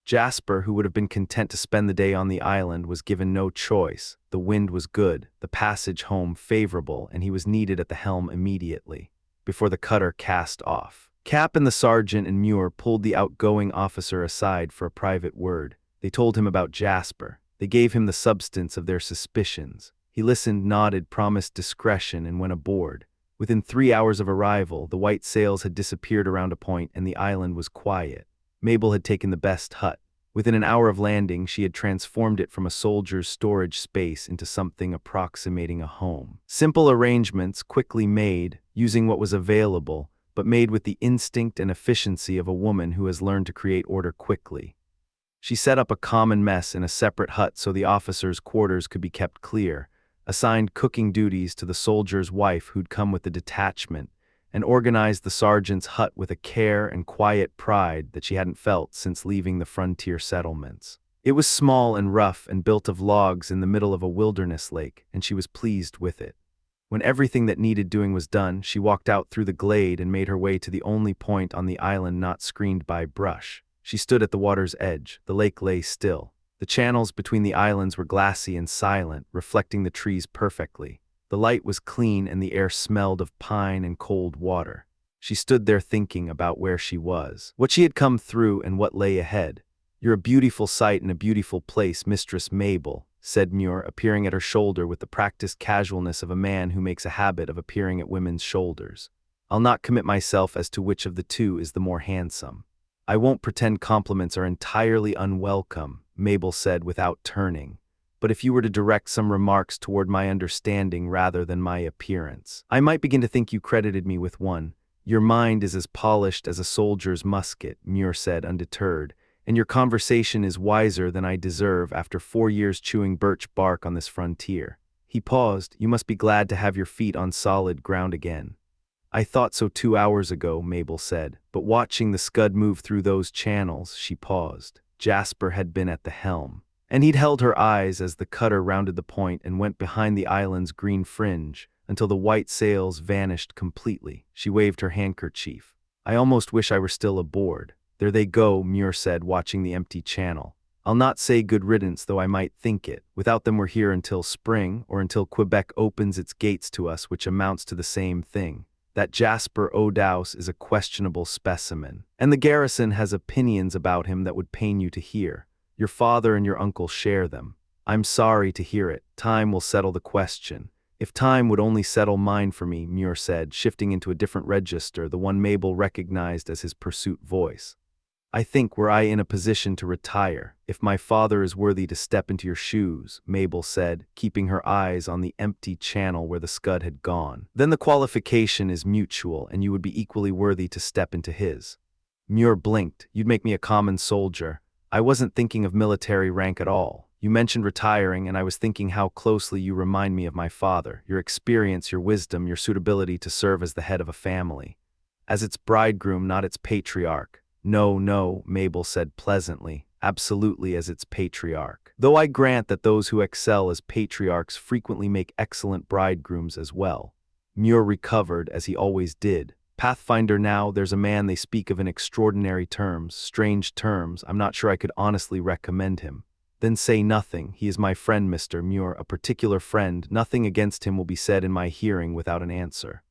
Jasper, who would have been content to spend the day on the island, was given no choice. The wind was good, the passage home favorable, and he was needed at the helm immediately, before the cutter cast off. Cap and the sergeant and Muir pulled the outgoing officer aside for a private word. They told him about Jasper. They gave him the substance of their suspicions. He listened, nodded, promised discretion, and went aboard. Within 3 hours of arrival, the white sails had disappeared around a point and the island was quiet. Mabel had taken the best hut. Within an hour of landing, she had transformed it from a soldier's storage space into something approximating a home. Simple arrangements, quickly made, using what was available, but made with the instinct and efficiency of a woman who has learned to create order quickly. She set up a common mess in a separate hut so the officers' quarters could be kept clear, assigned cooking duties to the soldier's wife who'd come with the detachment, and organized the sergeant's hut with a care and quiet pride that she hadn't felt since leaving the frontier settlements. It was small and rough and built of logs in the middle of a wilderness lake, and she was pleased with it. When everything that needed doing was done, she walked out through the glade and made her way to the only point on the island not screened by brush. She stood at the water's edge. The lake lay still. The channels between the islands were glassy and silent, reflecting the trees perfectly. The light was clean and the air smelled of pine and cold water. She stood there thinking about where she was, what she had come through and what lay ahead. "You're a beautiful sight and a beautiful place, Mistress Mabel," said Muir, appearing at her shoulder with the practiced casualness of a man who makes a habit of appearing at women's shoulders. "I'll not commit myself as to which of the two is the more handsome. I won't pretend compliments are entirely unwelcome," Mabel said without turning. "But if you were to direct some remarks toward my understanding rather than my appearance, I might begin to think you credited me with one." "Your mind is as polished as a soldier's musket," Muir said, undeterred, "and your conversation is wiser than I deserve after 4 years chewing birch bark on this frontier." He paused. "You must be glad to have your feet on solid ground again." "I thought so 2 hours ago," Mabel said, "but watching the scud move through those channels," she paused. Jasper had been at the helm, and he'd held her eyes as the cutter rounded the point and went behind the island's green fringe until the white sails vanished completely. She waved her handkerchief. "I almost wish I were still aboard." "There they go," Muir said, watching the empty channel. "I'll not say good riddance, though I might think it. Without them we're here until spring, or until Quebec opens its gates to us, which amounts to the same thing. That Jasper O'Dowse is a questionable specimen, and the garrison has opinions about him that would pain you to hear. Your father and your uncle share them. I'm sorry to hear it. Time will settle the question." "If time would only settle mine for me," Muir said, shifting into a different register, the one Mabel recognized as his pursuit voice. "I think were I in a position to retire, if my father is worthy to step into your shoes," Mabel said, keeping her eyes on the empty channel where the scud had gone, "then the qualification is mutual and you would be equally worthy to step into his." Muir blinked. "You'd make me a common soldier." "I wasn't thinking of military rank at all. You mentioned retiring, and I was thinking how closely you remind me of my father, your experience, your wisdom, your suitability to serve as the head of a family. As its bridegroom, not its patriarch." "No, no," Mabel said pleasantly, "absolutely as its patriarch. Though I grant that those who excel as patriarchs frequently make excellent bridegrooms as well." Muir recovered, as he always did. "Pathfinder now, there's a man they speak of in extraordinary terms, strange terms. I'm not sure I could honestly recommend him." "Then say nothing. He is my friend, Mr. Muir, a particular friend. Nothing against him will be said in my hearing without an answer."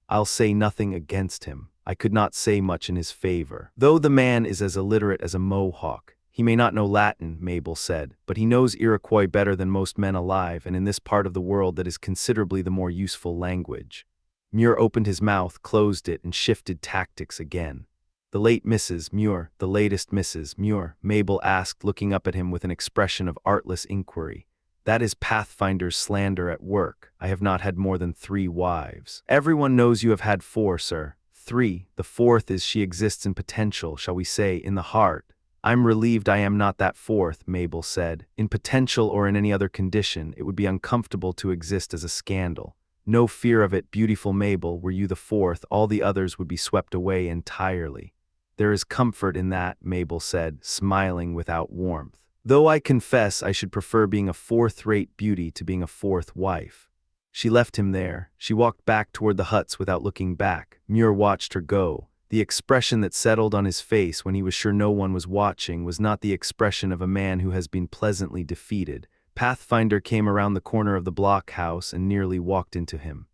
"I'll say nothing against him. I could not say much in his favor. Though the man is as illiterate as a Mohawk. He may not know Latin," Mabel said, "but he knows Iroquois better than most men alive, and in this part of the world that is considerably the more useful language." Muir opened his mouth, closed it, and shifted tactics again. "The late Mrs. Muir, the latest Mrs. Muir?" Mabel asked, looking up at him with an expression of artless inquiry. "That is Pathfinder's slander at work. I have not had more than 3 wives." "Everyone knows you have had 4, sir." 3. "The 4th is she exists in potential, shall we say, in the heart." "I'm relieved I am not that 4th, Mabel said. "In potential or in any other condition, it would be uncomfortable to exist as a scandal." "No fear of it, beautiful Mabel. Were you the 4th, all the others would be swept away entirely." "There is comfort in that," Mabel said, smiling without warmth. "Though I confess I should prefer being a 4th-rate beauty to being a 4th wife." She left him there. She walked back toward the huts without looking back. Muir watched her go. The expression that settled on his face when he was sure no one was watching was not the expression of a man who has been pleasantly defeated. Pathfinder came around the corner of the blockhouse and nearly walked into him.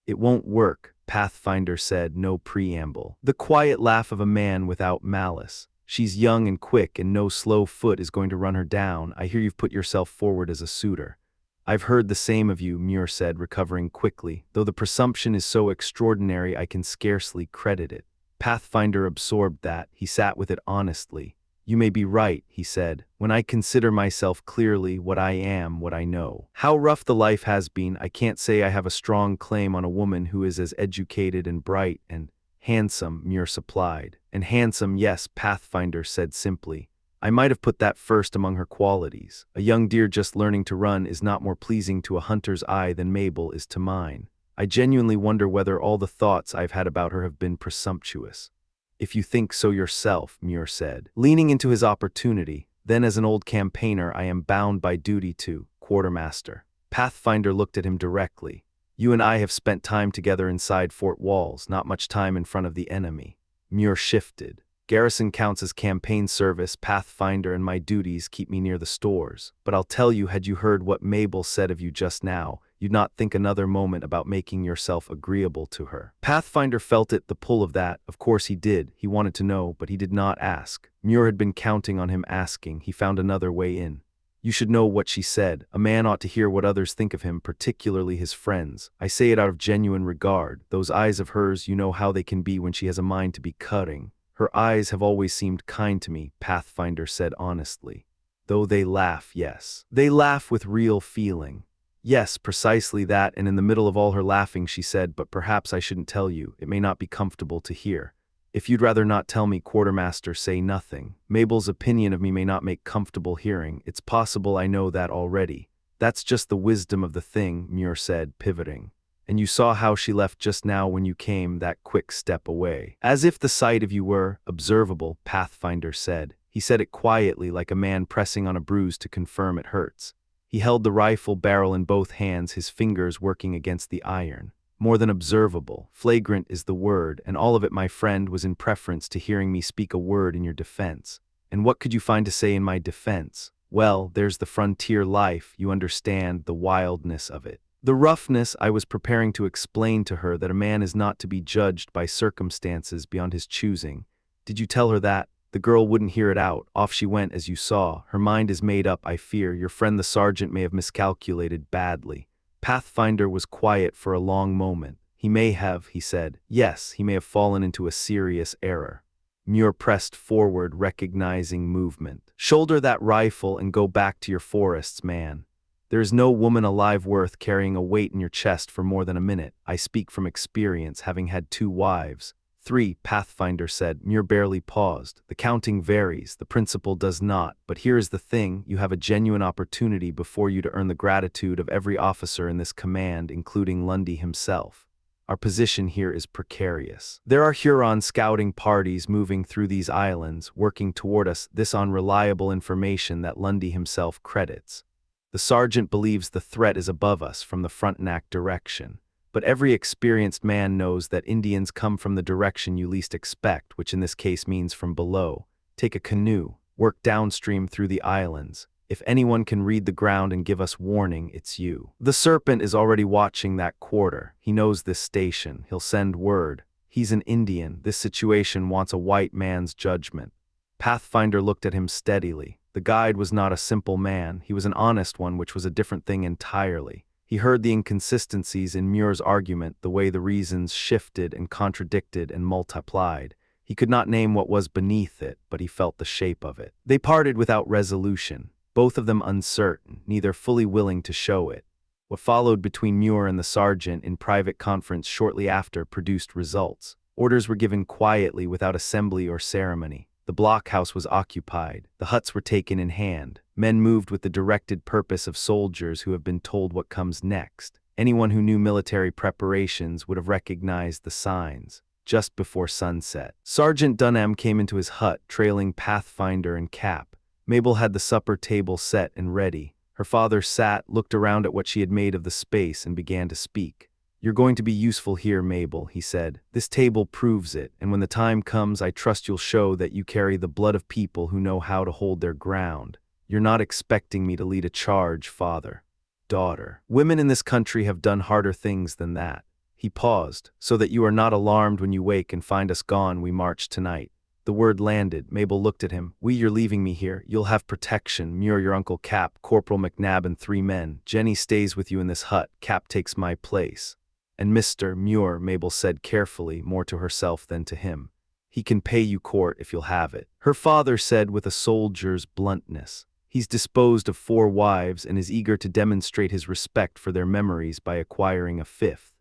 "It won't work," Pathfinder said, no preamble. The quiet laugh of a man without malice. "She's young and quick, and no slow foot is going to run her down. I hear you've put yourself forward as a suitor." "I've heard the same of you," Muir said, recovering quickly, "though the presumption is so extraordinary I can scarcely credit it." Pathfinder absorbed that. He sat with it honestly. "You may be right," he said, "when I consider myself clearly, what I am, what I know. How rough the life has been, I can't say I have a strong claim on a woman who is as educated and bright and handsome," Muir supplied. "And handsome, yes," Pathfinder said simply. "I might have put that first among her qualities. A young deer just learning to run is not more pleasing to a hunter's eye than Mabel is to mine. I genuinely wonder whether all the thoughts I've had about her have been presumptuous." "If you think so yourself," Muir said, leaning into his opportunity, "then as an old campaigner I am bound by duty to, quartermaster." Pathfinder looked at him directly. "You and I have spent time together inside fort walls, not much time in front of the enemy." Muir shifted. "Garrison counts as campaign service, Pathfinder, and my duties keep me near the stores. But I'll tell you, had you heard what Mabel said of you just now, you'd not think another moment about making yourself agreeable to her. Pathfinder felt it, the pull of that. Of course he did. He wanted to know, but he did not ask. Muir had been counting on him asking. He found another way in. You should know what she said. A man ought to hear what others think of him, particularly his friends. I say it out of genuine regard. Those eyes of hers, you know how they can be when she has a mind to be cutting. Her eyes have always seemed kind to me, Pathfinder said honestly. Though they laugh, yes. They laugh with real feeling. Yes, precisely that, and in the middle of all her laughing she said, but perhaps I shouldn't tell you. It may not be comfortable to hear. If you'd rather not tell me, quartermaster, say nothing. Mabel's opinion of me may not make comfortable hearing. It's possible I know that already. That's just the wisdom of the thing, Muir said, pivoting. And you saw how she left just now when you came that quick step away. As if the sight of you were observable, Pathfinder said. He said it quietly, like a man pressing on a bruise to confirm it hurts. He held the rifle barrel in both hands, his fingers working against the iron. More than observable, flagrant is the word, and all of it, my friend, was in preference to hearing me speak a word in your defense. And what could you find to say in my defense? Well, there's the frontier life, you understand, the wildness of it. The roughness. I was preparing to explain to her that a man is not to be judged by circumstances beyond his choosing. Did you tell her that? The girl wouldn't hear it out. Off she went, as you saw. Her mind is made up, I fear. Your friend the sergeant may have miscalculated badly. Pathfinder was quiet for a long moment. He may have, he said. Yes, he may have fallen into a serious error. Muir pressed forward, recognizing movement. Shoulder that rifle and go back to your forests, man. There is no woman alive worth carrying a weight in your chest for more than a minute. I speak from experience, having had 2 wives. 3, Pathfinder said. Muir barely paused. The counting varies, the principle does not, but here is the thing, you have a genuine opportunity before you to earn the gratitude of every officer in this command, including Lundy himself. Our position here is precarious. There are Huron scouting parties moving through these islands, working toward us, this on reliable information that Lundy himself credits. The sergeant believes the threat is above us from the Frontenac direction. But every experienced man knows that Indians come from the direction you least expect, which in this case means from below. Take a canoe, work downstream through the islands. If anyone can read the ground and give us warning, it's you. The Serpent is already watching that quarter. He knows this station. He'll send word. He's an Indian. This situation wants a white man's judgment. Pathfinder looked at him steadily. The guide was not a simple man. He was an honest one, which was a different thing entirely. He heard the inconsistencies in Muir's argument, the way the reasons shifted and contradicted and multiplied. He could not name what was beneath it, but he felt the shape of it. They parted without resolution, both of them uncertain, neither fully willing to show it. What followed between Muir and the sergeant in private conference shortly after produced results. Orders were given quietly without assembly or ceremony. The blockhouse was occupied. The huts were taken in hand. Men moved with the directed purpose of soldiers who have been told what comes next. Anyone who knew military preparations would have recognized the signs. Just before sunset, Sergeant Dunham came into his hut, trailing Pathfinder and Cap. Mabel had the supper table set and ready. Her father sat, looked around at what she had made of the space, and began to speak. You're going to be useful here, Mabel, he said. This table proves it, and when the time comes, I trust you'll show that you carry the blood of people who know how to hold their ground. You're not expecting me to lead a charge, father. Daughter. Women in this country have done harder things than that. He paused. So that you are not alarmed when you wake and find us gone, we march tonight. The word landed. Mabel looked at him. You're leaving me here. You'll have protection. Muir, your Uncle Cap, Corporal McNabb, and 3 men. Jenny stays with you in this hut. Cap takes my place. And Mr. Muir, Mabel said carefully, more to herself than to him. He can pay you court if you'll have it. Her father said with a soldier's bluntness. He's disposed of 4 wives and is eager to demonstrate his respect for their memories by acquiring a 5th.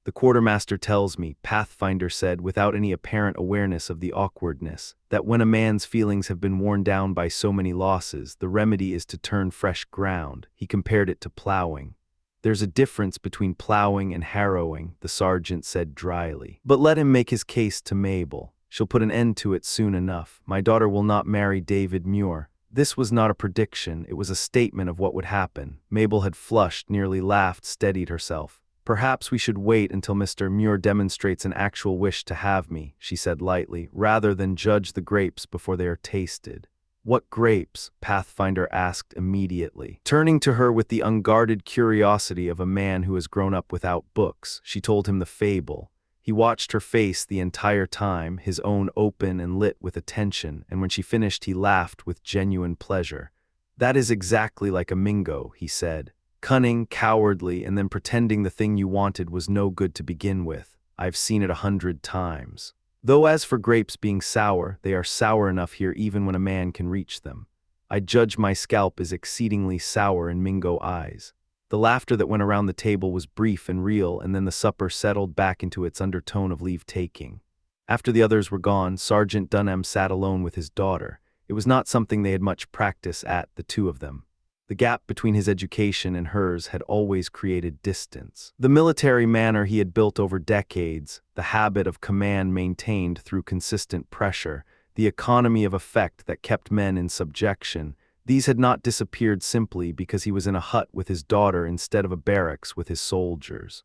The quartermaster tells me, Pathfinder said without any apparent awareness of the awkwardness, that when a man's feelings have been worn down by so many losses, the remedy is to turn fresh ground. He compared it to plowing. There's a difference between plowing and harrowing, the sergeant said dryly. But let him make his case to Mabel. She'll put an end to it soon enough. My daughter will not marry David Muir. This was not a prediction, it was a statement of what would happen. Mabel had flushed, nearly laughed, steadied herself. Perhaps we should wait until Mr. Muir demonstrates an actual wish to have me, she said lightly, rather than judge the grapes before they are tasted. "What grapes?" Pathfinder asked immediately. Turning to her with the unguarded curiosity of a man who has grown up without books, she told him the fable. He watched her face the entire time, his own open and lit with attention, and when she finished he laughed with genuine pleasure. "That is exactly like a Mingo," he said. "Cunning, cowardly, and then pretending the thing you wanted was no good to begin with. I've seen it 100 times. Though as for grapes being sour, they are sour enough here even when a man can reach them. I judge my scalp is exceedingly sour in Mingo eyes." The laughter that went around the table was brief and real, and then the supper settled back into its undertone of leave-taking. After the others were gone, Sergeant Dunham sat alone with his daughter. It was not something they had much practice at, the two of them. The gap between his education and hers had always created distance. The military manner he had built over decades, the habit of command maintained through consistent pressure, the economy of effect that kept men in subjection, these had not disappeared simply because he was in a hut with his daughter instead of a barracks with his soldiers.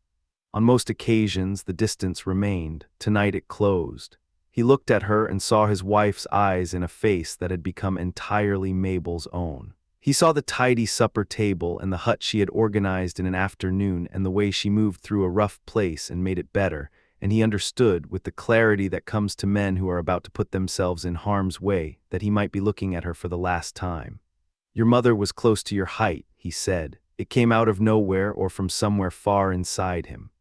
On most occasions, the distance remained. Tonight it closed. He looked at her and saw his wife's eyes in a face that had become entirely Mabel's own. He saw the tidy supper table and the hut she had organized in an afternoon and the way she moved through a rough place and made it better, and he understood, with the clarity that comes to men who are about to put themselves in harm's way, that he might be looking at her for the last time. "Your mother was close to your height," he said. It came out of nowhere or from somewhere far inside him.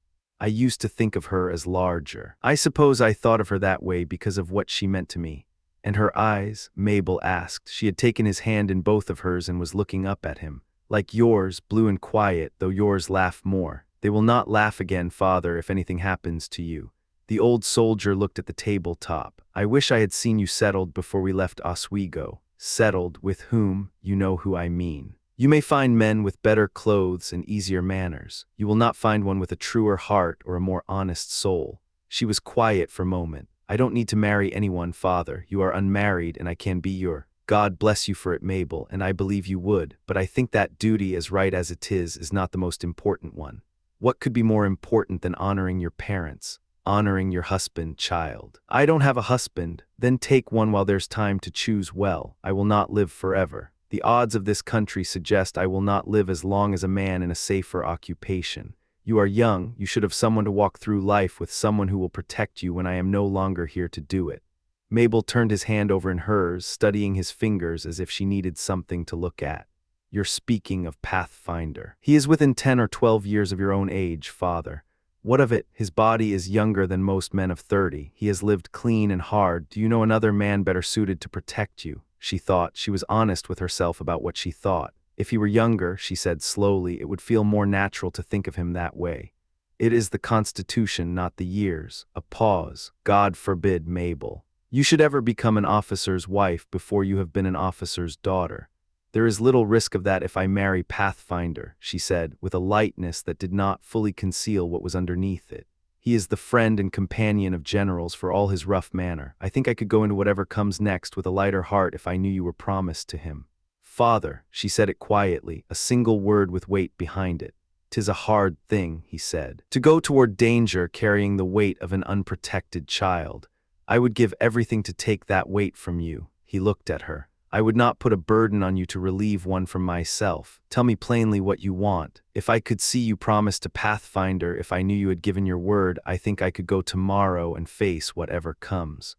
"I used to think of her as larger. I suppose I thought of her that way because of what she meant to me." "And her eyes?" Mabel asked. She had taken his hand in both of hers and was looking up at him. "Like yours, blue and quiet, though yours laugh more. They will not laugh again, father, if anything happens to you." The old soldier looked at the tabletop. "I wish I had seen you settled before we left Oswego." "Settled with whom? You know who I mean. You may find men with better clothes and easier manners. You will not find one with a truer heart or a more honest soul." She was quiet for a moment. "I don't need to marry anyone, father. You are unmarried and I can be your—" "God bless you for it, Mabel, and I believe you would, but I think that duty, as right as it is not the most important one. What could be more important than honoring your parents? Honoring your husband, child." "I don't have a husband." "Then take one while there's time to choose well. I will not live forever. The odds of this country suggest I will not live as long as a man in a safer occupation. You are young, you should have someone to walk through life with, someone who will protect you when I am no longer here to do it." Mabel turned his hand over in hers, studying his fingers as if she needed something to look at. "You're speaking of Pathfinder. He is within 10 or 12 years of your own age, father." "What of it? His body is younger than most men of 30. He has lived clean and hard. Do you know another man better suited to protect you?" She thought. She was honest with herself about what she thought. "If he were younger," she said slowly, "it would feel more natural to think of him that way. It is the constitution, not the years." A pause. "God forbid, Mabel. You should ever become an officer's wife before you have been an officer's daughter." "There is little risk of that if I marry Pathfinder," she said, with a lightness that did not fully conceal what was underneath it. "He is the friend and companion of generals for all his rough manner. I think I could go into whatever comes next with a lighter heart if I knew you were promised to him." "Father," she said it quietly, a single word with weight behind it. "'Tis a hard thing," he said, "to go toward danger carrying the weight of an unprotected child. I would give everything to take that weight from you." He looked at her. "I would not put a burden on you to relieve one from myself. Tell me plainly what you want. If I could see you promise to Pathfinder, if I knew you had given your word, I think I could go tomorrow and face whatever comes."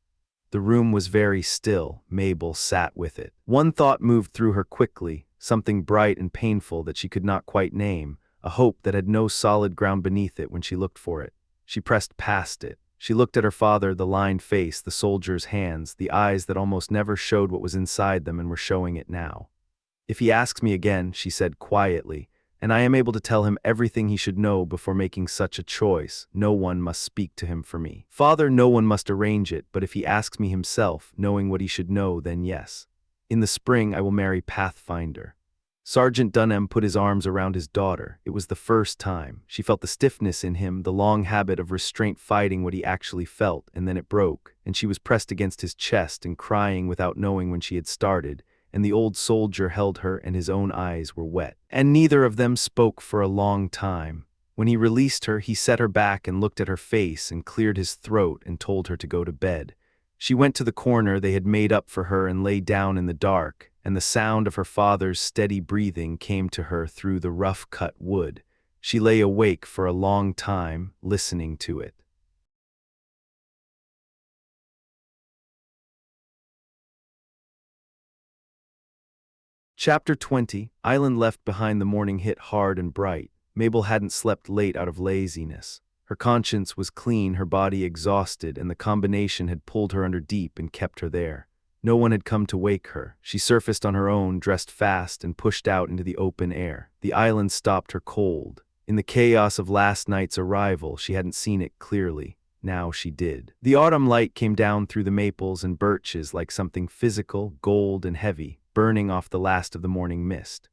The room was very still. Mabel sat with it. One thought moved through her quickly, something bright and painful that she could not quite name, a hope that had no solid ground beneath it when she looked for it. She pressed past it. She looked at her father, the lined face, the soldier's hands, the eyes that almost never showed what was inside them and were showing it now. "If he asks me again," she said quietly, "and I am able to tell him everything he should know before making such a choice, no one must speak to him for me. Father, no one must arrange it, but if he asks me himself, knowing what he should know, then yes. In the spring I will marry Pathfinder." Sergeant Dunham put his arms around his daughter. It was the first time. She felt the stiffness in him, the long habit of restraint fighting what he actually felt, and then it broke, and she was pressed against his chest and crying without knowing when she had started, and the old soldier held her and his own eyes were wet. And neither of them spoke for a long time. When he released her, he set her back and looked at her face and cleared his throat and told her to go to bed. She went to the corner they had made up for her and lay down in the dark, and the sound of her father's steady breathing came to her through the rough-cut wood. She lay awake for a long time, listening to it. Chapter 20, Island left behind. The morning hit hard and bright. Mabel hadn't slept late out of laziness. Her conscience was clean, her body exhausted, and the combination had pulled her under deep and kept her there. No one had come to wake her. She surfaced on her own, dressed fast, and pushed out into the open air. The island stopped her cold. In the chaos of last night's arrival, she hadn't seen it clearly. Now she did. The autumn light came down through the maples and birches like something physical, gold and heavy, burning off the last of the morning mist.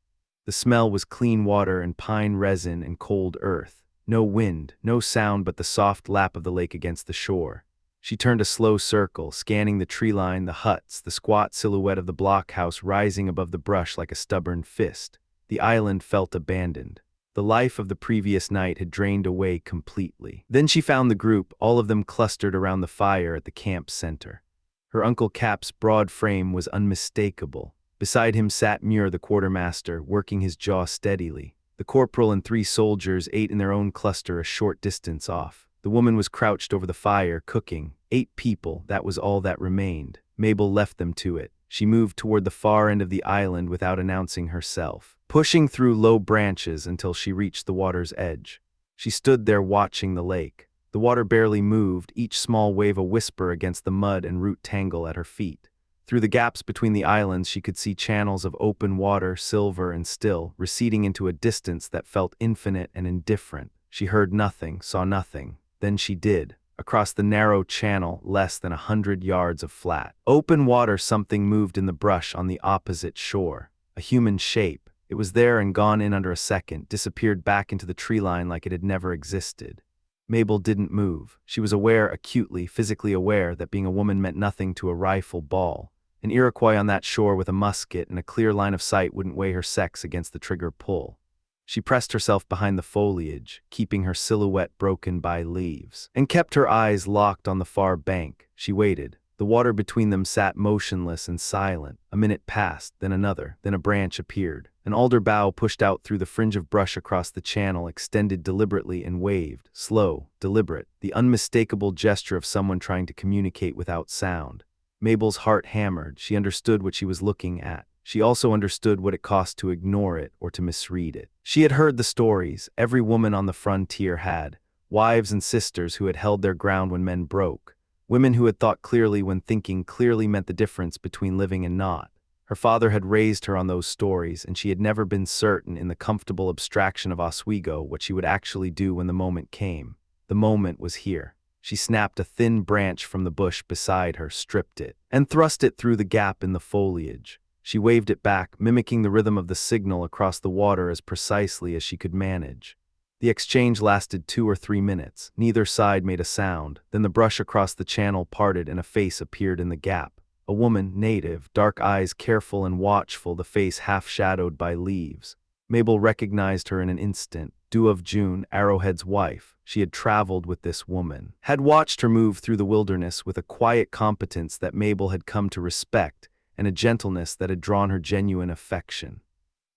The smell was clean water and pine resin and cold earth. No wind, no sound but the soft lap of the lake against the shore. She turned a slow circle, scanning the tree line, the huts, the squat silhouette of the blockhouse rising above the brush like a stubborn fist. The island felt abandoned. The life of the previous night had drained away completely. Then she found the group, all of them clustered around the fire at the camp center. Her Uncle Cap's broad frame was unmistakable. Beside him sat Muir, the quartermaster, working his jaw steadily. The corporal and 3 soldiers ate in their own cluster a short distance off. The woman was crouched over the fire, cooking. 8 people, that was all that remained. Mabel left them to it. She moved toward the far end of the island without announcing herself, pushing through low branches until she reached the water's edge. She stood there watching the lake. The water barely moved, each small wave a whisper against the mud and root tangle at her feet. Through the gaps between the islands she could see channels of open water, silver and still, receding into a distance that felt infinite and indifferent. She heard nothing, saw nothing. Then she did. Across the narrow channel, less than 100 yards of flat, open water, something moved in the brush on the opposite shore. A human shape. It was there and gone in under a second, disappeared back into the tree line like it had never existed. Mabel didn't move. She was aware, acutely, physically aware, that being a woman meant nothing to a rifle ball. An Iroquois on that shore with a musket and a clear line of sight wouldn't weigh her sex against the trigger pull. She pressed herself behind the foliage, keeping her silhouette broken by leaves, and kept her eyes locked on the far bank. She waited. The water between them sat motionless and silent. A minute passed, then another, then a branch appeared. An alder bough pushed out through the fringe of brush across the channel, extended deliberately and waved, slow, deliberate, the unmistakable gesture of someone trying to communicate without sound. Mabel's heart hammered. She understood what she was looking at. She also understood what it cost to ignore it or to misread it. She had heard the stories every woman on the frontier had, wives and sisters who had held their ground when men broke, women who had thought clearly when thinking clearly meant the difference between living and not. Her father had raised her on those stories, and she had never been certain in the comfortable abstraction of Oswego what she would actually do when the moment came. The moment was here. She snapped a thin branch from the bush beside her, stripped it, and thrust it through the gap in the foliage. She waved it back, mimicking the rhythm of the signal across the water as precisely as she could manage. The exchange lasted 2 or 3 minutes. Neither side made a sound. Then the brush across the channel parted and a face appeared in the gap. A woman, native, dark eyes careful and watchful, the face half-shadowed by leaves. Mabel recognized her in an instant. Dew of June, Arrowhead's wife. She had traveled with this woman, had watched her move through the wilderness with a quiet competence that Mabel had come to respect, and a gentleness that had drawn her genuine affection.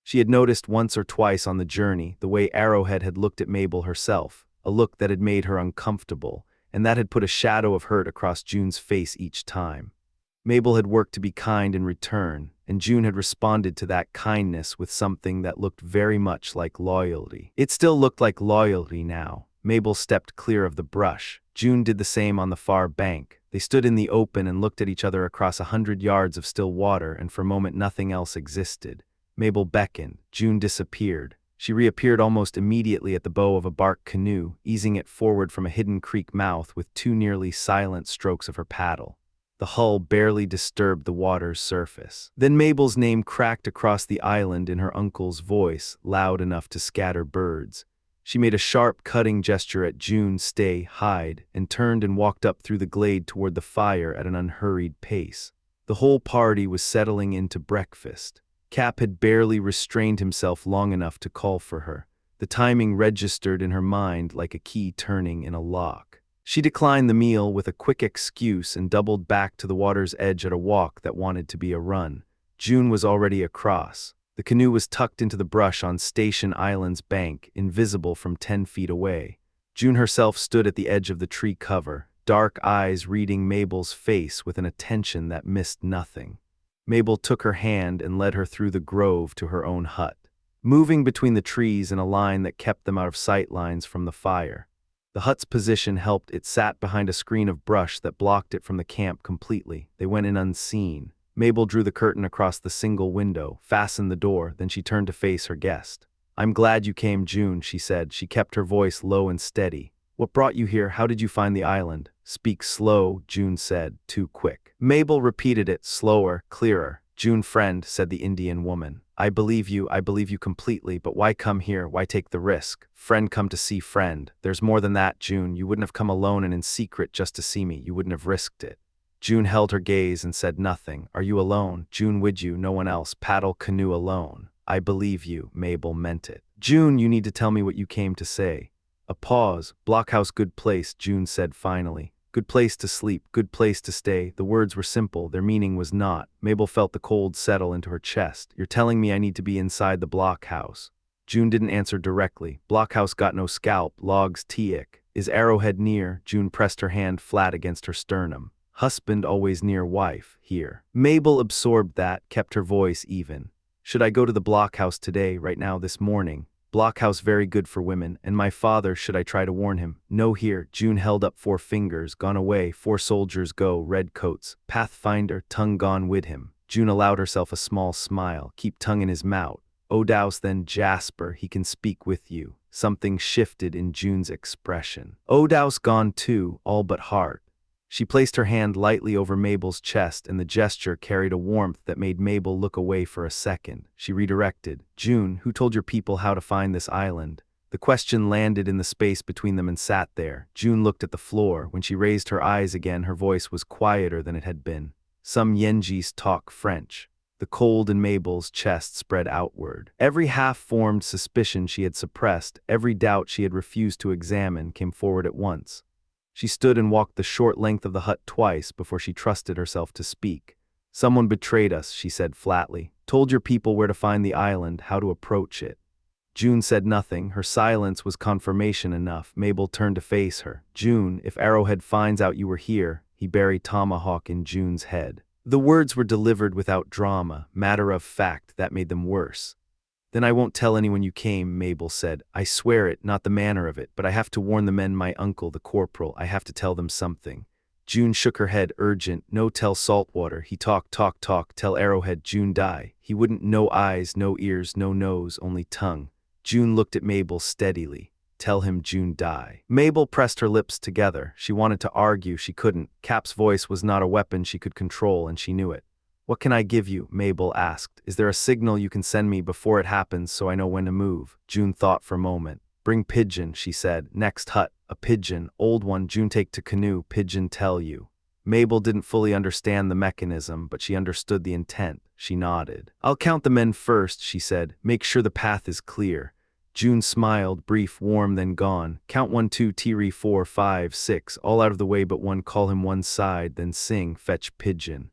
She had noticed once or twice on the journey the way Arrowhead had looked at Mabel herself, a look that had made her uncomfortable, and that had put a shadow of hurt across June's face each time. Mabel had worked to be kind in return, and June had responded to that kindness with something that looked very much like loyalty. It still looked like loyalty now. Mabel stepped clear of the brush. June did the same on the far bank. They stood in the open and looked at each other across 100 yards of still water, and for a moment nothing else existed. Mabel beckoned. June disappeared. She reappeared almost immediately at the bow of a bark canoe, easing it forward from a hidden creek mouth with 2 nearly silent strokes of her paddle. The hull barely disturbed the water's surface. Then Mabel's name cracked across the island in her uncle's voice, loud enough to scatter birds. She made a sharp, cutting gesture at June, stay, hide, and turned and walked up through the glade toward the fire at an unhurried pace. The whole party was settling into breakfast. Cap had barely restrained himself long enough to call for her. The timing registered in her mind like a key turning in a lock. She declined the meal with a quick excuse and doubled back to the water's edge at a walk that wanted to be a run. June was already across. The canoe was tucked into the brush on Station Island's bank, invisible from 10 feet away. June herself stood at the edge of the tree cover, dark eyes reading Mabel's face with an attention that missed nothing. Mabel took her hand and led her through the grove to her own hut, moving between the trees in a line that kept them out of sight lines from the fire. The hut's position helped. It sat behind a screen of brush that blocked it from the camp completely. They went in unseen. Mabel drew the curtain across the single window, fastened the door, then she turned to face her guest. "I'm glad you came, June," she said. She kept her voice low and steady. "What brought you here? How did you find the island?" "Speak slow," June said, too quick. Mabel repeated it, slower, clearer. "June, friend," said the Indian woman. I believe you completely, but why come here? Why take the risk? Friend, come to see friend. There's more than that, June. You wouldn't have come alone and in secret just to see me. You wouldn't have risked it." June held her gaze and said nothing. "Are you alone? June, with you, no one else. Paddle canoe alone." "I believe you." Mabel meant it. "June, you need to tell me what you came to say." A pause. "Blockhouse, good place," June said finally. "Good place to sleep, good place to stay." The words were simple, their meaning was not. Mabel felt the cold settle into her chest. "You're telling me I need to be inside the blockhouse?" June didn't answer directly. "Blockhouse got no scalp, logs tick. Is Arrowhead near?" June pressed her hand flat against her sternum. "Husband always near wife, here." Mabel absorbed that, kept her voice even. "Should I go to the blockhouse today, right now, this morning? Blockhouse very good for women, and my father, should I try to warn him?" "No, here." June held up 4 fingers. "Gone away, 4 soldiers go, red coats. Pathfinder, tongue gone with him." June allowed herself a small smile. "Keep tongue in his mouth." "Odouse, then Jasper, he can speak with you." Something shifted in June's expression. "Odouse gone too, all but heart." She placed her hand lightly over Mabel's chest, and the gesture carried a warmth that made Mabel look away for a second. She redirected. "June, who told your people how to find this island?" The question landed in the space between them and sat there. June looked at the floor. When she raised her eyes again, her voice was quieter than it had been. "Some Yengeese talk French." The cold in Mabel's chest spread outward. Every half-formed suspicion she had suppressed, every doubt she had refused to examine, came forward at once. She stood and walked the short length of the hut twice before she trusted herself to speak. "Someone betrayed us," she said flatly. "Told your people where to find the island, how to approach it." June said nothing. Her silence was confirmation enough. Mabel turned to face her. "June, if Arrowhead finds out you were here," he buried tomahawk in June's head. The words were delivered without drama, matter of fact. That made them worse. "Then I won't tell anyone you came," Mabel said. "I swear it, not the manner of it, but I have to warn the men, my uncle, the corporal. I have to tell them something." June shook her head, urgent. "No, tell Saltwater. He talk. Tell Arrowhead June die. He wouldn't. No eyes, no ears, no nose, only tongue." June looked at Mabel steadily. "Tell him June die." Mabel pressed her lips together. She wanted to argue, she couldn't. Cap's voice was not a weapon she could control, and she knew it. "What can I give you?" Mabel asked. "Is there a signal you can send me before it happens so I know when to move?" June thought for a moment. "Bring pigeon," she said. "Next hut, a pigeon, old one. June take to canoe, pigeon tell you." Mabel didn't fully understand the mechanism, but she understood the intent. She nodded. "I'll count the men first," she said. "Make sure the path is clear." June smiled, brief, warm, then gone. "Count 1, 2, 3, 4, 5, 6, all out of the way but one. Call him one side, then sing, fetch pigeon."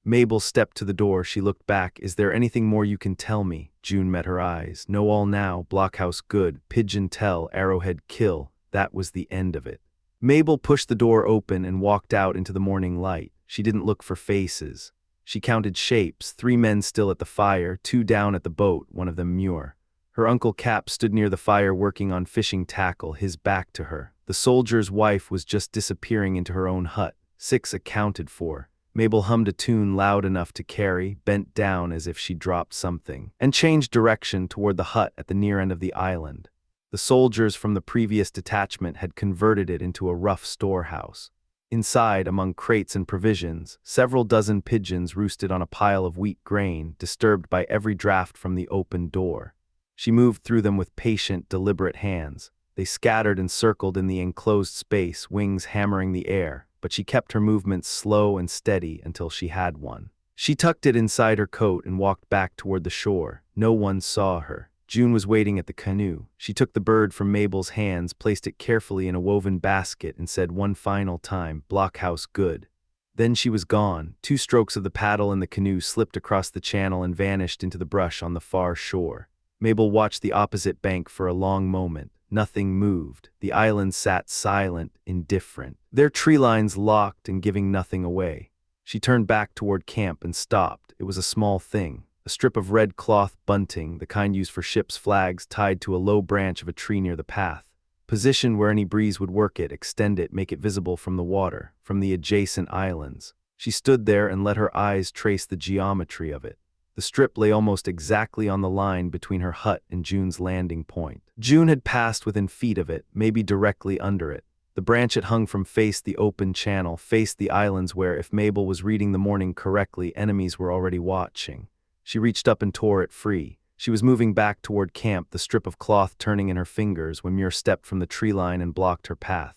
Mabel stepped to the door. She looked back. "Is there anything more you can tell me?" June met her eyes. "Know all now. Blockhouse good. Pigeon tell. Arrowhead kill." That was the end of it. Mabel pushed the door open and walked out into the morning light. She didn't look for faces. She counted shapes. 3 men still at the fire, 2 down at the boat, one of them Muir. Her uncle Cap stood near the fire working on fishing tackle, his back to her. The soldier's wife was just disappearing into her own hut. 6 accounted for. Mabel hummed a tune loud enough to carry, bent down as if she dropped something, and changed direction toward the hut at the near end of the island. The soldiers from the previous detachment had converted it into a rough storehouse. Inside, among crates and provisions, several dozen pigeons roosted on a pile of wheat grain, disturbed by every draft from the open door. She moved through them with patient, deliberate hands. They scattered and circled in the enclosed space, wings hammering the air, but she kept her movements slow and steady until she had one. She tucked it inside her coat and walked back toward the shore. No one saw her. June was waiting at the canoe. She took the bird from Mabel's hands, placed it carefully in a woven basket, and said one final time, "Blockhouse good." Then she was gone. 2 strokes of the paddle and the canoe slipped across the channel and vanished into the brush on the far shore. Mabel watched the opposite bank for a long moment. Nothing moved. The island sat silent, indifferent, their tree lines locked and giving nothing away. She turned back toward camp and stopped. It was a small thing, a strip of red cloth bunting, the kind used for ships' flags, tied to a low branch of a tree near the path. Positioned where any breeze would work it, extend it, make it visible from the water, from the adjacent islands. She stood there and let her eyes trace the geometry of it. The strip lay almost exactly on the line between her hut and June's landing point. June had passed within feet of it, maybe directly under it. The branch it hung from faced the open channel, faced the islands where, if Mabel was reading the morning correctly, enemies were already watching. She reached up and tore it free. She was moving back toward camp, the strip of cloth turning in her fingers, when Muir stepped from the tree line and blocked her path.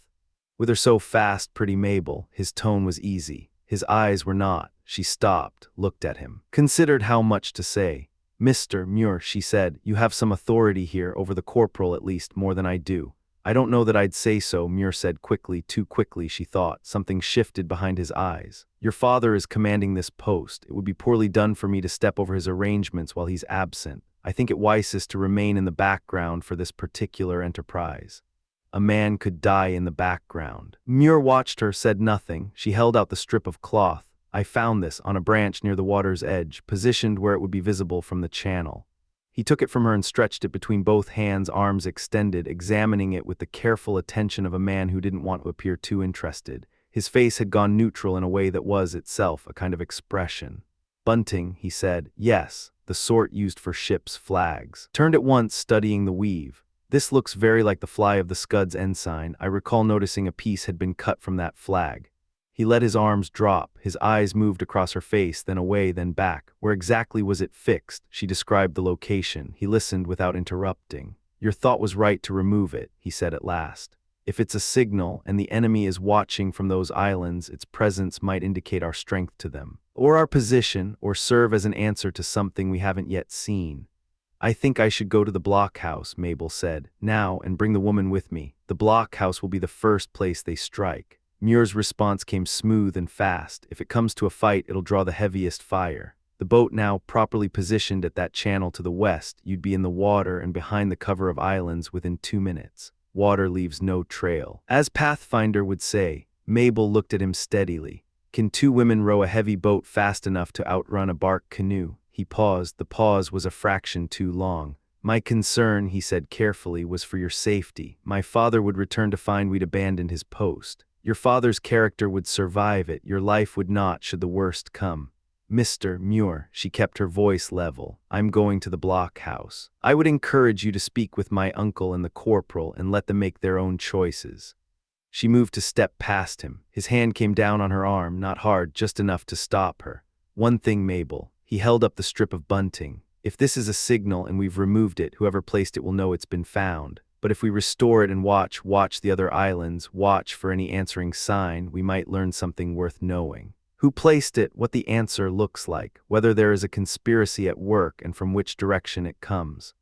"With her so fast, pretty Mabel." His tone was easy. His eyes were not. She stopped, looked at him, considered how much to say. "Mr. Muir," she said, "you have some authority here, over the corporal at least, more than I do." "I don't know that I'd say so," Muir said quickly, too quickly, she thought. Something shifted behind his eyes. "Your father is commanding this post. It would be poorly done for me to step over his arrangements while he's absent. I think it wisest to remain in the background for this particular enterprise." A man could die in the background. Muir watched her, said nothing. She held out the strip of cloth. "I found this on a branch near the water's edge, positioned where it would be visible from the channel." He took it from her and stretched it between both hands, arms extended, examining it with the careful attention of a man who didn't want to appear too interested. His face had gone neutral in a way that was, itself, a kind of expression. "Bunting," he said. "Yes, the sort used for ships' flags." Turned at once, studying the weave. "This looks very like the fly of the Scud's ensign. I recall noticing a piece had been cut from that flag." He let his arms drop. His eyes moved across her face, then away, then back. "Where exactly was it fixed?" She described the location. He listened without interrupting. "Your thought was right to remove it," he said at last. "If it's a signal, and the enemy is watching from those islands, its presence might indicate our strength to them, or our position, or serve as an answer to something we haven't yet seen." "I think I should go to the blockhouse," Mabel said, "now, and bring the woman with me. The blockhouse will be the first place they strike." Muir's response came smooth and fast. "If it comes to a fight, it'll draw the heaviest fire. The boat now properly positioned at that channel to the west, you'd be in the water and behind the cover of islands within 2 minutes. Water leaves no trail. As Pathfinder would say." Mabel looked at him steadily. "Can 2 women row a heavy boat fast enough to outrun a bark canoe?" He paused. The pause was a fraction too long. "My concern," he said carefully, "was for your safety. My father would return to find we'd abandoned his post. Your father's character would survive it. Your life would not, should the worst come. Mr. Muir," she kept her voice level, "I'm going to the blockhouse. I would encourage you to speak with my uncle and the corporal and let them make their own choices." She moved to step past him. His hand came down on her arm, not hard, just enough to stop her. "One thing, Mabel." He held up the strip of bunting. "If this is a signal and we've removed it, whoever placed it will know it's been found. But if we restore it and watch the other islands, watch for any answering sign, we might learn something worth knowing. Who placed it, what the answer looks like, whether there is a conspiracy at work and from which direction it comes."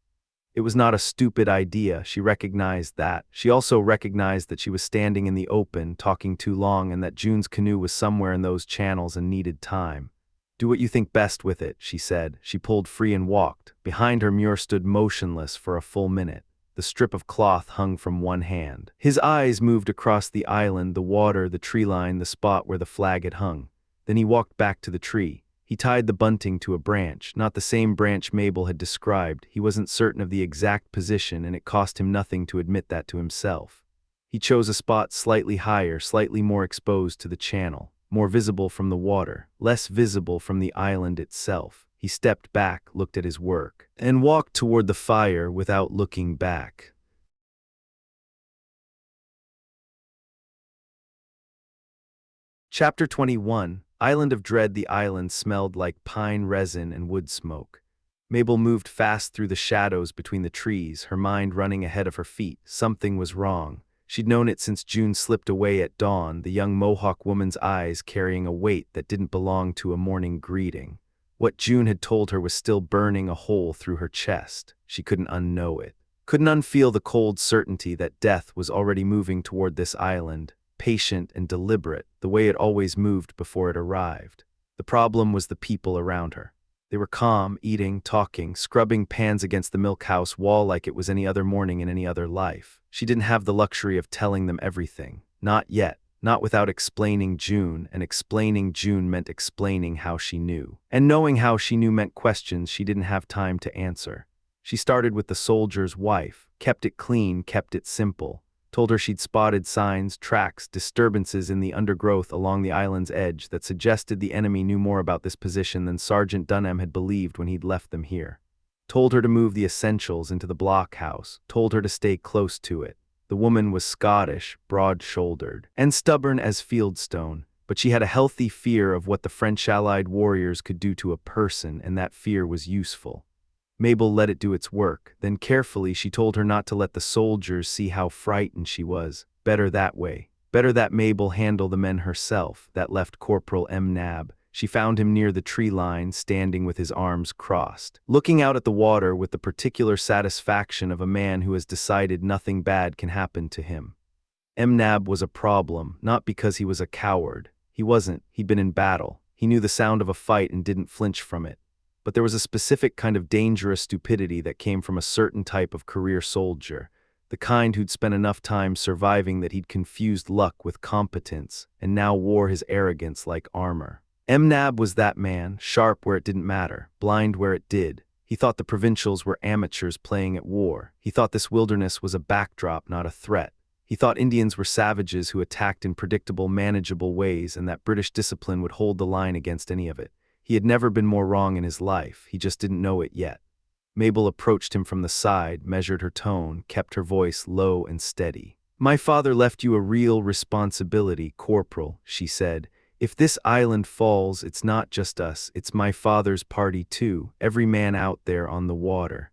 It was not a stupid idea. She recognized that. She also recognized that she was standing in the open, talking too long, and that June's canoe was somewhere in those channels and needed time. "Do what you think best with it," she said. She pulled free and walked. Behind her, Muir stood motionless for a full minute. The strip of cloth hung from one hand. His eyes moved across the island, the water, the tree line, the spot where the flag had hung. Then he walked back to the tree. He tied the bunting to a branch, not the same branch Mabel had described. He wasn't certain of the exact position, and it cost him nothing to admit that to himself. He chose a spot slightly higher, slightly more exposed to the channel, more visible from the water, less visible from the island itself. He stepped back, looked at his work, and walked toward the fire without looking back. Chapter 21. Island of Dread. The island smelled like pine resin and wood smoke. Mabel moved fast through the shadows between the trees, her mind running ahead of her feet. Something was wrong. She'd known it since June slipped away at dawn, the young Mohawk woman's eyes carrying a weight that didn't belong to a morning greeting. What June had told her was still burning a hole through her chest. She couldn't unknow it. Couldn't unfeel the cold certainty that death was already moving toward this island, patient and deliberate, the way it always moved before it arrived. The problem was the people around her. They were calm, eating, talking, scrubbing pans against the milk house wall like it was any other morning in any other life. She didn't have the luxury of telling them everything. Not yet. Not without explaining June, and explaining June meant explaining how she knew. And knowing how she knew meant questions she didn't have time to answer. She started with the soldier's wife, kept it clean, kept it simple. Told her she'd spotted signs, tracks, disturbances in the undergrowth along the island's edge that suggested the enemy knew more about this position than Sergeant Dunham had believed when he'd left them here. Told her to move the essentials into the blockhouse, told her to stay close to it. The woman was Scottish, broad-shouldered, and stubborn as fieldstone, but she had a healthy fear of what the French-allied warriors could do to a person, and that fear was useful. Mabel let it do its work, then carefully she told her not to let the soldiers see how frightened she was. Better that way. Better that Mabel handle the men herself. That left Corporal M. Nab. She found him near the tree line, standing with his arms crossed, looking out at the water with the particular satisfaction of a man who has decided nothing bad can happen to him. M. Nab was a problem, not because he was a coward. He wasn't. He'd been in battle. He knew the sound of a fight and didn't flinch from it. But there was a specific kind of dangerous stupidity that came from a certain type of career soldier, the kind who'd spent enough time surviving that he'd confused luck with competence, and now wore his arrogance like armor. M. Nab was that man, sharp where it didn't matter, blind where it did. He thought the provincials were amateurs playing at war. He thought this wilderness was a backdrop, not a threat. He thought Indians were savages who attacked in predictable, manageable ways, and that British discipline would hold the line against any of it. He had never been more wrong in his life. He just didn't know it yet. Mabel approached him from the side, measured her tone, kept her voice low and steady. "My father left you a real responsibility, Corporal," she said. "If this island falls, it's not just us, it's my father's party too, every man out there on the water."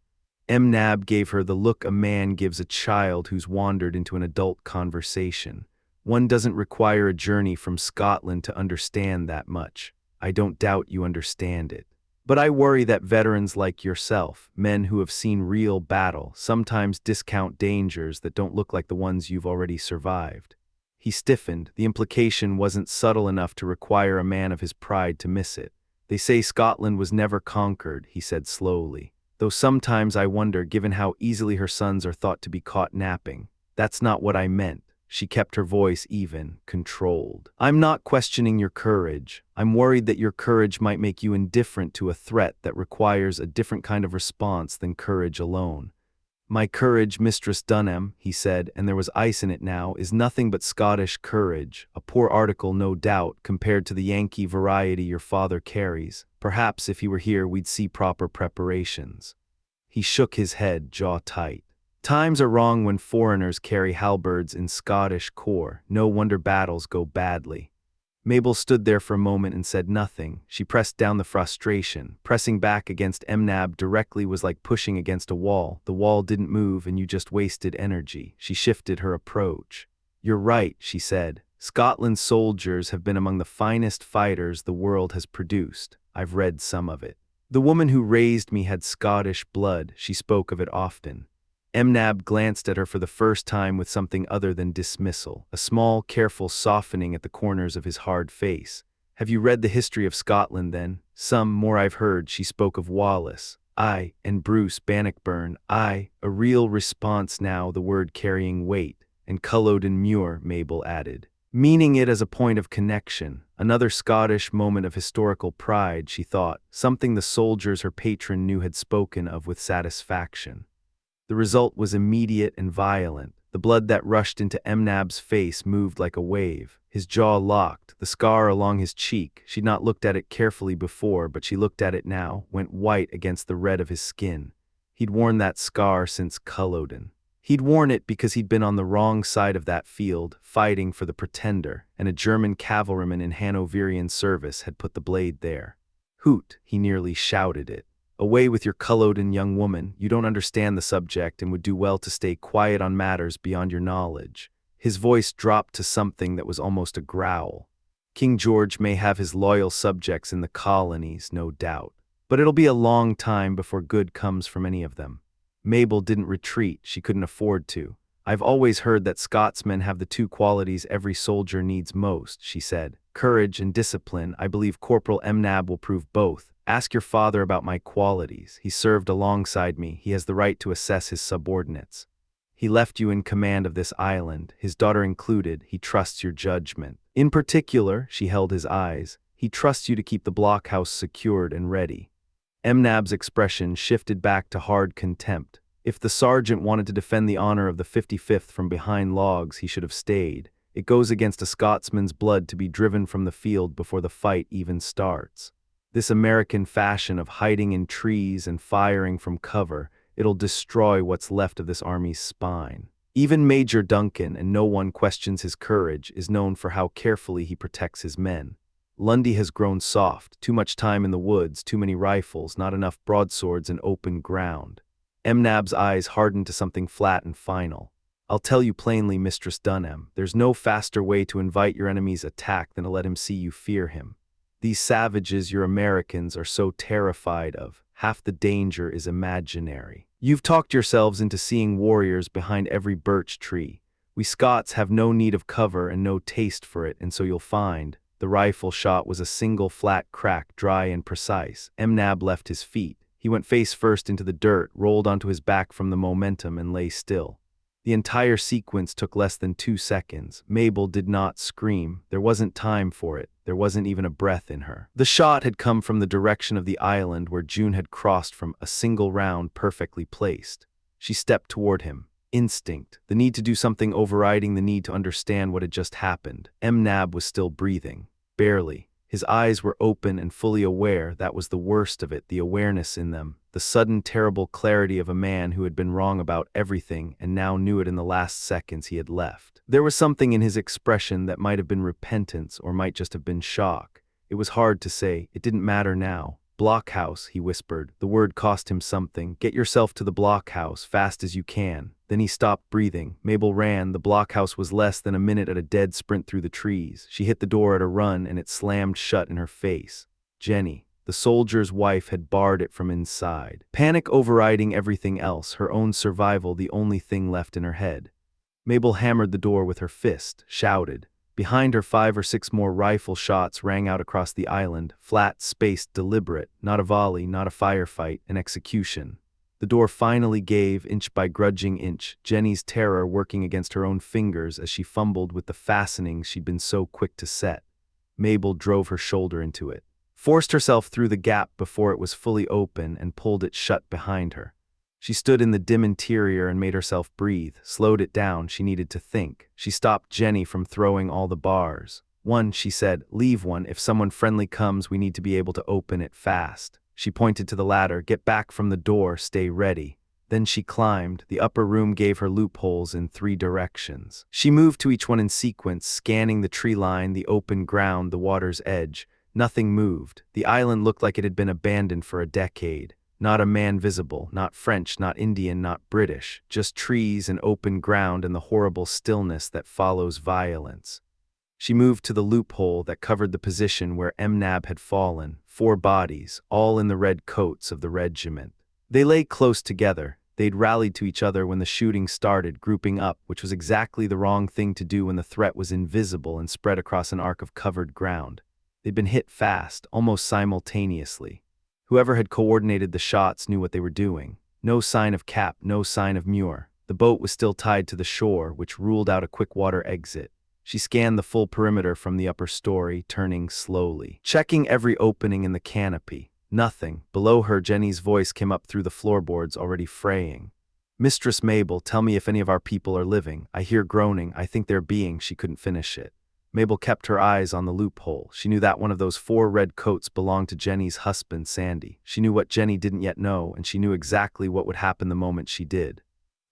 M. Nab gave her the look a man gives a child who's wandered into an adult conversation. One doesn't require a journey from Scotland to understand that much. I don't doubt you understand it. But I worry that veterans like yourself, men who have seen real battle, sometimes discount dangers that don't look like the ones you've already survived. He stiffened. The implication wasn't subtle enough to require a man of his pride to miss it. "They say Scotland was never conquered," he said slowly. "Though sometimes I wonder, given how easily her sons are thought to be caught napping. That's not what I meant." She kept her voice even, controlled. "I'm not questioning your courage. I'm worried that your courage might make you indifferent to a threat that requires a different kind of response than courage alone. My courage, Mistress Dunham," he said, and there was ice in it now, "is nothing but Scottish courage, a poor article no doubt, compared to the Yankee variety your father carries. Perhaps if he were here we'd see proper preparations." He shook his head, jaw tight. "Times are wrong when foreigners carry halberds in Scottish corps. No wonder battles go badly." Mabel stood there for a moment and said nothing. She pressed down the frustration. Pressing back against M. Nab directly was like pushing against a wall. The wall didn't move and you just wasted energy. She shifted her approach. "You're right," she said. "Scotland's soldiers have been among the finest fighters the world has produced. I've read some of it. The woman who raised me had Scottish blood. She spoke of it often." M. Nab glanced at her for the first time with something other than dismissal, a small, careful softening at the corners of his hard face. "Have you read the history of Scotland, then?" "Some, more I've heard." She spoke of Wallace. "Aye, and Bruce Bannockburn." "Aye," a real response now, the word carrying weight. "And Culloden Muir," Mabel added, meaning it as a point of connection. Another Scottish moment of historical pride, she thought, something the soldiers her patron knew had spoken of with satisfaction. The result was immediate and violent. The blood that rushed into M. Nab's face moved like a wave. His jaw locked, the scar along his cheek. She'd not looked at it carefully before, but she looked at it now, went white against the red of his skin. He'd worn that scar since Culloden. He'd worn it because he'd been on the wrong side of that field, fighting for the Pretender, and a German cavalryman in Hanoverian service had put the blade there. "Hoot," he nearly shouted it. "Away with your Culloden, young woman. You don't understand the subject and would do well to stay quiet on matters beyond your knowledge." His voice dropped to something that was almost a growl. King George may have his loyal subjects in the colonies, no doubt, but it'll be a long time before good comes from any of them. Mabel didn't retreat, she couldn't afford to. I've always heard that Scotsmen have the two qualities every soldier needs most, she said. Courage and discipline. I believe Corporal Mnab will prove both. Ask your father about my qualities. He served alongside me. He has the right to assess his subordinates. He left you in command of this island, his daughter included. He trusts your judgment. In particular, she held his eyes, he trusts you to keep the blockhouse secured and ready. Mnab's expression shifted back to hard contempt. If the sergeant wanted to defend the honor of the 55th from behind logs, he should have stayed. It goes against a Scotsman's blood to be driven from the field before the fight even starts. This American fashion of hiding in trees and firing from cover, it'll destroy what's left of this army's spine. Even Major Duncan, and no one questions his courage, is known for how carefully he protects his men. Lundy has grown soft, too much time in the woods, too many rifles, not enough broadswords and open ground. Mnab's eyes hardened to something flat and final. I'll tell you plainly, Mistress Dunham, there's no faster way to invite your enemy's attack than to let him see you fear him. These savages your Americans are so terrified of, half the danger is imaginary. You've talked yourselves into seeing warriors behind every birch tree. We Scots have no need of cover and no taste for it, and so you'll find. The rifle shot was a single flat crack, dry and precise. Mnab left his feet. He went face first into the dirt, rolled onto his back from the momentum, and lay still. The entire sequence took less than 2 seconds. Mabel did not scream. There wasn't time for it. There wasn't even a breath in her. The shot had come from the direction of the island where June had crossed from, a single round perfectly placed. She stepped toward him. Instinct, the need to do something overriding the need to understand what had just happened. Mnab was still breathing. Barely. His eyes were open and fully aware. That was the worst of it, the awareness in them, the sudden terrible clarity of a man who had been wrong about everything and now knew it in the last seconds he had left. There was something in his expression that might have been repentance or might just have been shock. It was hard to say. It didn't matter now. Blockhouse, he whispered. The word cost him something. Get yourself to the blockhouse, fast as you can. Then he stopped breathing. Mabel ran. The blockhouse was less than a minute at a dead sprint through the trees. She hit the door at a run, and it slammed shut in her face. Jenny, the soldier's wife, had barred it from inside. Panic overriding everything else, her own survival the only thing left in her head. Mabel hammered the door with her fist, shouted. Behind her 5 or 6 more rifle shots rang out across the island, flat, spaced, deliberate, not a volley, not a firefight, an execution. The door finally gave, inch by grudging inch, Jenny's terror working against her own fingers as she fumbled with the fastenings she'd been so quick to set. Mabel drove her shoulder into it, forced herself through the gap before it was fully open, and pulled it shut behind her. She stood in the dim interior and made herself breathe, slowed it down. She needed to think. She stopped Jenny from throwing all the bars. One, she said, leave one. If someone friendly comes, we need to be able to open it fast. She pointed to the ladder. Get back from the door, stay ready. Then she climbed. The upper room gave her loopholes in 3 directions. She moved to each one in sequence, scanning the tree line, the open ground, the water's edge. Nothing moved. The island looked like it had been abandoned for a decade. Not a man visible, not French, not Indian, not British, just trees and open ground and the horrible stillness that follows violence. She moved to the loophole that covered the position where Mnab had fallen, 4 bodies, all in the red coats of the regiment. They lay close together. They'd rallied to each other when the shooting started, grouping up, which was exactly the wrong thing to do when the threat was invisible and spread across an arc of covered ground. They'd been hit fast, almost simultaneously. Whoever had coordinated the shots knew what they were doing. No sign of Cap, no sign of Muir. The boat was still tied to the shore, which ruled out a quick water exit. She scanned the full perimeter from the upper story, turning slowly, checking every opening in the canopy. Nothing. Below her, Jenny's voice came up through the floorboards, already fraying. Mistress Mabel, tell me if any of our people are living. I hear groaning. I think they're being. She couldn't finish it. Mabel kept her eyes on the loophole. She knew that one of those 4 red coats belonged to Jenny's husband, Sandy. She knew what Jenny didn't yet know, and she knew exactly what would happen the moment she did.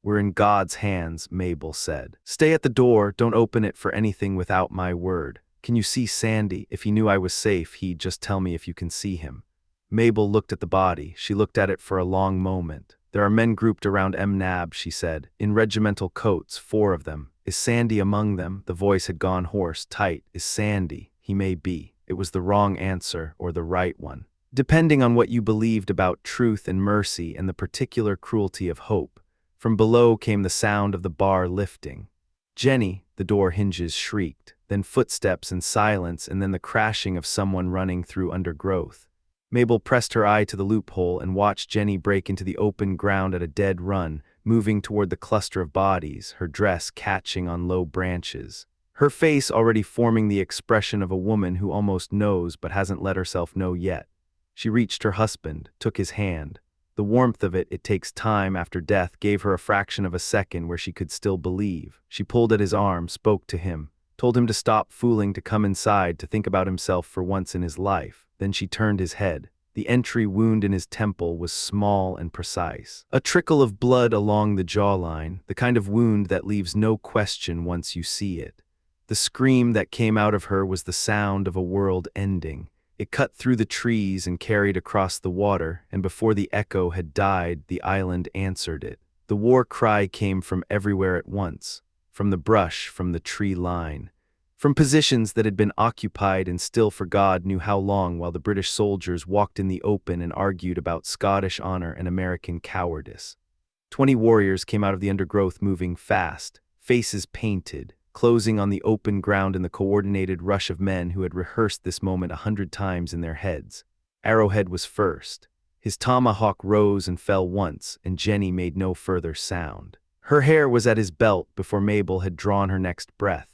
We're in God's hands, Mabel said. Stay at the door. Don't open it for anything without my word. Can you see Sandy? If he knew I was safe, he'd just tell me if you can see him. Mabel looked at the body. She looked at it for a long moment. There are men grouped around Mnab, she said, in regimental coats, 4 of them. Is Sandy among them? The voice had gone hoarse, tight. Is Sandy? he may be. It was the wrong answer or the right one, depending on what you believed about truth and mercy and the particular cruelty of hope. From below came the sound of the bar lifting. Jenny, the door hinges shrieked, then footsteps and silence, and then the crashing of someone running through undergrowth. Mabel pressed her eye to the loophole and watched Jenny break into the open ground at a dead run, moving toward the cluster of bodies, her dress catching on low branches. Her face already forming the expression of a woman who almost knows but hasn't let herself know yet. She reached her husband, took his hand. The warmth of it takes time after death, gave her a fraction of a second where she could still believe. She pulled at his arm, spoke to him, told him to stop fooling, to come inside, to think about himself for once in his life. Then she turned his head. The entry wound in his temple was small and precise. A trickle of blood along the jawline, the kind of wound that leaves no question once you see it. The scream that came out of her was the sound of a world ending. It cut through the trees and carried across the water, and before the echo had died, the island answered it. The war cry came from everywhere at once, from the brush, from the tree line, from positions that had been occupied and still for God knew how long, while the British soldiers walked in the open and argued about Scottish honor and American cowardice. 20 warriors came out of the undergrowth, moving fast, faces painted, closing on the open ground in the coordinated rush of men who had rehearsed this moment 100 times in their heads. Arrowhead was first. His tomahawk rose and fell once, and Jenny made no further sound. Her hair was at his belt before Mabel had drawn her next breath.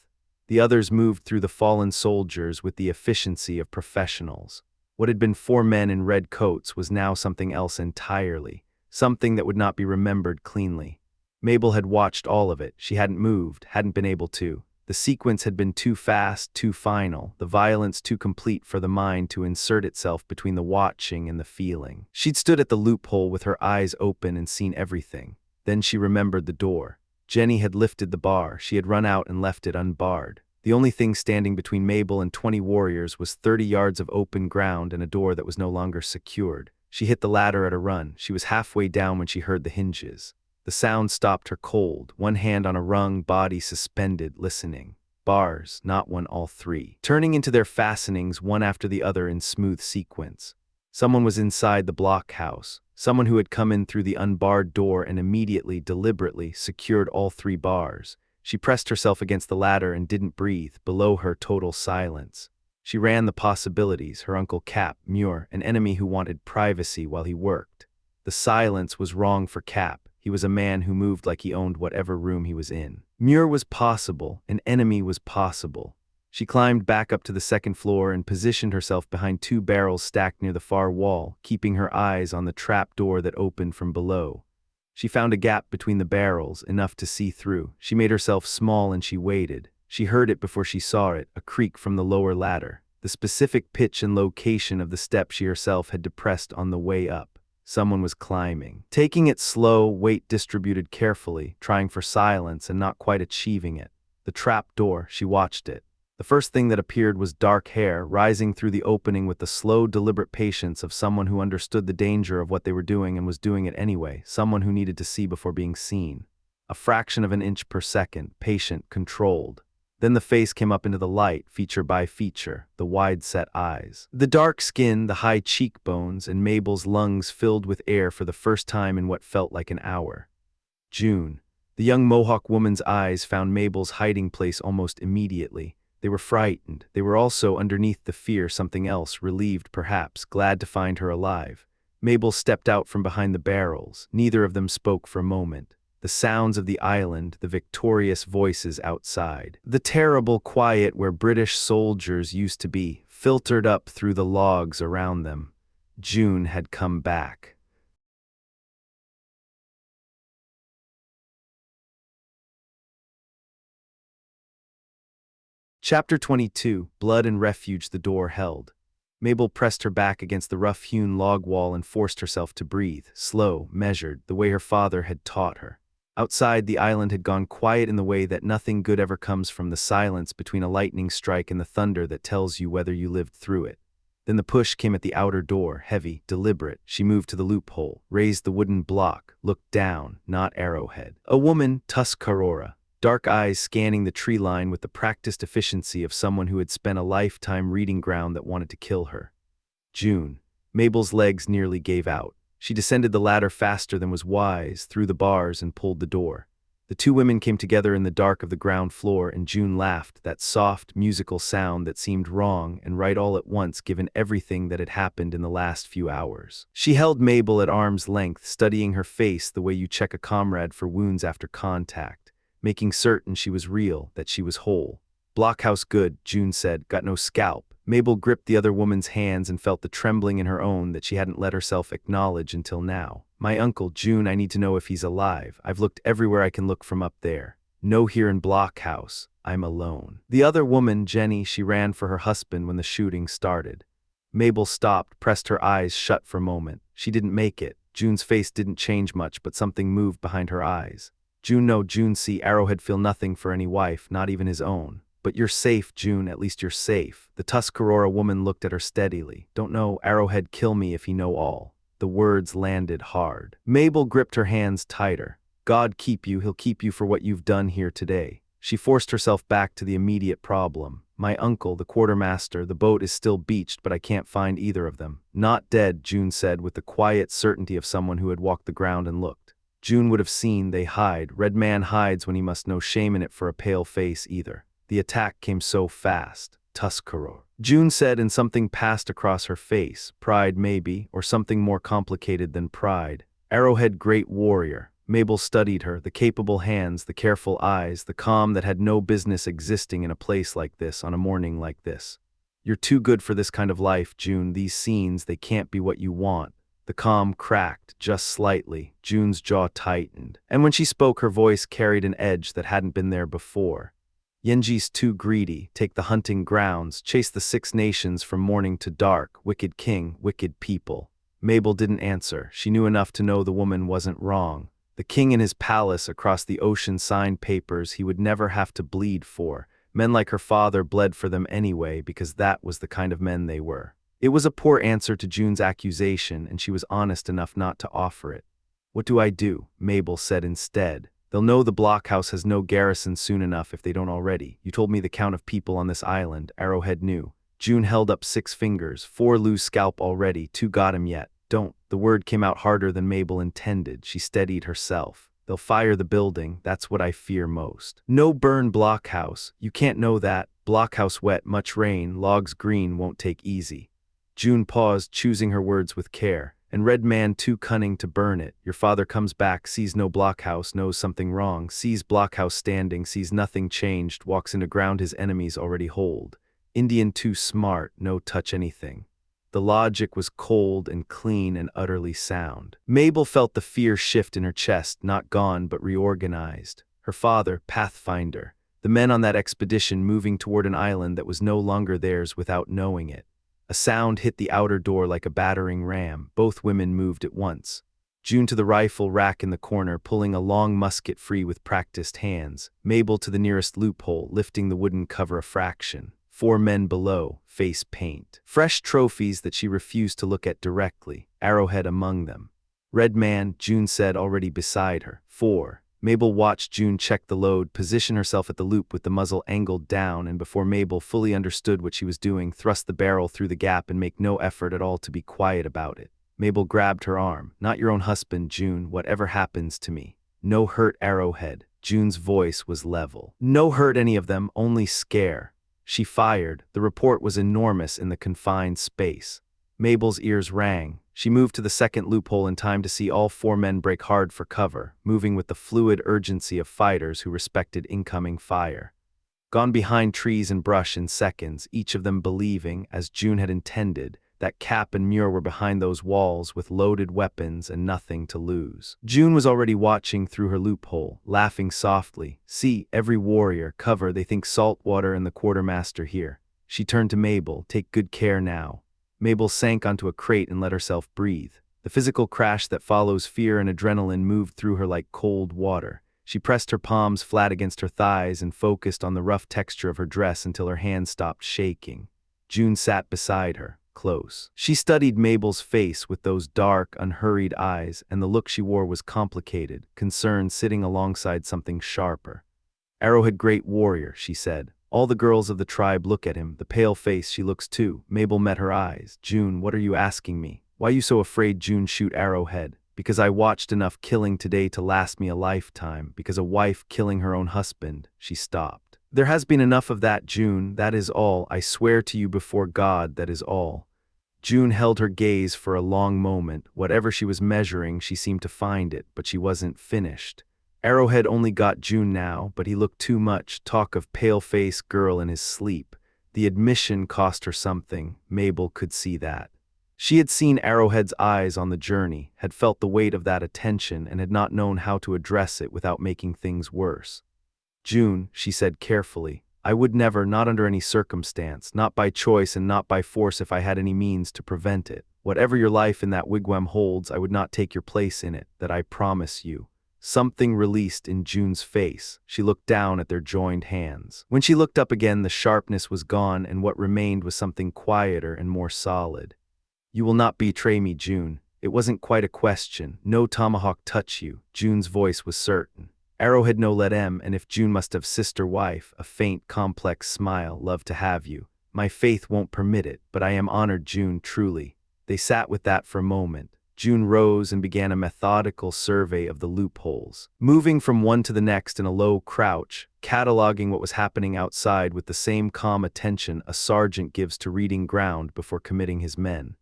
The others moved through the fallen soldiers with the efficiency of professionals. What had been 4 men in red coats was now something else entirely, something that would not be remembered cleanly. Mabel had watched all of it. She hadn't moved, hadn't been able to. The sequence had been too fast, too final, the violence too complete for the mind to insert itself between the watching and the feeling. She'd stood at the loophole with her eyes open and seen everything. Then she remembered the door. Jenny had lifted the bar. She had run out and left it unbarred. The only thing standing between Mabel and 20 warriors was 30 yards of open ground and a door that was no longer secured. She hit the ladder at a run. She was halfway down when she heard the hinges. The sound stopped her cold, one hand on a rung, body suspended, listening. Bars, not one, all 3, turning into their fastenings one after the other in smooth sequence. Someone was inside the blockhouse, someone who had come in through the unbarred door and immediately, deliberately, secured all 3 bars. She pressed herself against the ladder and didn't breathe. Below her, total silence. She ran the possibilities, her Uncle Cap, Muir, an enemy who wanted privacy while he worked. The silence was wrong for Cap. He was a man who moved like he owned whatever room he was in. Muir was possible, an enemy was possible. She climbed back up to the 2nd floor and positioned herself behind 2 barrels stacked near the far wall, keeping her eyes on the trap door that opened from below. She found a gap between the barrels, enough to see through. She made herself small and she waited. She heard it before she saw it, a creak from the lower ladder, the specific pitch and location of the step she herself had depressed on the way up. Someone was climbing. Taking it slow, weight distributed carefully, trying for silence and not quite achieving it. The trap door, she watched it. The first thing that appeared was dark hair, rising through the opening with the slow, deliberate patience of someone who understood the danger of what they were doing and was doing it anyway, someone who needed to see before being seen. A fraction of an inch per second, patient, controlled. Then the face came up into the light, feature by feature, the wide-set eyes. The dark skin, the high cheekbones, and Mabel's lungs filled with air for the first time in what felt like an hour. June. The young Mohawk woman's eyes found Mabel's hiding place almost immediately. They were frightened. They were also, underneath the fear, something else, relieved perhaps, glad to find her alive. Mabel stepped out from behind the barrels. Neither of them spoke for a moment. The sounds of the island, the victorious voices outside. The terrible quiet where British soldiers used to be, filtered up through the logs around them. June had come back. Chapter 22, Blood and Refuge. The door held. Mabel pressed her back against the rough-hewn log wall and forced herself to breathe, slow, measured, the way her father had taught her. Outside, the island had gone quiet in the way that nothing good ever comes from, the silence between a lightning strike and the thunder that tells you whether you lived through it. Then the push came at the outer door, heavy, deliberate. She moved to the loophole, raised the wooden block, looked down, not Arrowhead. A woman, Tuscarora. dark eyes scanning the tree line with the practiced efficiency of someone who had spent a lifetime reading ground that wanted to kill her. June. Mabel's legs nearly gave out. She descended the ladder faster than was wise, through the bars, and pulled the door. The two women came together in the dark of the ground floor, and June laughed, that soft, musical sound that seemed wrong and right all at once given everything that had happened in the last few hours. She held Mabel at arm's length, studying her face the way you check a comrade for wounds after contact, making certain she was real, that she was whole. "Blockhouse good," June said. "Got no scalp." Mabel gripped the other woman's hands and felt the trembling in her own that she hadn't let herself acknowledge until now. "My uncle, June, I need to know if he's alive. I've looked everywhere I can look from up there. No here in Blockhouse. I'm alone." The other woman, Jenny, she ran for her husband when the shooting started. Mabel stopped, pressed her eyes shut for a moment. She didn't make it. June's face didn't change much, but something moved behind her eyes. June, no, June, see, Arrowhead feel nothing for any wife, not even his own. "But you're safe, June, at least you're safe." The Tuscarora woman looked at her steadily. "Don't know, Arrowhead kill me if he know all." The words landed hard. Mabel gripped her hands tighter. "God keep you, he'll keep you for what you've done here today." She forced herself back to the immediate problem. "My uncle, the quartermaster, the boat is still beached, but I can't find either of them." "Not dead," June said with the quiet certainty of someone who had walked the ground and looked. June would have seen they hide. Red man hides when he must know shame in it for a pale face either. The attack came so fast. Tuscarora, June said, and something passed across her face. Pride, maybe, or something more complicated than pride. Arrowhead great warrior. Mabel studied her, the capable hands, the careful eyes, the calm that had no business existing in a place like this on a morning like this. "You're too good for this kind of life, June. These scenes, they can't be what you want." The calm cracked, just slightly. June's jaw tightened. And when she spoke, her voice carried an edge that hadn't been there before. "Yenji's too greedy, take the hunting grounds, chase the 6 nations from morning to dark, wicked king, wicked people." Mabel didn't answer. She knew enough to know the woman wasn't wrong. The king in his palace across the ocean signed papers he would never have to bleed for. Men like her father bled for them anyway because that was the kind of men they were. It was a poor answer to June's accusation, and she was honest enough not to offer it. "What do I do?" Mabel said instead. "They'll know the blockhouse has no garrison soon enough if they don't already. You told me the count of people on this island." Arrowhead knew. June held up 6 fingers. 4 lose scalp already, 2 got him yet. "Don't." The word came out harder than Mabel intended. She steadied herself. "They'll fire the building. That's what I fear most." "No burn blockhouse. You can't know that. Blockhouse wet, much rain, logs green, won't take easy." June paused, choosing her words with care. "And red man too cunning to burn it. Your father comes back, sees no blockhouse, knows something wrong, sees blockhouse standing, sees nothing changed, walks into ground his enemies already hold. Indian too smart, no touch anything." The logic was cold and clean and utterly sound. Mabel felt the fear shift in her chest, not gone but reorganized. Her father, Pathfinder. The men on that expedition moving toward an island that was no longer theirs without knowing it. A sound hit the outer door like a battering ram. Both women moved at once. June to the rifle rack in the corner, pulling a long musket free with practiced hands. Mabel to the nearest loophole, lifting the wooden cover a fraction. 4 men below, face paint. Fresh trophies that she refused to look at directly. Arrowhead among them. "Red man," June said, already beside her. 4. Mabel watched June check the load, position herself at the loop with the muzzle angled down, and before Mabel fully understood what she was doing, thrust the barrel through the gap and make no effort at all to be quiet about it. Mabel grabbed her arm. "Not your own husband, June, whatever happens to me. No hurt, Arrowhead." June's voice was level. "No hurt any of them, only scare." She fired. The report was enormous in the confined space. Mabel's ears rang. She moved to the second loophole in time to see all 4 men break hard for cover, moving with the fluid urgency of fighters who respected incoming fire. Gone behind trees and brush in seconds, each of them believing, as June had intended, that Cap and Muir were behind those walls with loaded weapons and nothing to lose. June was already watching through her loophole, laughing softly. "See, every warrior, cover, they think salt water and the quartermaster here." She turned to Mabel. "Take good care now." Mabel sank onto a crate and let herself breathe. The physical crash that follows fear and adrenaline moved through her like cold water. She pressed her palms flat against her thighs and focused on the rough texture of her dress until her hands stopped shaking. June sat beside her, close. She studied Mabel's face with those dark, unhurried eyes, and the look she wore was complicated, concern sitting alongside something sharper. Arrowhead great warrior, she said. All the girls of the tribe look at him, the pale face she looks too. Mabel met her eyes. June, what are you asking me? Why you so afraid? June shoot Arrowhead. Because I watched enough killing today to last me a lifetime, because a wife killing her own husband. She stopped. There has been enough of that, June, that is all. I swear to you before God, that is all. June held her gaze for a long moment. Whatever she was measuring, she seemed to find it, but she wasn't finished. Arrowhead only got June now, but he looked too much. Talk of pale-face girl in his sleep. The admission cost her something. Mabel could see that. She had seen Arrowhead's eyes on the journey, had felt the weight of that attention, and had not known how to address it without making things worse. June, she said carefully, I would never, not under any circumstance, not by choice and not by force if I had any means to prevent it. Whatever your life in that wigwam holds, I would not take your place in it, that I promise you. Something released in June's face. She looked down at their joined hands. When she looked up again, the sharpness was gone, and what remained was something quieter and more solid. You will not betray me, June. It wasn't quite a question. No tomahawk touch you. June's voice was certain. Arrowhead no let em, and if June must have sister wife, a faint, complex smile, love to have you. My faith won't permit it, but I am honored, June, truly. They sat with that for a moment. June rose and began a methodical survey of the loopholes, moving from one to the next in a low crouch, cataloging what was happening outside with the same calm attention a sergeant gives to reading ground before committing his men.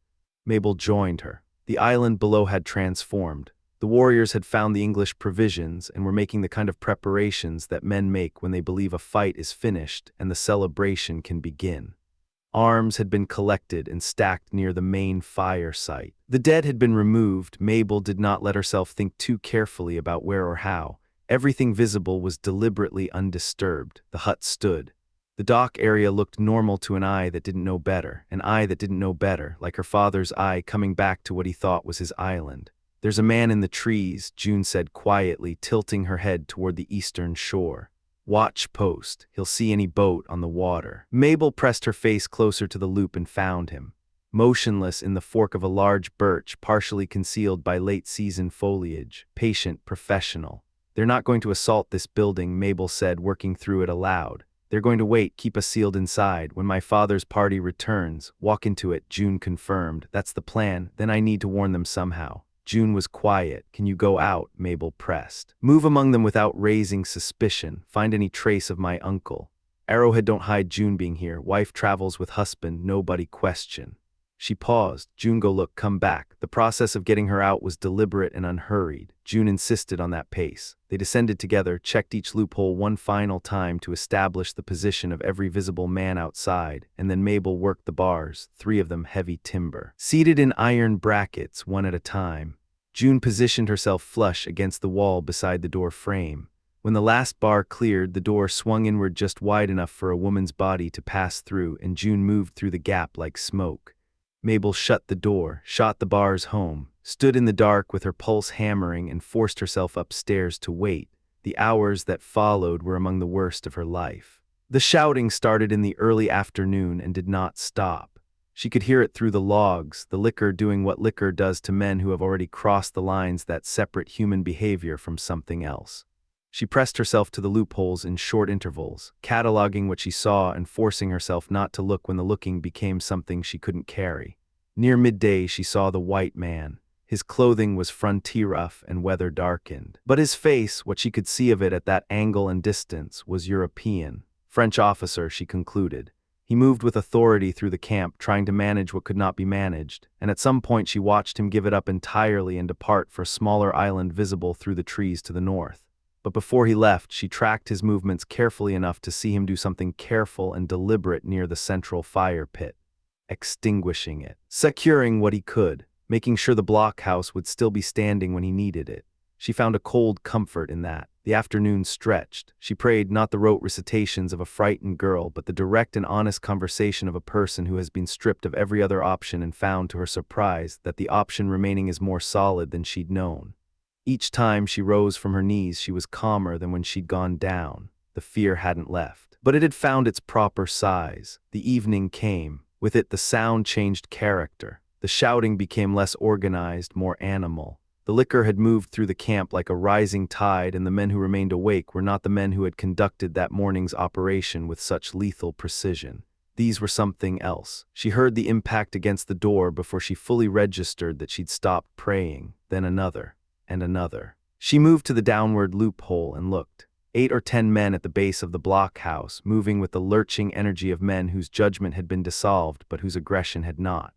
Mabel joined her. The island below had transformed. The warriors had found the English provisions and were making the kind of preparations that men make when they believe a fight is finished and the celebration can begin. Arms had been collected and stacked near the main fire site. The dead had been removed. Mabel did not let herself think too carefully about where or how. Everything visible was deliberately undisturbed. The hut stood. The dock area looked normal to an eye that didn't know better, an eye that didn't know better, like her father's eye coming back to what he thought was his island. There's a man in the trees, June said quietly, tilting her head toward the eastern shore. Watch post. He'll see any boat on the water. Mabel pressed her face closer to the loop and found him. Motionless in the fork of a large birch, partially concealed by late-season foliage. Patient, professional. They're not going to assault this building, Mabel said, working through it aloud. They're going to wait, keep us sealed inside. When my father's party returns, walk into it, June confirmed. That's the plan. Then I need to warn them somehow. June was quiet. Can you go out? Mabel pressed. Move among them without raising suspicion. Find any trace of my uncle. Arrowhead don't hide June being here. Wife travels with husband, nobody question. She paused. June go look, come back. The process of getting her out was deliberate and unhurried. June insisted on that pace. They descended together, checked each loophole one final time to establish the position of every visible man outside, and then Mabel worked the bars, 3 of them heavy timber, seated in iron brackets, one at a time. June positioned herself flush against the wall beside the door frame. When the last bar cleared, the door swung inward just wide enough for a woman's body to pass through, and June moved through the gap like smoke. Mabel shut the door, shot the bars home, stood in the dark with her pulse hammering, and forced herself upstairs to wait. The hours that followed were among the worst of her life. The shouting started in the early afternoon and did not stop. She could hear it through the logs, the liquor doing what liquor does to men who have already crossed the lines that separate human behavior from something else. She pressed herself to the loopholes in short intervals, cataloging what she saw and forcing herself not to look when the looking became something she couldn't carry. Near midday she saw the white man. His clothing was frontier rough and weather-darkened. But his face, what she could see of it at that angle and distance, was European. French officer, she concluded. He moved with authority through the camp, trying to manage what could not be managed, and at some point she watched him give it up entirely and depart for a smaller island visible through the trees to the north. But before he left, she tracked his movements carefully enough to see him do something careful and deliberate near the central fire pit. Extinguishing it. Securing what he could. Making sure the blockhouse would still be standing when he needed it. She found a cold comfort in that. The afternoon stretched. She prayed not the rote recitations of a frightened girl, but the direct and honest conversation of a person who has been stripped of every other option and found, to her surprise, that the option remaining is more solid than she'd known. Each time she rose from her knees, she was calmer than when she'd gone down. The fear hadn't left. But it had found its proper size. The evening came. With it, the sound changed character. The shouting became less organized, more animal. The liquor had moved through the camp like a rising tide, and the men who remained awake were not the men who had conducted that morning's operation with such lethal precision. These were something else. She heard the impact against the door before she fully registered that she'd stopped praying, then another, and another. She moved to the downward loophole and looked. 8 or 10 men at the base of the blockhouse, moving with the lurching energy of men whose judgment had been dissolved but whose aggression had not.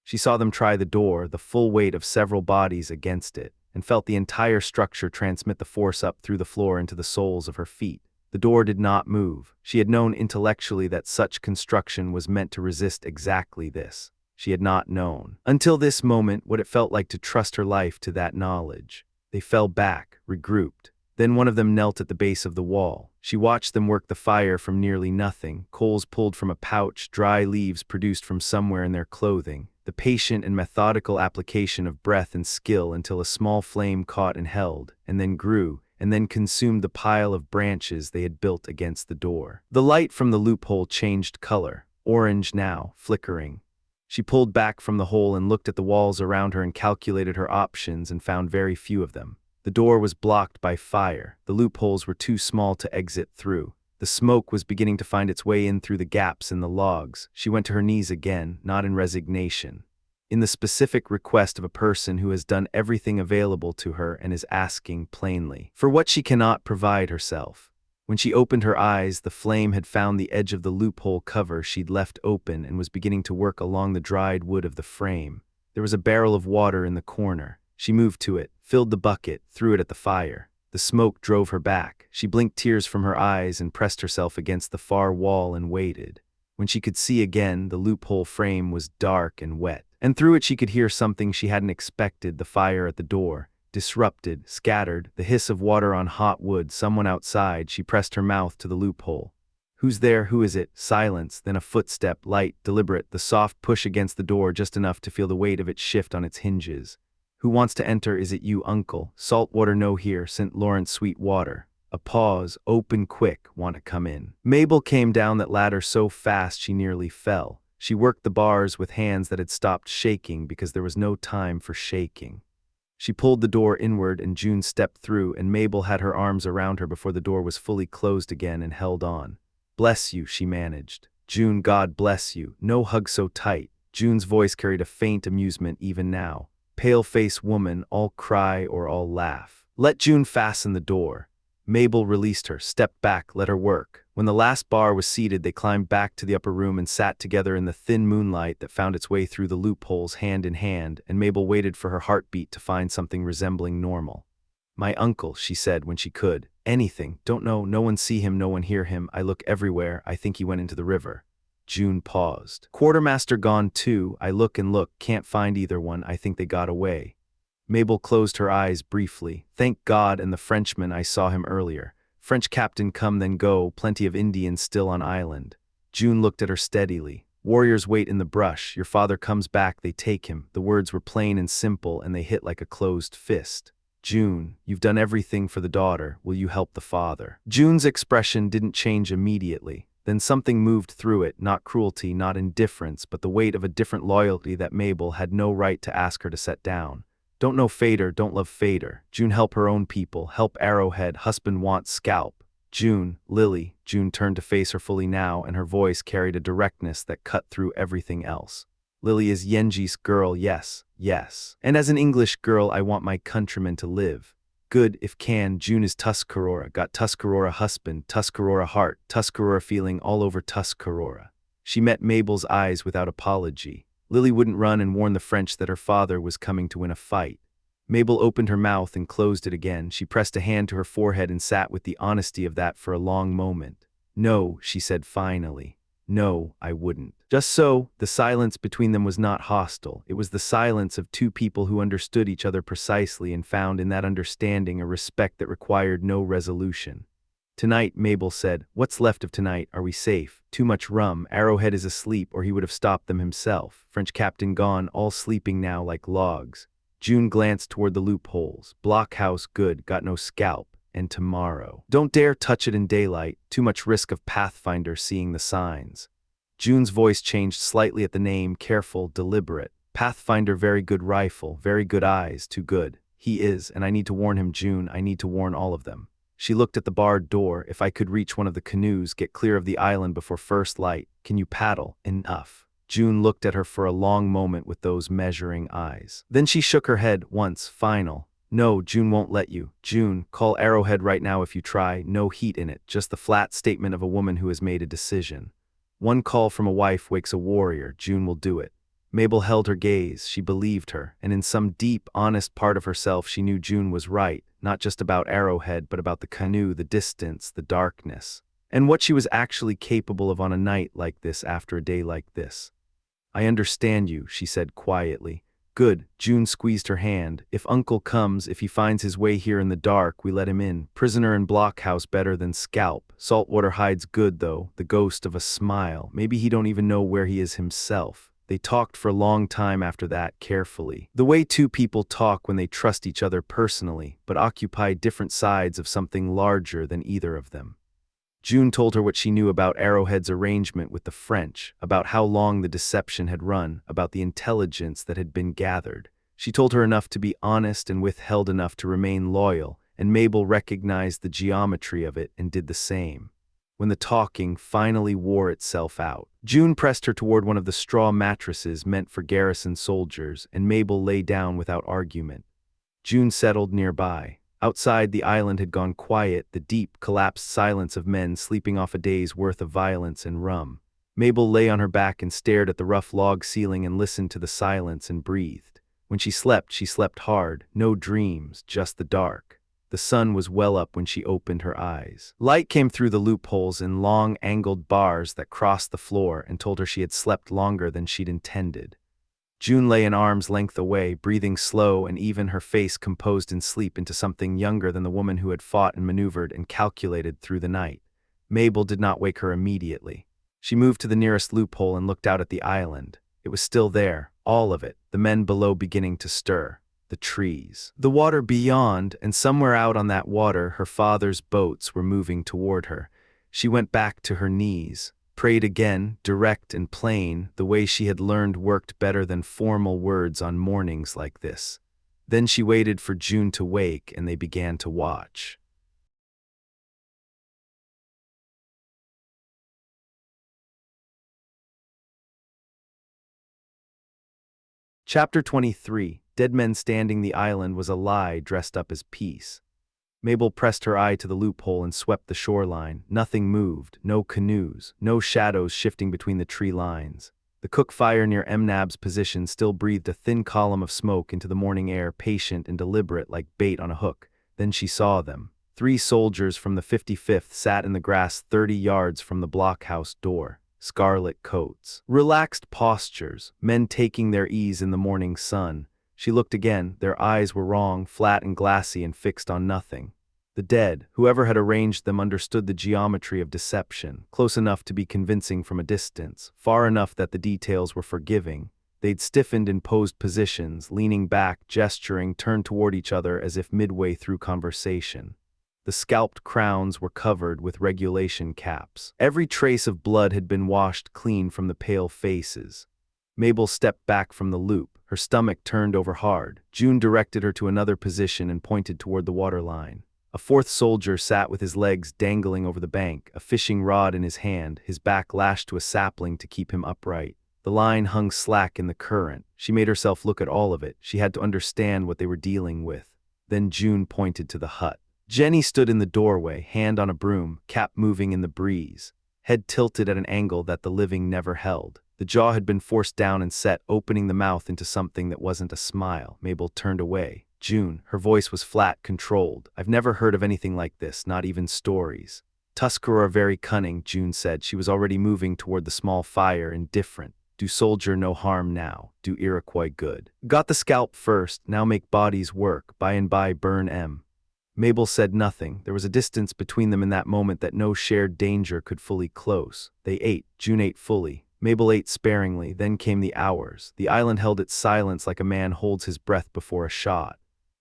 She saw them try the door, the full weight of several bodies against it, and felt the entire structure transmit the force up through the floor into the soles of her feet. The door did not move. She had known intellectually that such construction was meant to resist exactly this. She had not known, until this moment, what it felt like to trust her life to that knowledge. They fell back, regrouped. Then one of them knelt at the base of the wall. She watched them work the fire from nearly nothing, coals pulled from a pouch, dry leaves produced from somewhere in their clothing, the patient and methodical application of breath and skill until a small flame caught and held, and then grew, and then consumed the pile of branches they had built against the door. The light from the loophole changed color, orange now, flickering. She pulled back from the hole and looked at the walls around her and calculated her options and found very few of them. The door was blocked by fire. The loopholes were too small to exit through. The smoke was beginning to find its way in through the gaps in the logs. She went to her knees again, not in resignation. In the specific request of a person who has done everything available to her and is asking plainly for what she cannot provide herself. When she opened her eyes, the flame had found the edge of the loophole cover she'd left open and was beginning to work along the dried wood of the frame. There was a barrel of water in the corner. She moved to it, filled the bucket, threw it at the fire. The smoke drove her back. She blinked tears from her eyes and pressed herself against the far wall and waited. When she could see again, the loophole frame was dark and wet, and through it she could hear something she hadn't expected: the fire at the door. Disrupted, scattered, the hiss of water on hot wood, someone outside. She pressed her mouth to the loophole. Who's there? Who is it? Silence, then a footstep, light, deliberate, the soft push against the door just enough to feel the weight of it shift on its hinges. Who wants to enter? Is it you, uncle? Salt water no here, St. Lawrence sweet water. A pause, open quick, want to come in. Mabel came down that ladder so fast she nearly fell. She worked the bars with hands that had stopped shaking because there was no time for shaking. She pulled the door inward and June stepped through, and Mabel had her arms around her before the door was fully closed again and held on. Bless you, she managed. June, God bless you. No hug so tight. June's voice carried a faint amusement even now. Pale-faced woman, all cry or all laugh. Let June fasten the door. Mabel released her, stepped back, let her work. When the last bar was seated, they climbed back to the upper room and sat together in the thin moonlight that found its way through the loopholes hand in hand, and Mabel waited for her heartbeat to find something resembling normal. My uncle, she said when she could. Anything, don't know, no one see him, no one hear him. I look everywhere, I think he went into the river. June paused. Quartermaster gone too. I look and look, can't find either one. I think they got away. Mabel closed her eyes briefly. Thank God, and the Frenchman, I saw him earlier. French captain come then go, plenty of Indians still on island. June looked at her steadily. Warriors wait in the brush. Your father comes back, they take him. The words were plain and simple, and they hit like a closed fist. June, you've done everything for the daughter. Will you help the father? June's expression didn't change immediately. Then something moved through it, not cruelty, not indifference, but the weight of a different loyalty that Mabel had no right to ask her to set down. Don't know Fader, don't love Fader. June help her own people, help Arrowhead, husband wants scalp. June, Lily. June turned to face her fully now, and her voice carried a directness that cut through everything else. Lily is Yenji's girl, yes, yes. And as an English girl, I want my countrymen to live. Good, if can. June is Tuscarora, got Tuscarora husband, Tuscarora heart, Tuscarora feeling all over Tuscarora. She met Mabel's eyes without apology. Lily wouldn't run and warn the French that her father was coming to win a fight. Mabel opened her mouth and closed it again. She pressed a hand to her forehead and sat with the honesty of that for a long moment. No, she said finally. No, I wouldn't. Just so, the silence between them was not hostile. It was the silence of two people who understood each other precisely and found in that understanding a respect that required no resolution. Tonight, Mabel said. What's left of tonight? Are we safe? Too much rum. Arrowhead is asleep, or he would have stopped them himself. French captain gone, all sleeping now like logs. June glanced toward the loopholes. Blockhouse good, got no scalp. And tomorrow. Don't dare touch it in daylight. Too much risk of Pathfinder seeing the signs. June's voice changed slightly at the name, careful, deliberate. Pathfinder, very good rifle, very good eyes, too good. He is, and I need to warn him, June. I need to warn all of them. She looked at the barred door. If I could reach one of the canoes, get clear of the island before first light. Can you paddle? Enough. June looked at her for a long moment with those measuring eyes. Then she shook her head once, final. No, June won't let you. June, call Arrowhead right now if you try. No heat in it, just the flat statement of a woman who has made a decision. One call from a wife wakes a warrior. June will do it. Mabel held her gaze. She believed her, and in some deep, honest part of herself she knew June was right, not just about Arrowhead but about the canoe, the distance, the darkness, and what she was actually capable of on a night like this after a day like this. I understand you, she said quietly. Good, June squeezed her hand. If Uncle comes, if he finds his way here in the dark, we let him in. Prisoner in blockhouse better than scalp. Saltwater hides good though, the ghost of a smile. Maybe he don't even know where he is himself. They talked for a long time after that, carefully. The way two people talk when they trust each other personally, but occupy different sides of something larger than either of them. June told her what she knew about Arrowhead's arrangement with the French, about how long the deception had run, about the intelligence that had been gathered. She told her enough to be honest and withheld enough to remain loyal, and Mabel recognized the geometry of it and did the same. When the talking finally wore itself out, June pressed her toward one of the straw mattresses meant for garrison soldiers, and Mabel lay down without argument. June settled nearby. Outside, the island had gone quiet, the deep, collapsed silence of men sleeping off a day's worth of violence and rum. Mabel lay on her back and stared at the rough log ceiling and listened to the silence and breathed. When she slept hard, no dreams, just the dark. The sun was well up when she opened her eyes. Light came through the loopholes in long, angled bars that crossed the floor and told her she had slept longer than she'd intended. June lay an arm's length away, breathing slow and even, her face composed in sleep into something younger than the woman who had fought and maneuvered and calculated through the night. Mabel did not wake her immediately. She moved to the nearest loophole and looked out at the island. It was still there, all of it, the men below beginning to stir. The trees, the water beyond, and somewhere out on that water her father's boats were moving toward her. She went back to her knees, prayed again, direct and plain, the way she had learned worked better than formal words on mornings like this. Then she waited for June to wake, and they began to watch. Chapter 23. Dead Men Standing. The island was a lie dressed up as peace. Mabel pressed her eye to the loophole and swept the shoreline. Nothing moved, no canoes, no shadows shifting between the tree lines. The cook fire near MNAB's position still breathed a thin column of smoke into the morning air, patient and deliberate like bait on a hook. Then she saw them. 3 soldiers from the 55th sat in the grass 30 yards from the blockhouse door. Scarlet coats, relaxed postures, men taking their ease in the morning sun. She looked again. Their eyes were wrong, flat and glassy and fixed on nothing. The dead, whoever had arranged them, understood the geometry of deception, close enough to be convincing from a distance, far enough that the details were forgiving. They'd stiffened in posed positions, leaning back, gesturing, turned toward each other as if midway through conversation. The scalped crowns were covered with regulation caps. Every trace of blood had been washed clean from the pale faces. Mabel stepped back from the loop, her stomach turned over hard. June directed her to another position and pointed toward the waterline. A 4th soldier sat with his legs dangling over the bank, a fishing rod in his hand, his back lashed to a sapling to keep him upright. The line hung slack in the current. She made herself look at all of it. She had to understand what they were dealing with. Then June pointed to the hut. Jenny stood in the doorway, hand on a broom, cap moving in the breeze, head tilted at an angle that the living never held. The jaw had been forced down and set, opening the mouth into something that wasn't a smile. Mabel turned away. June, her voice was flat, controlled. I've never heard of anything like this, not even stories. Tuscarora are very cunning, June said. She was already moving toward the small fire, indifferent. Do soldier no harm now, do Iroquois good. Got the scalp first, now make bodies work, by and by burn 'em. Mabel said nothing. There was a distance between them in that moment that no shared danger could fully close. They ate. June ate fully. Mabel ate sparingly. Then came the hours. The island held its silence like a man holds his breath before a shot.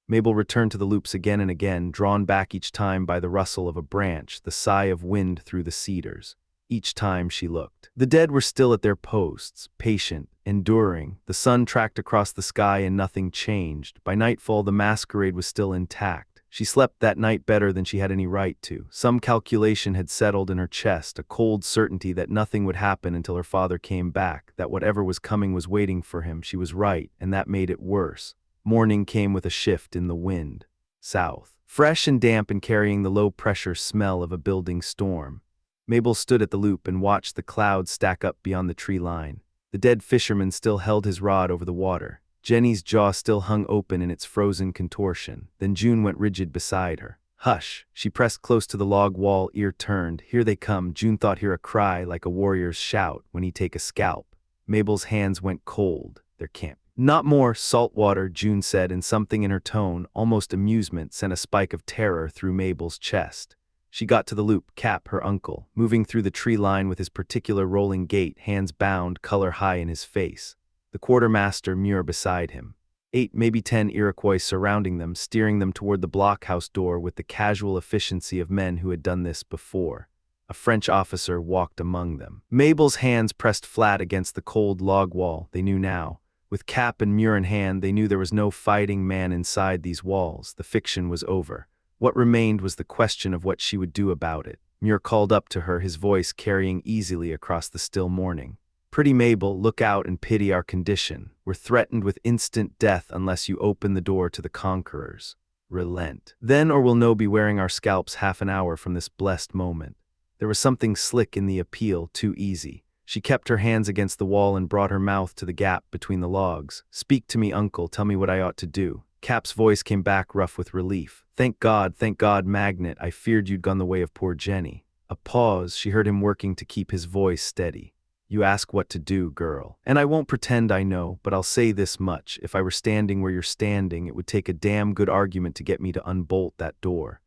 Mabel returned to the loops again and again, drawn back each time by the rustle of a branch, the sigh of wind through the cedars. Each time she looked. The dead were still at their posts, patient, enduring. The sun tracked across the sky and nothing changed. By nightfall, the masquerade was still intact. She slept that night better than she had any right to. Some calculation had settled in her chest, a cold certainty that nothing would happen until her father came back, that whatever was coming was waiting for him. She was right, and that made it worse. Morning came with a shift in the wind. South. Fresh and damp and carrying the low-pressure smell of a building storm. Mabel stood at the loop and watched the clouds stack up beyond the tree line. The dead fisherman still held his rod over the water. Jenny's jaw still hung open in its frozen contortion. Then June went rigid beside her. Hush! She pressed close to the log wall, ear turned. Here they come. June thought hear a cry like a warrior's shout when he take a scalp. Mabel's hands went cold. Their camp. Not more salt water, June said, and something in her tone, almost amusement, sent a spike of terror through Mabel's chest. She got to the loop. Cap, her uncle, moving through the tree line with his particular rolling gait, hands bound, color high in his face. The quartermaster, Muir, beside him. 8, maybe 10 Iroquois surrounding them, steering them toward the blockhouse door with the casual efficiency of men who had done this before. A French officer walked among them. Mabel's hands pressed flat against the cold log wall, they knew now. With Cap and Muir in hand, they knew there was no fighting man inside these walls. The fiction was over. What remained was the question of what she would do about it. Muir called up to her, his voice carrying easily across the still morning. Pretty Mabel, look out and pity our condition. We're threatened with instant death unless you open the door to the conquerors. Relent. Then or we'll no be wearing our scalps half an hour from this blessed moment. There was something slick in the appeal, too easy. She kept her hands against the wall and brought her mouth to the gap between the logs. Speak to me, uncle, tell me what I ought to do. Cap's voice came back rough with relief. Thank God, Magnet, I feared you'd gone the way of poor Jenny. A pause, she heard him working to keep his voice steady. You ask what to do, girl. And I won't pretend I know, but I'll say this much. If I were standing where you're standing, it would take a damn good argument to get me to unbolt that door.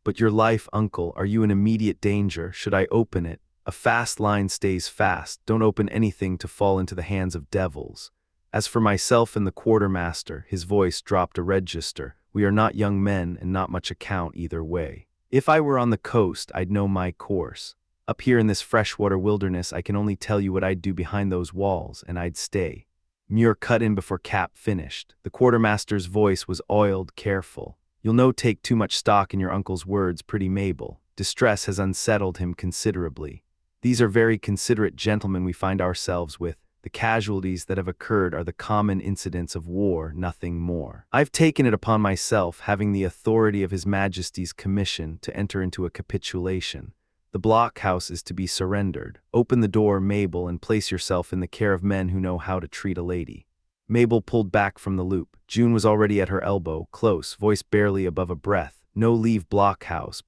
But your life, uncle, are you in immediate danger? Should I open it? A fast line stays fast. Don't open anything to fall into the hands of devils. As for myself and the quartermaster, his voice dropped a register. We are not young men and not much account either way. If I were on the coast, I'd know my course. Up here in this freshwater wilderness, I can only tell you what I'd do behind those walls, and I'd stay. Muir cut in before Cap finished. The quartermaster's voice was oiled, careful. You'll no take too much stock in your uncle's words, pretty Mabel. Distress has unsettled him considerably. These are very considerate gentlemen we find ourselves with. The casualties that have occurred are the common incidents of war, nothing more. I've taken it upon myself, having the authority of His Majesty's commission, to enter into a capitulation. The blockhouse is to be surrendered. Open the door, Mabel, and place yourself in the care of men who know how to treat a lady. Mabel pulled back from the loop. June was already at her elbow, close, voice barely above a breath. No leave blockhouse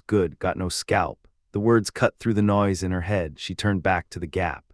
good, got no scalp. The words cut through the noise in her head. She turned back to the gap.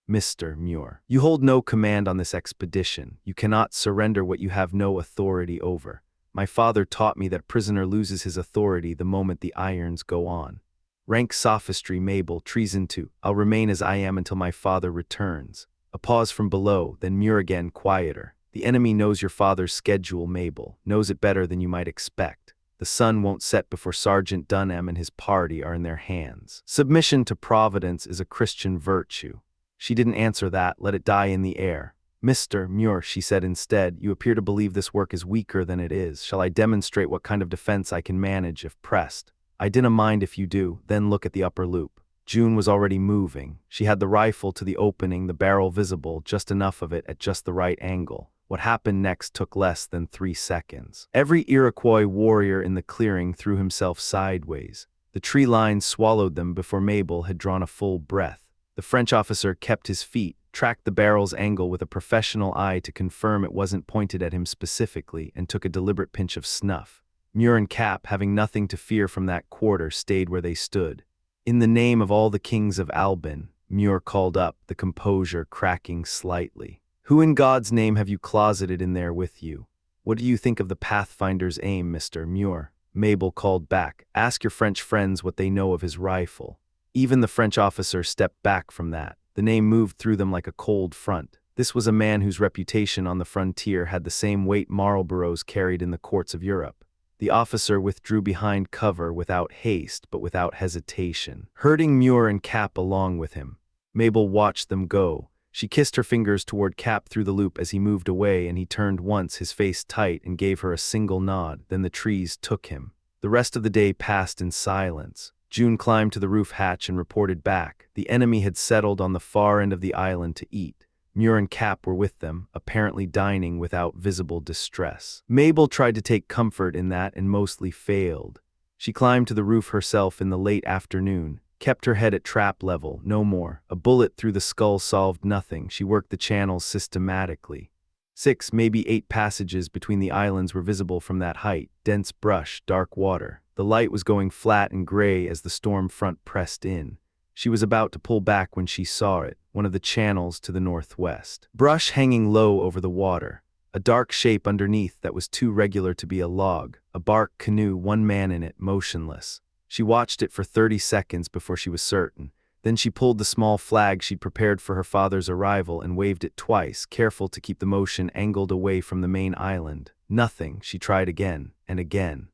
Mr. Muir, you hold no command on this expedition. You cannot surrender what you have no authority over. My father taught me that a prisoner loses his authority the moment the irons go on. Rank sophistry, Mabel, treason too. I'll remain as I am until my father returns. A pause from below, then Muir again, quieter. The enemy knows your father's schedule, Mabel, knows it better than you might expect. The sun won't set before Sergeant Dunham and his party are in their hands. Submission to Providence is a Christian virtue. She didn't answer that, let it die in the air. Mr. Muir, she said instead, you appear to believe this work is weaker than it is. Shall I demonstrate what kind of defense I can manage if pressed? I dinna mind if you do, then look at the upper loop. June was already moving. She had the rifle to the opening, the barrel visible, just enough of it at just the right angle. What happened next took less than 3 seconds. Every Iroquois warrior in the clearing threw himself sideways. The tree line swallowed them before Mabel had drawn a full breath. The French officer kept his feet, tracked the barrel's angle with a professional eye to confirm it wasn't pointed at him specifically, and took a deliberate pinch of snuff. Muir and Cap, having nothing to fear from that quarter, stayed where they stood. In the name of all the kings of Albin, Muir called up, the composure cracking slightly. Who in God's name have you closeted in there with you? What do you think of the Pathfinder's aim, Mr. Muir? Mabel called back. Ask your French friends what they know of his rifle. Even the French officer stepped back from that. The name moved through them like a cold front. This was a man whose reputation on the frontier had the same weight Marlborough's carried in the courts of Europe. The officer withdrew behind cover without haste but without hesitation, herding Muir and Cap along with him. Mabel watched them go. She kissed her fingers toward Cap through the loop as he moved away, and he turned once, his face tight, and gave her a single nod. Then the trees took him. The rest of the day passed in silence. June climbed to the roof hatch and reported back. The enemy had settled on the far end of the island to eat. Muir and Cap were with them, apparently dining without visible distress. Mabel tried to take comfort in that and mostly failed. She climbed to the roof herself in the late afternoon, kept her head at trap level, no more. A bullet through the skull solved nothing. She worked the channels systematically. 6, maybe 8 passages between the islands were visible from that height. Dense brush, dark water. The light was going flat and gray as the storm front pressed in. She was about to pull back when she saw it, one of the channels to the northwest. Brush hanging low over the water. A dark shape underneath that was too regular to be a log. A bark canoe, one man in it, motionless. She watched it for 30 seconds before she was certain. Then she pulled the small flag she'd prepared for her father's arrival and waved it twice, careful to keep the motion angled away from the main island. Nothing. She tried again and again.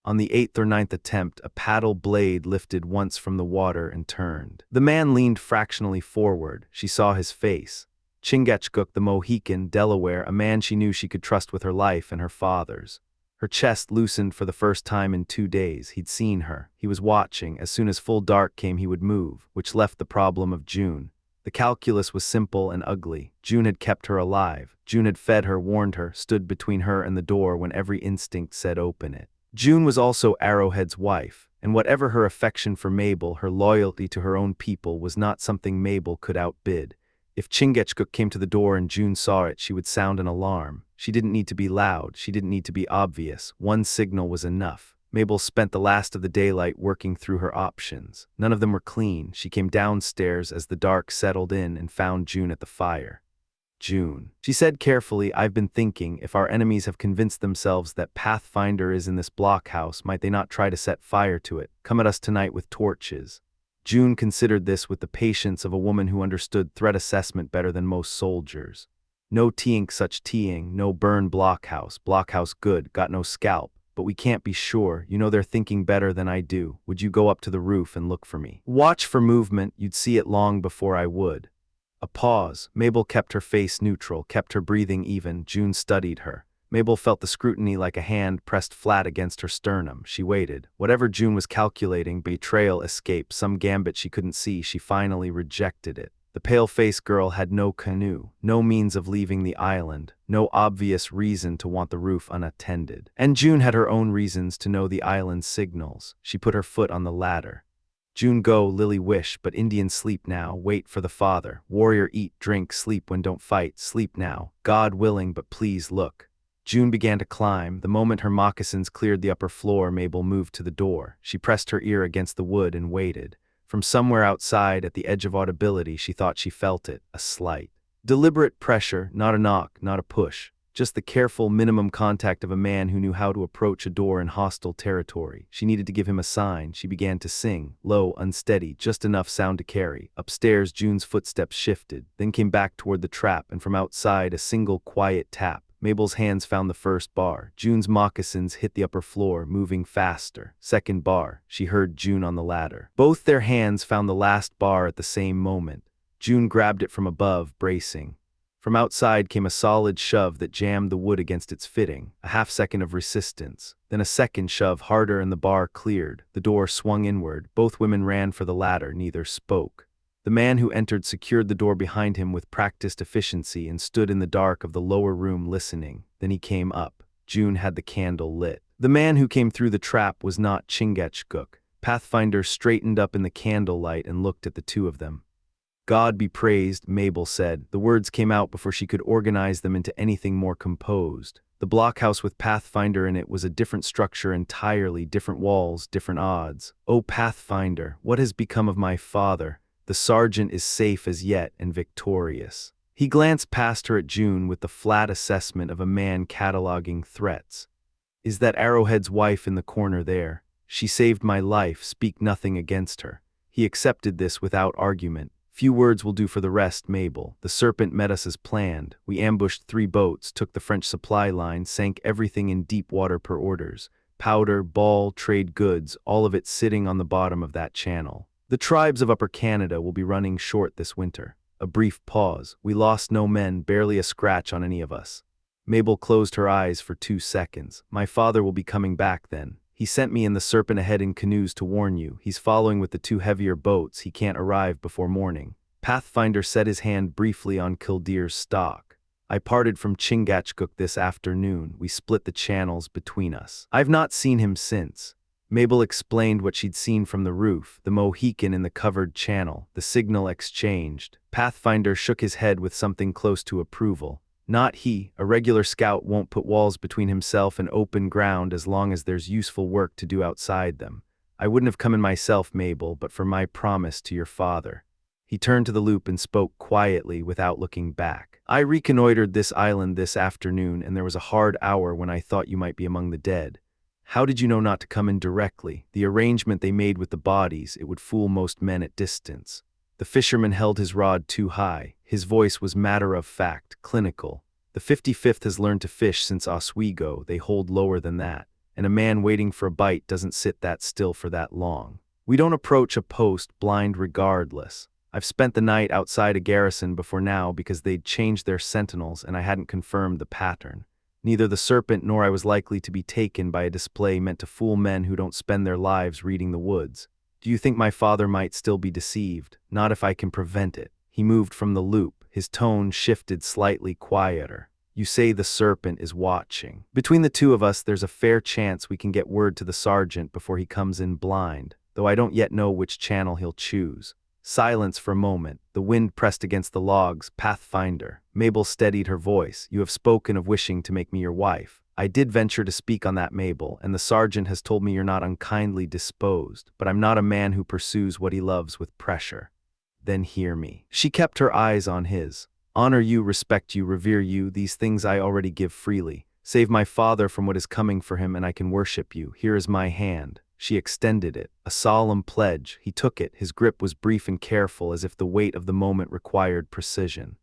On the 8th or 9th attempt, a paddle blade lifted once from the water and turned. The man leaned fractionally forward. She saw his face. Chingachgook, the Mohican, Delaware, a man she knew she could trust with her life and her father's. Her chest loosened for the first time in 2 days. He'd seen her. He was watching. As soon as full dark came, he would move, which left the problem of June. The calculus was simple and ugly. June had kept her alive. June had fed her, warned her, stood between her and the door when every instinct said open it. June was also Arrowhead's wife, and whatever her affection for Mabel, her loyalty to her own people was not something Mabel could outbid. If Chingachgook came to the door and June saw it, she would sound an alarm. She didn't need to be loud. She didn't need to be obvious. One signal was enough. Mabel spent the last of the daylight working through her options. None of them were clean. She came downstairs as the dark settled in and found June at the fire. June. She said carefully, I've been thinking, if our enemies have convinced themselves that Pathfinder is in this blockhouse, might they not try to set fire to it, come at us tonight with torches? June considered this with the patience of a woman who understood threat assessment better than most soldiers. No teeing such teeing, no burn blockhouse good, got no scalp, but we can't be sure, you know they're thinking better than I do. Would you go up to the roof and look for me? Watch for movement, you'd see it long before I would. A pause. Mabel kept her face neutral, kept her breathing even. June studied her. Mabel felt the scrutiny like a hand pressed flat against her sternum. She waited. Whatever June was calculating, betrayal, escape, some gambit she couldn't see, she finally rejected it. The pale-faced girl had no canoe, no means of leaving the island, no obvious reason to want the roof unattended. And June had her own reasons to know the island's signals. She put her foot on the ladder. June go, Lily wish, but Indian sleep now, wait for the father. Warrior eat, drink, sleep when don't fight, sleep now. God willing, but please look. June began to climb. The moment her moccasins cleared the upper floor, Mabel moved to the door. She pressed her ear against the wood and waited. From somewhere outside, at the edge of audibility, she thought she felt it, a slight, deliberate pressure, not a knock, not a push. Just the careful minimum contact of a man who knew how to approach a door in hostile territory. She needed to give him a sign. She began to sing, low, unsteady, just enough sound to carry. Upstairs, June's footsteps shifted, then came back toward the trap, and from outside, a single quiet tap. Mabel's hands found the first bar. June's moccasins hit the upper floor, moving faster. Second bar. She heard June on the ladder. Both their hands found the last bar at the same moment. June grabbed it from above, bracing. From outside came a solid shove that jammed the wood against its fitting. A half-second of resistance. Then a second shove, harder, and the bar cleared. The door swung inward. Both women ran for the ladder. Neither spoke. The man who entered secured the door behind him with practiced efficiency and stood in the dark of the lower room listening. Then he came up. June had the candle lit. The man who came through the trap was not Chingachgook. Pathfinder straightened up in the candlelight and looked at the two of them. God be praised, Mabel said. The words came out before she could organize them into anything more composed. The blockhouse with Pathfinder in it was a different structure entirely, different walls, different odds. Oh, Pathfinder, what has become of my father? The sergeant is safe as yet and victorious. He glanced past her at June with the flat assessment of a man cataloging threats. Is that Arrowhead's wife in the corner there? She saved my life, speak nothing against her. He accepted this without argument. Few words will do for the rest, Mabel. The serpent met us as planned. We ambushed 3 boats, took the French supply line, sank everything in deep water per orders. Powder, ball, trade goods, all of it sitting on the bottom of that channel. The tribes of Upper Canada will be running short this winter. A brief pause. We lost no men, barely a scratch on any of us. Mabel closed her eyes for 2 seconds. My father will be coming back then. He sent me and the serpent ahead in canoes to warn you. He's following with the 2 heavier boats. He can't arrive before morning. Pathfinder set his hand briefly on Kildeer's stock. I parted from Chingachgook this afternoon. We split the channels between us. I've not seen him since. Mabel explained what she'd seen from the roof, the Mohican in the covered channel, the signal exchanged. Pathfinder shook his head with something close to approval. Not he. A regular scout won't put walls between himself and open ground as long as there's useful work to do outside them. I wouldn't have come in myself, Mabel, but for my promise to your father. He turned to the loop and spoke quietly without looking back. I reconnoitered this island this afternoon, and there was a hard hour when I thought you might be among the dead. How did you know not to come in directly? The arrangement they made with the bodies, it would fool most men at distance. The fisherman held his rod too high. His voice was matter-of-fact, clinical. The 55th has learned to fish since Oswego. They hold lower than that. And a man waiting for a bite doesn't sit that still for that long. We don't approach a post blind regardless. I've spent the night outside a garrison before now because they'd changed their sentinels and I hadn't confirmed the pattern. Neither the serpent nor I was likely to be taken by a display meant to fool men who don't spend their lives reading the woods. Do you think my father might still be deceived? Not if I can prevent it. He moved from the loop. His tone shifted slightly quieter. You say the serpent is watching. Between the 2 of us, there's a fair chance we can get word to the sergeant before he comes in blind, though I don't yet know which channel he'll choose. Silence for a moment. The wind pressed against the logs. Pathfinder. Mabel steadied her voice. You have spoken of wishing to make me your wife. I did venture to speak on that, Mabel, and the sergeant has told me you're not unkindly disposed, but I'm not a man who pursues what he loves with pressure. Then hear me. She kept her eyes on his. Honor you, respect you, revere you, these things I already give freely. Save my father from what is coming for him and I can worship you. Here is my hand. She extended it, a solemn pledge. He took it. His grip was brief and careful, as if the weight of the moment required precision.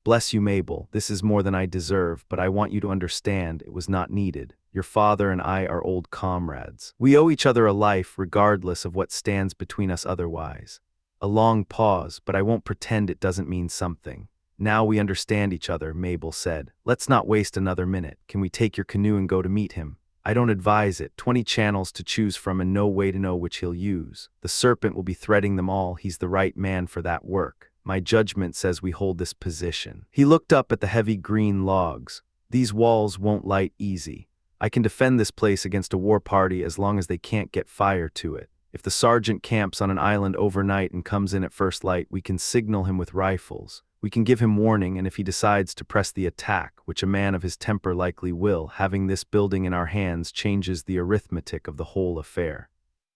Bless you, Mabel. This is more than I deserve, but I want you to understand it was not needed. Your father and I are old comrades. We owe each other a life, regardless of what stands between us otherwise. A long pause, but I won't pretend it doesn't mean something. Now we understand each other, Mabel said. Let's not waste another minute. Can we take your canoe and go to meet him? I don't advise it. 20 channels to choose from and no way to know which he'll use. The serpent will be threading them all. He's the right man for that work. My judgment says we hold this position. He looked up at the heavy green logs. These walls won't light easy. I can defend this place against a war party as long as they can't get fire to it. If the sergeant camps on an island overnight and comes in at first light, we can signal him with rifles. We can give him warning, and if he decides to press the attack, which a man of his temper likely will, having this building in our hands changes the arithmetic of the whole affair.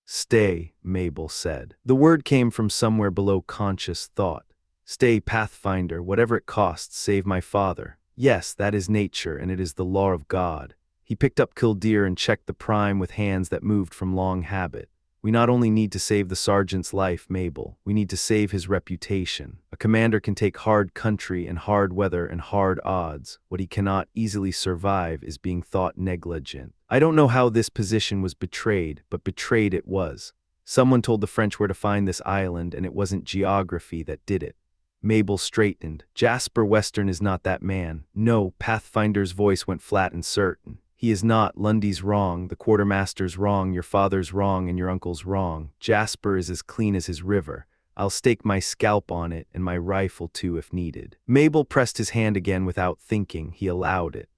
Stay, Mabel said. The word came from somewhere below conscious thought. Stay, Pathfinder, whatever it costs, save my father. Yes, that is nature, and it is the law of God. He picked up Kildeer and checked the prime with hands that moved from long habit. We not only need to save the sergeant's life, Mabel, we need to save his reputation. A commander can take hard country and hard weather and hard odds. What he cannot easily survive is being thought negligent. I don't know how this position was betrayed, but betrayed it was. Someone told the French where to find this island, and it wasn't geography that did it. Mabel straightened. Jasper Western is not that man. No, Pathfinder's voice went flat and certain. He is not. Lundy's wrong, the quartermaster's wrong, your father's wrong, and your uncle's wrong. Jasper is as clean as his river. I'll stake my scalp on it, and my rifle too if needed. Mabel pressed his hand again without thinking. He allowed it.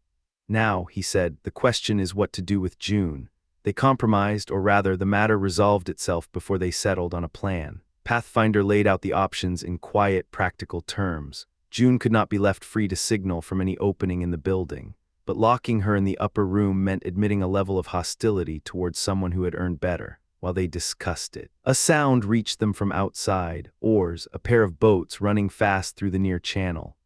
Now, he said, the question is what to do with June. They compromised, or rather, the matter resolved itself before they settled on a plan. Pathfinder laid out the options in quiet, practical terms. June could not be left free to signal from any opening in the building. But locking her in the upper room meant admitting a level of hostility towards someone who had earned better, while they discussed it. A sound reached them from outside, oars, a pair of boats running fast through the near channel.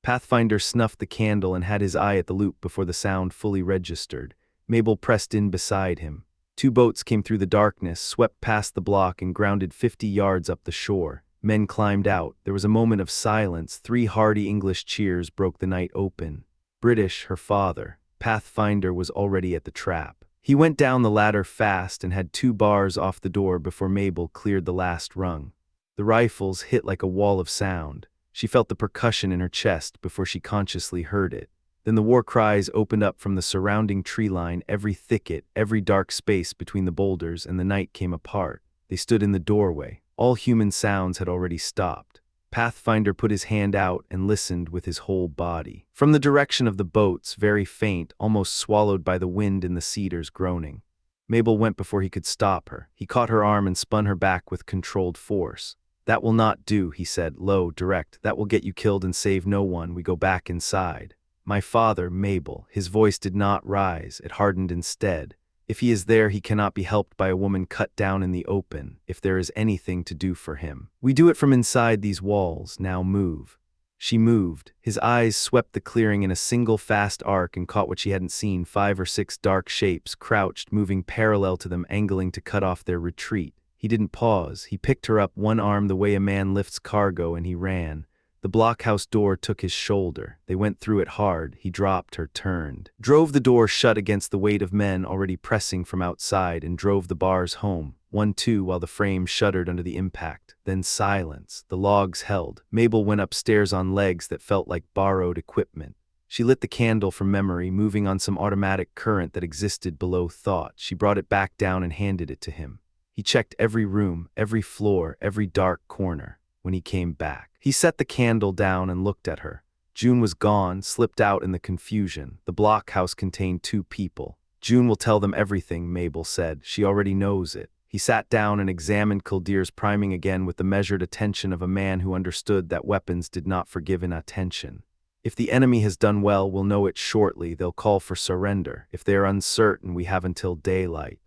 Pathfinder snuffed the candle and had his eye at the loop before the sound fully registered. Mabel pressed in beside him. 2 boats came through the darkness, swept past the block and grounded 50 yards up the shore. Men climbed out. There was a moment of silence. 3 hearty English cheers broke the night open. British, her father. Pathfinder was already at the trap. He went down the ladder fast and had 2 bars off the door before Mabel cleared the last rung. The rifles hit like a wall of sound. She felt the percussion in her chest before she consciously heard it. Then the war cries opened up from the surrounding tree line, every thicket, every dark space between the boulders, and the night came apart. They stood in the doorway. All human sounds had already stopped. Pathfinder put his hand out and listened with his whole body. From the direction of the boats, very faint, almost swallowed by the wind in the cedars groaning. Mabel went before he could stop her. He caught her arm and spun her back with controlled force. "That will not do," he said, low, direct. "That will get you killed and save no one. We go back inside." "My father, Mabel." His voice did not rise, it hardened instead. "If he is there, he cannot be helped by a woman cut down in the open, if there is anything to do for him. We do it from inside these walls. Now move." She moved. His eyes swept the clearing in a single fast arc and caught what she hadn't seen: 5 or 6 dark shapes, crouched, moving parallel to them, angling to cut off their retreat. He didn't pause. He picked her up, one arm the way a man lifts cargo, and he ran. The blockhouse door took his shoulder. They went through it hard. He dropped her, turned, drove the door shut against the weight of men already pressing from outside, and drove the bars home, 1-2, while the frame shuddered under the impact. Then silence. The logs held. Mabel went upstairs on legs that felt like borrowed equipment. She lit the candle from memory, moving on some automatic current that existed below thought. She brought it back down and handed it to him. He checked every room, every floor, every dark corner. When he came back, he set the candle down and looked at her. June was gone, slipped out in the confusion. The blockhouse contained 2 people. "June will tell them everything," Mabel said. "She already knows it." He sat down and examined Kildear's priming again with the measured attention of a man who understood that weapons did not forgive inattention. "If the enemy has done well, we'll know it shortly. They'll call for surrender. If they are uncertain, we have until daylight."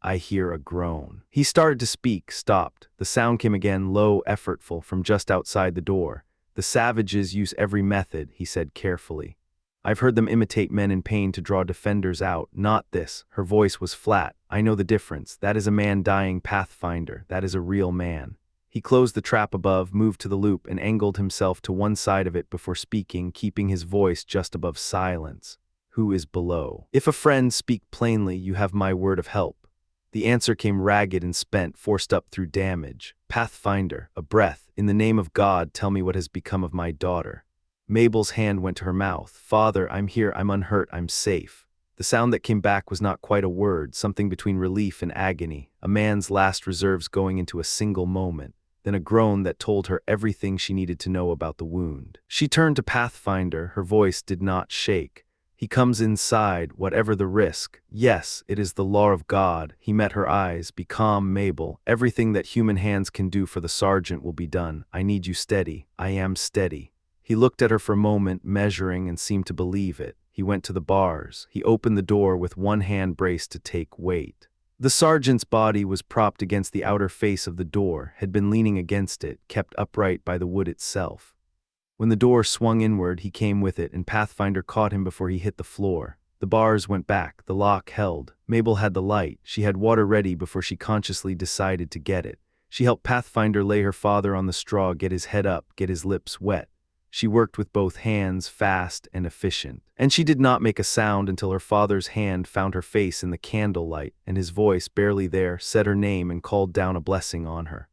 I hear a groan. He started to speak, stopped. The sound came again, low, effortful, from just outside the door. "The savages use every method," he said carefully. "I've heard them imitate men in pain to draw defenders out. Not this." Her voice was flat. "I know the difference. That is a man dying, Pathfinder. That is a real man." He closed the trap above, moved to the loop, and angled himself to one side of it before speaking, keeping his voice just above silence. "Who is below? If a friend, speak plainly. You have my word of help." The answer came ragged and spent, forced up through damage. "Pathfinder," a breath. "In the name of God, tell me what has become of my daughter." Mabel's hand went to her mouth. "Father, I'm here. I'm unhurt. I'm safe." The sound that came back was not quite a word, something between relief and agony, a man's last reserves going into a single moment. Then a groan that told her everything she needed to know about the wound. She turned to Pathfinder. Her voice did not shake. "He comes inside, whatever the risk. Yes, it is the law of God." He met her eyes. "Be calm, Mabel. Everything that human hands can do for the sergeant will be done. I need you steady." "I am steady." He looked at her for a moment, measuring, and seemed to believe it. He went to the bars. He opened the door with one hand braced to take weight. The sergeant's body was propped against the outer face of the door, had been leaning against it, kept upright by the wood itself. When the door swung inward, he came with it, and Pathfinder caught him before he hit the floor. The bars went back, the lock held. Mabel had the light. She had water ready before she consciously decided to get it. She helped Pathfinder lay her father on the straw, get his head up, get his lips wet. She worked with both hands, fast and efficient. And she did not make a sound until her father's hand found her face in the candlelight, and his voice, barely there, said her name and called down a blessing on her.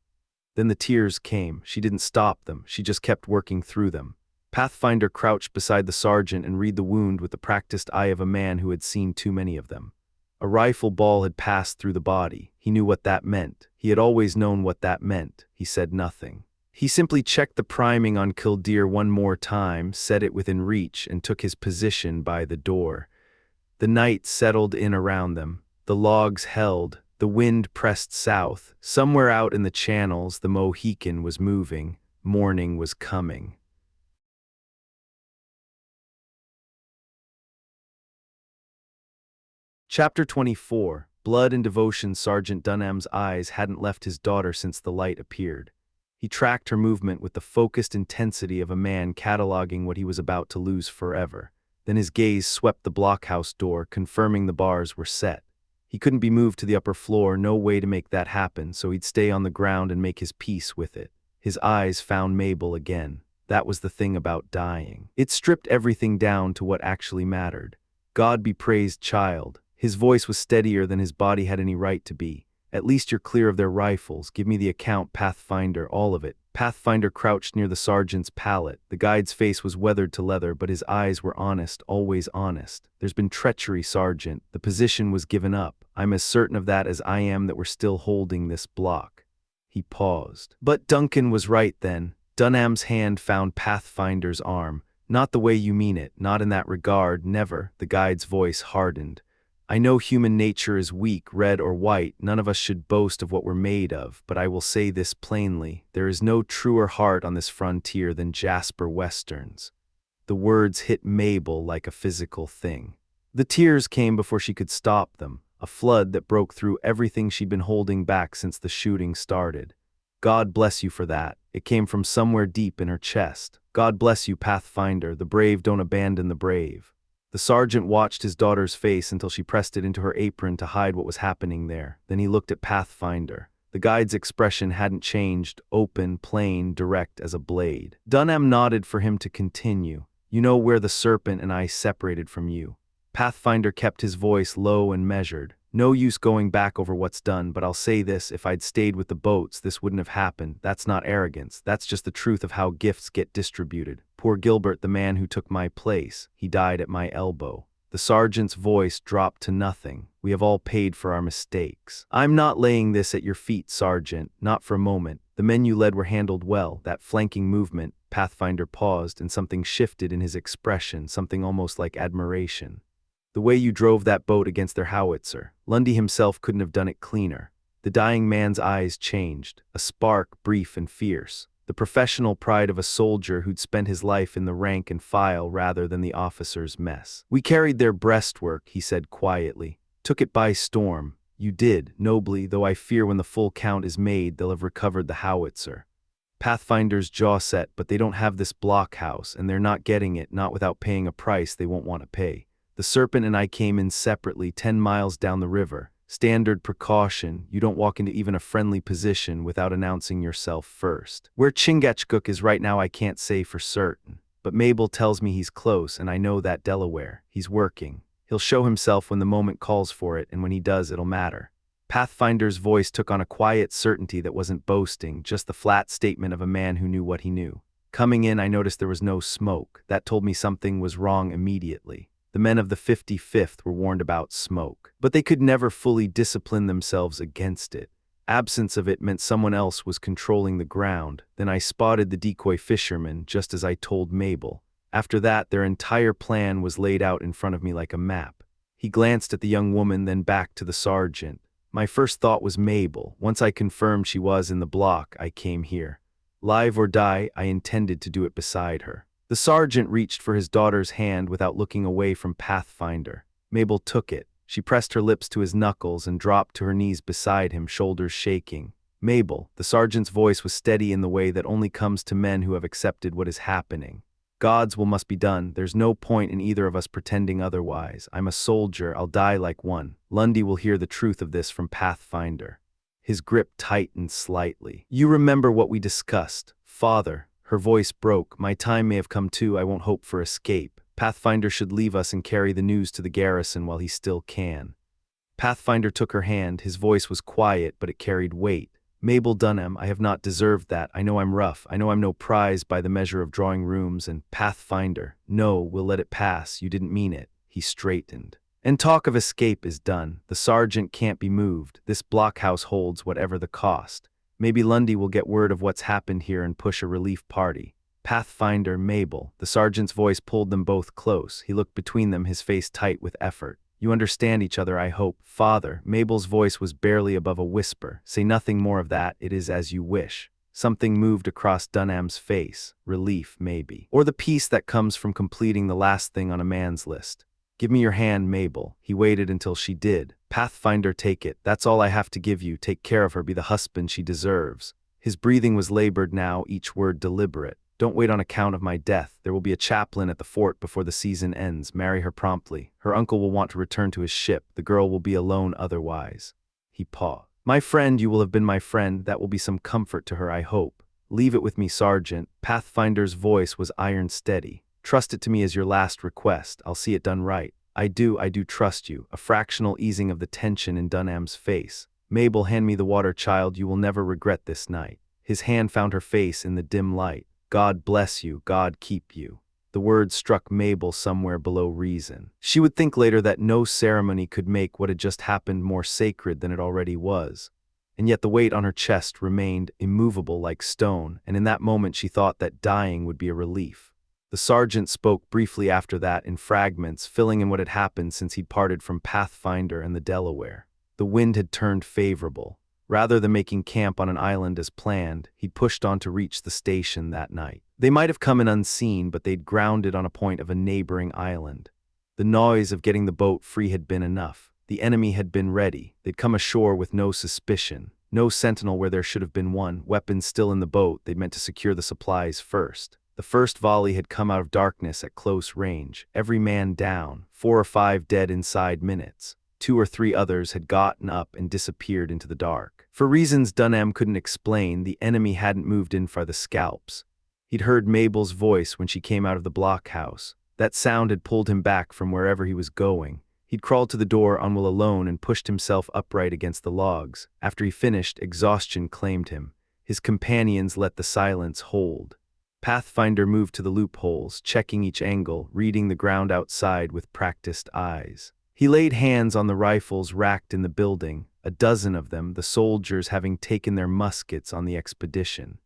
Then the tears came. She didn't stop them. She just kept working through them. Pathfinder crouched beside the sergeant and read the wound with the practiced eye of a man who had seen too many of them. A rifle ball had passed through the body. He knew what that meant. He had always known what that meant. He said nothing. He simply checked the priming on Kildear one more time, set it within reach, and took his position by the door. The night settled in around them. The logs held. The wind pressed south. Somewhere out in the channels, the Mohican was moving. Morning was coming. Chapter 24. Blood and Devotion. Sergeant Dunham's eyes hadn't left his daughter since the light appeared. He tracked her movement with the focused intensity of a man cataloging what he was about to lose forever. Then his gaze swept the blockhouse door, confirming the bars were set. He couldn't be moved to the upper floor, no way to make that happen, so he'd stay on the ground and make his peace with it. His eyes found Mabel again. That was the thing about dying. It stripped everything down to what actually mattered. God be praised, child. His voice was steadier than his body had any right to be. At least you're clear of their rifles. Give me the account, Pathfinder, all of it. Pathfinder crouched near the sergeant's pallet. The guide's face was weathered to leather, but his eyes were honest, always honest. There's been treachery, Sergeant. The position was given up. I'm as certain of that as I am that we're still holding this block. He paused. But Duncan was right then. Dunham's hand found Pathfinder's arm. Not the way you mean it, not in that regard, never. The guide's voice hardened. I know human nature is weak, red or white. None of us should boast of what we're made of, but I will say this plainly. There is no truer heart on this frontier than Jasper Western's. The words hit Mabel like a physical thing. The tears came before she could stop them, a flood that broke through everything she'd been holding back since the shooting started. God bless you for that. It came from somewhere deep in her chest. God bless you, Pathfinder. The brave don't abandon the brave. The sergeant watched his daughter's face until she pressed it into her apron to hide what was happening there. Then he looked at Pathfinder. The guide's expression hadn't changed, open, plain, direct as a blade. Dunham nodded for him to continue. You know where the serpent and I separated from you. Pathfinder kept his voice low and measured. No use going back over what's done, but I'll say this, if I'd stayed with the boats, this wouldn't have happened. That's not arrogance. That's just the truth of how gifts get distributed. Poor Gilbert, the man who took my place, he died at my elbow. The sergeant's voice dropped to nothing. We have all paid for our mistakes. I'm not laying this at your feet, Sergeant, not for a moment. The men you led were handled well. That flanking movement, Pathfinder paused, and something shifted in his expression, something almost like admiration. The way you drove that boat against their howitzer. Lundy himself couldn't have done it cleaner. The dying man's eyes changed, a spark brief and fierce. The professional pride of a soldier who'd spent his life in the rank and file rather than the officer's mess. We carried their breastwork, he said quietly. Took it by storm. You did, nobly, though I fear when the full count is made they'll have recovered the howitzer. Pathfinder's jaw set, but they don't have this blockhouse, and they're not getting it, not without paying a price they won't want to pay. The serpent and I came in separately, 10 miles down the river. Standard precaution, you don't walk into even a friendly position without announcing yourself first. Where Chingachgook is right now I can't say for certain, but Mabel tells me he's close, and I know that Delaware. He's working. He'll show himself when the moment calls for it, and when he does, it'll matter. Pathfinder's voice took on a quiet certainty that wasn't boasting, just the flat statement of a man who knew what he knew. Coming in, I noticed there was no smoke. That told me something was wrong immediately. The men of the 55th were warned about smoke, but they could never fully discipline themselves against it. Absence of it meant someone else was controlling the ground. Then I spotted the decoy fishermen, just as I told Mabel. After that, their entire plan was laid out in front of me like a map. He glanced at the young woman, then back to the sergeant. My first thought was Mabel. Once I confirmed she was in the block, I came here. Live or die, I intended to do it beside her. The sergeant reached for his daughter's hand without looking away from Pathfinder. Mabel took it. She pressed her lips to his knuckles and dropped to her knees beside him, shoulders shaking. Mabel, the sergeant's voice was steady in the way that only comes to men who have accepted what is happening. God's will must be done. There's no point in either of us pretending otherwise. I'm a soldier. I'll die like one. Lundy will hear the truth of this from Pathfinder. His grip tightened slightly. You remember what we discussed, Father. Her voice broke. My time may have come too. I won't hope for escape. Pathfinder should leave us and carry the news to the garrison while he still can. Pathfinder took her hand. His voice was quiet, but it carried weight. Mabel Dunham, I have not deserved that. I know I'm rough. I know I'm no prize by the measure of drawing rooms, and Pathfinder, no, we'll let it pass. You didn't mean it. He straightened. And talk of escape is done. The sergeant can't be moved. This blockhouse holds whatever the cost. Maybe Lundy will get word of what's happened here and push a relief party. Pathfinder, Mabel. The sergeant's voice pulled them both close. He looked between them, his face tight with effort. You understand each other, I hope. Father, Mabel's voice was barely above a whisper. Say nothing more of that. It is as you wish. Something moved across Dunham's face. Relief, maybe. Or the peace that comes from completing the last thing on a man's list. Give me your hand, Mabel. He waited until she did. Pathfinder, take it. That's all I have to give you. Take care of her. Be the husband she deserves. His breathing was labored now, each word deliberate. Don't wait on account of my death. There will be a chaplain at the fort before the season ends. Marry her promptly. Her uncle will want to return to his ship. The girl will be alone otherwise. He paused. My friend, you will have been my friend. That will be some comfort to her, I hope. Leave it with me, Sergeant. Pathfinder's voice was iron steady. Trust it to me as your last request. I'll see it done right. I do trust you. A fractional easing of the tension in Dunham's face. Mabel, hand me the water, child. You will never regret this night. His hand found her face in the dim light. God bless you, God keep you. The words struck Mabel somewhere below reason. She would think later that no ceremony could make what had just happened more sacred than it already was. And yet the weight on her chest remained immovable like stone, and in that moment she thought that dying would be a relief. The sergeant spoke briefly after that in fragments, filling in what had happened since he'd parted from Pathfinder and the Delaware. The wind had turned favorable. Rather than making camp on an island as planned, he'd pushed on to reach the station that night. They might have come in unseen, but they'd grounded on a point of a neighboring island. The noise of getting the boat free had been enough. The enemy had been ready. They'd come ashore with no suspicion. No sentinel where there should have been one. Weapons still in the boat. They'd meant to secure the supplies first. The first volley had come out of darkness at close range. Every man down. 4 or 5 dead inside minutes. 2 or 3 others had gotten up and disappeared into the dark. For reasons Dunham couldn't explain, the enemy hadn't moved in for the scalps. He'd heard Mabel's voice when she came out of the blockhouse. That sound had pulled him back from wherever he was going. He'd crawled to the door on will alone and pushed himself upright against the logs. After he finished, exhaustion claimed him. His companions let the silence hold. Pathfinder moved to the loopholes, checking each angle, reading the ground outside with practiced eyes. He laid hands on the rifles racked in the building, a dozen of them, the soldiers having taken their muskets on the expedition.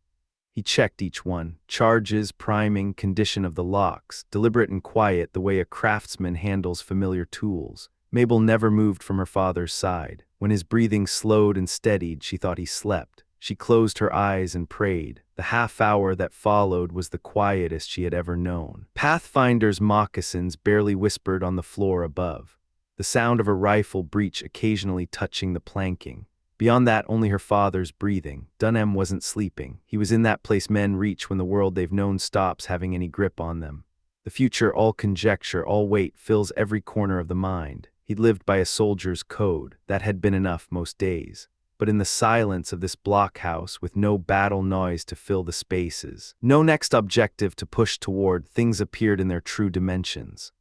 He checked each one, charges, priming, condition of the locks, deliberate and quiet the way a craftsman handles familiar tools. Mabel never moved from her father's side. When his breathing slowed and steadied, she thought he slept. She closed her eyes and prayed. The half-hour that followed was the quietest she had ever known. Pathfinder's moccasins barely whispered on the floor above. The sound of a rifle breech occasionally touching the planking. Beyond that, only her father's breathing. Dunham wasn't sleeping. He was in that place men reach when the world they've known stops having any grip on them. The future, all conjecture, all weight, fills every corner of the mind. He'd lived by a soldier's code. That had been enough most days. But in the silence of this blockhouse, with no battle noise to fill the spaces, no next objective to push toward, things appeared in their true dimensions.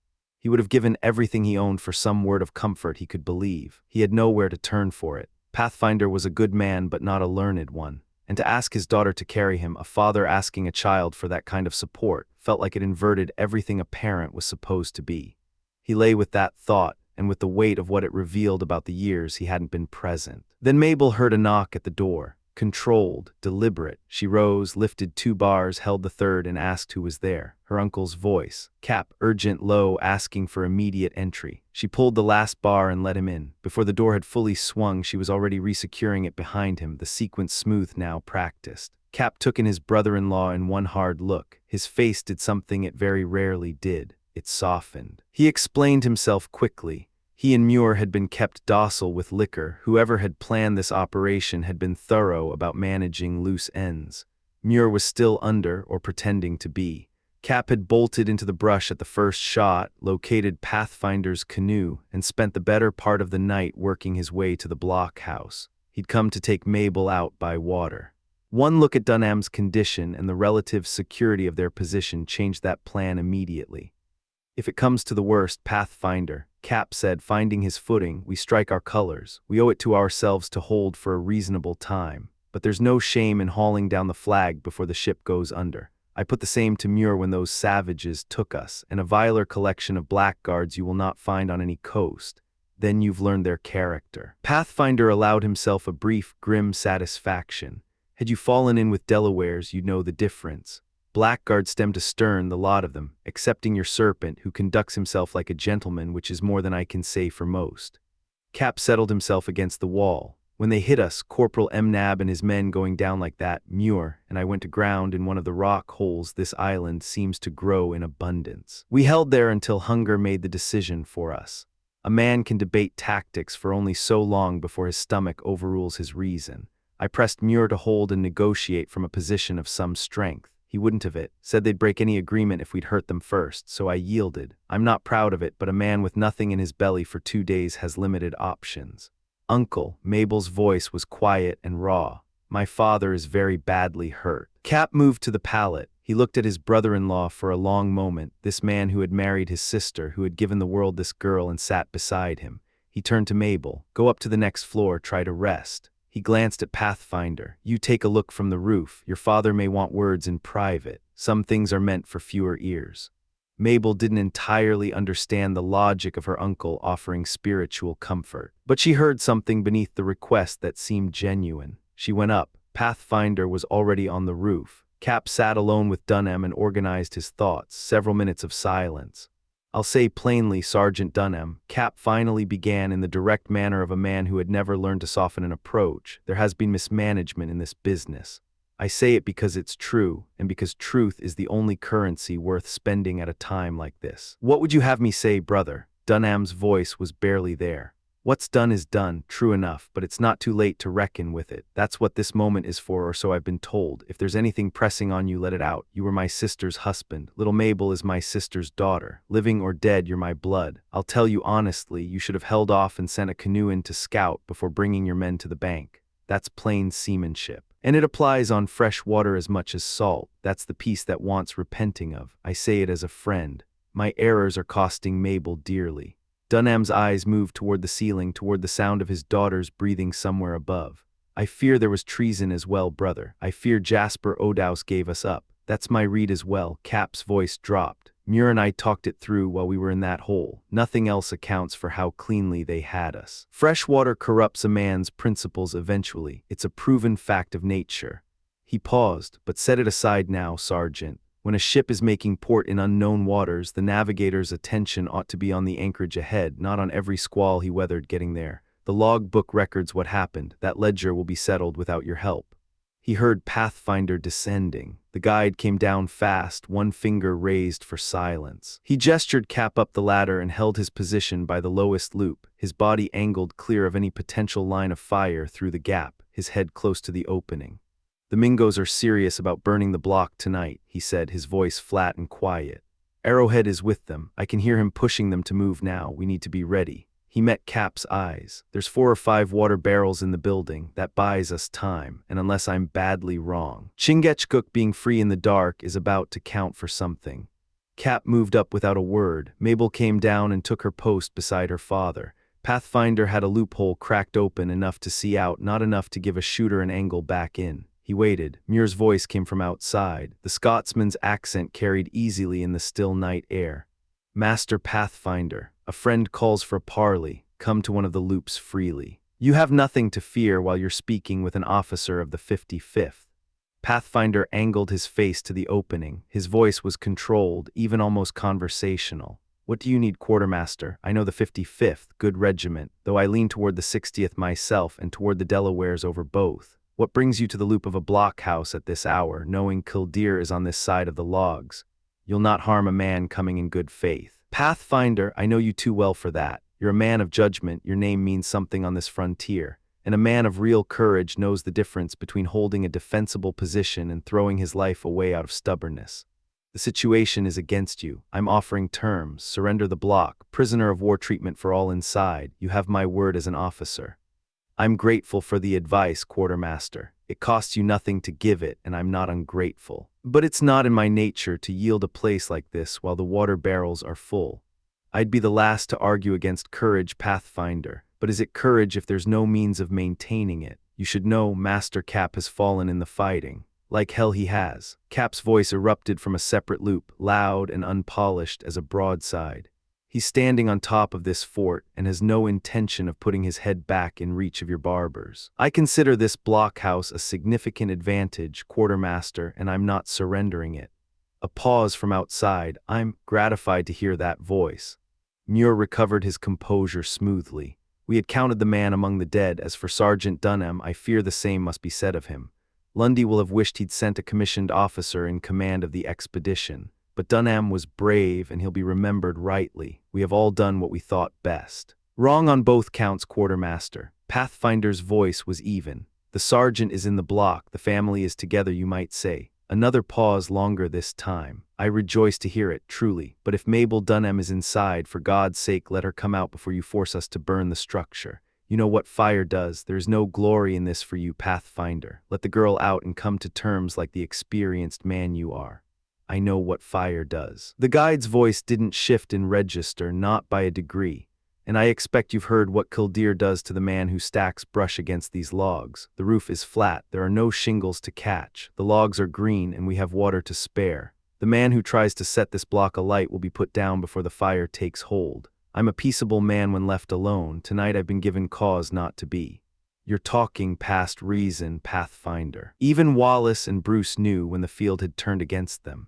He would have given everything he owned for some word of comfort he could believe. He had nowhere to turn for it. Pathfinder was a good man but not a learned one. And to ask his daughter to carry him, a father asking a child for that kind of support, felt like it inverted everything a parent was supposed to be. He lay with that thought, and with the weight of what it revealed about the years he hadn't been present. Then Mabel heard a knock at the door. Controlled, deliberate, she rose, lifted 2 bars, held the third, and asked who was there. Her uncle's voice. Cap, urgent, low, asking for immediate entry. She pulled the last bar and let him in. Before the door had fully swung, she was already resecuring it behind him, the sequence smooth now, practiced. Cap took in his brother-in-law in one hard look. His face did something it very rarely did. It softened. He explained himself quickly. He and Muir had been kept docile with liquor. Whoever had planned this operation had been thorough about managing loose ends. Muir was still under, or pretending to be. Cap had bolted into the brush at the first shot, located Pathfinder's canoe, and spent the better part of the night working his way to the blockhouse. He'd come to take Mabel out by water. One look at Dunham's condition and the relative security of their position changed that plan immediately. If it comes to the worst, Pathfinder, Cap said, finding his footing, we strike our colors. We owe it to ourselves to hold for a reasonable time. But there's no shame in hauling down the flag before the ship goes under. I put the same to Muir when those savages took us, and a viler collection of blackguards you will not find on any coast. Then you've learned their character. Pathfinder allowed himself a brief, grim satisfaction. Had you fallen in with Delawares, you'd know the difference. Blackguard stem to stern, the lot of them, excepting your serpent, who conducts himself like a gentleman, which is more than I can say for most. Cap settled himself against the wall. When they hit us, Corporal Nab and his men going down like that, Muir and I went to ground in one of the rock holes this island seems to grow in abundance. We held there until hunger made the decision for us. A man can debate tactics for only so long before his stomach overrules his reason. I pressed Muir to hold and negotiate from a position of some strength. He wouldn't have it, said they'd break any agreement if we'd hurt them first, so I yielded. I'm not proud of it, but a man with nothing in his belly for 2 days has limited options. Uncle, Mabel's voice was quiet and raw. My father is very badly hurt. Cap moved to the pallet. He looked at his brother-in-law for a long moment, this man who had married his sister, who had given the world this girl, and sat beside him. He turned to Mabel. Go up to the next floor, try to rest. He glanced at Pathfinder. You take a look from the roof. Your father may want words in private. Some things are meant for fewer ears. Mabel didn't entirely understand the logic of her uncle offering spiritual comfort, but she heard something beneath the request that seemed genuine. She went up. Pathfinder was already on the roof. Cap sat alone with Dunham and organized his thoughts. Several minutes of silence. I'll say plainly, Sergeant Dunham, Cap finally began in the direct manner of a man who had never learned to soften an approach. There has been mismanagement in this business. I say it because it's true, and because truth is the only currency worth spending at a time like this. What would you have me say, brother? Dunham's voice was barely there. What's done is done, true enough, but it's not too late to reckon with it. That's what this moment is for, or so I've been told. If there's anything pressing on you, let it out. You were my sister's husband. Little Mabel is my sister's daughter. Living or dead, you're my blood. I'll tell you honestly, you should have held off and sent a canoe in to scout before bringing your men to the bank. That's plain seamanship. And it applies on fresh water as much as salt. That's the piece that wants repenting of. I say it as a friend. My errors are costing Mabel dearly. Dunham's eyes moved toward the ceiling, toward the sound of his daughter's breathing somewhere above. I fear there was treason as well, brother. I fear Jasper Odouse gave us up. That's my read as well. Cap's voice dropped. Muir and I talked it through while we were in that hole. Nothing else accounts for how cleanly they had us. Fresh water corrupts a man's principles eventually. It's a proven fact of nature. He paused, but set it aside now, Sergeant. When a ship is making port in unknown waters, the navigator's attention ought to be on the anchorage ahead, not on every squall he weathered getting there. The log book records what happened. That ledger will be settled without your help. He heard Pathfinder descending. The guide came down fast, one finger raised for silence. He gestured Cap up the ladder and held his position by the lowest loop, his body angled clear of any potential line of fire through the gap, his head close to the opening. The Mingos are serious about burning the block tonight, he said, his voice flat and quiet. Arrowhead is with them. I can hear him pushing them to move now. We need to be ready. He met Cap's eyes. There's 4 or 5 water barrels in the building. That buys us time, and unless I'm badly wrong, Chingachgook being free in the dark is about to count for something. Cap moved up without a word. Mabel came down and took her post beside her father. Pathfinder had a loophole cracked open enough to see out, not enough to give a shooter an angle back in. He waited. Muir's voice came from outside. The Scotsman's accent carried easily in the still night air. Master Pathfinder, a friend calls for parley. Come to one of the loops freely. You have nothing to fear while you're speaking with an officer of the 55th. Pathfinder angled his face to the opening. His voice was controlled, even almost conversational. What do you need, quartermaster? I know the 55th, good regiment, though I lean toward the 60th myself and toward the Delawares over both. What brings you to the loop of a blockhouse at this hour, knowing Killdeer is on this side of the logs? You'll not harm a man coming in good faith. Pathfinder, I know you too well for that. You're a man of judgment, your name means something on this frontier, and a man of real courage knows the difference between holding a defensible position and throwing his life away out of stubbornness. The situation is against you. I'm offering terms. Surrender the block, prisoner of war treatment for all inside. You have my word as an officer. I'm grateful for the advice, quartermaster. It costs you nothing to give it, and I'm not ungrateful. But it's not in my nature to yield a place like this while the water barrels are full. I'd be the last to argue against courage, Pathfinder, but is it courage if there's no means of maintaining it? You should know Master Cap has fallen in the fighting. Like hell he has. Cap's voice erupted from a separate loop, loud and unpolished as a broadside. He's standing on top of this fort and has no intention of putting his head back in reach of your barbers. I consider this blockhouse a significant advantage, quartermaster, and I'm not surrendering it. A pause from outside. I'm gratified to hear that voice. Muir recovered his composure smoothly. We had counted the man among the dead. As for Sergeant Dunham, I fear the same must be said of him. Lundy will have wished he'd sent a commissioned officer in command of the expedition. But Dunham was brave, and he'll be remembered rightly. We have all done what we thought best. Wrong on both counts, quartermaster. Pathfinder's voice was even. The sergeant is in the block. The family is together, you might say. Another pause, longer this time. I rejoice to hear it, truly. But if Mabel Dunham is inside, for God's sake, let her come out before you force us to burn the structure. You know what fire does. There is no glory in this for you, Pathfinder. Let the girl out and come to terms like the experienced man you are. I know what fire does. The guide's voice didn't shift in register, not by a degree, And I expect you've heard what Killdeer does to the man who stacks brush against these logs. The roof is flat, there are no shingles to catch, the logs are green, and we have water to spare. The man who tries to set this block alight will be put down before the fire takes hold. I'm a peaceable man when left alone. Tonight I've been given cause not to be. You're talking past reason, Pathfinder. Even Wallace and Bruce knew when the field had turned against them.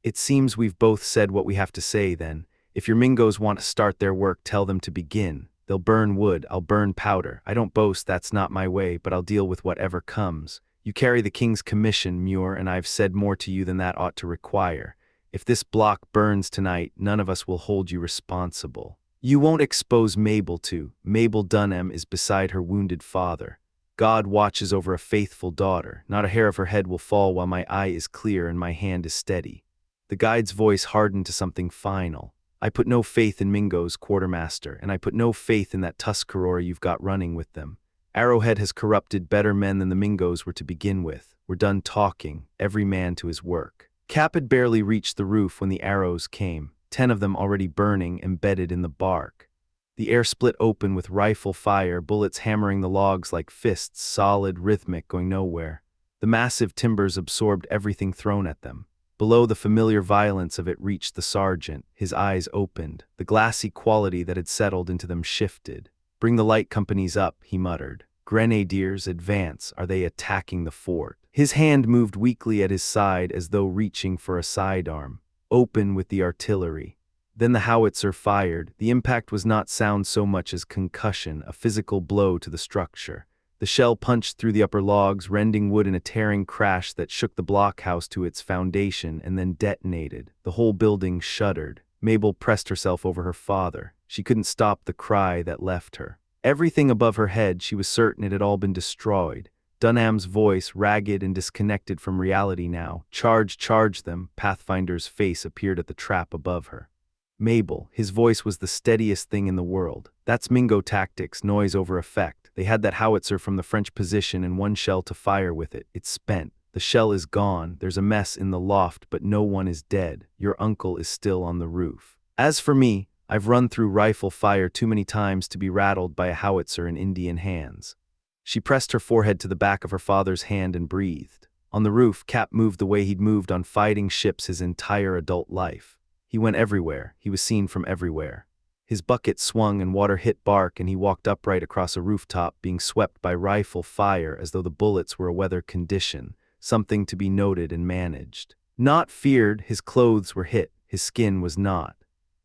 It seems we've both said what we have to say then. If your Mingos want to start their work, tell them to begin. They'll burn wood, I'll burn powder. I don't boast, that's not my way, but I'll deal with whatever comes. You carry the king's commission, Muir, and I've said more to you than that ought to require. If this block burns tonight, none of us will hold you responsible. You won't expose Mabel to. Mabel Dunham is beside her wounded father. God watches over a faithful daughter. Not a hair of her head will fall while my eye is clear and my hand is steady. The guide's voice hardened to something final. I put no faith in Mingo's quartermaster, and I put no faith in that Tuscarora you've got running with them. Arrowhead has corrupted better men than the Mingos were to begin with. We're done talking, every man to his work. Cap had barely reached the roof when the arrows came, 10 of them already burning, embedded in the bark. The air split open with rifle fire, bullets hammering the logs like fists, solid, rhythmic, going nowhere. The massive timbers absorbed everything thrown at them. Below, the familiar violence of it reached the sergeant. His eyes opened. The glassy quality that had settled into them shifted. "Bring the light companies up," he muttered. "Grenadiers, advance. Are they attacking the fort?" His hand moved weakly at his side as though reaching for a sidearm. "Open with the artillery." Then the howitzer fired. The impact was not sound so much as concussion, a physical blow to the structure. The shell punched through the upper logs, rending wood in a tearing crash that shook the blockhouse to its foundation and then detonated. The whole building shuddered. Mabel pressed herself over her father. She couldn't stop the cry that left her. Everything above her head, she was certain it had all been destroyed. Dunham's voice, ragged and disconnected from reality now. Charge them." Pathfinder's face appeared at the trap above her. "Mabel," his voice was the steadiest thing in the world. "That's Mingo tactics, noise over effect. They had that howitzer from the French position and one shell to fire with it. It's spent. The shell is gone. There's a mess in the loft, but no one is dead. Your uncle is still on the roof. As for me, I've run through rifle fire too many times to be rattled by a howitzer in Indian hands." She pressed her forehead to the back of her father's hand and breathed. On the roof, Cap moved the way he'd moved on fighting ships his entire adult life. He went everywhere. He was seen from everywhere. His bucket swung and water hit bark, and he walked upright across a rooftop, being swept by rifle fire as though the bullets were a weather condition, something to be noted and managed. Not feared, his clothes were hit, his skin was not.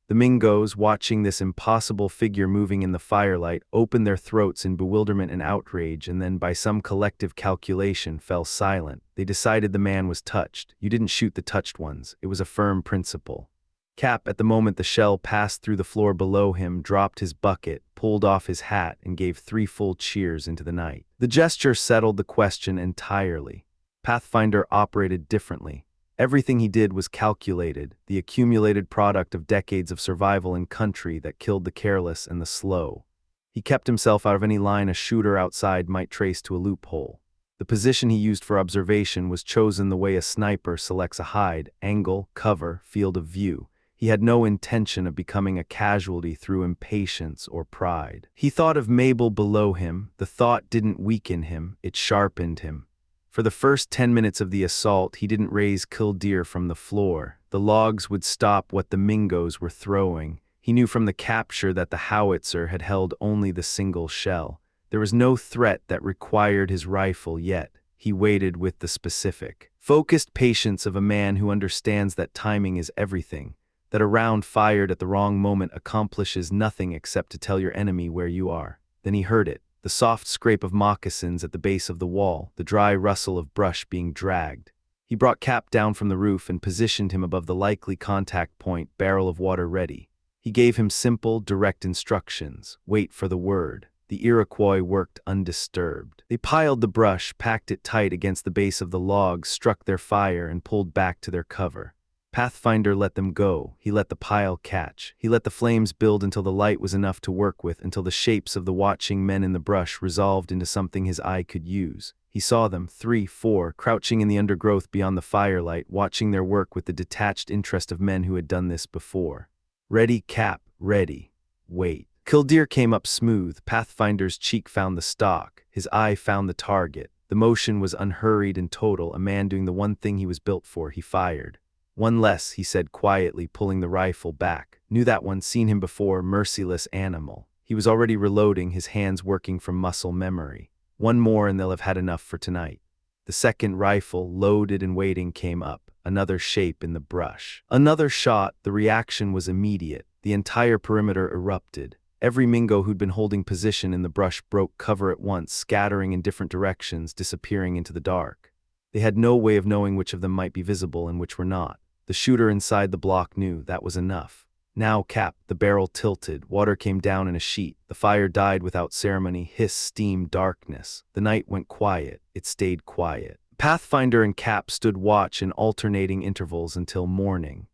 The Mingos, watching this impossible figure moving in the firelight, opened their throats in bewilderment and outrage, and then by some collective calculation fell silent. They decided the man was touched. You didn't shoot the touched ones. It was a firm principle. Cap, at the moment the shell passed through the floor below him, dropped his bucket, pulled off his hat, and gave 3 full cheers into the night. The gesture settled the question entirely. Pathfinder operated differently. Everything he did was calculated, the accumulated product of decades of survival in country that killed the careless and the slow. He kept himself out of any line a shooter outside might trace to a loophole. The position he used for observation was chosen the way a sniper selects a hide, angle, cover, field of view. He had no intention of becoming a casualty through impatience or pride. He thought of Mabel below him. The thought didn't weaken him, it sharpened him. For the first 10 minutes of the assault, he didn't raise Killdeer from the floor. The logs would stop what the Mingos were throwing. He knew from the capture that the howitzer had held only the single shell. There was no threat that required his rifle yet. He waited with the specific, focused patience of a man who understands that timing is everything. That a round fired at the wrong moment accomplishes nothing except to tell your enemy where you are. Then he heard it, the soft scrape of moccasins at the base of the wall, the dry rustle of brush being dragged. He brought Cap down from the roof and positioned him above the likely contact point, barrel of water ready. He gave him simple, direct instructions. Wait for the word. The Iroquois worked undisturbed. They piled the brush, packed it tight against the base of the logs, struck their fire, and pulled back to their cover. Pathfinder let them go. He let the pile catch. He let the flames build until the light was enough to work with, until the shapes of the watching men in the brush resolved into something his eye could use. He saw them, 3, 4, crouching in the undergrowth beyond the firelight, watching their work with the detached interest of men who had done this before. Ready, Cap, ready. Wait. Killdeer came up smooth. Pathfinder's cheek found the stock. His eye found the target. The motion was unhurried and total, a man doing the one thing he was built for. He fired. One less, he said quietly, pulling the rifle back. Knew that one, seen him before, merciless animal. He was already reloading, his hands working from muscle memory. One more and they'll have had enough for tonight. The second rifle, loaded and waiting, came up. Another shape in the brush. Another shot. The reaction was immediate. The entire perimeter erupted. Every Mingo who'd been holding position in the brush broke cover at once, scattering in different directions, disappearing into the dark. They had no way of knowing which of them might be visible and which were not. The shooter inside the block knew that was enough. Now, Cap, the barrel tilted, water came down in a sheet. The fire died without ceremony, hiss, steam, darkness. The night went quiet. It stayed quiet. Pathfinder and Cap stood watch in alternating intervals until morning.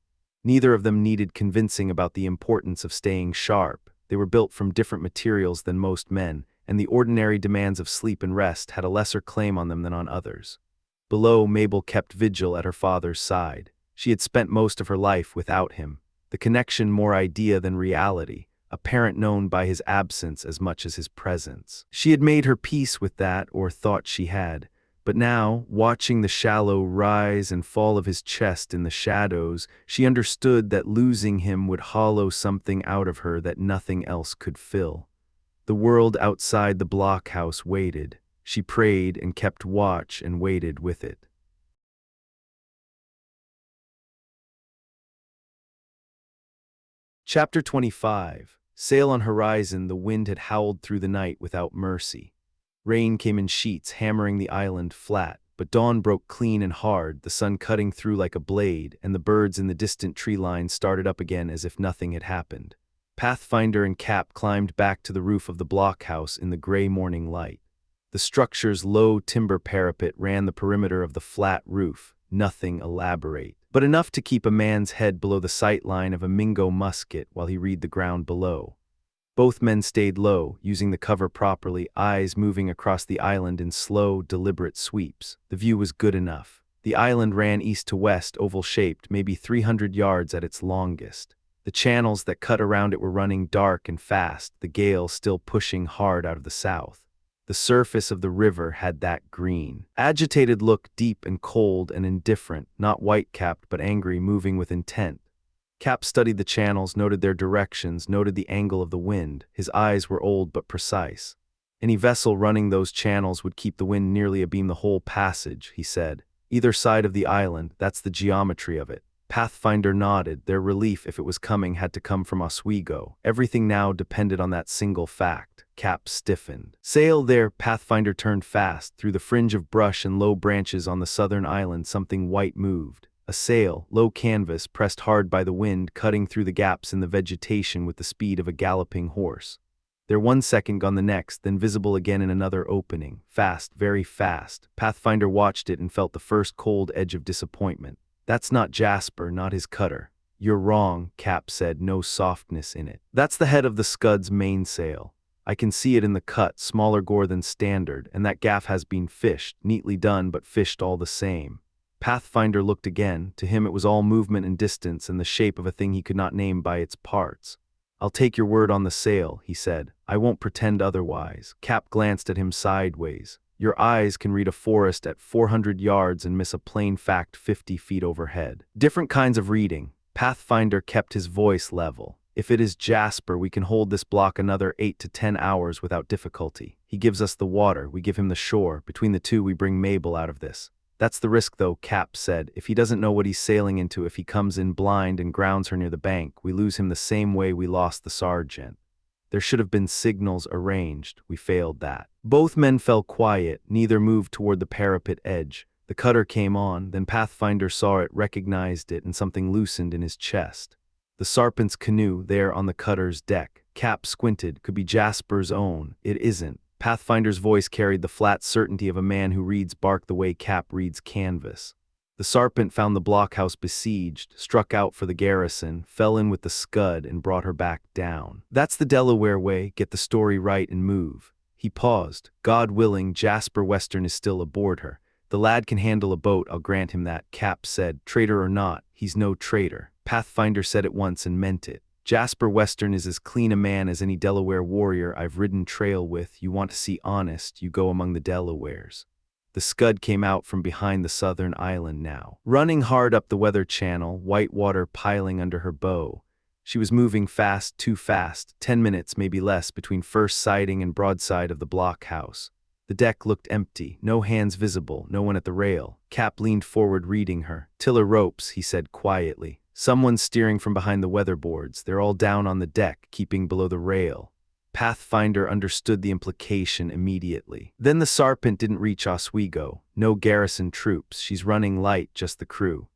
Neither of them needed convincing about the importance of staying sharp. They were built from different materials than most men, and the ordinary demands of sleep and rest had a lesser claim on them than on others. Below, Mabel kept vigil at her father's side. She had spent most of her life without him. The connection more idea than reality, a parent known by his absence as much as his presence. She had made her peace with that, or thought she had. But now, watching the shallow rise and fall of his chest in the shadows, she understood that losing him would hollow something out of her that nothing else could fill. The world outside the blockhouse waited. She prayed and kept watch and waited with it. Chapter 25. Sail on horizon. The wind had howled through the night without mercy. Rain came in sheets, hammering the island flat, but dawn broke clean and hard, the sun cutting through like a blade, and the birds in the distant tree line started up again as if nothing had happened. Pathfinder and Cap climbed back to the roof of the blockhouse in the gray morning light. The structure's low timber parapet ran the perimeter of the flat roof, nothing elaborate, but enough to keep a man's head below the sight line of a Mingo musket while he read the ground below. Both men stayed low, using the cover properly, eyes moving across the island in slow, deliberate sweeps. The view was good enough. The island ran east to west, oval-shaped, maybe 300 yards at its longest. The channels that cut around it were running dark and fast, the gale still pushing hard out of the south. The surface of the river had that green, agitated look, deep and cold and indifferent, not white-capped but angry, moving with intent. Cap studied the channels, noted their directions, noted the angle of the wind. His eyes were old but precise. Any vessel running those channels would keep the wind nearly abeam the whole passage, he said. Either side of the island, that's the geometry of it. Pathfinder nodded. Their relief, if it was coming, had to come from Oswego. Everything now depended on that single fact. Cap stiffened. Sail there. Pathfinder turned fast. Through the fringe of brush and low branches on the southern island, something white moved. A sail, low canvas, pressed hard by the wind, cutting through the gaps in the vegetation with the speed of a galloping horse. There 1 second, gone the next, then visible again in another opening. Fast, very fast. Pathfinder watched it and felt the first cold edge of disappointment. That's not Jasper, not his cutter. You're wrong, Cap said, no softness in it. That's the head of the Scud's mainsail. I can see it in the cut, smaller gore than standard, and that gaff has been fished, neatly done but fished all the same. Pathfinder looked again. To him it was all movement and distance and the shape of a thing he could not name by its parts. I'll take your word on the sail, he said. I won't pretend otherwise. Cap glanced at him sideways. Your eyes can read a forest at 400 yards and miss a plain fact 50 feet overhead. Different kinds of reading. Pathfinder kept his voice level. If it is Jasper, we can hold this block another 8 to 10 hours without difficulty. He gives us the water, we give him the shore. Between the two, we bring Mabel out of this. That's the risk, though, Cap said. If he doesn't know what he's sailing into, if he comes in blind and grounds her near the bank, we lose him the same way we lost the sergeant. There should have been signals arranged. We failed that. Both men fell quiet. Neither moved toward the parapet edge. The cutter came on, then Pathfinder saw it, recognized it, and something loosened in his chest. The Sarpent's canoe, there on the cutter's deck. Cap squinted. Could be Jasper's own. It isn't. Pathfinder's voice carried the flat certainty of a man who reads bark the way Cap reads canvas. The Sarpent found the blockhouse besieged, struck out for the garrison, fell in with the Scud, and brought her back down. That's the Delaware way, get the story right and move. He paused. God willing, Jasper Western is still aboard her. The lad can handle a boat, I'll grant him that, Cap said. Traitor or not, he's no traitor. Pathfinder said it once and meant it. Jasper Western is as clean a man as any Delaware warrior I've ridden trail with. You want to see honest, you go among the Delawares. The Scud came out from behind the southern island now, running hard up the weather channel, white water piling under her bow. She was moving fast, too fast, 10 minutes, maybe less, between first sighting and broadside of the blockhouse. The deck looked empty, no hands visible, no one at the rail. Cap leaned forward reading her. "Tiller ropes," he said quietly. "Someone's steering from behind the weatherboards. They're all down on the deck, keeping below the rail." Pathfinder understood the implication immediately. "Then the Sarpent didn't reach Oswego. No garrison troops. She's running light, just the crew."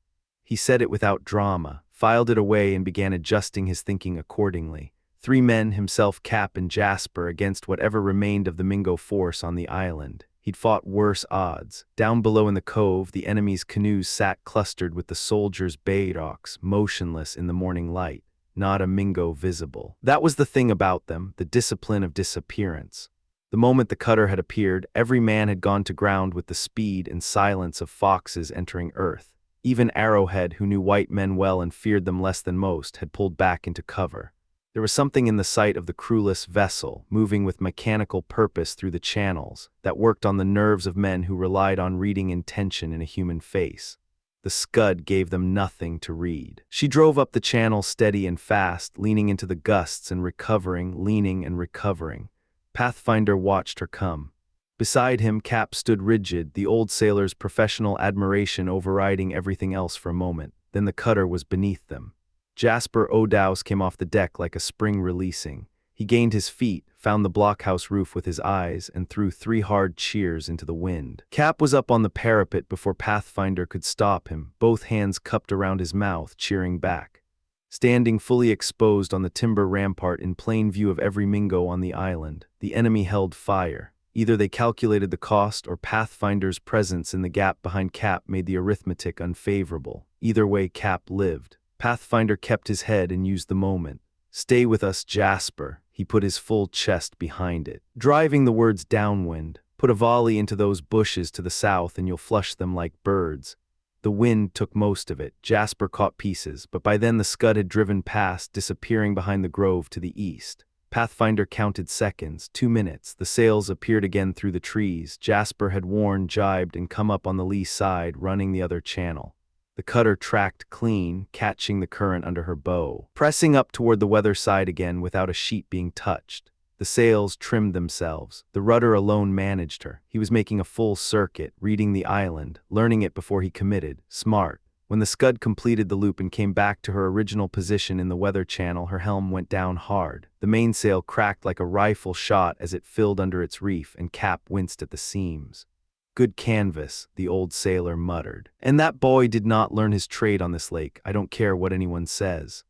He said it without drama, filed it away and began adjusting his thinking accordingly. 3 men, himself, Cap, and Jasper, against whatever remained of the Mingo force on the island. He'd fought worse odds. Down below in the cove, the enemy's canoes sat clustered with the soldiers' bayrocks, motionless in the morning light. Not a Mingo visible. That was the thing about them, the discipline of disappearance. The moment the cutter had appeared, every man had gone to ground with the speed and silence of foxes entering earth. Even Arrowhead, who knew white men well and feared them less than most, had pulled back into cover. There was something in the sight of the crewless vessel, moving with mechanical purpose through the channels, that worked on the nerves of men who relied on reading intention in a human face. The Scud gave them nothing to read. She drove up the channel steady and fast, leaning into the gusts and recovering, leaning and recovering. Pathfinder watched her come. Beside him, Cap stood rigid, the old sailor's professional admiration overriding everything else for a moment. Then the cutter was beneath them. Jasper O'Dowse came off the deck like a spring releasing. He gained his feet, found the blockhouse roof with his eyes, and threw 3 hard cheers into the wind. Cap was up on the parapet before Pathfinder could stop him, both hands cupped around his mouth, cheering back. Standing fully exposed on the timber rampart in plain view of every Mingo on the island, the enemy held fire. Either they calculated the cost or Pathfinder's presence in the gap behind Cap made the arithmetic unfavorable. Either way, Cap lived. Pathfinder kept his head and used the moment. "Stay with us, Jasper." He put his full chest behind it, driving the words downwind. "Put a volley into those bushes to the south and you'll flush them like birds." The wind took most of it. Jasper caught pieces, but by then the Scud had driven past, disappearing behind the grove to the east. Pathfinder counted seconds, 2 minutes. The sails appeared again through the trees. Jasper had worn, jibed, and come up on the lee side, running the other channel. The cutter tracked clean, catching the current under her bow, pressing up toward the weather side again without a sheet being touched. The sails trimmed themselves. The rudder alone managed her. He was making a full circuit, reading the island, learning it before he committed. Smart. When the Scud completed the loop and came back to her original position in the weather channel, her helm went down hard. The mainsail cracked like a rifle shot as it filled under its reef, and Cap winced at the seams. "Good canvas," the old sailor muttered. "And that boy did not learn his trade on this lake, I don't care what anyone says."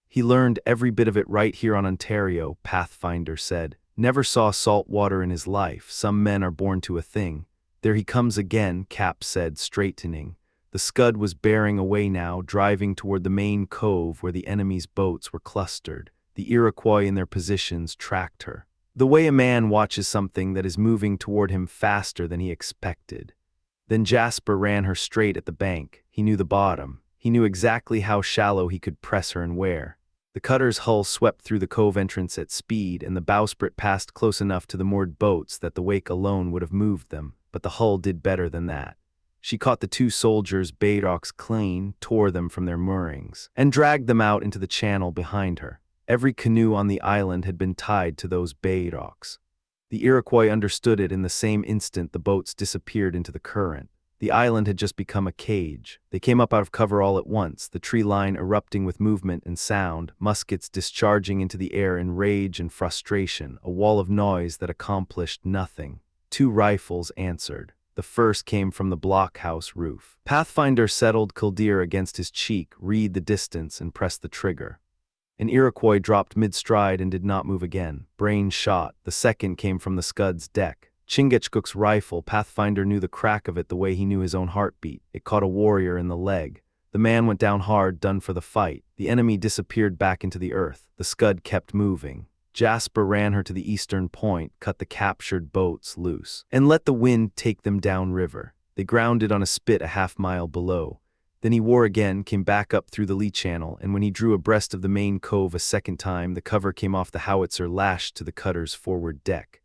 "He learned every bit of it right here on Ontario," Pathfinder said. "Never saw salt water in his life. Some men are born to a thing." "There he comes again," Cap said, straightening. The Scud was bearing away now, driving toward the main cove where the enemy's boats were clustered. The Iroquois in their positions tracked her. The way a man watches something that is moving toward him faster than he expected. Then Jasper ran her straight at the bank. He knew the bottom. He knew exactly how shallow he could press her and where. The cutter's hull swept through the cove entrance at speed, and the bowsprit passed close enough to the moored boats that the wake alone would have moved them, but the hull did better than that. She caught the 2 soldiers' bayrocks clean, tore them from their moorings, and dragged them out into the channel behind her. Every canoe on the island had been tied to those bayrocks. The Iroquois understood it in the same instant the boats disappeared into the current. The island had just become a cage. They came up out of cover all at once, the tree line erupting with movement and sound, muskets discharging into the air in rage and frustration, a wall of noise that accomplished nothing. 2 rifles answered. The first came from the blockhouse roof. Pathfinder settled Kildare against his cheek, read the distance, and pressed the trigger. An Iroquois dropped mid-stride and did not move again. Brain shot. The second came from the Scud's deck. Chingachgook's rifle. Pathfinder knew the crack of it the way he knew his own heartbeat. It caught a warrior in the leg. The man went down hard, done for the fight. The enemy disappeared back into the earth. The Scud kept moving. Jasper ran her to the eastern point, cut the captured boats loose, and let the wind take them downriver. They grounded on a spit a half-mile below. Then he wore again, came back up through the lee channel, and when he drew abreast of the main cove a second time, the cover came off the howitzer lashed to the cutter's forward deck.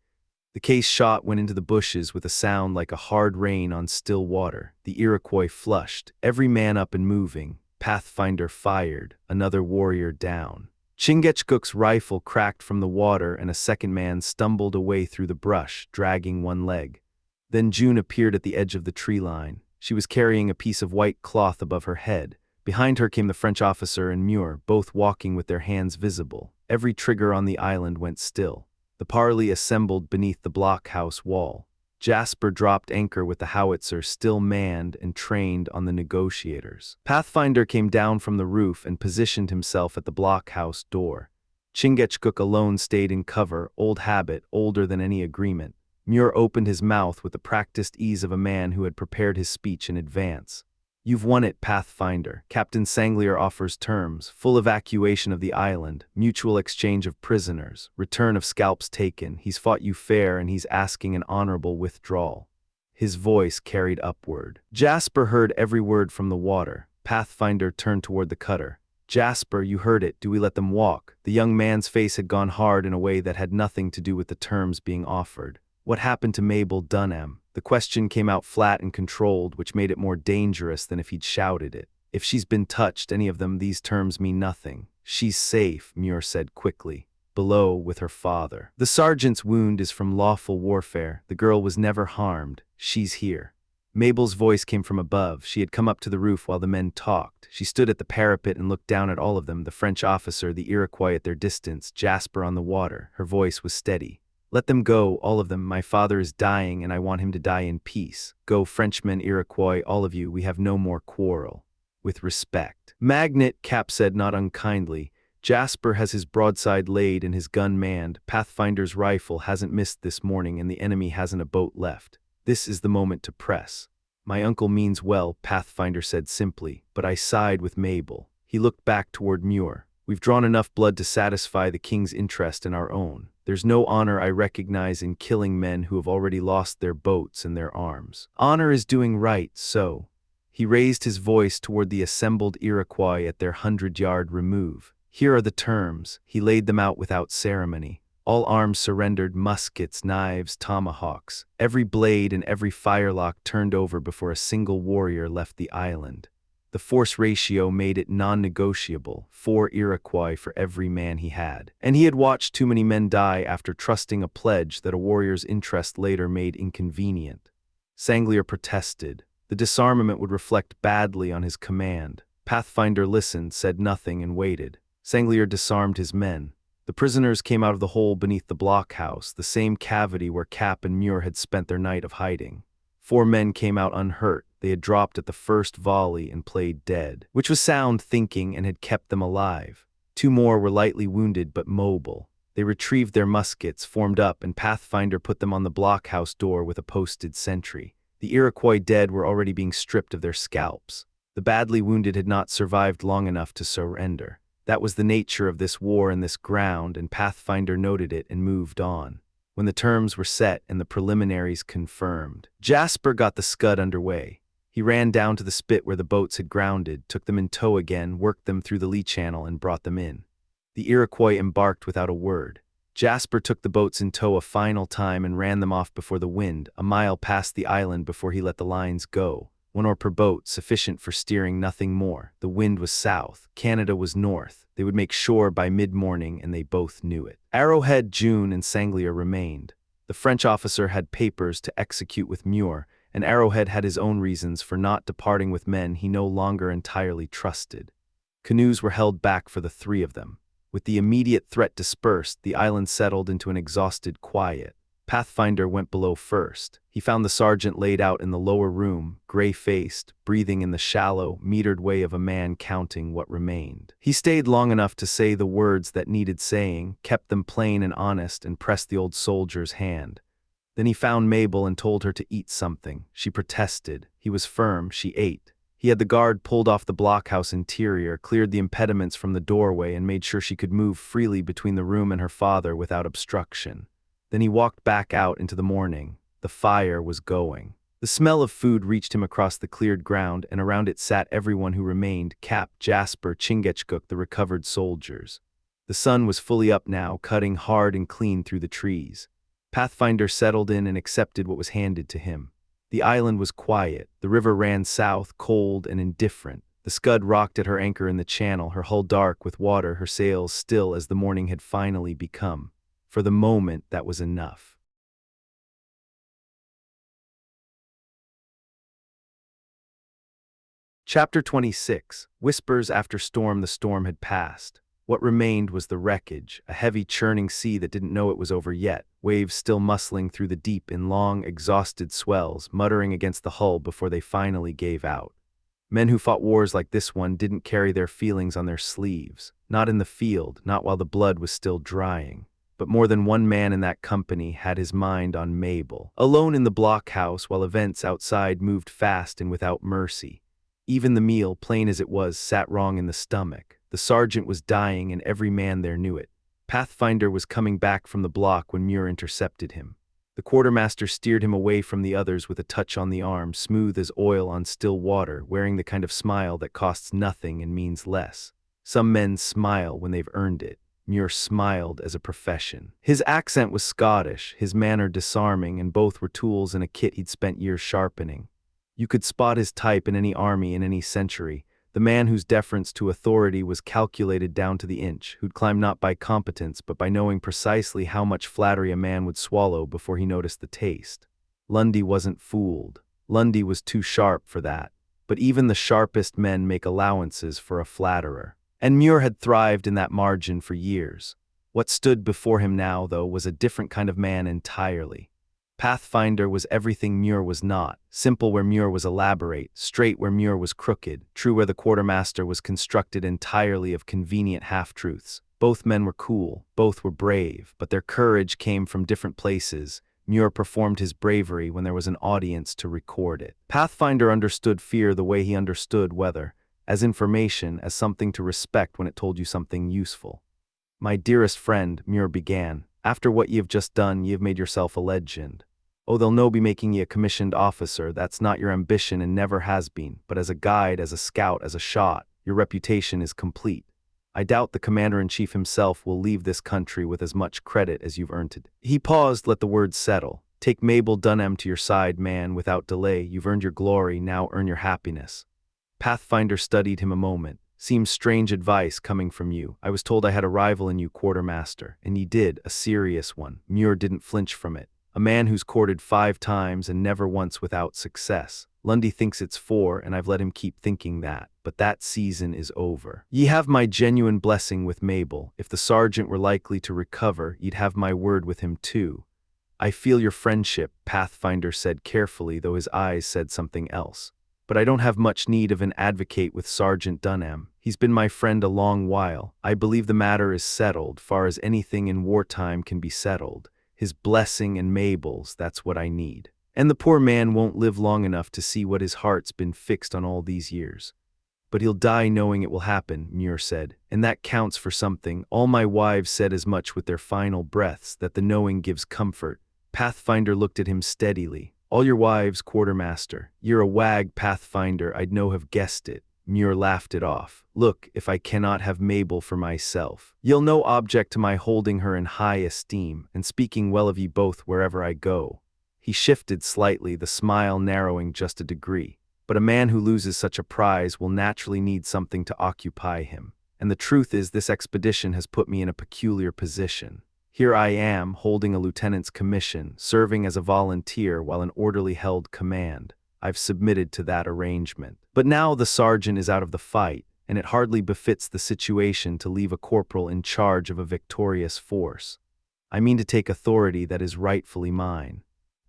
The case shot went into the bushes with a sound like a hard rain on still water. The Iroquois flushed, every man up and moving. Pathfinder fired, another warrior down. Chingachgook's rifle cracked from the water and a second man stumbled away through the brush, dragging one leg. Then June appeared at the edge of the tree line. She was carrying a piece of white cloth above her head. Behind her came the French officer and Muir, both walking with their hands visible. Every trigger on the island went still. The parley assembled beneath the blockhouse wall. Jasper dropped anchor with the howitzer still manned and trained on the negotiators. Pathfinder came down from the roof and positioned himself at the blockhouse door. Chingachgook alone stayed in cover, old habit, older than any agreement. Muir opened his mouth with the practiced ease of a man who had prepared his speech in advance. "You've won it, Pathfinder. Captain Sanglier offers terms, full evacuation of the island, mutual exchange of prisoners, return of scalps taken. He's fought you fair and he's asking an honorable withdrawal." His voice carried upward. Jasper heard every word from the water. Pathfinder turned toward the cutter. "Jasper, you heard it. Do we let them walk?" The young man's face had gone hard in a way that had nothing to do with the terms being offered. "What happened to Mabel Dunham?" The question came out flat and controlled, which made it more dangerous than if he'd shouted it. "If she's been touched, any of them, these terms mean nothing." "She's safe," Muir said quickly. "Below with her father. The sergeant's wound is from lawful warfare. The girl was never harmed. She's here." Mabel's voice came from above. She had come up to the roof while the men talked. She stood at the parapet and looked down at all of them, the French officer, the Iroquois at their distance, Jasper on the water. Her voice was steady. "Let them go, all of them. My father is dying and I want him to die in peace. Go, Frenchmen, Iroquois, all of you. We have no more quarrel. With respect." "Magnet," Cap said not unkindly. "Jasper has his broadside laid and his gun manned. Pathfinder's rifle hasn't missed this morning and the enemy hasn't a boat left. This is the moment to press." "My uncle means well," Pathfinder said simply, "but I side with Mabel." He looked back toward Muir. "We've drawn enough blood to satisfy the king's interest and our own. There's no honor I recognize in killing men who have already lost their boats and their arms. Honor is doing right, so." He raised his voice toward the assembled Iroquois at their 100-yard remove. "Here are the terms." He laid them out without ceremony. All arms surrendered, muskets, knives, tomahawks. Every blade and every firelock turned over before a single warrior left the island. The force ratio made it non-negotiable, 4 Iroquois for every man he had. And he had watched too many men die after trusting a pledge that a warrior's interest later made inconvenient. Sanglier protested. The disarmament would reflect badly on his command. Pathfinder listened, said nothing, and waited. Sanglier disarmed his men. The prisoners came out of the hole beneath the blockhouse, the same cavity where Cap and Muir had spent their night of hiding. 4 men came out unhurt. They had dropped at the first volley and played dead, which was sound thinking and had kept them alive. 2 more were lightly wounded but mobile. They retrieved their muskets, formed up, and Pathfinder put them on the blockhouse door with a posted sentry. The Iroquois dead were already being stripped of their scalps. The badly wounded had not survived long enough to surrender. That was the nature of this war and this ground, and Pathfinder noted it and moved on. When the terms were set and the preliminaries confirmed, Jasper got the scud underway. He ran down to the spit where the boats had grounded, took them in tow again, worked them through the lee channel, and brought them in. The Iroquois embarked without a word. Jasper took the boats in tow a final time and ran them off before the wind, a mile past the island before he let the lines go. 1 oar per boat, sufficient for steering, nothing more. The wind was south, Canada was north. They would make shore by mid-morning, and they both knew it. Arrowhead, June, and Sanglier remained. The French officer had papers to execute with Muir, and Arrowhead had his own reasons for not departing with men he no longer entirely trusted. Canoes were held back for the 3 of them. With the immediate threat dispersed, the island settled into an exhausted quiet. Pathfinder went below first. He found the sergeant laid out in the lower room, gray-faced, breathing in the shallow, metered way of a man counting what remained. He stayed long enough to say the words that needed saying, kept them plain and honest, and pressed the old soldier's hand. Then he found Mabel and told her to eat something. She protested. He was firm. She ate. He had the guard pulled off the blockhouse interior, cleared the impediments from the doorway, and made sure she could move freely between the room and her father without obstruction. Then he walked back out into the morning. The fire was going. The smell of food reached him across the cleared ground, and around it sat everyone who remained: Cap, Jasper, Chingachgook, the recovered soldiers. The sun was fully up now, cutting hard and clean through the trees. Pathfinder settled in and accepted what was handed to him. The island was quiet. The river ran south, cold and indifferent. The Scud rocked at her anchor in the channel, her hull dark with water, her sails still as the morning had finally become. For the moment, that was enough. Chapter 26. Whispers after storm. The storm had passed. What remained was the wreckage, a heavy churning sea that didn't know it was over yet, waves still muscling through the deep in long, exhausted swells, muttering against the hull before they finally gave out. Men who fought wars like this one didn't carry their feelings on their sleeves, not in the field, not while the blood was still drying. But more than one man in that company had his mind on Mabel, alone in the blockhouse while events outside moved fast and without mercy. Even the meal, plain as it was, sat wrong in the stomach. The sergeant was dying, and every man there knew it. Pathfinder was coming back from the block when Muir intercepted him. The quartermaster steered him away from the others with a touch on the arm, smooth as oil on still water, wearing the kind of smile that costs nothing and means less. Some men smile when they've earned it. Muir smiled as a profession. His accent was Scottish, his manner disarming, and both were tools in a kit he'd spent years sharpening. You could spot his type in any army in any century, the man whose deference to authority was calculated down to the inch, who'd climb not by competence but by knowing precisely how much flattery a man would swallow before he noticed the taste. Lundy wasn't fooled. Lundy was too sharp for that. But even the sharpest men make allowances for a flatterer. And Muir had thrived in that margin for years. What stood before him now, though, was a different kind of man entirely. Pathfinder was everything Muir was not, simple where Muir was elaborate, straight where Muir was crooked, true where the quartermaster was constructed entirely of convenient half-truths. Both men were cool, both were brave, but their courage came from different places. Muir performed his bravery when there was an audience to record it. Pathfinder understood fear the way he understood weather, as information, as something to respect when it told you something useful. "My dearest friend," Muir began, "after what ye have just done, ye have made yourself a legend. Oh, they'll no be making ye a commissioned officer, that's not your ambition and never has been, but as a guide, as a scout, as a shot, your reputation is complete. I doubt the commander-in-chief himself will leave this country with as much credit as you've earned it." He paused, let the words settle. "Take Mabel Dunham to your side, man, without delay. You've earned your glory, now earn your happiness." Pathfinder studied him a moment. "Seems strange advice coming from you. I was told I had a rival in you, quartermaster, and ye did, a serious one." Muir didn't flinch from it. "A man who's courted 5 times and never once without success. Lundy thinks it's 4, and I've let him keep thinking that, but that season is over. Ye have my genuine blessing with Mabel. If the sergeant were likely to recover, ye'd have my word with him too." "I feel your friendship," Pathfinder said carefully, though his eyes said something else. "But I don't have much need of an advocate with Sergeant Dunham. He's been my friend a long while. I believe the matter is settled, far as anything in wartime can be settled. His blessing and Mabel's, that's what I need. And the poor man won't live long enough to see what his heart's been fixed on all these years. But he'll die knowing it will happen," Muir said, "and that counts for something. All my wives said as much with their final breaths, that the knowing gives comfort." Pathfinder looked at him steadily. "All your wives, quartermaster. You're a wag, Pathfinder, I'd no have guessed it." Muir laughed it off. "Look, if I cannot have Mabel for myself, ye'll no object to my holding her in high esteem, and speaking well of ye both wherever I go." He shifted slightly, the smile narrowing just a degree. "But a man who loses such a prize will naturally need something to occupy him. And the truth is, this expedition has put me in a peculiar position. Here I am, holding a lieutenant's commission, serving as a volunteer while an orderly held command. I've submitted to that arrangement. But now the sergeant is out of the fight, and it hardly befits the situation to leave a corporal in charge of a victorious force. I mean to take authority that is rightfully mine."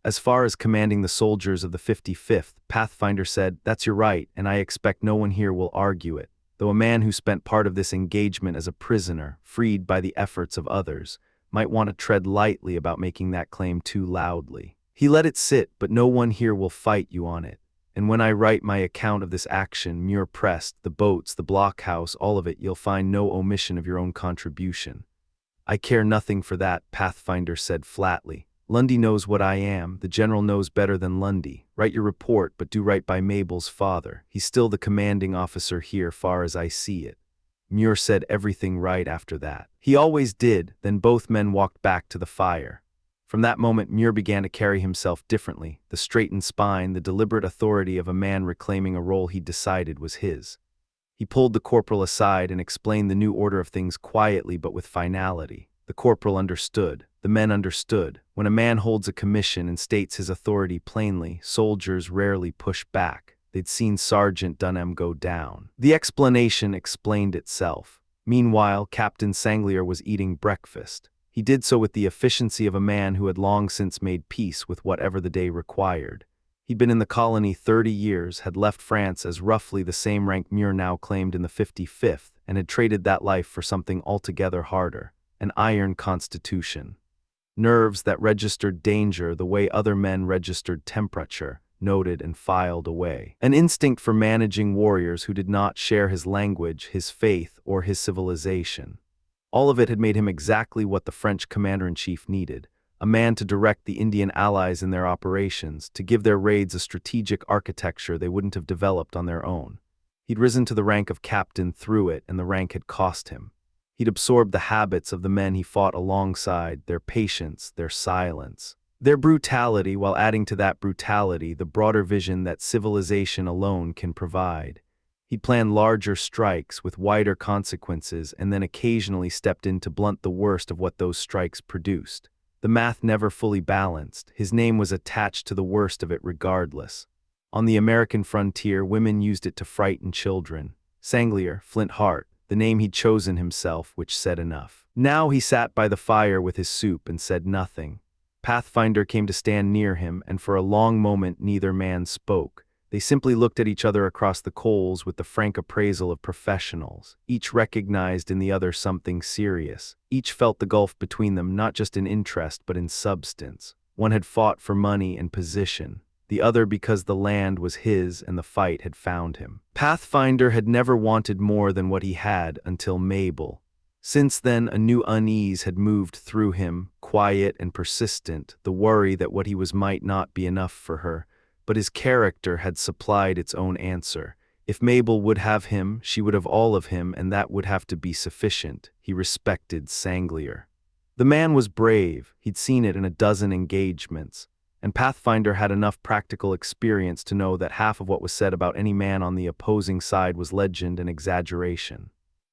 "As far as commanding the soldiers of the 55th, Pathfinder said, "that's your right, and I expect no one here will argue it, though a man who spent part of this engagement as a prisoner, freed by the efforts of others, might want to tread lightly about making that claim too loudly. He let it sit, but no one here will fight you on it. And when I write my account of this action," Muir pressed, "the boats, the blockhouse, all of it, you'll find no omission of your own contribution." "I care nothing for that," Pathfinder said flatly. Lundy knows what I am. The general knows better than Lundy. Write your report, but do right by Mabel's father. He's still the commanding officer here, far as I see it. Muir said everything right after that. He always did. Then both men walked back to the fire. From that moment, Muir began to carry himself differently, the straightened spine, the deliberate authority of a man reclaiming a role he decided was his. He pulled the corporal aside and explained the new order of things quietly but with finality. The corporal understood. The men understood. When a man holds a commission and states his authority plainly, soldiers rarely push back. They'd seen Sergeant Dunham go down. The explanation explained itself. Meanwhile, Captain Sanglier was eating breakfast. He did so with the efficiency of a man who had long since made peace with whatever the day required. He'd been in the colony 30 years, had left France as roughly the same rank Muir now claimed in the 55th, and had traded that life for something altogether harder, an iron constitution. Nerves that registered danger the way other men registered temperature, noted and filed away. An instinct for managing warriors who did not share his language, his faith, or his civilization. All of it had made him exactly what the French commander-in-chief needed. A man to direct the Indian allies in their operations, to give their raids a strategic architecture they wouldn't have developed on their own. He'd risen to the rank of captain through it, and the rank had cost him. He'd absorbed the habits of the men he fought alongside, their patience, their silence, their brutality, while adding to that brutality the broader vision that civilization alone can provide. He'd planned larger strikes with wider consequences and then occasionally stepped in to blunt the worst of what those strikes produced. The math never fully balanced. His name was attached to the worst of it regardless. On the American frontier, women used it to frighten children. Sanglier, Flint Heart, the name he'd chosen himself, which said enough. Now he sat by the fire with his soup and said nothing. Pathfinder came to stand near him, and for a long moment neither man spoke. They simply looked at each other across the coals with the frank appraisal of professionals. Each recognized in the other something serious. Each felt the gulf between them not just in interest but in substance. One had fought for money and position. The other because the land was his and the fight had found him. Pathfinder had never wanted more than what he had until Mabel. Since then, a new unease had moved through him, quiet and persistent, the worry that what he was might not be enough for her. But his character had supplied its own answer. If Mabel would have him, she would have all of him, and that would have to be sufficient. He respected Sanglier. The man was brave. He'd seen it in a dozen engagements. And Pathfinder had enough practical experience to know that half of what was said about any man on the opposing side was legend and exaggeration.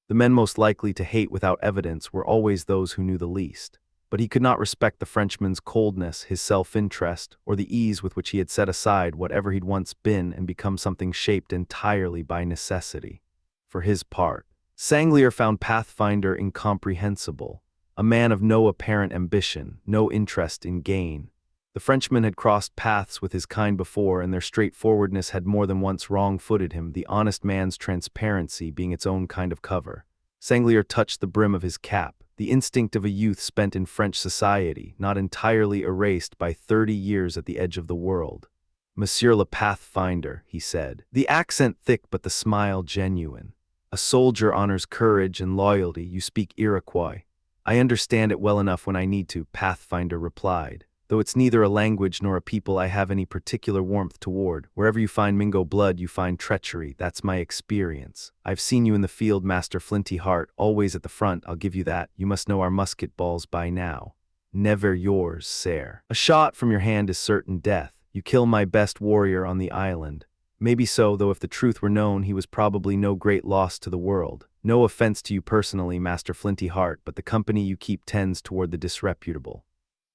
The men most likely to hate without evidence were always those who knew the least. But he could not respect the Frenchman's coldness, his self-interest, or the ease with which he had set aside whatever he'd once been and become something shaped entirely by necessity. For his part, Sanglier found Pathfinder incomprehensible, a man of no apparent ambition, no interest in gain. The Frenchman had crossed paths with his kind before, and their straightforwardness had more than once wrong-footed him, the honest man's transparency being its own kind of cover. Sanglier touched the brim of his cap, the instinct of a youth spent in French society, not entirely erased by 30 years at the edge of the world. "Monsieur le Pathfinder," he said, the accent thick but the smile genuine. "A soldier honors courage and loyalty. You speak Iroquois." "I understand it well enough when I need to," Pathfinder replied. "Though it's neither a language nor a people I have any particular warmth toward. Wherever you find Mingo blood, you find treachery. That's my experience. I've seen you in the field, Master Flinty Heart, always at the front, I'll give you that. You must know our musket balls by now." "Never yours, sir. A shot from your hand is certain death. You kill my best warrior on the island." Maybe so, though if the truth were known, he was probably no great loss to the world. "No offense to you personally, Master Flinty Heart, but the company you keep tends toward the disreputable."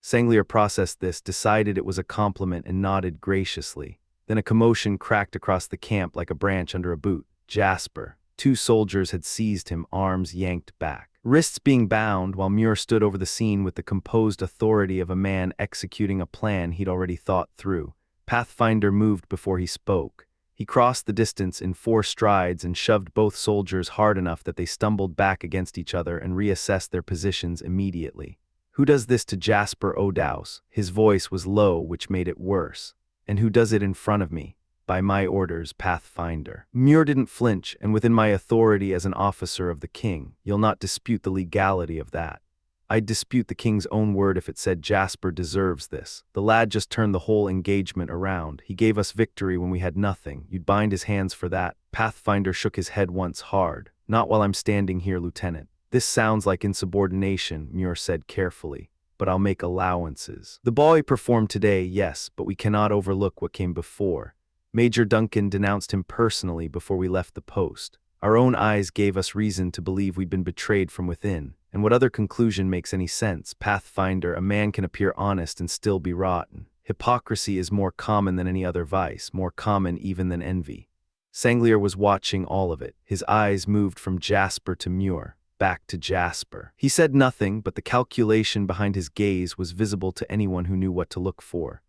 Sanglier processed this, decided it was a compliment, and nodded graciously. Then a commotion cracked across the camp like a branch under a boot. Jasper. 2 soldiers had seized him, arms yanked back, wrists being bound, while Muir stood over the scene with the composed authority of a man executing a plan he'd already thought through. Pathfinder moved before he spoke. He crossed the distance in 4 strides and shoved both soldiers hard enough that they stumbled back against each other and reassessed their positions immediately. "Who does this to Jasper O'Dowse?" His voice was low, which made it worse. "And who does it in front of me?" "By my orders, Pathfinder." Muir didn't flinch, "and within my authority as an officer of the king. You'll not dispute the legality of that." I'd dispute the king's own word if it said Jasper deserves this. The lad just turned the whole engagement around. He gave us victory when we had nothing. You'd bind his hands for that. Pathfinder shook his head once hard. Not while I'm standing here, Lieutenant. This sounds like insubordination, Muir said carefully, but I'll make allowances. The boy performed today, yes, but we cannot overlook what came before. Major Duncan denounced him personally before we left the post. Our own eyes gave us reason to believe we'd been betrayed from within. And what other conclusion makes any sense? Pathfinder, a man can appear honest and still be rotten. Hypocrisy is more common than any other vice, more common even than envy. Sanglier was watching all of it. His eyes moved from Jasper to Muir, back to Jasper. He said nothing, but the calculation behind his gaze was visible to anyone who knew what to look for.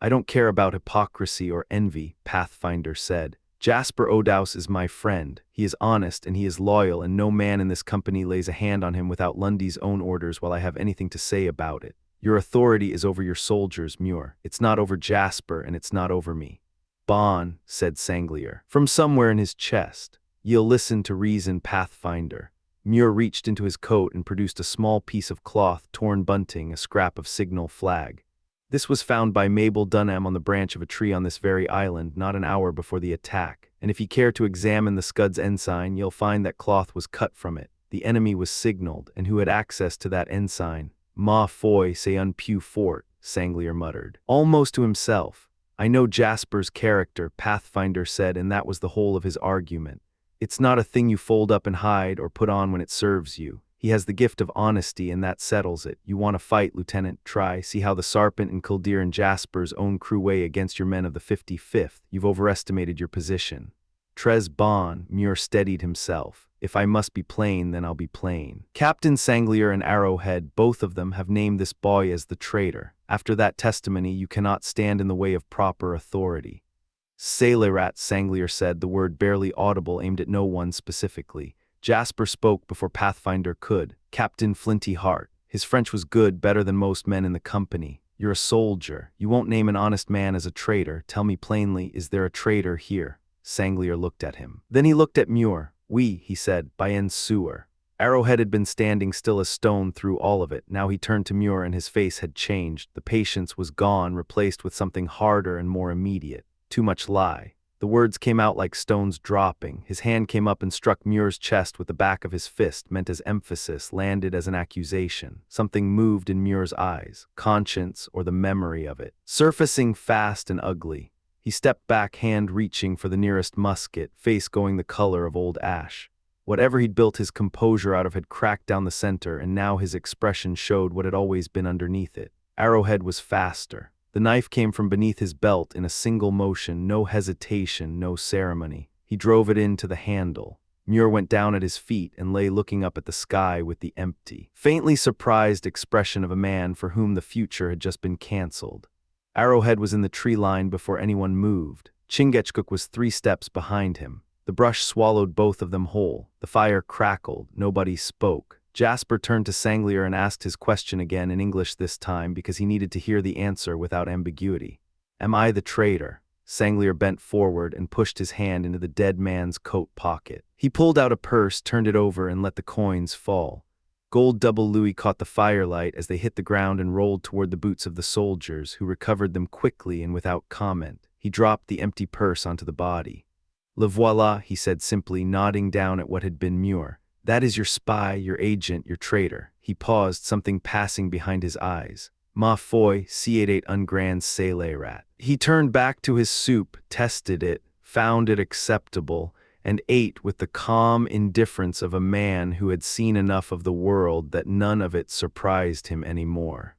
I don't care about hypocrisy or envy, Pathfinder said. Jasper Odaus is my friend. He is honest and he is loyal, and no man in this company lays a hand on him without Lundy's own orders while I have anything to say about it. Your authority is over your soldiers, Muir. It's not over Jasper, and it's not over me. Bon, said Sanglier, from somewhere in his chest. Ye'll listen to reason, Pathfinder. Muir reached into his coat and produced a small piece of cloth, torn bunting, a scrap of signal flag. This was found by Mabel Dunham on the branch of a tree on this very island, not an hour before the attack, and if you care to examine the Scud's ensign, you'll find that cloth was cut from it. The enemy was signaled, and who had access to that ensign? Ma foi, c'est un peu fort, Sanglier muttered, almost to himself. I know Jasper's character, Pathfinder said, and that was the whole of his argument. It's not a thing you fold up and hide or put on when it serves you. He has the gift of honesty, and that settles it. You want to fight, Lieutenant? Try. See how the Sarpent and Kildare and Jasper's own crew weigh against your men of the 55th. You've overestimated your position. Tres bon, Muir steadied himself. If I must be plain, then I'll be plain. Captain Sanglier and Arrowhead, both of them, have named this boy as the traitor. After that testimony, you cannot stand in the way of proper authority. Scelerat, Sanglier said, the word barely audible, aimed at no one specifically. Jasper spoke before Pathfinder could. Captain Flinty Heart. His French was good, better than most men in the company. You're a soldier. You won't name an honest man as a traitor. Tell me plainly, is there a traitor here? Sanglier looked at him. Then he looked at Muir. Oui, he said, by en sewer. Arrowhead had been standing still as stone through all of it. Now he turned to Muir and his face had changed. The patience was gone, replaced with something harder and more immediate. Too much lie. The words came out like stones dropping. His hand came up and struck Muir's chest with the back of his fist, meant as emphasis, landed as an accusation. Something moved in Muir's eyes, conscience or the memory of it, surfacing fast and ugly. He stepped back, hand reaching for the nearest musket, face going the color of old ash. Whatever he'd built his composure out of had cracked down the center, and now his expression showed what had always been underneath it. Arrowhead was faster. The knife came from beneath his belt in a single motion, no hesitation, no ceremony. He drove it into the handle. Muir went down at his feet and lay looking up at the sky with the empty, faintly surprised expression of a man for whom the future had just been cancelled. Arrowhead was in the tree line before anyone moved. Chingachgook was 3 steps behind him. The brush swallowed both of them whole. The fire crackled. Nobody spoke. Jasper turned to Sanglier and asked his question again in English this time because he needed to hear the answer without ambiguity. Am I the traitor? Sanglier bent forward and pushed his hand into the dead man's coat pocket. He pulled out a purse, turned it over, and let the coins fall. Gold double louis caught the firelight as they hit the ground and rolled toward the boots of the soldiers, who recovered them quickly and without comment. He dropped the empty purse onto the body. Le voilà, he said simply, nodding down at what had been Muir. That is your spy, your agent, your traitor. He paused, something passing behind his eyes. Ma foi, c88 ungrand scelerat. He turned back to his soup, tested it, found it acceptable, and ate with the calm indifference of a man who had seen enough of the world that none of it surprised him anymore.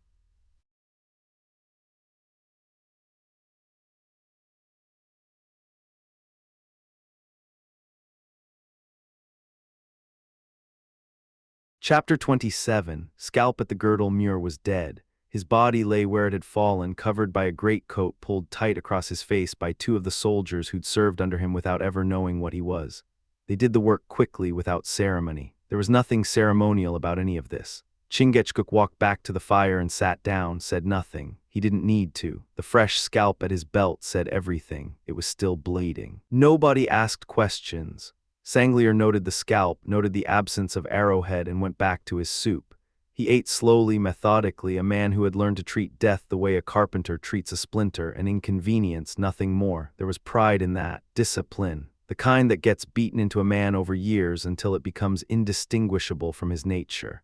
Chapter 27. Scalp at the girdle. Muir was dead. His body lay where it had fallen, covered by a greatcoat pulled tight across his face by 2 of the soldiers who'd served under him without ever knowing what he was. They did the work quickly, without ceremony. There was nothing ceremonial about any of this. Chingachgook walked back to the fire and sat down, said nothing. He didn't need to. The fresh scalp at his belt said everything. It was still bleeding. Nobody asked questions. Sanglier noted the scalp, noted the absence of Arrowhead, and went back to his soup. He ate slowly, methodically, a man who had learned to treat death the way a carpenter treats a splinter, an inconvenience, nothing more. There was pride in that, discipline, the kind that gets beaten into a man over years until it becomes indistinguishable from his nature.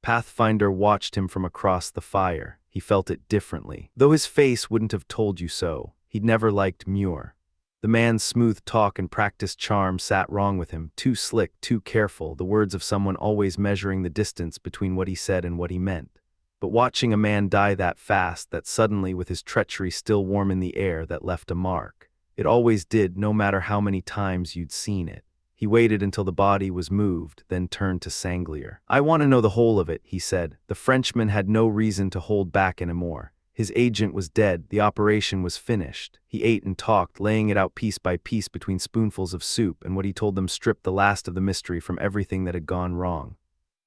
Pathfinder watched him from across the fire. He felt it differently. Though his face wouldn't have told you so, he'd never liked Muir. The man's smooth talk and practiced charm sat wrong with him, too slick, too careful, the words of someone always measuring the distance between what he said and what he meant. But watching a man die that fast, that suddenly, with his treachery still warm in the air, that left a mark. It always did, no matter how many times you'd seen it. He waited until the body was moved, then turned to Sanglier. "I want to know the whole of it," he said. The Frenchman had no reason to hold back anymore. His agent was dead, the operation was finished. He ate and talked, laying it out piece by piece between spoonfuls of soup, and what he told them stripped the last of the mystery from everything that had gone wrong.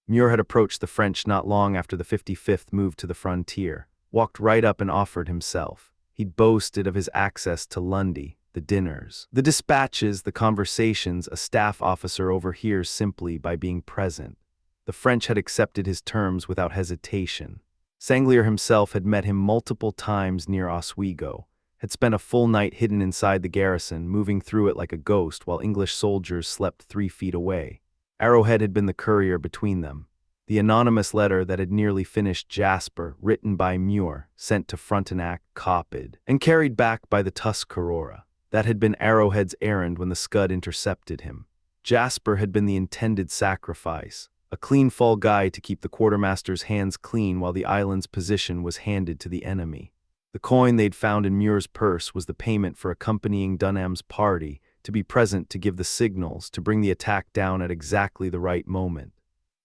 Muir had approached the French not long after the 55th moved to the frontier, walked right up and offered himself. He'd boasted of his access to Lundy, the dinners, the dispatches, the conversations a staff officer overhears simply by being present. The French had accepted his terms without hesitation. Sanglier himself had met him multiple times near Oswego, had spent a full night hidden inside the garrison, moving through it like a ghost while English soldiers slept 3 feet away. Arrowhead had been the courier between them. The anonymous letter that had nearly finished Jasper, written by Muir, sent to Frontenac, copied, and carried back by the Tuscarora. That had been Arrowhead's errand when the Scud intercepted him. Jasper had been the intended sacrifice, a clean fall guy to keep the quartermaster's hands clean while the island's position was handed to the enemy. The coin they'd found in Muir's purse was the payment for accompanying Dunham's party, to be present to give the signals, to bring the attack down at exactly the right moment.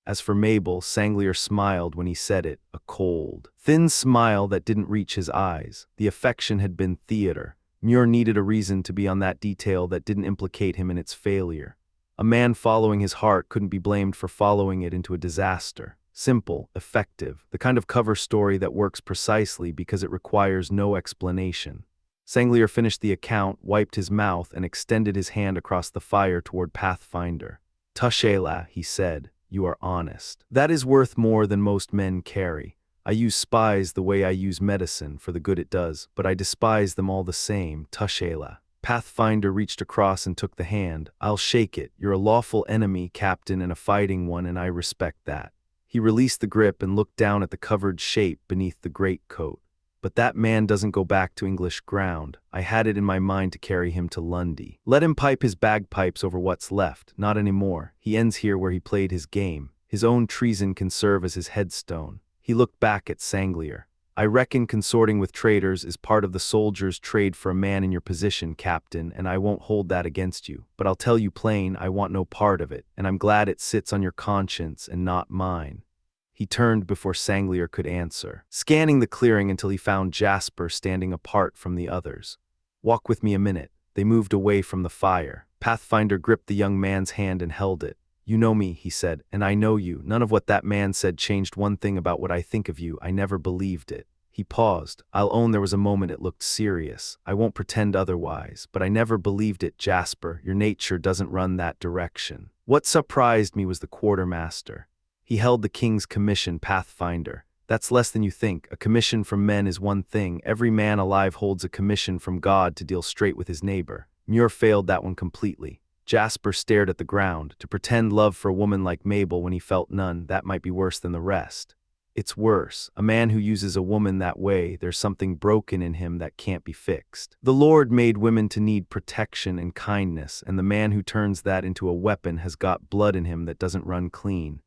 As for Mabel, Sanglier smiled when he said it, a cold, thin smile that didn't reach his eyes. The affection had been theater. Muir needed a reason to be on that detail that didn't implicate him in its failure. A man following his heart couldn't be blamed for following it into a disaster. Simple, effective, the kind of cover story that works precisely because it requires no explanation. Sanglier finished the account, wiped his mouth, and extended his hand across the fire toward Pathfinder. "Tushela," he said, "you are honest. That is worth more than most men carry. I use spies the way I use medicine for the good it does, but I despise them all the same, Tushela." Pathfinder reached across and took the hand. "I'll shake it. You're a lawful enemy, Captain, and a fighting one, and I respect that." He released the grip and looked down at the covered shape beneath the greatcoat. "But that man doesn't go back to English ground. I had it in my mind to carry him to Lundy. Let him pipe his bagpipes over what's left. Not anymore. He ends here where he played his game. His own treason can serve as his headstone." He looked back at Sanglier. "I reckon consorting with traitors is part of the soldier's trade for a man in your position, Captain, and I won't hold that against you. But I'll tell you plain, I want no part of it, and I'm glad it sits on your conscience and not mine." He turned before Sanglier could answer, scanning the clearing until he found Jasper standing apart from the others. "Walk with me a minute." They moved away from the fire. Pathfinder gripped the young man's hand and held it. "You know me," he said, "and I know you. None of what that man said changed one thing about what I think of you. I never believed it." He paused. "I'll own there was a moment it looked serious. I won't pretend otherwise, but I never believed it, Jasper. Your nature doesn't run that direction." What surprised me was the quartermaster. He held the king's commission, Pathfinder. That's less than you think. A commission from men is one thing. Every man alive holds a commission from God to deal straight with his neighbor. Muir failed that one completely. Jasper stared at the ground. To pretend love for a woman like Mabel when he felt none, that might be worse than the rest. It's worse. A man who uses a woman that way, there's something broken in him that can't be fixed. The Lord made women to need protection and kindness, and the man who turns that into a weapon has got blood in him that doesn't run clean.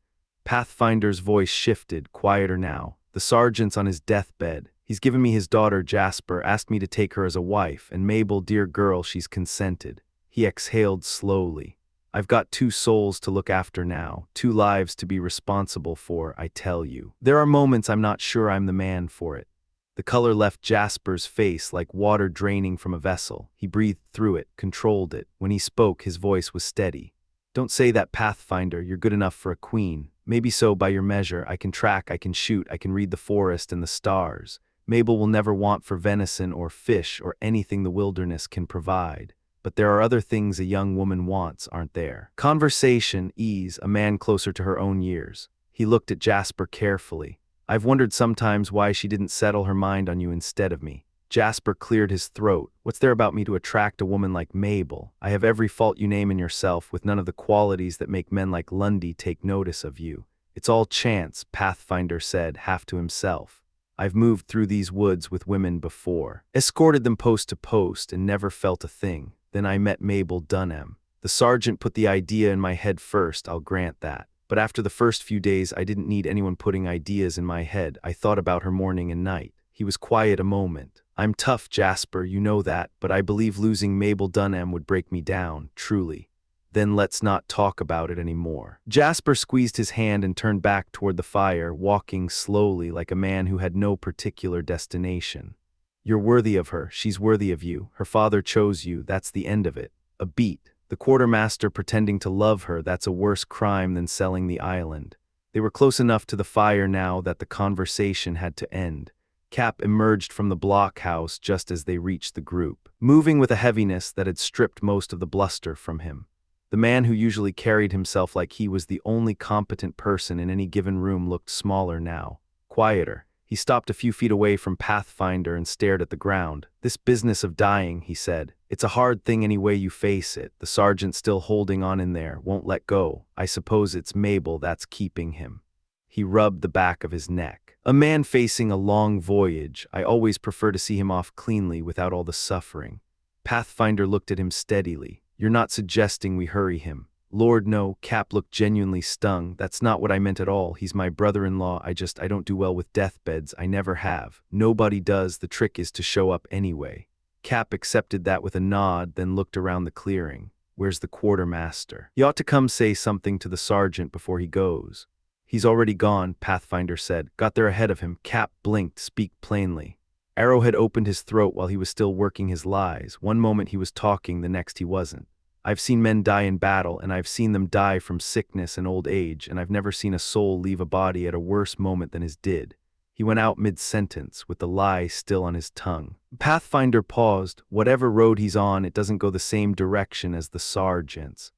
Pathfinder's voice shifted, quieter now. "The sergeant's on his deathbed. He's given me his daughter, Jasper, asked me to take her as a wife, and Mabel, dear girl, she's consented." He exhaled slowly. "I've got 2 souls to look after now, 2 lives to be responsible for, I tell you. There are moments I'm not sure I'm the man for it." The color left Jasper's face like water draining from a vessel. He breathed through it, controlled it. When he spoke, his voice was steady. "Don't say that, Pathfinder. You're good enough for a queen. Maybe so by your measure. I can track, I can shoot, I can read the forest and the stars. Mabel will never want for venison or fish or anything the wilderness can provide. But there are other things a young woman wants, aren't there? Conversation, ease, a man closer to her own years." He looked at Jasper carefully. I've wondered sometimes why she didn't settle her mind on you instead of me. Jasper cleared his throat. What's there about me to attract a woman like Mabel? I have every fault you name in yourself, with none of the qualities that make men like Lundy take notice of you. It's all chance, Pathfinder said, half to himself. I've moved through these woods with women before, escorted them post to post, and never felt a thing. Then I met Mabel Dunham. The sergeant put the idea in my head first, I'll grant that. But after the first few days, I didn't need anyone putting ideas in my head. I thought about her morning and night. He was quiet a moment. I'm tough, Jasper, you know that, but I believe losing Mabel Dunham would break me down, truly. Then let's not talk about it anymore. Jasper squeezed his hand and turned back toward the fire, walking slowly like a man who had no particular destination. You're worthy of her, she's worthy of you. Her father chose you, that's the end of it. A beat. The quartermaster pretending to love her, that's a worse crime than selling the island. They were close enough to the fire now that the conversation had to end. Cap emerged from the blockhouse just as they reached the group, moving with a heaviness that had stripped most of the bluster from him. The man who usually carried himself like he was the only competent person in any given room looked smaller now, quieter. He stopped a few feet away from Pathfinder and stared at the ground. This business of dying, he said. It's a hard thing any way you face it. The sergeant still holding on in there, won't let go. I suppose it's Mabel that's keeping him. He rubbed the back of his neck. A man facing a long voyage, I always prefer to see him off cleanly without all the suffering. Pathfinder looked at him steadily. You're not suggesting we hurry him. Lord, no. Cap looked genuinely stung. That's not what I meant at all. He's my brother-in-law. I don't do well with deathbeds. I never have. Nobody does. The trick is to show up anyway. Cap accepted that with a nod, then looked around the clearing. Where's the quartermaster? He ought to come say something to the sergeant before he goes. He's already gone, Pathfinder said. Got there ahead of him. Cap blinked. Speak plainly. Arrowhead opened his throat while he was still working his lies. One moment he was talking, the next he wasn't. I've seen men die in battle, and I've seen them die from sickness and old age, and I've never seen a soul leave a body at a worse moment than his did. He went out mid-sentence, with the lie still on his tongue. Pathfinder paused. Whatever road he's on, it doesn't go the same direction as the sergeant's.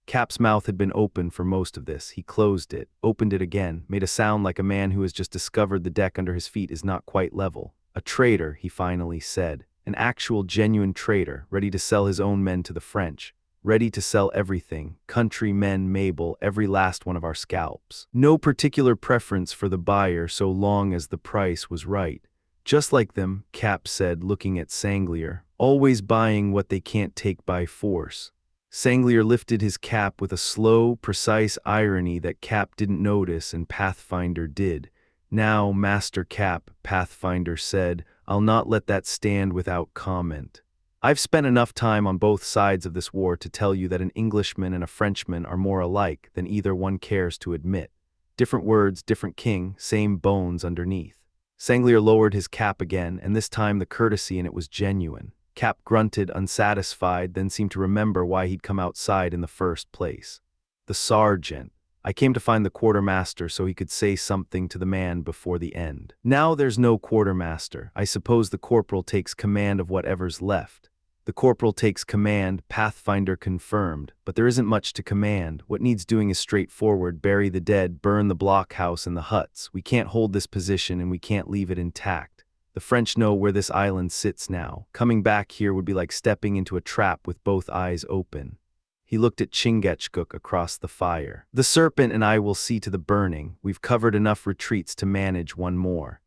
Cap's mouth had been open for most of this. He closed it, opened it again, made a sound like a man who has just discovered the deck under his feet is not quite level. A traitor, he finally said. An actual genuine traitor, ready to sell his own men to the French. Ready to sell everything, country, men, Mabel, every last one of our scalps. No particular preference for the buyer so long as the price was right. Just like them, Cap said, looking at Sanglier, always buying what they can't take by force. Sanglier lifted his cap with a slow, precise irony that Cap didn't notice and Pathfinder did. Now, Master Cap, Pathfinder said, I'll not let that stand without comment. I've spent enough time on both sides of this war to tell you that an Englishman and a Frenchman are more alike than either one cares to admit. Different words, different king, same bones underneath. Sanglier lowered his cap again, and this time the courtesy in it was genuine. Cap grunted, unsatisfied, then seemed to remember why he'd come outside in the first place. The sergeant. I came to find the quartermaster so he could say something to the man before the end. Now there's no quartermaster. I suppose the corporal takes command of whatever's left. The corporal takes command, Pathfinder confirmed, but there isn't much to command. What needs doing is straightforward: bury the dead, burn the blockhouse and the huts. We can't hold this position and we can't leave it intact. The French know where this island sits now. Coming back here would be like stepping into a trap with both eyes open. He looked at Chingachgook across the fire. The serpent and I will see to the burning. We've covered enough retreats to manage one more.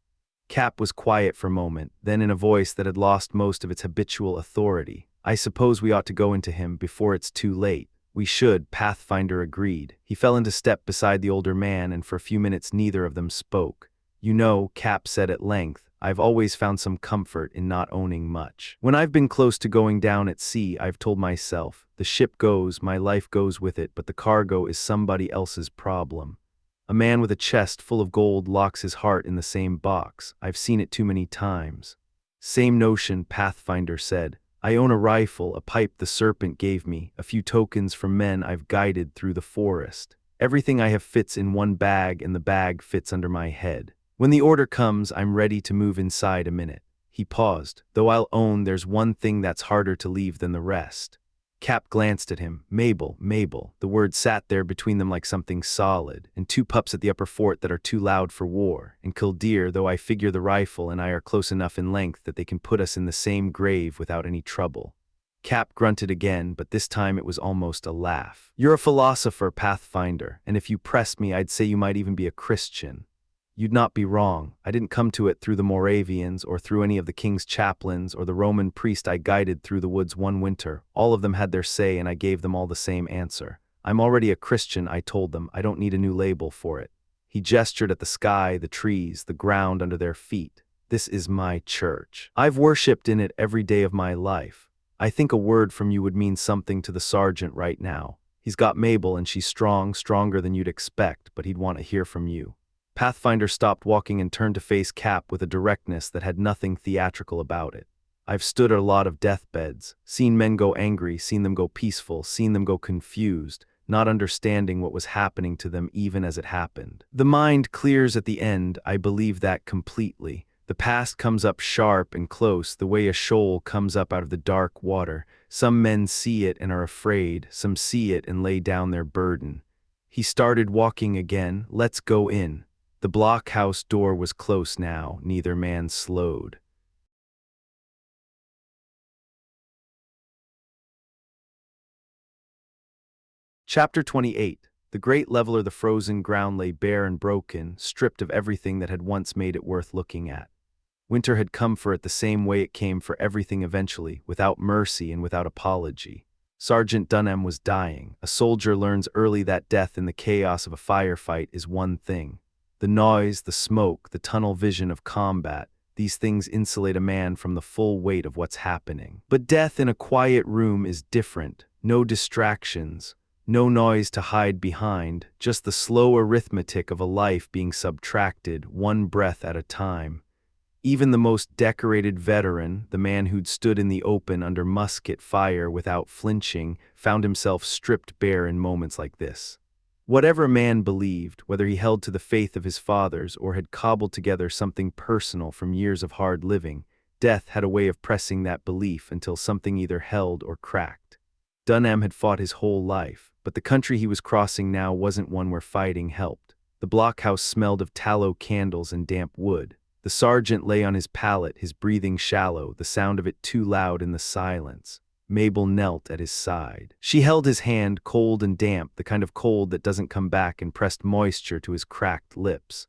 Cap was quiet for a moment, then in a voice that had lost most of its habitual authority. I suppose we ought to go into him before it's too late. We should, Pathfinder agreed. He fell into step beside the older man, and for a few minutes neither of them spoke. You know, Cap said at length, I've always found some comfort in not owning much. When I've been close to going down at sea, I've told myself, the ship goes, my life goes with it, but the cargo is somebody else's problem. A man with a chest full of gold locks his heart in the same box. I've seen it too many times. Same notion, Pathfinder said. I own a rifle, a pipe the serpent gave me, a few tokens from men I've guided through the forest. Everything I have fits in one bag, and the bag fits under my head. When the order comes, I'm ready to move inside a minute. He paused. Though I'll own there's one thing that's harder to leave than the rest. Cap glanced at him. Mabel, Mabel. The word sat there between them like something solid. And 2 pups at the upper fort that are too loud for war. And Kildare, though I figure the rifle and I are close enough in length that they can put us in the same grave without any trouble. Cap grunted again, but this time it was almost a laugh. You're a philosopher, Pathfinder, and if you pressed me, I'd say you might even be a Christian. You'd not be wrong. I didn't come to it through the Moravians or through any of the king's chaplains or the Roman priest I guided through the woods one winter. All of them had their say and I gave them all the same answer. I'm already a Christian, I told them. I don't need a new label for it. He gestured at the sky, the trees, the ground under their feet. This is my church. I've worshipped in it every day of my life. I think a word from you would mean something to the sergeant right now. He's got Mabel and she's strong, stronger than you'd expect, but he'd want to hear from you. Pathfinder stopped walking and turned to face Cap with a directness that had nothing theatrical about it. I've stood at a lot of deathbeds, seen men go angry, seen them go peaceful, seen them go confused, not understanding what was happening to them even as it happened. The mind clears at the end, I believe that completely. The past comes up sharp and close, the way a shoal comes up out of the dark water. Some men see it and are afraid, some see it and lay down their burden. He started walking again. Let's go in. The blockhouse door was close now, neither man slowed. Chapter 28. The great leveler, the frozen ground lay bare and broken, stripped of everything that had once made it worth looking at. Winter had come for it the same way it came for everything eventually, without mercy and without apology. Sergeant Dunham was dying. A soldier learns early that death in the chaos of a firefight is one thing. The noise, the smoke, the tunnel vision of combat, these things insulate a man from the full weight of what's happening. But death in a quiet room is different. No distractions, no noise to hide behind, just the slow arithmetic of a life being subtracted, one breath at a time. Even the most decorated veteran, the man who'd stood in the open under musket fire without flinching, found himself stripped bare in moments like this. Whatever a man believed, whether he held to the faith of his fathers or had cobbled together something personal from years of hard living, death had a way of pressing that belief until something either held or cracked. Dunham had fought his whole life, but the country he was crossing now wasn't one where fighting helped. The blockhouse smelled of tallow candles and damp wood. The sergeant lay on his pallet, his breathing shallow, the sound of it too loud in the silence. Mabel knelt at his side. She held his hand, cold and damp, the kind of cold that doesn't come back, and pressed moisture to his cracked lips.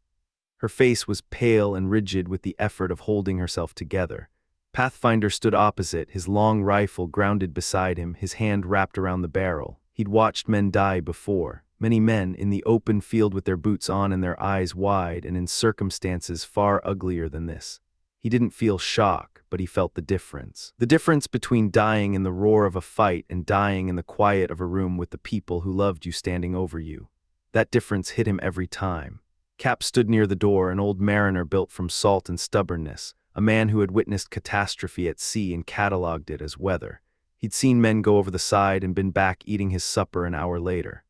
Her face was pale and rigid with the effort of holding herself together. Pathfinder stood opposite, his long rifle grounded beside him, his hand wrapped around the barrel. He'd watched men die before. Many men in the open field with their boots on and their eyes wide, and in circumstances far uglier than this. He didn't feel shock, but he felt the difference. The difference between dying in the roar of a fight and dying in the quiet of a room with the people who loved you standing over you. That difference hit him every time. Cap stood near the door, an old mariner built from salt and stubbornness, a man who had witnessed catastrophe at sea and catalogued it as weather. He'd seen men go over the side and been back eating his supper an hour later.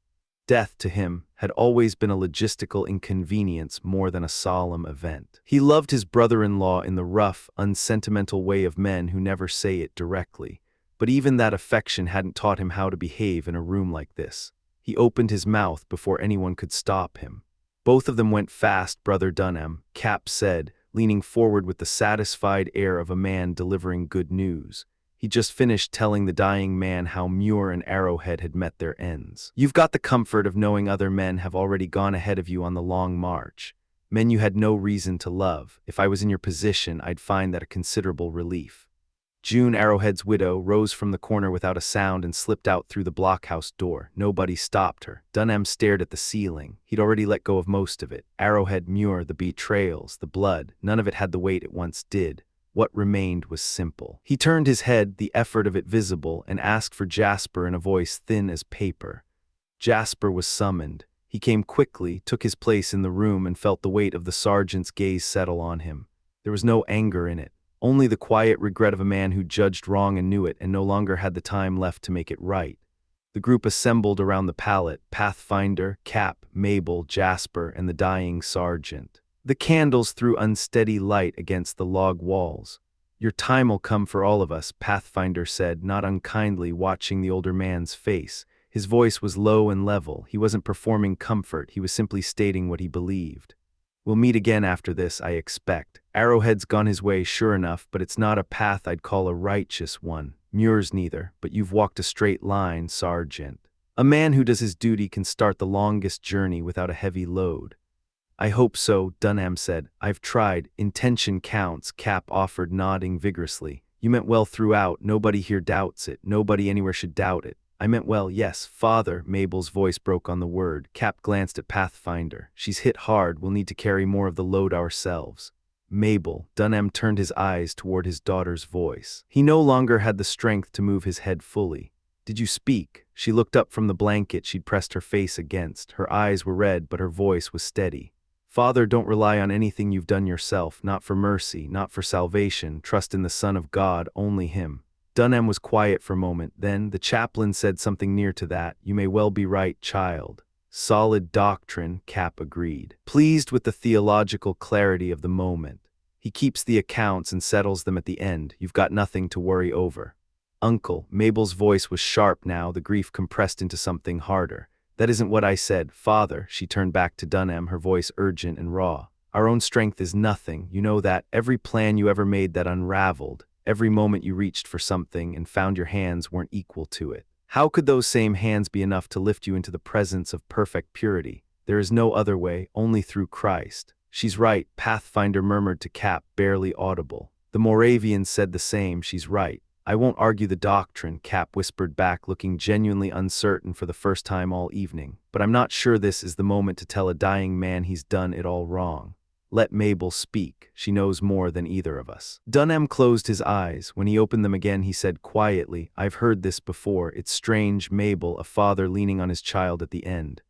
Death, to him, had always been a logistical inconvenience more than a solemn event. He loved his brother-in-law in the rough, unsentimental way of men who never say it directly, but even that affection hadn't taught him how to behave in a room like this. He opened his mouth before anyone could stop him. Both of them went fast, Brother Dunham, Cap said, leaning forward with the satisfied air of a man delivering good news. He just finished telling the dying man how Muir and Arrowhead had met their ends. You've got the comfort of knowing other men have already gone ahead of you on the long march. Men you had no reason to love. If I was in your position, I'd find that a considerable relief. June, Arrowhead's widow, rose from the corner without a sound and slipped out through the blockhouse door. Nobody stopped her. Dunham stared at the ceiling. He'd already let go of most of it. Arrowhead, Muir, the betrayals, the blood, none of it had the weight it once did. What remained was simple. He turned his head, the effort of it visible, and asked for Jasper in a voice thin as paper. Jasper was summoned. He came quickly, took his place in the room, and felt the weight of the sergeant's gaze settle on him. There was no anger in it, only the quiet regret of a man who judged wrong and knew it and no longer had the time left to make it right. The group assembled around the pallet, Pathfinder, Cap, Mabel, Jasper, and the dying sergeant. The candles threw unsteady light against the log walls. Your time'll come for all of us, Pathfinder said, not unkindly, watching the older man's face. His voice was low and level. He wasn't performing comfort, he was simply stating what he believed. We'll meet again after this, I expect. Arrowhead's gone his way, sure enough, but it's not a path I'd call a righteous one. Muir's neither, but you've walked a straight line, Sergeant. A man who does his duty can start the longest journey without a heavy load. I hope so, Dunham said. I've tried. Intention counts, Cap offered, nodding vigorously. You meant well throughout. Nobody here doubts it. Nobody anywhere should doubt it. I meant well, yes, Father. Mabel's voice broke on the word. Cap glanced at Pathfinder. She's hit hard. We'll need to carry more of the load ourselves. Mabel. Dunham turned his eyes toward his daughter's voice. He no longer had the strength to move his head fully. Did you speak? She looked up from the blanket she'd pressed her face against. Her eyes were red, but her voice was steady. Father, don't rely on anything you've done yourself, not for mercy, not for salvation. Trust in the Son of God, only Him. Dunham was quiet for a moment, then the chaplain said something near to that. You may well be right, child. Solid doctrine, Cap agreed, pleased with the theological clarity of the moment. He keeps the accounts and settles them at the end. You've got nothing to worry over. Uncle, Mabel's voice was sharp now, the grief compressed into something harder. That isn't what I said, Father. She turned back to Dunham, her voice urgent and raw. Our own strength is nothing, you know that. Every plan you ever made that unraveled, every moment you reached for something and found your hands weren't equal to it. How could those same hands be enough to lift you into the presence of perfect purity? There is no other way, only through Christ. She's right, Pathfinder murmured to Cap, barely audible. The Moravians said the same, she's right. I won't argue the doctrine, Cap whispered back, looking genuinely uncertain for the first time all evening. But I'm not sure this is the moment to tell a dying man he's done it all wrong. Let Mabel speak. She knows more than either of us. Dunham closed his eyes. When he opened them again, he said quietly, I've heard this before. It's strange, Mabel, a father leaning on his child at the end.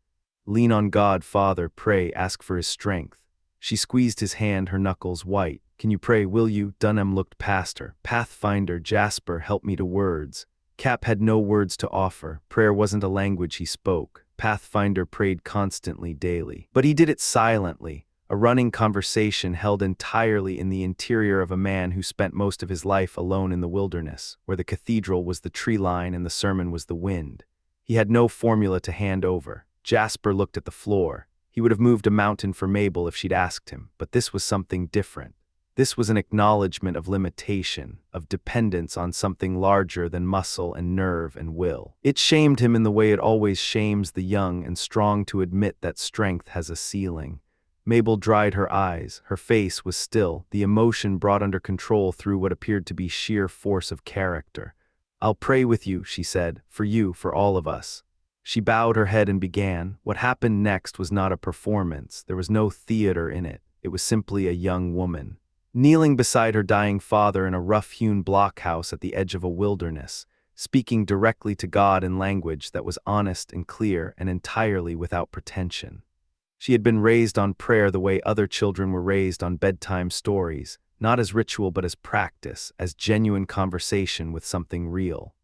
Lean on God, Father, pray, ask for his strength. She squeezed his hand, her knuckles white. Can you pray, will you? Dunham looked past her. Pathfinder, Jasper, help me to words. Cap had no words to offer. Prayer wasn't a language he spoke. Pathfinder prayed constantly, daily. But he did it silently, a running conversation held entirely in the interior of a man who spent most of his life alone in the wilderness, where the cathedral was the tree line and the sermon was the wind. He had no formula to hand over. Jasper looked at the floor. He would have moved a mountain for Mabel if she'd asked him, but this was something different. This was an acknowledgement of limitation, of dependence on something larger than muscle and nerve and will. It shamed him in the way it always shames the young and strong to admit that strength has a ceiling. Mabel dried her eyes. Her face was still, the emotion brought under control through what appeared to be sheer force of character. I'll pray with you, she said, for you, for all of us. She bowed her head and began. What happened next was not a performance. There was no theater in it. It was simply a young woman, kneeling beside her dying father in a rough-hewn blockhouse at the edge of a wilderness, speaking directly to God in language that was honest and clear and entirely without pretension. She had been raised on prayer the way other children were raised on bedtime stories, not as ritual but as practice, as genuine conversation with something real.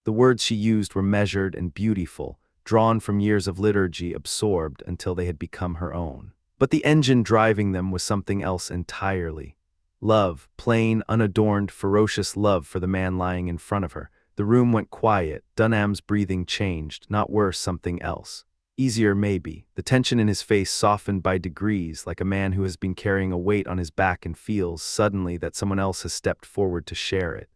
The words she used were measured and beautiful, drawn from years of liturgy, absorbed until they had become her own. But the engine driving them was something else entirely. Love, plain, unadorned, ferocious love for the man lying in front of her. The room went quiet. Dunham's breathing changed, not worse, something else. Easier, maybe. The tension in his face softened by degrees, like a man who has been carrying a weight on his back and feels, suddenly, that someone else has stepped forward to share it.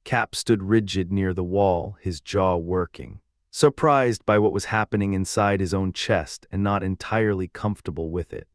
Cap stood rigid near the wall, his jaw working, surprised by what was happening inside his own chest and not entirely comfortable with it.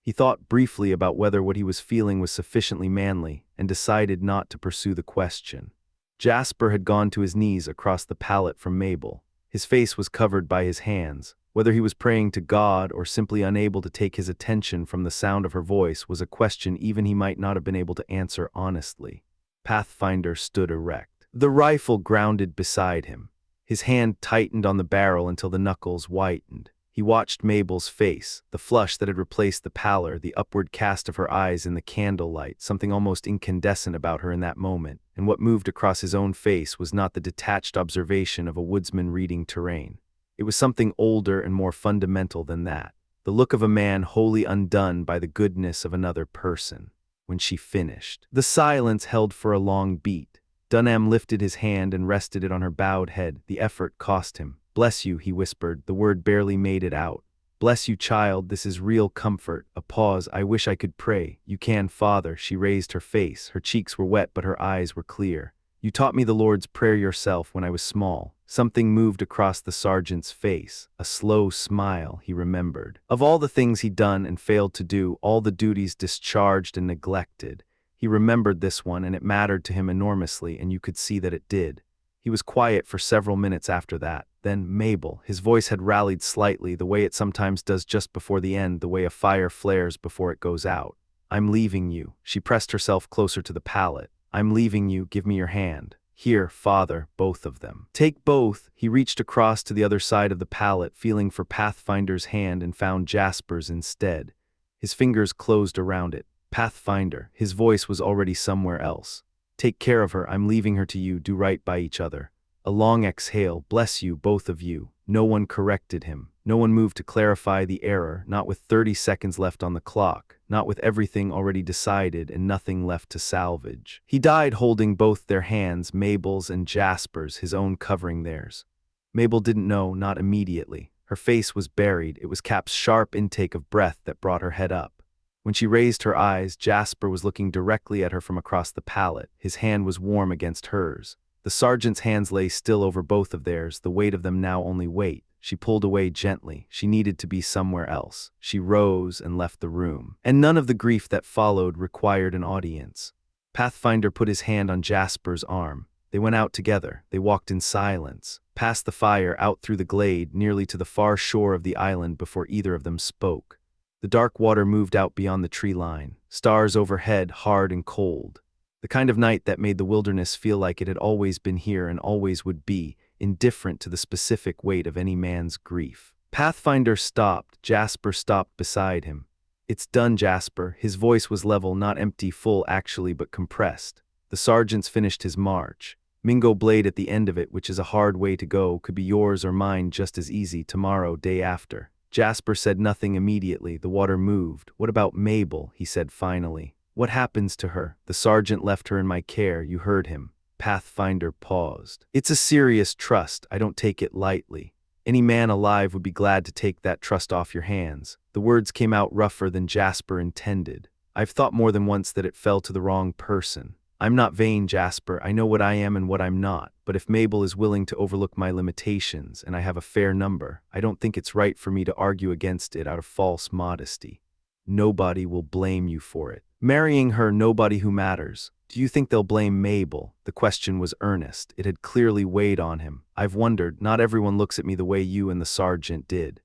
He thought briefly about whether what he was feeling was sufficiently manly, and decided not to pursue the question. Jasper had gone to his knees across the pallet from Mabel. His face was covered by his hands. Whether he was praying to God or simply unable to take his attention from the sound of her voice was a question even he might not have been able to answer honestly. Pathfinder stood erect, the rifle grounded beside him. His hand tightened on the barrel until the knuckles whitened. He watched Mabel's face, the flush that had replaced the pallor, the upward cast of her eyes in the candlelight, something almost incandescent about her in that moment, and what moved across his own face was not the detached observation of a woodsman reading terrain. It was something older and more fundamental than that, the look of a man wholly undone by the goodness of another person. when she finished. The silence held for a long beat. Dunham lifted his hand and rested it on her bowed head. The effort cost him. "Bless you," he whispered. The word barely made it out. "Bless you, child, this is real comfort." A pause. "I wish I could pray." "You can, Father." She raised her face. Her cheeks were wet, but her eyes were clear. "You taught me the Lord's Prayer yourself when I was small." Something moved across the sergeant's face. A slow smile, he remembered. Of all the things he'd done and failed to do, all the duties discharged and neglected, he remembered this one, and it mattered to him enormously, and you could see that it did. He was quiet for several minutes after that. Then, "Mabel," his voice had rallied slightly, the way it sometimes does just before the end, the way a fire flares before it goes out. "I'm leaving you." She pressed herself closer to the pallet. "I'm leaving you. Give me your hand." "Here, Father, both of them." "Take both." He reached across to the other side of the pallet, feeling for Pathfinder's hand, and found Jasper's instead. His fingers closed around it. "Pathfinder." His voice was already somewhere else. "Take care of her. I'm leaving her to you. Do right by each other." A long exhale. "Bless you, both of you." No one corrected him. No one moved to clarify the error, not with 30 seconds left on the clock, not with everything already decided and nothing left to salvage. He died holding both their hands, Mabel's and Jasper's, his own covering theirs. Mabel didn't know, not immediately. Her face was buried. It was Cap's sharp intake of breath that brought her head up. When she raised her eyes, Jasper was looking directly at her from across the pallet. His hand was warm against hers. The sergeant's hands lay still over both of theirs, the weight of them now only weight. She pulled away gently. She needed to be somewhere else. She rose and left the room. And none of the grief that followed required an audience. Pathfinder put his hand on Jasper's arm. They went out together. They walked in silence, past the fire, out through the glade, nearly to the far shore of the island before either of them spoke. The dark water moved out beyond the tree line. Stars overhead, hard and cold. The kind of night that made the wilderness feel like it had always been here and always would be, indifferent to the specific weight of any man's grief. Pathfinder stopped. Jasper stopped beside him. "It's done, Jasper." His voice was level, not empty, full actually, but compressed. The sergeant's finished his march. Mingo Blade at the end of it, which is a hard way to go, could be yours or mine just as easy, tomorrow, day after. Jasper said nothing immediately. The water moved. "What about Mabel?" he said finally. "What happens to her?" "The sergeant left her in my care. You heard him." Pathfinder paused. "It's a serious trust. I don't take it lightly. Any man alive would be glad to take that trust off your hands." The words came out rougher than Jasper intended. "I've thought more than once that it fell to the wrong person. I'm not vain, Jasper. I know what I am and what I'm not. But if Mabel is willing to overlook my limitations, and I have a fair number, I don't think it's right for me to argue against it out of false modesty. Nobody will blame you for it. Marrying her, nobody who matters. Do you think they'll blame Mabel?" The question was earnest. It had clearly weighed on him. "I've wondered. Not everyone looks at me the way you and the sergeant did."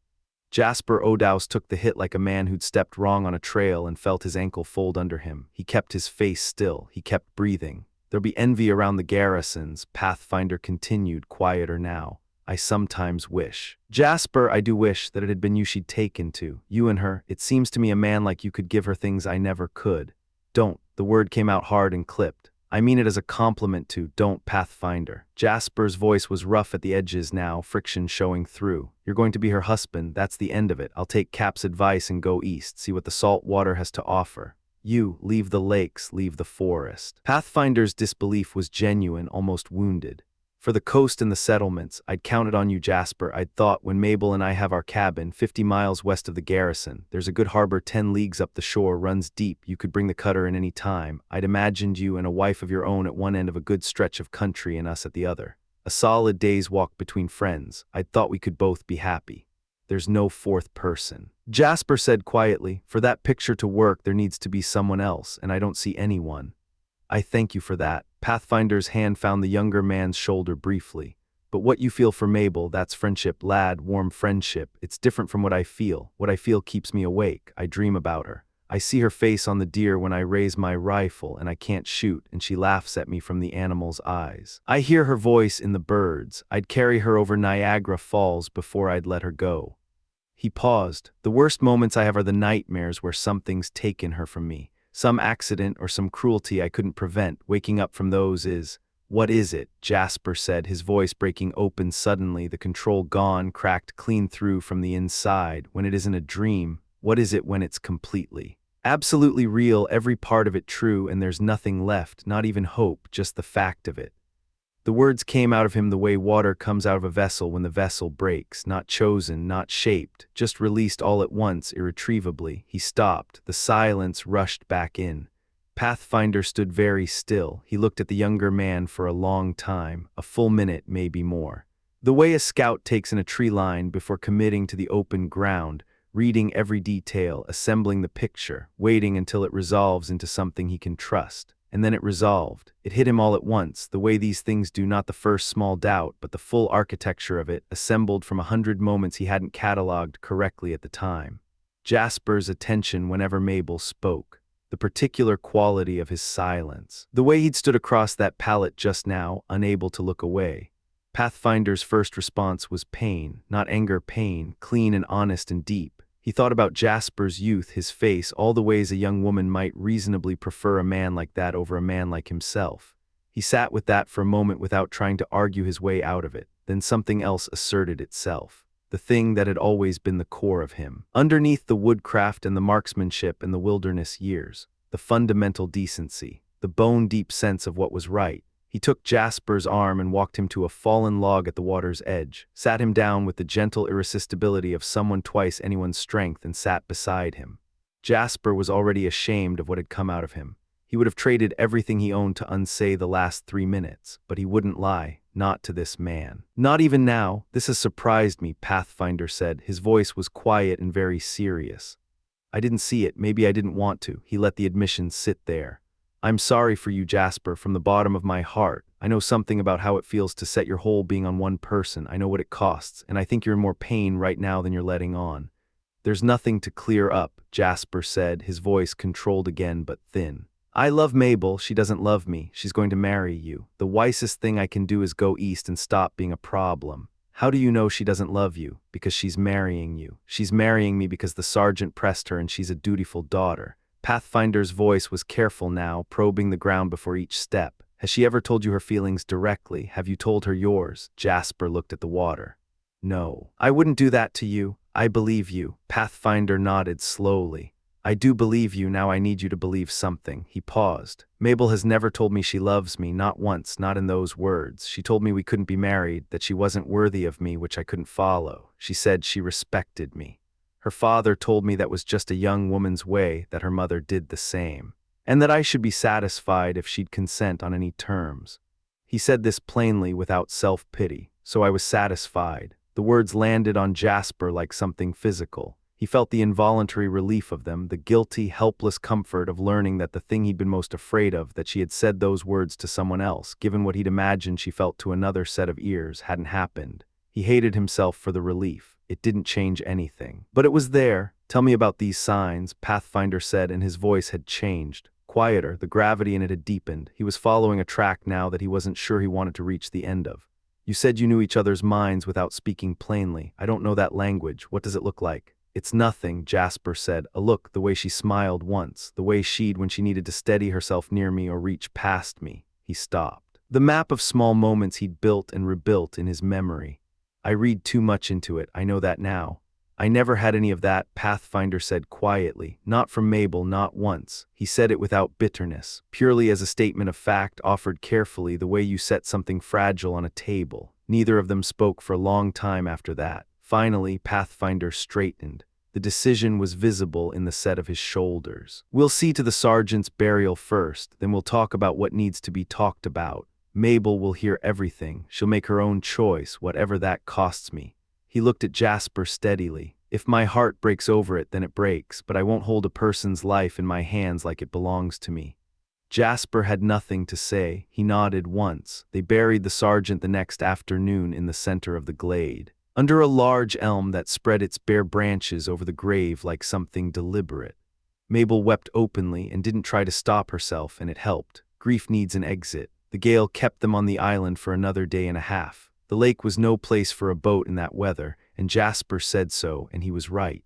Jasper Odouse took the hit like a man who'd stepped wrong on a trail and felt his ankle fold under him. He kept his face still. He kept breathing. "There'll be envy around the garrisons," Pathfinder continued, quieter now. "I sometimes wish. Jasper, I do wish that it had been you she'd taken to. You and her. It seems to me a man like you could give her things I never could." "Don't." The word came out hard and clipped. "I mean it as a compliment to, don't, Pathfinder." Jasper's voice was rough at the edges now, friction showing through. "You're going to be her husband. That's the end of it. I'll take Cap's advice and go east, see what the salt water has to offer. You, leave the lakes, leave the forest." Pathfinder's disbelief was genuine, almost wounded. "For the coast and the settlements, I'd counted on you, Jasper. I'd thought, when Mabel and I have our cabin, 50 miles west of the garrison, there's a good harbor 10 leagues up the shore, runs deep, you could bring the cutter in any time. I'd imagined you and a wife of your own at one end of a good stretch of country and us at the other. A solid day's walk between friends. I'd thought we could both be happy. There's no fourth person." Jasper said quietly, "For that picture to work, there needs to be someone else, and I don't see anyone." "I thank you for that." Pathfinder's hand found the younger man's shoulder briefly. "But what you feel for Mabel, that's friendship, lad, warm friendship. It's different from what I feel. What I feel keeps me awake. I dream about her. I see her face on the deer when I raise my rifle and I can't shoot, and she laughs at me from the animal's eyes. I hear her voice in the birds. I'd carry her over Niagara Falls before I'd let her go." He paused. "The worst moments I have are the nightmares where something's taken her from me. Some accident or some cruelty I couldn't prevent. Waking up from those is—" "What is it?" Jasper said, his voice breaking open suddenly, the control gone, cracked clean through from the inside. "When it isn't a dream, what is it when it's completely?" Absolutely real, every part of it true, and there's nothing left, not even hope, just the fact of it. The words came out of him the way water comes out of a vessel when the vessel breaks, not chosen, not shaped, just released all at once, irretrievably. He stopped. The silence rushed back in. Pathfinder stood very still. He looked at the younger man for a long time, a full minute, maybe more. The way a scout takes in a tree line before committing to the open ground, reading every detail, assembling the picture, waiting until it resolves into something he can trust. And then it resolved. It hit him all at once, the way these things do, not the first small doubt, but the full architecture of it, assembled from 100 moments he hadn't catalogued correctly at the time. Jasper's attention whenever Mabel spoke. The particular quality of his silence. The way he'd stood across that pallet just now, unable to look away. Pathfinder's first response was pain, not anger, pain, clean and honest and deep. He thought about Jasper's youth, his face, all the ways a young woman might reasonably prefer a man like that over a man like himself. He sat with that for a moment without trying to argue his way out of it. Then something else asserted itself. The thing that had always been the core of him. Underneath the woodcraft and the marksmanship and the wilderness years. The fundamental decency. The bone-deep sense of what was right. He took Jasper's arm and walked him to a fallen log at the water's edge, sat him down with the gentle irresistibility of someone twice anyone's strength, and sat beside him. Jasper was already ashamed of what had come out of him. He would have traded everything he owned to unsay the last 3 minutes, but he wouldn't lie, not to this man. Not even now. This has surprised me, Pathfinder said. His voice was quiet and very serious. I didn't see it, maybe I didn't want to. He let the admission sit there. I'm sorry for you, Jasper, from the bottom of my heart. I know something about how it feels to set your whole being on one person. I know what it costs, and I think you're in more pain right now than you're letting on. There's nothing to clear up, Jasper said, his voice controlled again but thin. I love Mabel. She doesn't love me. She's going to marry you. The wisest thing I can do is go east and stop being a problem. How do you know she doesn't love you? Because she's marrying you. She's marrying me because the sergeant pressed her and she's a dutiful daughter. Pathfinder's voice was careful now, probing the ground before each step. Has she ever told you her feelings directly? Have you told her yours? Jasper looked at the water. No. I wouldn't do that to you. I believe you. Pathfinder nodded slowly. I do believe you, now I need you to believe something. He paused. Mabel has never told me she loves me, not once, not in those words. She told me we couldn't be married, that she wasn't worthy of me, which I couldn't follow. She said she respected me. Her father told me that was just a young woman's way, that her mother did the same, and that I should be satisfied if she'd consent on any terms. He said this plainly, without self-pity, so I was satisfied. The words landed on Jasper like something physical. He felt the involuntary relief of them, the guilty, helpless comfort of learning that the thing he'd been most afraid of, that she had said those words to someone else, given what he'd imagined she felt to another set of ears, hadn't happened. He hated himself for the relief. It didn't change anything. But it was there. Tell me about these signs, Pathfinder said, and his voice had changed. Quieter, the gravity in it had deepened. He was following a track now that he wasn't sure he wanted to reach the end of. You said you knew each other's minds without speaking plainly. I don't know that language. What does it look like? It's nothing, Jasper said. A look, the way she smiled once, the way she'd when she needed to steady herself near me or reach past me. He stopped. The map of small moments he'd built and rebuilt in his memory. I read too much into it, I know that now. I never had any of that, Pathfinder said quietly. Not from Mabel, not once. He said it without bitterness, purely as a statement of fact offered carefully, the way you set something fragile on a table. Neither of them spoke for a long time after that. Finally, Pathfinder straightened. The decision was visible in the set of his shoulders. We'll see to the sergeant's burial first, then we'll talk about what needs to be talked about. Mabel will hear everything. She'll make her own choice, whatever that costs me. He looked at Jasper steadily. If my heart breaks over it, then it breaks, but I won't hold a person's life in my hands like it belongs to me. Jasper had nothing to say. He nodded once. They buried the sergeant the next afternoon in the center of the glade, under a large elm that spread its bare branches over the grave like something deliberate. Mabel wept openly and didn't try to stop herself, and it helped. Grief needs an exit. The gale kept them on the island for another day and a half. The lake was no place for a boat in that weather, and Jasper said so, and he was right.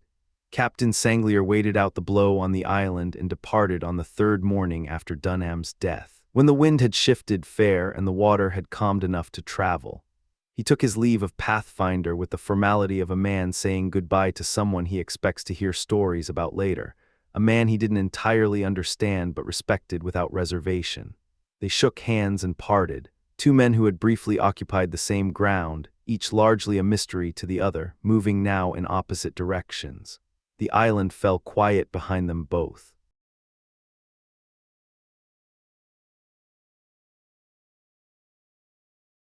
Captain Sanglier waited out the blow on the island and departed on the 3rd morning after Dunham's death, when the wind had shifted fair and the water had calmed enough to travel. He took his leave of Pathfinder with the formality of a man saying goodbye to someone he expects to hear stories about later, a man he didn't entirely understand but respected without reservation. They shook hands and parted, two men who had briefly occupied the same ground, each largely a mystery to the other, moving now in opposite directions. The island fell quiet behind them both.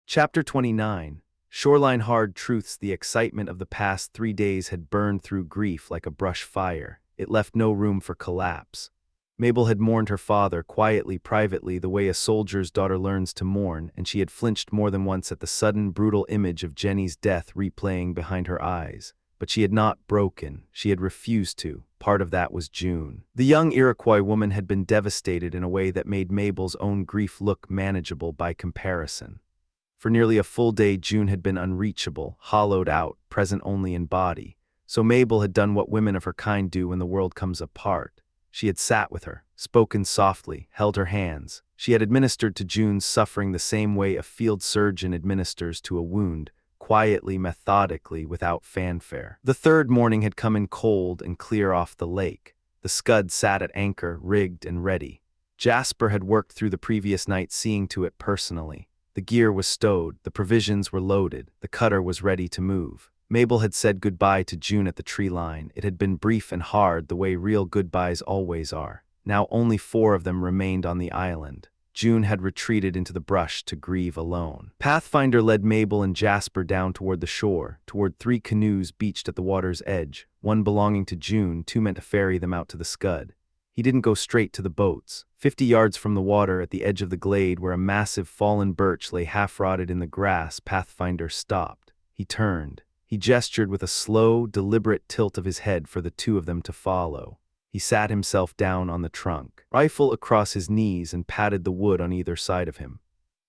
Chapter 29. Shoreline hard truths. The excitement of the past 3 days had burned through grief like a brush fire. It left no room for collapse. Mabel had mourned her father quietly, privately, the way a soldier's daughter learns to mourn, and she had flinched more than once at the sudden, brutal image of Jenny's death replaying behind her eyes. But she had not broken. She had refused to. Part of that was June. The young Iroquois woman had been devastated in a way that made Mabel's own grief look manageable by comparison. For nearly a full day June had been unreachable, hollowed out, present only in body. So Mabel had done what women of her kind do when the world comes apart. She had sat with her, spoken softly, held her hands. She had administered to June's suffering the same way a field surgeon administers to a wound, quietly, methodically, without fanfare. The third morning had come in cold and clear off the lake. The scud sat at anchor, rigged and ready. Jasper had worked through the previous night, seeing to it personally. The gear was stowed, the provisions were loaded, the cutter was ready to move. Mabel had said goodbye to June at the tree line. It had been brief and hard, the way real goodbyes always are. Now only 4 of them remained on the island. June had retreated into the brush to grieve alone. Pathfinder led Mabel and Jasper down toward the shore, toward 3 canoes beached at the water's edge, one belonging to June, 2 meant to ferry them out to the scud. He didn't go straight to the boats. 50 yards from the water, at the edge of the glade where a massive fallen birch lay half-rotted in the grass, Pathfinder stopped. He turned. He gestured with a slow, deliberate tilt of his head for the 2 of them to follow. He sat himself down on the trunk, rifle across his knees, and patted the wood on either side of him.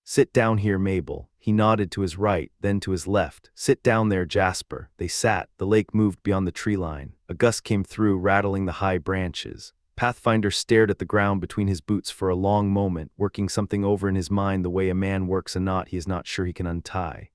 "Sit down here, Mabel." He nodded to his right, then to his left. "Sit down there, Jasper." They sat. The lake moved beyond the tree line. A gust came through, rattling the high branches. Pathfinder stared at the ground between his boots for a long moment, working something over in his mind the way a man works a knot he is not sure he can untie.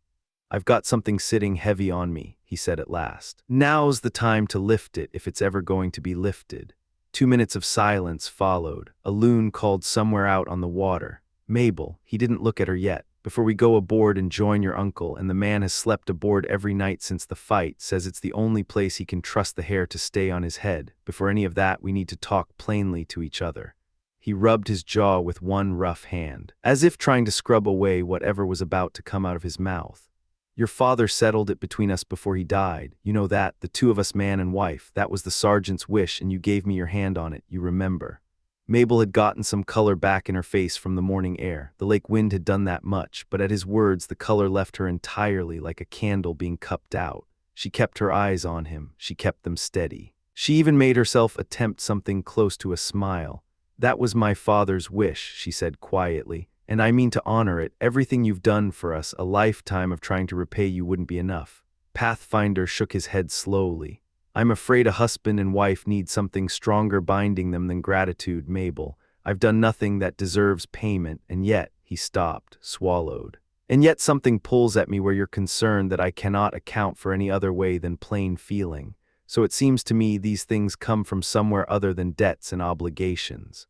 "I've got something sitting heavy on me," he said at last. "Now's the time to lift it, if it's ever going to be lifted." 2 minutes of silence followed. A loon called somewhere out on the water. "Mabel," he didn't look at her yet, "before we go aboard and join your uncle, and the man has slept aboard every night since the fight, says it's the only place he can trust the hair to stay on his head. Before any of that, we need to talk plainly to each other." He rubbed his jaw with one rough hand, as if trying to scrub away whatever was about to come out of his mouth. "Your father settled it between us before he died. You know that, the 2 of us, man and wife. That was the sergeant's wish, and you gave me your hand on it, you remember." Mabel had gotten some color back in her face from the morning air. The lake wind had done that much, but at his words the color left her entirely, like a candle being cupped out. She kept her eyes on him. She kept them steady. She even made herself attempt something close to a smile. "That was my father's wish," she said quietly, "and I mean to honor it. Everything you've done for us, a lifetime of trying to repay you, wouldn't be enough." Pathfinder shook his head slowly. "I'm afraid a husband and wife need something stronger binding them than gratitude, Mabel. I've done nothing that deserves payment, and yet," he stopped, swallowed. "And yet something pulls at me where you're concerned that I cannot account for any other way than plain feeling. So it seems to me these things come from somewhere other than debts and obligations."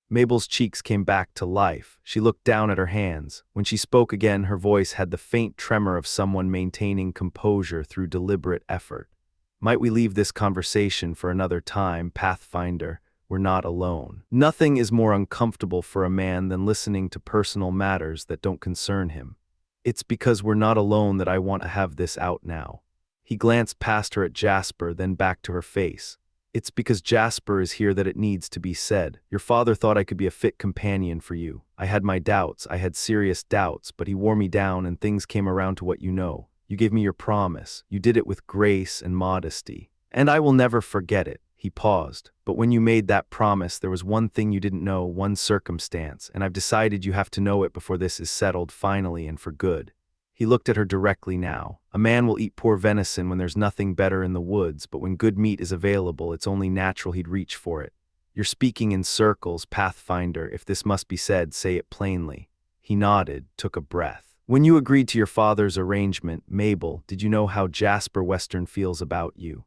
Mabel's cheeks came back to life. She looked down at her hands. When she spoke again, her voice had the faint tremor of someone maintaining composure through deliberate effort. "Might we leave this conversation for another time, Pathfinder? We're not alone. Nothing is more uncomfortable for a man than listening to personal matters that don't concern him. It's because we're not alone that I want to have this out now." He glanced past her at Jasper, then back to her face. "It's because Jasper is here that it needs to be said. Your father thought I could be a fit companion for you. I had my doubts. I had serious doubts, but he wore me down and things came around to what you know. You gave me your promise. You did it with grace and modesty. And I will never forget it." He paused. "But when you made that promise, there was one thing you didn't know, one circumstance, and I've decided you have to know it before this is settled finally and for good." He looked at her directly now. "A man will eat poor venison when there's nothing better in the woods, but when good meat is available, it's only natural he'd reach for it. You're speaking in circles, Pathfinder. If this must be said, say it plainly." He nodded, took a breath. "When you agreed to your father's arrangement, Mabel, did you know how Jasper Western feels about you?"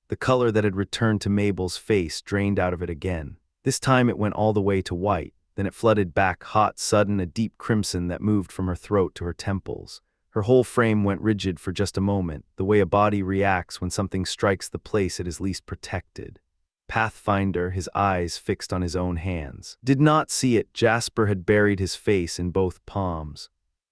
The color that had returned to Mabel's face drained out of it again. This time it went all the way to white, then it flooded back hot, sudden, a deep crimson that moved from her throat to her temples. Her whole frame went rigid for just a moment, the way a body reacts when something strikes the place it is least protected. Pathfinder, his eyes fixed on his own hands, did not see it. Jasper had buried his face in both palms.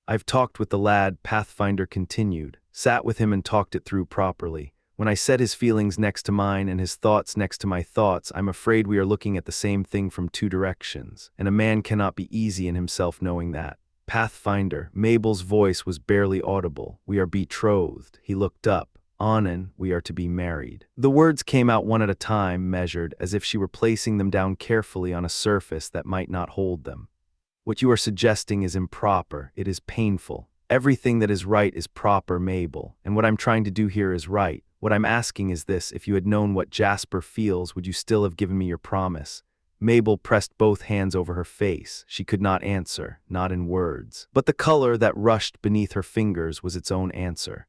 "I've talked with the lad," Pathfinder continued, "sat with him and talked it through properly. When I set his feelings next to mine and his thoughts next to my thoughts, I'm afraid we are looking at the same thing from two directions, and a man cannot be easy in himself knowing that." "Pathfinder," Mabel's voice was barely audible, "we are betrothed." He looked up. "Anan, we are to be married." The words came out one at a time, measured, as if she were placing them down carefully on a surface that might not hold them. "What you are suggesting is improper. It is painful. Everything that is right is proper, Mabel, and what I'm trying to do here is right. What I'm asking is this: if you had known what Jasper feels, would you still have given me your promise?" Mabel pressed both hands over her face. She could not answer, not in words. But the color that rushed beneath her fingers was its own answer.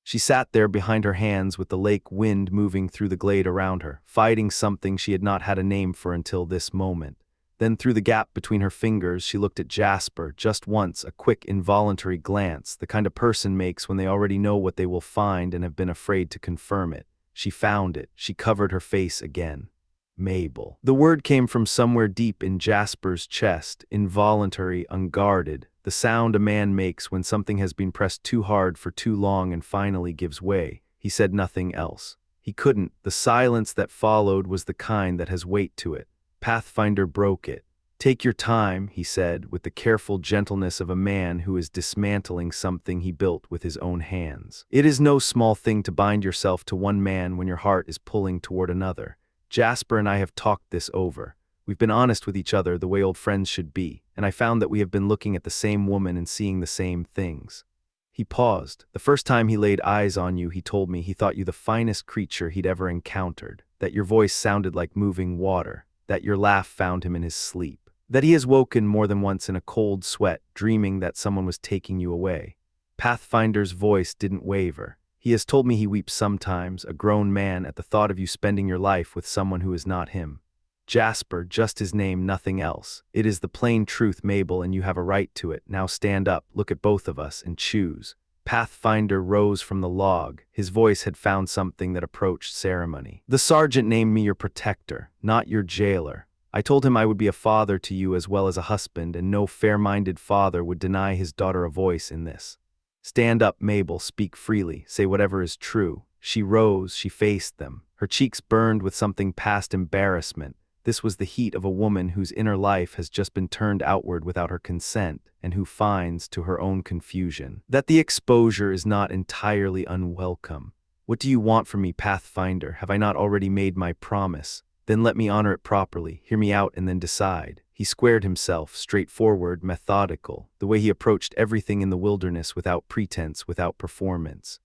She sat there behind her hands with the lake wind moving through the glade around her, fighting something she had not had a name for until this moment. Then through the gap between her fingers she looked at Jasper, just once, a quick involuntary glance, the kind a person makes when they already know what they will find and have been afraid to confirm it. She found it. She covered her face again. "Mabel." The word came from somewhere deep in Jasper's chest, involuntary, unguarded, the sound a man makes when something has been pressed too hard for too long and finally gives way. He said nothing else. He couldn't. The silence that followed was the kind that has weight to it. Pathfinder broke it. "Take your time," he said, with the careful gentleness of a man who is dismantling something he built with his own hands. "It is no small thing to bind yourself to one man when your heart is pulling toward another. Jasper and I have talked this over. We've been honest with each other the way old friends should be, and I found that we have been looking at the same woman and seeing the same things." He paused. "The first time he laid eyes on you, he told me he thought you the finest creature he'd ever encountered, that your voice sounded like moving water, that your laugh found him in his sleep, that he has woken more than once in a cold sweat, dreaming that someone was taking you away." Pathfinder's voice didn't waver. "He has told me he weeps sometimes, a grown man, at the thought of you spending your life with someone who is not him. Jasper, just his name, nothing else. It is the plain truth, Mabel, and you have a right to it. Now stand up, look at both of us, and choose." Pathfinder rose from the log. His voice had found something that approached ceremony. "The sergeant named me your protector, not your jailer. I told him I would be a father to you as well as a husband, and no fair-minded father would deny his daughter a voice in this. Stand up, Mabel, speak freely, say whatever is true." She rose, she faced them. Her cheeks burned with something past embarrassment. This was the heat of a woman whose inner life has just been turned outward without her consent, and who finds, to her own confusion, that the exposure is not entirely unwelcome. "What do you want from me, Pathfinder? Have I not already made my promise? Then let me honor it properly. Hear me out and then decide." He squared himself, straightforward, methodical, the way he approached everything in the wilderness, without pretense, without performance.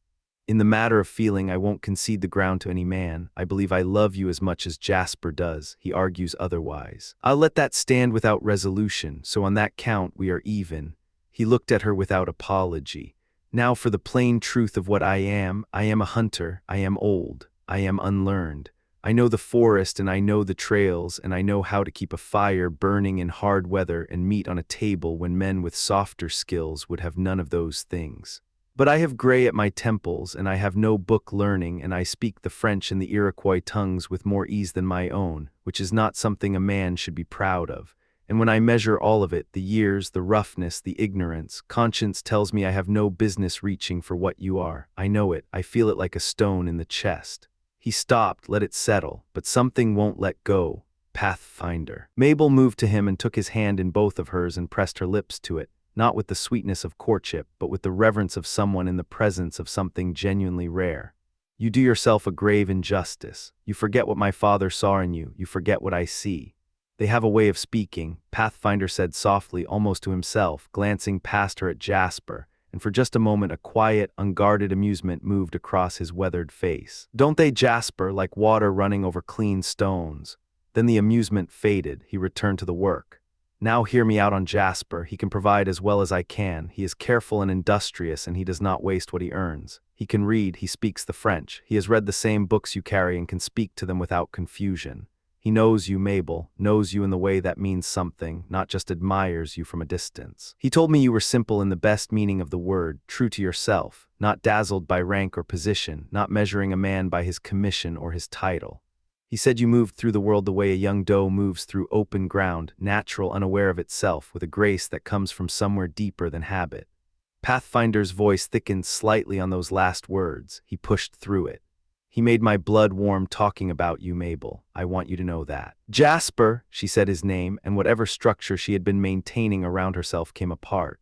"In the matter of feeling, I won't concede the ground to any man. I believe I love you as much as Jasper does. He argues otherwise. I'll let that stand without resolution, so on that count we are even." He looked at her without apology. "Now for the plain truth of what I am a hunter, I am old, I am unlearned. I know the forest and I know the trails, and I know how to keep a fire burning in hard weather and meat on a table when men with softer skills would have none of those things. But I have gray at my temples, and I have no book learning, and I speak the French and the Iroquois tongues with more ease than my own, which is not something a man should be proud of. And when I measure all of it, the years, the roughness, the ignorance, conscience tells me I have no business reaching for what you are. I know it. I feel it like a stone in the chest." He stopped, let it settle, but something won't let go. "Pathfinder." Mabel moved to him and took his hand in both of hers and pressed her lips to it, not with the sweetness of courtship, but with the reverence of someone in the presence of something genuinely rare. "You do yourself a grave injustice. You forget what my father saw in you. You forget what I see." "They have a way of speaking," Pathfinder said softly, almost to himself, glancing past her at Jasper, and for just a moment a quiet, unguarded amusement moved across his weathered face. "Don't they, Jasper, like water running over clean stones?" Then the amusement faded. He returned to the work. Now hear me out on Jasper. He can provide as well as I can. He is careful and industrious, and he does not waste what he earns. He can read, he speaks the French. He has read the same books you carry and can speak to them without confusion. He knows you, Mabel, knows you in the way that means something, not just admires you from a distance. He told me you were simple in the best meaning of the word, true to yourself, not dazzled by rank or position, not measuring a man by his commission or his title. He said you moved through the world the way a young doe moves through open ground, natural, unaware of itself, with a grace that comes from somewhere deeper than habit. Pathfinder's voice thickened slightly on those last words. He pushed through it. He made my blood warm talking about you, Mabel. I want you to know that. Jasper, she said his name, and whatever structure she had been maintaining around herself came apart.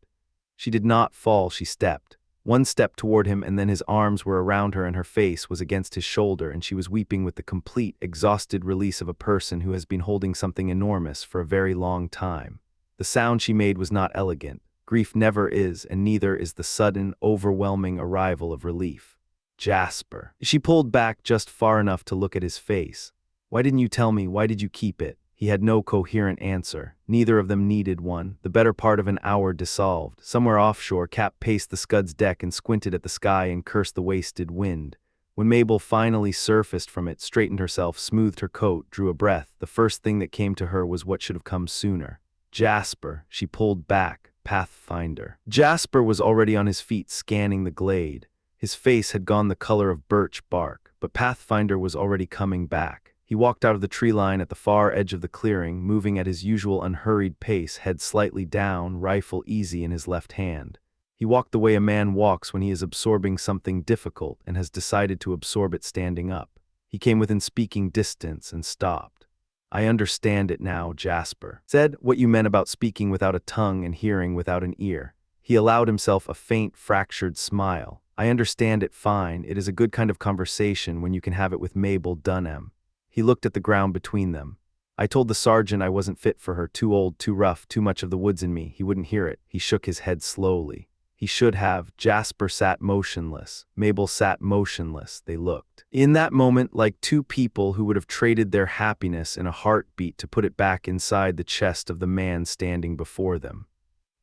She did not fall, she stepped. One step toward him, and then his arms were around her and her face was against his shoulder, and she was weeping with the complete, exhausted release of a person who has been holding something enormous for a very long time. The sound she made was not elegant. Grief never is, and neither is the sudden, overwhelming arrival of relief. Jasper. She pulled back just far enough to look at his face. Why didn't you tell me? Why did you keep it? He had no coherent answer. Neither of them needed one. The better part of an hour dissolved. Somewhere offshore, Cap paced the Scud's deck and squinted at the sky and cursed the wasted wind. When Mabel finally surfaced from it, straightened herself, smoothed her coat, drew a breath, the first thing that came to her was what should have come sooner. Jasper. She pulled back. Pathfinder. Jasper was already on his feet, scanning the glade. His face had gone the color of birch bark, but Pathfinder was already coming back. He walked out of the tree line at the far edge of the clearing, moving at his usual unhurried pace, head slightly down, rifle easy in his left hand. He walked the way a man walks when he is absorbing something difficult and has decided to absorb it standing up. He came within speaking distance and stopped. I understand it now, Jasper said, what you meant about speaking without a tongue and hearing without an ear. He allowed himself a faint, fractured smile. I understand it fine. It is a good kind of conversation when you can have it with Mabel Dunham. He looked at the ground between them. I told the sergeant I wasn't fit for her, too old, too rough, too much of the woods in me. He wouldn't hear it. He shook his head slowly. He should have. Jasper sat motionless. Mabel sat motionless. They looked. In that moment, like two people who would have traded their happiness in a heartbeat to put it back inside the chest of the man standing before them.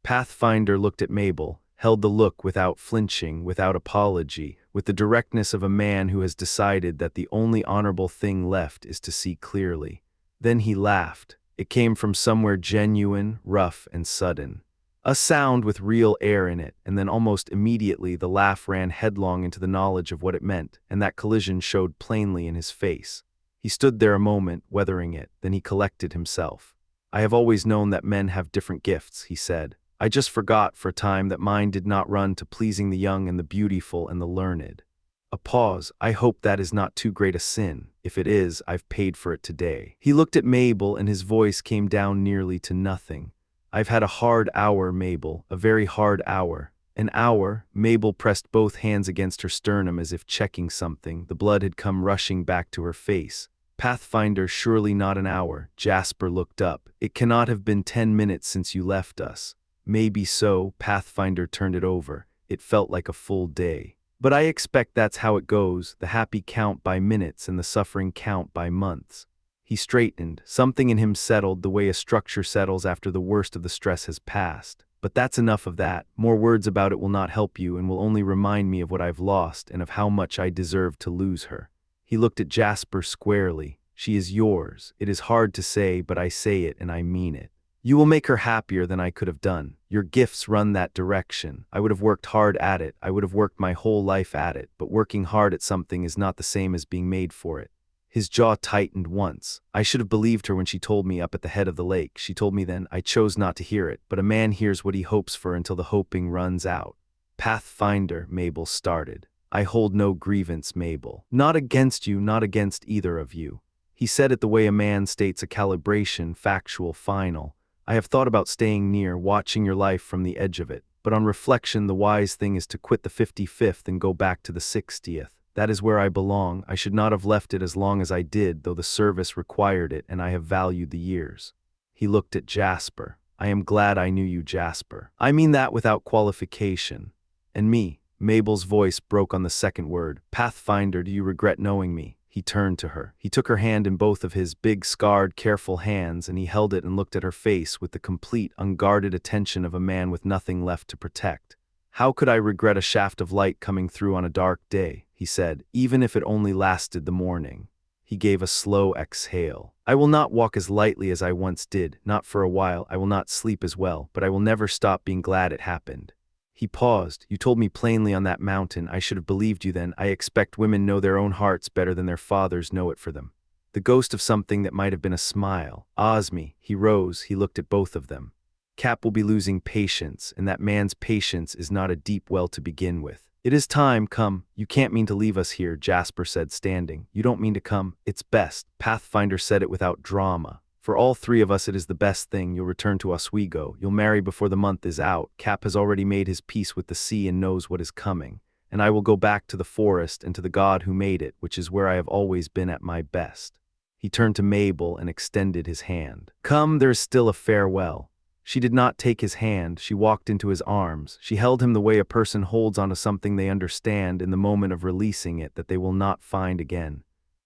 Pathfinder looked at Mabel, held the look without flinching, without apology, with the directness of a man who has decided that the only honorable thing left is to see clearly. Then he laughed. It came from somewhere genuine, rough, and sudden. A sound with real air in it, and then almost immediately the laugh ran headlong into the knowledge of what it meant, and that collision showed plainly in his face. He stood there a moment, weathering it, then he collected himself. I have always known that men have different gifts, he said. I just forgot for a time that mine did not run to pleasing the young and the beautiful and the learned. A pause. I hope that is not too great a sin. If it is, I've paid for it today. He looked at Mabel and his voice came down nearly to nothing. I've had a hard hour, Mabel, a very hard hour. An hour. Mabel pressed both hands against her sternum as if checking something. The blood had come rushing back to her face. Pathfinder, surely not an hour. Jasper looked up. It cannot have been 10 minutes since you left us. Maybe so. Pathfinder turned it over. It felt like a full day. But I expect that's how it goes. The happy count by minutes and the suffering count by months. He straightened. Something in him settled the way a structure settles after the worst of the stress has passed. But that's enough of that. More words about it will not help you and will only remind me of what I've lost and of how much I deserve to lose her. He looked at Jasper squarely. She is yours. It is hard to say, but I say it and I mean it. You will make her happier than I could have done. Your gifts run that direction. I would have worked hard at it. I would have worked my whole life at it, but working hard at something is not the same as being made for it. His jaw tightened once. I should have believed her when she told me up at the head of the lake. She told me then. I chose not to hear it, but a man hears what he hopes for until the hoping runs out. Pathfinder, Mabel started. I hold no grievance, Mabel. Not against you, not against either of you. He said it the way a man states a calibration, factual, final. I have thought about staying near, watching your life from the edge of it, but on reflection the wise thing is to quit the 55th and go back to the 60th. That is where I belong. I should not have left it as long as I did, though the service required it and I have valued the years. He looked at Jasper. I am glad I knew you, Jasper. I mean that without qualification. And me. Mabel's voice broke on the second word. Pathfinder, do you regret knowing me? He turned to her. He took her hand in both of his big, scarred, careful hands, and he held it and looked at her face with the complete, unguarded attention of a man with nothing left to protect. "How could I regret a shaft of light coming through on a dark day?" he said, "even if it only lasted the morning." He gave a slow exhale. "I will not walk as lightly as I once did, not for a while. I will not sleep as well, but I will never stop being glad it happened." He paused. "You told me plainly on that mountain. I should have believed you then. I expect women know their own hearts better than their fathers know it for them." The ghost of something that might have been a smile. "Osme." He rose. He looked at both of them. "Cap will be losing patience, and that man's patience is not a deep well to begin with. It is time, come. You can't mean to leave us here," Jasper said, standing. "You don't mean to come?" "It's best." Pathfinder said it without drama. "For all three of us it is the best thing. You'll return to Oswego. You'll marry before the month is out. Cap has already made his peace with the sea and knows what is coming. And I will go back to the forest and to the God who made it, which is where I have always been at my best." He turned to Mabel and extended his hand. "Come, there is still a farewell." She did not take his hand. She walked into his arms. She held him the way a person holds onto something they understand in the moment of releasing it that they will not find again.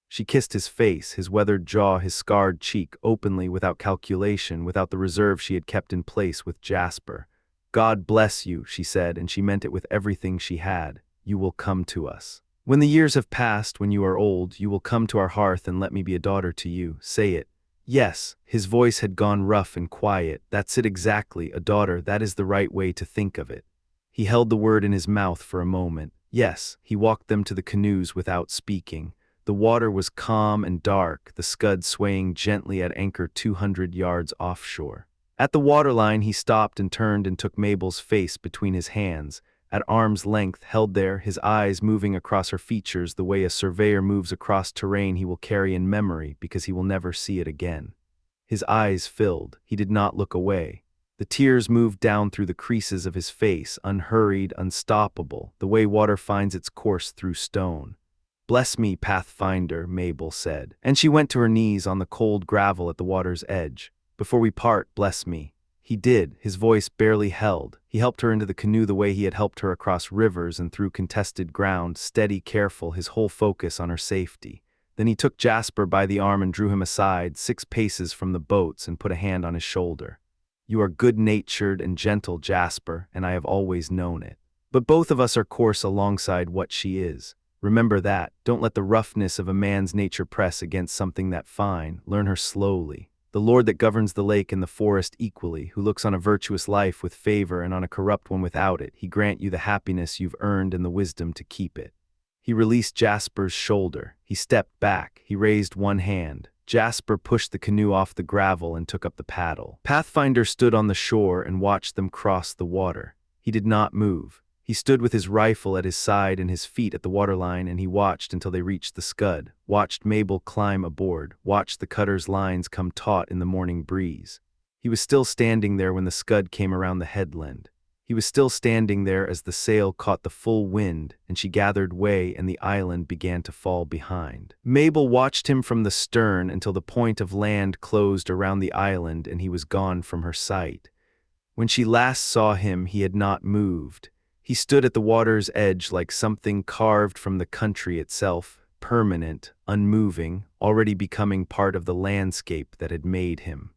She kissed his face, his weathered jaw, his scarred cheek, openly, without calculation, without the reserve she had kept in place with Jasper. "God bless you," she said, and she meant it with everything she had. "You will come to us. When the years have passed, when you are old, you will come to our hearth and let me be a daughter to you. Say it." "Yes." His voice had gone rough and quiet. "That's it exactly, a daughter. That is the right way to think of it." He held the word in his mouth for a moment. "Yes." He walked them to the canoes without speaking. The water was calm and dark, the Scud swaying gently at anchor 200 yards offshore. At the waterline he stopped and turned and took Mabel's face between his hands, at arm's length, held there, his eyes moving across her features the way a surveyor moves across terrain he will carry in memory because he will never see it again. His eyes filled. He did not look away. The tears moved down through the creases of his face, unhurried, unstoppable, the way water finds its course through stone. "Bless me, Pathfinder," Mabel said, and she went to her knees on the cold gravel at the water's edge. "Before we part, bless me." He did, his voice barely held. He helped her into the canoe the way he had helped her across rivers and through contested ground, steady, careful, his whole focus on her safety. Then he took Jasper by the arm and drew him aside 6 paces from the boats and put a hand on his shoulder. "You are good-natured and gentle, Jasper, and I have always known it. But both of us are coarse alongside what she is. Remember that. Don't let the roughness of a man's nature press against something that fine. Learn her slowly. The Lord that governs the lake and the forest equally, who looks on a virtuous life with favor and on a corrupt one without it, he grant you the happiness you've earned and the wisdom to keep it." He released Jasper's shoulder. He stepped back. He raised one hand. Jasper pushed the canoe off the gravel and took up the paddle. Pathfinder stood on the shore and watched them cross the water. He did not move. He stood with his rifle at his side and his feet at the waterline, and he watched until they reached the Scud, watched Mabel climb aboard, watched the cutter's lines come taut in the morning breeze. He was still standing there when the Scud came around the headland. He was still standing there as the sail caught the full wind, and she gathered way and the island began to fall behind. Mabel watched him from the stern until the point of land closed around the island and he was gone from her sight. When she last saw him, he had not moved. He stood at the water's edge like something carved from the country itself, permanent, unmoving, already becoming part of the landscape that had made him.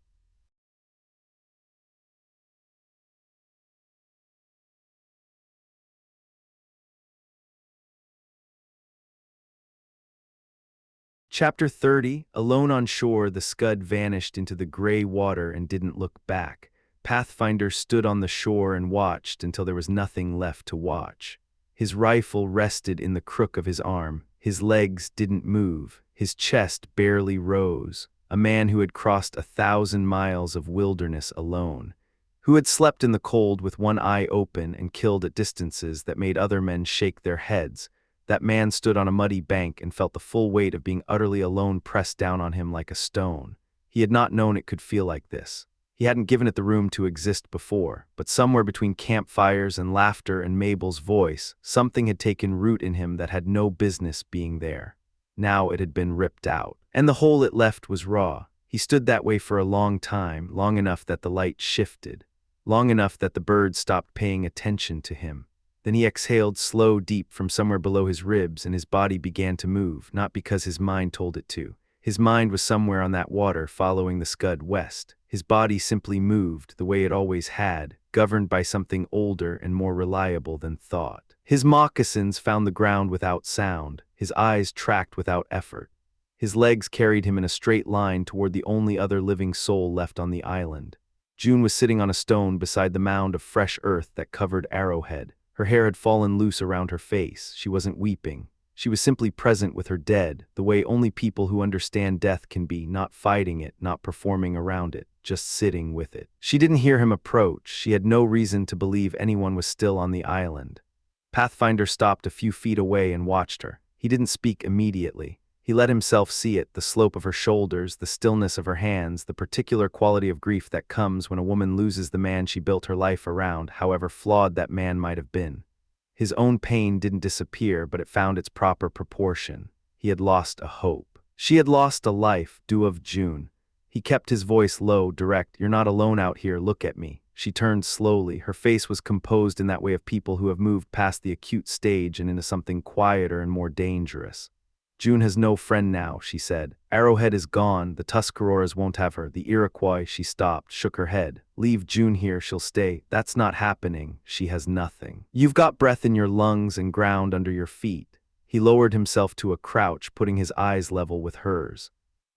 Chapter 30. Alone on shore, the Scud vanished into the gray water and didn't look back. Pathfinder stood on the shore and watched until there was nothing left to watch. His rifle rested in the crook of his arm. His legs didn't move. His chest barely rose. A man who had crossed 1,000 miles of wilderness alone. Who had slept in the cold with one eye open and killed at distances that made other men shake their heads. That man stood on a muddy bank and felt the full weight of being utterly alone pressed down on him like a stone. He had not known it could feel like this. He hadn't given it the room to exist before, but somewhere between campfires and laughter and Mabel's voice, something had taken root in him that had no business being there. Now it had been ripped out, and the hole it left was raw. He stood that way for a long time, long enough that the light shifted, long enough that the birds stopped paying attention to him. Then he exhaled slow, deep from somewhere below his ribs, and his body began to move, not because his mind told it to. His mind was somewhere on that water, following the scud west. His body simply moved, the way it always had, governed by something older and more reliable than thought. His moccasins found the ground without sound. His eyes tracked without effort. His legs carried him in a straight line toward the only other living soul left on the island. June was sitting on a stone beside the mound of fresh earth that covered Arrowhead. Her hair had fallen loose around her face. She wasn't weeping. She was simply present with her dead, the way only people who understand death can be, not fighting it, not performing around it, just sitting with it. She didn't hear him approach. She had no reason to believe anyone was still on the island. Pathfinder stopped a few feet away and watched her. He didn't speak immediately. He let himself see it, the slope of her shoulders, the stillness of her hands, the particular quality of grief that comes when a woman loses the man she built her life around, however flawed that man might have been. His own pain didn't disappear, but it found its proper proportion. He had lost a hope. She had lost a life, due of June. He kept his voice low, direct. "You're not alone out here, look at me." She turned slowly. Her face was composed in that way of people who have moved past the acute stage and into something quieter and more dangerous. "June has no friend now," she said. "Arrowhead is gone. The Tuscaroras won't have her. The Iroquois," she stopped, shook her head. "Leave June here, she'll stay." "That's not happening. She has nothing. You've got breath in your lungs and ground under your feet." He lowered himself to a crouch, putting his eyes level with hers.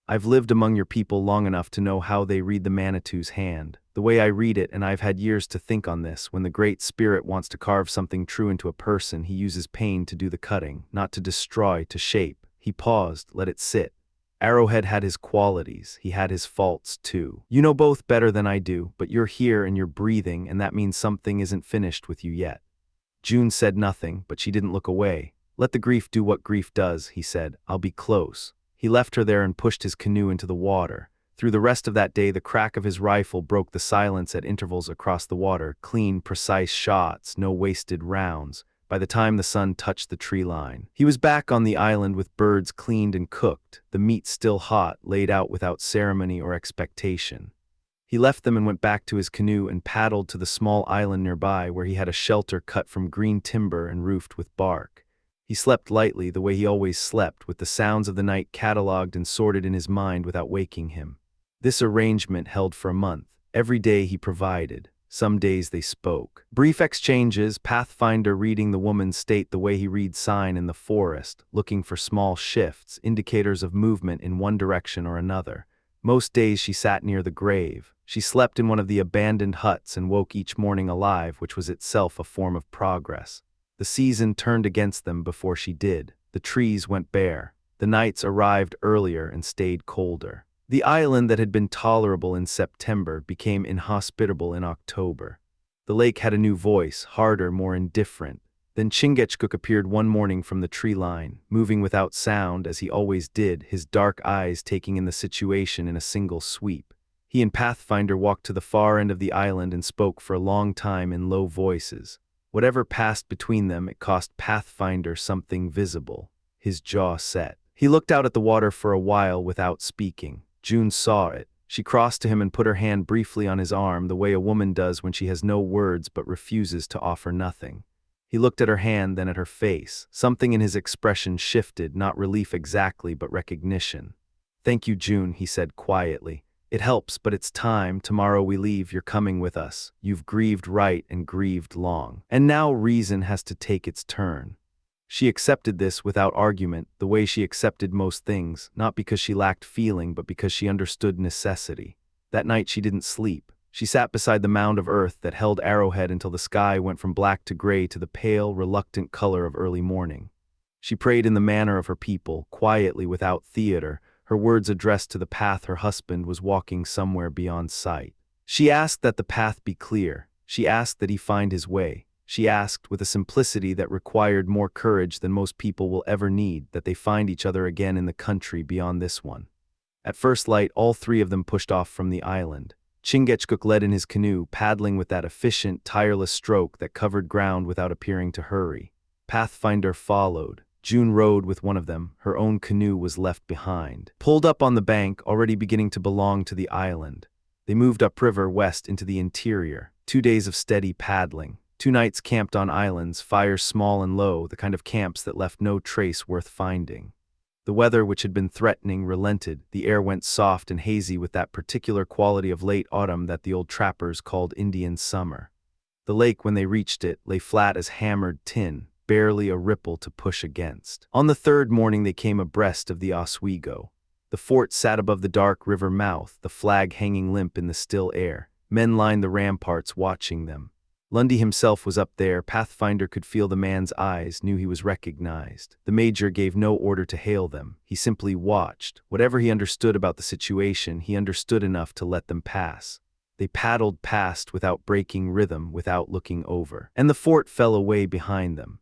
"I've lived among your people long enough to know how they read the Manitou's hand, the way I read it, and I've had years to think on this. When the Great Spirit wants to carve something true into a person, he uses pain to do the cutting, not to destroy, to shape." He paused, let it sit. Arrowhead had his qualities. He had his faults, too. "You know both better than I do, but you're here and you're breathing, and that means something isn't finished with you yet." June said nothing, but she didn't look away. "Let the grief do what grief does," he said. "I'll be close." He left her there and pushed his canoe into the water. Through the rest of that day, the crack of his rifle broke the silence at intervals across the water. Clean, precise shots, no wasted rounds. By the time the sun touched the tree line, he was back on the island with birds cleaned and cooked, the meat still hot, laid out without ceremony or expectation. He left them and went back to his canoe and paddled to the small island nearby where he had a shelter cut from green timber and roofed with bark. He slept lightly, the way he always slept, with the sounds of the night catalogued and sorted in his mind without waking him. This arrangement held for a month. Every day he provided. Some days they spoke. Brief exchanges, Pathfinder reading the woman state the way he reads sign in the forest, looking for small shifts, indicators of movement in one direction or another. Most days she sat near the grave. She slept in one of the abandoned huts and woke each morning alive, which was itself a form of progress. The season turned against them before she did. The trees went bare. The nights arrived earlier and stayed colder. The island that had been tolerable in September became inhospitable in October. The lake had a new voice, harder, more indifferent. Then Chingachgook appeared one morning from the tree line, moving without sound as he always did, his dark eyes taking in the situation in a single sweep. He and Pathfinder walked to the far end of the island and spoke for a long time in low voices. Whatever passed between them, it cost Pathfinder something visible. His jaw set. He looked out at the water for a while without speaking. June saw it. She crossed to him and put her hand briefly on his arm, the way a woman does when she has no words but refuses to offer nothing. He looked at her hand, then at her face. Something in his expression shifted, not relief exactly, but recognition. "Thank you, June," he said quietly. "It helps, but it's time. Tomorrow we leave. You're coming with us. You've grieved right and grieved long. And now reason has to take its turn." She accepted this without argument, the way she accepted most things, not because she lacked feeling, but because she understood necessity. That night she didn't sleep. She sat beside the mound of earth that held Arrowhead until the sky went from black to gray to the pale, reluctant color of early morning. She prayed in the manner of her people, quietly, without theater, her words addressed to the path her husband was walking somewhere beyond sight. She asked that the path be clear. She asked that he find his way. She asked, with a simplicity that required more courage than most people will ever need, that they find each other again in the country beyond this one. At first light, all three of them pushed off from the island. Chingachgook led in his canoe, paddling with that efficient, tireless stroke that covered ground without appearing to hurry. Pathfinder followed. June rowed with one of them. Her own canoe was left behind, pulled up on the bank, already beginning to belong to the island. They moved upriver west into the interior. 2 days of steady paddling. 2 nights camped on islands, fires small and low, the kind of camps that left no trace worth finding. The weather, which had been threatening, relented. The air went soft and hazy with that particular quality of late autumn that the old trappers called Indian summer. The lake, when they reached it, lay flat as hammered tin, barely a ripple to push against. On the 3rd morning they came abreast of the Oswego. The fort sat above the dark river mouth, the flag hanging limp in the still air. Men lined the ramparts watching them. Lundy himself was up there. Pathfinder could feel the man's eyes, knew he was recognized. The major gave no order to hail them. He simply watched. Whatever he understood about the situation, he understood enough to let them pass. They paddled past without breaking rhythm, without looking over. And the fort fell away behind them.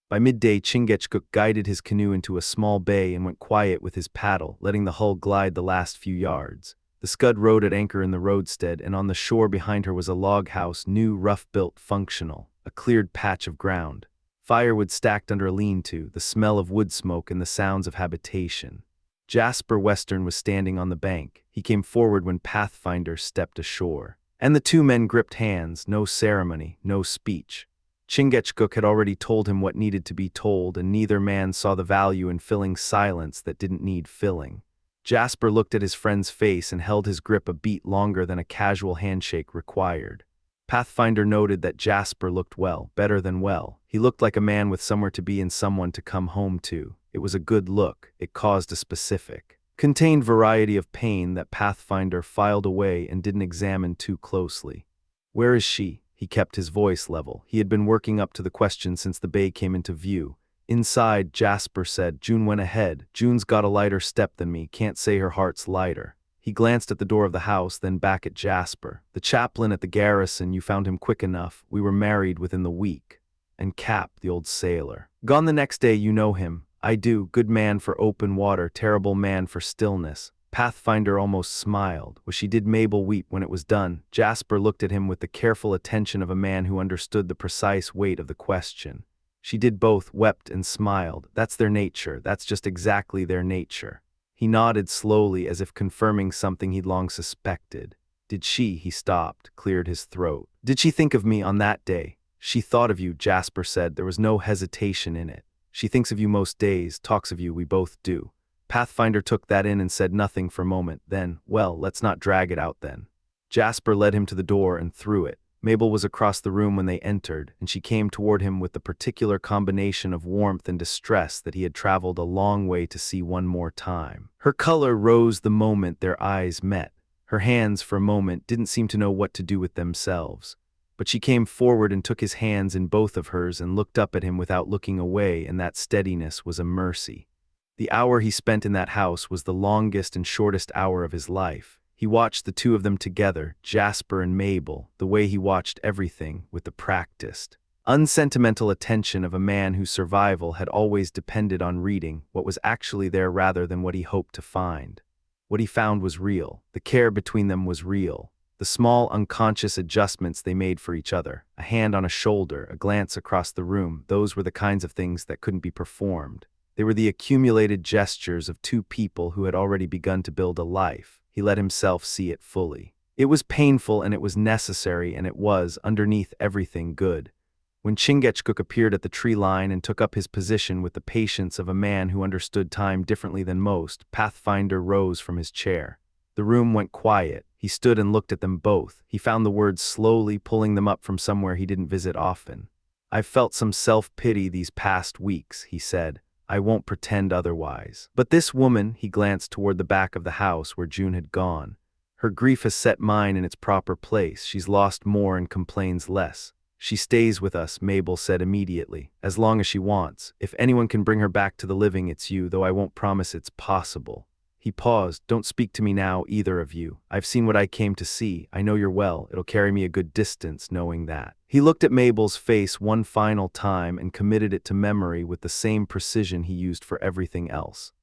By midday, Chingachgook guided his canoe into a small bay and went quiet with his paddle, letting the hull glide the last few yards. The Scud rode at anchor in the roadstead, and on the shore behind her was a log house, new, rough-built, functional, a cleared patch of ground. Firewood stacked under a lean-to, the smell of wood smoke and the sounds of habitation. Jasper Western was standing on the bank. He came forward when Pathfinder stepped ashore. And the 2 men gripped hands, no ceremony, no speech. Chingachgook had already told him what needed to be told, and neither man saw the value in filling silence that didn't need filling. Jasper looked at his friend's face and held his grip a beat longer than a casual handshake required. Pathfinder noted that Jasper looked well, better than well. He looked like a man with somewhere to be and someone to come home to. It was a good look. It caused a specific, contained variety of pain that Pathfinder filed away and didn't examine too closely. "Where is she?" He kept his voice level. He had been working up to the question since the bay came into view. Inside, Jasper said. "June went ahead. June's got a lighter step than me. Can't say her heart's lighter." He glanced at the door of the house, then back at Jasper. "The chaplain at the garrison, you found him quick enough. We were married within the week." And Cap, the old sailor. "Gone the next day, you know him." "I do. Good man for open water, terrible man for stillness." Pathfinder almost smiled. Was she did Mabel weep when it was done? Jasper looked at him with the careful attention of a man who understood the precise weight of the question. She did both, wept and smiled. That's their nature. That's just exactly their nature. He nodded slowly as if confirming something he'd long suspected. "Did she?" He stopped, cleared his throat. "Did she think of me on that day?" "She thought of you," Jasper said. There was no hesitation in it. "She thinks of you most days, talks of you, we both do." Pathfinder took that in and said nothing for a moment. Then, "Well, let's not drag it out then." Jasper led him to the door and through it. Mabel was across the room when they entered, and she came toward him with the particular combination of warmth and distress that he had traveled a long way to see one more time. Her color rose the moment their eyes met. Her hands, for a moment, didn't seem to know what to do with themselves. But she came forward and took his hands in both of hers and looked up at him without looking away, and that steadiness was a mercy. The hour he spent in that house was the longest and shortest hour of his life. He watched the 2 of them together, Jasper and Mabel, the way he watched everything, with the practiced, unsentimental attention of a man whose survival had always depended on reading what was actually there rather than what he hoped to find. What he found was real. The care between them was real. The small, unconscious adjustments they made for each other, a hand on a shoulder, a glance across the room, those were the kinds of things that couldn't be performed. They were the accumulated gestures of 2 people who had already begun to build a life. He let himself see it fully. It was painful and it was necessary, and it was, underneath everything, good. When Chingachgook appeared at the tree line and took up his position with the patience of a man who understood time differently than most, Pathfinder rose from his chair. The room went quiet. He stood and looked at them both. He found the words slowly, pulling them up from somewhere he didn't visit often. "I've felt some self-pity these past weeks," he said. "I won't pretend otherwise. But this woman," he glanced toward the back of the house where June had gone, "her grief has set mine in its proper place. She's lost more and complains less." "She stays with us," Mabel said immediately, "as long as she wants. If anyone can bring her back to the living, it's you, though I won't promise it's possible." He paused. "Don't speak to me now, either of you. I've seen what I came to see. I know you're well. It'll carry me a good distance, knowing that." He looked at Mabel's face one final time and committed it to memory with the same precision he used for everything else.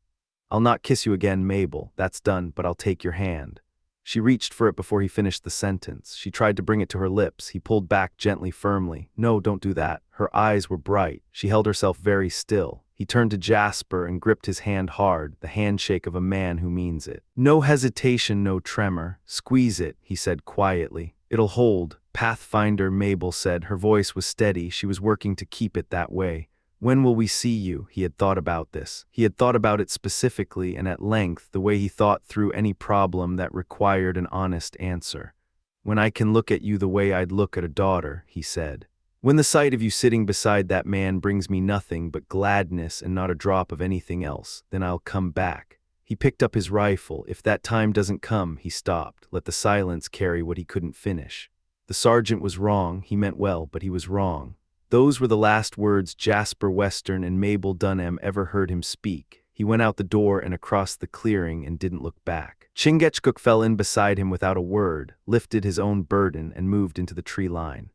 "I'll not kiss you again, Mabel. That's done, but I'll take your hand." She reached for it before he finished the sentence. She tried to bring it to her lips. He pulled back gently, firmly. "No, don't do that." Her eyes were bright. She held herself very still. He turned to Jasper and gripped his hand hard, the handshake of a man who means it. "No hesitation, no tremor. Squeeze it," he said quietly. "It'll hold. Pathfinder, Mabel said. Her voice was steady. She was working to keep it that way. When will we see you? He had thought about this. He had thought about it specifically and at length, the way he thought through any problem that required an honest answer. When I can look at you the way I'd look at a daughter, he said. When the sight of you sitting beside that man brings me nothing but gladness and not a drop of anything else, then I'll come back. He picked up his rifle. If that time doesn't come, he stopped. Let the silence carry what he couldn't finish. The sergeant was wrong. He meant well, but he was wrong. Those were the last words Jasper Western and Mabel Dunham ever heard him speak. He went out the door and across the clearing and didn't look back. Chingachgook fell in beside him without a word, lifted his own burden, and moved into the tree line.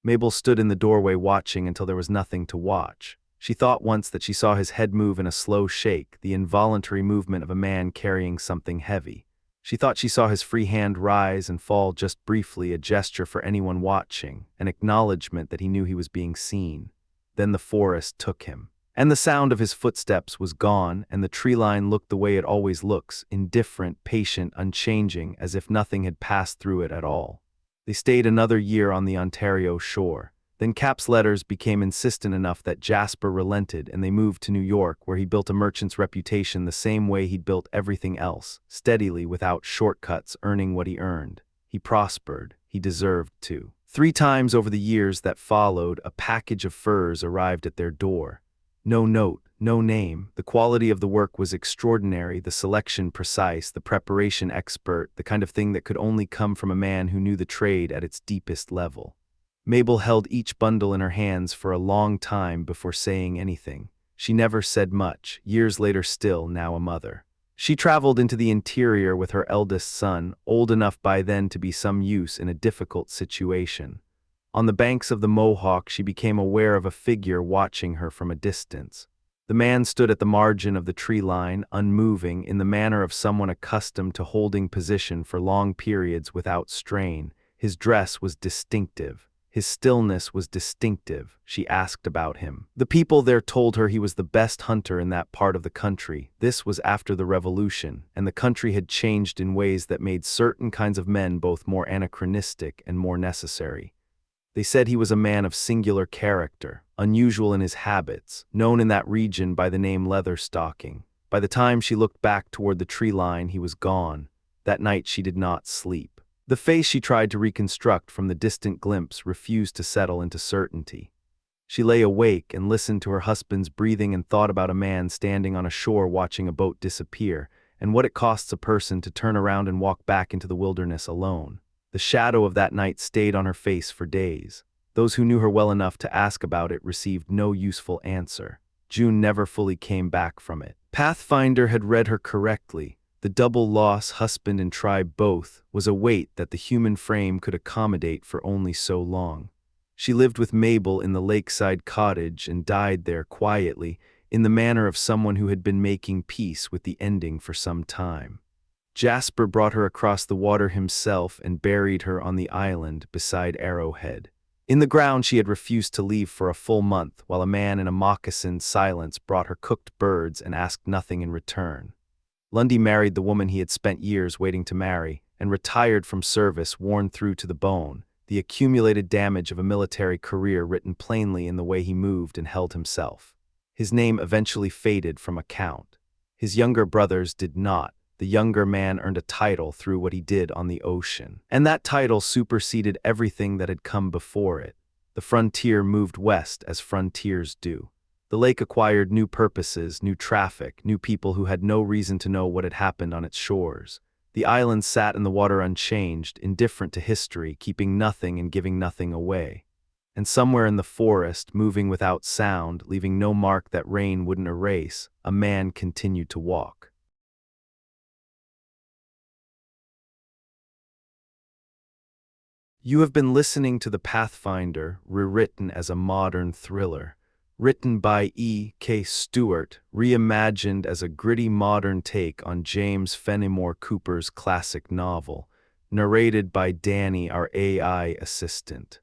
Mabel stood in the doorway watching until there was nothing to watch. She thought once that she saw his head move in a slow shake, the involuntary movement of a man carrying something heavy. She thought she saw his free hand rise and fall just briefly, a gesture for anyone watching, an acknowledgement that he knew he was being seen. Then the forest took him. And the sound of his footsteps was gone, and the tree line looked the way it always looks, indifferent, patient, unchanging, as if nothing had passed through it at all. They stayed another year on the Ontario shore. Then Cap's letters became insistent enough that Jasper relented, and they moved to New York, where he built a merchant's reputation the same way he'd built everything else, steadily, without shortcuts, earning what he earned. He prospered. He deserved to. 3 times over the years that followed, a package of furs arrived at their door. No note, no name. The quality of the work was extraordinary, the selection precise, the preparation expert, the kind of thing that could only come from a man who knew the trade at its deepest level. Mabel held each bundle in her hands for a long time before saying anything. She never said much, years later still, now a mother. She traveled into the interior with her eldest son, old enough by then to be some use in a difficult situation. On the banks of the Mohawk, she became aware of a figure watching her from a distance. The man stood at the margin of the tree line, unmoving, in the manner of someone accustomed to holding position for long periods without strain. His dress was distinctive. His stillness was distinctive. She asked about him. The people there told her he was the best hunter in that part of the country. This was after the Revolution, and the country had changed in ways that made certain kinds of men both more anachronistic and more necessary. They said he was a man of singular character, unusual in his habits, known in that region by the name Leatherstocking. By the time she looked back toward the tree line, he was gone. That night she did not sleep. The face she tried to reconstruct from the distant glimpse refused to settle into certainty. She lay awake and listened to her husband's breathing and thought about a man standing on a shore watching a boat disappear, and what it costs a person to turn around and walk back into the wilderness alone. The shadow of that night stayed on her face for days. Those who knew her well enough to ask about it received no useful answer. June never fully came back from it. Pathfinder had read her correctly. The double loss, husband and tribe both, was a weight that the human frame could accommodate for only so long. She lived with Mabel in the lakeside cottage and died there quietly, in the manner of someone who had been making peace with the ending for some time. Jasper brought her across the water himself and buried her on the island beside Arrowhead. In the ground she had refused to leave for a full month, while a man in a moccasined silence brought her cooked birds and asked nothing in return. Lundy married the woman he had spent years waiting to marry, and retired from service worn through to the bone, the accumulated damage of a military career written plainly in the way he moved and held himself. His name eventually faded from account. His younger brothers did not. The younger man earned a title through what he did on the ocean, and that title superseded everything that had come before it. The frontier moved west as frontiers do. The lake acquired new purposes, new traffic, new people who had no reason to know what had happened on its shores. The island sat in the water unchanged, indifferent to history, keeping nothing and giving nothing away. And somewhere in the forest, moving without sound, leaving no mark that rain wouldn't erase, a man continued to walk. You have been listening to The Pathfinder, rewritten as a modern thriller. Written by E. K. Stewart, reimagined as a gritty modern take on James Fenimore Cooper's classic novel. Narrated by Danny, our AI assistant.